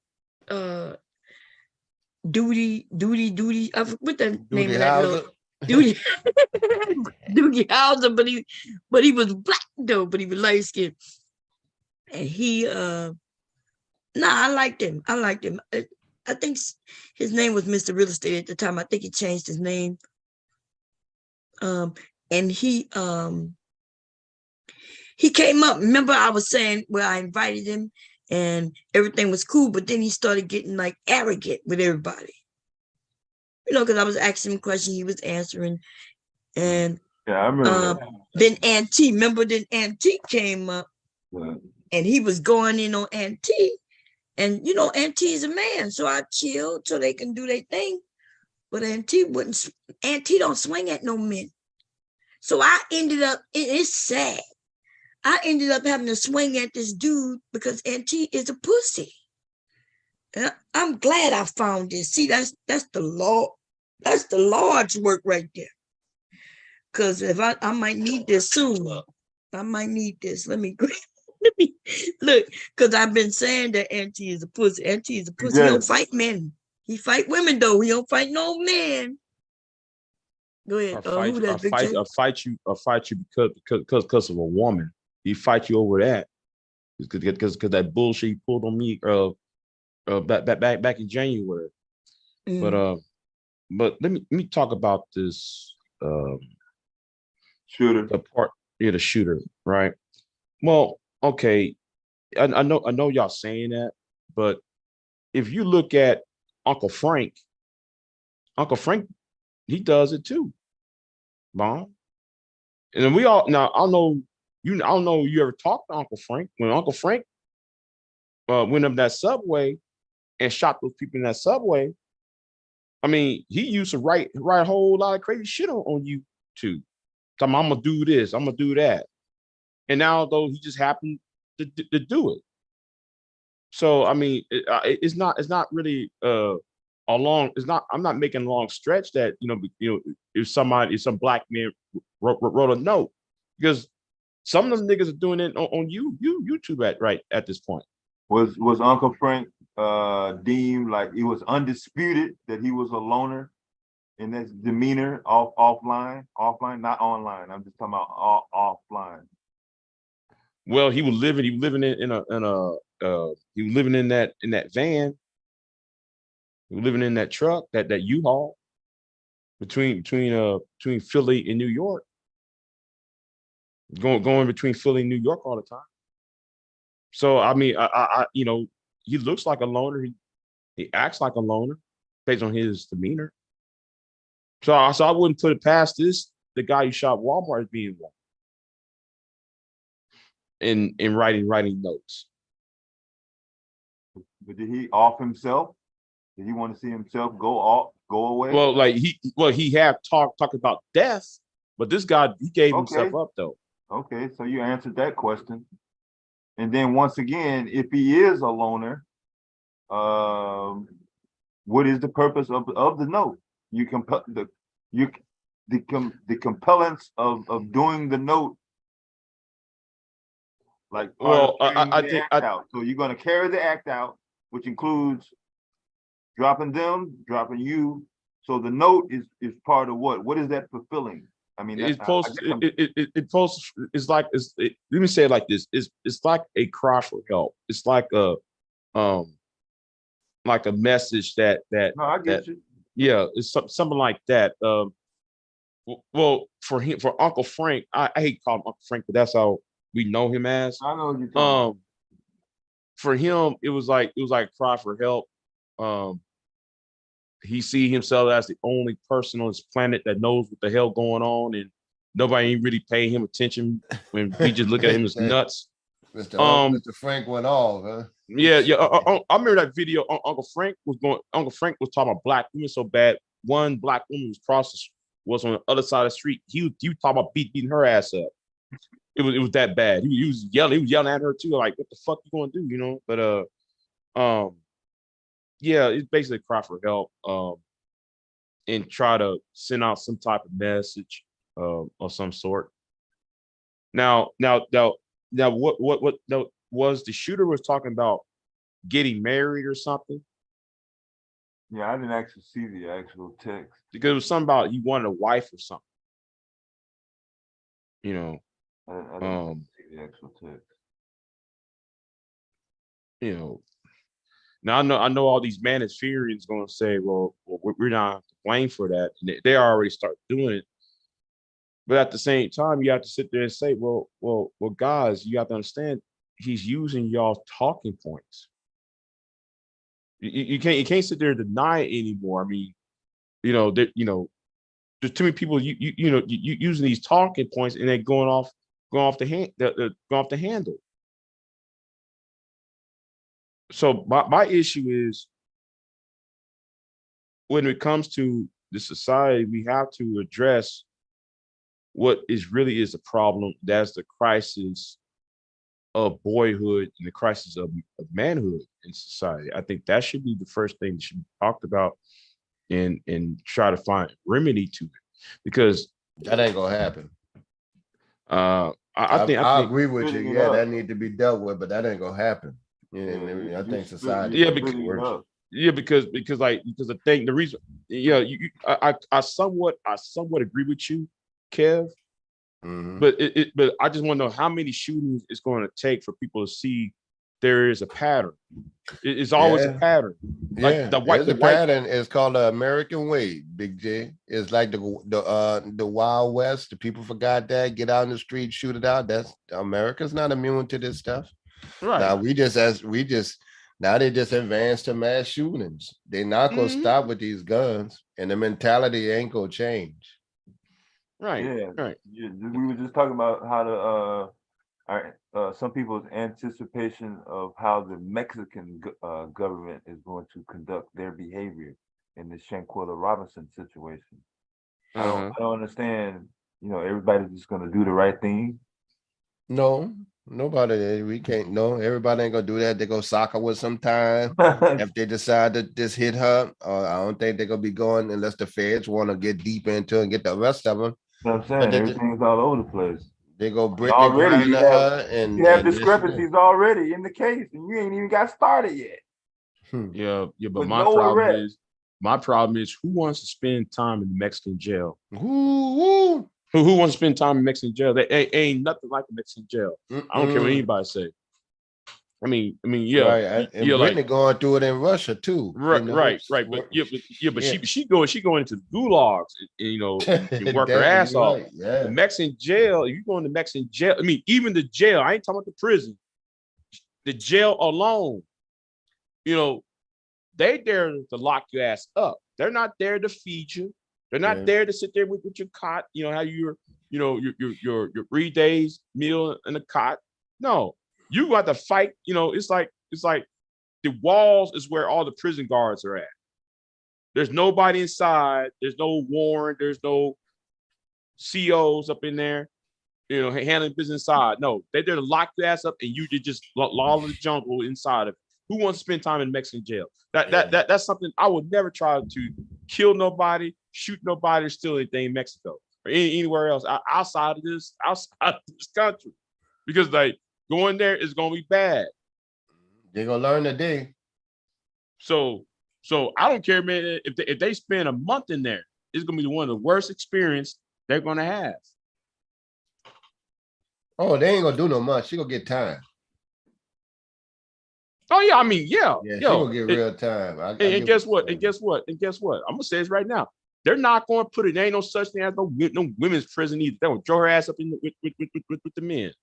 Duty. What the name of that little Duty Doogie Howser, but he was black though, but he was light skinned. And he I liked him. I think his name was Mr. Real Estate at the time. I think he changed his name. And he came up. Remember, I was saying where I invited him and everything was cool, but then he started getting like arrogant with everybody. You know, because I was asking him questions, he was answering. And yeah, I remember. Then Aunt T, remember then Aunt T came up and he was going in on Aunt T. And you know, Aunt T is a man, so I chilled so they can do their thing. But Aunt T don't swing at no men. So I ended up, it's sad. I ended up having to swing at this dude because Aunt T is a pussy. And I'm glad I found this. See, that's the law. That's the Lord's work right there. Because if I might need this soon. I might need this. Let me look, because I've been saying that Aunt T is a pussy. Aunt T is a pussy. He don't fight men. He fight women though. He don't fight no men. Go ahead. I fight you because of a woman. He fight you over that because that bullshit he pulled on me back in January. But let me talk about this shooter. The shooter, right? Well, okay, I know y'all saying that, but if you look at Uncle Frank, he does it too, Bomb. And we all now I don't know you ever talked to Uncle Frank. When Uncle Frank went up that subway and shot those people in that subway, I mean, he used to write a whole lot of crazy shit on YouTube. I'm gonna do this, I'm gonna do that. And now though he just happened to do it. So I mean, it's not really I'm not making a long stretch that if some black man wrote a note, because some of them niggas are doing it on YouTube at this point. Was Uncle Frank deemed like it was undisputed that he was a loner? And that's demeanor offline, not online. I'm just talking about offline. Well, he was living he was living in that van. He was living in that truck, that U-Haul between Philly and New York. Going between Philly and New York all the time. So I mean, I you know, he looks like a loner. He acts like a loner based on his demeanor. So I wouldn't put it past the guy who shot Walmart as being one. In writing notes. But did he off himself? Did he want to see himself go away? Well, like he had talked about death, but this guy, he gave himself up though. Okay, so you answered that question. And then once again, if he is a loner, what is the purpose of the note? You compel the compellence of doing the note. Like, well, I think out. So you're going to carry the act out, which includes dropping them, dropping you. So the note is part of what? What is that fulfilling? I mean, it's like let me say it like this: it's like a cry for help. It's like a message that no, I get you. Yeah, it's something like that. Well, for Uncle Frank, I hate to call him Uncle Frank, but that's how we know him as. I know what you're talking about. For him, it was like a cry for help. He see himself as the only person on this planet that knows what the hell going on, and nobody ain't really paying him attention when we just look at him as nuts. Mr. Frank went off, huh? Yeah. I remember that video. Uncle Frank was talking about black women so bad. One black woman was on the other side of the street. He was talking about beating her ass up. It was that bad. He was yelling at her too, like, what the fuck you gonna do, you know? But yeah, it's basically a cry for help, and try to send out some type of message of some sort. Now, what was the shooter was talking about getting married or something? Yeah, I didn't actually see the actual text. Because it was something about he wanted a wife or something. You know. I didn't see the actual text. You know. Now I know all these manospheres going to say, well, we're not to blame for that. And they already start doing it. But at the same time, you have to sit there and say, well, guys, you have to understand, he's using y'all's talking points. You can't sit there and deny it anymore. I mean, there's too many people you using these talking points and they're going off the handle. So my issue is, when it comes to the society, we have to address what really is the problem. That's the crisis of boyhood and the crisis of manhood in society. I think that should be the first thing that should be talked about and try to find remedy to it, because that ain't gonna happen. I think I agree with you. Yeah, that need to be dealt with, but that ain't gonna happen. Yeah, I think society. Yeah, because the reason, I somewhat agree with you, Kev. Mm-hmm. But I just want to know how many shootings it's going to take for people to see there is a pattern. It's always a pattern. Like the pattern is called the American way, Big J. It's like the Wild West. The people forgot that. Get out in the street, shoot it out. That's America's not immune to this stuff. Right. Now they just advanced to mass shootings. They're not gonna stop with these guns, and the mentality ain't gonna change. Right. Yeah. Right. Yeah, we were just talking about how some people's anticipation of how the Mexican government is going to conduct their behavior in the Shanquella Robinson situation. I don't understand. Everybody's just going to do the right thing. No, nobody. We can't. No, everybody ain't gonna do that. They go soccer with some time if they decide to just hit her. I don't think they're gonna be going unless the feds want to get deep into it and get the rest of them. You know what I'm saying? Everything's all over the place. They go Brittany Griner her, and you have discrepancies already in the case, and you ain't even got started yet. Yeah, but my problem is My problem is who wants to spend time in the Mexican jail? Who wants to spend time in Mexican jail? There ain't nothing like a Mexican jail. I don't care what anybody say. I mean, yeah, right. And Brittany going through it in Russia too. Right. But she going into the gulags, and work her ass off. Right. Yeah. The Mexican jail, if you go into Mexican jail, I mean, even the jail, I ain't talking about the prison. The jail alone, they there to lock your ass up. They're not there to feed you. They're not there to sit there with your cot. How your 3 days meal in a cot. No, you got to fight. It's like the walls is where all the prison guards are at. There's nobody inside. There's no warrant. There's no COs up in there, handling business inside. No, they're there to lock your ass up and you just law the jungle inside of it. Who wants to spend time in Mexican jail? That's something I would never try to kill nobody, shoot nobody, or steal anything in Mexico or anywhere else outside of this country, because going there is gonna be bad. They're gonna learn today. So I don't care, man. If they spend a month in there, it's gonna be one of the worst experience they're gonna have. Oh, they ain't gonna do no much. She gonna get time. Oh yeah, I mean, yeah. She gonna get real time. And guess what? I'm gonna say this right now. They're not gonna put it. There ain't no such thing as no women's prison either. They're gonna throw her ass up with the men.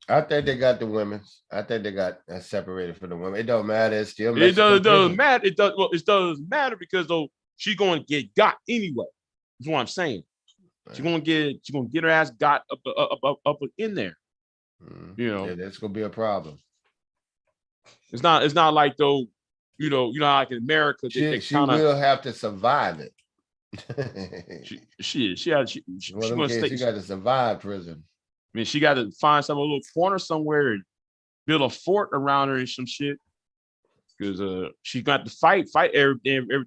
I think they got the women's. I think they got separated from the women. It don't matter. It's still it doesn't matter. It doesn't matter because she's gonna get got anyway. That's what I'm saying. Right. She's gonna get her ass got up in there. Yeah, that's gonna be a problem. It's not like though, like in America. She will have to survive it. she got to survive prison. I mean, she got to find some little corner somewhere and build a fort around her and some shit. Because she got to fight every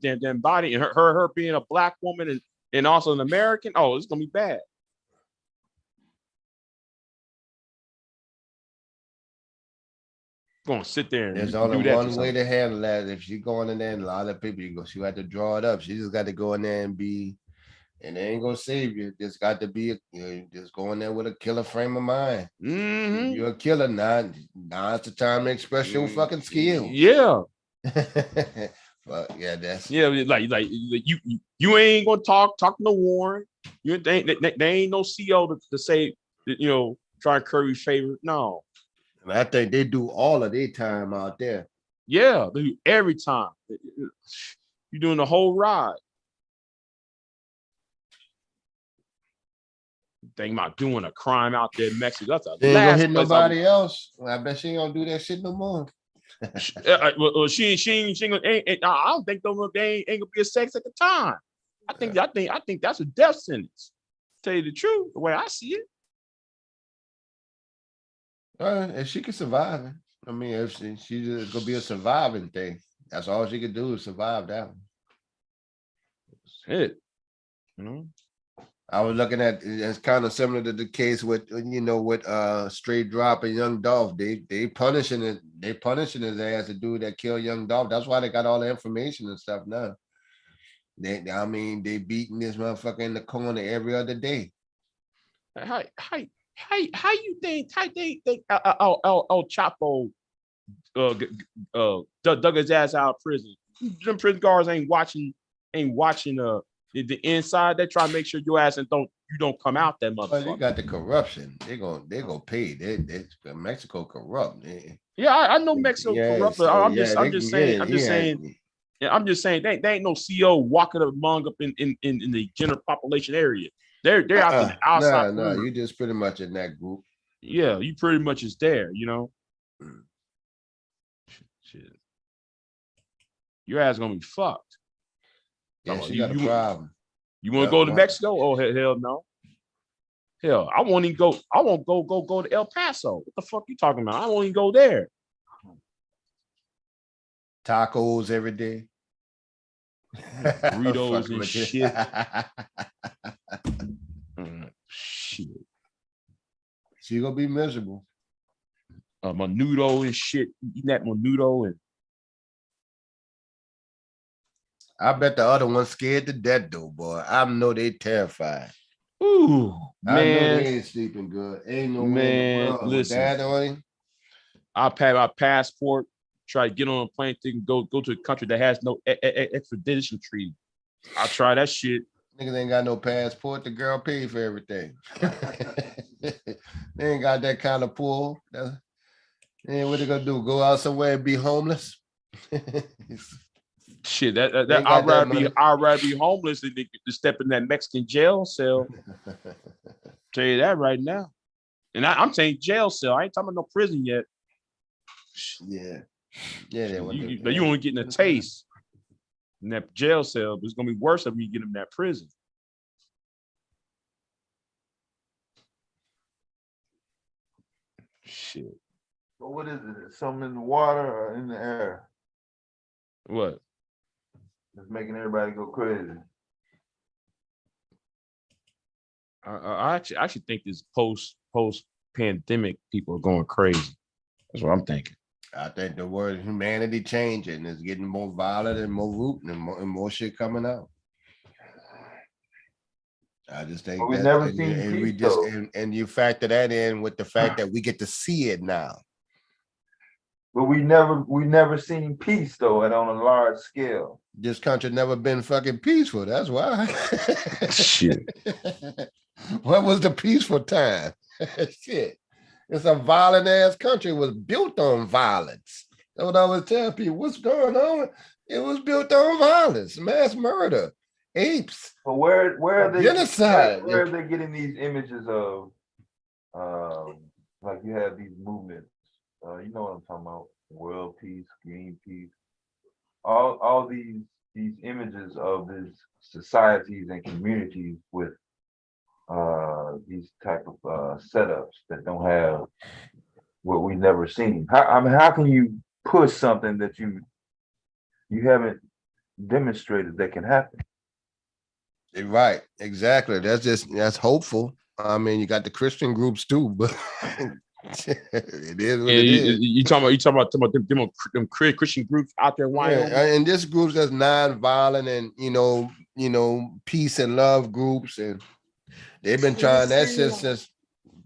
damn body, and her being a black woman and also an American. Oh, it's gonna be bad. Gonna sit there and there's only one way to handle that. If she's going in there and a lot of people, she had to draw it up. She just got to go in there and they ain't gonna save you. Just got to be just go in there with a killer frame of mind. Mm-hmm. You're a killer, now's the time to express your fucking skills. Yeah. But yeah, that's like you ain't gonna talk no warrant. They ain't no CO to say try and curry favor. No. I think they do all of their time out there. Yeah, they do every time. You're doing the whole ride. Think about doing a crime out there in Mexico. That's a they ain't gonna hit nobody else. Well, I bet she ain't gonna do that shit no more. She ain't gonna. I don't think they ain't gonna be a sex at the time. I think that's a death sentence. Tell you the truth, the way I see it. If she can survive it, I mean, if she's just gonna be a surviving thing, that's all she can do is survive that one. That's it. I was looking at it's kind of similar to the case with Straight Drop and Young Dolph. They punishing his ass, the dude that killed Young Dolph. That's why they got all the information and stuff now. They beating this motherfucker in the corner every other day. How you think El Chapo dug his ass out of prison? Them prison guards ain't watching the inside. They try to make sure your ass you don't come out that motherfucker. Well, they got the corruption. They gonna pay. Mexico corrupt. Yeah, I know Mexico corrupt, but I'm just saying. Yeah, I'm just saying they ain't no CO walking among up in the general population area. They're out in the outside. No, you just pretty much in that group. Yeah, you pretty much is there, Shit. Your ass gonna be fucked. Yeah, she got a problem. You want to go to Mexico? Oh hell no. Hell, I won't even go. I won't go to El Paso. What the fuck you talking about? I won't even go there. Tacos every day. Burritos and shit. Shit. She gonna be miserable. Menudo and shit. Eating that menudo and I bet the other one's scared to death though, boy. I know they terrified. Ooh, I know man. they ain't sleeping good. Ain't no way in the Man, world with listen. that on him. I'll pay my passport, try to get on a plane thing, go to a country that has no extradition treaty. I'll try that shit. Niggas ain't got no passport. The girl paid for everything. They ain't got that kind of pull. And what they gonna do? Go out somewhere and be homeless? Shit, that I'd rather be homeless than to step in that Mexican jail cell. Tell you that right now. And I'm saying jail cell. I ain't talking about no prison yet. Yeah. You only getting a taste in that jail cell, but it's gonna be worse when you get them in that prison. Shit. So what is it? Something in the water or in the air? What? It's making everybody go crazy. I actually think this post pandemic people are going crazy. That's what I'm thinking. I think the word humanity changing is getting more violent and more rooting and more shit coming out. I just think but we never seen and we peace, just though. and you factor that in with the fact that we get to see it now. But we never seen peace though, and on a large scale. This country never been fucking peaceful. That's why. Shit. What was the peaceful time? Shit. It's a violent ass country. It was built on violence. That's what I was telling people. What's going on? It was built on violence, mass murder, apes. But where are they genocide? Where are they getting these images of like you have these movements? You know what I'm talking about? World peace, green peace. All these images of these societies and communities with these type of setups that don't have what we've never seen. How can you push something that you haven't demonstrated that can happen? Right, exactly. That's hopeful. I mean, you got the Christian groups too, but it is what it is. You talking about them Christian groups out there in Wyoming? Yeah, and this groups that's non-violent and peace and love groups, and they've been trying that shit since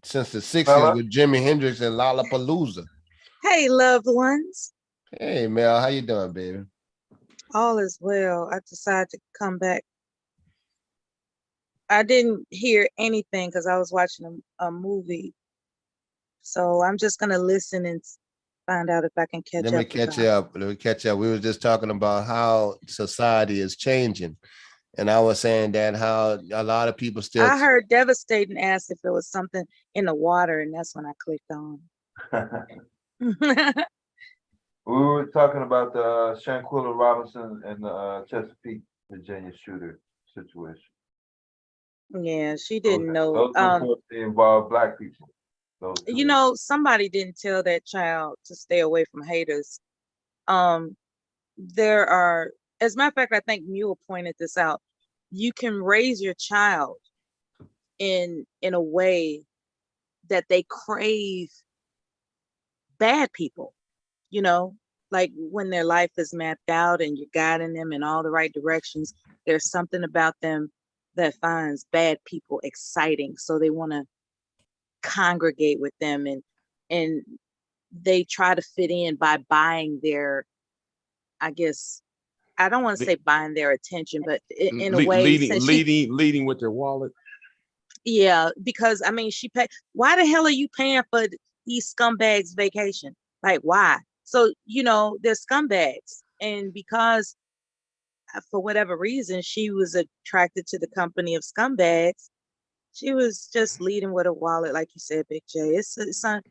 the 60s with Jimi Hendrix and Lollapalooza. Hey, loved ones. Hey Mel, how you doing, baby? All is well. I decided to come back. I didn't hear anything because I was watching a movie. So I'm just gonna listen and find out if I can catch up. Let me catch up. We were just talking about how society is changing. And I was saying that how a lot of people still. I heard devastating asked if there was something in the water, and that's when I clicked on. We were talking about the Shanquilla Robinson and the Chesapeake, Virginia shooter situation. Yeah, she didn't know. They involve Black people. Somebody didn't tell that child to stay away from haters. There are, as a matter of fact, I think Mule pointed this out. You can raise your child in a way that they crave bad people, like when their life is mapped out and you're guiding them in all the right directions. There's something about them that finds bad people exciting, so they want to congregate with them, and they try to fit in by buying their, I guess, I don't want to say buying their attention, but in a way leading with their wallet. Yeah, because I mean, why the hell are you paying for these scumbags vacation? Like, why? So, they're scumbags, and because for whatever reason she was attracted to the company of scumbags, she was just leading with a wallet, like you said, Big J. It's not,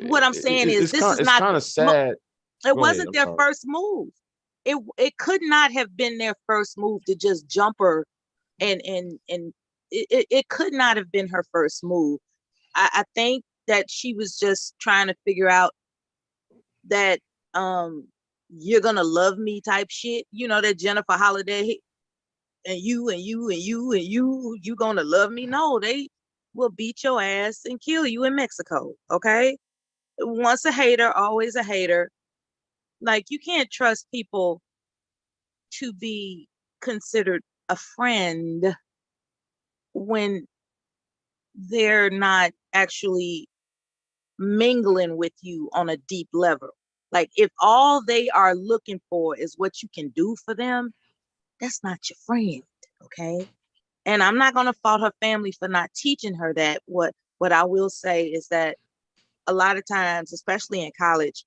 what I'm saying is this is not kind of sad. It wasn't their first move. It could not have been their first move to just jump her, and it could not have been her first move. I think that she was just trying to figure out that you're gonna love me type shit, that Jennifer Holiday and you gonna love me. No, they will beat your ass and kill you in Mexico. Okay, once a hater, always a hater. Like you can't trust people to be considered a friend when they're not actually mingling with you on a deep level. Like if all they are looking for is what you can do for them, that's not your friend, okay? And I'm not going to fault her family for not teaching her that. What I will say is that a lot of times, especially in college,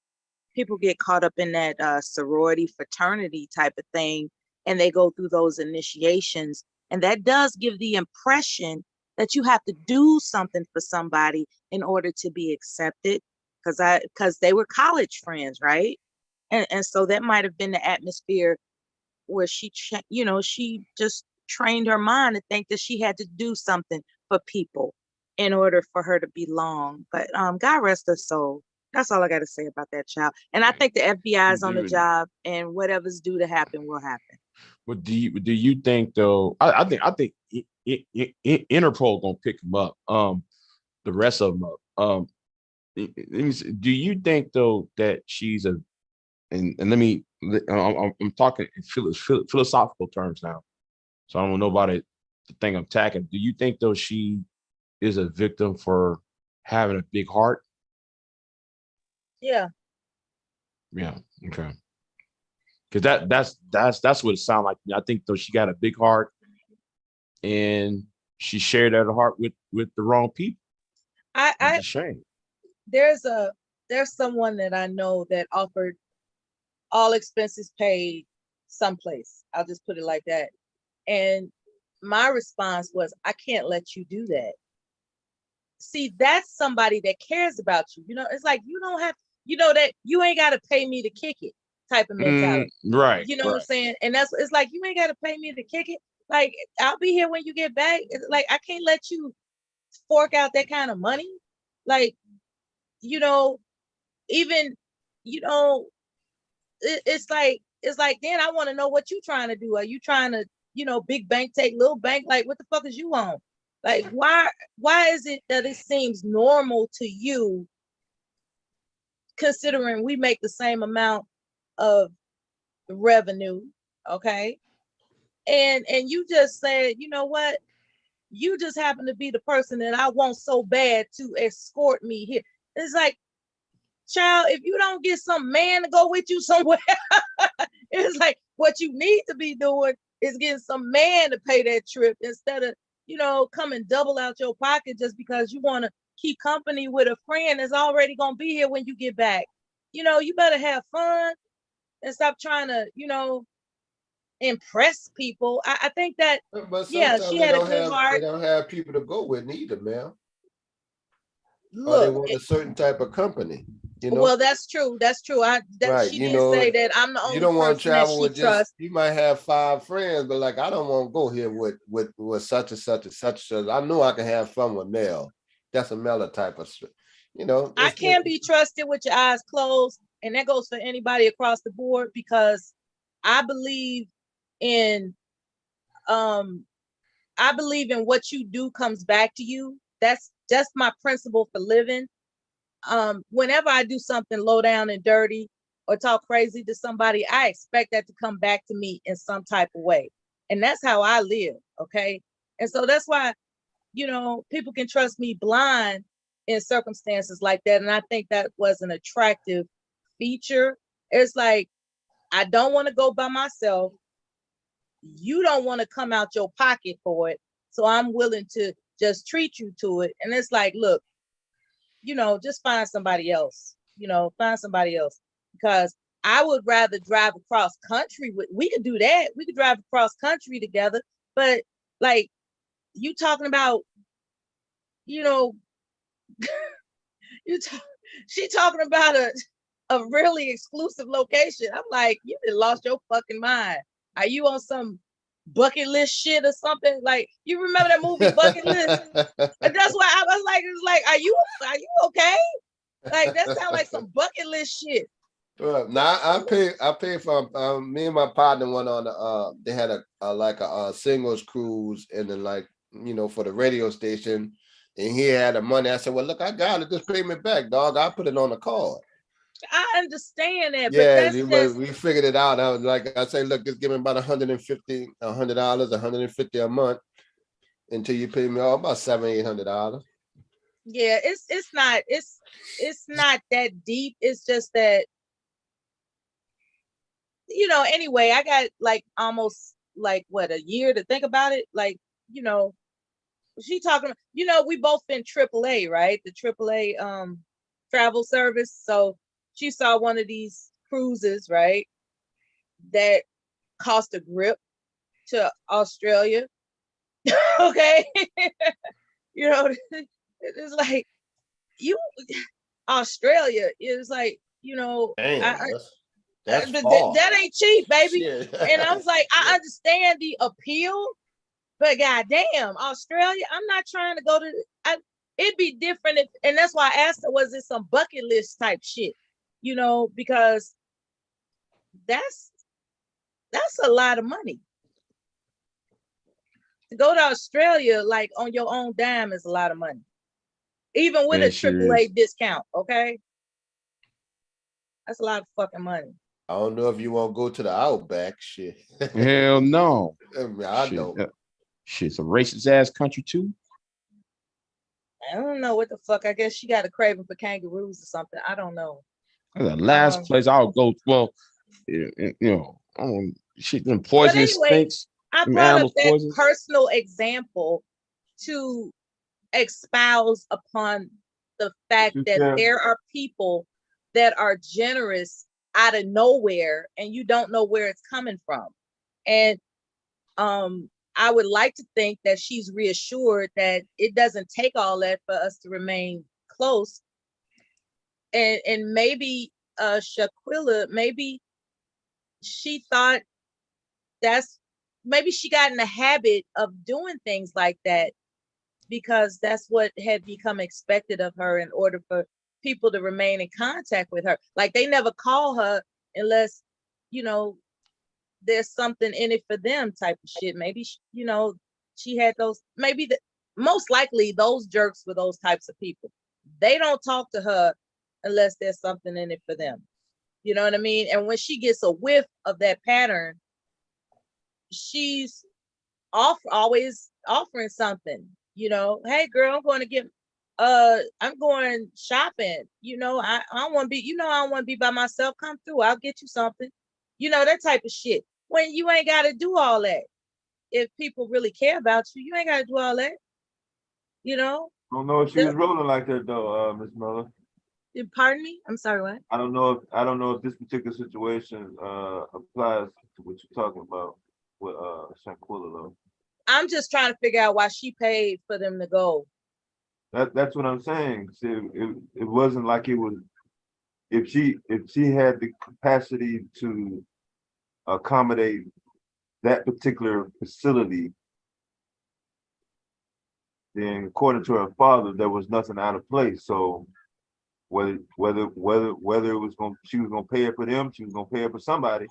people get caught up in that sorority fraternity type of thing, and they go through those initiations, and that does give the impression that you have to do something for somebody in order to be accepted, because they were college friends, right? And so that might have been the atmosphere where she just trained her mind to think that she had to do something for people in order for her to belong. But God rest her soul. That's all I got to say about that child. And I think the FBI is on the job, and whatever's due to happen will happen. But do you think though? I think Interpol gonna pick him up. The rest of them up. Let me see, do you think though that she's a and I'm talking in philosophical terms now, so I don't know about it. The thing I'm attacking. Do you think though she is a victim for having a big heart? Yeah. Yeah. Okay. Because that's what it sounds like. I think though she got a big heart, and she shared that heart with the wrong people. It's a shame. There's someone that I know that offered all expenses paid someplace. I'll just put it like that. And my response was, I can't let you do that. See, that's somebody that cares about you. It's like you don't have, that you ain't got to pay me to kick it type of mentality. Right. You know what I'm saying? And it's like, you ain't got to pay me to kick it. Like, I'll be here when you get back. It's like, I can't let you fork out that kind of money. Like, even, it's like, then I want to know what you trying to do. Are you trying to, big bank take little bank? Like, what the fuck is you on? Like, why is it that it seems normal to you, considering we make the same amount of revenue, okay? And you just said, you know what? You just happen to be the person that I want so bad to escort me here. It's like, child, if you don't get some man to go with you somewhere, it's like what you need to be doing is getting some man to pay that trip instead of, come and double out your pocket just because you want to keep company with a friend that's already going to be here when you get back. You better have fun and stop trying to, impress people. I think that, But yeah, sometimes she they had a don't good have heart. people to go with neither, man. Or they Look, want a certain type of company, well, that's true. That's true. Right. She did say that I'm the You only don't want to person that travel she with just, trusts. you might have 5 friends, but like, I don't want to go here with such and such and such. I know I can have fun with Mel. That's a Mel type of, I can't be trusted with your eyes closed. And that goes for anybody across the board, because I believe in what you do comes back to you. That's just my principle for living. Whenever I do something low down and dirty or talk crazy to somebody, I expect that to come back to me in some type of way. And that's how I live. Okay. And so that's why, people can trust me blind in circumstances like that. And I think that was an attractive feature. It's like, I don't want to go by myself. You don't want to come out your pocket for it. So I'm willing to just treat you to it. And it's like, look, just find somebody else, because I would rather drive across country we could do that. We could drive across country together, but like you talking about, she talking about a really exclusive location. I'm like, you done lost your fucking mind. Are you on some bucket list shit or something? Like, you remember that movie Bucket List? And that's why I was like, it's like, are you okay? Like, that sounds like some bucket list shit. Now I pay for me and my partner went on they had a singles cruise, and then for the radio station, and he had the money. I said, well, look, I got it, just pay me back, dog. I put it on the card. I understand that, but Yeah, that's just we figured it out. I was like, I say, look, just give me about $150, $150 a month until you pay me all about $700-800. yeah. It's not that deep. It's just that Anyway, I got like almost like what, a year to think about it. Like she talking. We both been AAA, right? The AAA travel service. So she saw one of these cruises, right? That cost a grip to Australia. Okay. It's like Australia is like, Damn, I that's but far. that ain't cheap, baby. Shit. And I was like, I understand the appeal, but goddamn, Australia, I'm not trying to go to. It'd be different if, and that's why I asked her, was it some bucket list type shit? Because that's a lot of money. To go to Australia like on your own dime is a lot of money, even with a AAA discount. Okay, that's a lot of fucking money. I don't know if you want to go to the Outback. Shit. Hell no. I don't. Shit's a racist ass country too. I don't know what the fuck. I guess she got a craving for kangaroos or something. I don't know. The last place I'll go. Well, shit, them poisonous stinks. I brought up that personal example to espouse upon the fact that there are people that are generous out of nowhere and you don't know where it's coming from. And I would like to think that she's reassured that it doesn't take all that for us to remain close. And maybe Shaquilla, maybe she thought maybe she got in the habit of doing things like that because that's what had become expected of her in order for people to remain in contact with her. Like they never call her unless, there's something in it for them type of shit. Maybe, she had those, most likely those jerks were those types of people. They don't talk to her unless there's something in it for them. You know what I mean? And when she gets a whiff of that pattern, she's always offering something. Hey girl, I'm going shopping. I don't want to be, I don't want to be by myself. Come through, I'll get you something. That type of shit. When you ain't got to do all that. If people really care about you, you ain't got to do all that. I don't know if she was rolling like that though, Miss Miller. Pardon me? I'm sorry, what? I don't know if this particular situation applies to what you're talking about with Shaquilla though. I'm just trying to figure out why she paid for them to go. That's what I'm saying. See, it wasn't like it was. If she had the capacity to accommodate that particular facility, then according to her father, there was nothing out of place. So whether it was she was gonna pay it for them, she was gonna pay it for somebody.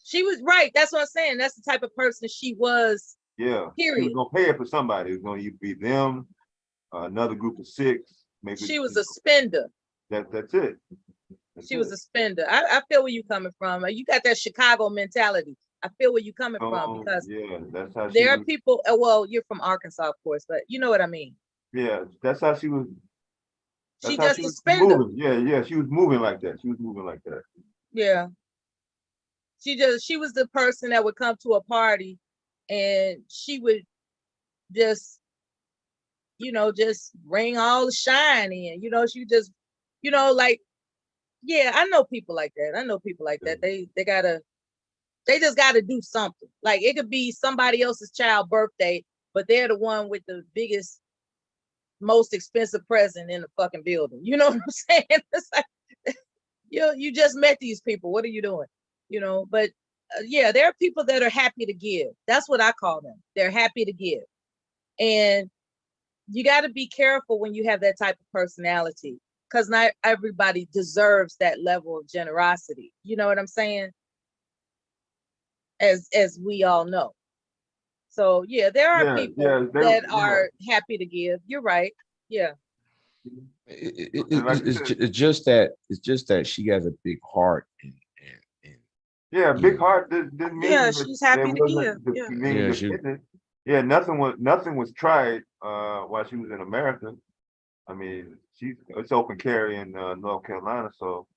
She was right. That's what I'm saying. That's the type of person she was. Yeah. Period. She was gonna pay it for somebody. It was gonna be them, another group of 6. Maybe she was a spender. That's it. She was a spender. I feel where you coming from. You got that Chicago mentality. I feel where you coming from because that's how there are people. Well, you're from Arkansas, of course, but you know what I mean. Yeah, that's how she was. She just a spender. Moving. Yeah, she was moving like that. Yeah. She was the person that would come to a party and she would just bring all the shine in. She just, like, yeah, I know people like that. They just gotta do something. Like it could be somebody else's child's birthday, but they're the one with the biggest, most expensive present in the fucking building. You know what I'm saying? It's like, you just met these people. What are you doing? But yeah, there are people that are happy to give. That's what I call them. They're happy to give. And you got to be careful when you have that type of personality because not everybody deserves that level of generosity. You know what I'm saying? As we all know. So yeah, there are people that are happy to give. You're right. Yeah. It's just that she has a big heart and yeah, you big know, heart didn't mean Yeah, that she's there happy to give. wasn't Yeah. being yeah, she defended. Yeah, nothing was tried while she was in America. I mean, it's open carry in North Carolina, so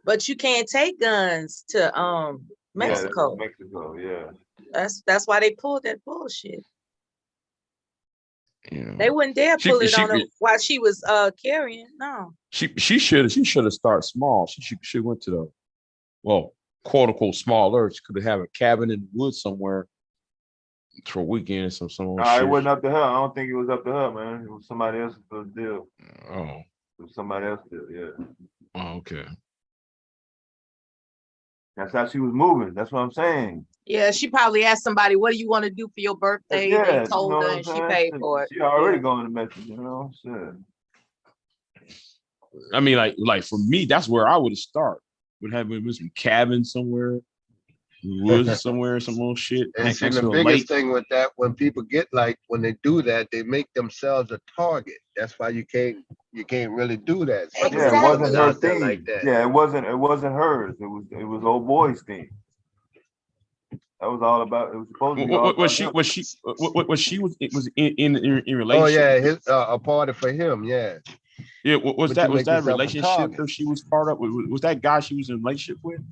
But you can't take guns to yeah, that's Mexico. Mexico, yeah. That's why they pulled that bullshit. you know They wouldn't dare pull it on her she while she was carrying. No. she should have started small. She went to the quote unquote smaller. She could have a cabin in the woods somewhere for a weekend or some It shit. wasn't up to her. I don't think it was up to her, man. It was somebody else's deal. Oh. It was somebody else's deal, yeah. Oh, okay. That's how she was moving. That's what I'm saying. Yeah, she probably asked somebody, "What do you want to do for your birthday?" Yeah, They you told know her, what and I'm she saying? paid for it. She already Yeah. going to Mexico, you know? Shit. I mean, like for me, that's where I would have started. Would have been some cabin somewhere, in the woods somewhere, some old shit And next see, to the a biggest lake. thing with that, when people get when they do that, they make themselves a target. That's why you can't really do that. Yeah, it wasn't her thing. Like that. Yeah, it wasn't hers. It was old boy's thing. That was all about. It was supposed to be all about him. It was in relationship. Oh yeah, a party for him. Yeah. Yeah, was But that you make a yourself a relationship target. that she was part of? Was that guy she was in a relationship with?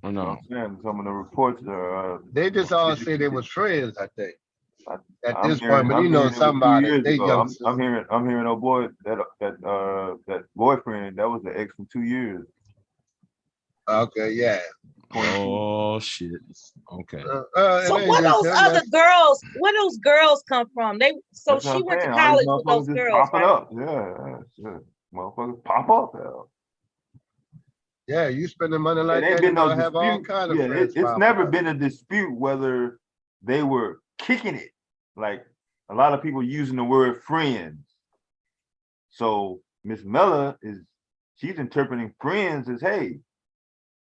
Or no? Some of the reports are. They just all say they was friends, I think. At I'm this hearing, point, but I'm you know hearing it was 2 somebody, years they ago. youngsters. I'm hearing old boy that boyfriend that was the ex from 2 years. Okay, yeah. Oh shit. Okay. So where those other girls? Where those girls come from? So That's what she I'm went to saying. All these college with those motherfuckers just girls, popping right? up. Yeah, shit. Motherfuckers pop up now. Yeah, you spending money like It ain't that, been you're no gonna have all dispute. kind of Yeah, friends it's popping never up. been a dispute whether they were kicking it. Like a lot of people using the word friends. So Miss Miller she's interpreting friends as, hey,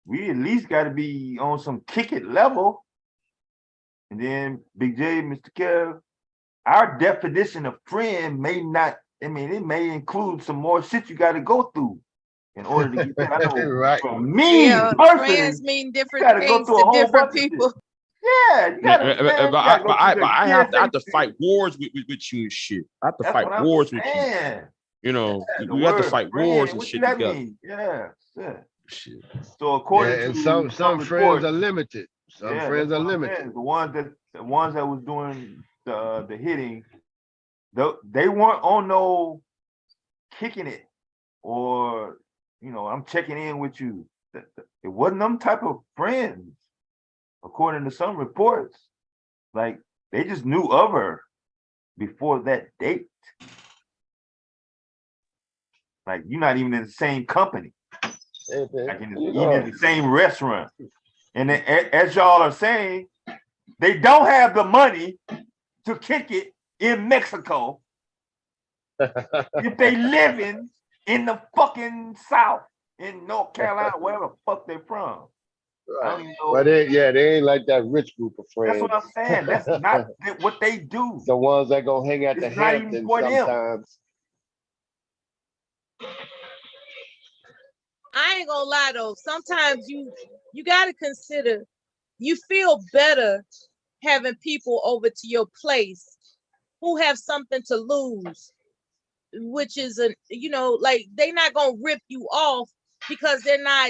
we at least got to be on some kick it level. And then Big J, Mr. Kev, our definition of friend may not. I mean, it may include some more shit you got to go through in order to get that. I know right. for me Yeah, personally, friends mean you different got to go things through a to whole different bunch of people. shit. Yeah, you got to, man, you got to go through the I have TSA to fight wars with you and shit. I have to That's fight what I'm wars with you. saying. You know, Yeah, the we have to word fight wars friend, and what shit does that together. mean? Yeah, shit. Shit. So according Yeah, and to some friends reports, are limited. Some yeah, friends that's are what I'm limited. saying. The ones that was doing the hitting, they weren't on no kicking it or I'm checking in with you. It wasn't them type of friends, according to some reports. Like they just knew of her before that date. Like you're not even in the same company, like even in the same restaurant. And then, as y'all are saying, they don't have the money to kick it in Mexico if they living in the fucking South, in North Carolina, wherever the fuck they from. I don't even know. But they ain't like that rich group of friends. That's what I'm saying. That's not what they do. The ones that go hang at the It's not even Hamptons for them. sometimes. I ain't gonna lie though. Sometimes you gotta consider. You feel better having people over to your place who have something to lose, which is like they're not gonna rip you off because they're not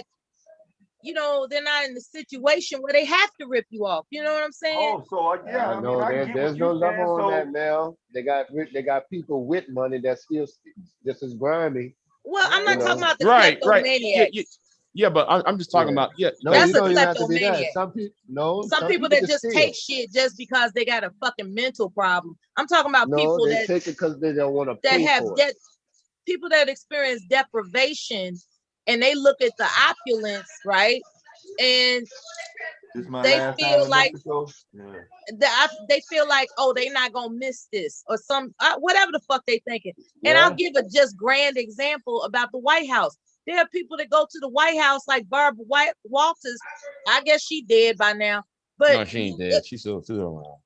in the situation where they have to rip you off. You know what I'm saying? Oh, so yeah, I mean, I get there's what no you're saying. level on So that now. They got people with money that's still just as grimy. Well, I'm not talking about the Right. kleptomaniacs. Yeah, but I'm just talking about No, That's you a don't even have to be that. kleptomaniac. Some people, Some people can that just steal. take shit just because they got a fucking mental problem. I'm talking about people they that take it because they don't want to that pay have for it. people that experience deprivation, and they look at the opulence, right? And this is my they last feel time in like Mexico. Yeah. they feel like, oh, they not gonna miss this or whatever the fuck they thinking. And Yeah. I'll give a just grand example about the White House. There are people that go to the White House like Barbara Walters. I guess she dead by now, but No, she ain't dead. She's still around.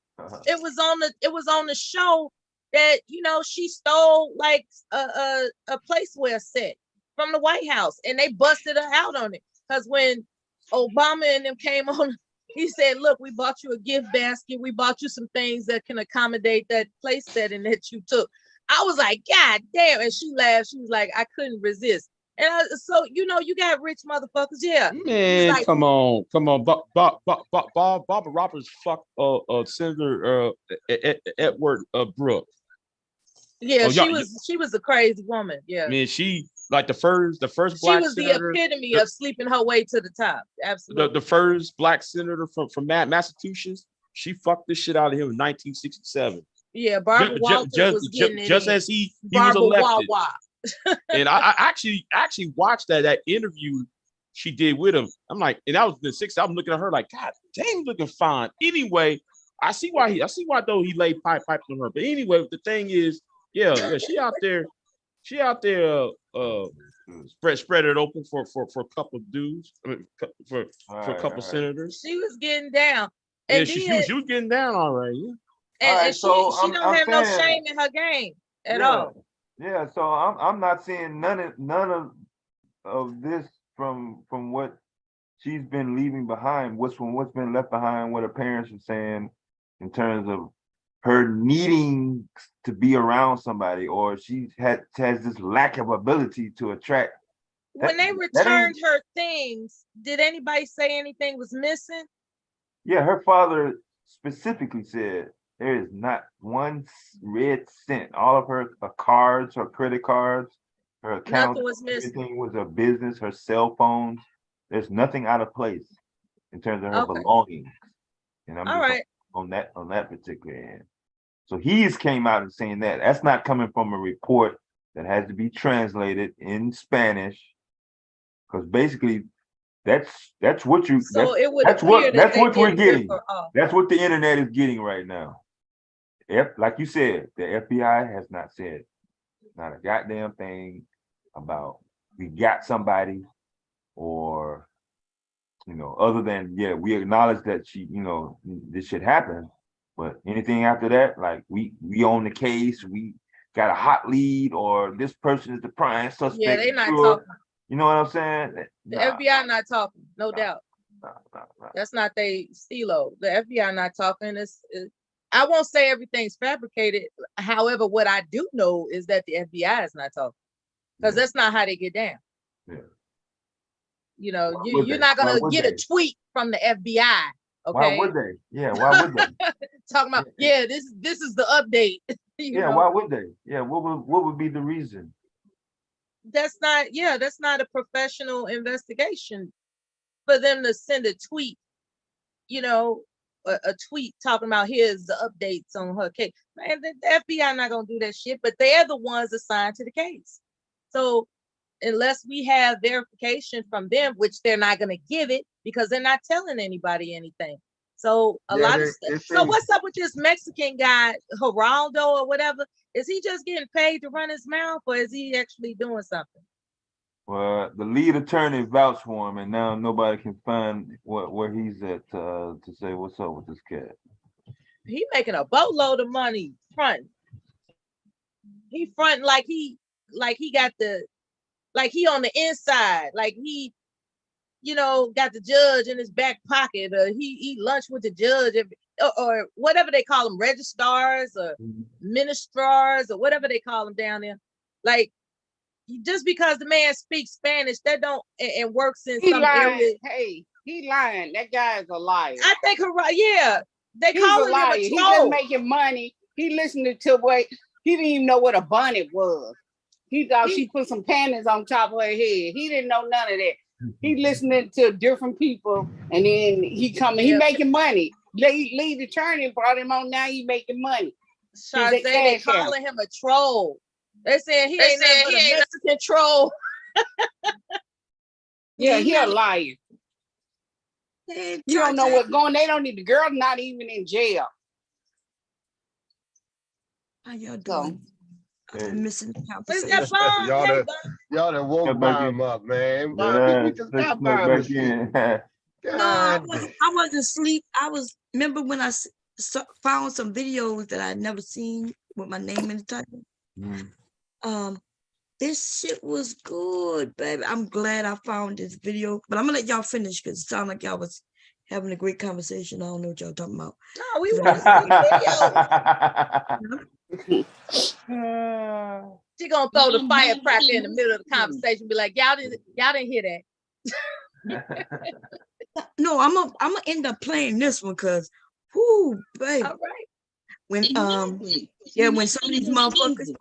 it was on the show that, you know, she stole like a placeware set from the White House, and they busted her out on it. Because when Obama and them came on, he said, look, we bought you a gift basket. We bought you some things that can accommodate that place setting that you took. I was like, God damn. And she laughed. She was like, I couldn't resist. And so, you know, you got rich motherfuckers. Yeah. Man, Like, come on. Barbara Roberts fucked Senator Edward Brooks. yeah, Oh, she was a crazy woman. Yeah. Man, she like the first She black was the senator, epitome of sleeping her way to the top. Absolutely. the first black senator from Massachusetts. She fucked this shit out of him in 1967. Yeah, Barbara Walters was getting it just in. as he was Barbara elected. Wawa. And I actually watched that interview she did with him. I'm like, and that was the 60s. I'm looking at her like, God damn, looking fine. Anyway, I see why though he laid pipes on her. But anyway, the thing is, yeah, she out there spread it open for a couple of dudes. I mean, for a couple senators. She was getting down. And And she then, was getting down all right. Yeah. and she don't I'm have no saying- shame in her game at Yeah. all. Yeah, so I'm not seeing none of this from what she's been leaving behind. What's been left behind, what her parents are saying in terms of her needing to be around somebody, or she has this lack of ability to attract. When they returned her things, did anybody say anything was missing? Yeah, her father specifically said there is not one red cent. All of her cards, her credit cards, her accounts, Nothing was missing. everything was her business, her cell phones. There's nothing out of place in terms of her Okay. belongings. And I'm All just right. on that particular end. So he's came out and saying that. That's not coming from a report that has to be translated in Spanish. Because basically that's what you So it would that's appear what that they we're didn't rip getting. her off. That's what the internet is getting right now. Like you said, the FBI has not said not a goddamn thing about we got somebody, or other than we acknowledge that this should happen, but anything after that, like we own the case, we got a hot lead, or this person is the prime suspect. Yeah, they not sure. talking. You know what I'm saying? The FBI not talking, no doubt. That's not they stilo. The FBI not talking. I won't say everything's fabricated. However, what I do know is that the FBI is not talking, because that's not how they get down. Yeah. You're not gonna get a tweet from the FBI. Okay. Why would they? Yeah, why would they? Talking about this is the update. Why would they? Yeah, what would be the reason? That's not a professional investigation for them to send a tweet, a tweet talking about here's the updates on her case. Man, the FBI not gonna do that shit, but they're the ones assigned to the case. So unless we have verification from them, which they're not gonna give it because they're not telling anybody anything. So so what's up with this Mexican guy, Geraldo or whatever? Is he just getting paid to run his mouth, or is he actually doing something? Well, the lead attorney vouched for him, and now nobody can find where he's at to say what's up with this cat. He making a boatload of money fronting. He fronting like he got he on the inside, like he got the judge in his back pocket, or he eat lunch with the judge, or whatever they call them, registrars or ministrars or whatever they call them down there. Like, just because the man speaks Spanish, that don't and works in some area. Hey, he lying. That guy is a liar. I think they He's call a liar. him a He troll. just making money. He listening to he didn't even know what a bonnet was. He thought she put some panties on top of her head. He didn't know none of that. He listening to different people, and then he making money. Lead attorney brought him on. Now he making money. Shazay, they calling him a troll. They saying he ain't nothing but a Mexican troll. Yeah, he a liar. You don't know what's going. They don't need the girl's not even in jail. How y'all doing? I'm missing the conversation. Y'all done woke Byron up, man. Yeah, Just got Byron. No, I wasn't asleep. Remember when I found some videos that I'd never seen with my name in the title. Mm-hmm. This shit was good, baby. I'm glad I found this video, but I'm gonna let y'all finish because it sounded like y'all was having a great conversation. I don't know what y'all talking about. No, we want to see the video. She gonna throw the firecracker in the middle of the conversation, be like, y'all didn't hear that. No, I'm gonna end up playing this one because, whoo, baby. All right. When yeah, when some of these motherfuckers.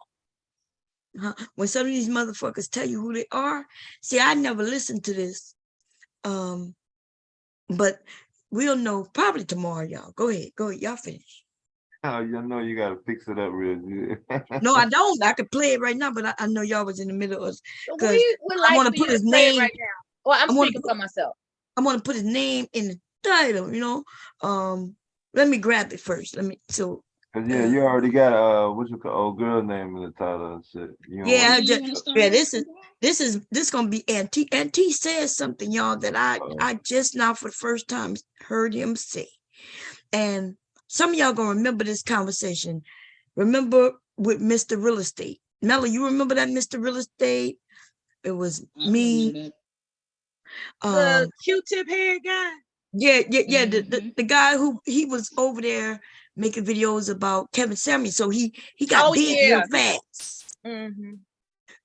When some of these motherfuckers tell you who they are, see, I never listened to this, but we'll know probably tomorrow, y'all. Go ahead, y'all finish. Oh, you know you gotta fix it up real good. No, I don't. I could play it right now, but I know y'all was in the middle of because I want to put his name right now. Well, I'm speaking for myself. I want to put his name in the title, you know. Let me grab it first. Cause yeah, you already got what you call old girl name in the title and shit. Yeah, this gonna be Auntie. Auntie says something, y'all, that I just now for the first time heard him say. And some of y'all gonna remember this conversation. Remember with Mr. Real Estate. Melly, you remember that Mr. Real Estate? It was me. The Q-tip hair guy. Yeah. The guy who he was over there making videos about Kevin Samuels. So he got big real fast. Mm-hmm.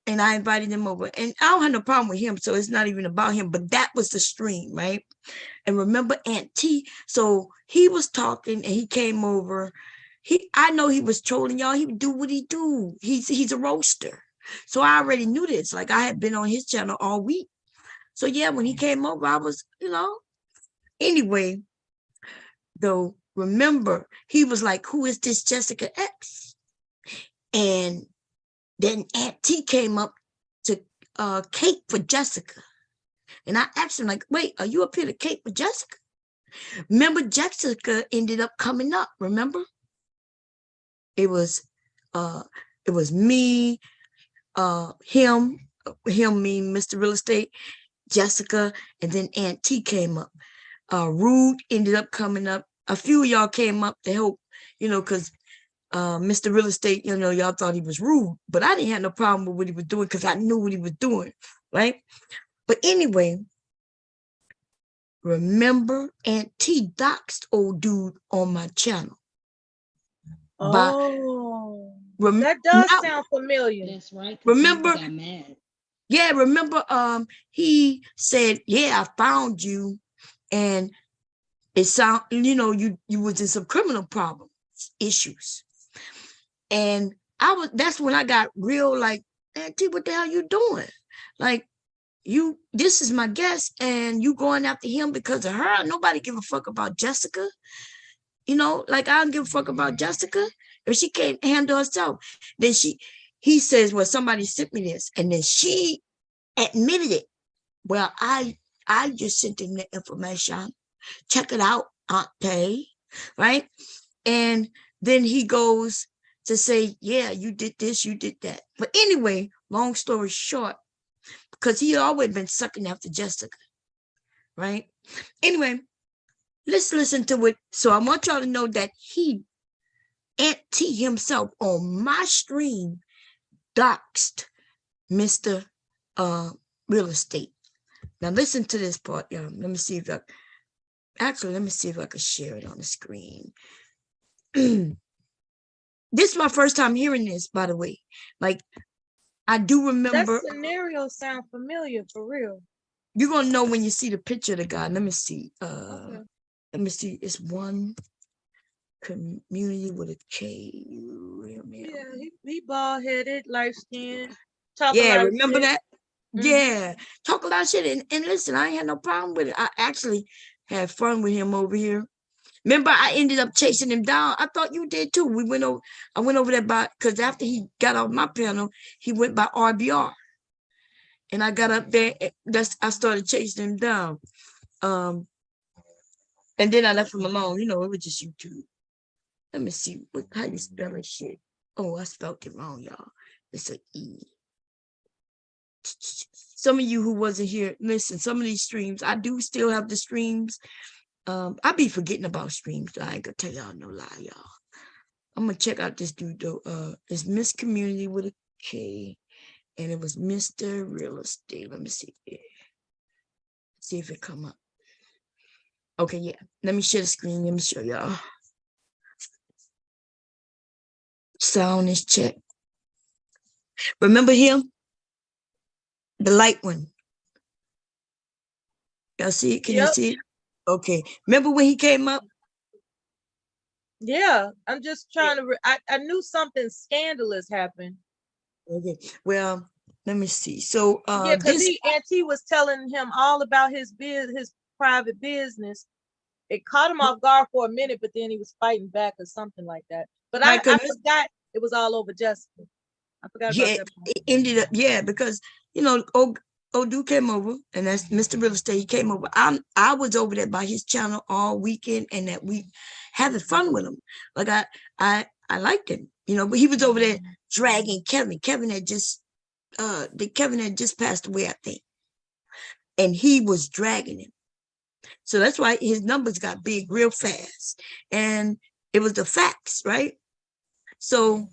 And I invited him over. And I don't have no problem with him. So it's not even about him. But that was the stream, right? And remember Aunt T. So he was talking and he came over. I know he was trolling y'all. He would do what he do. He's a roaster. So I already knew this. Like I had been on his channel all week. So yeah, when he came over, I was, anyway, though, remember, he was like, who is this Jessica X? And then Aunt T came up to cake for Jessica. And I asked him, like, wait, are you up here to cake for Jessica? Remember, Jessica ended up coming up, remember? It was me, him, me, Mr. Real Estate, Jessica, and then Aunt T came up. Rude ended up coming up. A few of y'all came up to help, because Mr. Real Estate, y'all thought he was rude, but I didn't have no problem with what he was doing because I knew what he was doing, right? But anyway, remember Aunt T doxed old dude on my channel. Oh, that does sound familiar. That's right. Remember? Got mad. Yeah, remember he said, yeah, I found you and it sound, you was in some criminal problems, issues. And that's when I got real like, Auntie, what the hell you doing? Like, this is my guest and you going after him because of her. Nobody give a fuck about Jessica. Like I don't give a fuck about Jessica. If she can't handle herself, then he says, well, somebody sent me this. And then she admitted it. Well, I just sent him the information. Check it out, Aunt Tay, right? And then he goes to say, yeah, you did this, you did that. But anyway, long story short, because he always been sucking after Jessica, right? Anyway, let's listen to it. So I want y'all to know that Aunt T himself on my stream doxed Mr. Real Estate. Now listen to this part, y'all. Let me see if I can share it on the screen. This is my first time hearing this, by the way. Like, I do remember. That scenario sound familiar, for real. You're gonna know when you see the picture of the guy. Let me see. Let me see. It's one community with a K. Yeah, he bald headed, light skinned. Yeah, remember that? Mm-hmm. Yeah, talk a lot of shit. And listen, I ain't had no problem with it. I actually had fun with him over here. Remember, I ended up chasing him down. I thought you did too. I went over there because after he got off my panel, he went by RBR. And I got up there, I started chasing him down. And then I left him alone. It was just YouTube. Let me see how you spell this shit. Oh, I spelled it wrong, y'all. It's an E. Some of you who wasn't here, listen, some of these streams, I do still have the streams. I be forgetting about streams. I ain't gonna tell y'all no lie, y'all. I'm gonna check out this dude though. It's Miss Community with a K, and it was Mr. Real Estate. Let me see. See if it come up. Okay, yeah. Let me share the screen. Let me show y'all. Sound is checked. Remember him? The light one. Y'all see it? Can you see it? Okay. Remember when he came up? Yeah, I'm just trying to. I knew something scandalous happened. Okay. Well, let me see. So yeah, because Auntie was telling him all about his private business. It caught him off guard for a minute, but then he was fighting back or something like that. But I forgot it was all over Jessica. I forgot about that. It ended up, because Odu came over, and that's Mr. Real Estate. He came over. I was over there by his channel all weekend, and that week having fun with him. Like I liked him, but he was over there dragging Kevin. Kevin had just passed away, I think. And he was dragging him. So that's why his numbers got big real fast. And it was the facts, right? So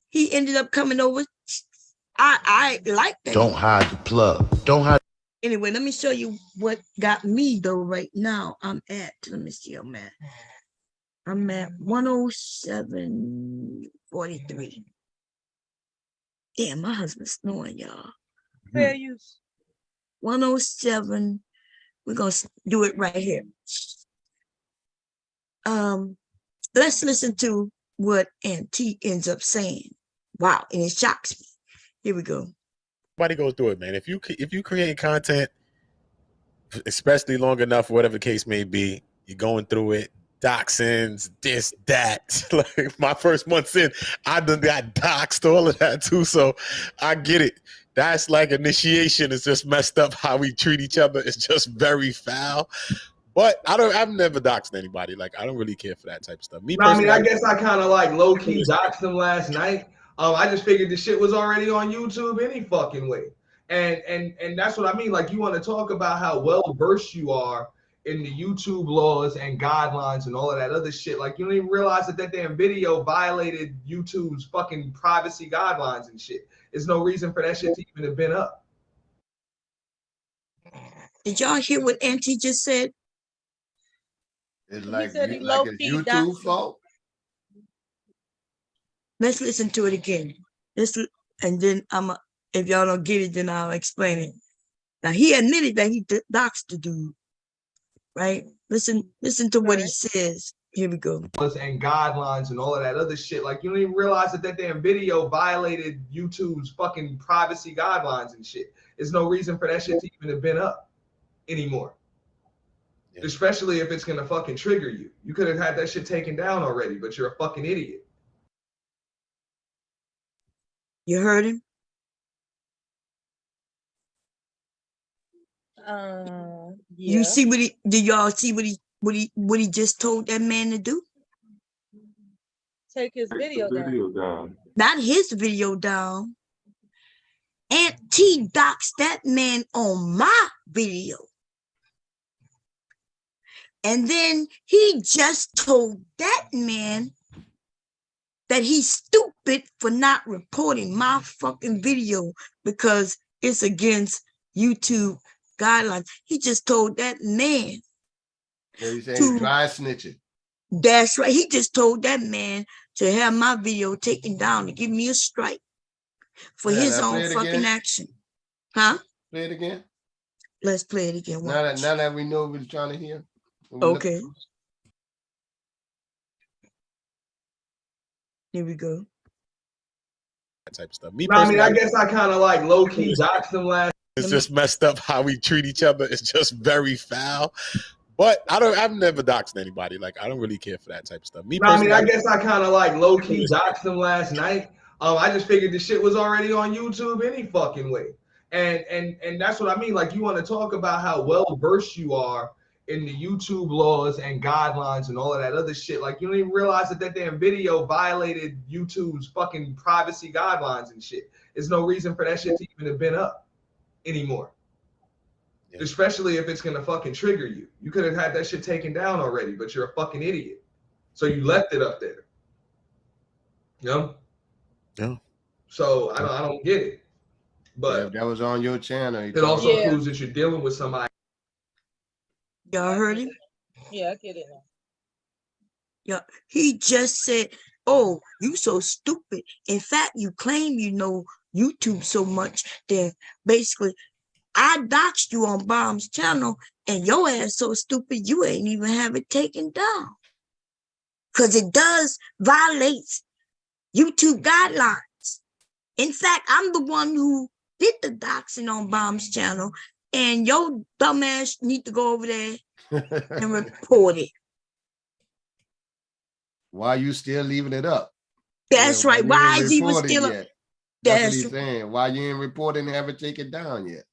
he ended up coming over. I like that. Don't hide the plug. Don't hide. Anyway, let me show you what got me though right now. Let me see, I'm at 107.43. Damn, my husband's snoring, y'all. Fair use. 107. We're gonna do it right here. Let's listen to what Auntie ends up saying. Wow, and it shocks me. Here we go. Everybody goes through it, man. If you create content, especially long enough, whatever the case may be, you're going through it. Doxins, this, that. Like my first month in, I done got doxed, all of that too. So I get it. That's like initiation. It's just messed up how we treat each other. It's just very foul. But I've never doxed anybody. Like I don't really care for that type of stuff. I guess I kind of like low key doxed him last night. I just figured the shit was already on YouTube any fucking way. And that's what I mean. Like you want to talk about how well versed you are in the YouTube laws and guidelines and all of that other shit. Like you don't even realize that damn video violated YouTube's fucking privacy guidelines and shit. There's no reason for that shit to even have been up. Did y'all hear what Auntie just said? It's like it's YouTube fault. Let's listen to it again. And then if y'all don't get it, then I'll explain it. Now he admitted that he doxed the dude, right? Listen to what he says. Here we go. And guidelines and all of that other shit. Like you don't even realize that damn video violated YouTube's fucking privacy guidelines and shit. There's no reason for that shit to even have been up anymore. Yeah. Especially if it's gonna fucking trigger you. You could have had that shit taken down already, but you're a fucking idiot. You heard him? Yeah. You see did y'all see what he just told that man to do? Take his video down. Not his video down. Auntie doxed that man on my video. And then he just told that man that he's stupid for not reporting my fucking video because it's against YouTube guidelines. He just told that man. Yeah, he's saying dry snitching. That's right. He just told that man to have my video taken down to give me a strike for his own fucking action. Huh? Play it again. Let's play it again. Now that we know what we're trying to hear. Okay. Here we go. That type of stuff. I guess I kind of like low key doxed him last. It's just messed up how we treat each other. It's just very foul. But I've never doxed anybody. Like I don't really care for that type of stuff. I guess I kind of like low key doxed him last night. I just figured the shit was already on YouTube any fucking way. And that's what I mean. Like you want to talk about how well versed you are in the YouTube laws and guidelines and all of that other shit. Like you don't even realize that damn video violated YouTube's fucking privacy guidelines and shit. There's no reason for that shit to even have been up anymore. Yeah. Especially if it's gonna fucking trigger you. You could have had that shit taken down already, but you're a fucking idiot. So you left it up there. Yeah. Yeah. So I don't get it. But yeah, if that was on your channel, he it also Yeah. proves that you're dealing with somebody. Y'all heard him? Yeah, I get it now. Yeah, he just said, "Oh, you so stupid. In fact, you claim you know YouTube so much that basically I doxed you on Bomb's channel, and your ass so stupid you ain't even have it taken down because it does violate YouTube guidelines. In fact, I'm the one who did the doxing on Bomb's channel, and your dumbass need to go over there and report it." Why you still leaving it up? That's Yeah, right. you Why ain't is he was reported still up? yet. That's what That's he's saying. Why you ain't reporting and haven't taken down yet?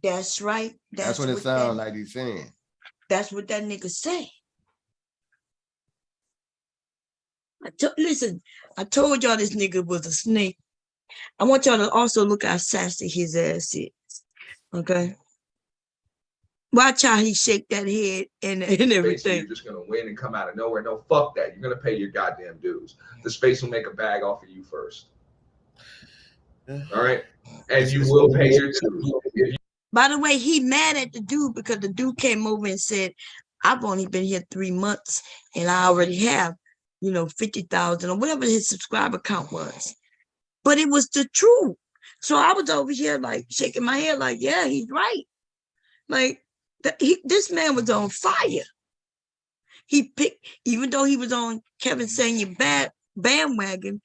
That's right. That's what it sounds like he's saying. That's what that nigga said. Listen, I told y'all this nigga was a snake. I want y'all to also look how sassy his ass is. Okay. Watch how he shake that head and everything. You're just gonna win and come out of nowhere. No, fuck that. You're gonna pay your goddamn dues. The space will make a bag off of you first. All right, and you will pay your dues. By the way, he mad at the dude because the dude came over and said, "I've only been here 3 months and I already have, 50,000 or whatever his subscriber count was." But it was the truth. So I was over here like shaking my head like, yeah, he's right. Like this man was on fire. He picked, even though he was on Kevin Samuel bandwagon,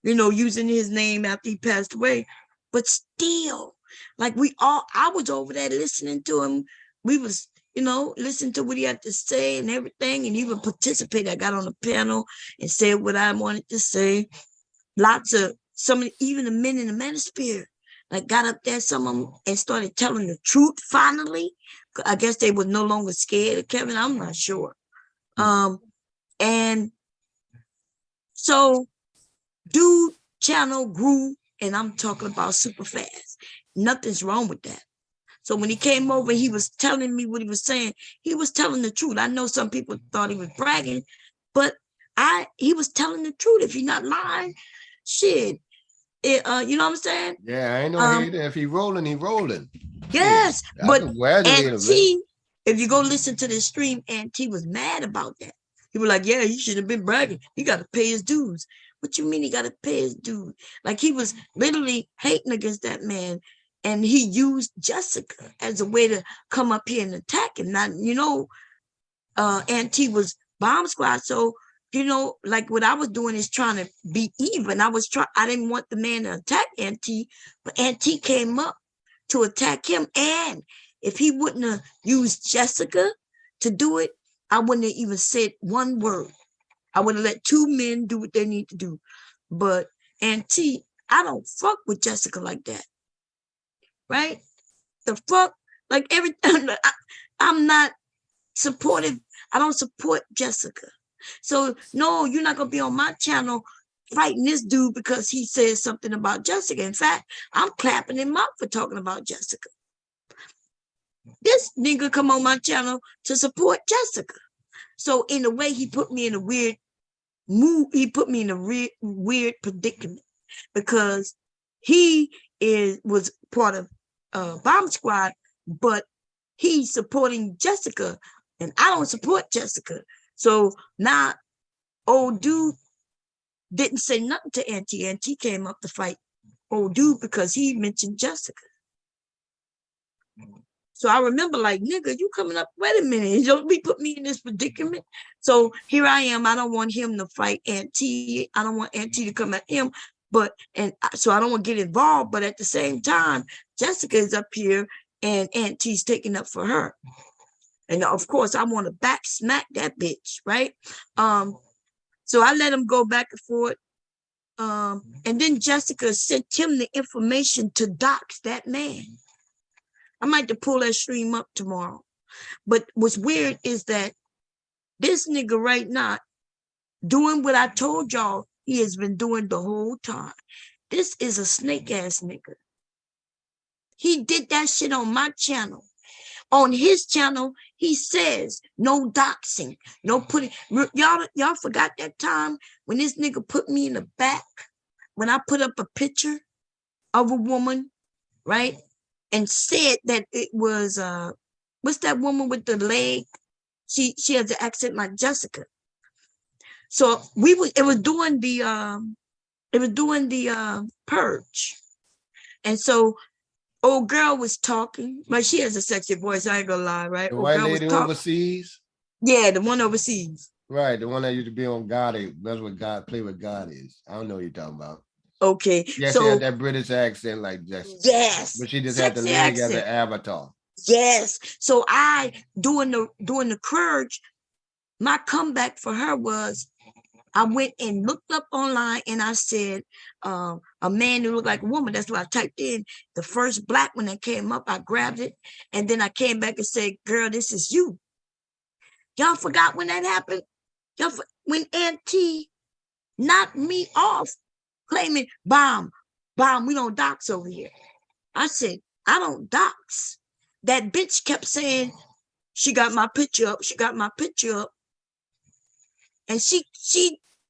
using his name after he passed away, but still, like I was over there listening to him. We was, listening to what he had to say and everything, and even participate. I got on the panel and said what I wanted to say. Lots of even the men in the manosphere, like got up there, some of them, and started telling the truth finally. I guess they were no longer scared of Kevin. I'm not sure. And so dude channel grew, and I'm talking about super fast. Nothing's wrong with that. So when he came over, he was telling me what he was saying. He was telling the truth. I know some people thought he was bragging, but he was telling the truth. If he's not lying, shit. You know what I'm saying? Yeah, I ain't no hater. If he rolling, he rolling. Yes, I but congratulate him, man. T, if you go listen to the stream, T was mad about that. He was like, "Yeah, he should have been bragging. He got to pay his dues." What you mean he got to pay his dues? Like he was literally hating against that man, and he used Jessica as a way to come up here and attack him. Not, T was Bomb Squad, so like what I was doing is trying to be even. I didn't want the man to attack T, but T came up to attack him. And if he wouldn't have used Jessica to do it, I wouldn't have even said one word. I would have let 2 men do what they need to do. But T, I don't fuck with Jessica like that. Right? The fuck? Like everything. I'm not supportive. I don't support Jessica. So no, you're not gonna be on my channel fighting this dude because he says something about Jessica. In fact, I'm clapping him up for talking about Jessica. This nigga come on my channel to support Jessica. So in a way, he put me in a weird mood. He put me in a weird predicament because he was part of Bomb Squad, but he's supporting Jessica, and I don't support Jessica. So now old dude didn't say nothing to Auntie. Auntie came up to fight old dude because he mentioned Jessica. So I remember like, nigga, you coming up, wait a minute, don't be put me in this predicament. So here I am. I don't want him to fight Auntie. I don't want Auntie to come at him. So I don't want to get involved. But at the same time, Jessica is up here and Auntie's taking up for her. And of course, I want to back smack that bitch, right? So I let him go back and forth. And then Jessica sent him the information to dox that man. I might have to pull that stream up tomorrow. But what's weird is that this nigga right now doing what I told y'all he has been doing the whole time. This is a snake ass nigga. He did that shit on my channel On his channel, he says no doxing, no putting. Y'all forgot that time when this nigga put me in the back when I put up a picture of a woman, right, and said that it was what's that woman with the leg? She has an accent like Jessica. So it was doing the purge, and so old girl was talking, but she has a sexy voice. I ain't gonna lie, right? The Old white girl was lady talking. overseas. Yeah, the one overseas. Right, the one that used to be on God. That's what God play with God is. I don't know what you're talking about. Okay, Yeah, so she had that British accent like Jessica. yes, But she just had the sexy leg as an accent. avatar. Yes. So I doing the purge. My comeback for her was I went and looked up online and I said a man who looked like a woman. That's what I typed in. The first black one that came up, I grabbed it, and then I came back and said, "Girl, this is you." Y'all forgot when that happened? When Auntie knocked me off, claiming bomb, we don't dox over here. I said, I don't dox. That bitch kept saying, she got my picture up, she got my picture up. And she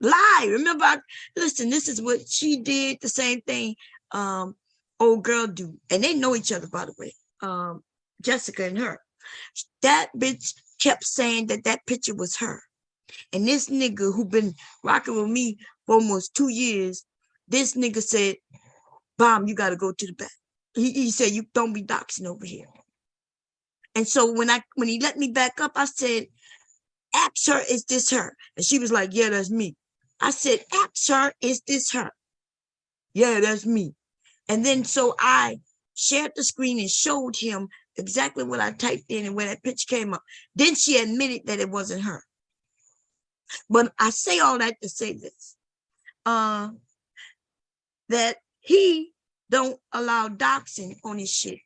lied. Remember, listen, this is what she did, the same thing old girl do. And they know each other, by the way. Jessica and her. That bitch kept saying that picture was her. And this nigga who been rocking with me for almost 2 years, this nigga said, Bomb, you got to go to the back. He said, you don't be doxing over here. And so when he let me back up, I said, ask her, is this her? And she was like, yeah, that's me. I said, ask her, is this her? Yeah, that's me. And then so I shared the screen and showed him exactly what I typed in and where that picture came up. Then she admitted that it wasn't her. But I say all that to say this, that he don't allow doxing on his shit.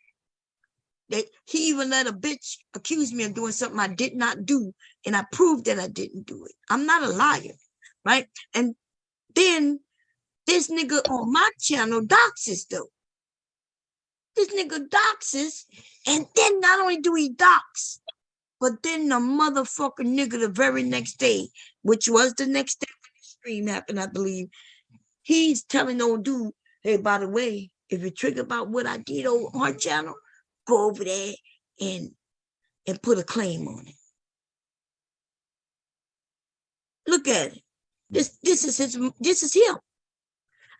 That he even let a bitch accuse me of doing something I did not do, and I proved that I didn't do it. I'm not a liar, right? And then this nigga on my channel doxes though. This nigga doxes, and then not only do he dox, but then the motherfucking nigga the very next day, which was the next day when the stream happened, I believe, he's telling old dude, hey, by the way, if you're triggered about what I did on our channel, go over there and put a claim on it. Look at it. This is him.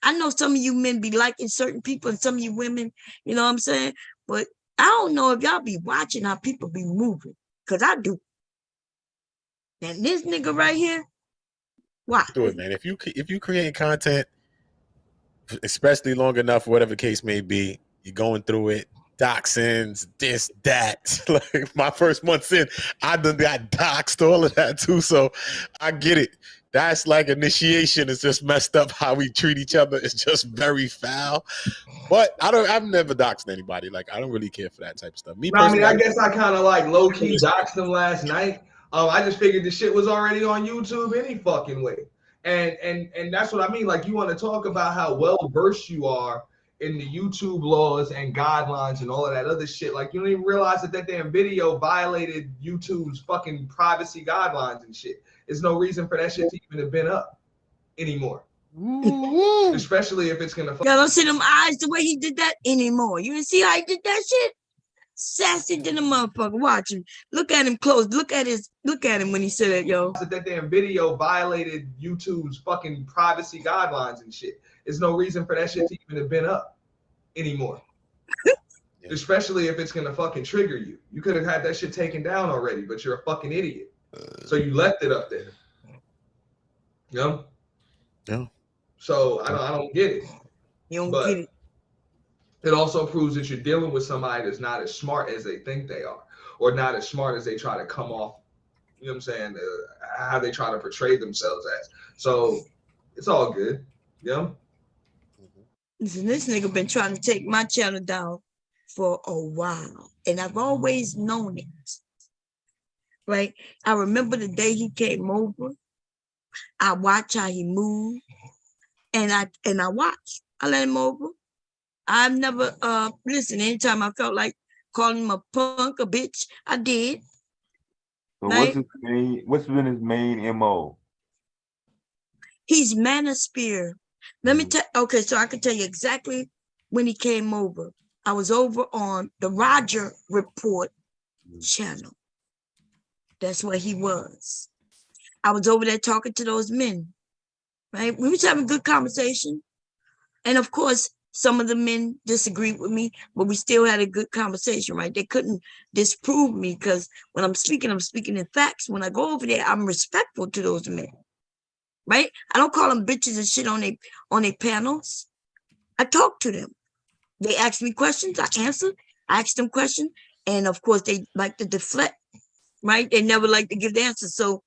I know some of you men be liking certain people and some of you women, you know what I'm saying? But I don't know if y'all be watching how people be moving, because I do. And this nigga right here, why? Do it, man. If you create content, especially long enough, whatever the case may be, you're going through it, doxins, this, that. Like my first months in, I done got doxed, all of that too. So I get it. That's like initiation. It's just messed up how we treat each other. It's just very foul. But I've never doxed anybody. Like I don't really care for that type of stuff. Me No, I mean, personally, I guess I kind of like low key doxed him last night. I just figured the shit was already on YouTube any fucking way. And that's what I mean. Like, you want to talk about how well versed you are in the YouTube laws and guidelines and all of that other shit. Like, you don't even realize that damn video violated YouTube's fucking privacy guidelines and shit. There's no reason for that shit to even have been up anymore. Especially if it's gonna. Y'all don't see them eyes the way he did that anymore. You didn't see how he did that shit? Sassy than a motherfucker. Watch him. Look at him close. Look at him when he said that, yo. That damn video violated YouTube's fucking privacy guidelines and shit. There's no reason for that shit to even have been up anymore. Especially if it's gonna fucking trigger you. You could have had that shit taken down already, but you're a fucking idiot. So you left it up there. You know? Yeah. So I don't get it. You don't get it. It also proves that you're dealing with somebody that's not as smart as they think they are, or not as smart as they try to come off, you know what I'm saying, how they try to portray themselves as. So it's all good, you know? Listen, this nigga been trying to take my channel down for a while, and I've always known it, right? I remember the day he came over. I watched how he moved, and I watched. I let him over. I've never, listen, anytime I felt like calling him a punk, a bitch. I did. So Right? what's been his main MO? He's manosphere. Let me tell. Okay, so I can tell you exactly when he came over. I was over on the Roger Report channel. That's where he was. I was over there talking to those men. Right? We was having good conversation. And of course, some of the men disagreed with me, but we still had a good conversation, right? They couldn't disprove me because when I'm speaking in facts. When I go over there, I'm respectful to those men, right? I don't call them bitches and shit on their panels. I talk to them. They ask me questions, I answer. I ask them questions, and of course, they like to deflect, right? They never like to give the answer. So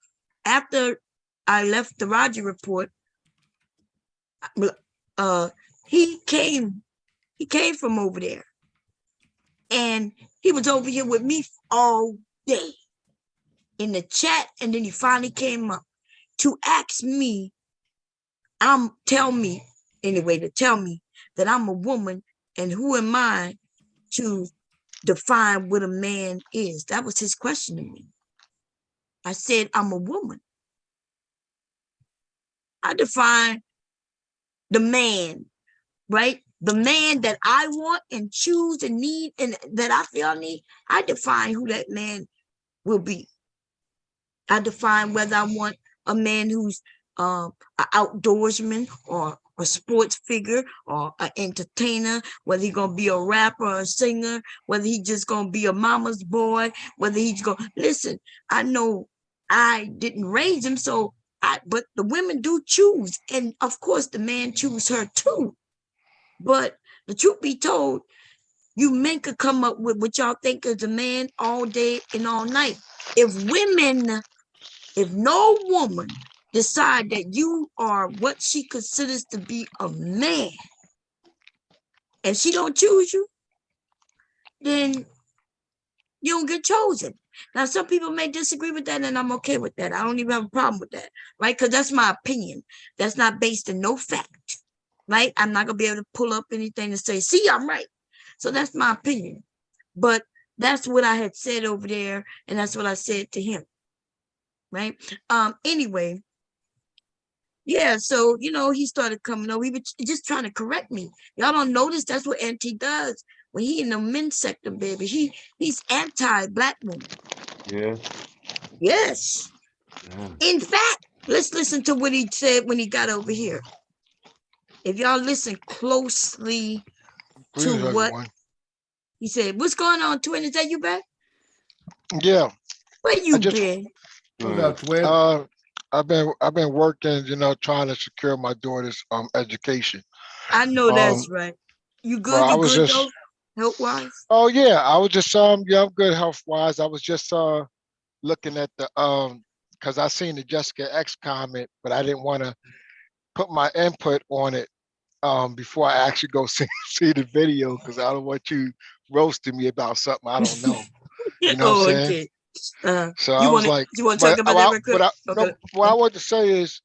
after I left the Roger Report, he came from over there, and he was over here with me all day in the chat, and then he finally came up to ask me, tell me that I'm a woman, and who am I to define what a man is? That was his question to me. I said, I'm a woman. I define the man, right? The man that I want and choose and need and that I feel I need, I define who that man will be. I define whether I want a man who's an outdoorsman or a sports figure or an entertainer, whether he's gonna be a rapper or a singer, whether he's just gonna be a mama's boy, whether he's gonna listen. I know I didn't raise him, but the women do choose, and of course the man choose her too. But the truth be told, you men could come up with what y'all think is a man all day and all night. If no woman decide that you are what she considers to be a man, and she don't choose you, then you don't get chosen. Now, some people may disagree with that, and I'm okay with that. I don't even have a problem with that, right? Because that's my opinion. That's not based in no fact, right? I'm not going to be able to pull up anything to say, see, I'm right. So that's my opinion. But that's what I had said over there, and that's what I said to him, right? Anyway, yeah, so, he started coming over. He was just trying to correct me. Y'all don't notice that's what Auntie does. When he in the men's sector, baby, he's anti-black woman. Yeah. Yes. Yeah. In fact, let's listen to what he said when he got over here. If y'all listen closely to what he said. What's going on, Twin? Is that you back? Yeah. Where you been? What's up, Twin? I've been working, trying to secure my daughter's education. I know that's right. You good? Well, I You was good just though? Health wise? Oh yeah, I was just I'm good health wise. I was just looking at the because I seen the Jessica X comment, but I didn't want to put my input on it before I actually go see the video, because I don't want you roasting me about something I don't know. You know what I'm saying? Okay. So I was like, you want to talk about that real quick? No, what I want to say is,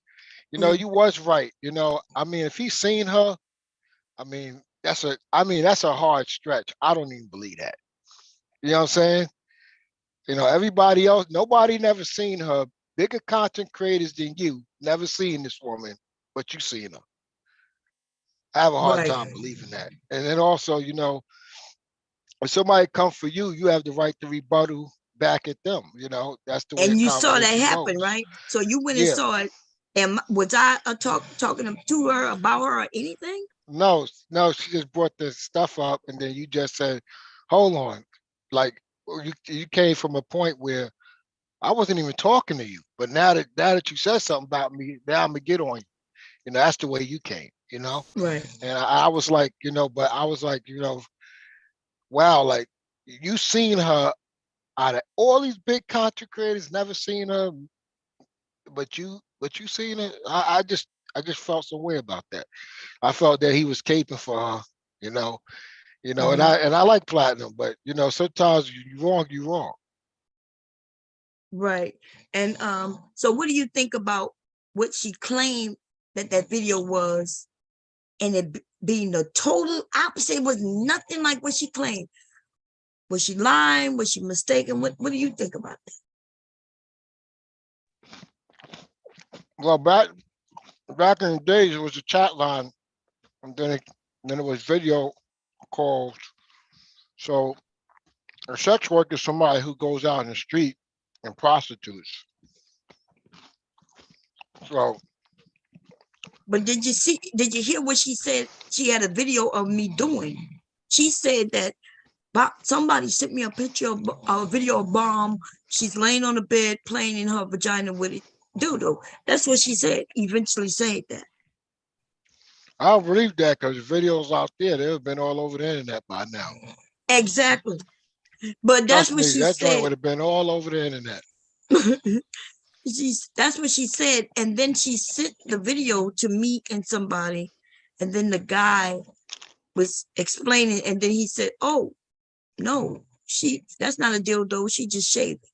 you was right. I mean, if he's seen her, I mean, that's a hard stretch. I don't even believe that. You know what I'm saying? Everybody else, nobody never seen her. Bigger content creators than you never seen this woman, but you seen her. I have a hard time believing that. And then also, if somebody comes for you, you have the right to rebuttal back at them. That's the way And a you saw that conversation happen, goes. right? So you went and Yeah. saw it. And was I talking to her about her or anything? No, she just brought the stuff up, and then you just said, "Hold on," like you came from a point where I wasn't even talking to you, but now that you said something about me, now I'm gonna get on you. That's the way you came. Right. And I was like, but I was like, wow, like you seen her out of all these big content creators, never seen her, but you seen her. I just felt some way about that. I felt that he was caping for her, and I like platinum, but sometimes you wrong. Right. And so what do you think about what she claimed that video was, and it being the total opposite? It was nothing like what she claimed. Was she lying? Was she mistaken? What do you think about that? Well, back in the days, it was a chat line, and then it was video calls. So a sex worker is somebody who goes out in the street and prostitutes. So, but did you hear what she said? She had a video of me doing. She said that somebody sent me a picture of a video of Bomb. She's laying on the bed playing in her vagina with it. Doodle. That's what she said. Eventually said that. I don't believe that because videos out there, they've been all over the internet by now. Exactly. But that's what she that said. joint would have been all over the internet. That's what she said. And then she sent the video to me and somebody. And then the guy was explaining. And then he said, oh, no, that's not a dildo. She just shaved it.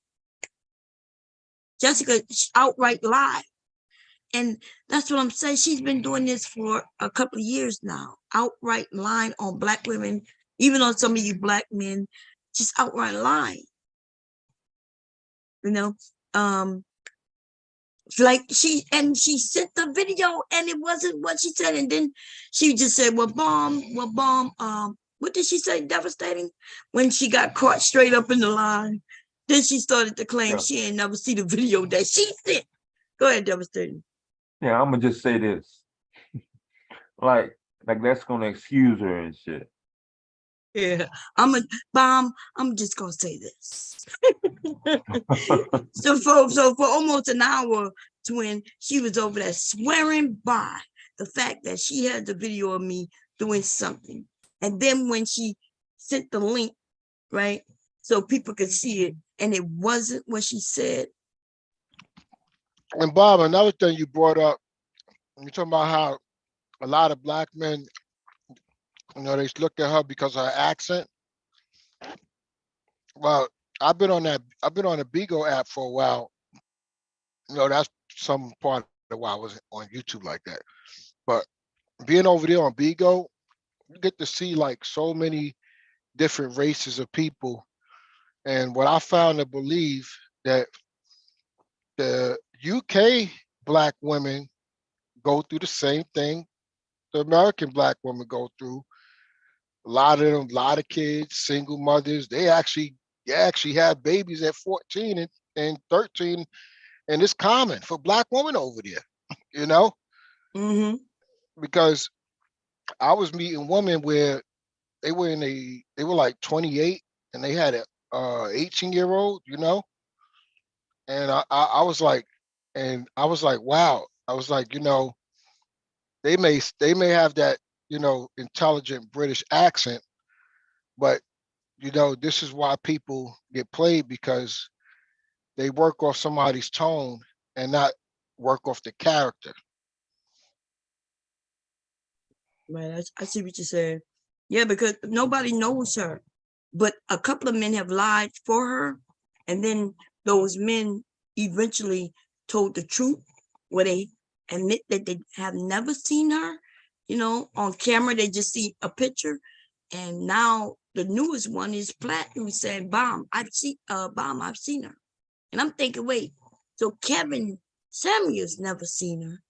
Jessica outright lied. And that's what I'm saying. She's been doing this for a couple of years now. Outright lying on Black women, even on some of you Black men, just outright lying. You know, like she sent the video and it wasn't what she said. And then she just said, well, Bomb, what did she say? Devastating. When she got caught straight up in the line, then she started to claim she ain't never seen the video that she sent. Go ahead, Devastating. Yeah, I'm gonna just say this. like that's gonna excuse her and shit. Yeah, I'm just gonna say this. so for almost an hour, Twin, she was over there swearing by the fact that she had the video of me doing something. And then when she sent the link, right, so people could see it, and it wasn't what she said. And Bob, another thing you brought up, you're talking about how a lot of Black men, they look at her because of her accent. Well, I've been on the Bigo app for a while. That's some part of why I wasn't on YouTube like that. But being over there on Bigo, you get to see like so many different races of people. And what I found to believe that the UK Black women go through the same thing the American Black women go through. A lot of them, a lot of kids, single mothers, they actually have babies at 14 and 13, and it's common for Black women over there, Mm-hmm. Because I was meeting women where they were like 28 and they had a 18-year-old, and I was like, wow. I was like, they may have that, intelligent British accent, but this is why people get played, because they work off somebody's tone and not work off the character. Right, I see what you're saying. Yeah, because nobody knows her, but a couple of men have lied for her, and then those men eventually told the truth, where they admit that they have never seen her, on camera. They just see a picture, and now the newest one is Platt, who said, Bomb, I've seen her. And I'm thinking, wait, so Kevin Samuels never seen her,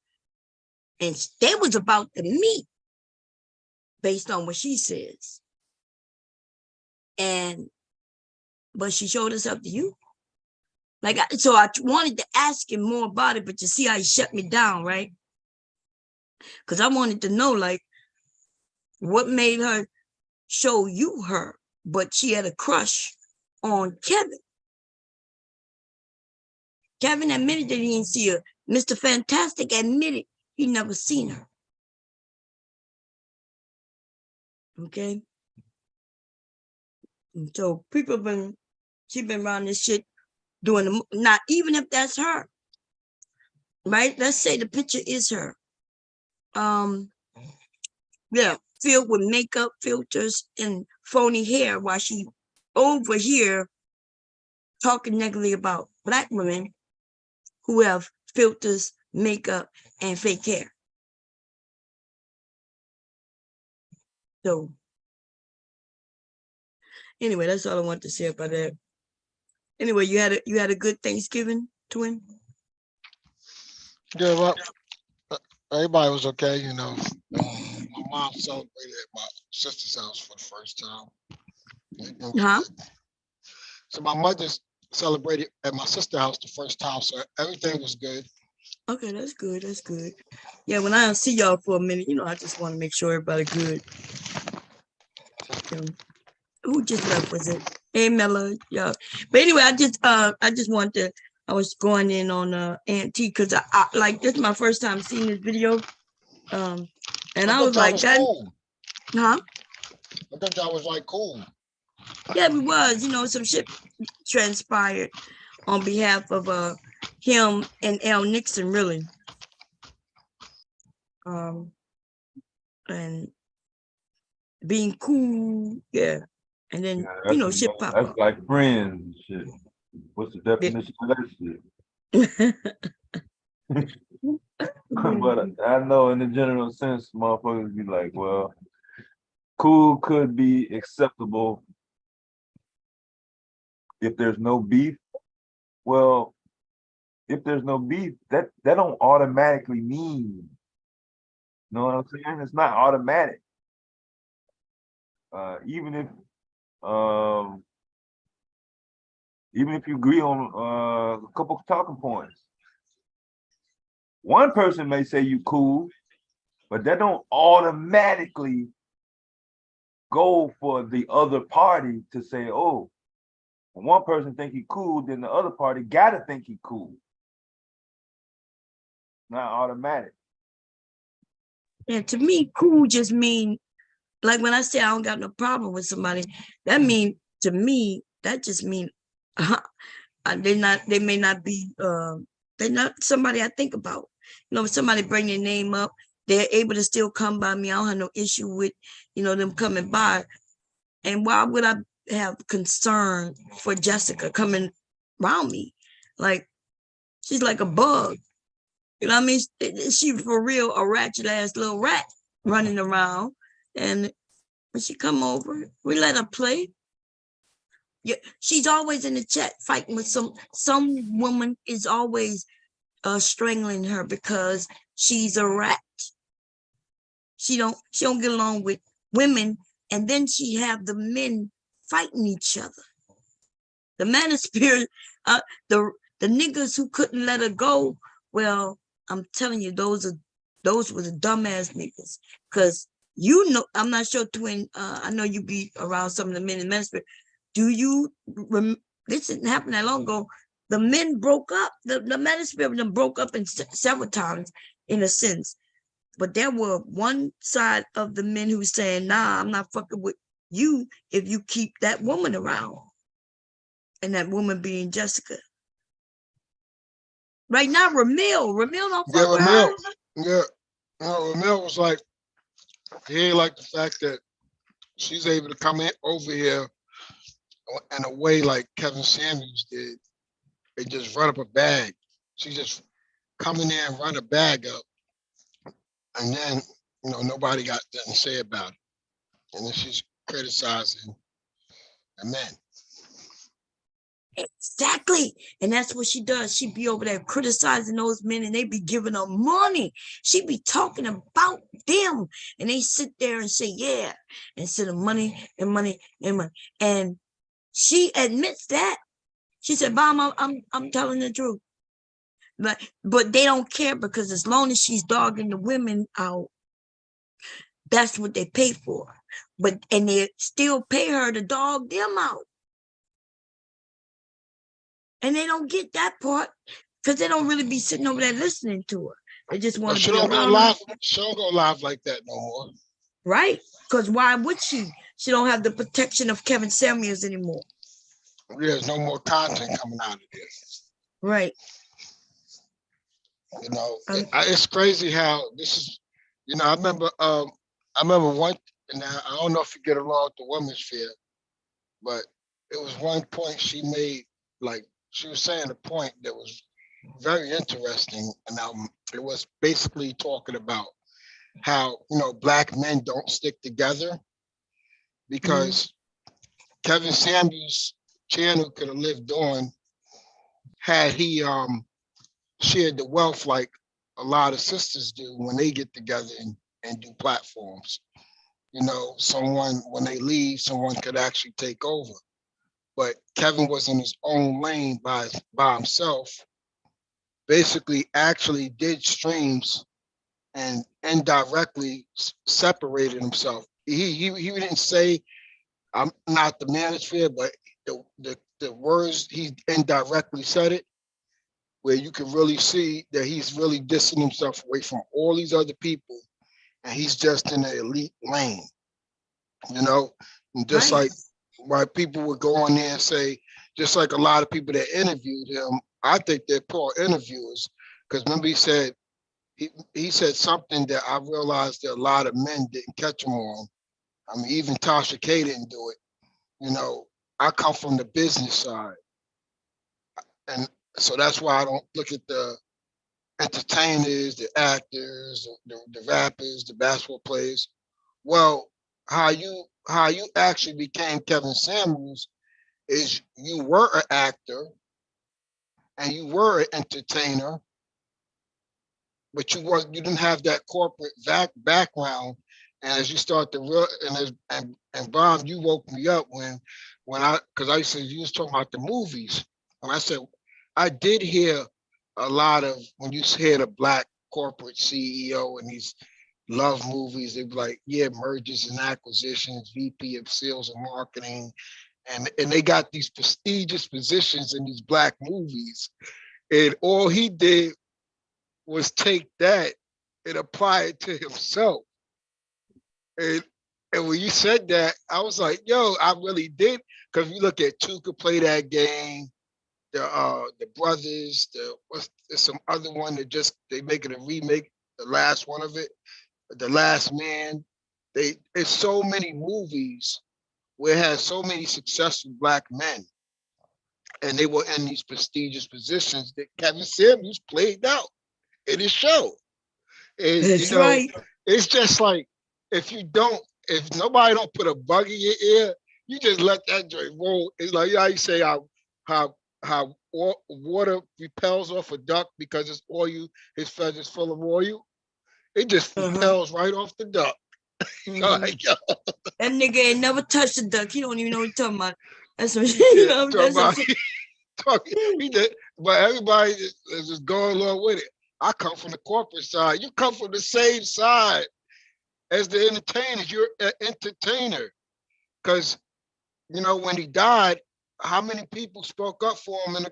and they was about to meet based on what she says. But she showed herself to you. So I wanted to ask him more about it, but you see how he shut me down, right? Because I wanted to know, what made her show you her, but she had a crush on Kevin. Kevin admitted that he didn't see her. Mr. Fantastic admitted he never seen her. Okay? And so she's been around this shit doing not even if that's her, right? Let's say the picture is her. Yeah, filled with makeup, filters, and phony hair, while she over here talking negatively about Black women who have filters, makeup, and fake hair. So, Anyway, that's all I want to say about that. Anyway, you had a good Thanksgiving, twin? Yeah, well, everybody was okay, you know. My mom celebrated at my sister's house for the first time. Huh? So my mother celebrated at my sister's house the first time, so everything was good. Okay, that's good. That's good. Yeah, when I don't see y'all for a minute, I just want to make sure everybody good. Who just left? Was it? Hey, Mella. Yeah. But anyway, I just wanted to. I was going in on Aunt T because I like this is my first time seeing this video. And I was like that. Cool. Huh? I thought y'all was like cool. Yeah, we was. Some shit transpired on behalf of him and L. Nixon, really. And being cool, yeah. And then shit pop that's up. like friends and shit. What's the definition of that shit? But I know in the general sense, motherfuckers be like, well, cool could be acceptable if there's no beef. Well, if there's no beef, that don't automatically mean, you know what I'm saying? It's not automatic. Even if you agree on a couple of talking points, one person may say you cool, but that don't automatically go for the other party to say, oh, when one person think he cool, then the other party gotta think he cool. Not automatic. And to me, cool just mean, like when I say I don't got no problem with somebody, that mean to me, that just mean they may not be they're not somebody I think about. If somebody bring their name up, they're able to still come by me. I don't have no issue with them coming by. And why would I have concern for Jessica coming around me? Like, she's like a bug. You know what I mean? She for real a ratchet ass little rat running around. And when she come over, we let her play. Yeah, she's always in the chat fighting with some woman is always strangling her because she's a rat. She don't get along with women, and then she have the men fighting each other. The manosphere, the niggas who couldn't let her go. Well, I'm telling you, those were the dumbass niggas. Because I'm not sure, twin. I know you be around some of the men in the manosphere. Do you? This didn't happen that long ago. The men broke up. The manosphere of them broke up in several times, in a sense. But there were one side of the men who was saying, nah, I'm not fucking with you if you keep that woman around. And that woman being Jessica. Right now, Ramil don't fuck with her. Yeah. Ramil was like, he ain't like the fact that she's able to come in over here in a way like Kevin Samuels did. They just run up a bag. She just come in there and run a bag up. And then, nobody got nothing to say about it. And then she's criticizing the men. Exactly. And that's what she does. She be over there criticizing those men and they be giving her money. She be talking about them. And they sit there and say, yeah, instead of money and money and money. And she admits that. She said, Mom, I'm telling the truth. But they don't care because as long as she's dogging the women out, that's what they pay for. And they still pay her to dog them out. And they don't get that part because they don't really be sitting over there listening to her. They just want to be around. She don't go live like that no more. Right? Because why would she? She don't have the protection of Kevin Samuels anymore. There's no more content coming out of this. Right. It's crazy how this is. I remember one. Now I don't know if you get along with the women's sphere, but it was one point she made. Like she was saying a point that was very interesting, and it was basically talking about how Black men don't stick together because Kevin Samuels' channel could have lived on had he shared the wealth like a lot of sisters do when they get together and do platforms. You know, someone, when they leave, someone could actually take over. But Kevin was in his own lane by himself, basically actually did streams and indirectly separated himself. He didn't say, I'm not the manosphere, but the words, he indirectly said it, where you can really see that he's really dissing himself away from all these other people, and he's just in the elite lane, you know? And just like why people would go on there and say, just like a lot of people that interviewed him, I think they're poor interviewers, because remember he said something that I realized that a lot of men didn't catch him on. I mean, even Tasha K didn't do it. You know, I come from the business side. And so that's why I don't look at the entertainers, the actors, the rappers, the basketball players. Well, how you actually became Kevin Samuels is you were an actor and you were an entertainer, but you didn't have that corporate background. And as you start to real and Bob, you woke me up because I said you was talking about the movies, and I said I did hear a lot of when you hear the black corporate CEO and these love movies, they'd be like, yeah, mergers and acquisitions, VP of sales and marketing, and they got these prestigious positions in these black movies, and all he did was take that and apply it to himself. And when you said that, I was like, yo, I really did. Because you look at Two Could Play That Game, the brothers, there's some other one that they making a remake, the last one of it, The Last Man. It's so many movies where it has so many successful black men, and they were in these prestigious positions that Kevin Samuels played out in his show. And That's right. it's just like if nobody don't put a bug in your ear, you just let that joint roll. It's like you say how water repels off a duck because it's oil, his feathers full of oil. It just repels right off the duck. Like, that nigga ain't never touched a duck. He don't even know what he's talking about. That's what he did, but everybody is just going along with it. I come from the corporate side. You come from the same side as the entertainers. You're an entertainer. Because, when he died, how many people spoke up for him? And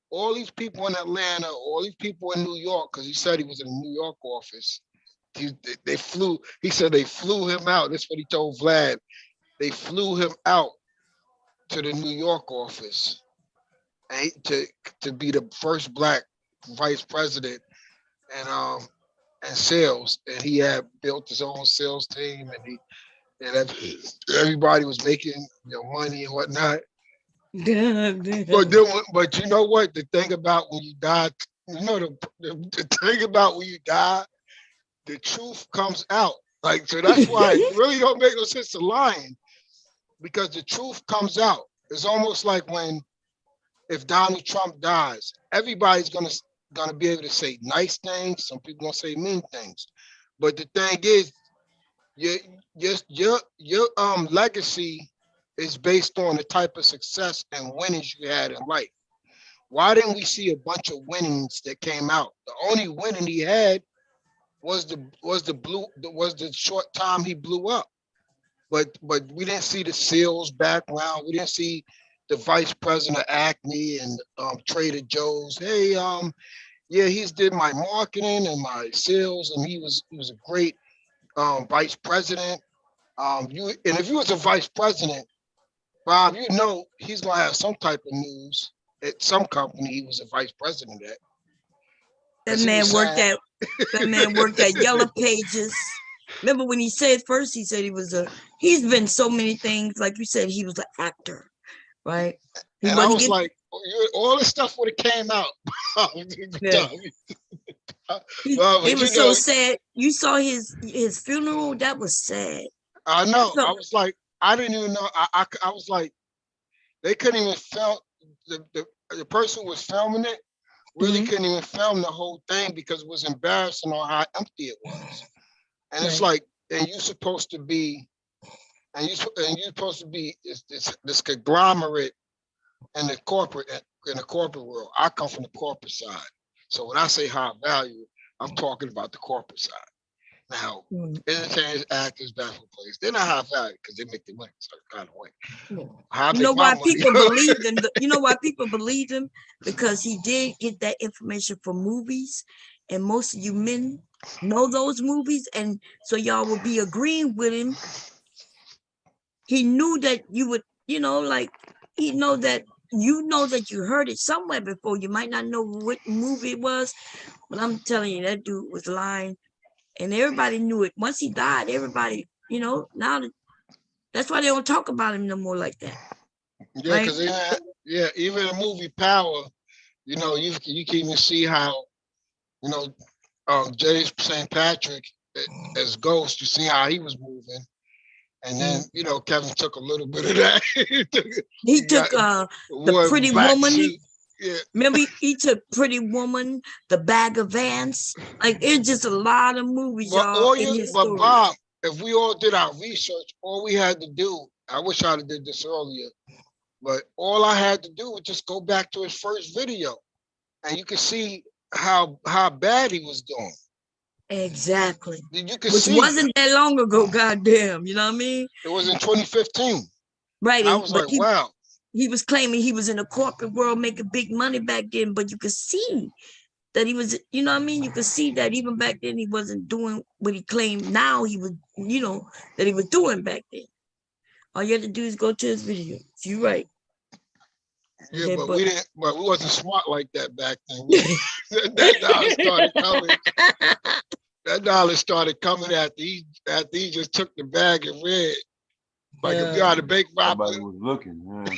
all these people in Atlanta, all these people in New York, because he said he was in the New York office. He said they flew him out. That's what he told Vlad. They flew him out to the New York office to be the first black vice president and sales, and he had built his own sales team, and everybody was making money and whatnot. But you know what? The thing about when you die, the thing about when you die, the truth comes out. Like, so that's why it really don't make no sense to lying, because the truth comes out. It's almost like if Donald Trump dies, everybody's gonna be able to say nice things. Some people gonna say mean things, but the thing is, your legacy is based on the type of success and winnings you had in life. Why didn't we see a bunch of winnings that came out? The only winning he had was the short time he blew up. But we didn't see the sales background. We didn't see the vice president of Acme and Trader Joe's. Hey, yeah, he's did my marketing and my sales, and he was a great vice president. And if you was a vice president, Bob, he's gonna have some type of news at some company he was a vice president at. That man worked at Yellow Pages. Remember when he said first, he said he's been so many things. Like you said, he was an actor, right? And I was like, all this stuff would have came out. It was so sad. You saw his funeral. That was sad. I know. I was like, I didn't even know. I was like, they couldn't even film the person who was filming it. Really couldn't even film the whole thing because it was embarrassing on how empty it was. And it's like, and you're supposed to be, you're supposed to be this conglomerate in the corporate world. I come from the corporate side. So when I say high value, I'm talking about the corporate side. Now, entertainers, actors, basketball players, they're not high value because they make their money a certain kind of way. You know why people believe him? You know why people believe him? Because he did get that information from movies, and most of you men know those movies, and so y'all will be agreeing with him. He knew that you would, like he know that you heard it somewhere before. You might not know what movie it was, but I'm telling you, that dude was lying, and everybody knew it. Once he died, everybody, now that's why they don't talk about him no more like that. Yeah, because even in the movie Power, you can even see how, Jay St. Patrick as Ghost, you see how he was moving. And then, Kevin took a little bit of that. he took the Pretty Woman. Remember, he took Pretty Woman, The Bag of Ants. Like, it's just a lot of movies, y'all, in his story. Bob, if we all did our research, all we had to do, I wish I'd have did this earlier, but all I had to do was just go back to his first video, and you can see how bad he was doing. Exactly. You can Which see wasn't that long ago, goddamn. You know what I mean? It was in 2015. Right. I was like, wow. He was claiming he was in the corporate world making big money back then, but you could see that he was, you know what I mean? You could see that even back then he wasn't doing what he claimed now he was, that he was doing back then. All you had to do is go to his video. You're right. Yeah, okay, but we wasn't smart like that back then. That dollar started coming. That dollar started coming after he just took the bag and read. Like if you had a bake robber. Somebody was looking. Yeah.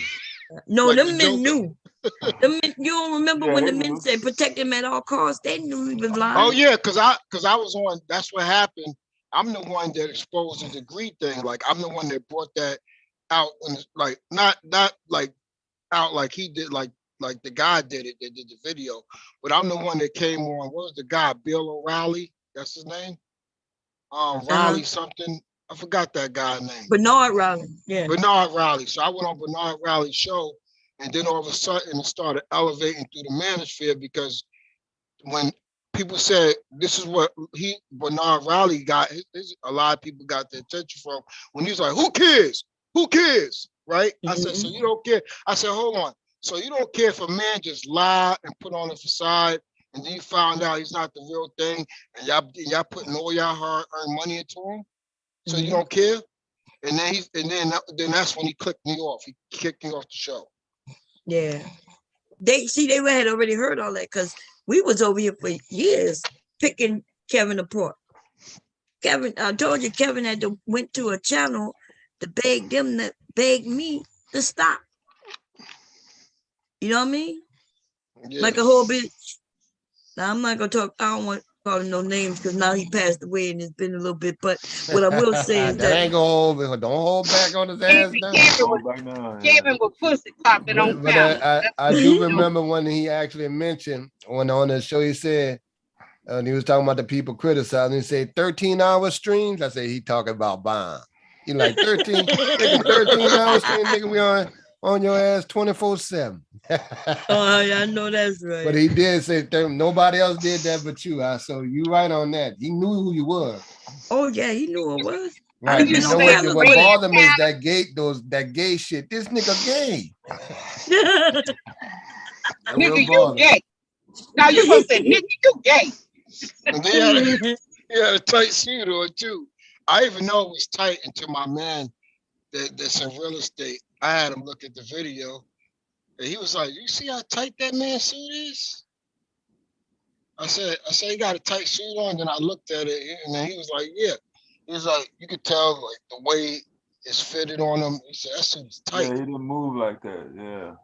No, like them men knew. You don't remember when the men said protect him at all costs? They knew he was lying. Oh yeah, because I was on. That's what happened. I'm the one that exposed the degree thing. Like I'm the one that brought that out, and like not like out like he did, like the guy did it. That did the video, but I'm the one that came on. What was the guy? Bill O'Reilly. That's his name. Riley something. I forgot that guy's name. Bernard Riley. Yeah. Bernard Riley. So I went on Bernard Riley's show, and then all of a sudden it started elevating through the manosphere because when people said this is what Bernard Riley got, a lot of people got the attention from when he was like, "Who cares? Who cares?" Right? I said, "So you don't care?" I said, "Hold on. So you don't care if a man just lie and put on a facade, and then you found out he's not the real thing, and y'all putting all y'all hard-earned money into him? So you don't care?" And then that's when he clicked me off. He kicked me off the show. Yeah. They had already heard all that because we was over here for years picking Kevin apart. I told you Kevin went to a channel to beg me to stop. You know what I mean? Yeah. Like a whole bitch. Now I'm not gonna talk. I don't want to call him no names because now he passed away and it's been a little bit. But what I will say is that ain't gonna don't hold back on his ass. Kevin was pussy popping on camera. I do remember when he actually mentioned on the show. He said, and he was talking about the people criticizing. He said 13-hour streams. I say he talking about Bond. He like 13 13-hour stream, nigga. We on your ass 24/7. Oh, yeah, I know that's right. But he did say nobody else did that but you. So you right on that. He knew who you was. Oh yeah, he knew who it was. Right. You know what bothered me is that gay shit. This nigga gay. Nigga, you gay. Now you gonna say, nigga, you gay. And he had a tight suit on too. I even know it was tight until my man that's in real estate. I had him look at the video, and he was like, "You see how tight that man's suit is?" I said, "He got a tight suit on." Then I looked at it, and then he was like, "Yeah." He was like, "You could tell like the way it's fitted on him." He said, "That suit's tight." Yeah, he didn't move like that. Yeah.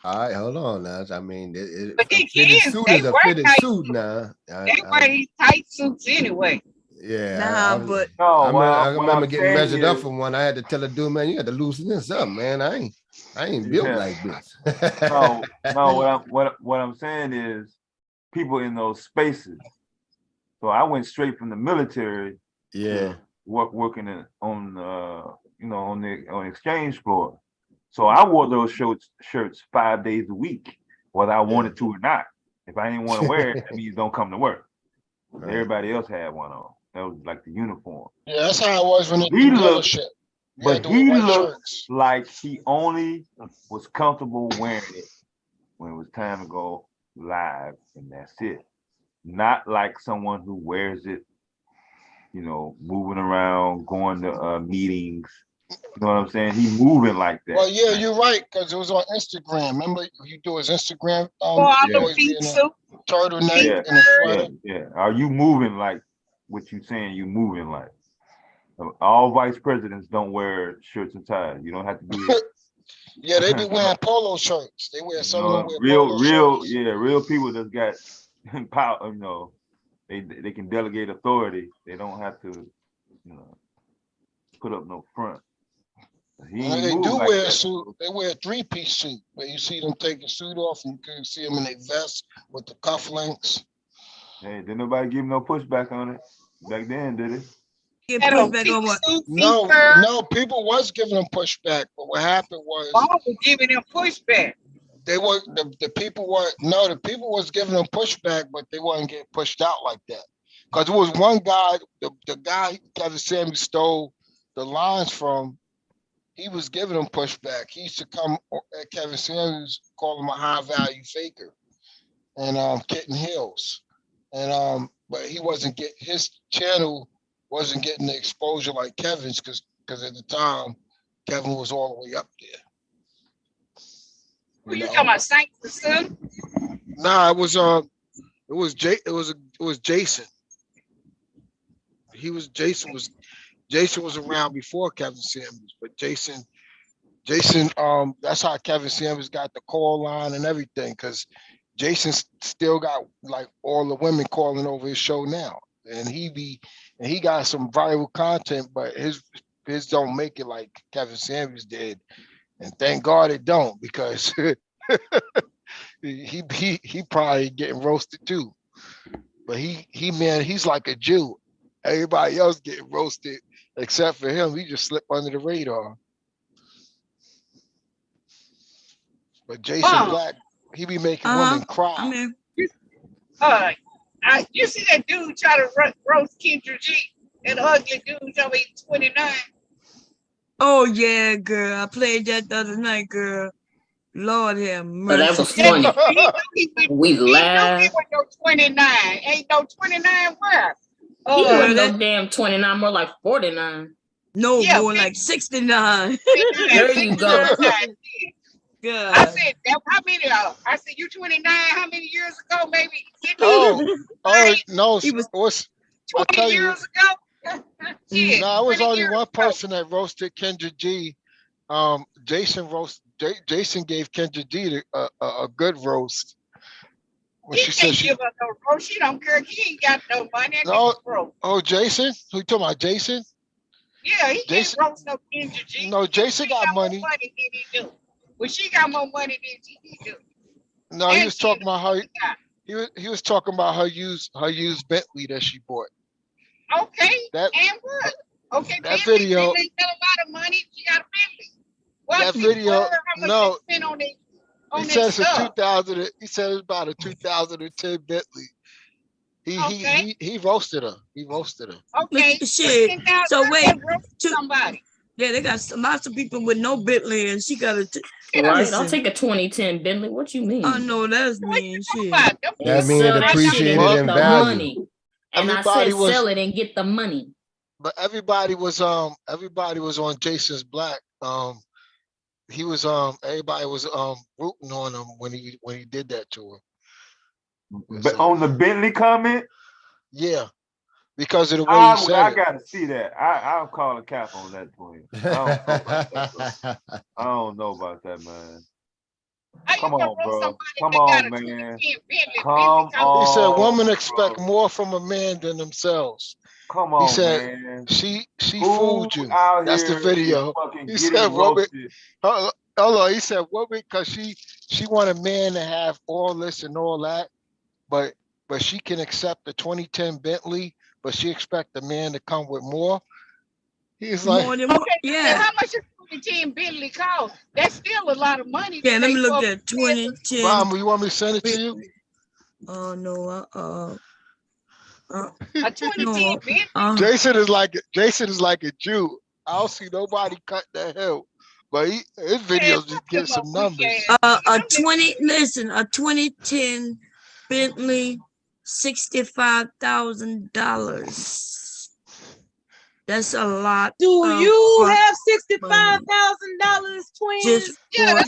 All right, hold on now. I mean, but a fitted suit is a fitted suit now. They wear these tight suits anyway. Yeah, Nah, but No, I what remember I'm getting saying measured up is, for one. I had to tell a dude, man, you had to loosen this up, man. I ain't built yeah, like this. no, what I'm saying is, people in those spaces. So I went straight from the military Yeah. to working on on the exchange floor. So I wore those shirts 5 days a week, whether I wanted to or not. If I didn't want to wear it, that means don't come to work. Right. Everybody else had one on. That was like the uniform. Yeah, that's how it was when it He was looked, dealership. You but had to wear he white looked shirts. like he only was comfortable wearing it when it was time to go live, and that's it. Not like someone who wears it, moving around, going to meetings. You know what I'm saying? He moving like that. Well, yeah, you're right, because it was on Instagram. Remember, you do his Instagram. Yeah. Always be in a turtleneck Yeah, and a sweater. yeah. Are you moving like what you saying you moving like? All vice presidents don't wear shirts and ties. You don't have to do Yeah, they be wearing polo shirts. They wear some of them wear real, polo shirts. real people that's got power. They can delegate authority. They don't have to, put up no front. He ain't They move do like wear a that. suit. They wear a three-piece suit where you see them take the suit off and you can see them in their vest with the cufflinks. Hey, didn't nobody give him no pushback on it back then, did it? Get pushback on what? No, people was giving them pushback, but what happened was Paul was giving them pushback. they were the people were no, the people was giving them pushback, but they wasn't getting pushed out like that. Because there was one guy, the guy Kevin Samuels stole the lines from. He was giving them pushback. He used to come at Kevin Samuels, call him a high value faker, and Kitten Hills, and but he wasn't getting his channel wasn't getting the exposure like Kevin's because at the time Kevin was all the way up there. Who you talking about, Saint the son? Nah, it was Jason. Jason was around before Kevin Samuels, but Jason, that's how Kevin Samuels got the call line and everything, because Jason still got like all the women calling over his show now, and he got some viral content, but his don't make it like Kevin Samuels did, and thank God it don't, because he probably getting roasted too. But he's like a Jew. Everybody else getting roasted except for him. He just slipped under the radar. But Jason Black, he be making women cry. I mean, you see that dude try to roast Kendra G, that ugly dude over 29. oh yeah, girl. I played that the other night, girl. Lord have mercy. that was funny. We He knew laughed. he was no 29. Ain't no 29 where? He wasn't no damn 29, more like 49. No, Yeah, more like 69. There you go. God. I said, how many? I said, you 29. How many years ago? Maybe. No, He was what's 20 years ago. Shit, no, it was 20 only years one ago. person that roasted Kendra G. Jason gave Kendra G a good roast. When He she can't said give her no roast. She don't care. He ain't got no money. Jason? Who you talking about, Jason? Yeah, he can't roast no Kendra G. No, Jason got money. More money than he do. Well, she got more money than he do. No, he was talking about how he was talking about her used Bentley that she bought. Okay, and what? Okay, that Bentley, video. They got a lot of money. She got a Bentley. Well, that video. How much No, they spent on it? He said it's a 2000. He said it's about a 2010 Bentley. He roasted her. He roasted her. Okay, shit. So wait, somebody. Yeah, they got lots of people with no Bentley, and she got a. Right, I'll take a 2010 Bentley. What you mean? I know that's mean shit. That means it appreciated in value. Money. And I said sell it and get the money. But everybody was on Jason's Black. He was everybody was rooting on him when he did that to her. But on the Bentley comment? Yeah. Because of the way he said I it. gotta see that. I'll call a cap on that for you. I don't know about that, man. Come on, bro. Come on, man. Come He on. said women bro. expect more from a man than themselves. Come He on, said man. she Who fooled you. out That's the here is video. fucking He getting said woman. roasted? Hold on. He said woman because she want a man to have all this and all that, but she can accept the 2010 Bentley, but she expect the man to come with more. He's like, More than what? Yeah. How much is 2010 Bentley cost? That's still a lot of money. Yeah, let me look at 2010. Mom, you want me to send it to you? Oh no, A 2010 no. Bentley. Jason is like a Jew. I don't see nobody cut that hill, but his videos just give some numbers. A 2010 Bentley, $65,000. That's a lot. Do you have $65,000, twins? Just for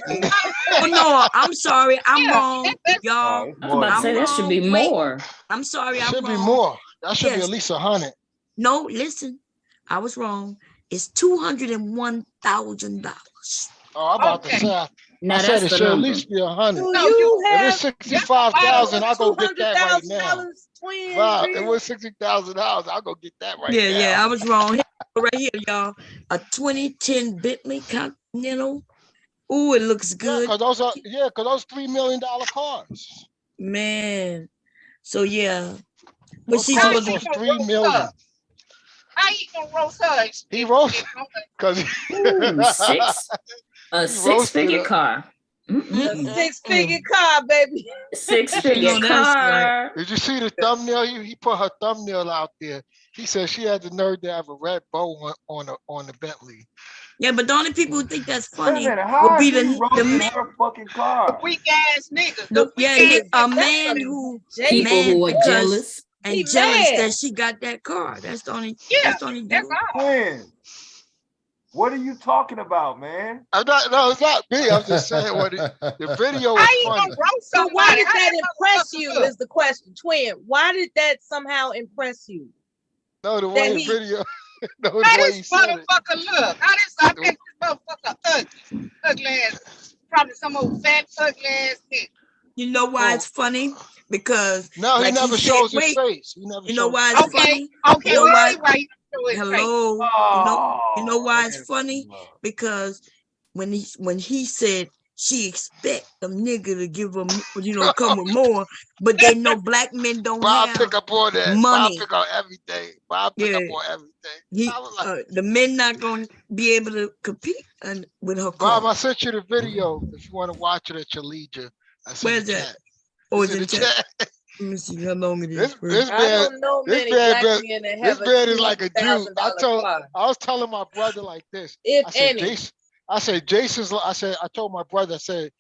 oh no, I'm sorry, I'm wrong, y'all. I was about to say that should be more. I'm sorry, I'm Should be wrong. more. That should be Yes. at least 100. No, listen, I was wrong. It's $201,000. Oh, I'm about to say. Now I said that's it the should at number. least be 100. Do you If have it's 65,000, I'll go get that right now. twins? Wow, if it was $60,000, I'll go get that right now. Yeah, I was wrong. Right here, y'all. A 2010 Bentley Continental. Ooh, it looks good. Cause those $3 million cars. Man. So yeah. But Those she's cars supposed cost to $3 million. How you gonna roast her? He roasted because Ooh, a six-figure car. A six-figure car, baby. Six-figure car. Did you see the thumbnail? He put her thumbnail out there. He said she had the nerve to have a red bow on the Bentley. Yeah, but the only people who think that's funny How would be is he the roasting men. her fucking car? Weak ass niggas. A man who People who are jealous. and He jealous mad. that she got that car. That's the only. Yeah, that's the only that's deal. all. Twin, what are you talking about, man? No, it's not me. I'm just saying the video was funny. So why did that impress you is the question. Twin, why did that somehow impress you? No, the way the video. No, the How way this he said it. motherfucker look? I bet this motherfucker ugly ass. Probably some old fat ugly ass nigga. You know why it's funny? Because No, he like never said, shows his wait, face. He never you know shows why his it's face. funny? Okay, You know we why? see why you show his face. Hello. You know why it's funny? man. Because when he said she expect a nigga to give them, come with more, but they know black men don't Bob have pick up on that. money. Bob pick on everything. Bob pick up on everything. I was like, The men not gonna be able to compete with her Bob, car. I sent you the video if you want to watch it at your leisure. Where's that? Oh, it's in the chat. Let me see how long it is. This I man, don't know this many man, black men that have this man a is like a Jew. $200,000 I was telling my brother like this. If I said, any. I told my brother, I said,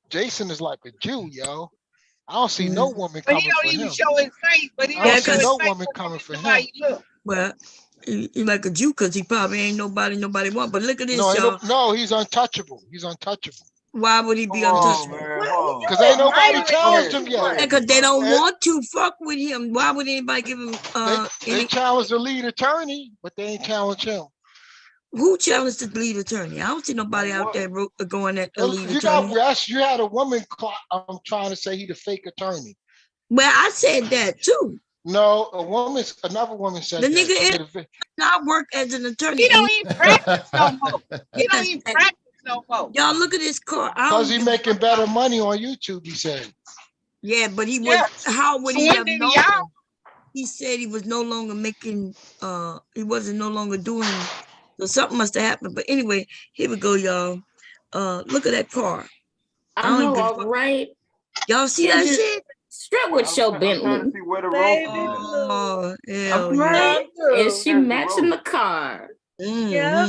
Jason is like a Jew, yo. I don't see no woman But coming he for don't even him. show his face. But he I don't don't show see his no face. woman coming for How him. he look? Well, he like a Jew because he probably ain't nobody want. But look at this, y'all. No, he's untouchable. He's untouchable. Why would he be Come on, untouchable? man. Hold on. Because ain't nobody challenged him yet. Because they don't want to fuck with him. Why would anybody give him They challenged the lead attorney, but they ain't challenged him. Who challenged the lead attorney? I don't see nobody out there going at the lead attorney. You had a woman trying to say he the fake attorney. Well, I said that too. No, another woman said the that. nigga not work as an attorney. He don't even practice no more. He don't even practice no more. Y'all look at this car. Because he making better money on YouTube, he said. Yeah, but he was. How would he have known? He said he was no longer making. He wasn't no longer doing. So something must have happened. But anyway, here we go, y'all. Look at that car. I know, all right. Y'all see that shit? Strap with your Bentley. Oh, hell right. yeah. And she matching the car. Yeah.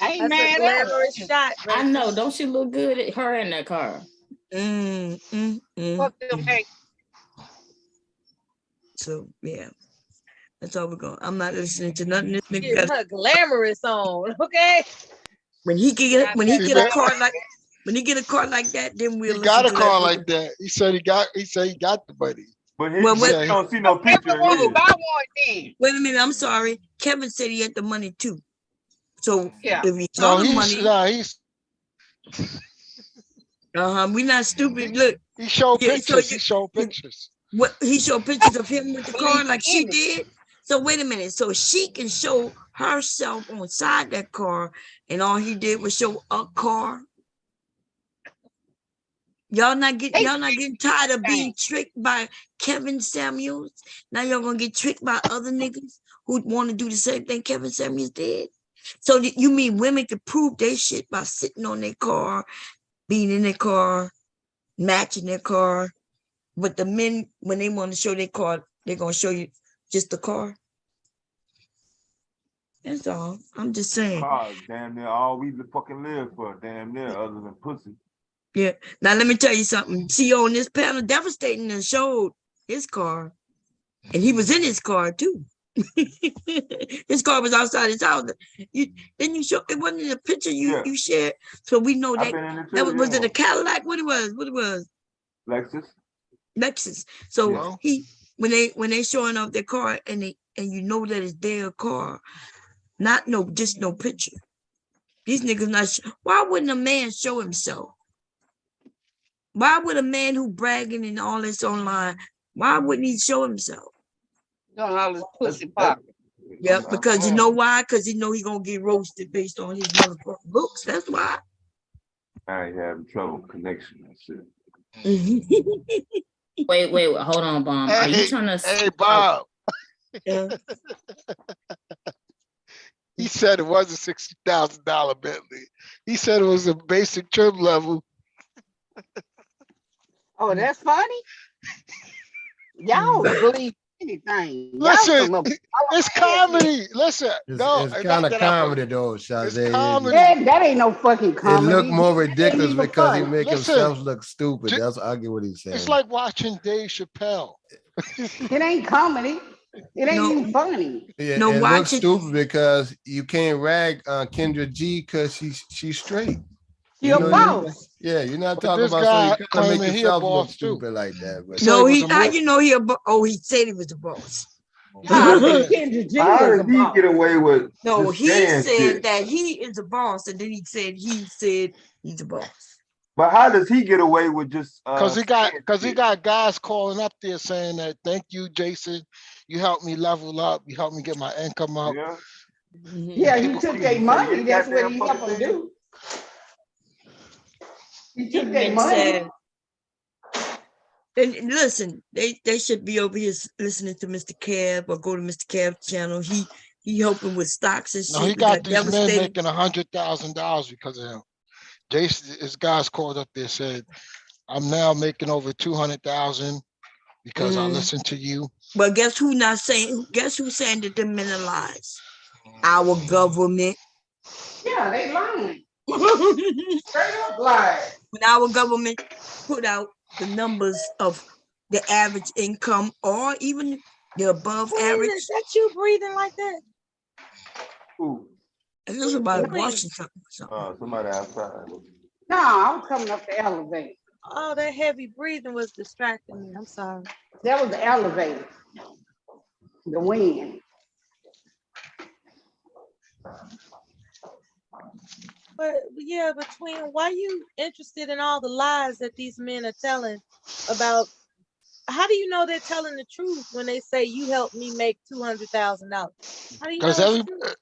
I ain't That's mad a glamorous shot. I know. Don't she look good at her in that car? Fuck them, hey. So yeah. That's all we're going. I'm not listening to nothing. This nigga Get her glamorous on, okay? When he get a car like that, then we'll. He got a car like that. He said he got the money. But he don't see no picture. Wait a minute. I'm sorry. Kevin said he had the money too. So yeah. if he saw the money, We not stupid. Look, he showed yeah, pictures. He showed pictures. What he showed pictures of him with the car Believe like she in it. did. So wait a minute. So she can show herself on side that car, and all he did was show a car. Y'all not getting tired of being tricked by Kevin Samuels. Now y'all gonna get tricked by other niggas who want to do the same thing Kevin Samuels did. So you mean women can prove their shit by sitting on their car, being in their car, matching their car, but the men, when they want to show their car, they're gonna show you just the car. That's all. I'm just saying. Cars, damn near all we fucking live for, damn near, other than pussy. Yeah. Now let me tell you something. CEO on this panel devastating and showed his car, and he was in his car too. His car was outside his house. Didn't you show? It wasn't in a picture you shared, so we know that was it a Cadillac? What it was? Lexus. So when they showing off their car and you know that it's their car, not just no picture. These niggas not. Why wouldn't a man show himself? Why would a man who bragging and all this online? Why wouldn't he show himself? All this pussy pop. Yeah, because you know why? Because he know he gonna get roasted based on his motherfucking looks. That's why. I ain't having trouble connection and shit. Wait, hold on, Bomb. Are you trying to? Hey, Bob. Yeah. He said it was a $60,000 Bentley. He said it was a basic trim level. Oh, that's funny. Y'all believe anything. Listen, it's comedy. Listen, it's kind of comedy though, Shazay. It's comedy. That ain't no fucking comedy. It looked more ridiculous because he make Listen, himself look stupid. That's I get what he's saying. It's like watching Dave Chappelle. It ain't comedy. It ain't even funny. Yeah, it looks stupid because you can't rag Kendra G because she's straight. You're a boss. Yeah, you're not But talking this about guy so you kind of make claiming he a yourself look boss, too. stupid like that. But No, how you know he he said he was a boss. How did he get away with? No, just he saying said shit? that he is a boss, and then he said he's a boss. But how does he get away with just? Because he got guys calling up there saying that, thank you, Jason. You helped me level up. You helped me get my income up. Yeah, he took their money. That's what he helped them do. He took their money. And listen, they should be over here listening to Mr. Cab or go to Mr. Cab's channel. He helping with stocks and shit. No, he got these men making $100,000 because of him. Jason, his guys called up there, said, I'm now making over 200,000 because I listened to you. But guess who's saying that them men are lies? Our government. Yeah, they lying. Straight up lies. When our government put out the numbers of the average income or even the above average. Is that you breathing like that? Ooh. It looks like washing something. Somebody outside. No, I was coming up the elevator. Oh, that heavy breathing was distracting me. I'm sorry. That was the elevator. The wind. But yeah, between why you interested in all the lies that these men are telling about? How do you know they're telling the truth when they say you helped me make $200,000? How do you know? Because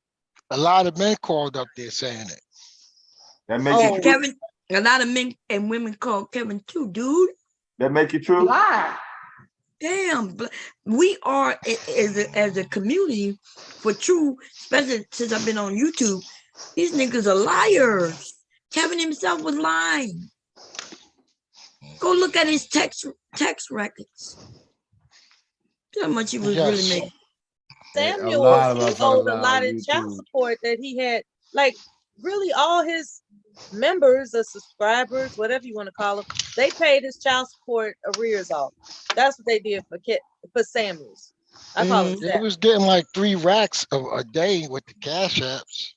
a lot of men called up there saying it. That makes it true. Kevin, a lot of men and women call Kevin too, dude. That make it true. Lie. Damn, we are as a community for true, especially since I've been on YouTube. These niggas are liars. Kevin himself was lying. Go look at his tax records. How much he was really making. Samuel, he owed a lot of child support that he had. Like, really, all his members or subscribers, whatever you want to call them, they paid his child support arrears off. That's what they did for Samuels. I call him He was getting like 3 racks a day with the cash apps.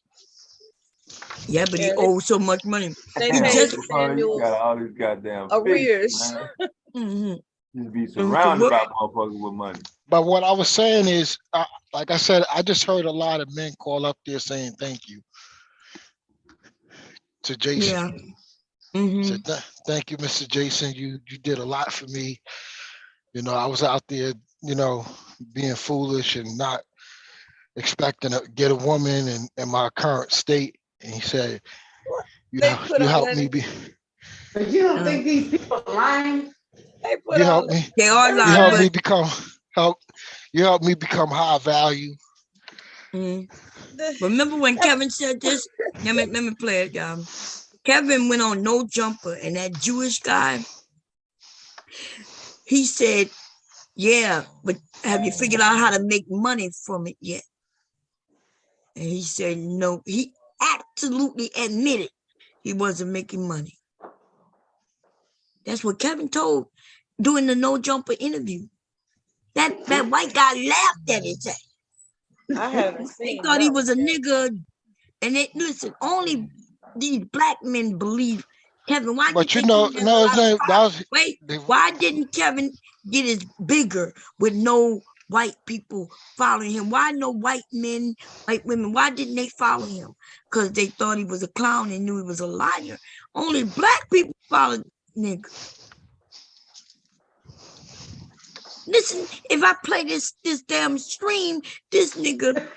Yeah, but he owed so much money. They paid Samuels got all these goddamn arrears. Just be surrounded by motherfuckers with money. But what I was saying is, like I said, I just heard a lot of men call up there saying thank you to Jason. Said, thank you, Mr. Jason. You did a lot for me. You know, I was out there, you know, being foolish and not expecting to get a woman in my current state. And he said, you helped me be. But you don't think these people are lying? You helped me. They are You lying. helped me become You helped me become high value. Remember when Kevin said this? Let me play it, y'all. Kevin went on No Jumper, and that Jewish guy, he said, yeah, but have you figured out how to make money from it yet? And he said, no. He absolutely admitted he wasn't making money. That's what Kevin told during the No Jumper interview. That white guy laughed at his ass. I haven't They seen thought he that was a nigga. And they listen, only these black men believe Kevin. Why But you you think know, he has no, a his lot of name, that followers? was, Wait, why didn't Kevin get his bigger with no white people following him? Why no white men, white women? Why didn't they follow him? Because they thought he was a clown and knew he was a liar. Only black people followed niggas. Listen, if I play this damn stream, this nigga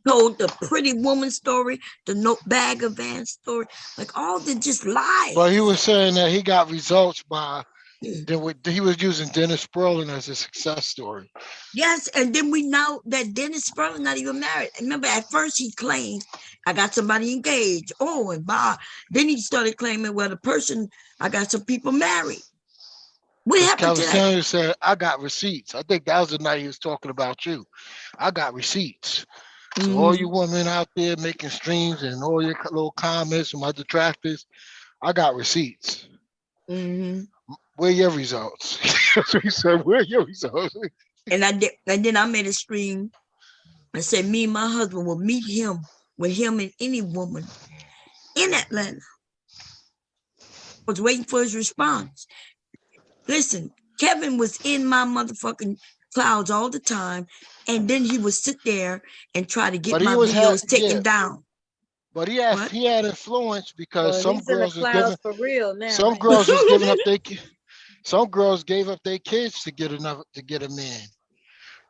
told the pretty woman story, the no bag of van story, like all the just lies. but he was saying that he got results by, he was using Dennis Sperling as a success story. Yes, and then we know that Dennis Sperling not even married. Remember, at first he claimed, I got somebody engaged. Oh, and bye. Then he started claiming, well, the person, I got some people married. What happened to that? Kevin Samuels said, I got receipts. I think that was the night he was talking about you. I got receipts. So all you women out there making streams and all your little comments from my detractors, I got receipts. Where your results? That's what he said. Where your results? And then I made a stream. I said, me and my husband will meet him with him and any woman in Atlanta. I was waiting for his response. Listen, Kevin was in my motherfucking clouds all the time, and then he would sit there and try to get my videos taken down. But he had influence because Well, some he's in the girls was clouds giving for real now. some girls was giving up some girls gave up their kids to get a man.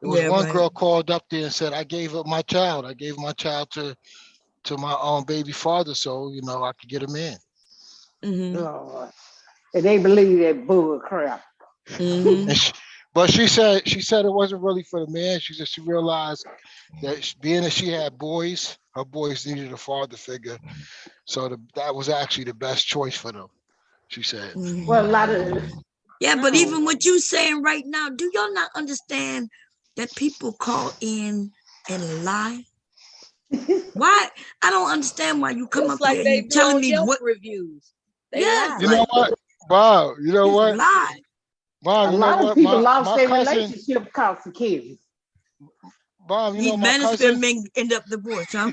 There was one girl called up there and said, I gave up my child. I gave my child to my own baby father, so you know I could get a man. Lord. And they believe that bull crap. But she said it wasn't really for the man. She said she realized that being that she had boys, her boys needed a father figure. So that was actually the best choice for them, she said. Well, a lot of but even what you saying right now, do y'all not understand that people call in and lie? Why? I don't understand why you come up like here they and telling me Yelp what reviews. Yeah, you know what, Bob? You know what? Lie. Bob, a lot of people lost their relationship because of kids. Bob, you know my manosphere cousin men end up divorced, huh?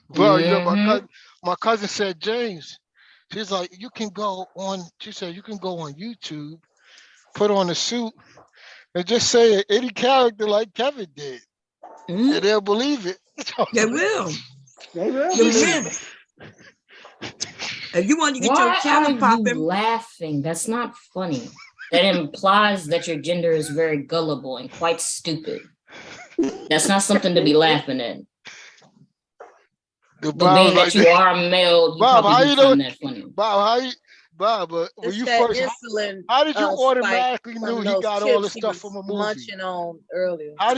Bob, you know my cousin said, James, she's like, you can go on. She said you can go on YouTube, put on a suit, and just say any character like Kevin did, and they'll believe it. They will. They will. If you want to get Why your channel popping, you laughing? That's not funny. That implies that your gender is very gullible and quite stupid. That's not something to be laughing at. But being that you are a male, you Bob, probably do find that funny. Bob, when you that first, insulin, how did you automatically spike knew from he those got all this chips he stuff was from a movie? munching on earlier. How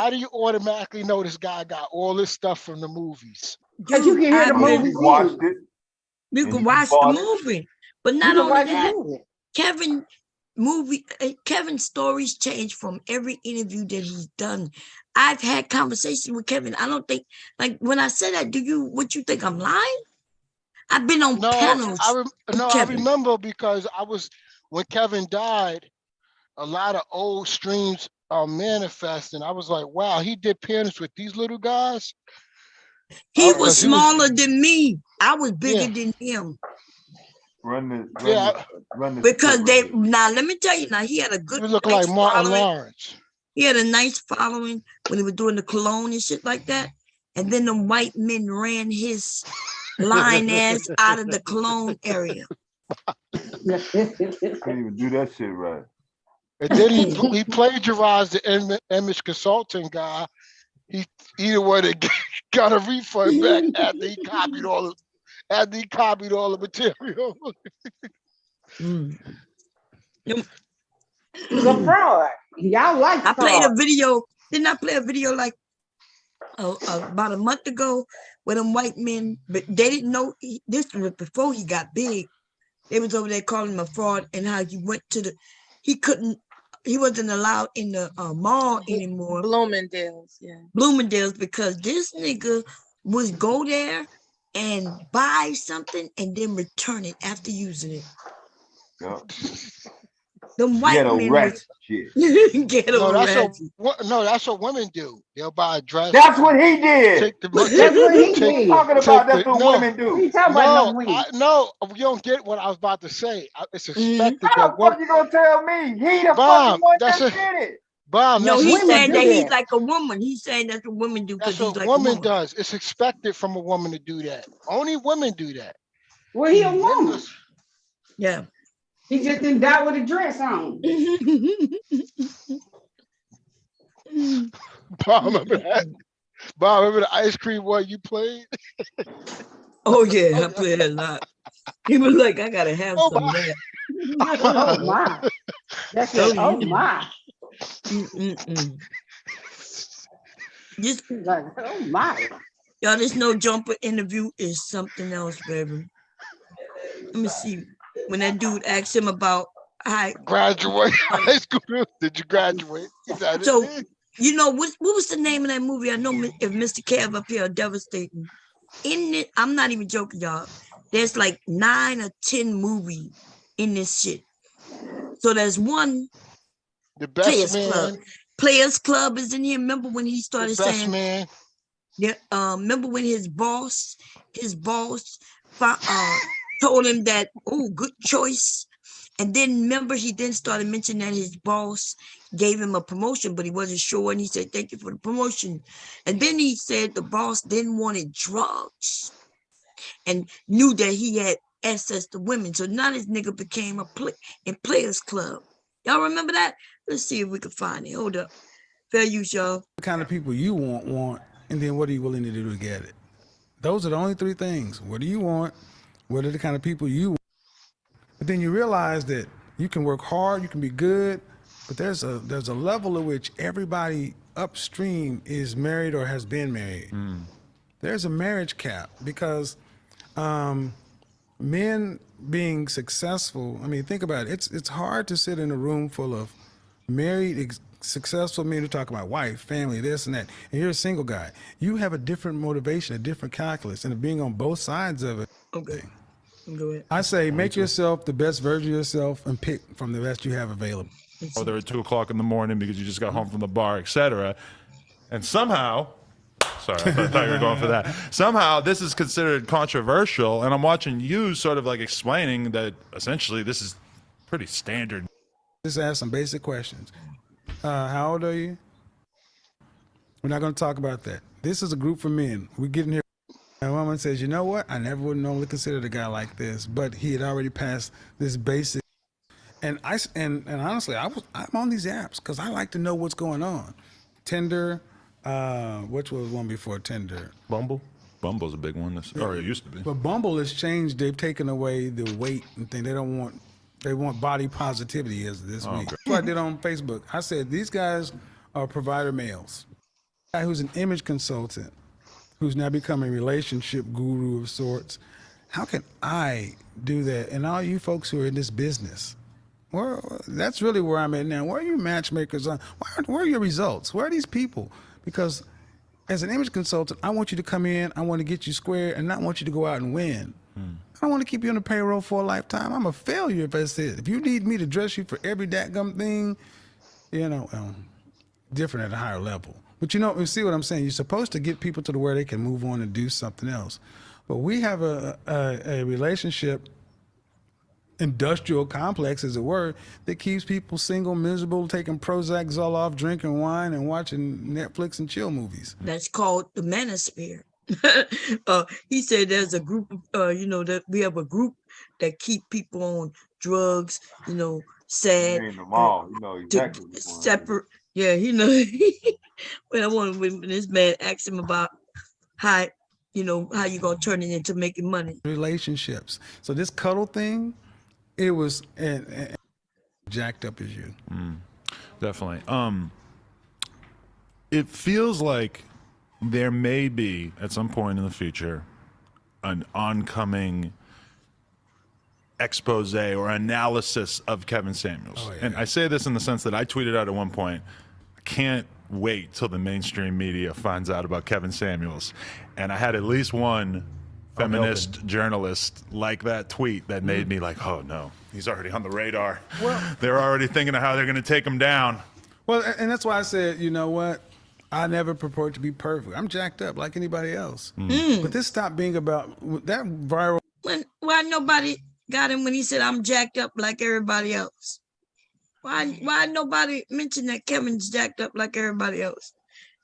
do you automatically know this guy got all this stuff from the movies? Because you can hear the movie. You watched it. You can watch the movie, but not only that, Kevin's stories change from every interview that he's done. I've had conversations with Kevin. I don't think, like when I say that, what you think I'm lying? I've been on panels. I remember because when Kevin died, a lot of old streams are manifesting. I was like, wow, he did panels with these little guys. He was smaller than me. I was bigger than him. Because now let me tell you, he had a good like Martin Lawrence. He had a nice following when he was doing the cologne and shit like that. And then the white men ran his lying ass out of the Cologne area. Can't even do that shit right. And then he plagiarized the image consulting guy. He either way they got a refund back after he copied all the material. He's a fraud. Y'all like I played a fraud. video. Didn't I play a video like about a month ago with them white men? But they didn't know this was before he got big. They was over there calling him a fraud and how he went to he wasn't allowed in the mall anymore. Bloomingdale's, yeah. Bloomingdale's, because this nigga would go there and buy something and then return it after using it. Yeah. Them white Ghetto men ratchet shit. Ghetto ratchet. No, that's what women do. They'll buy a dress. That's what he did. That's what he did. Talking about that's what women do. He talking about No, you don't get what I was about to say. It's expected How that the fuck you gonna tell me? He the fucking one that did it. No, that's he's what saying women that do. he's like a woman. He's saying that's what women do because That's he's what like a woman woman. does. It's expected from a woman to do that. Only women do that. Well, he a woman. Yeah. He just didn't die with a dress on. Bob, remember that? Bob, remember the ice cream one you played? Oh yeah, I played a lot. He was like, I gotta have some of that. Oh my. That's it. Oh my. Just like, oh my. Y'all, this no jumper interview is something else, baby. Let me see. When that dude asked him about graduate high school, did you graduate? So you know what was the name of that movie? I know if Mr. Kev up here are devastating. In it, I'm not even joking, y'all. There's like 9 or 10 movies in this shit. So there's one, the best Players man. Club. Players Club is in here. Remember when he started The best saying, man. Yeah, remember when his boss told him that, oh, good choice. And then remember he then started mentioning that his boss gave him a promotion, but he wasn't sure. And he said, thank you for the promotion. And then he said the boss then wanted drugs and knew that he had access to women. So now this nigga became in Players Club. Y'all remember that? Let's see if we can find it. Hold up. Fair use, y'all. The kind of people you want, and then what are you willing to do to get it? Those are the only 3 things. What do you want? What are the kind of people you want? But then you realize that you can work hard, you can be good, but there's a level at which everybody upstream is married or has been married. There's a marriage cap because men being successful, I mean, think about it. It's hard to sit in a room full of married, successful men who talk about wife, family, this and that, and you're a single guy. You have a different motivation, a different calculus, and being on both sides of it. Okay. Go ahead. I say make yourself the best version of yourself and pick from the best you have available. Or they're at 2 o'clock in the morning because you just got home from the bar, etc. And somehow, sorry, I thought you were going for that. Somehow this is considered controversial, and I'm watching you sort of like explaining that essentially this is pretty standard. Just ask some basic questions. How old are you? We're not going to talk about that. This is a group for men. We get in here. And a woman says, you know what? I never would normally consider a guy like this, but he had already passed this basic. And honestly, I'm on these apps because I like to know what's going on. Tinder, which was one before Tinder? Bumble. Bumble's a big one. Or it used to be. But Bumble has changed. They've taken away the weight and thing. They want body positivity as this week. That's what I did on Facebook. I said, these guys are provider males. A guy who's an image consultant, who's now become a relationship guru of sorts. How can I do that? And all you folks who are in this business, that's really where I'm at now. Where are you matchmakers on? Where are your results? Where are these people? Because as an image consultant, I want you to come in, I want to get you square, and not want you to go out and win. I don't want to keep you on the payroll for a lifetime. I'm a failure if I said, if you need me to dress you for every dadgum thing, different at a higher level. But you see what I'm saying? You're supposed to get people to the where they can move on and do something else. But we have a relationship industrial complex, as it were, that keeps people single, miserable, taking Prozac, Zoloft, drinking wine, and watching Netflix and chill movies. That's called the manosphere. He said there's a group of, that we have a group that keep people on drugs, sad. Name them all. You know exactly which one. Separate. Yeah, when I want when this man asked him about how, how you gonna turn it into making money. Relationships. So this cuddle thing, it was and jacked up as you. Definitely. It feels like there may be at some point in the future an oncoming expose or analysis of Kevin Samuels. And I say this in the sense that I tweeted out at one point, I can't wait till the mainstream media finds out about Kevin Samuels. And I had at least one feminist journalist like that tweet that made me like, oh no, he's already on the radar. Well, they're already thinking of how they're going to take him down. Well, and that's why I said, you know what? I never purport to be perfect. I'm jacked up like anybody else. But this stopped being about that viral. Why nobody got him when he said I'm jacked up like everybody else? Why nobody mentioned that Kevin's jacked up like everybody else?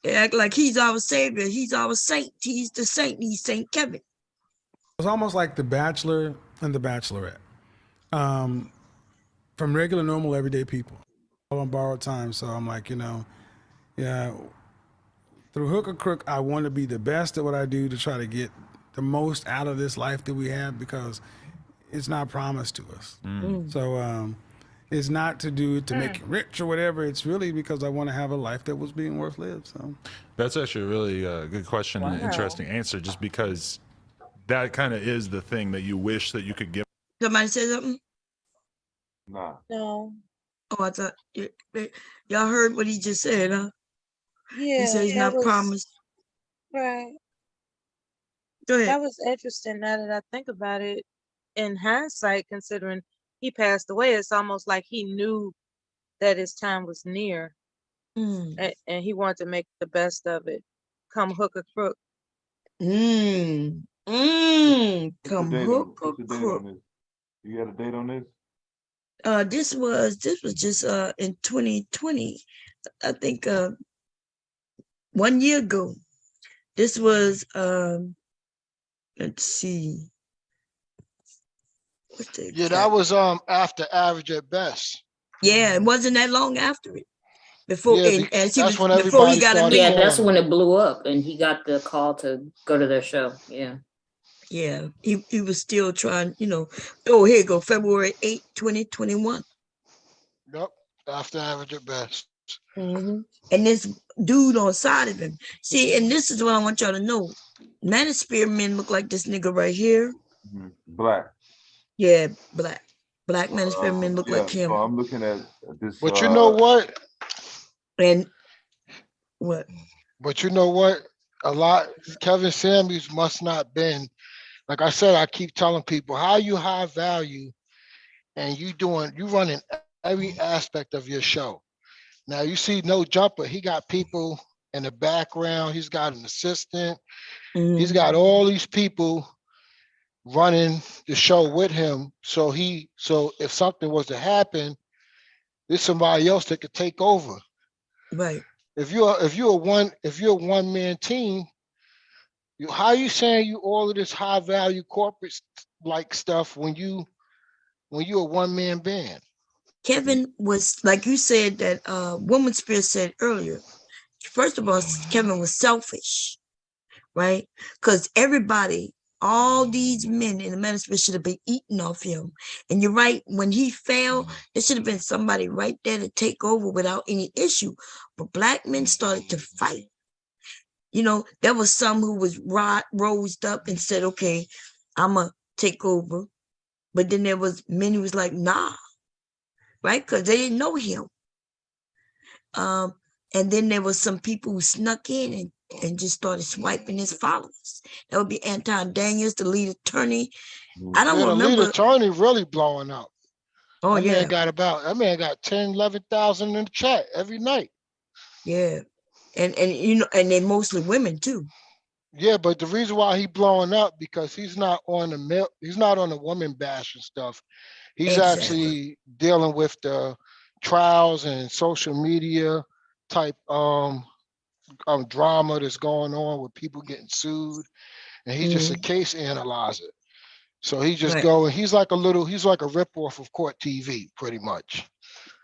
They act like he's our savior. He's our saint. He's the saint. He's Saint Kevin. It's almost like The Bachelor and The Bachelorette. From regular, normal, everyday people. All on borrowed time. So I'm like, yeah, through hook or crook, I want to be the best at what I do to try to get the most out of this life that we have, because it's not promised to us. So it's not to do it to make it rich or whatever. It's really because I want to have a life that was being worth lived. So that's actually a really good question and interesting answer, just because that kind of is the thing that you wish that you could give. Somebody say something? Nah. No. Oh, I thought y'all heard what he just said, huh? Yeah. He said he's not promised. Right. Go ahead. That was interesting now that I think about it. In hindsight, considering he passed away, it's almost like he knew that his time was near, and he wanted to make the best of it, come hook or crook. Come hook or crook. You got a date on this? This was just in 2020, I think 1 year ago. This was let's see. That was after Average at Best. Yeah, it wasn't that long after it. Before Yeah, as he that's was when before he everybody got a started Yeah, new. that's when it blew up and he got the call to go to their show. Yeah. Yeah, he was still trying, Oh, here you go, February 8, 2021. Yep, after Average at Best. And this dude on side of him. See, and this is what I want y'all to know. Manosphere men look like this nigga right here. Black. Yeah, black. Black Manosphere men look like him. So I'm looking at this. But you know what? And what? But you know what? Kevin Samuels must not been, like I said, I keep telling people, how you high value and you running every aspect of your show. Now you see No Jumper, he got people in the background, he's got an assistant, he's got all these people running the show with him. So if something was to happen, there's somebody else that could take over. Right. If you're a one man team, how are you saying you all of this high value corporate like stuff when you're a one man band? Kevin was, like you said, that Woman Spirit said earlier. First of all, Kevin was selfish, right? Because everybody, all these men in the manosphere should have been eating off him. And you're right, when he fell, there should have been somebody right there to take over without any issue. But black men started to fight. There was some who was rose up and said, okay, I'm going to take over. But then there was men who was like, nah, right? Because they didn't know him. And then there was some people who snuck in and just started swiping his followers. That would be Anton Daniels, the lead attorney. I don't remember. The lead attorney really blowing up. Oh, that man got 10, 11,000 in the chat every night. Yeah. And they're mostly women too. Yeah, but the reason why he blowing up because he's not on the woman bashing stuff. He's actually dealing with the trials and social media type drama that's going on with people getting sued, and he's just a case analyzer. So he just go and he's like a ripoff of Court TV, pretty much.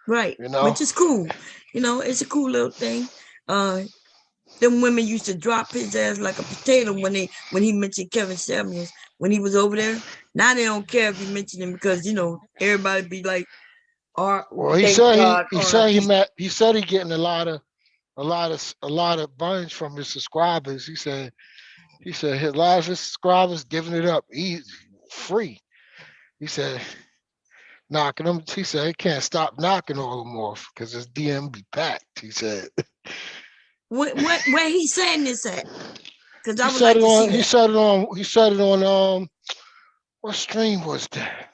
Right. You know, Which is cool. You know, it's a cool little thing. Them women used to drop his ass like a potato when he mentioned Kevin Samuels when he was over there. Now they don't care if you mention him because everybody be like, well, he said he getting a lot of bunch from his subscribers. He said a lot of his subscribers giving it up easy, free. He said knocking them. He said he can't stop knocking all them off because his DM be packed. He said. Where he saying this at? Because I He would said like it to on. see He that. said it on. What stream was that?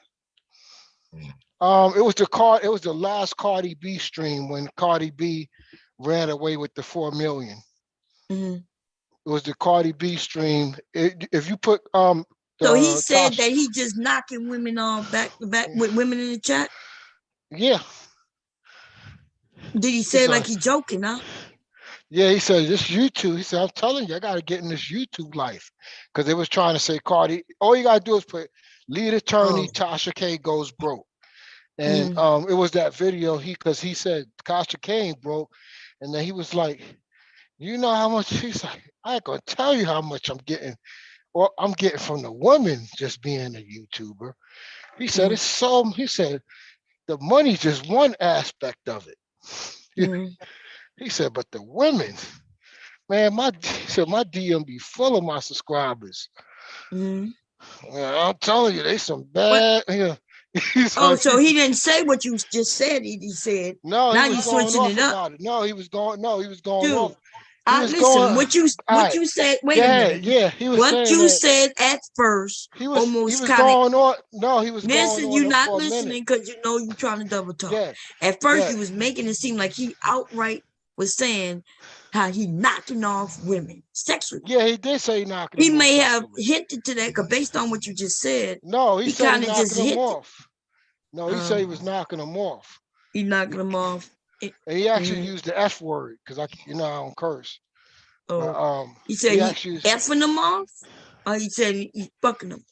It was the last Cardi B stream when Cardi B ran away with the 4 million. It was the Cardi B stream. If you put So he said that he just knocking women on back to back with women in the chat. Yeah. Did he say like he joking, huh? Yeah, he said this YouTube. He said, I'm telling you, I gotta get in this YouTube life. Because they was trying to say Cardi, all you gotta do is put lead attorney Tasha K goes broke. And it was that video because he said Tasha K ain't broke. And then he was like, you know how much? He's like, I ain't gonna tell you how much I'm getting. Well, I'm getting from the women just being a YouTuber. He said he said the money's just one aspect of it. He said, but the women, man, he said my DM be full of my subscribers. Man, I'm telling you, they some bad. So he didn't say what you just said. He said, no, now he you was going switching off it up. about it. No, he was going Dude, off. He was listen, going. what you said. Wait a minute. Yeah, he was what saying you that said at first. he was almost going on. No, he was Listen, going you're on not for a listening minute. because you're trying to double talk. At first, you was making it seem like he outright was saying how he knocking off women sexually. Yeah, he did say knocking He them may off have sexually. hinted to that because based on what you just said, No, he said kind he of just knocking them hinted. off. No, he said he was knocking them off. He knocking them off. And he actually used the F word because I don't curse. Oh, but, he said he effing them off, or he said he fucking them.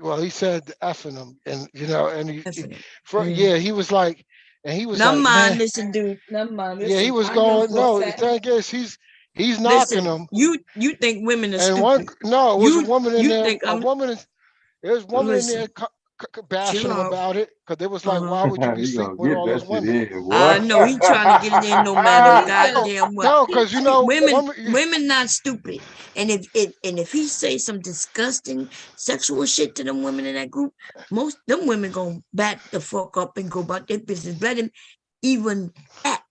Well, he said the effing them, and and he was like, and he was Never like, mind, man, listen, dude. Never mind. Listen, yeah, he was I going. know No, for a the fact. thing is, he's knocking Listen, them. you think women are And stupid? it was a woman in there. There was a woman in Listen, there bashing him about it because it was like, why would you be You sleeping gonna with get all that those shit women? in, boy. I know he trying to get it in no matter goddamn what. No, because women not stupid, and if he say some disgusting sexual shit to them women in that group, most them women gonna back the fuck up and go about their business. Let him even act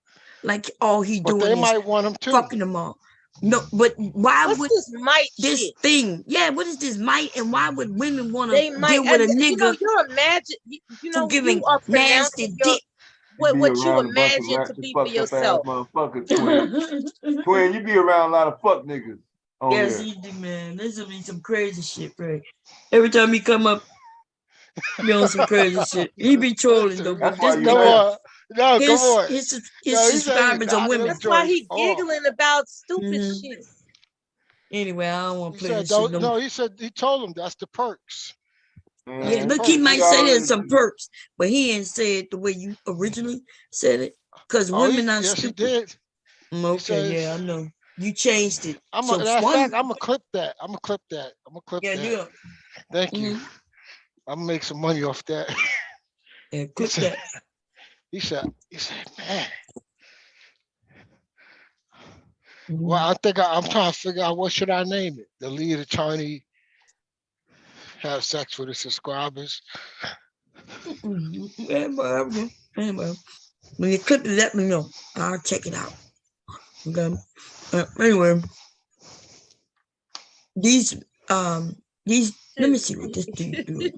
like all he But doing they is might want him too. fucking them all. No, but why What's would this might this shit? thing? Yeah, what is this might, and why would women want They to might, deal with a and, nigga you're imagine, for giving you are nasty pronouncing your dick? what be you around a bunch of imagine to ratchet, be for fucked up ass yourself. motherfuckers, twin. Twin, you be around a lot of fuck niggas on Yes, here. he do, man. This will be some crazy shit, bro. Every time he come up, be on some crazy shit. He be trolling though, but this nigga, his subscribers are women. That's why he giggling about stupid shit. Anyway, I don't want to play said, this shit no more. he said he told him that's the perks. Yeah, look, he might say there's some perks, but he ain't say it the way you originally said it. Because women are stupid. He did. Okay, yeah, I know. You changed it. I'm gonna clip that. I'm gonna clip that. Yeah, do it. Thank you. I'm gonna make some money off that. Yeah, clip that. He said, man. Well, I think I'm trying to figure out what should I name it. The lead attorney have sex with his subscribers. Anyway, when you clip it, let me know. I'll check it out. Okay. Anyway, these let me see what this dude do.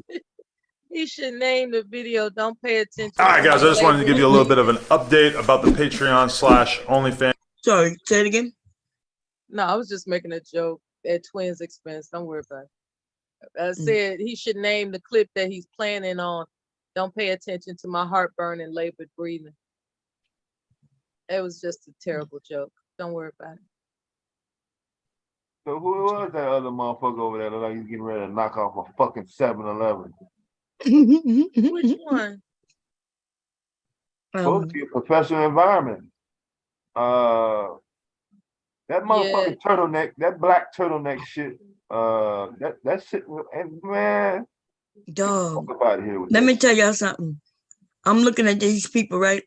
He should name the video "Don't Pay Attention." All right, guys, I just wanted to give you a little bit of an update about the Patreon/OnlyFans. Sorry, say it again. No, I was just making a joke at Twins' expense. Don't worry about it. I said he should name the clip that he's planning on. Don't pay attention to my heartburn and labored breathing. It was just a terrible joke. Don't worry about it. So who was that other motherfucker over there? Look like he's getting ready to knock off a fucking 7-Eleven. Which one? Supposed to be a professional environment. That motherfucking turtleneck, that black turtleneck shit. That shit, and man, Dog. about here with Let that me shit. tell y'all something. I'm looking at these people, right?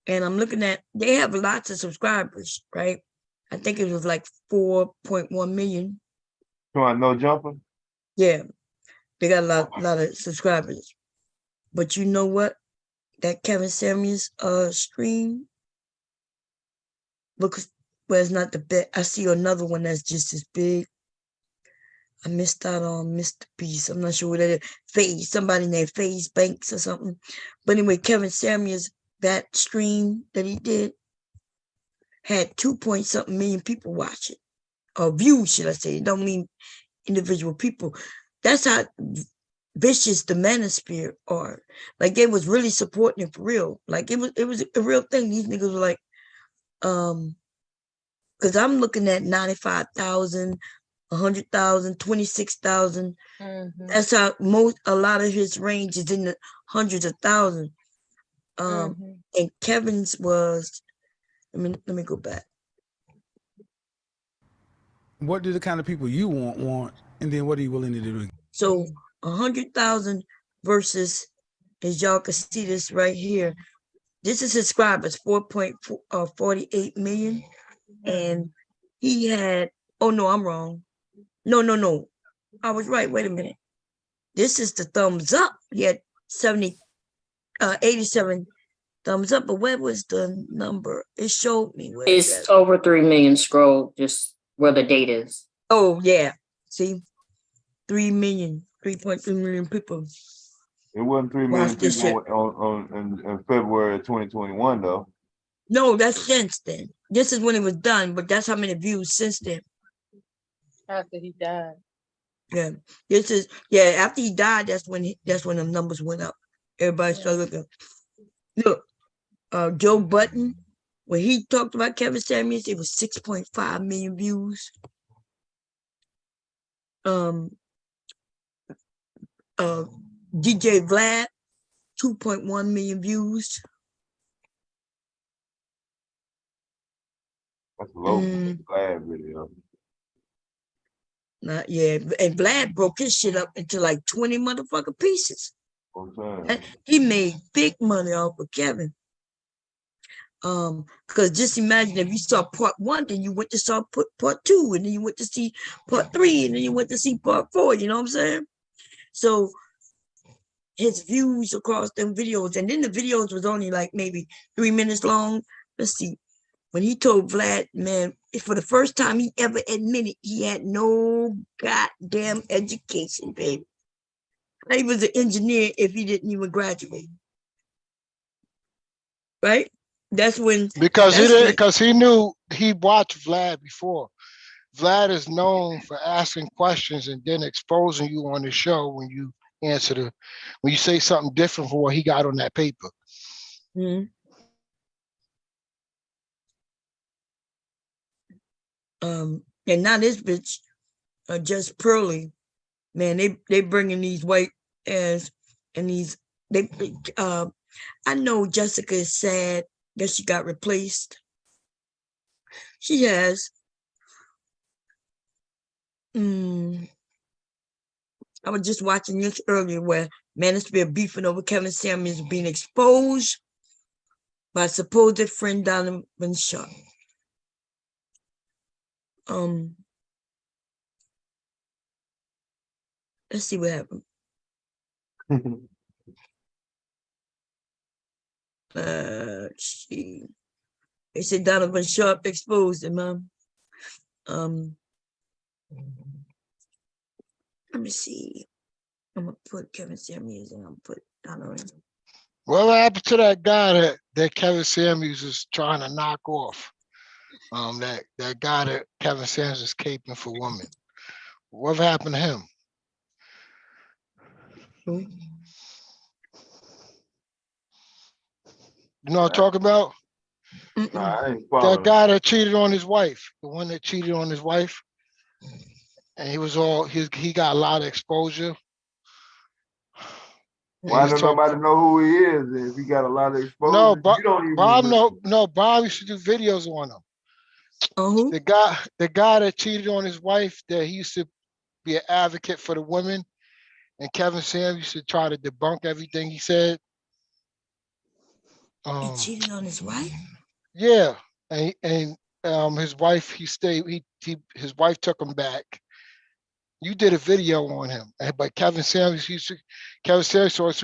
And I'm looking at, they have lots of subscribers, right? I think it was like 4.1 million. You want no jumper? Yeah, they got a lot of subscribers. But you know what? That Kevin Samuels stream, looks, well, it's not the best. I see another one that's just as big. I missed out on Mr. Beast. I'm not sure what that is. FaZe, somebody named FaZe Banks or something. But anyway, Kevin Samuels, that stream that he did had 2-point-something million people watch it. Or views, should I say. It don't mean individual people. That's how vicious the manosphere are. Like, they was really supporting it for real. Like, it was a real thing. These niggas were like, because I'm looking at 95,000, 100,000, 26,000. That's how a lot of his range is in the hundreds of thousands. And Kevin's was, let me go back. What do the kind of people you want, and then what are you willing to do? So 100,000 versus, as y'all can see this right here, this is subscribers, 4.48 million. And he had, oh no, I'm wrong. No. I was right. Wait a minute. This is the thumbs up. He had 87 thumbs up, but where was the number? It showed me where It's over 3 million. Scroll just where the date is. Oh yeah. See, 3 million, 3.3 million people. It wasn't 3 million people in February of 2021 though. No, that's since then. This is when it was done, but that's how many views since then. After he died. Yeah, this is after he died, that's when the numbers went up. Everybody started looking. Look, Joe Budden, when he talked about Kevin Samuels, it was 6.5 million views. DJ Vlad, 2.1 million views. That's low. Glad video. And Vlad broke his shit up into like 20 motherfucking pieces. He made big money off of Kevin. Because just imagine if you saw part 1, then you went to saw part 2, and then you went to see part 3, and then you went to see part 4, you know what I'm saying? So his views across them videos, and then the videos was only like maybe 3 minutes long. Let's see. When he told Vlad, man, for the first time he ever admitted he had no goddamn education, baby. He was an engineer if he didn't even graduate. Right? That's when because he knew he watched Vlad before. Vlad is known for asking questions and then exposing you on the show when you when you say something different from what he got on that paper. Mm-hmm. And now this bitch, just Pearly, man, they bringing these white ass and these I know Jessica is sad that she got replaced. She has. I was just watching this earlier where Manosphere beefing over Kevin Samuels being exposed by supposed friend Donovan Sharp. Let's see what happened. They said Donovan Sharp exposed him. Let me see. I'm gonna put Kevin Samuels and I'm gonna put Donovan. What happened to that guy that Kevin Samuels is trying to knock off? That guy that Kevin Samuels is caping for women. What happened to him? Who? You know what I'm talking about? Nah, I ain't That following. guy that cheated on his wife, the one that cheated on his wife, and he got a lot of exposure. Why don't nobody know who he is if he got a lot of exposure? No, You don't even Bob, remember. Bob used to do videos on him. The guy that cheated on his wife, that he used to be an advocate for the women, and Kevin Sam used to try to debunk everything he said. He cheated on his wife? Yeah, and his wife, his wife took him back. You did a video on him, but Kevin Samuels used to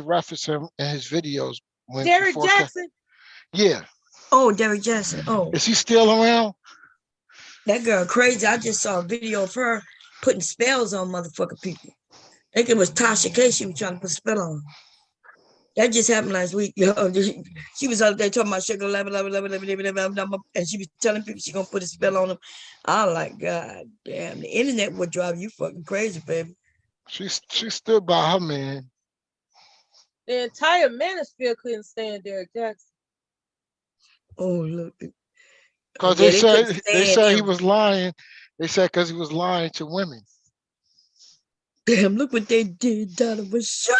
reference him in his videos Derek Jackson. Yeah. Oh, Derek Jackson. Oh, is he still around? That girl crazy. I just saw a video of her putting spells on motherfucking people. I think it was Tasha K. She was trying to put a spell on. That just happened last week. She was out there talking about sugar, and she was telling people she gonna put a spell on them. I was like, God damn, the internet would drive you fucking crazy, baby. She stood by her man. The entire manosphere couldn't stand Derek Jackson. Oh, look. Because they said he was lying. They said because he was lying to women. Damn, look what they did. Donovan shot.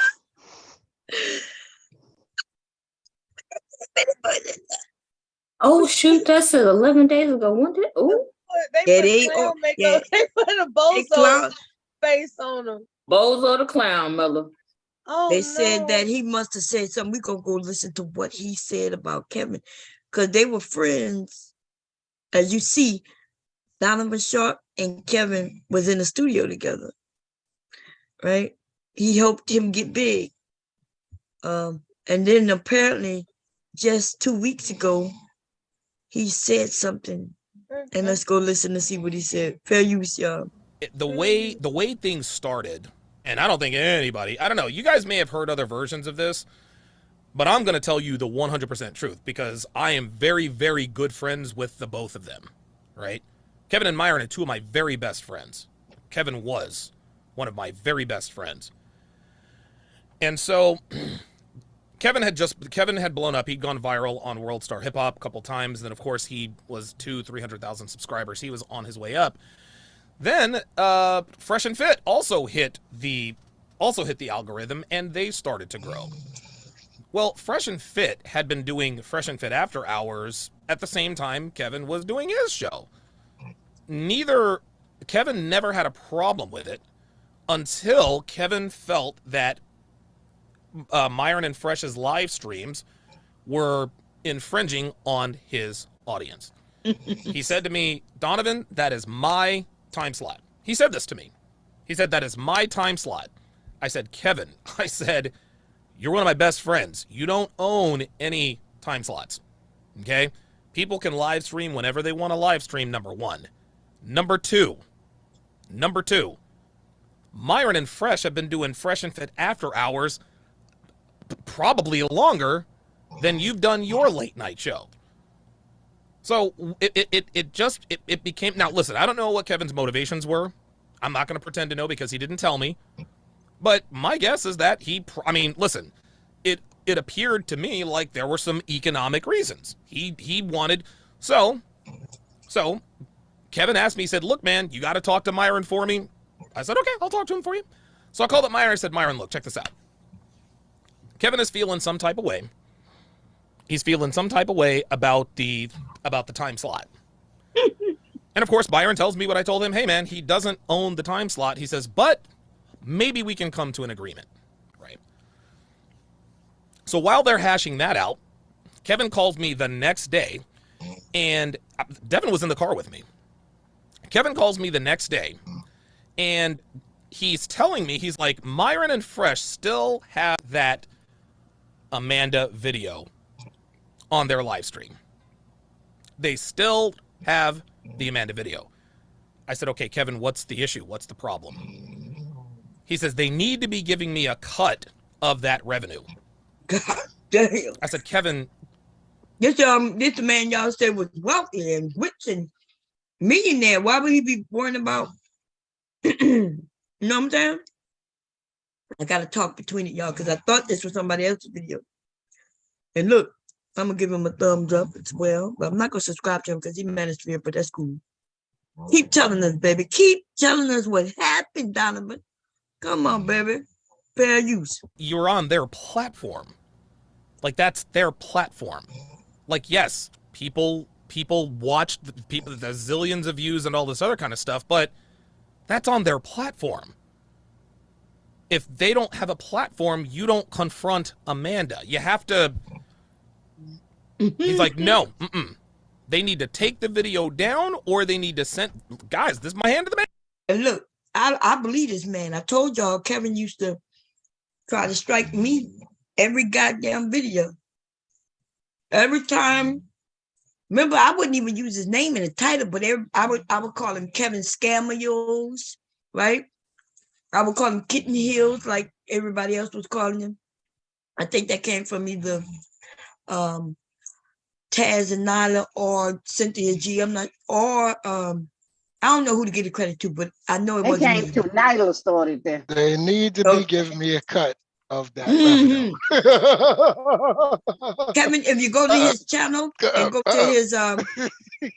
Oh shoot, that's 11 days ago. When did They put a bozo face on him. Bozo the clown, mother. Oh, they said that he must have said something. We're gonna go listen to what he said about Kevin, because they were friends. As you see, Donovan Sharp and Kevin was in the studio together, right? He helped him get big. And then apparently just 2 weeks ago, he said something. And let's go listen to see what he said. Fair use, y'all. The way things started, and I don't think anybody, I don't know, you guys may have heard other versions of this, but I'm going to tell you the 100% truth because I am very, very good friends with the both of them, right? Kevin and Myron are two of my very best friends. Kevin was one of my very best friends. And so Kevin had blown up. He'd gone viral on World Star Hip Hop a couple times. Then, of course, he was 300,000 subscribers. He was on his way up. Then Fresh and Fit also hit the algorithm, and they started to grow. Well, Fresh and Fit had been doing Fresh and Fit After Hours at the same time Kevin was doing his show. Kevin never had a problem with it until Kevin felt that Myron and Fresh's live streams were infringing on his audience. He said to me, Donovan, that is my time slot. He said this to me. He said, that is my time slot. I said, Kevin, you're one of my best friends. You don't own any time slots. Okay? People can live stream whenever they want to live stream, number one. Number two, Myron and Fresh have been doing Fresh and Fit After Hours probably longer than you've done your late night show. So it became, now listen, I don't know what Kevin's motivations were. I'm not going to pretend to know because he didn't tell me. But my guess is that listen, it appeared to me like there were some economic reasons. He wanted, so Kevin asked me, he said, look, man, you got to talk to Myron for me. I said, okay, I'll talk to him for you. So I called up Myron. I said, Myron, look, check this out. Kevin is feeling some type of way. He's feeling some type of way about the time slot. And of course, Myron tells me what I told him. Hey, man, he doesn't own the time slot. He says, but maybe we can come to an agreement, right? So while they're hashing that out, Kevin calls me the next day, and Devin was in the car with me. Kevin calls me the next day, and he's telling me, he's like, Myron and Fresh still have that Amanda video on their live stream. They still have the Amanda video. I said, okay, Kevin, what's the issue? What's the problem? He says, they need to be giving me a cut of that revenue. God damn. I said, Kevin. This man y'all said was wealthy and rich and millionaire. Why would he be worrying about, you know what I'm saying? I got to talk between it, y'all, because I thought this was somebody else's video. And look, I'm gonna give him a thumbs up as well, but I'm not gonna subscribe to him because he manosphere, but that's cool. Keep telling us, baby. Keep telling us what happened, Donovan. Come on, baby. Fair use. You're on their platform. Like, that's their platform. Like, yes, people watch the zillions of views and all this other kind of stuff, but that's on their platform. If they don't have a platform, you don't confront Amanda. You have to. He's like, no, they need to take the video down, or they need to send. Guys, this is my hand to the man. And look, I believe this man. I told y'all Kevin used to try to strike me every goddamn video. Every time. Remember, I wouldn't even use his name in the title, but I would call him Kevin Scammerils, right? I would call him Kitten Heels, like everybody else was calling him. I think that came from either Taz and Nyla or Cynthia G. I'm not, or I don't know who to give the credit to, but I know it wasn't came me. to Nyla started there. They need to be giving me a cut of that revenue. Kevin, if you go to his channel and go to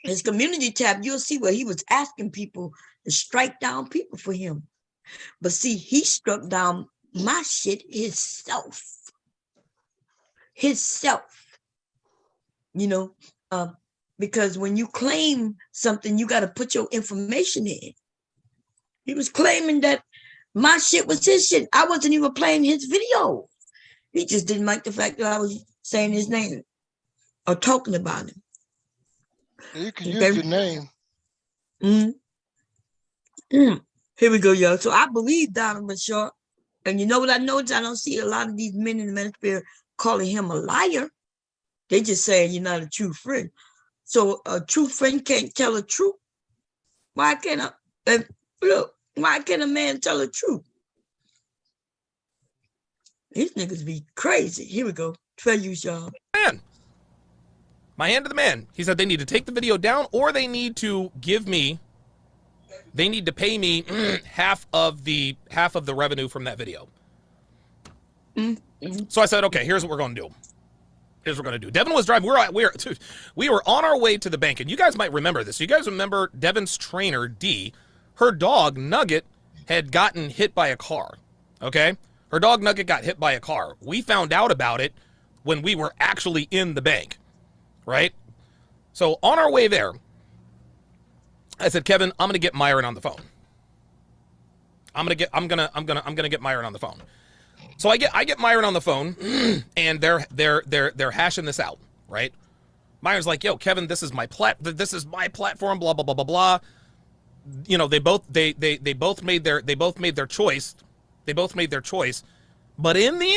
his community tab, you'll see where he was asking people to strike down people for him. But see, he struck down my shit himself. You know, because when you claim something, you got to put your information in. He was claiming that my shit was his shit. I wasn't even playing his video. He just didn't like the fact that I was saying his name or talking about him. You can use your name. Here we go, y'all. So I believe Donovan Short. And you know what I noticed? I don't see a lot of these men in the manosphere calling him a liar. They just saying you're not a true friend. So a true friend can't tell the truth. Why can't why can't a man tell the truth? These niggas be crazy. Here we go. Fair use, y'all. Man, my hand to the man. He said they need to take the video down, or they need to give me. They need to pay me half of the revenue from that video. So I said, okay, here's what we're going to do. Here's what we're going to do. Devin was driving. We were on our way to the bank, and you guys might remember this. You guys remember Devin's trainer, D, her dog, Nugget, had gotten hit by a car, okay? Her dog, Nugget, got hit by a car. We found out about it when we were actually in the bank, right? So on our way there, I said, Kevin, I'm gonna get Myron on the phone. I'm gonna get Myron on the phone. So I get Myron on the phone, and they're hashing this out, right? Myron's like, yo, Kevin, this is my platform, blah blah blah blah blah. You know, they both made their choice. They both made their choice. But in the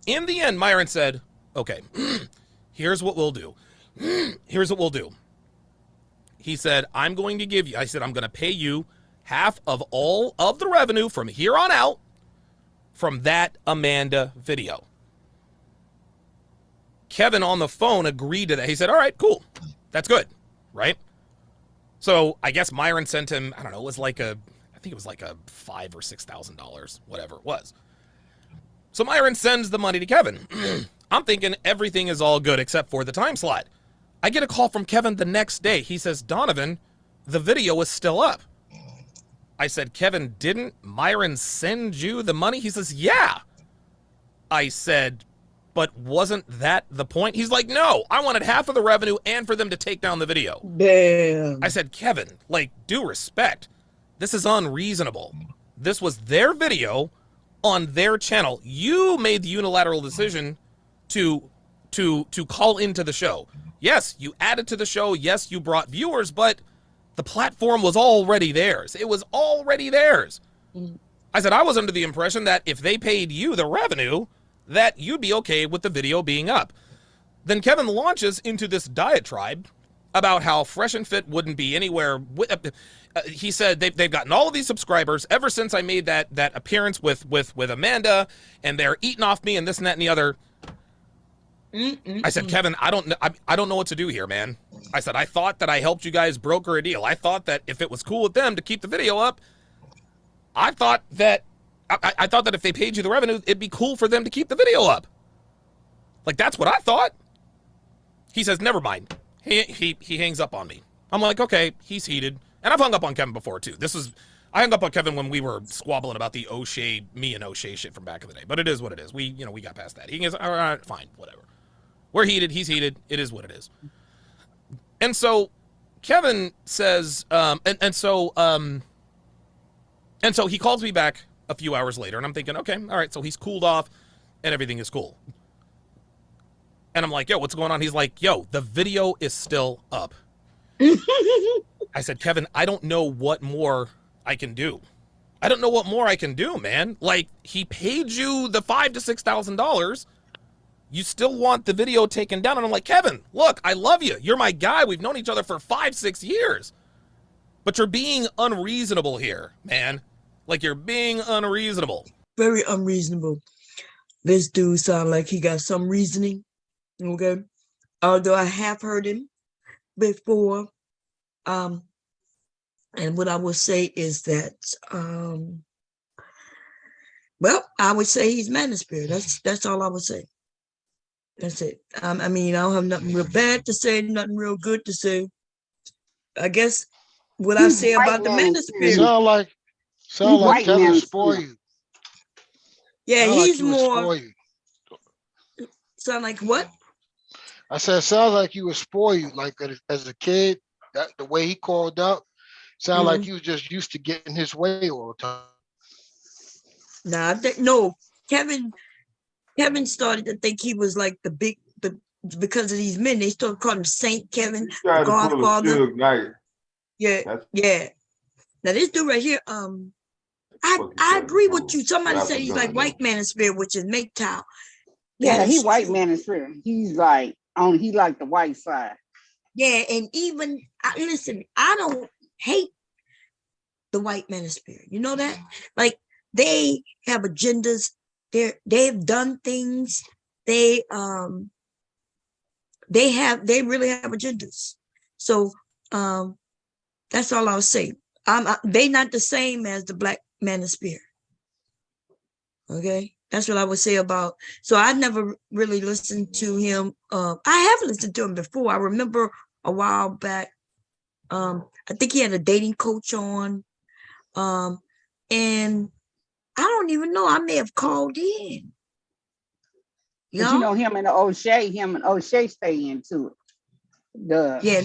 end, Myron said, okay, here's what we'll do. Here's what we'll do. He said, I'm going to pay you half of all of the revenue from here on out from that Amanda video. Kevin on the phone agreed to that. He said, all right, cool. That's good, right? So I guess Myron sent him, I don't know, I think it was like a $5,000 or $6,000, whatever it was. So Myron sends the money to Kevin. I'm thinking everything is all good except for the time slot. I get a call from Kevin the next day. He says, Donovan, the video is still up. I said, Kevin, didn't Myron send you the money? He says, yeah. I said, but wasn't that the point? He's like, no, I wanted half of the revenue and for them to take down the video. Damn. I said, Kevin, like, due respect. This is unreasonable. This was their video on their channel. You made the unilateral decision to call into the show. Yes, you added to the show. Yes, you brought viewers, but the platform was already theirs. It was already theirs. I said, I was under the impression that if they paid you the revenue, that you'd be okay with the video being up. Then Kevin launches into this diatribe about how Fresh and Fit wouldn't be anywhere. He said they've gotten all of these subscribers ever since I made that appearance with Amanda, and they're eating off me and this and that and the other. I said, Kevin, I don't know what to do here, man. I said, I thought that I helped you guys broker a deal. I thought that if it was cool with them to keep the video up, I thought that if they paid you the revenue, it'd be cool for them to keep the video up. Like, that's what I thought. he says, never mind. He hangs up on me. I'm like, okay, he's heated. And I've hung up on Kevin before too. I hung up on Kevin when we were squabbling about the O'Shea, me and O'Shea shit from back in the day. But it is what it is. We got past that. He goes, all right, fine, whatever. We're heated. He's heated. It is what it is. And so Kevin says, and so he calls me back a few hours later, and I'm thinking, okay, all right, so he's cooled off, and everything is cool. And I'm like, yo, what's going on? He's like, yo, the video is still up. I said, Kevin, I don't know what more I can do. I don't know what more I can do, man. Like, he paid you the $5,000 to $6,000. You still want the video taken down. And I'm like, Kevin, look, I love you. You're my guy. We've known each other for 5-6 years. But you're being unreasonable here, man. Like, you're being unreasonable. Very unreasonable. This dude sound like he got some reasoning. Okay. Although I have heard him before. And what I would say is that, well, I would say he's manosphere. That's all I would say. That's it. I mean, I don't have nothing real bad to say, nothing real good to say. I guess what I say about the manosphere. Sound like Kevin spoil you. Yeah, sound he's like more. Sound like what? I said, sounds like you was spoiled, like as a kid. That the way he called up, sound like you was just used to getting his way all the time. Nah, no. Kevin started to think he was like because of these men. They started calling him Saint Kevin, the Godfather. Yeah. Now this dude right here, I agree with you. Somebody said he's like white manosphere, which is MGTOW. Yeah, he white manosphere. He's like he like the white side. Yeah, and even listen, I don't hate the white manosphere. You know that? Like they have agendas. They've done things. They really have agendas. So that's all I'll say. They not the same as the black manosphere. Okay, that's what I would say about. So I never really listened to him. I have listened to him before. I remember a while back. I think he had a dating coach on, and I don't even know. I may have called in. But you know him and O'Shea stay into it. Yeah.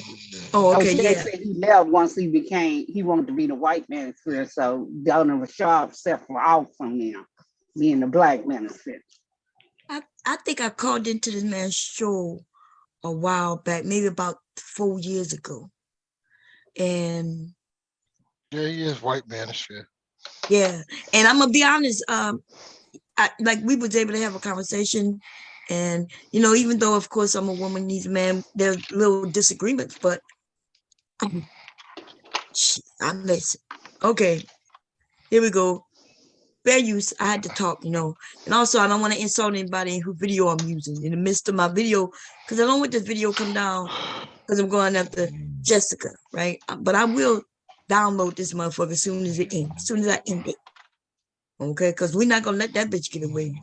Oh, okay. O'Shea Yeah. said he left once he wanted to be the white manosphere. So Donna Rashad separate off from him, being the black manosphere. I think I called into this man's show a while back, maybe about 4 years ago. And yeah, he is white manosphere. Yeah, and I'm gonna be honest. We was able to have a conversation, and even though of course I'm a woman, he's a man, there's little disagreements, but I listen. Okay, here we go. Fair use. I had to talk, and also I don't want to insult anybody who video I'm using in the midst of my video, because I don't want this video come down because I'm going after Jessica, right? But I will download this motherfucker as soon as it ends, as soon as I end it. Okay, because we're not gonna let that bitch get away.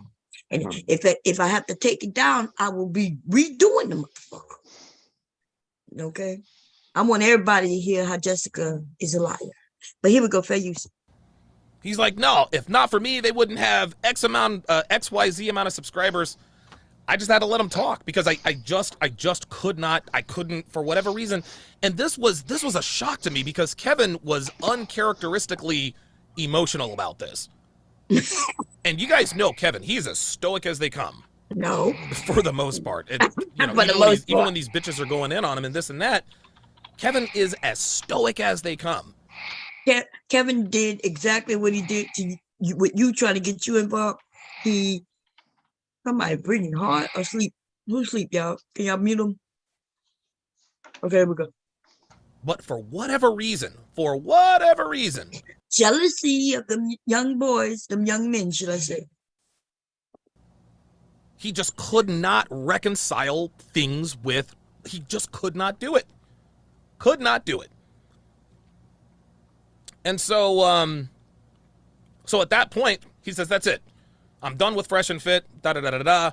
And if I have to take it down, I will be redoing the motherfucker. Okay, I want everybody to hear how Jessica is a liar. But here we go, fair use. He's like, no, if not for me, they wouldn't have XYZ amount of subscribers. I just had to let him talk because I just couldn't for whatever reason. And this was a shock to me because Kevin was uncharacteristically emotional about this. And you guys know Kevin, he's as stoic as they come. No. For the most part. Even when these bitches are going in on him and this and that, Kevin is as stoic as they come. Kevin did exactly what he did to you, with you trying to get you involved. Somebody breathing hard or sleep. Who's sleep, y'all? Can y'all mute him? Okay, here we go. But for whatever reason, jealousy of them young boys, them young men, should I say? He just could not reconcile things with. He just could not do it. Could not do it. And so, so at that point, he says, "That's it. I'm done with Fresh and Fit." Da da da da da.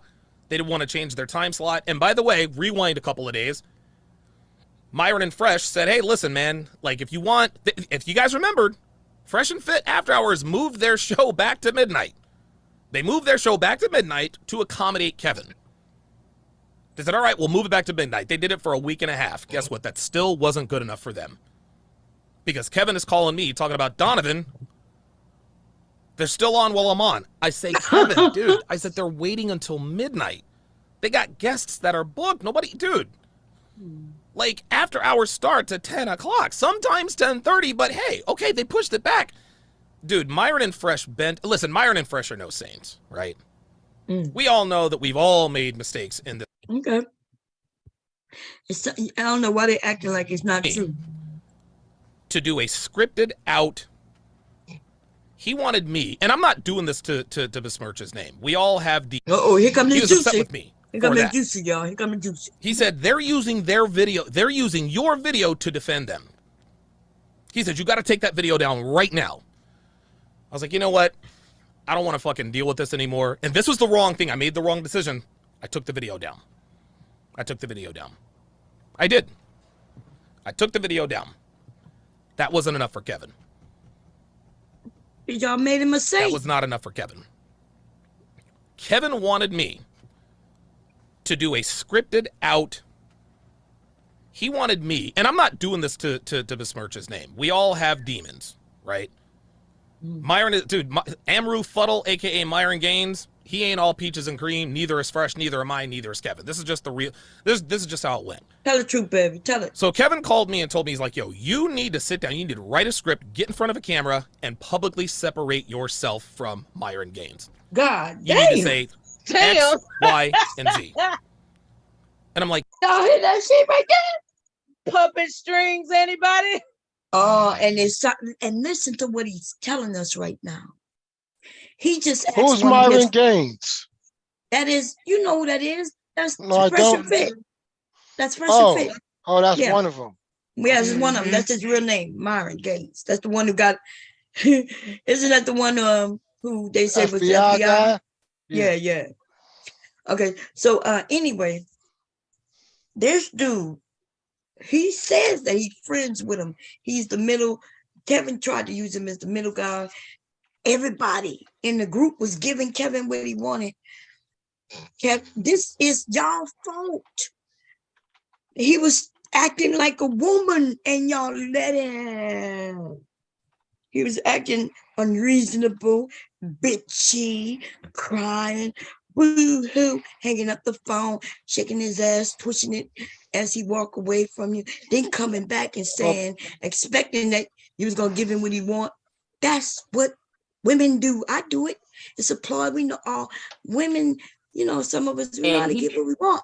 They didn't want to change their time slot. And by the way, rewind a couple of days. Myron and Fresh said, hey, listen, man, like if you guys remembered, Fresh and Fit After Hours moved their show back to midnight. They moved their show back to midnight to accommodate Kevin. They said, all right, we'll move it back to midnight. They did it for a week and a half. Guess what? That still wasn't good enough for them. Because Kevin is calling me, talking about Donovan. They're still on while I'm on. I say, Kevin, dude, I said, they're waiting until midnight. They got guests that are booked. Nobody, dude. Like, after hours starts at 10 o'clock, sometimes 10:30, but hey, okay, they pushed it back. Dude, Myron and Fresh listen, Myron and Fresh are no saints, right? We all know that we've all made mistakes in this. Okay. I don't know why they're acting like it's not true. To do a scripted out, he wanted me, and I'm not doing this to besmirch his name. We all have the. Here comes the juicy. He was upset with me. Here comes the juicy, y'all. Here comes the juicy. He said they're using their video. They're using your video to defend them. He said you got to take that video down right now. I was like, you know what? I don't want to fucking deal with this anymore. And this was the wrong thing. I made the wrong decision. I took the video down. I took the video down. I did. I took the video down. That wasn't enough for Kevin. Y'all made a mistake. That was not enough for Kevin. Kevin wanted me to do a scripted out. He wanted me, and I'm not doing this to besmirch his name. We all have demons, right? Myron is, dude, Amru Fuddle, aka Myron Gaines, he ain't all peaches and cream, neither is Fresh, neither am I, neither is Kevin. This is just the real, this is just how it went. Tell the truth, baby, tell it. So Kevin called me and told me, he's like, yo, you need to sit down, you need to write a script, get in front of a camera, and publicly separate yourself from Myron Gaines. God You damn. need to say X, Y, and Z. And I'm like, y'all hear that shit right there? Puppet strings, anybody? Oh, and listen to what he's telling us right now. He just asked Who's Myron Gaines? That is, you know who that is? That's No, I Fresh and don't. Fit. That's Fresh and Fit. Oh, that's Yeah. one of them. Yeah, it's one of them. That's his real name, Myron Gaines. That's the one who got. Isn't that the one who they said was the FBI FBI? guy? Yeah. Okay, so anyway, this dude, he says that he's friends with him. He's the middle. Kevin tried to use him as the middle guy. Everybody in the group was giving Kevin what he wanted. This is y'all fault. He was acting like a woman and y'all let him. He was acting unreasonable, bitchy, crying, boo-hoo, hanging up the phone, shaking his ass, twitching it as he walked away from you, then coming back and saying, expecting that you was going to give him what he want. That's what women do. I do it. It's a ploy. We know all women, you know, some of us, we know how to get what we want.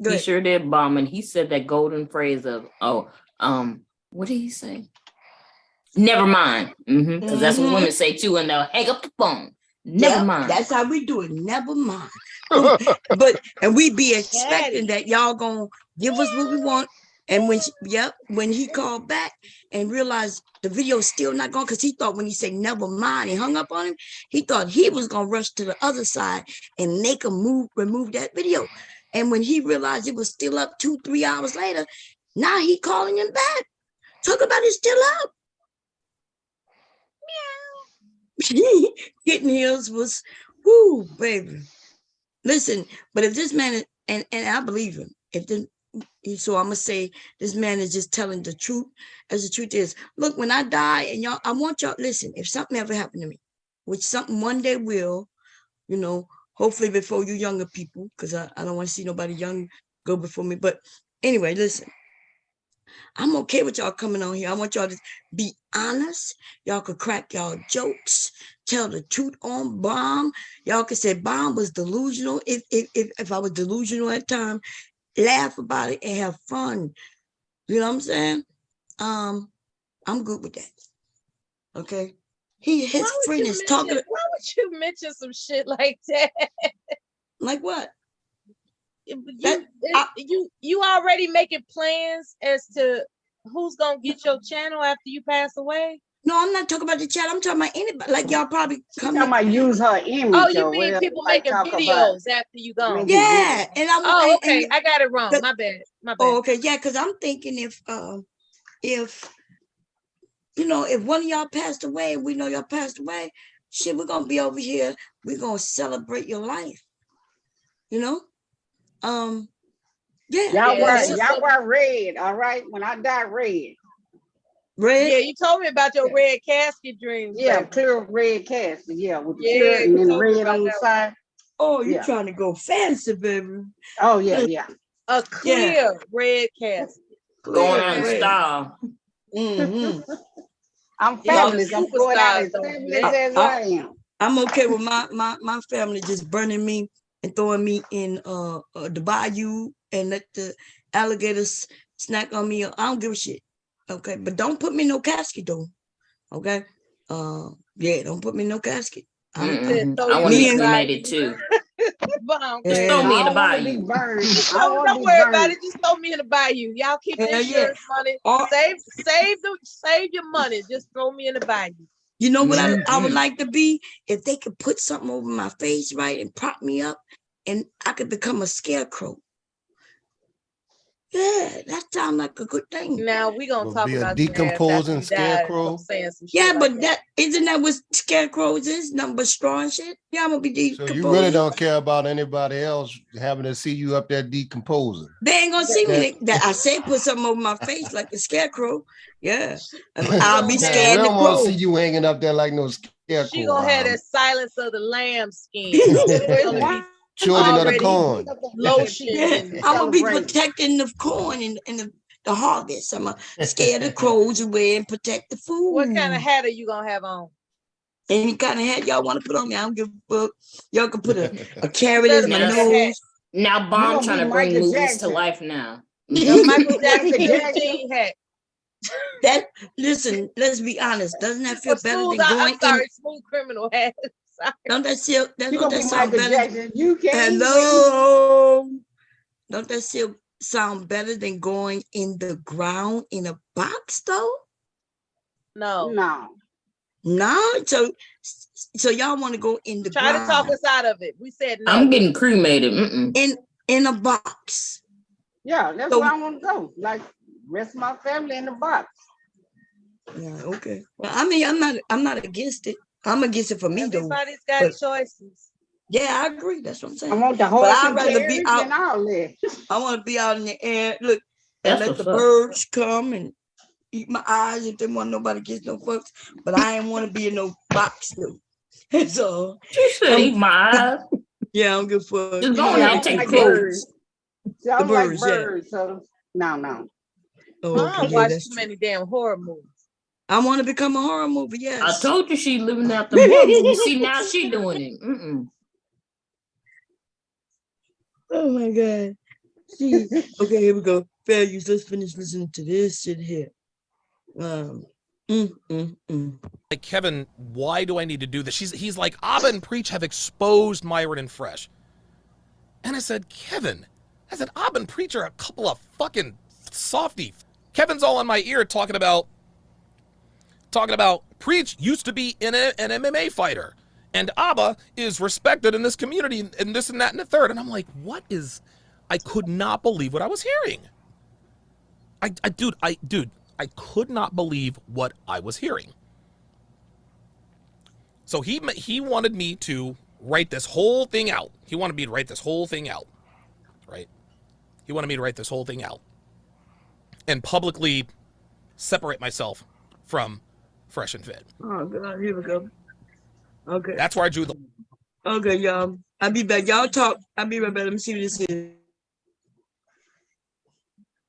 He sure did, bomb, and he said that golden phrase of, what did he say? Never mind. Because that's what women say too, and they'll hang up the phone. Never mind. That's how we do it. Never mind. And we be expecting that y'all gonna give us what we want. And when he called back and realized the video's still not going, because he thought when he said never mind, he hung up on him, he thought he was gonna rush to the other side and make him remove that video. And when he realized it was still up 2-3 hours later, now he calling him back. Talk about it still up. Meow. Hitting heels was, whoo, baby. Listen, but if this man, and I believe him, so I'm gonna say this man is just telling the truth, as the truth is. Look, when I die, and y'all, I want y'all, listen, if something ever happened to me, which something one day will, you know, hopefully before you younger people, because I don't want to see nobody young go before me. But anyway, listen, I'm okay with y'all coming on here. I want y'all to be honest. Y'all could crack y'all jokes, tell the truth on Bomb. Y'all could say Bomb was delusional. If I was delusional at the time, laugh about it and have fun. You know what I'm saying? I'm good with that. Okay. His friend is talking. Why would you mention some shit like that? Like what? You already making plans as to who's gonna get your channel after you pass away? No, I'm not talking about the chat. I'm talking about anybody. Like y'all probably come. Talking about use her image. Oh, you or mean whatever, people like making talk about videos after you gone? Yeah, and I'm. Oh, and- okay. I got it wrong. My bad. My bad. Oh, okay, yeah, because I'm thinking if you know, if one of y'all passed away, we know y'all passed away, shit, we're gonna be over here. We're gonna celebrate your life. You know, yeah. Y'all wear red. All right, when I die, red. Red. Yeah, you told me about your red casket dreams. Yeah, baby. clear red casket. Yeah, with the Yeah, clear and you then told me red about on the that side. Oh, you Yeah. trying to go fancy, baby? Oh yeah. A clear red casket. Going on red. style. Mm-hmm. I'm Yeah, the fabulous. I'm going out superstars as don't fabulous do that. as I am. I'm okay with my family just burning me and throwing me in the bayou and let the alligators snack on me. I don't give a shit. Okay, but don't put me in no casket though. Okay, yeah, don't put me in no casket. I want to be cremated too. Just throw me in the bayou. Don't worry about it. Just throw me in the bayou. Y'all keep the insurance money. Save your money. Just throw me in the bayou. You know what I would like to be? If they could put something over my face, right, and prop me up, and I could become a scarecrow. Yeah, that sounds like a good thing. Now we gonna talk Be a about your ass after decomposing you die scarecrow. saying some shit Yeah, like but that isn't that what scarecrows is? Nothing but straw and shit. Yeah, I'm gonna be So decomposing. you really don't care about anybody else having to see you up there decomposing. They ain't gonna see me. That I said put something over my face like a scarecrow. Yeah, I'll be We scared to don't want to crow. see you hanging up there like no scarecrow. She gonna have that Silence of the Lamb skin. It's gonna be Children of the already corn. lotion. Yeah, I'm gonna be protecting the corn and the harvest. I'm gonna scare the crows away and protect the food. What kind of hat are you gonna have on? Any kind of hat y'all want to put on me, I don't give a fuck. Y'all can put a carrot as my nose. Now, Bomb trying to bring movies to life now. The Michael Jackson guillotine hat. That listen, let's be honest. Doesn't that feel better than going I'm sorry, in? Smooth Criminal hat. Sorry. Don't that feel? Don't gonna that be sound Michael better? Jackson. You can't Hello. Don't that still sound better than going in the ground in a box though? No. No. So y'all want to go in the Try ground? to talk us out of it. We said no. I'm getting cremated. In a box. Yeah, that's where I want to go. Like rest of my family in the box. Yeah, okay. Well, I mean, I'm not against it. I'm against it for me though. Everybody's got choices. Yeah, I agree. That's what I'm saying. I want the But horse I'd and rather be carriage out. and all that. I want to be out in the air. Look, and That's let the what's up. birds come and eat my eyes if they want. Nobody gets no fucks. But I ain't want to be in no box though. So She said, "Eat my eyes." Yeah, I don't give a fuck. Just go in there and take birds. I The don't like birds, yeah. birds, so no. Oh, I okay, don't yeah, watch that's too true. many damn horror movies. I want to become a horror movie. I Yes. told you she living out the horror movie. See, now she doing it. Oh my god. See. Okay, here we go. Fair use. Let's finish listening to this shit here. Like, Kevin, why do I need to do this? He's like, Abba and Preach have exposed Myron and Fresh. And I said, Kevin, Abba and Preach are a couple of fucking softy. Kevin's all in my ear talking about Preach used to be an MMA fighter. And Abba is respected in this community and this and that and the third. And I'm like, I could not believe what I was hearing. Dude, I could not believe what I was hearing. So he wanted me to write this whole thing out. He wanted me to write this whole thing out, right? He wanted me to write this whole thing out and publicly separate myself from Fresh and Fit. Oh god, here we go. Okay. That's where I drew the. Okay, y'all. I'll be back. Y'all talk. I'll be right back. Let me see what this is.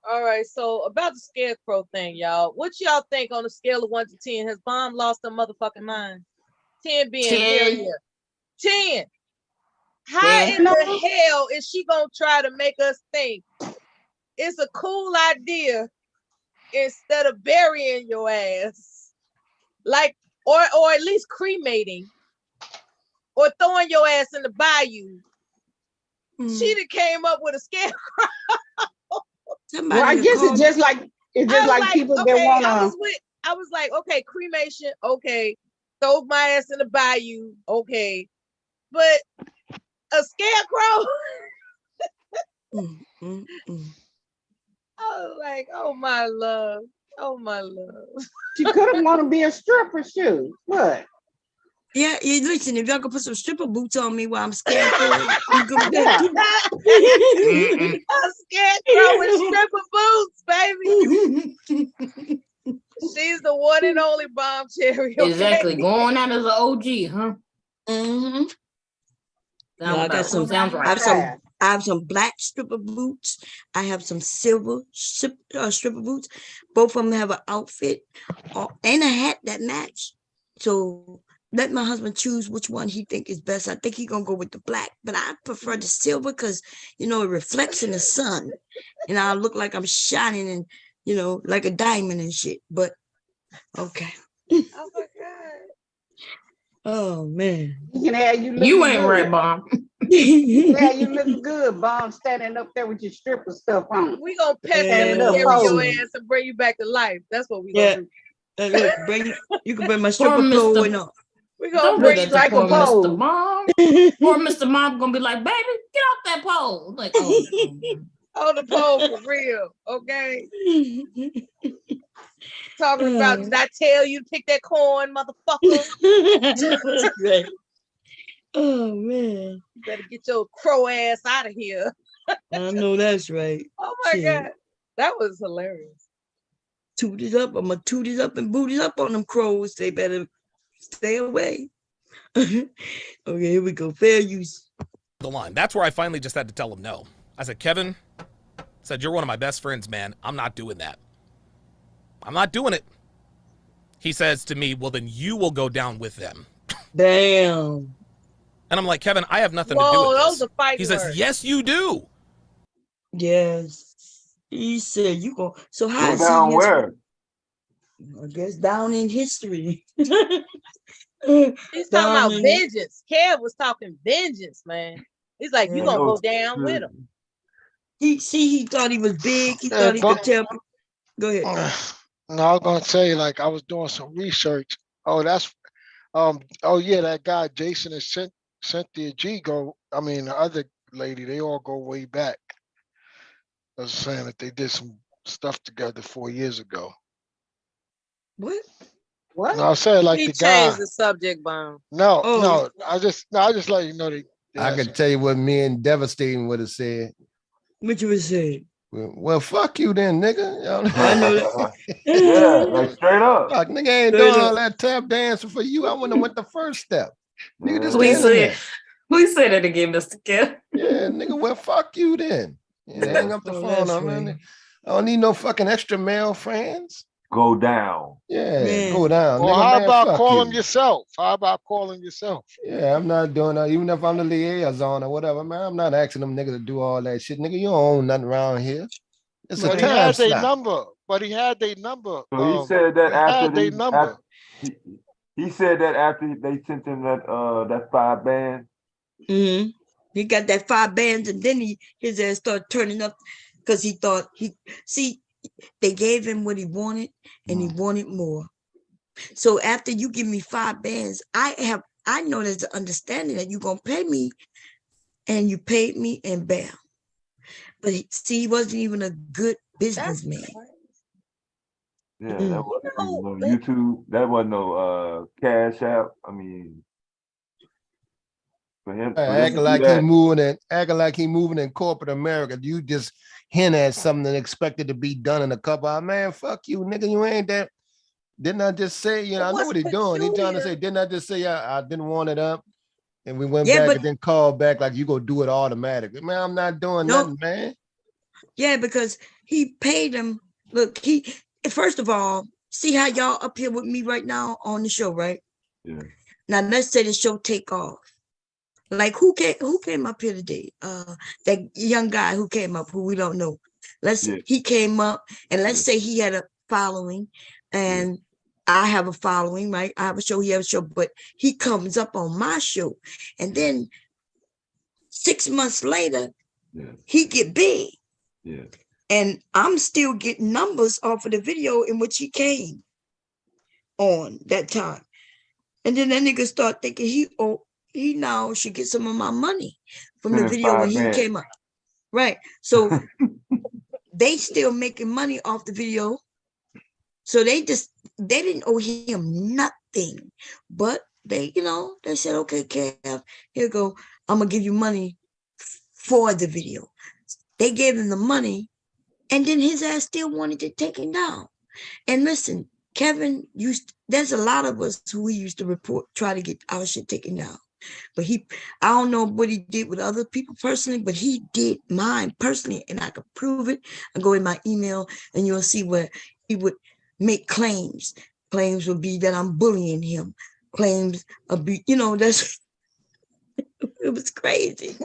All right, so about the scarecrow thing, y'all. What y'all think on a scale of 1 to 10? Has Bomb lost her motherfucking mind? 10 being 10. hell yeah. 10. How in the hell is she gonna try to make us think it's a cool idea instead of burying your ass? Like, or at least cremating or throwing your ass in the bayou. She done came up with a scarecrow. Well, I guess it's just like people that want to. I was like, okay, cremation, okay, throw my ass in the bayou, okay, but a scarecrow. I was like, oh my love, oh my love. She could have wanted to be a stripper, shoot. What? Yeah, listen, if y'all could put some stripper boots on me while I'm scarecrow, I'm good with that too. A scarecrow with stripper boots, baby. She's the one and only Bomb Cherry. Okay? Exactly. Going out as an OG, huh? Mm-hmm. Yeah, I got some. Sounds right. I have some black stripper boots. I have some silver stripper boots. Both of them have an outfit and a hat that match. So let my husband choose which one he think is best. I think he's gonna go with the black, but I prefer the silver because it reflects in the sun, and I look like I'm shining and like a diamond and shit. But okay. Oh my god. Oh man. You can have you looking You ain't good. right, Bomb. Yeah, you looking good, Bomb, standing up there with your stripper stuff on. We gonna pep Standing you up and carry your posing. ass and bring you back to life. That's what we gonna do. Look, you can bring my stripper pole and all. We gonna Don't do bring that you to like poor a pole. Mr. Mom. Poor Mr. Mom gonna be like, baby, get off that pole. Like, oh. On the pole for real, okay? Talking about, did I tell you to pick that corn, motherfucker? That's right. Oh man. You better get your crow ass out of here. I know that's right. Oh my Shit. god. That was hilarious. Toot it up. I'm gonna toot it up and boot it up on them crows. They better stay away. Okay, here we go. Fair use. The line. That's where I finally just had to tell him no. I said, Kevin, you're one of my best friends, man. I'm not doing that. I'm not doing it. He says to me, well, then you will go down with them. Damn. And I'm like, Kevin, I have nothing to do Whoa, with those this. are fighting He says, words. yes, you do. Yes. He said you go. So how Go is down he where? I guess down in history. He's talking Down about in- vengeance. Kev was talking vengeance, man. He's like, you gonna go down with him. He thought he was big. He Yeah, thought he but- could tell. Go ahead. No, I was gonna say, like, I was doing some research. Oh, that's oh yeah, that guy Jason and Cynthia G the other lady, they all go way back. I was saying that they did some stuff together 4 years ago. What? What? No, I said like He the guy. changed the subject, Bomb. No, Oh. no, I just let you know they. I can tell you what me and Devastating would have said. What you would say? Well, fuck you then, nigga. I know that. Yeah, like straight up. Fuck, nigga ain't Straight doing all up. that tap dancing for you. I wouldn't have went the first step. Nigga, just Please standing say there. it. Please say that again, Mr. Kev. Yeah, nigga, well, fuck you then. Yeah, hang up the Oh, phone. that's I'm right. I don't need no fucking extra male friends. Go down. Yeah, Man. go down. Well, nigga, how man, about fuck calling you. yourself? How about calling yourself? Yeah, I'm not doing that. Even if I'm the liaison or whatever, man, I'm not asking them niggas to do all that shit. Nigga, you don't own nothing around here. It's But a he time had their slot. number. But he had their number. So he said that he after had their number. he said that after they sent him that 5 band. Mm-hmm. He got that 5 bands, and then his ass started turning up because he thought they gave him what he wanted, and he wanted more. So after you give me 5 bands, I know there's an understanding that you're gonna pay me, and you paid me, and bam. But he wasn't even a good businessman. Yeah, that wasn't no YouTube. That wasn't no Cash App. I mean, for him Acting to like do that, acting like he moving in corporate America. You just hint at something that expected to be done in a couple hours. Man, fuck you, nigga. You ain't that. Didn't I just say, I know what he's doing. He's trying to say, didn't I just say I didn't want it up? And we went back and then called back like you go do it automatically. Man, I'm not doing nothing, man. Yeah, because he paid him. Look, first of all, see how y'all up here with me right now on the show, right? Yeah. Now let's say the show take off. Like who came up here today? That young guy who came up, who we don't know. He came up, and let's say he had a following, and I have a following, right? I have a show, he has a show, but he comes up on my show, and then 6 months later, he get big. Yeah. And I'm still getting numbers off of the video in which he came. on that time. And then that nigga start thinking he now should get some of my money from the video when he came up. Right. So they still making money off the video. So they didn't owe him nothing. But they said, okay, Kev, here you go. I'm gonna give you money for the video. They gave him the money, and then his ass still wanted to take him down. And listen, Kevin there's a lot of us who we used to try to get our shit taken down. But I don't know what he did with other people personally, but he did mine personally, and I could prove it. I go in my email and you'll see where he would make claims. Claims would be that I'm bullying him. Claims of that's it was crazy.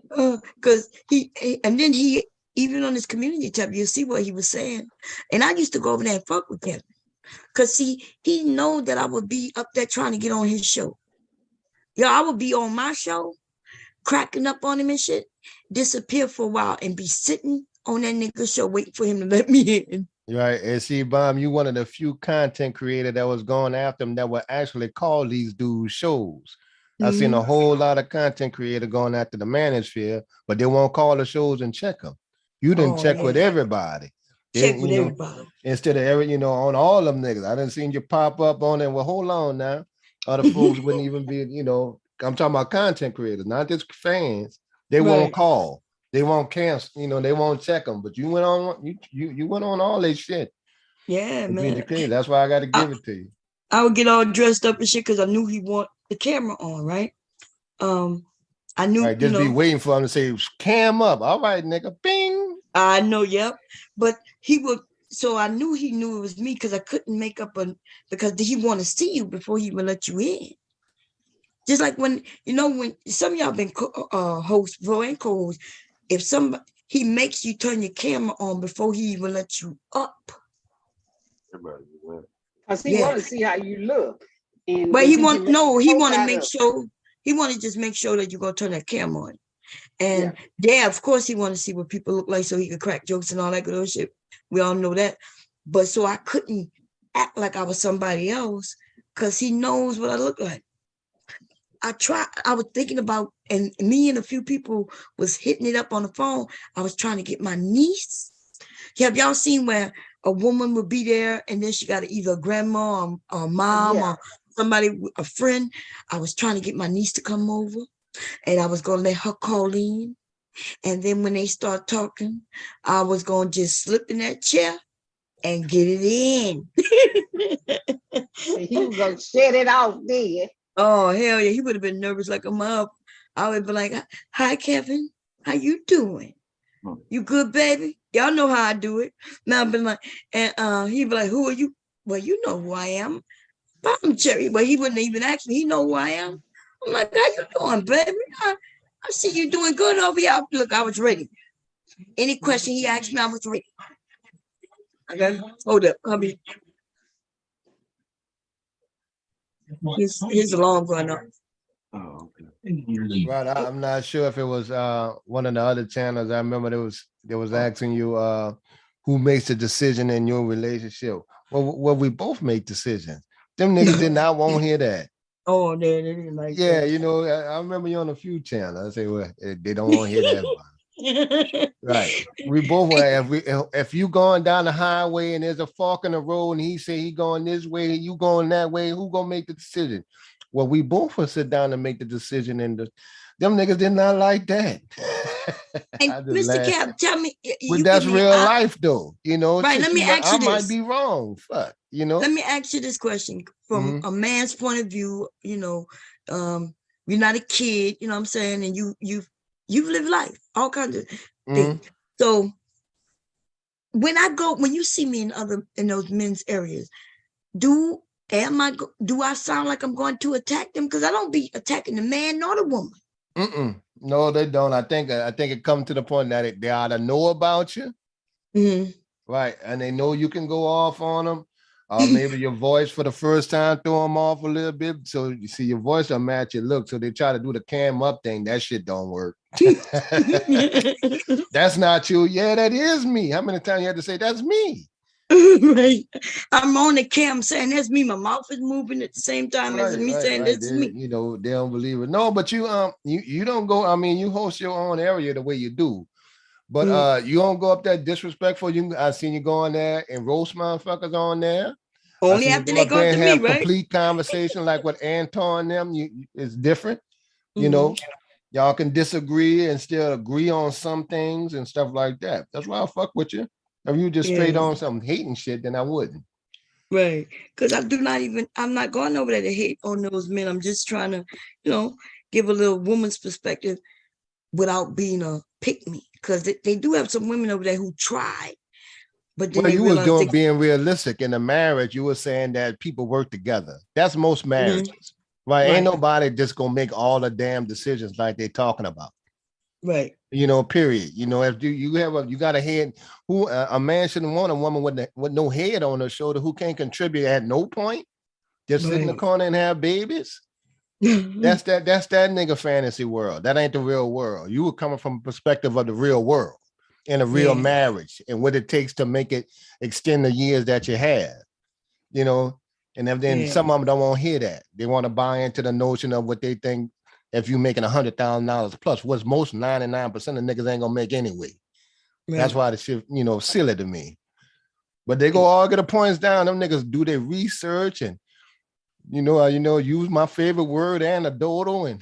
Because and then he even on his community tab, you'll see what he was saying. And I used to go over there and fuck with him. Because he know that I would be up there trying to get on his show. I would be on my show, cracking up on him and shit, disappear for a while and be sitting on that nigga show waiting for him to let me in. Right. And see, Bomb, you one of the few content creators that was going after him that would actually call these dudes shows. I've seen a whole lot of content creator going after the manosphere, but they won't call the shows and check them. You didn't check with everybody. Check with everybody. Instead of on all them niggas. I done seen you pop up on it. Well, hold on now. Other folks wouldn't even be, I'm talking about content creators, not just fans. They won't call. They won't cancel, they won't check them. But you went on, you went on all that shit. Yeah, man. That's why I got to give it to you. I would get all dressed up and shit because I knew he want the camera on, right? I knew just be waiting for him to say cam up. All right, nigga, bing. I know, yep. But he would, so I knew he knew it was me because I couldn't make up because he want to see you before he would let you in. Just like when some of y'all been hosts, bro, and co-hosts, if he makes you turn your camera on before he even let you up. Because he want to see how you look. But he want to make sure, he want to just make sure that you're going to turn that camera on. And of course he want to see what people look like so he could crack jokes and all that good old shit. We all know that. But so I couldn't act like I was somebody else because he knows what I look like. I was thinking about, and me and a few people was hitting it up on the phone. I was trying to get my niece. Have y'all seen where a woman would be there and then she got either a grandma or mom or somebody, a friend? I was trying to get my niece to come over and I was going to let her call in. And then when they start talking, I was going to just slip in that chair and get it in. He was going to shut it off there. Oh, hell yeah. He would have been nervous like a mother. I would be like, hi, Kevin. How you doing? You good, baby? Y'all know how I do it. Now I've been like, and he'd be like, who are you? Well, you know who I am. I'm Jerry. But he wouldn't even ask me. He know who I am. I'm like, how you doing, baby? I see you doing good over here. Look, I was ready. Any question he asked me, I was ready. Okay, hold up. Come here. His alarm going off. Oh, okay. Right. I'm not sure if it was one of the other channels. I remember there was asking you who makes the decision in your relationship. Well, we both make decisions. Them niggas did not want to hear that. Oh, they didn't like that. Yeah, I remember you on a few channels. I say, well, they don't want to hear that. Right. We both if you going down the highway and there's a fork in the road and he say he going this way, you going that way, who gonna make the decision? Well, we both will sit down and make the decision, and them niggas did not like that. And Mr. Cap, tell me, but that's real life though, Right. Let me ask you this. I might be wrong. Fuck, Let me ask you this question from a man's point of view. You're not a kid, you know what I'm saying, and you've lived life, all kinds of things. So when you see me in those men's areas, do I sound like I'm going to attack them? Because I don't be attacking the man nor the woman. No, they don't. I think it comes to the point that they ought to know about you, right? And they know you can go off on them. Maybe your voice for the first time throw them off a little bit. So you see your voice will match your look. So they try to do the cam up thing. That shit don't work. That's not you. Yeah, that is me. How many times you have to say that's me? Right. I'm on the cam saying that's me. My mouth is moving at the same time as me saying this is They, me. you know, they don't believe it. No, but you don't go. I mean, you host your own area the way you do, but you don't go up there disrespectful. I seen you go on there and roast motherfuckers on there. Only after they go there to and me, have right? complete conversation like what Anton and them. It's different. You Mhm. know, y'all can disagree and still agree on some things and stuff like that. That's why I fuck with you. If you just straight Yeah. on some hating shit, then I wouldn't. Right. Because I'm not going over there to hate on those men. I'm just trying to, give a little woman's perspective without being a pick me. Because they do have some women over there who tried, but then Well, they you was realized being realistic in a marriage. You were saying that people work together. That's most marriages, right? Ain't Right. nobody just gonna make all the damn decisions like they're talking about. Right. Period. If you got a head, who a man shouldn't want a woman with no head on her shoulder who can't contribute at no point, just sit in the Right. corner and have babies. That's that nigga fantasy world. That ain't the real world. You were coming from a perspective of the real world and a real Yeah. marriage and what it takes to make it extend the years that you have. And then Yeah. some of them don't want to hear that. They want to buy into the notion of what they think if you're making $100,000 plus, what's most 99% of niggas ain't gonna make anyway. That's Right. why the shit, silly to me. But they go all get the points down. Them niggas do their research and use my favorite word, anecdotal and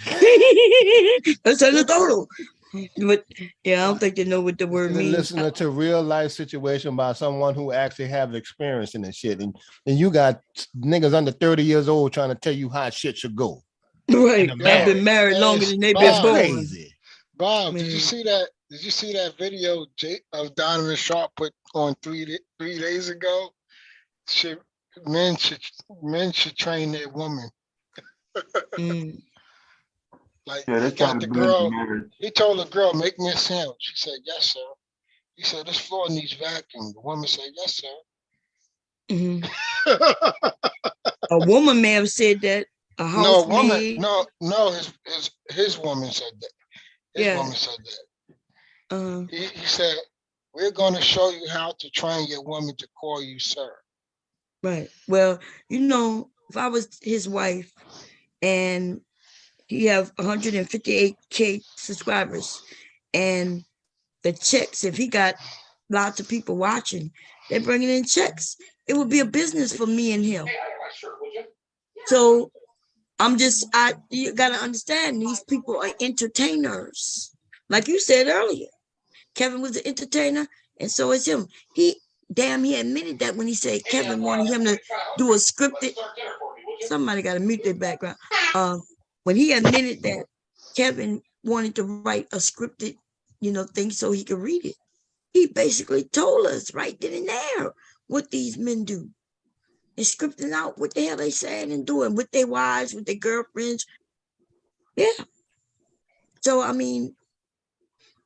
that's anecdotal. But yeah, I don't think they know what the word means. listening to real life situation by someone who actually have experience in this shit. And you got niggas under 30 years old trying to tell you how shit should go. Right. I've been married longer than they've been born. Crazy. Bob, did you see that? Did you see that video of Donovan Sharp put on 3 days ago? Men should train their women. Like Yeah, he they're trying got to the blend the girl. marriage. He told the girl, "Make me a sandwich." She said, "Yes, sir." He said, "This floor needs vacuum." The woman said, "Yes, sir." A woman may have said that. A No, woman. housemaid. No. His woman said that. His Yeah. woman said that. He said, "We're going to show you how to train your woman to call you sir." Right. Well, if I was his wife and he have 158K subscribers and the checks, if he got lots of people watching, they're bringing in checks. It would be a business for me and him. So you got to understand, these people are entertainers. Like you said earlier, Kevin was an entertainer and so is him. He admitted that when he said Kevin wanted him to do a scripted. Somebody got to mute their background. When he admitted that Kevin wanted to write a scripted, thing so he could read it, he basically told us right then and there what these men do. They're scripting out what the hell they saying and doing with their wives, with their girlfriends. Yeah. So, I mean,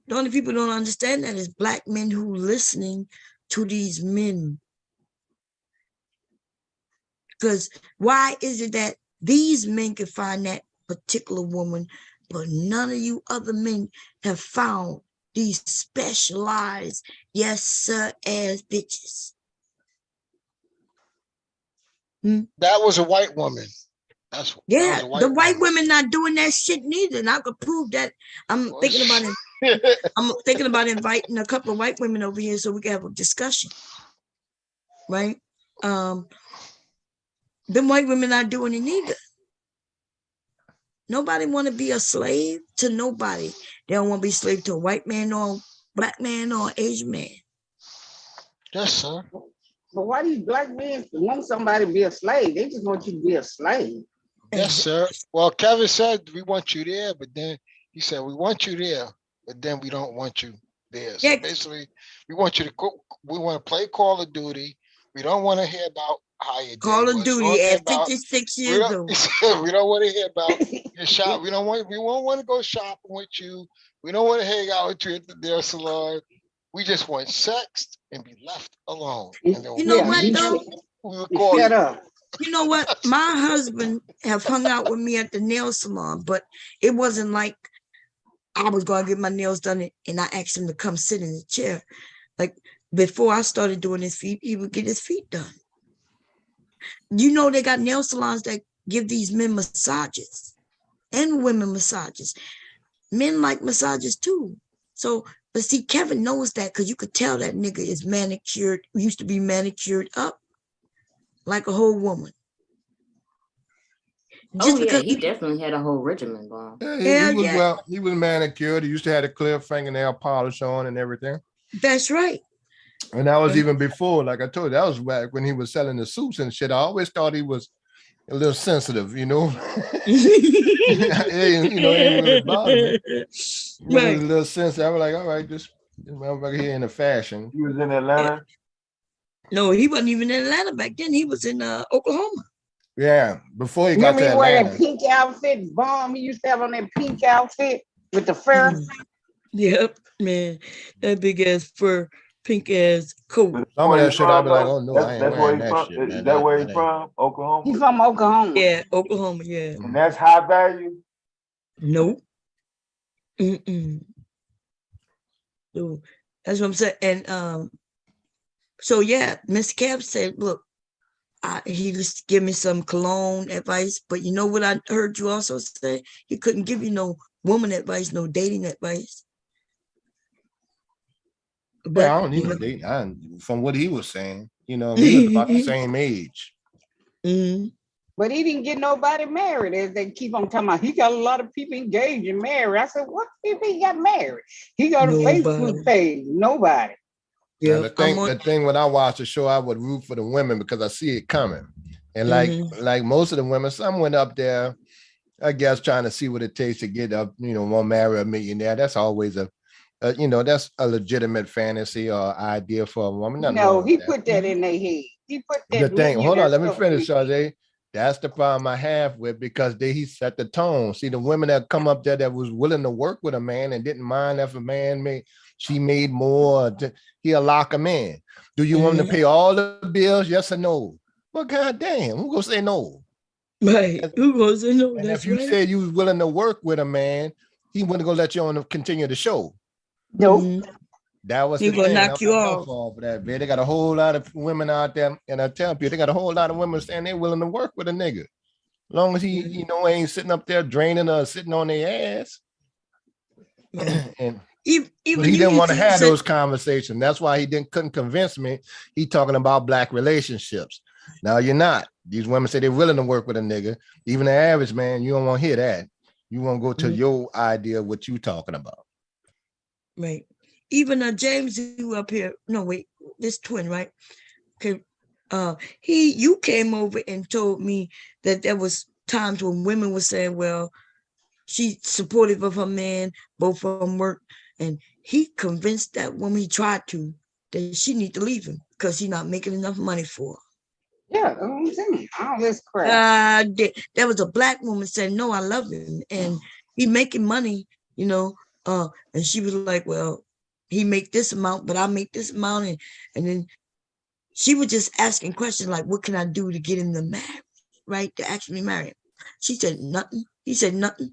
the only people who don't understand that is Black men who listening to these men. Because why is it that these men can find that particular woman, but none of you other men have found these specialized, yes, sir, ass bitches? That was a white woman. Yeah, the white women not doing that shit neither, and I could prove that. I'm thinking about it. I'm thinking about inviting a couple of white women over here so we can have a discussion, right? Them white women not doing it neither. Nobody want to be a slave to nobody. They don't want to be a slave to a white man or a Black man or an Asian man. Yes, sir. But why do you Black men want somebody to be a slave? They just want you to be a slave. Yes, sir. Well, Kevin said we want you there, but then he said we want you there, but then we don't want you there. So basically, we want you to go. We want to play Call of Duty. We don't want to hear about how you Call of Duty at 56 years old. We don't want to hear about your shop. We won't want to go shopping with you. We don't want to hang out with you at the nail salon. We just want sex and be left alone. And then You know what, though? Shut up. You know what? My husband have hung out with me at the nail salon, but it wasn't like I was going to get my nails done and I asked him to come sit in the chair. Like before I started doing his feet, he would get his feet done. You know, they got nail salons that give these men massages and women massages. Men like massages too. So, but see, Kevin knows that because you could tell that nigga is manicured, used to be manicured up like a whole woman. Oh yeah, he definitely had a whole regimen, Bob. Yeah, he was manicured. He used to have a clear fingernail polish on and everything. That's right. And that was even before, like I told you, that was back when he was selling the suits and shit. I always thought he was a little sensitive, you know. It ain't really bother me. He was a little sensitive. I was like, all right, this motherfucker here in the fashion. He was in Atlanta. No, he wasn't even in Atlanta back then. He was in Oklahoma. Yeah, before he got to Remember he Atlanta. wore that pink outfit, Bomb? He used to have on that pink outfit with the fur. Yep, man, that big ass fur, pink ass coat. Some of that shit, I'll be like, oh no, I ain't wearing that shit, man. Is that where he's from? Oklahoma? He's from Oklahoma. Yeah, Oklahoma, yeah. And that's high value? Nope. So that's what I'm saying. And so yeah, Mr. Kev said, look, he just give me some cologne advice, but you know what I heard you also say? He couldn't give you no woman advice, no dating advice. But yeah, I don't need to date. From what he was saying, we was about the same age. But he didn't get nobody married, as they keep on talking about. He got a lot of people engaged and married. I said, what people he got married? He got a Facebook page. Nobody. Yeah, the thing when I watch the show, I would root for the women because I see it coming. And like most of the women, some went up there, I guess, trying to see what it takes to get up, want to marry a millionaire. That's always that's a legitimate fantasy or idea for a woman. No, he put that in their head. He put that. The thing, hold on, let me finish, Sade. That's the problem I have with, because he set the tone. See, the women that come up there that was willing to work with a man and didn't mind if a man made more, he'll lock him in. Do you want him to pay all the bills? Yes or no? Well, goddamn, who gonna say no? Right. Who gonna say no? And That's if you right. said you was willing to work with a man, he wasn't gonna let you on to continue the show. Nope. That was He the gonna thing. knock you off. For that, man. They got a whole lot of women out there, and I tell you, they got a whole lot of women saying they're willing to work with a nigga, as long as he, ain't sitting up there draining or sitting on their ass. And even but he didn't want to have those conversations. That's why he couldn't convince me. He talking about black relationships. Now you're not. These women say they're willing to work with a nigga. Even the average man, you don't want to hear that. You want to go to your idea of what you talking about. Right. Even James, who up here, no, wait, this twin, right? Okay. You came over and told me that there was times when women were saying, well, she's supportive of her man, both of them work. And he convinced that woman, he tried to, that she need to leave him because he's not making enough money for her. Yeah, I'm saying all this crap. There was a black woman saying, no, I love him. And he making money, and she was like, well, he make this amount, but I make this amount. And then she was just asking questions like, what can I do to get him to marry, right? To actually marry him. She said nothing. He said nothing.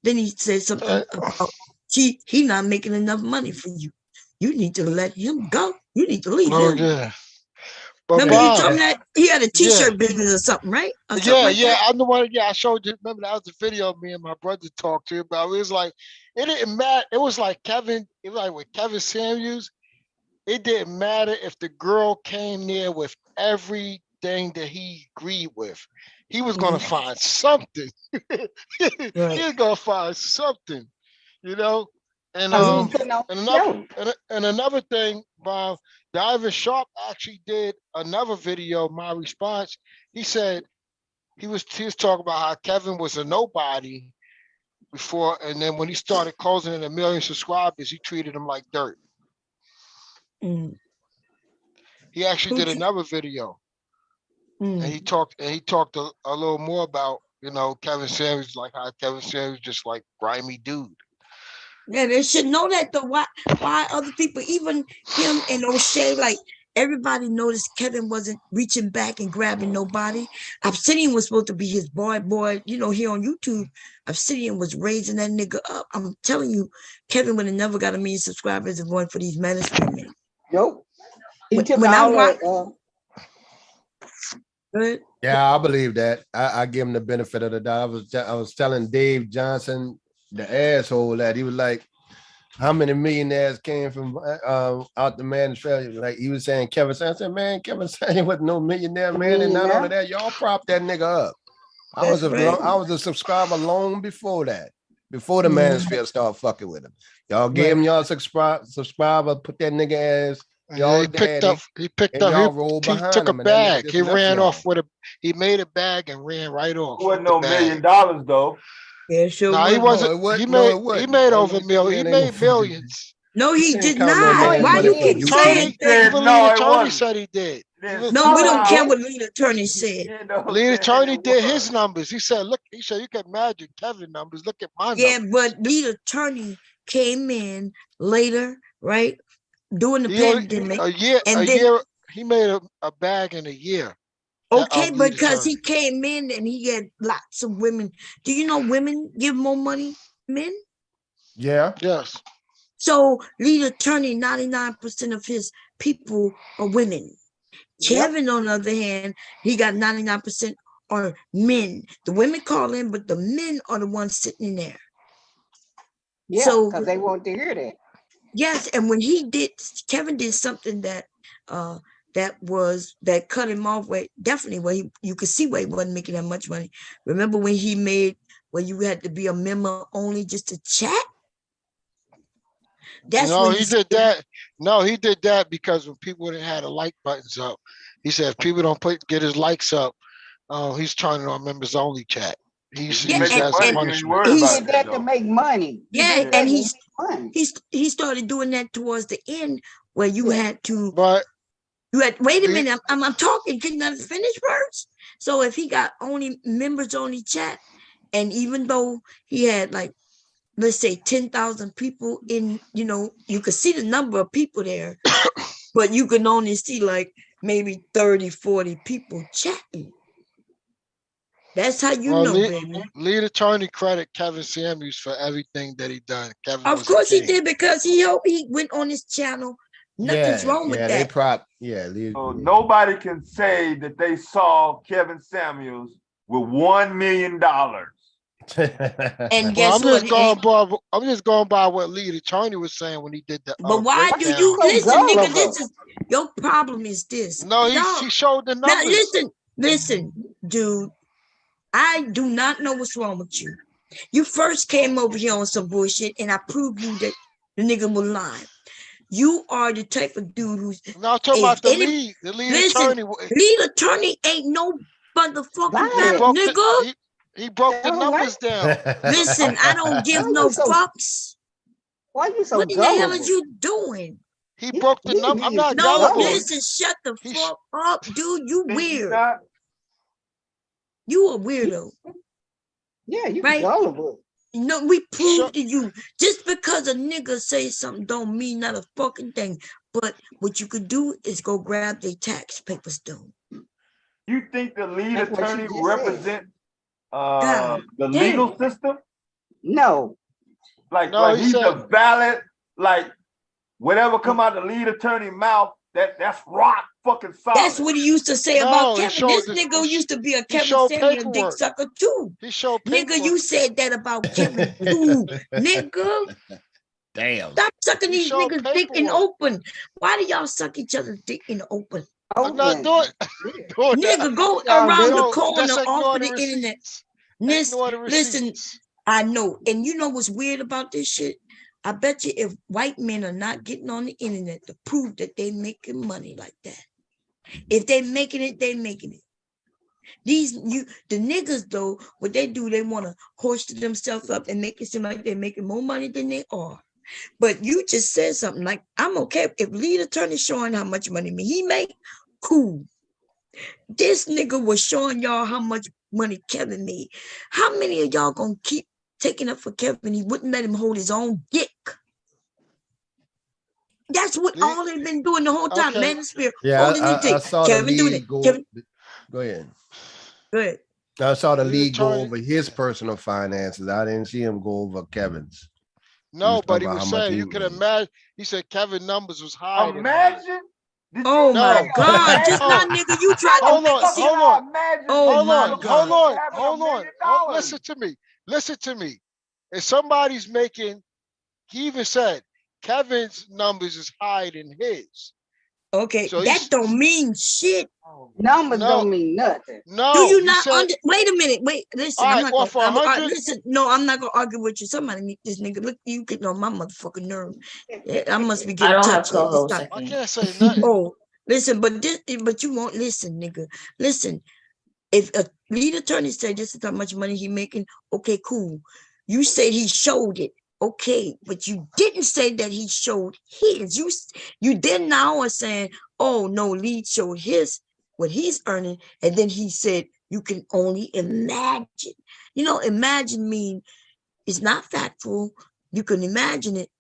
Then he said something about he not making enough money for you. You need to let him go. You need to leave him. Yeah. But remember he told me that he had a t-shirt business or something, right? Or something like that? I know what. Yeah, I showed you. Remember that was the video me and my brother talked to you about. It was like it didn't matter. It was like Kevin. It was like with Kevin Samuels. It didn't matter if the girl came there with everything that he agreed with. He was gonna find something. He was gonna find something, And another thing, Bob, Ivan Sharp actually did another video. My response, he said he was talking about how Kevin was a nobody before, and then when he started closing in 1 million subscribers, he treated him like dirt. He actually did another video, and he talked a little more about Kevin Samuels, like how Kevin Samuels just like grimy dude. Yeah, they should know that though. Why other people, even him and O'Shea, like everybody noticed Kevin wasn't reaching back and grabbing nobody. Obsidian was supposed to be his boy, here on YouTube. Obsidian was raising that nigga up. I'm telling you, Kevin would have never got 1 million subscribers if it weren't for these manosphere men. Nope. He took when I all watch, that. Yeah, I believe that. I give him the benefit of the doubt. I was telling Dave Johnson, the asshole, that he was like, how many millionaires came from out the manosphere? Like he was saying Kevin Samuels. I said, man, Kevin Samuels wasn't no millionaire, man. And not only that, y'all propped that nigga up. I was a subscriber long before that. Before the manosphere started fucking with him. Y'all gave him y'all subscriber, put that nigga ass. Yeah, he picked up. He took a bag. He ran off with a. He made a bag and ran right off. It wasn't no $1 million though. Yeah, sure. No, he wasn't. He made over $1 million. He made millions. No, he did not. Why you keep saying Even things? lead attorney said he did. No, we don't care what lead attorney said. Lead attorney did his numbers. He said, "Look," he said, "You can imagine Kevin numbers. Look at my numbers." Yeah, but lead attorney came in later, right? During the pandemic. A year. He made a bag in a year. Okay, because he came in and he had lots of women. Do you know women give more money than men? Yeah. Yes. So lead attorney, 99% of his people are women. Kevin, on the other hand, he got 99% are men. The women call in, but the men are the ones sitting in there. Yeah, So because they want to hear that. yes, and when Kevin did something that that cut him off where you could see where he wasn't making that much money. Remember when he made where you had to be a member only just to chat? He did that. No, he did that because when people didn't have the like buttons up, he said if people don't get his likes up, he's turning on members only chat. He used to use that as a punishment. He did that to make money. Yeah, and he started doing that towards the end where you had to. But wait a minute, I'm talking. Can I finish first? So if he got only members only chat, and even though he had like, let's say 10,000 people in, you could see the number of people there, but you can only see like maybe 30, 40 people chatting. That's how baby. Lead attorney credit Kevin Samuels for everything that he done. Kevin, of course he did, because he went on his channel. Nothing's wrong with that. So nobody can say that they saw Kevin Samuels with $1 million. And guess what? I'm just going by what lead attorney was saying when he did that. But why do you listen, nigga? This is your problem. Is this? No, he showed the numbers. Now listen, dude. I do not know what's wrong with you. You first came over here on some bullshit, and I proved you that the nigga was lying. You are the type of dude who's not talking about the lead attorney. Lead attorney ain't no motherfucking bad nigga. He broke the numbers down. Listen, I don't give no fucks. Why you so What the hell are you doing? He broke the number. I'm not gullible. Listen, shut the fuck up, dude. You weird. You a weirdo. Yeah, you gullible. We proved to you. Just because a nigga say something don't mean not a fucking thing. But what you could do is go grab their tax papers done. You think the lead attorney represents the legal system? No. Like he's a valid, like whatever come out the lead attorney mouth, that's rock fucking solid. That's what he used to say about Kevin. This nigga used to be a Kevin Samuel dick sucker too. Nigga, you said that about Kevin too. Nigga. Damn. Stop sucking these niggas dick in open. Why do y'all suck each other's dick in the open? I'm not doing Nigga, go around the corner off of the internet. Listen, I know. And you know what's weird about this shit? I bet you if white men are not getting on the internet to prove that they making money like that. If they making it, they making it. The niggas though, what they do, they want to hoist themselves up and make it seem like they're making more money than they are. But you just said something like, I'm okay if lead attorney showing how much money he make, cool. This nigga was showing y'all how much money Kevin made. How many of y'all gonna keep taking up for Kevin? He wouldn't let him hold his own dick. That's what all they've been doing the whole time. Manosphere holding the dick. I saw Kevin the doing lead it. go. Kevin. Go ahead. Go ahead. I saw the lead go over his personal finances. I didn't see him go over Kevin's. No, but he was saying you could imagine. He said Kevin numbers was high. Imagine Oh my No, God! Just no. now, nigga, you tried to Hold make on, it seem. hold on, Oh hold my on, God! hold on. Listen to me. Listen to me. If somebody's making, he even said Kevin's numbers is higher than his. Okay, So that don't mean shit. Numbers no, don't mean nothing. Do no. you He not said, wait a minute, wait, listen, all I'm right, not well, gonna for 100, listen, no, I'm not gonna argue with you. Somebody meet this nigga. Look, you getting on my motherfucking nerve. Yeah, I must be I getting don't have touchy. It's co-hosts. not, I I can't. can't say nothing. oh, listen, but you won't listen, nigga. Listen, if a lead attorney said this is how much money he making, okay, cool. You said he showed it, okay, but you didn't say that he showed his. You then now are saying, oh no, lead showed his what he's earning, and then he said you can only imagine. You know, imagine mean it's not factual. You can imagine it.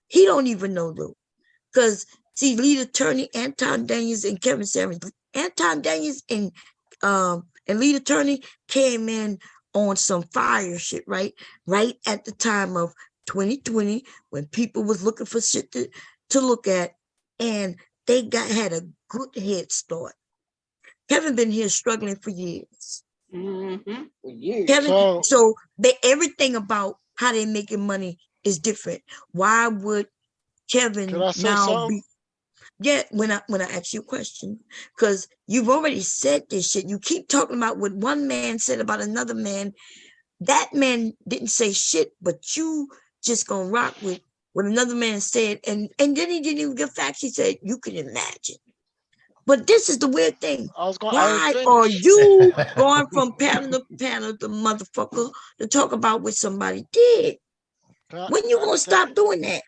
He don't even know though, because see, lead attorney Anton Daniels and Kevin Samuels, Anton Daniels and lead attorney came in on some fire shit, right? Right at the time of 2020, when people was looking for shit to look at, and they had a good head start. Kevin been here struggling for years. Mm-hmm. For years. Kevin, so everything about how they making money is different. Why would Kevin Can I say now something? be? Yeah, when I ask you a question, because you've already said this shit. You keep talking about what one man said about another man. That man didn't say shit, but you just gonna rock with what another man said, and then he didn't even give facts. He said you can imagine. But this is the weird thing. I Why ain't are finished. you going from panel to panel, the motherfucker, to talk about what somebody did? When you gonna stop doing that?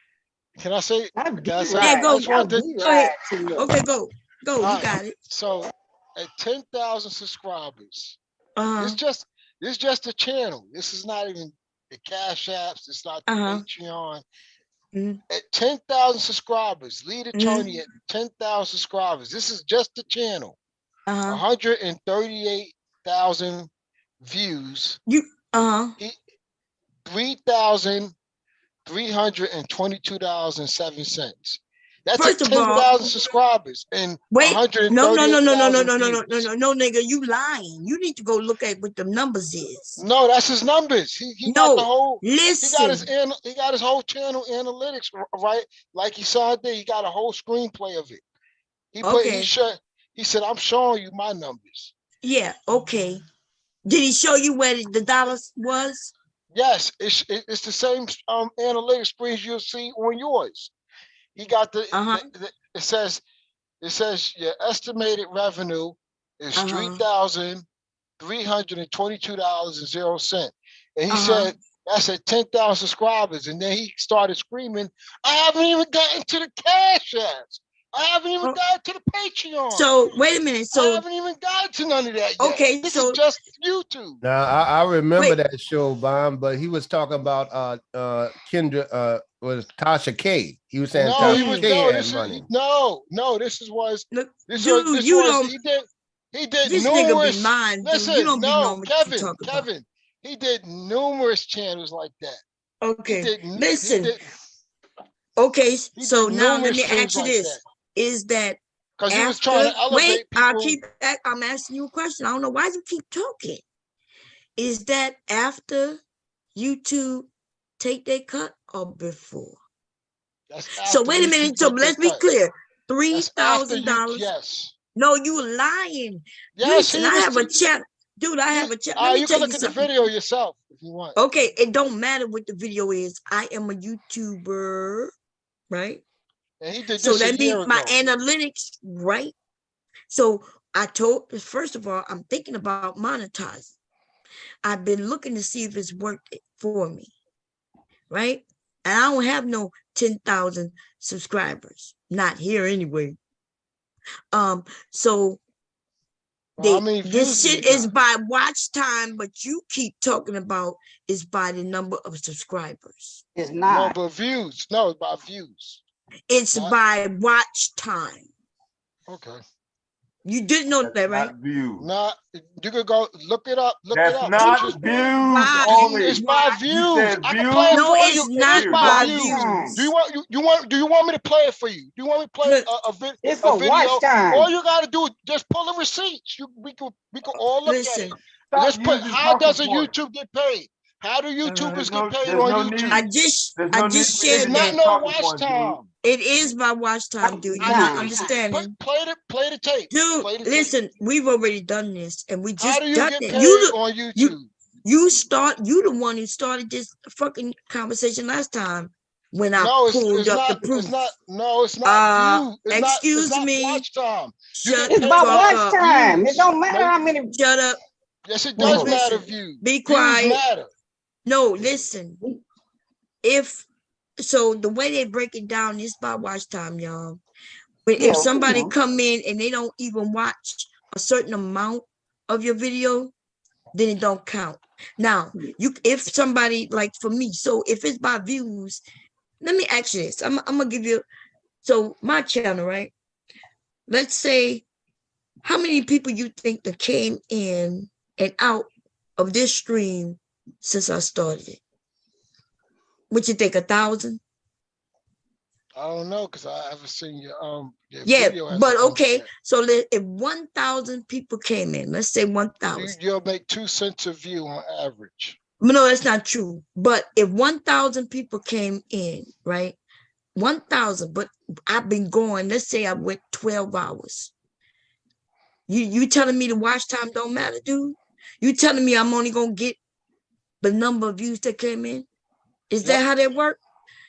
Can I say? Can I say? Yeah, I go. just wanted to. Go ahead. Okay, go. Go. All You right. got it. So at 10,000 subscribers, Uh-huh. it's just a channel. This is not even the Cash Apps. It's not the Patreon. At 10,000 subscribers, lead attorney at 10,000 subscribers. This is just the channel. 138,000 views. $3,322.07. That's First at of all, 10,000 subscribers and wait. No, $138,000 views. no, nigga, you lying. You need to go look at what the numbers is. No, that's his numbers. He got the whole. Listen. He got his whole channel analytics right. Like he saw there, he got a whole screenplay of it. He said, "I'm showing you my numbers." Yeah. Okay. Did he show you where the dollars was? Yes, it's the same analytics screens you'll see on yours. He got the it says your estimated revenue is $3,322.00, and he said that's at 10,000 subscribers, and then he started screaming, "I haven't even gotten to the Cash Apps. I haven't even gotten to the Patreon. So wait a minute. So I haven't even gotten to none of that yet. Okay, this is just YouTube." Now I remember that show, Bomb, but he was talking about Kendra was Tasha K. He was saying Tasha K had money. This is he did this numerous. Nigga be lying, listen, you don't be knowing what Kevin, you talk about. he did numerous channels like that. Okay, listen. Okay, so now let me ask you this: is that because he was trying to elevate people? I'm asking you a question. I don't know why you keep talking. Is that after YouTube take their cut or before? So wait a minute. So let's be clear: $3,000. Yes. No, you lying. Yes, listen, I have a chat. Dude, I have a chat. Let me you tell can you look at something. the video yourself if you want. Okay, it don't matter what the video is. I am a YouTuber, right? And he did so this that a year means my ago. analytics, right? So I told, first of all, I'm thinking about monetizing. I've been looking to see if it's worked for me, right? And I don't have no 10,000 subscribers, not here anyway. So this shit is by watch time, but you keep talking about is by the number of subscribers. It's not. No, but views. No, it's by views. It's by watch time. Okay. You didn't know that, right? Not views. Nah, you could go look it up. Look That's it up. not Just views Why? only. it's by You views. said I can views. play it No, for it's you. It not is by by views. views. Do you want me to play it for you? Do you want me to play It's a for video? watch time. All you gotta do is just pull the receipts. We can all look at it. Listen, Let's Stop put using how does a talking points. YouTube get paid? How do YouTubers get paid There's on no YouTube? I need. just There's no need for you shared to Not use that. no talking watch points, dude. time. It is by watch time, dude. You're I not know. understanding. Play the tape. Dude, Play the tape. listen, we've already done this, and we How just do you done get it. paid on YouTube? You the one who started this fucking conversation last time when I No, pulled it's up not. the proof. It's not. No, it's not view. It's Excuse not me. watch time. You Shut get It's the paid by fuck by watch up. time. It views. don't matter No, how many. Shut up. yes, it does matter. Listen, Views. be Views quiet. matter. No, listen. If so, the way they break it down is by watch time, y'all. But Yeah, if somebody we know. come in and they don't even watch a certain amount of your video, then it don't count. Now, if somebody like for me, so if it's by views, let me ask you this. I'm gonna give you. So my channel, right? Let's say, how many people you think that came in and out of this stream since I started it? What you think, 1,000? I don't know because I haven't seen your Yeah, video. Hasn't but come okay. yet. So if 1,000 people came in, let's say 1,000. You'll make 2 cents a view on average. No, that's not true. But if 1,000 people came in, right? 1,000, but I've been going, let's say I went 12 hours. You telling me the watch time don't matter, dude? You telling me I'm only gonna get the number of views that came in? Is that how that work?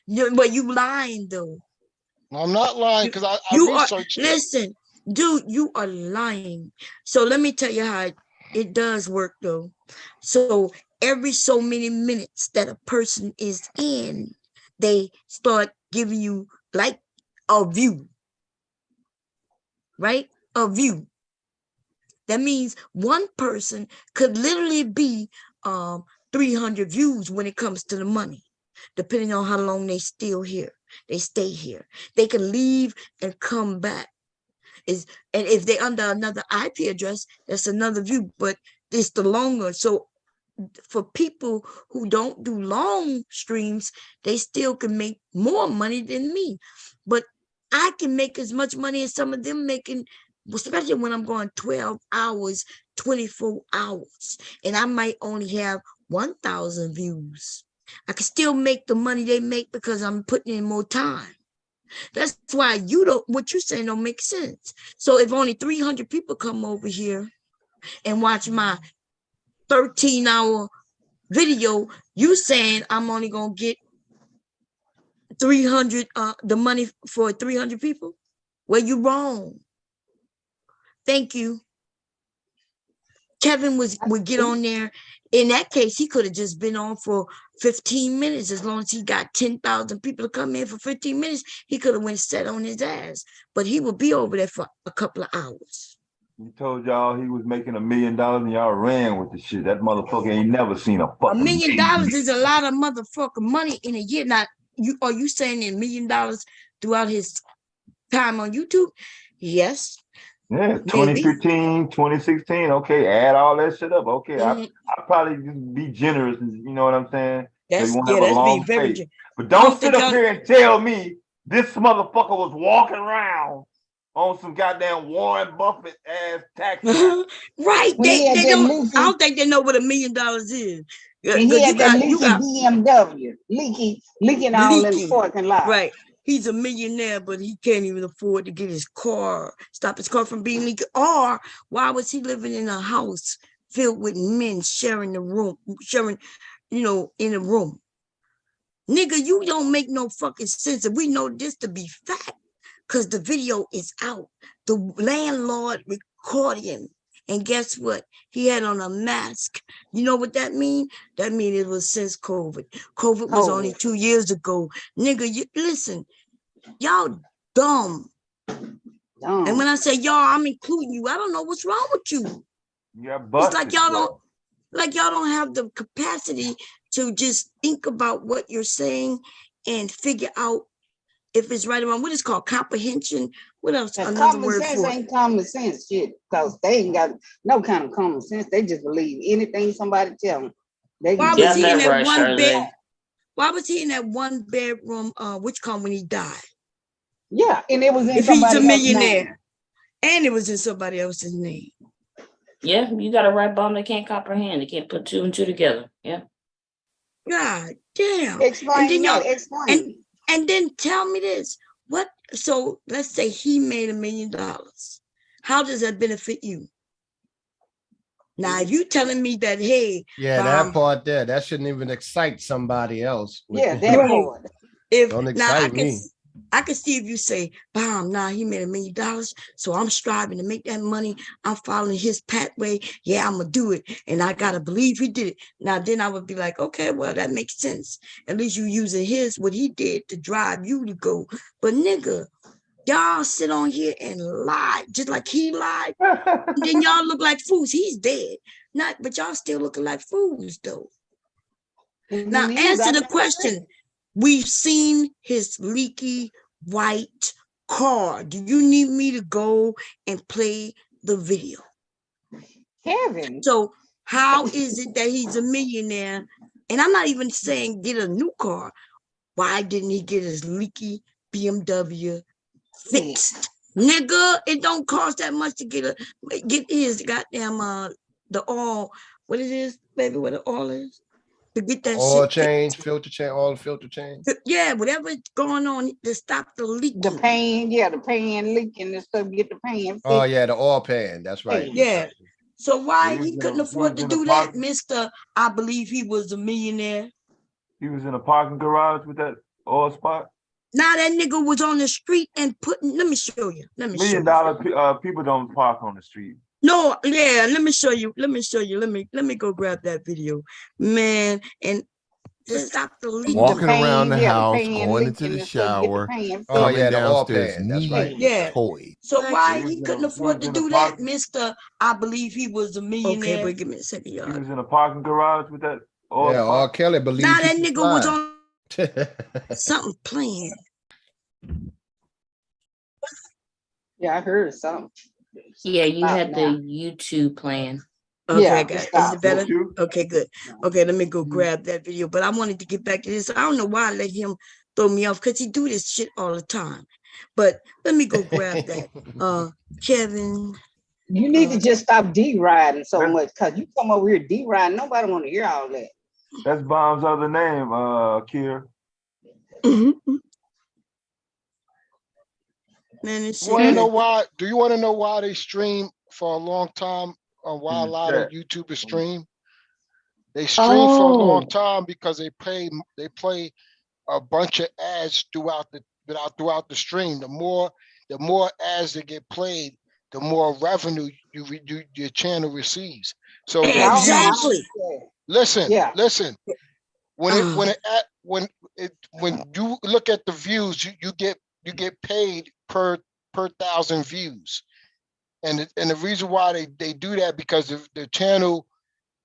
But you lying though. I'm not lying because I researched it. Listen, dude, you are lying. So let me tell you how it does work though. So every so many minutes that a person is in, they start giving you like a view, right? A view. That means one person could literally be 300 views when it comes to the money, depending on how long they still here. They stay here. They can leave and come back. And if they under another IP address, that's another view, but it's the longer. So for people who don't do long streams, they still can make more money than me. But I can make as much money as some of them making, especially when I'm going 12 hours, 24 hours, and I might only have 1,000 views. I can still make the money they make because I'm putting in more time. That's why what you're saying don't make sense. So if only 300 people come over here and watch my 13-hour video, you saying I'm only gonna get 300 the money for 300 people? Well, you wrong. Thank you. Kevin would get on there. In that case, he could have just been on for 15 minutes. As long as he got 10,000 people to come in for 15 minutes, he could have went set on his ass. But he would be over there for a couple of hours. He told y'all he was making $1 million and y'all ran with the shit. That motherfucker ain't never seen a fucking $1 million is a lot of motherfucking money in a year. Now, are you saying $1 million throughout his time on YouTube? Yes. Yeah, 2015, 2016. Okay, add all that shit up. Okay, I'll probably just be generous, you know what I'm saying? So you won't have a long face. But don't sit up here and tell me this motherfucker was walking around on some goddamn Warren Buffett ass tax. Right. They don't, I don't think they know what $1 million is. And he had that leaky BMW, leaking all in the parking lot. Right. He's a millionaire, but he can't even afford to get his car, stop his car from being leaking. Or why was he living in a house filled with men sharing the room, in a room? Nigga, you don't make no fucking sense. And we know this to be fact because the video is out. The landlord recorded him. And guess what? He had on a mask. You know what that means? That means it was since COVID. COVID was only 2 years ago. Nigga, listen, y'all dumb. And when I say y'all, I'm including you. I don't know what's wrong with you. It's like y'all don't have the capacity to just think about what you're saying and figure out if it's right or wrong. What is called comprehension? What else? Another Another common word sense for it. ain't common sense shit, because they ain't got no kind of common sense. They just believe anything somebody tell them. They Why can was just he in do that it. one bed? Why was he in that one bedroom? Which come when he died? Yeah, and it was in If he's a somebody else's name. millionaire, and it was in somebody else's name. Yeah, you got a right bomb. They can't comprehend. They can't put two and two together. Yeah. God damn. Explain and then that. y'all, Explain. and then tell me this. What? So let's say he made $1 million. How does that benefit you? Now, if you telling me that, hey, Yeah, that part there, that shouldn't even excite somebody else. Yeah, that part. If Don't now excite me. I can see if you say, "Bam, nah, he made $1 million, so I'm striving to make that money. I'm following his pathway. Yeah, I'm gonna do it, and I gotta believe he did it." Now, then I would be like, "Okay, well, that makes sense. At least you using what he did to drive you to go." But nigga, y'all sit on here and lie just like he lied. And then y'all look like fools. He's dead, but y'all still looking like fools though. Now, answer the question. We've seen his leaky white car. Do you need me to go and play the video? Kevin. So how is it that he's a millionaire? And I'm not even saying get a new car. Why didn't he get his leaky BMW fixed? Nigga, it don't cost that much to get his goddamn the oil. What it is, baby? What the oil is? To get that Oil shit change, filter change, all filter change. Yeah, whatever's going on to stop the leak. The pan, the pan leaking and stuff, get the pan fixed. Oh yeah, the oil pan. That's right. Yeah. So why He he was couldn't afford to in a do that, Mr. I believe he was a millionaire. He was in a parking garage with that oil spot. Now that nigga was on the street and putting. Let me show you. Let me show $1 million people don't park on the street. No, yeah, let me show you. Let me show you. Let me go grab that video, man. And to stop the leak. Walking around the house, going into the shower, Oh yeah, the oil downstairs, pan. That's right. Yeah. toys. So why he couldn't afford to do that, Mr. I believe he was a millionaire. Okay, but give me a second, y'all. He was in a parking garage with that oil Yeah, spot. R. Kelly believed Now he that could nigga was fly. on something playing. Yeah, I heard something. Yeah, you Stop had now. the YouTube plan. Okay, Yeah, I got it. Is it better? Okay, good. Okay, let me go grab that video. But I wanted to get back to this. I don't know why I let him throw me off because he do this shit all the time. But let me go grab that. Kevin. You need to just stop D-riding so much, because you come over here D-riding. Nobody want to hear all that. That's Bomb's other name, Kier. Man, it's You want to know why? Do you want to know why they stream for a long time? Why a lot of YouTubers stream? They stream for a long time because they play a bunch of ads throughout the stream. The more ads that get played, the more revenue your channel receives. So exactly. Listen. When you look at the views, you get paid per 1,000 views, and the reason why they do that because the channel,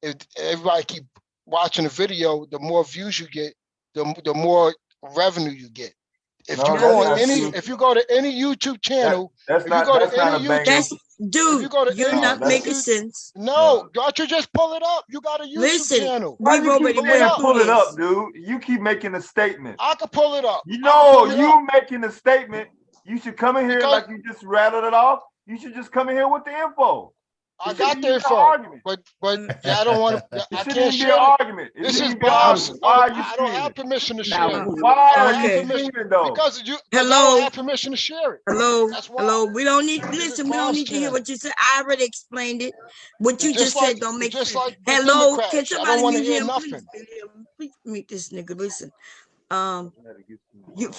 if everybody keep watching the video, the more views you get, the more revenue you get. If you go to any YouTube channel, dude, you're not making sense. No, don't you just pull it up? You got a YouTube channel. Why you keep saying pull it up, dude? You keep making a statement. I can pull it up. You making a statement. You should come in here like you just rattled it off. You should just come in here with the info. I got the info, but I don't want to. I can't share an argument. This is Bob's. I don't have permission to share it. Why are you streaming though? Because I don't have permission to share it. Hello. We don't need. Listen, we don't need to hear what you said. I already explained it. What you just said don't make sense. Hello, can somebody mute him? Please mute this nigga. Listen. You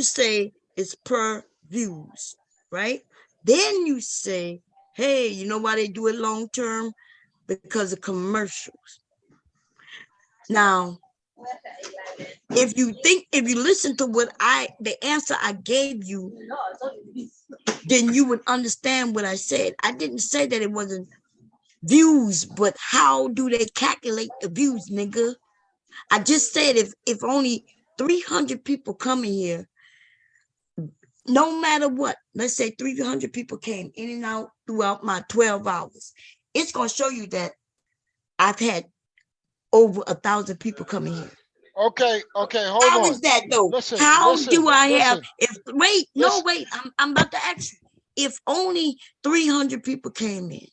say it's per views, right? Then you say, hey, you know why they do it long term? Because of commercials. Now, if you listen to the answer I gave you, then you would understand what I said. I didn't say that it wasn't views, but how do they calculate the views, nigga? I just said if only 300 people come in here, no matter what, let's say 300 people came in and out throughout my 12 hours, it's going to show you that I've had over 1,000 people coming here. Okay, hold How on. is that though? Listen, How do I have, listen. if, wait, no, wait, I'm about to ask you. If only 300 people came in.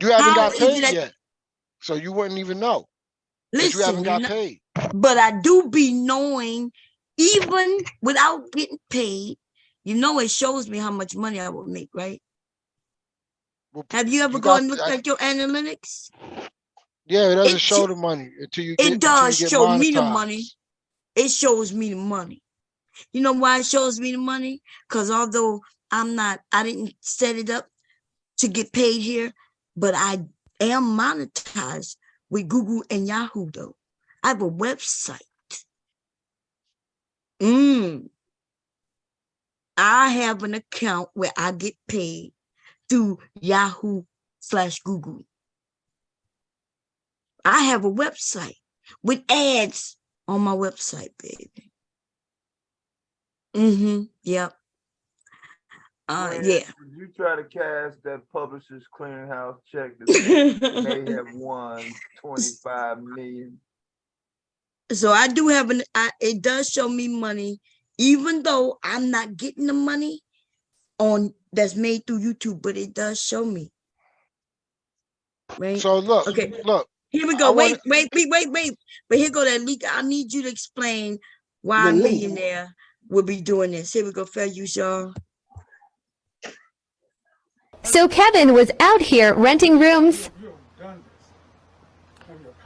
You haven't got is paid it yet. So you wouldn't even know. That you haven't got paid. But I do be knowing, even without getting paid, it shows me how much money I would make, right? Have you ever gone and looked at your analytics? Yeah, it doesn't show the money until you get It does show monetized. me the money. It shows me the money. You know why it shows me the money? Because although I didn't set it up to get paid here, but I am monetized with Google and Yahoo though. I have a website. I have an account where I get paid through Yahoo/Google. I have a website with ads on my website, baby. Yep. Yeah. You try to cash that Publishers Clearinghouse check that may have won 25 million. So I do have it does show me money, even though I'm not getting the money that's made through YouTube, but it does show me. Right. So look. Here we go. Wait. But here go that leak. I need you to explain why a millionaire will be doing this. Here we go. Fair use, y'all. So Kevin was out here renting rooms.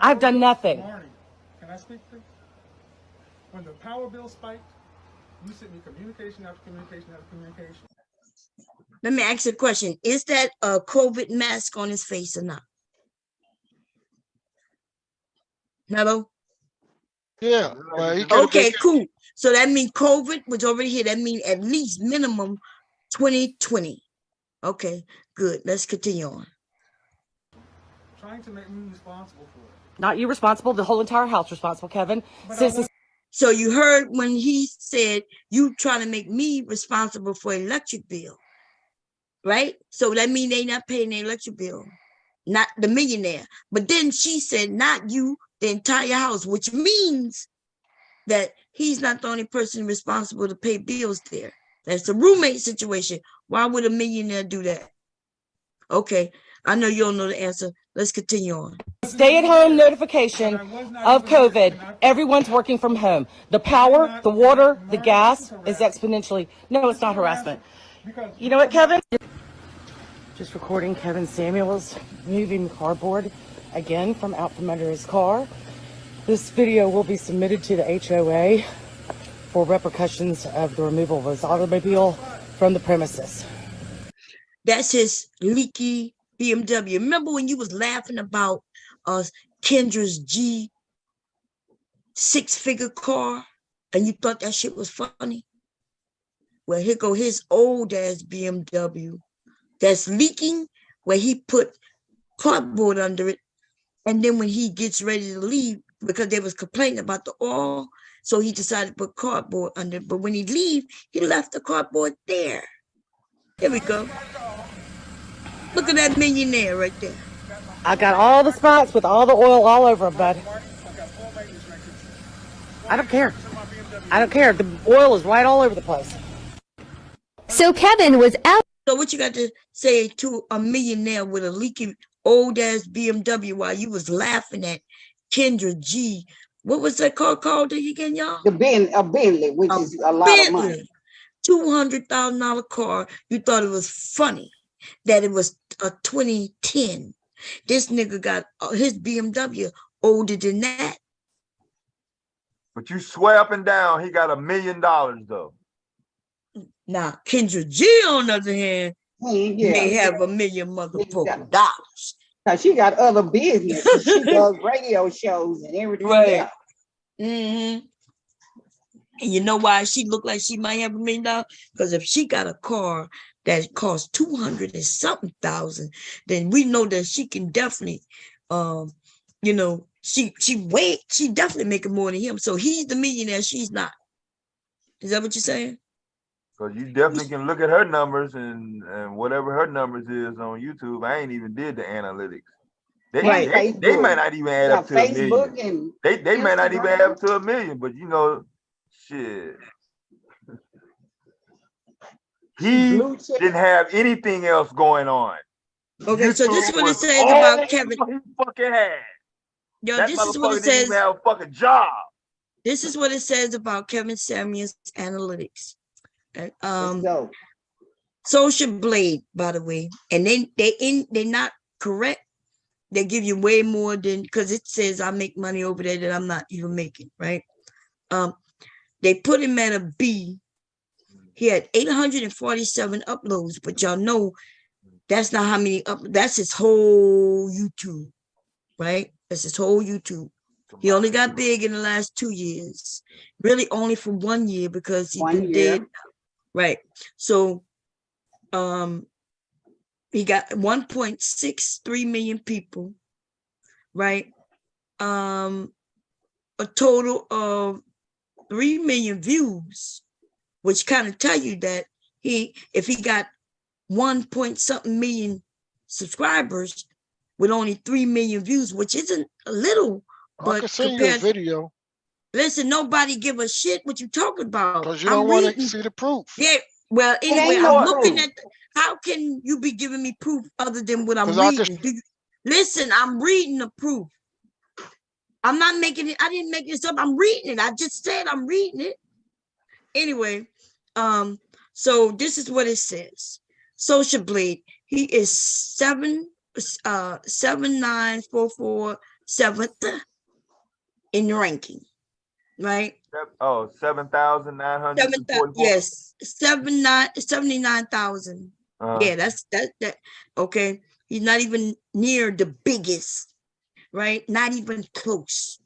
I've done nothing. Can I speak, please? When the power bill spiked, you sent me communication after communication after communication. Let me ask you a question. Is that a COVID mask on his face or not? Hello? Yeah. Okay, cool. So that means COVID was already here. That means at least minimum 2020. Okay, good. Let's continue on. Trying to make me responsible for it. Not you responsible, the whole entire house responsible, Kevin. So you heard when he said you trying to make me responsible for electric bill, right? So that means they not paying their electric bill, not the millionaire. But then she said, not you, the entire house, which means that he's not the only person responsible to pay bills there. That's a roommate situation. Why would a millionaire do that? Okay, I know you don't know the answer. Let's continue on. Stay-at-home notification of COVID. Everyone's working from home. The power, the water, the gas is exponentially. No, it's not harassment. You know what, Kevin? Just recording Kevin Samuels moving cardboard again from out from under his car. This video will be submitted to the HOA for repercussions of the removal of his automobile from the premises. That's his leaky BMW. Remember when you was laughing about Kendra's G 6-figure car and you thought that shit was funny? Well, here go his old ass BMW that's leaking, where he put cardboard under it. And then when he gets ready to leave, because they was complaining about the oil, so he decided to put cardboard under it. But when he leave, he left the cardboard there. Here we go. Look at that millionaire right there. I got all the spots with all the oil all over them, bud. I don't care. I don't care. The oil is right all over the place. So Kevin was out. So what you got to say to a millionaire with a leaking old ass BMW while you was laughing at Kendra G? What was that car called again, y'all? A Bentley, which is a lot of money. $200,000 car. You thought it was funny that it was a 2010. This nigga got his BMW older than that. But you swear up and down he got $1 million though. Now, Kendra G, on the other hand, may have $1 million motherfucking dollars. Now she got other business. She does radio shows and everything else. And you know why she looked like she might have $1 million? Because if she got a car that costs 200 and something thousand, then we know that she can definitely, she definitely making more than him. So he's the millionaire, she's not. Is that what you're saying? Because you definitely can look at her numbers and whatever her numbers is on YouTube. I ain't even did the analytics. They might not even add up to a million. They might not even add up to a million, but you know, shit. He didn't have anything else going on. Okay, YouTube so this is what it was says all about Kevin. He fucking had. Yo, That this is what motherfucker it didn't says. even have a fucking job. This is what it says about Kevin Samuels analytics. Social Blade, by the way, and they're not correct. They give you way more than, because it says I make money over there that I'm not even making, right? They put him at a B. He had 847 uploads, but y'all know that's not how many that's his whole YouTube, right? That's his whole YouTube. He only got big in the last 2 years, really only for 1 year because he been dead. Right. So he got 1.63 million people, right? A total of 3 million views, which kind of tell you that if he got 1 point something million subscribers with only 3 million views, which isn't a little, but I can send you a video. Listen, nobody give a shit what you talking about. Because you don't want to see the proof. Yeah. Well, anyway, I'm looking at how can you be giving me proof other than what I'm reading? Listen, I'm reading the proof. I'm not making it. I didn't make this up. I'm reading it. I just said I'm reading it. Anyway, so this is what it says. Social Blade. He is 79447th in the ranking, right? Oh, 7,944. Yes, 79,000. Yeah, that's that. Okay, he's not even near the biggest, right? Not even close.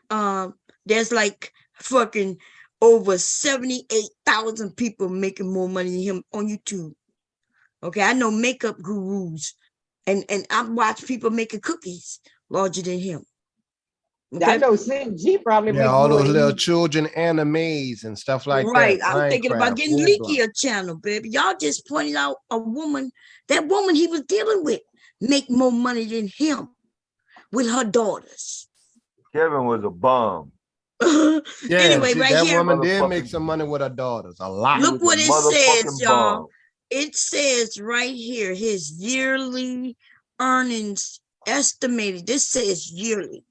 There's like fucking over 78,000 people making more money than him on YouTube. Okay, I know makeup gurus, and I watch people making cookies larger than him. Okay? I know G probably makes all those little children animes and stuff like that. Right, I'm thinking about getting Leaky a channel, baby. Y'all just pointed out a woman, that woman he was dealing with, make more money than him with her daughters. Kevin was a bum. Yeah, anyway, right that here, woman did make some money with her daughters, a lot. Look what it says, y'all. It says right here, his yearly earnings estimated. This says yearly,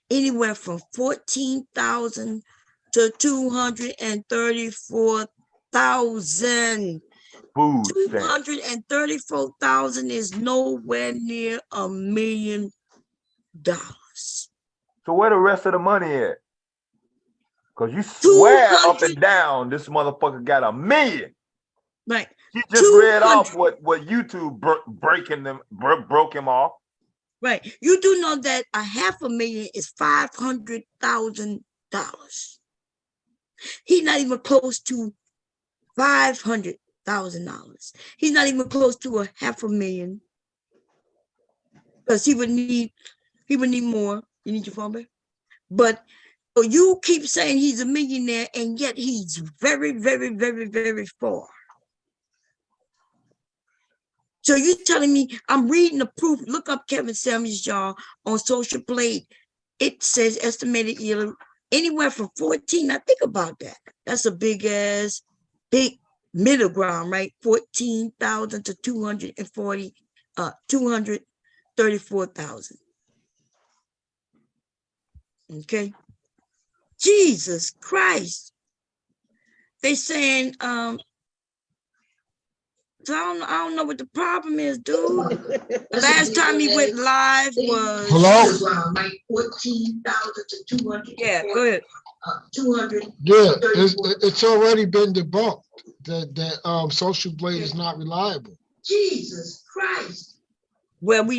anywhere from 14,000 to 234,000. 234,000 is nowhere near $1 million. So where the rest of the money at? Because you swear up and down this motherfucker got $1 million. Right. He just read off what YouTube broke him off. Right. You do know that $500,000 is $500,000. He's not even close to $500,000. He's not even close to $500,000. Because he would need more. You need your phone back? But so you keep saying he's a millionaire, and yet he's very, very, very, very far. So you're telling me, I'm reading the proof. Look up Kevin Samuels, y'all, on Social Blade. It says estimated yearly anywhere from 14. Now think about that. That's a big middle ground, right? 14,000 to 234,000. Okay. Jesus Christ. They saying, so I don't know what the problem is, dude. The last time he went live was 14,000 to 200. Yeah, go ahead. 200. Yeah, it's already been debunked that Social Blade is not reliable. Jesus Christ. Well,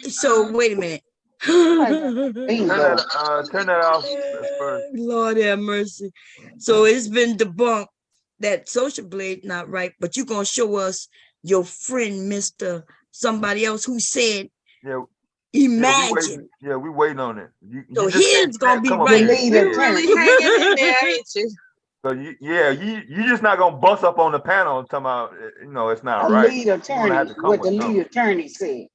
so wait a minute. Turn that off first. Lord have mercy. So it's been debunked that Social Blade not right, but you're gonna show us your friend, Mr. Somebody else who said, imagine. We waiting on it. So his gonna be right. Really hanging in there, ain't you? So you just not gonna bust up on the panel and talking about it's not A right. lead You're gonna attorney, have to come what with the something. lead attorney said.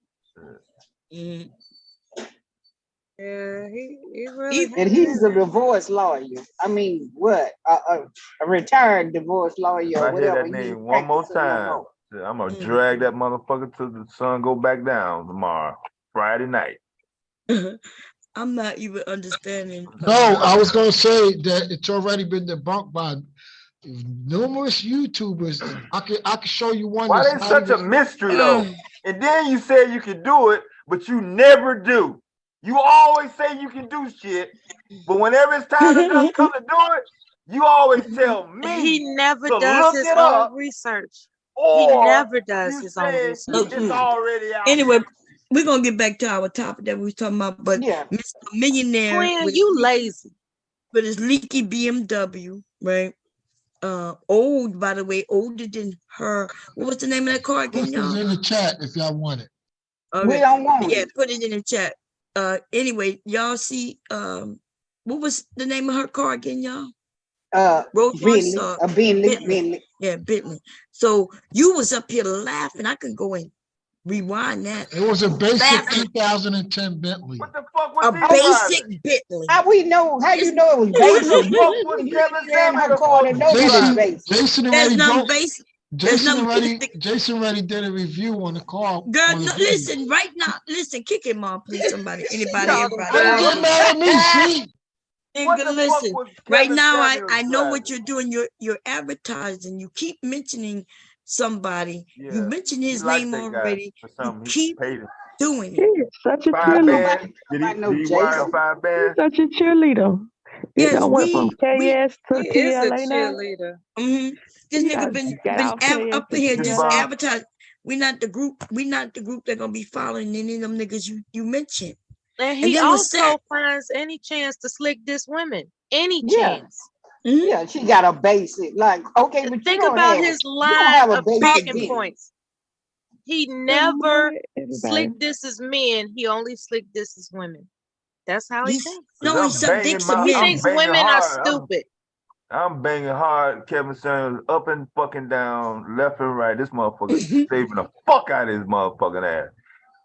Yeah, he really And he's a divorce lawyer. I mean, what? A retired divorce lawyer If or I hear whatever. that He name ain't one more practicing no time, more. I'm gonna drag that motherfucker till the sun go back down tomorrow, Friday night. I'm not even understanding. No, I was gonna say that it's already been debunked by numerous YouTubers. I could show you one. Why That's they not such a even, mystery though? And then you say you can do it, but you never do. You always say you can do shit, but whenever it's time to just come to do it, you always tell me He never to does look his it own up, research. He or never does you his own say research. it's already out. Anyway, we're gonna get back to our topic that we were talking about. But Mr. Millionaire Twin, you lazy. with his leaky BMW, right? Old, by the way, older than her. What was the name of that car again, this is y'all? in the chat if y'all want it. Okay. We don't want Yeah, it. put it in the chat. Anyway, y'all see, what was the name of her car again, y'all? Rolls Royce, Bentley. Yeah, Bentley. So you was up here laughing. I could go and rewind that. It was a basic Laughing. 2010 Bentley. What the fuck A was he basic driving? Bentley. How we know? How you know it was basic? What the fuck was When you Kevin get in her Samuels car to know that it's basic. Jason There's already nothing broke. basic. There's nothing basic. Jason already did a review on the car. Girl, on the no, video. listen, right now, listen, kick him off, please, somebody, anybody, called him everybody. girl. Don't get mad at me, see? What Nigga, the fuck listen, was right Kevin now, Samuels I know what driving? you're doing. You're advertising. You keep mentioning somebody. Yeah, You mentioned he his liked name that guy already. for You something. He keep paid him. doing He it. is such a 5 cheerleader. bands. Did he Jason. wire 5 bands? Such a cheerleader. You Yes, know, went from we KS to He is a TLA now. cheerleader. This He nigga got been off KS up to here just TLA. advertising. We not the group. We not the group that gonna be following any of them niggas you mentioned. And he then what's also that? finds any chance to slick this women. Any Yeah. chance. Yeah, she got a basic. Like, okay, but you Think don't about have his it. You don't have line a of basic talking Bentley. points. He Good never morning, everybody. slick this as men. He only slick this as women. That's how he He's thinks. no, he I'm suck banging dicks to my, He men. I'm thinks banging women are hard. stupid. I'm banging hard. Kevin Samuels up and fucking down, left and right. This motherfucker saving the fuck out of his motherfucking ass.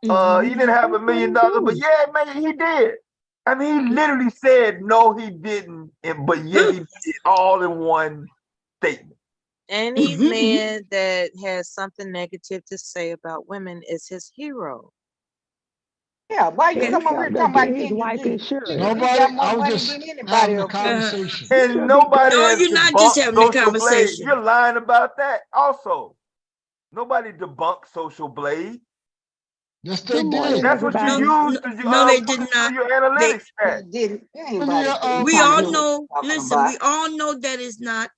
He didn't have $1 million, but yeah, man, he did. I mean, he literally said no, he didn't, but yet he did all in one statement. Any man that has something negative to say about women is his hero. Yeah, why you Yeah, come he over out here there talking about getting his Kendrick wife G? insurance. Kendrick G got more I was money just than anybody having a else. conversation. And nobody No, has you're not just debunked having a Social Blade. conversation. You're lying about that also. Nobody debunked Social Blade. Yes, they Good morning, did. That's what you everybody. used to No, they put did into not. your analytics stat. Didn't Yeah, anybody? We Tommy all knew what know. he talking Listen, about. we all know that it's not.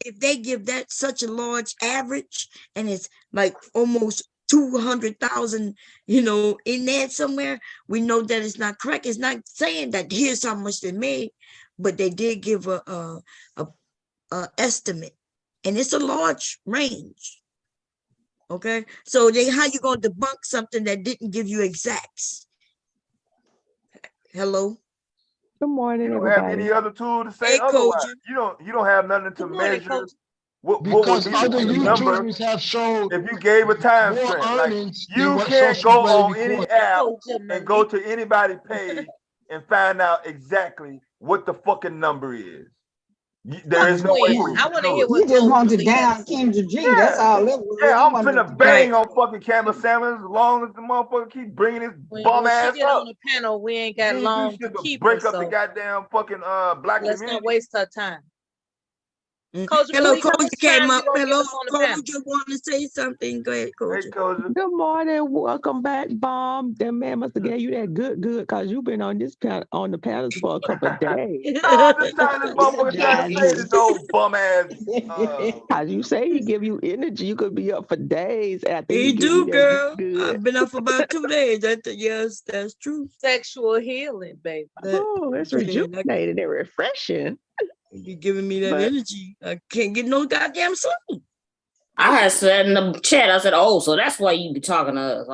If they give that such a large average, and it's like almost 200,000, in there somewhere, we know that it's not correct. It's not saying that here's how much they made, but they did give a estimate, and it's a large range. Okay, so how you gonna debunk something that didn't give you exacts? Hello. Good morning, You don't have everybody. any other tool to say Hey, otherwise. Coach. You don't have nothing to Good morning, measure Coach. what would Because be other the number YouTubers have showed if you gave a time more stamp. Like earnings than you what can't Social go Blade on any recorded. app Coach and go to anybody's page and find out exactly what the fucking number is. There is no way for Twin. you I to want to do hear it. what You just Coach wanted to really had down to say. Kendrick G. That's all it was. Yeah, You I'm wanted finna to bang on fucking Campbell Salmon as long as the motherfucker keep bringing his bum When she ass get up. on the panel, we ain't He got ain't do long to shit but keep her, break up the so goddamn fucking black let's community. not waste her time. Coach Hello, Malik, how Coach. much You came time you up. gonna give Hello, us on the Coach. panel? You want to say something? Go ahead, Coach. Hey, Coach. Good morning. Welcome back, Bomb. That man must have gave you that good, because you've been on this on the panels for a couple of days. No, I'm just trying this motherfucker trying to say this old bum ass. As you say, he give you energy. You could be up for days after He give you do, that girl. good. I've been up for about 2 days. Yes, that's true. Sexual healing, baby. Oh, it's rejuvenating and refreshing. You giving me that But- energy. I can't get no goddamn sleep. I had said in the chat, I said, oh, so that's why you be talking to us.